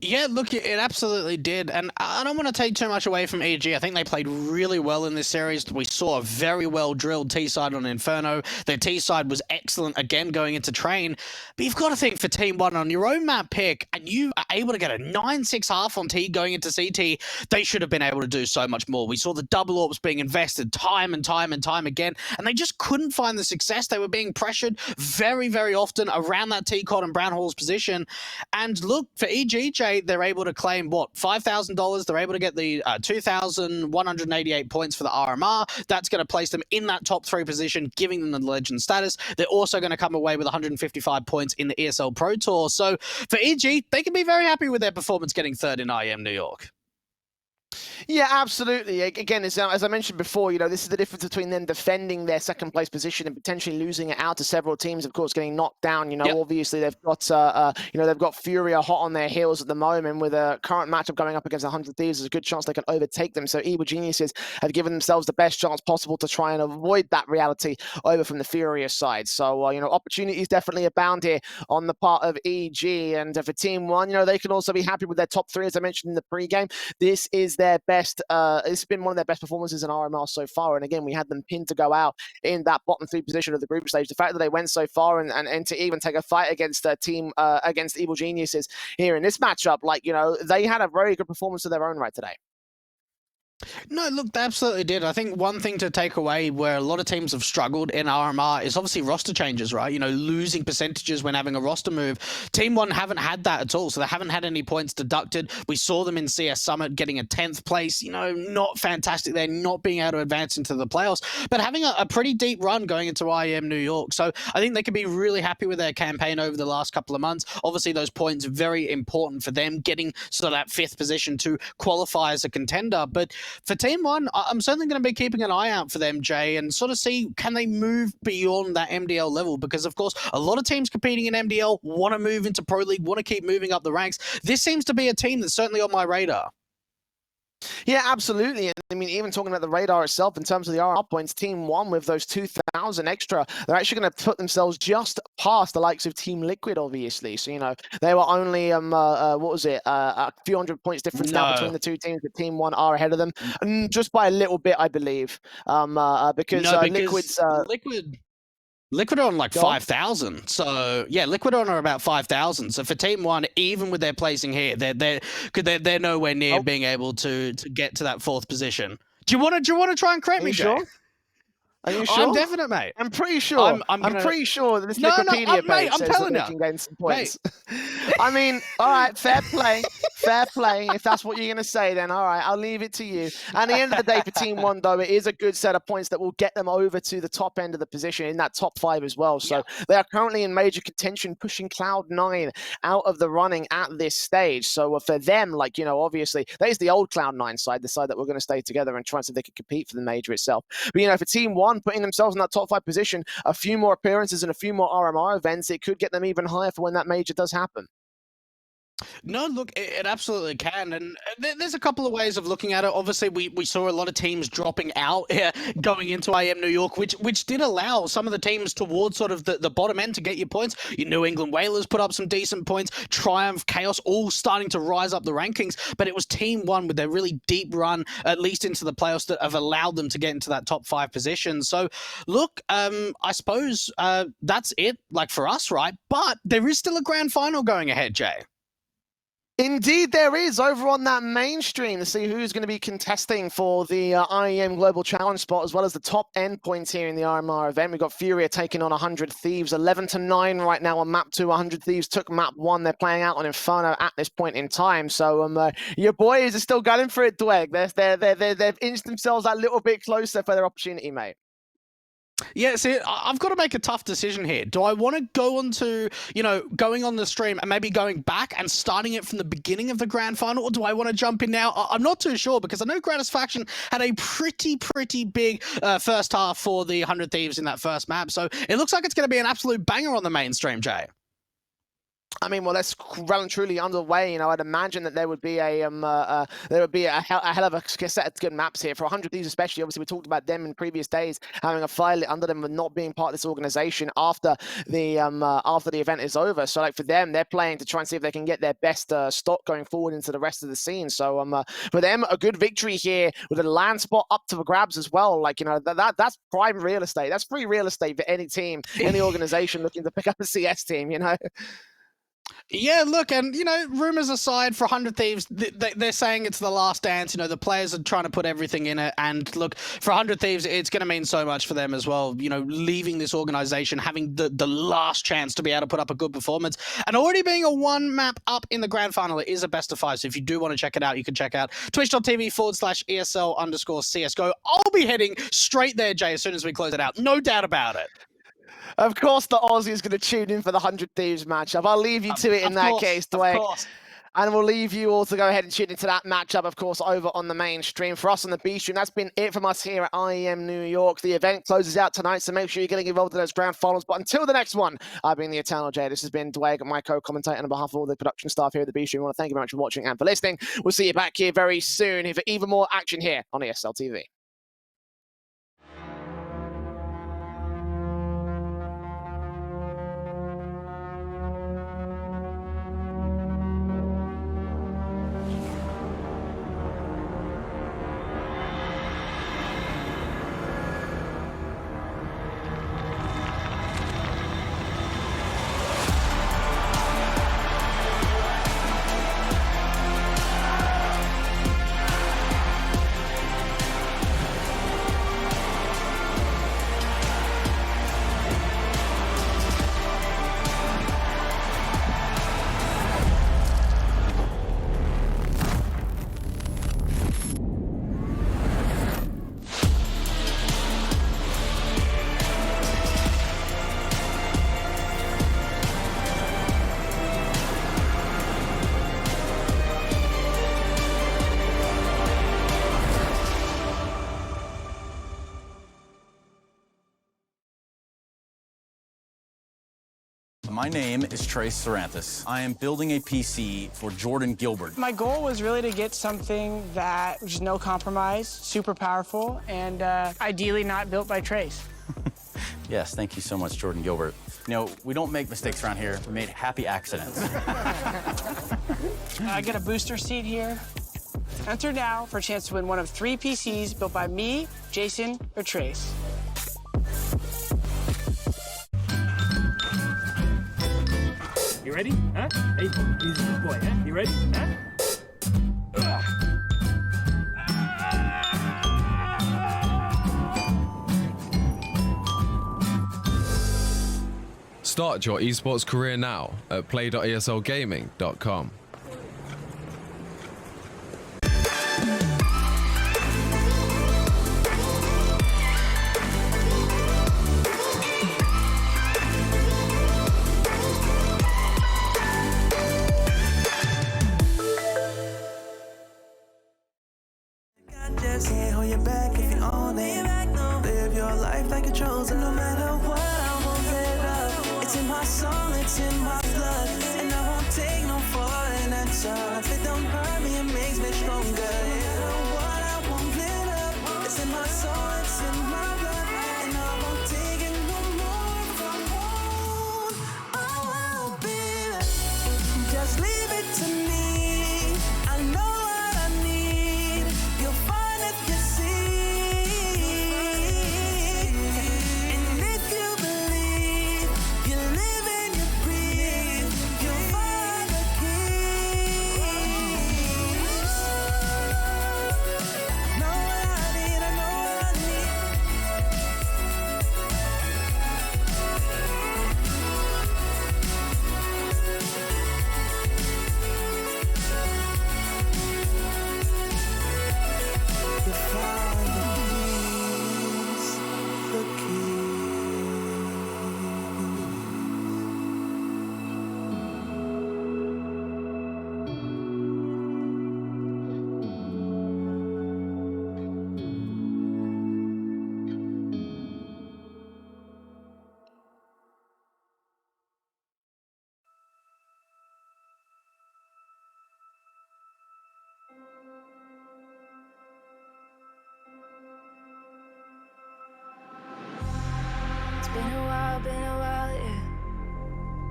Yeah, look, it absolutely did. And I don't want to take too much away from EG. I think they played really well in this series. We saw a very well-drilled T-side on Inferno. Their T-side was excellent, again, going into Train. But you've got to think for Team 1, on your own map pick, and you are able to get a 9-6 half on T going into CT, they should have been able to do so much more. We saw the double AWPs being invested time and time and time again, and they just couldn't find the success. They were being pressured very, very often around that T-Cod and Brown Hall's position. And look, for EGJ, they're able to claim, what, $5,000? They're able to get the 2,188 points for the RMR. That's going to place them in that top 3 position, giving them the legend status. They're also going to come away with 155 points in the ESL Pro Tour. So for EG, they can be very happy with their performance getting 3rd in IEM New York. Yeah, absolutely. Again, as I mentioned before, you know, this is the difference between them defending their 2nd place position and potentially losing it out to several teams, of course, getting knocked down. You know, obviously they've got, they've got Furia hot on their heels at the moment with a current matchup going up against 100 Thieves. There's a good chance they can overtake them. So Evil Geniuses have given themselves the best chance possible to try and avoid that reality over from the Furia side. So, opportunities definitely abound here on the part of EG. And for Team 1, they can also be happy with their top 3, as I mentioned in the pregame. This is their best. It's been one of their best performances in RMR so far. And again, we had them pinned to go out in that bottom 3 position of the group stage. The fact that they went so far and to even take a fight against a team against Evil Geniuses here in this matchup, they had a very good performance of their own right today. No, look, they absolutely did. I think one thing to take away where a lot of teams have struggled in RMR is obviously roster changes, right? Losing percentages when having a roster move. Team 1 haven't had that at all, so they haven't had any points deducted. We saw them in CS Summit getting a 10th place, not fantastic. They're not being able to advance into the playoffs, but having a pretty deep run going into IEM New York. So I think they can be really happy with their campaign over the last couple of months. Obviously, those points are very important for them, getting sort of that 5th position to qualify as a contender. But for Team 1, I'm certainly going to be keeping an eye out for them, Jay, and sort of see, can they move beyond that MDL level? Because, of course, a lot of teams competing in MDL want to move into Pro League, want to keep moving up the ranks. This seems to be a team that's certainly on my radar. Yeah, absolutely. And I mean, even talking about the radar itself in terms of the RR points, Team 1 with those 2,000 extra, they're actually going to put themselves just past the likes of Team Liquid, obviously. So, they were only, a few hundred points difference now between the 2 teams, but Team 1 are ahead of them. And just by a little bit, I believe. Because Liquid's... Liquid are on like 5,000. So yeah, Liquid are about 5,000. So for Team 1, even with their placing here, they're nowhere near being able to get to that 4th position. Do you want to try and correct me, Jay? Sure? Are you sure? I'm definite, mate. I'm pretty sure. I'm pretty sure that this Wikipedia page says that they can gain some points. I mean, all right, fair play. Fair play. If that's what you're going to say, then all right, I'll leave it to you. At the end of the day, for Team 1, though, it is a good set of points that will get them over to the top end of the position in that top 5 as well. So they are currently in major contention, pushing Cloud9 out of the running at this stage. So for them, obviously, there's the old Cloud9 side, the side that we're going to stay together and try and see if they can compete for the major itself. But, for Team 1, putting themselves in that top 5 position, a few more appearances and a few more RMR events, it could get them even higher for when that major does happen. No, look, it absolutely can, and there's a couple of ways of looking at it. Obviously, we saw a lot of teams dropping out going into IEM New York, which did allow some of the teams towards sort of the bottom end to get your points. Your New England Whalers put up some decent points. Triumph, Chaos, all starting to rise up the rankings, but it was Team One with their really deep run, at least into the playoffs, that have allowed them to get into that top 5 position. So, look, I suppose that's it, like for us, right? But there is still a grand final going ahead, Jay. Indeed, there is over on that mainstream to see who's going to be contesting for the IEM Global Challenge spot, as well as the top end points here in the RMR event. We've got Furia taking on 100 Thieves, 11-9 right now on map 2. 100 Thieves took map 1. They're playing out on Inferno at this point in time. So your boys are still gunning for it, Dweg. They've inched themselves a little bit closer for their opportunity, mate. Yeah, see, I've got to make a tough decision here. Do I want to go on to, going on the stream and maybe going back and starting it from the beginning of the grand final, or do I want to jump in now? I'm not too sure, because I know Gratisfaction had a pretty big first half for the 100 Thieves in that first map, so it looks like it's going to be an absolute banger on the mainstream, Jay. I mean, well, that's well and truly underway. I'd imagine that there would be a hell of a set of good maps here for 100 Thieves, especially. Obviously, we talked about them in previous days having a fire lit under them and not being part of this organization after the event is over. So, like for them, they're playing to try and see if they can get their best stock going forward into the rest of the scene. So, for them, a good victory here with a land spot up to the grabs as well. Like that's prime real estate. That's free real estate for any team in the organization looking to pick up a CS team. Yeah, look, and, rumors aside, for 100 Thieves, they're saying it's the last dance. The players are trying to put everything in it. And look, for 100 Thieves, it's going to mean so much for them as well. Leaving this organization, having the last chance to be able to put up a good performance, and already being a 1 map up in the grand final. It is a best of 5. So if you do want to check it out, you can check out twitch.tv/ESL_CSGO. I'll be heading straight there, Jay, as soon as we close it out. No doubt about it. Of course, the Aussie is going to tune in for the 100 Thieves matchup. I'll leave you to it in that case, Dwayne. And we'll leave you all to go ahead and tune into that matchup, of course, over on the main stream. For us on the B stream, that's been it from us here at IEM New York. The event closes out tonight, so make sure you're getting involved in those grand finals. But until the next one, I've been the Eternal Jay. This has been Dwayne, my co-commentator, on behalf of all the production staff here at the B stream. I want to thank you very much for watching and for listening. We'll see you back here very soon for even more action here on ESL TV. My name is Trace Saranthus. I am building a PC for Jordan Gilbert. My goal was really to get something that was no compromise, super powerful, and ideally not built by Trace. Yes, thank you so much, Jordan Gilbert. We don't make mistakes around here. We made happy accidents. I get a booster seat here. Enter now for a chance to win one of 3 PCs built by me, Jason, or Trace. You ready? Huh? Hey, he's a good boy, huh? You ready? Huh? Start your esports career now at play.eslgaming.com. Just can't hold you back if you own it. Live your life like a chosen, no matter what, I won't let up. It's in my soul, it's in my blood, and I won't take no for it.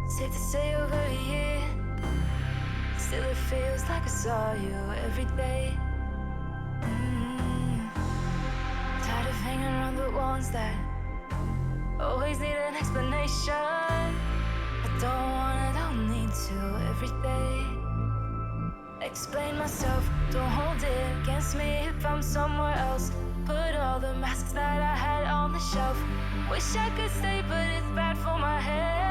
Safe to say over a year. Still it feels like I saw you every day. Tired of hanging around the ones that always need an explanation. I don't need to every day. Explain myself, don't hold it against me if I'm somewhere else. Put all the masks that I had on the shelf. Wish I could stay, but it's bad for my head.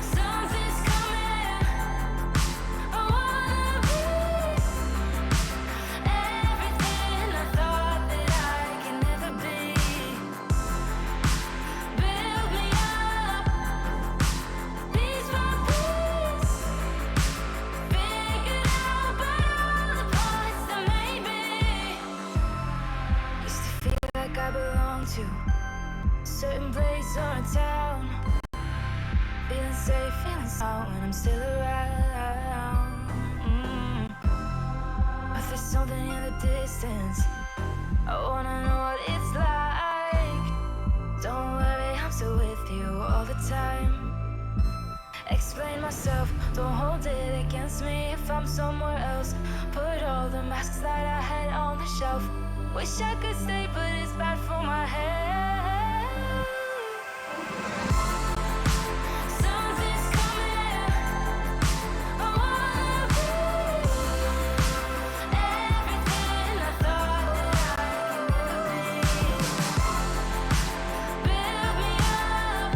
Something's coming. I wanna be everything I thought that I could never be. Build me up, piece by piece. Figured out about all the parts that made me. Used to feel like I belonged to a certain place or a town. Feeling safe, feeling sound when I'm still around. But there's something in the distance. I wanna know what it's like. Don't worry, I'm still with you all the time. Explain myself, don't hold it against me if I'm somewhere else. Put all the masks that I had on the shelf. Wish I could stay, but it's bad for my head. Something's coming. I wanna be everything I thought that I could never be. Build me up,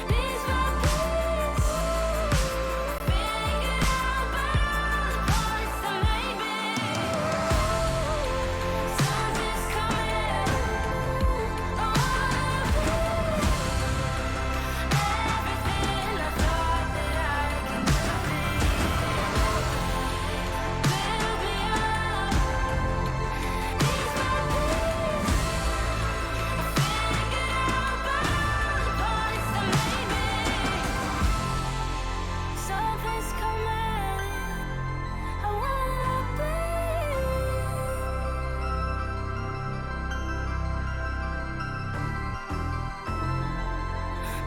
piece by piece. Figured out about all the parts that made me. Something's coming. I wanna be everything I thought that I could never be. Build me up, piece by piece. Figured out about all the parts that made me. Something's coming. I wanna be.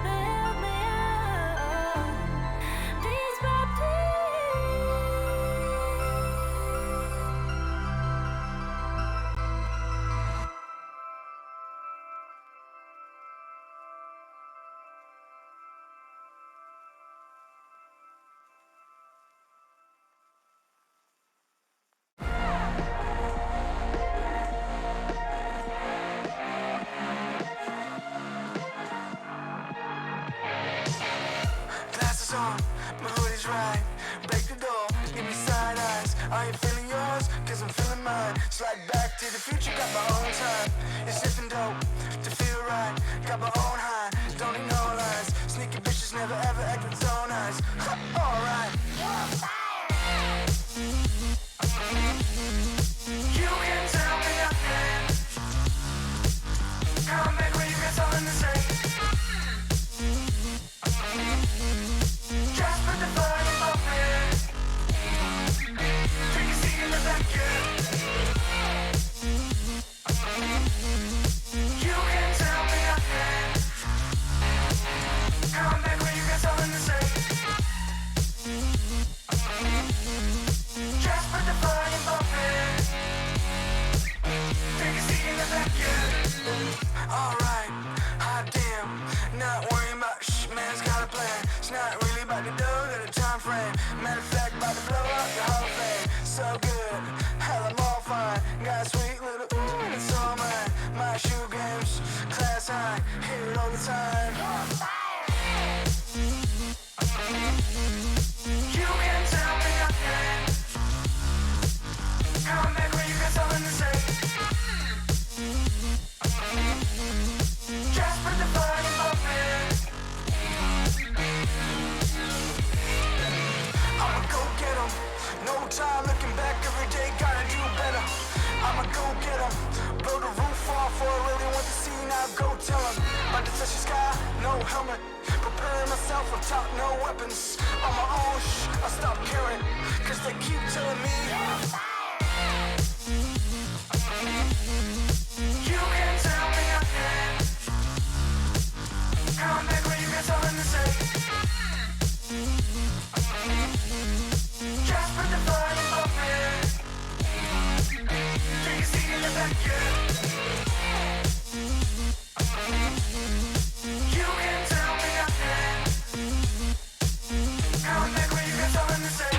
Build me up, piece by piece. Glasses on, my hoodie's right. Break the door, give me side eyes. Are you feeling yours? Cause I'm feeling mine. Slide back to the future, got my own time. It's sniffing dope to feel right. Got my own high, don't need no lies. Sneaky bitches never ever acting so nice. Alright. You can tell me nothing. Come back when you got something to say. Just put the volume up, man. Take a seat in the back, yeah. You can tell me nothing. Come back when you got something to say. Just put the volume up, man. Take a seat in the back, yeah. Alright, hot damn. Not worrying about man's got a plan. It's not really about the dough, got a time frame. Matter of fact, about to blow up the Hall of Fame. So good, hell, I'm all fine. Got a sweet little ooh, and it's all mine. My shoe games, class high, hear it all the time. You can tell me nothing. Come back when you got something to say. Just put the volume up, man. I'ma go get 'em. No time looking back, every day gotta do better. I'ma go get 'em. Blow the roof off for I really want to see, now go tell 'em. About to touch the sky, no helmet. Preparing myself on top, no weapons. On my own, I stop caring. Cause they keep telling me you can tell me nothing. got something to say. Just put the volume up, man. Take a seat in the back, yeah. You can tell me nothing. Come back when you got something to say.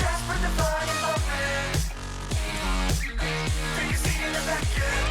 Just put the volume up, man. Take a seat in the back, yeah.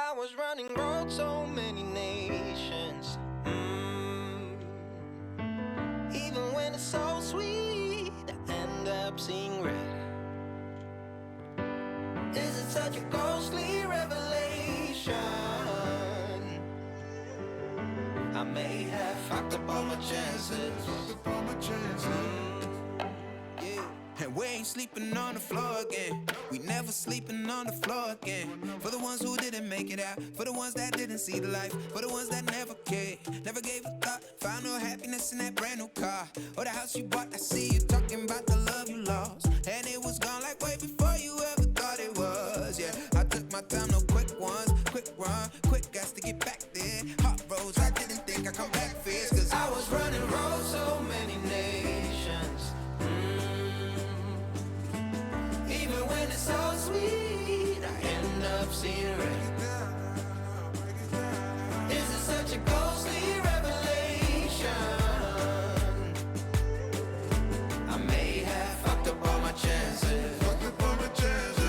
I was running road so many nations. Even when it's so sweet, I end up seeing red. Is it such a ghostly revelation? I may have fucked up all my chances. Yeah. And we ain't sleeping on the floor again. We never sleeping on the floor again. For the ones who didn't make it out, for the ones that didn't see the life, for the ones that never cared, never gave a thought, found no happiness in that brand new car or the house you bought. I see you talking about the love you lost, and it was gone like way before you ever thought it was. Yeah, I took my time, no quick ones, quick run, quick gas to get back there. Hot roads, I didn't think I'd come back fierce, cause I was running road so many nations. Even when it's so sweet, I end up seeing red. Is it such a ghostly revelation? I may have fucked up all my chances. Fucked up all my chances.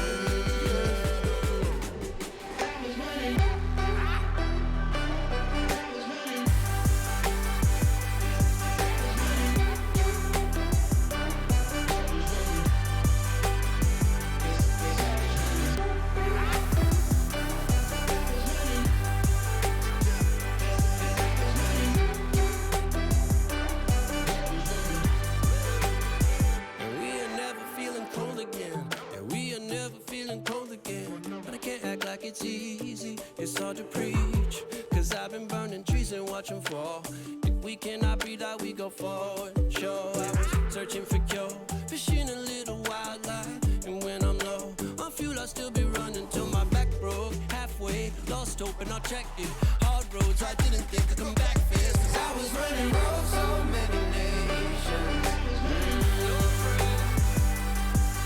And we are never feeling cold again. And we are never feeling cold again. But I can't act like it's easy. It's hard to preach. Cause I've been burning trees and watching fall. If we cannot breathe out, we go forward. Sure, I was searching for cure. Fishing a little wildlife. And when I'm low on fuel, I'll still be running till my back broke. Halfway, lost hope and I checked it. Hard roads, I didn't think I'd come back fast. Cause I was running road so many nations.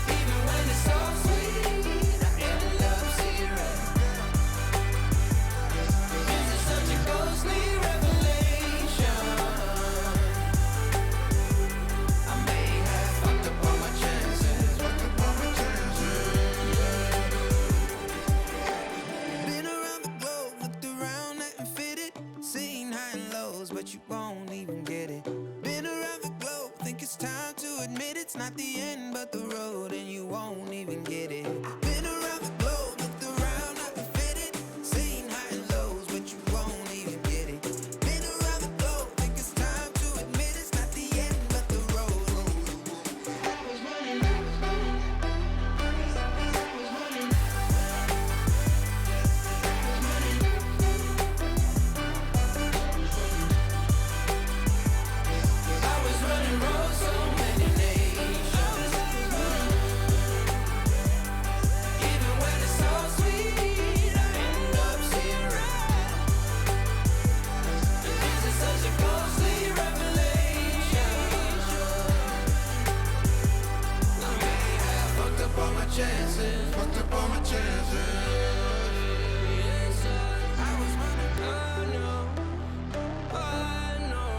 Even when it's so sweet, I end up seeing red. Is it such a ghostly revelation? I may have fucked up all my chances. Fucked up all my been around the globe, looked around, nothing fitted. Seen high and lows, but you won't even get it. Been around the globe, think it's time to admit it's not the end, but the road, and you won't even get it. Been around the globe, looked around, nothing fitted. Seen high and lows, but you won't even get it. Been around the globe, think it's time to admit it's not the end, but the road. I was running road so many nations. Even when it's so sweet, I end up seeing red. Is it such a ghostly revelation? I may have fucked up all my chances. Fucked up all my chances. I was running. I know. I know.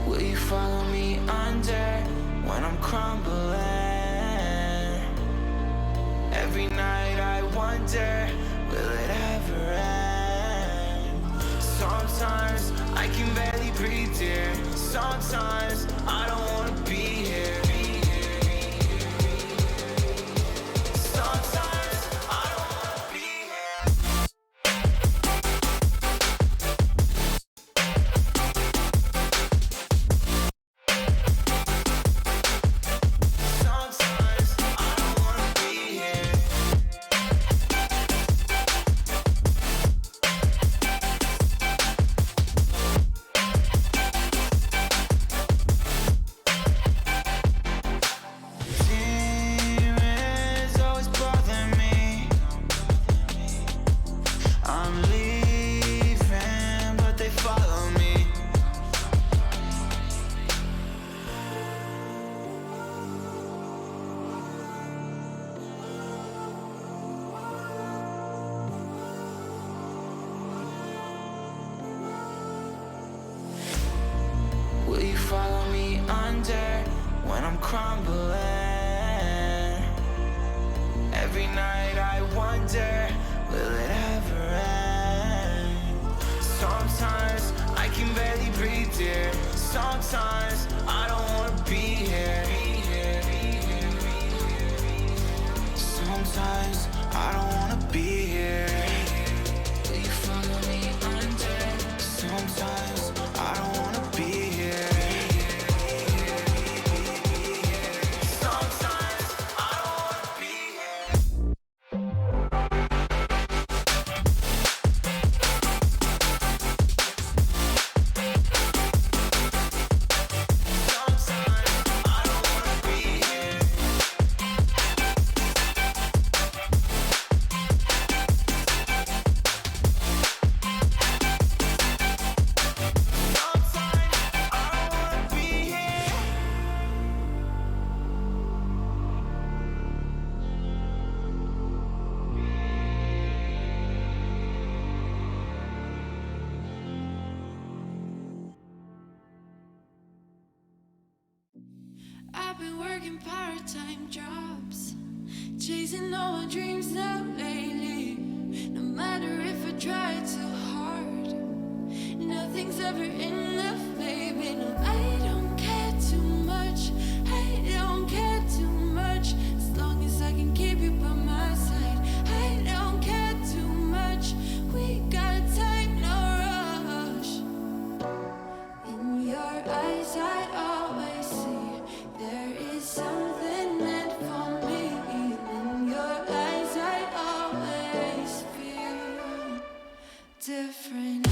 Will you follow me under when I'm crumbling? Every night I wonder, will it ever end? Sometimes I can barely breathe, dear. Sometimes I don't wanna be here. Sometimes I don't wanna be here. Sometimes I don't wanna be here. follow me under when I'm crumbling. Every night I wonder, will it ever end? Sometimes I can barely breathe, dear. Sometimes I don't wanna be here. Sometimes I don't wanna be here. Will you follow me under? Sometimes I don't wanna be here. Sometimes I don't wanna be here. I've been working part-time jobs, chasing all my dreams out lately. No matter if I try too hard, nothing's ever enough, baby. No, I don't care too much. I don't care too much. As long as I can keep you by my side, I don't care too much. We got time, no rush. In your eyes, I always see there is something meant for me. In your eyes, I always feel different.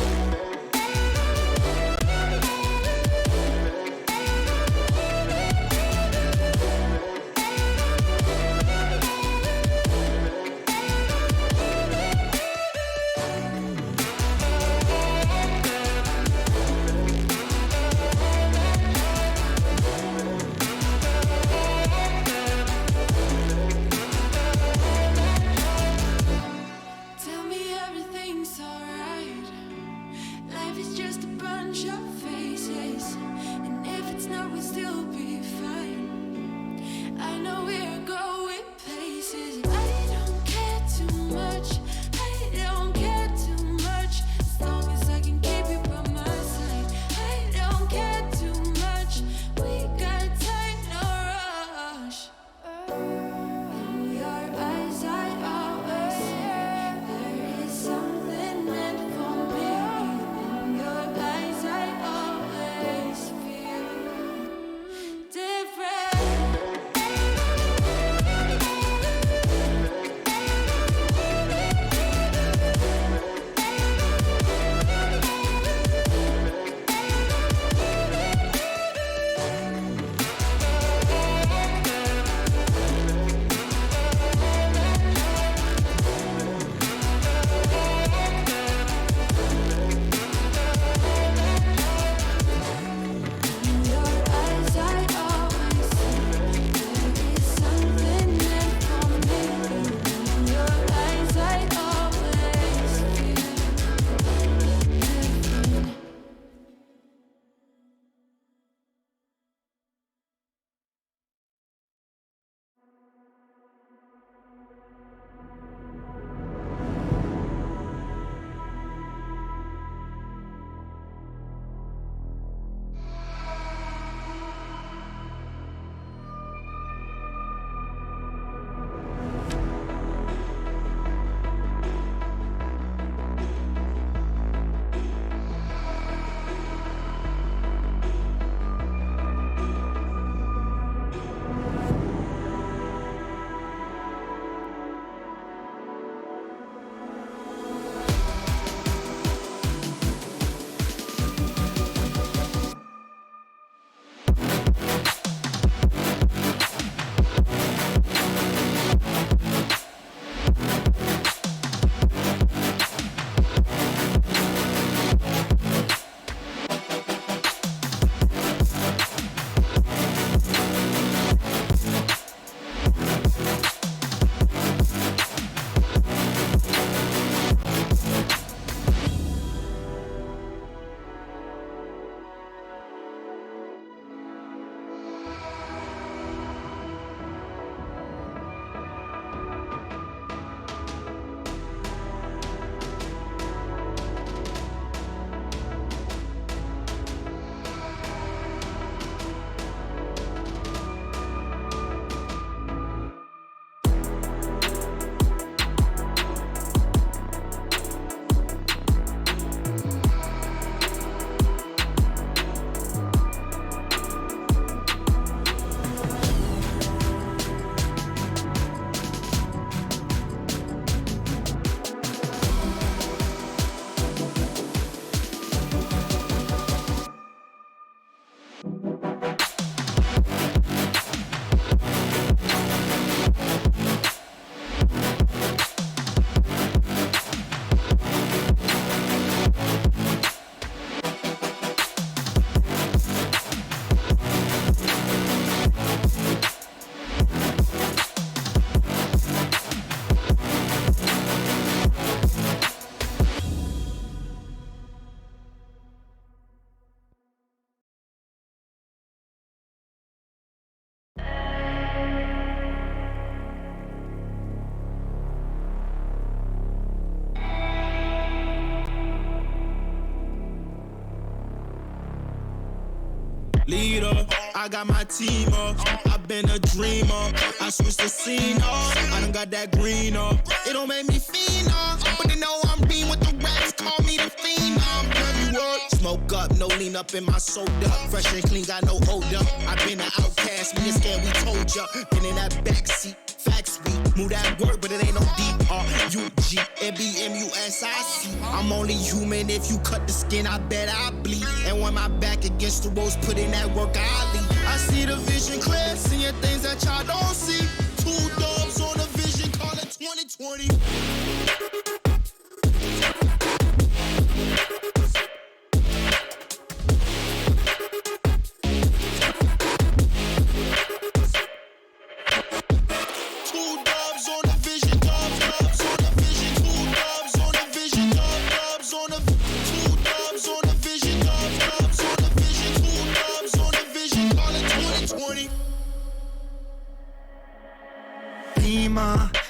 leader. I got my team up. I've been a dreamer. I switched the scene up. I done got that green up. It don't make me fiend up, but they know I'm being with the rats. Call me the fiend up. Every word. Smoke up, no lean up in my soda. Fresh and clean, got no odor. I've been an outcast, when you're scared, we told ya. Been in that backseat, facts we move that word, but it ain't no D-R-U-G, M-E-M-U-S-I-C. I'm only human, if you cut the skin, I bet I bleed. And when my back against the ropes, put in that work, I lead. I see the vision clear, seeing things that y'all don't see. 2 dubs on the vision, call it 2020.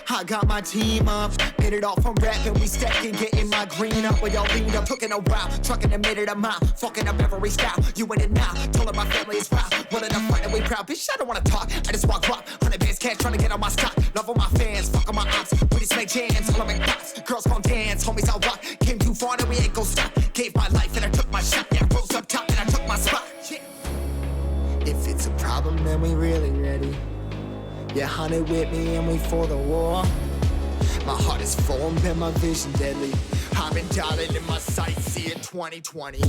I got my team up, hit it off from rapping, we stacking, getting my green up. We all leaned up, took it a while, trucking a minute a mile, fucking up every style. You in it now, told her my family is proud. Willing to fight and we proud, bitch, I don't wanna talk. I just walk rock, 100 bands cash, trying to get on my stock. Love all my fans, fuck on my ops, we just make jams, all I make pops. Girls gon' dance, homies I rock, came too far and we ain't gon' stop. Gave my life and I took my shot, yeah, rose up top and I took my spot. Yeah. If it's a problem, then we really ready. Yeah, honey with me and we for the war. My heart is formed and my vision deadly. I've been dialing in my sights, seeing 2020.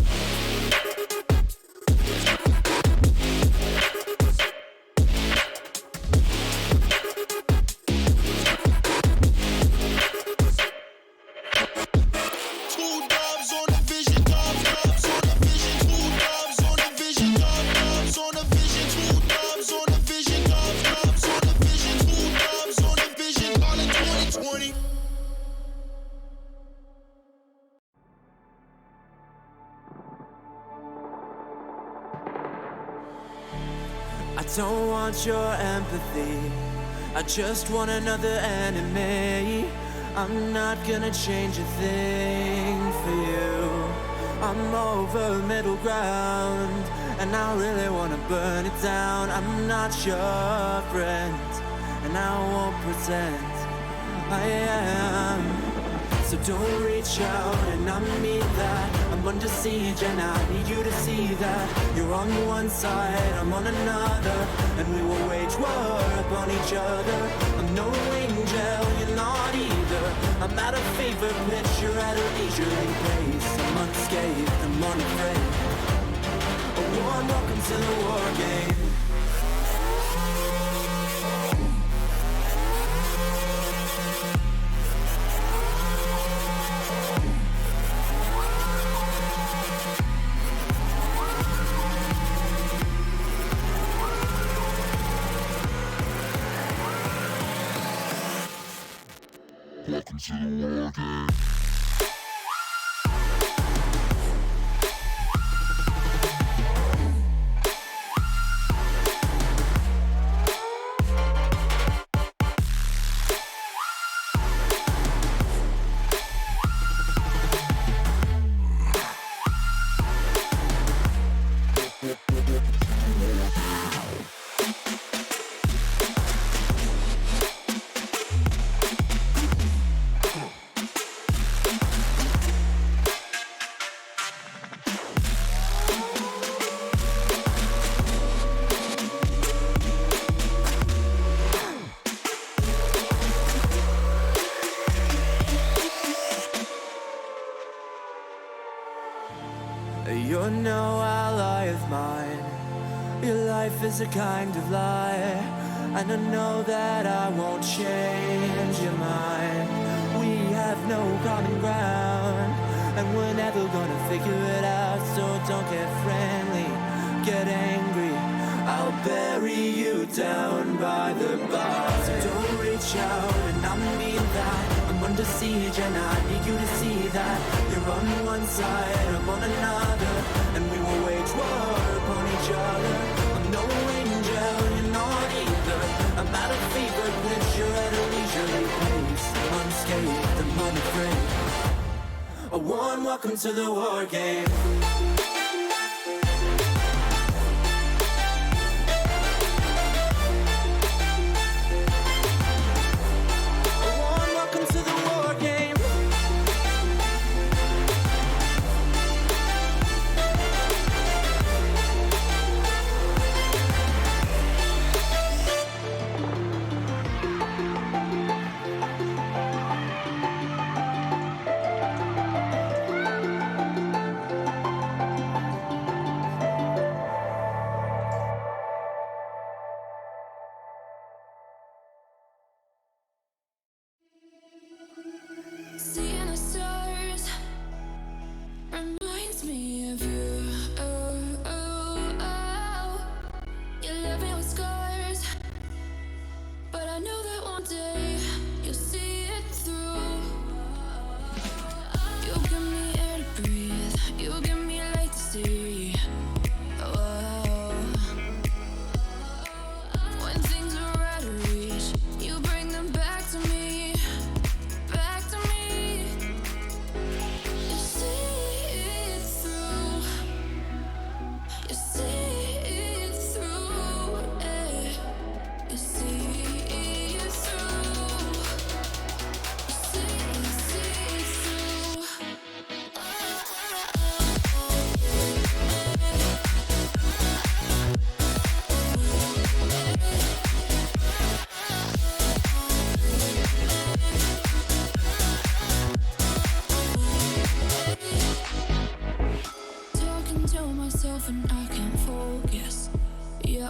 I don't want your empathy, I just want another enemy. I'm not gonna change a thing for you. I'm over middle ground, and I really wanna burn it down. I'm not your friend, and I won't pretend I am. So don't reach out, and I mean that. I'm under siege, and I need you to see that. You're on one side, I'm on another, and we will wage war upon each other. I'm no angel, you're not either. I'm at a fever pitch, you're at a leisurely pace. I'm unscathed, I'm unafraid. A warm welcome to the war game. Welcome to the war game. You're no ally of mine. Your life is a kind of lie, and I know that I won't change your mind. We have no common ground, and we're never gonna figure it out. So don't get friendly, get angry. I'll bury you down by the bar. So don't reach out, and I mean that. I'm under siege, and I need you to see that. You're on one side, I'm on another, and we will wage war upon each other. I'm no angel, you're not either. I'm at a fever pitch, you're at a leisurely pace. I'm unscathed, I'm unafraid. A warm welcome to the war game.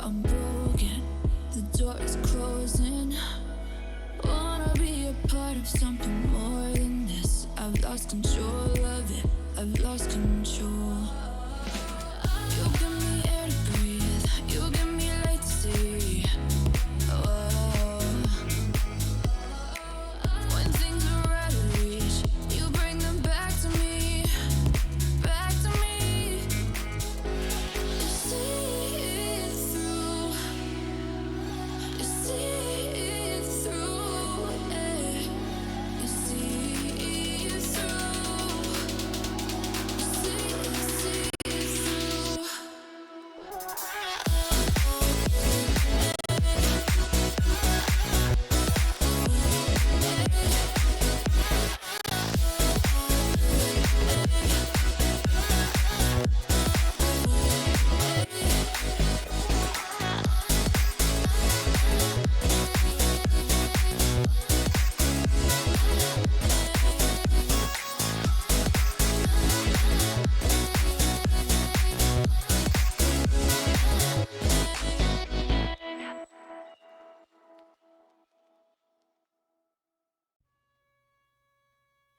I'm broken, the door is closing. Wanna be a part of something more than this. I've lost control of it, I've lost control. You give me air to breathe, you give me light to see. Oh. When things are out of reach, you bring them back to me, back to me. You see it through, you see it through, eh. You see it through, you see it through.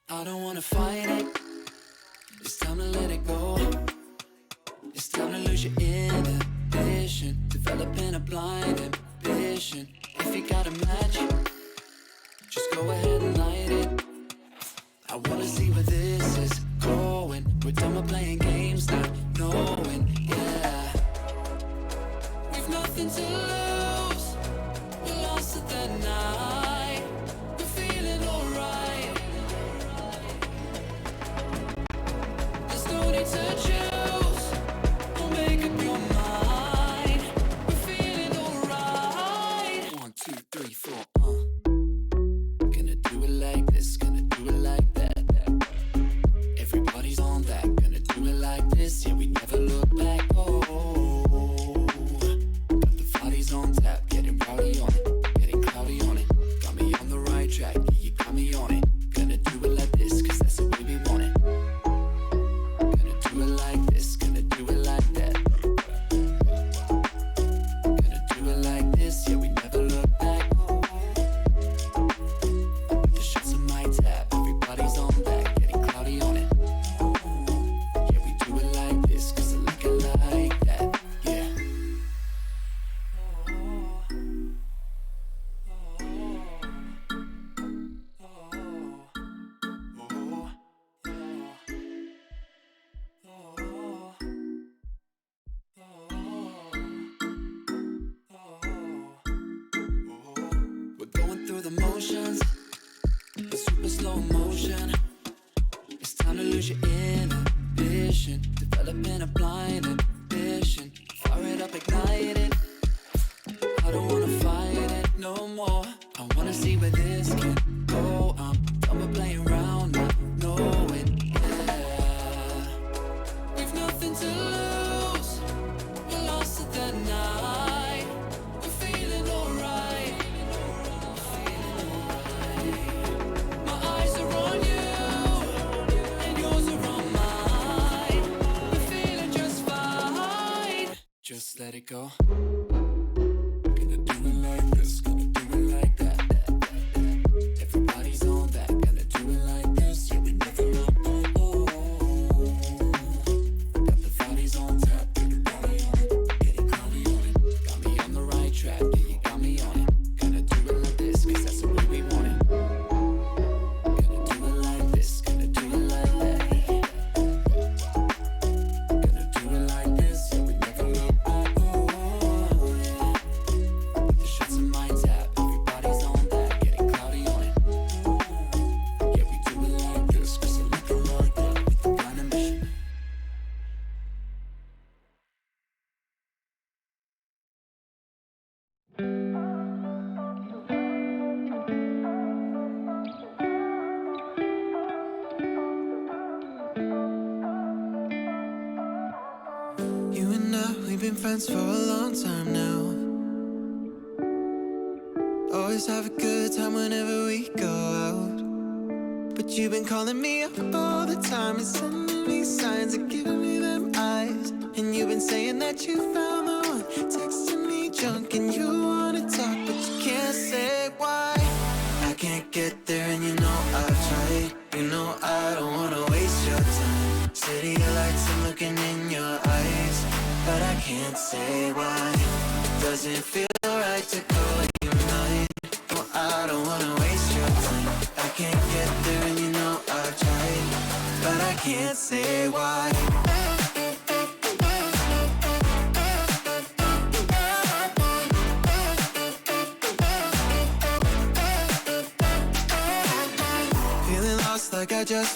I don't wanna fight it. It's time to let it go. It's time to lose your inhibition. Developing a blind ambition. If you got a match, just go ahead and light it. I wanna see where this is going. We're done with playing games, not knowing, yeah. We've nothing to lose. We're lost at the night. We're feeling alright. There's no need to choose. Don't make up your mind. We're feeling alright. 1, 2, 3, 4, Gonna do it like this, gonna do it like that. Everybody's on that, gonna do it like this. Yeah, we never look back. Oh, got the bodies on tap, getting rowdy on it, getting cloudy on it. Got me on the right track, yeah, you got me on it. Gonna do it like this, cause that's the way we want it. Gonna do it like this, gonna do it like that. Gonna do it like this, yeah, we never look back. The shots on my tap, everybody's on that, getting cloudy on it. Yeah, we do it like this, cause I like it like that, yeah. We're going through the motions, in super slow motion. It's time to lose your inhibition, developing a blind ambition. Fire it up, ignite it. I don't wanna fight it no more. I wanna see where this can go. I'm done with playing around, not knowing, yeah. We've nothing to lose. We're lost at the night. We're feeling alright. My eyes are on you, and yours are on mine. We're feeling just fine. Just let it go. Gonna do it like this, gonna do it like that. Everybody's on that, gonna do it like this. Yeah, we never look back. Got the bodies on tap, getting rowdy on it, getting cloudy on it. Got me on the right track, yeah, you got me on it. Gonna do it like this, cause that's the way we want it. Gonna do it like this, gonna do it like that. Gonna do it like this, yeah, we never look back. Oh, yeah. The shots on my tap, everybody's on that, getting cloudy on it. Yeah, we do it like this, cause I like it like that, with the blind ambition. You and I, we've been friends for a long time now. Always have a good time whenever we go out. But you've been calling me up all the time and sending me signs and giving me them eyes. And you've been saying that you found the one, texting me doesn't feel right to call you mine. No, I don't wanna waste your time. I can't get there and you know I've tried, but I can't say why. Feeling lost like I just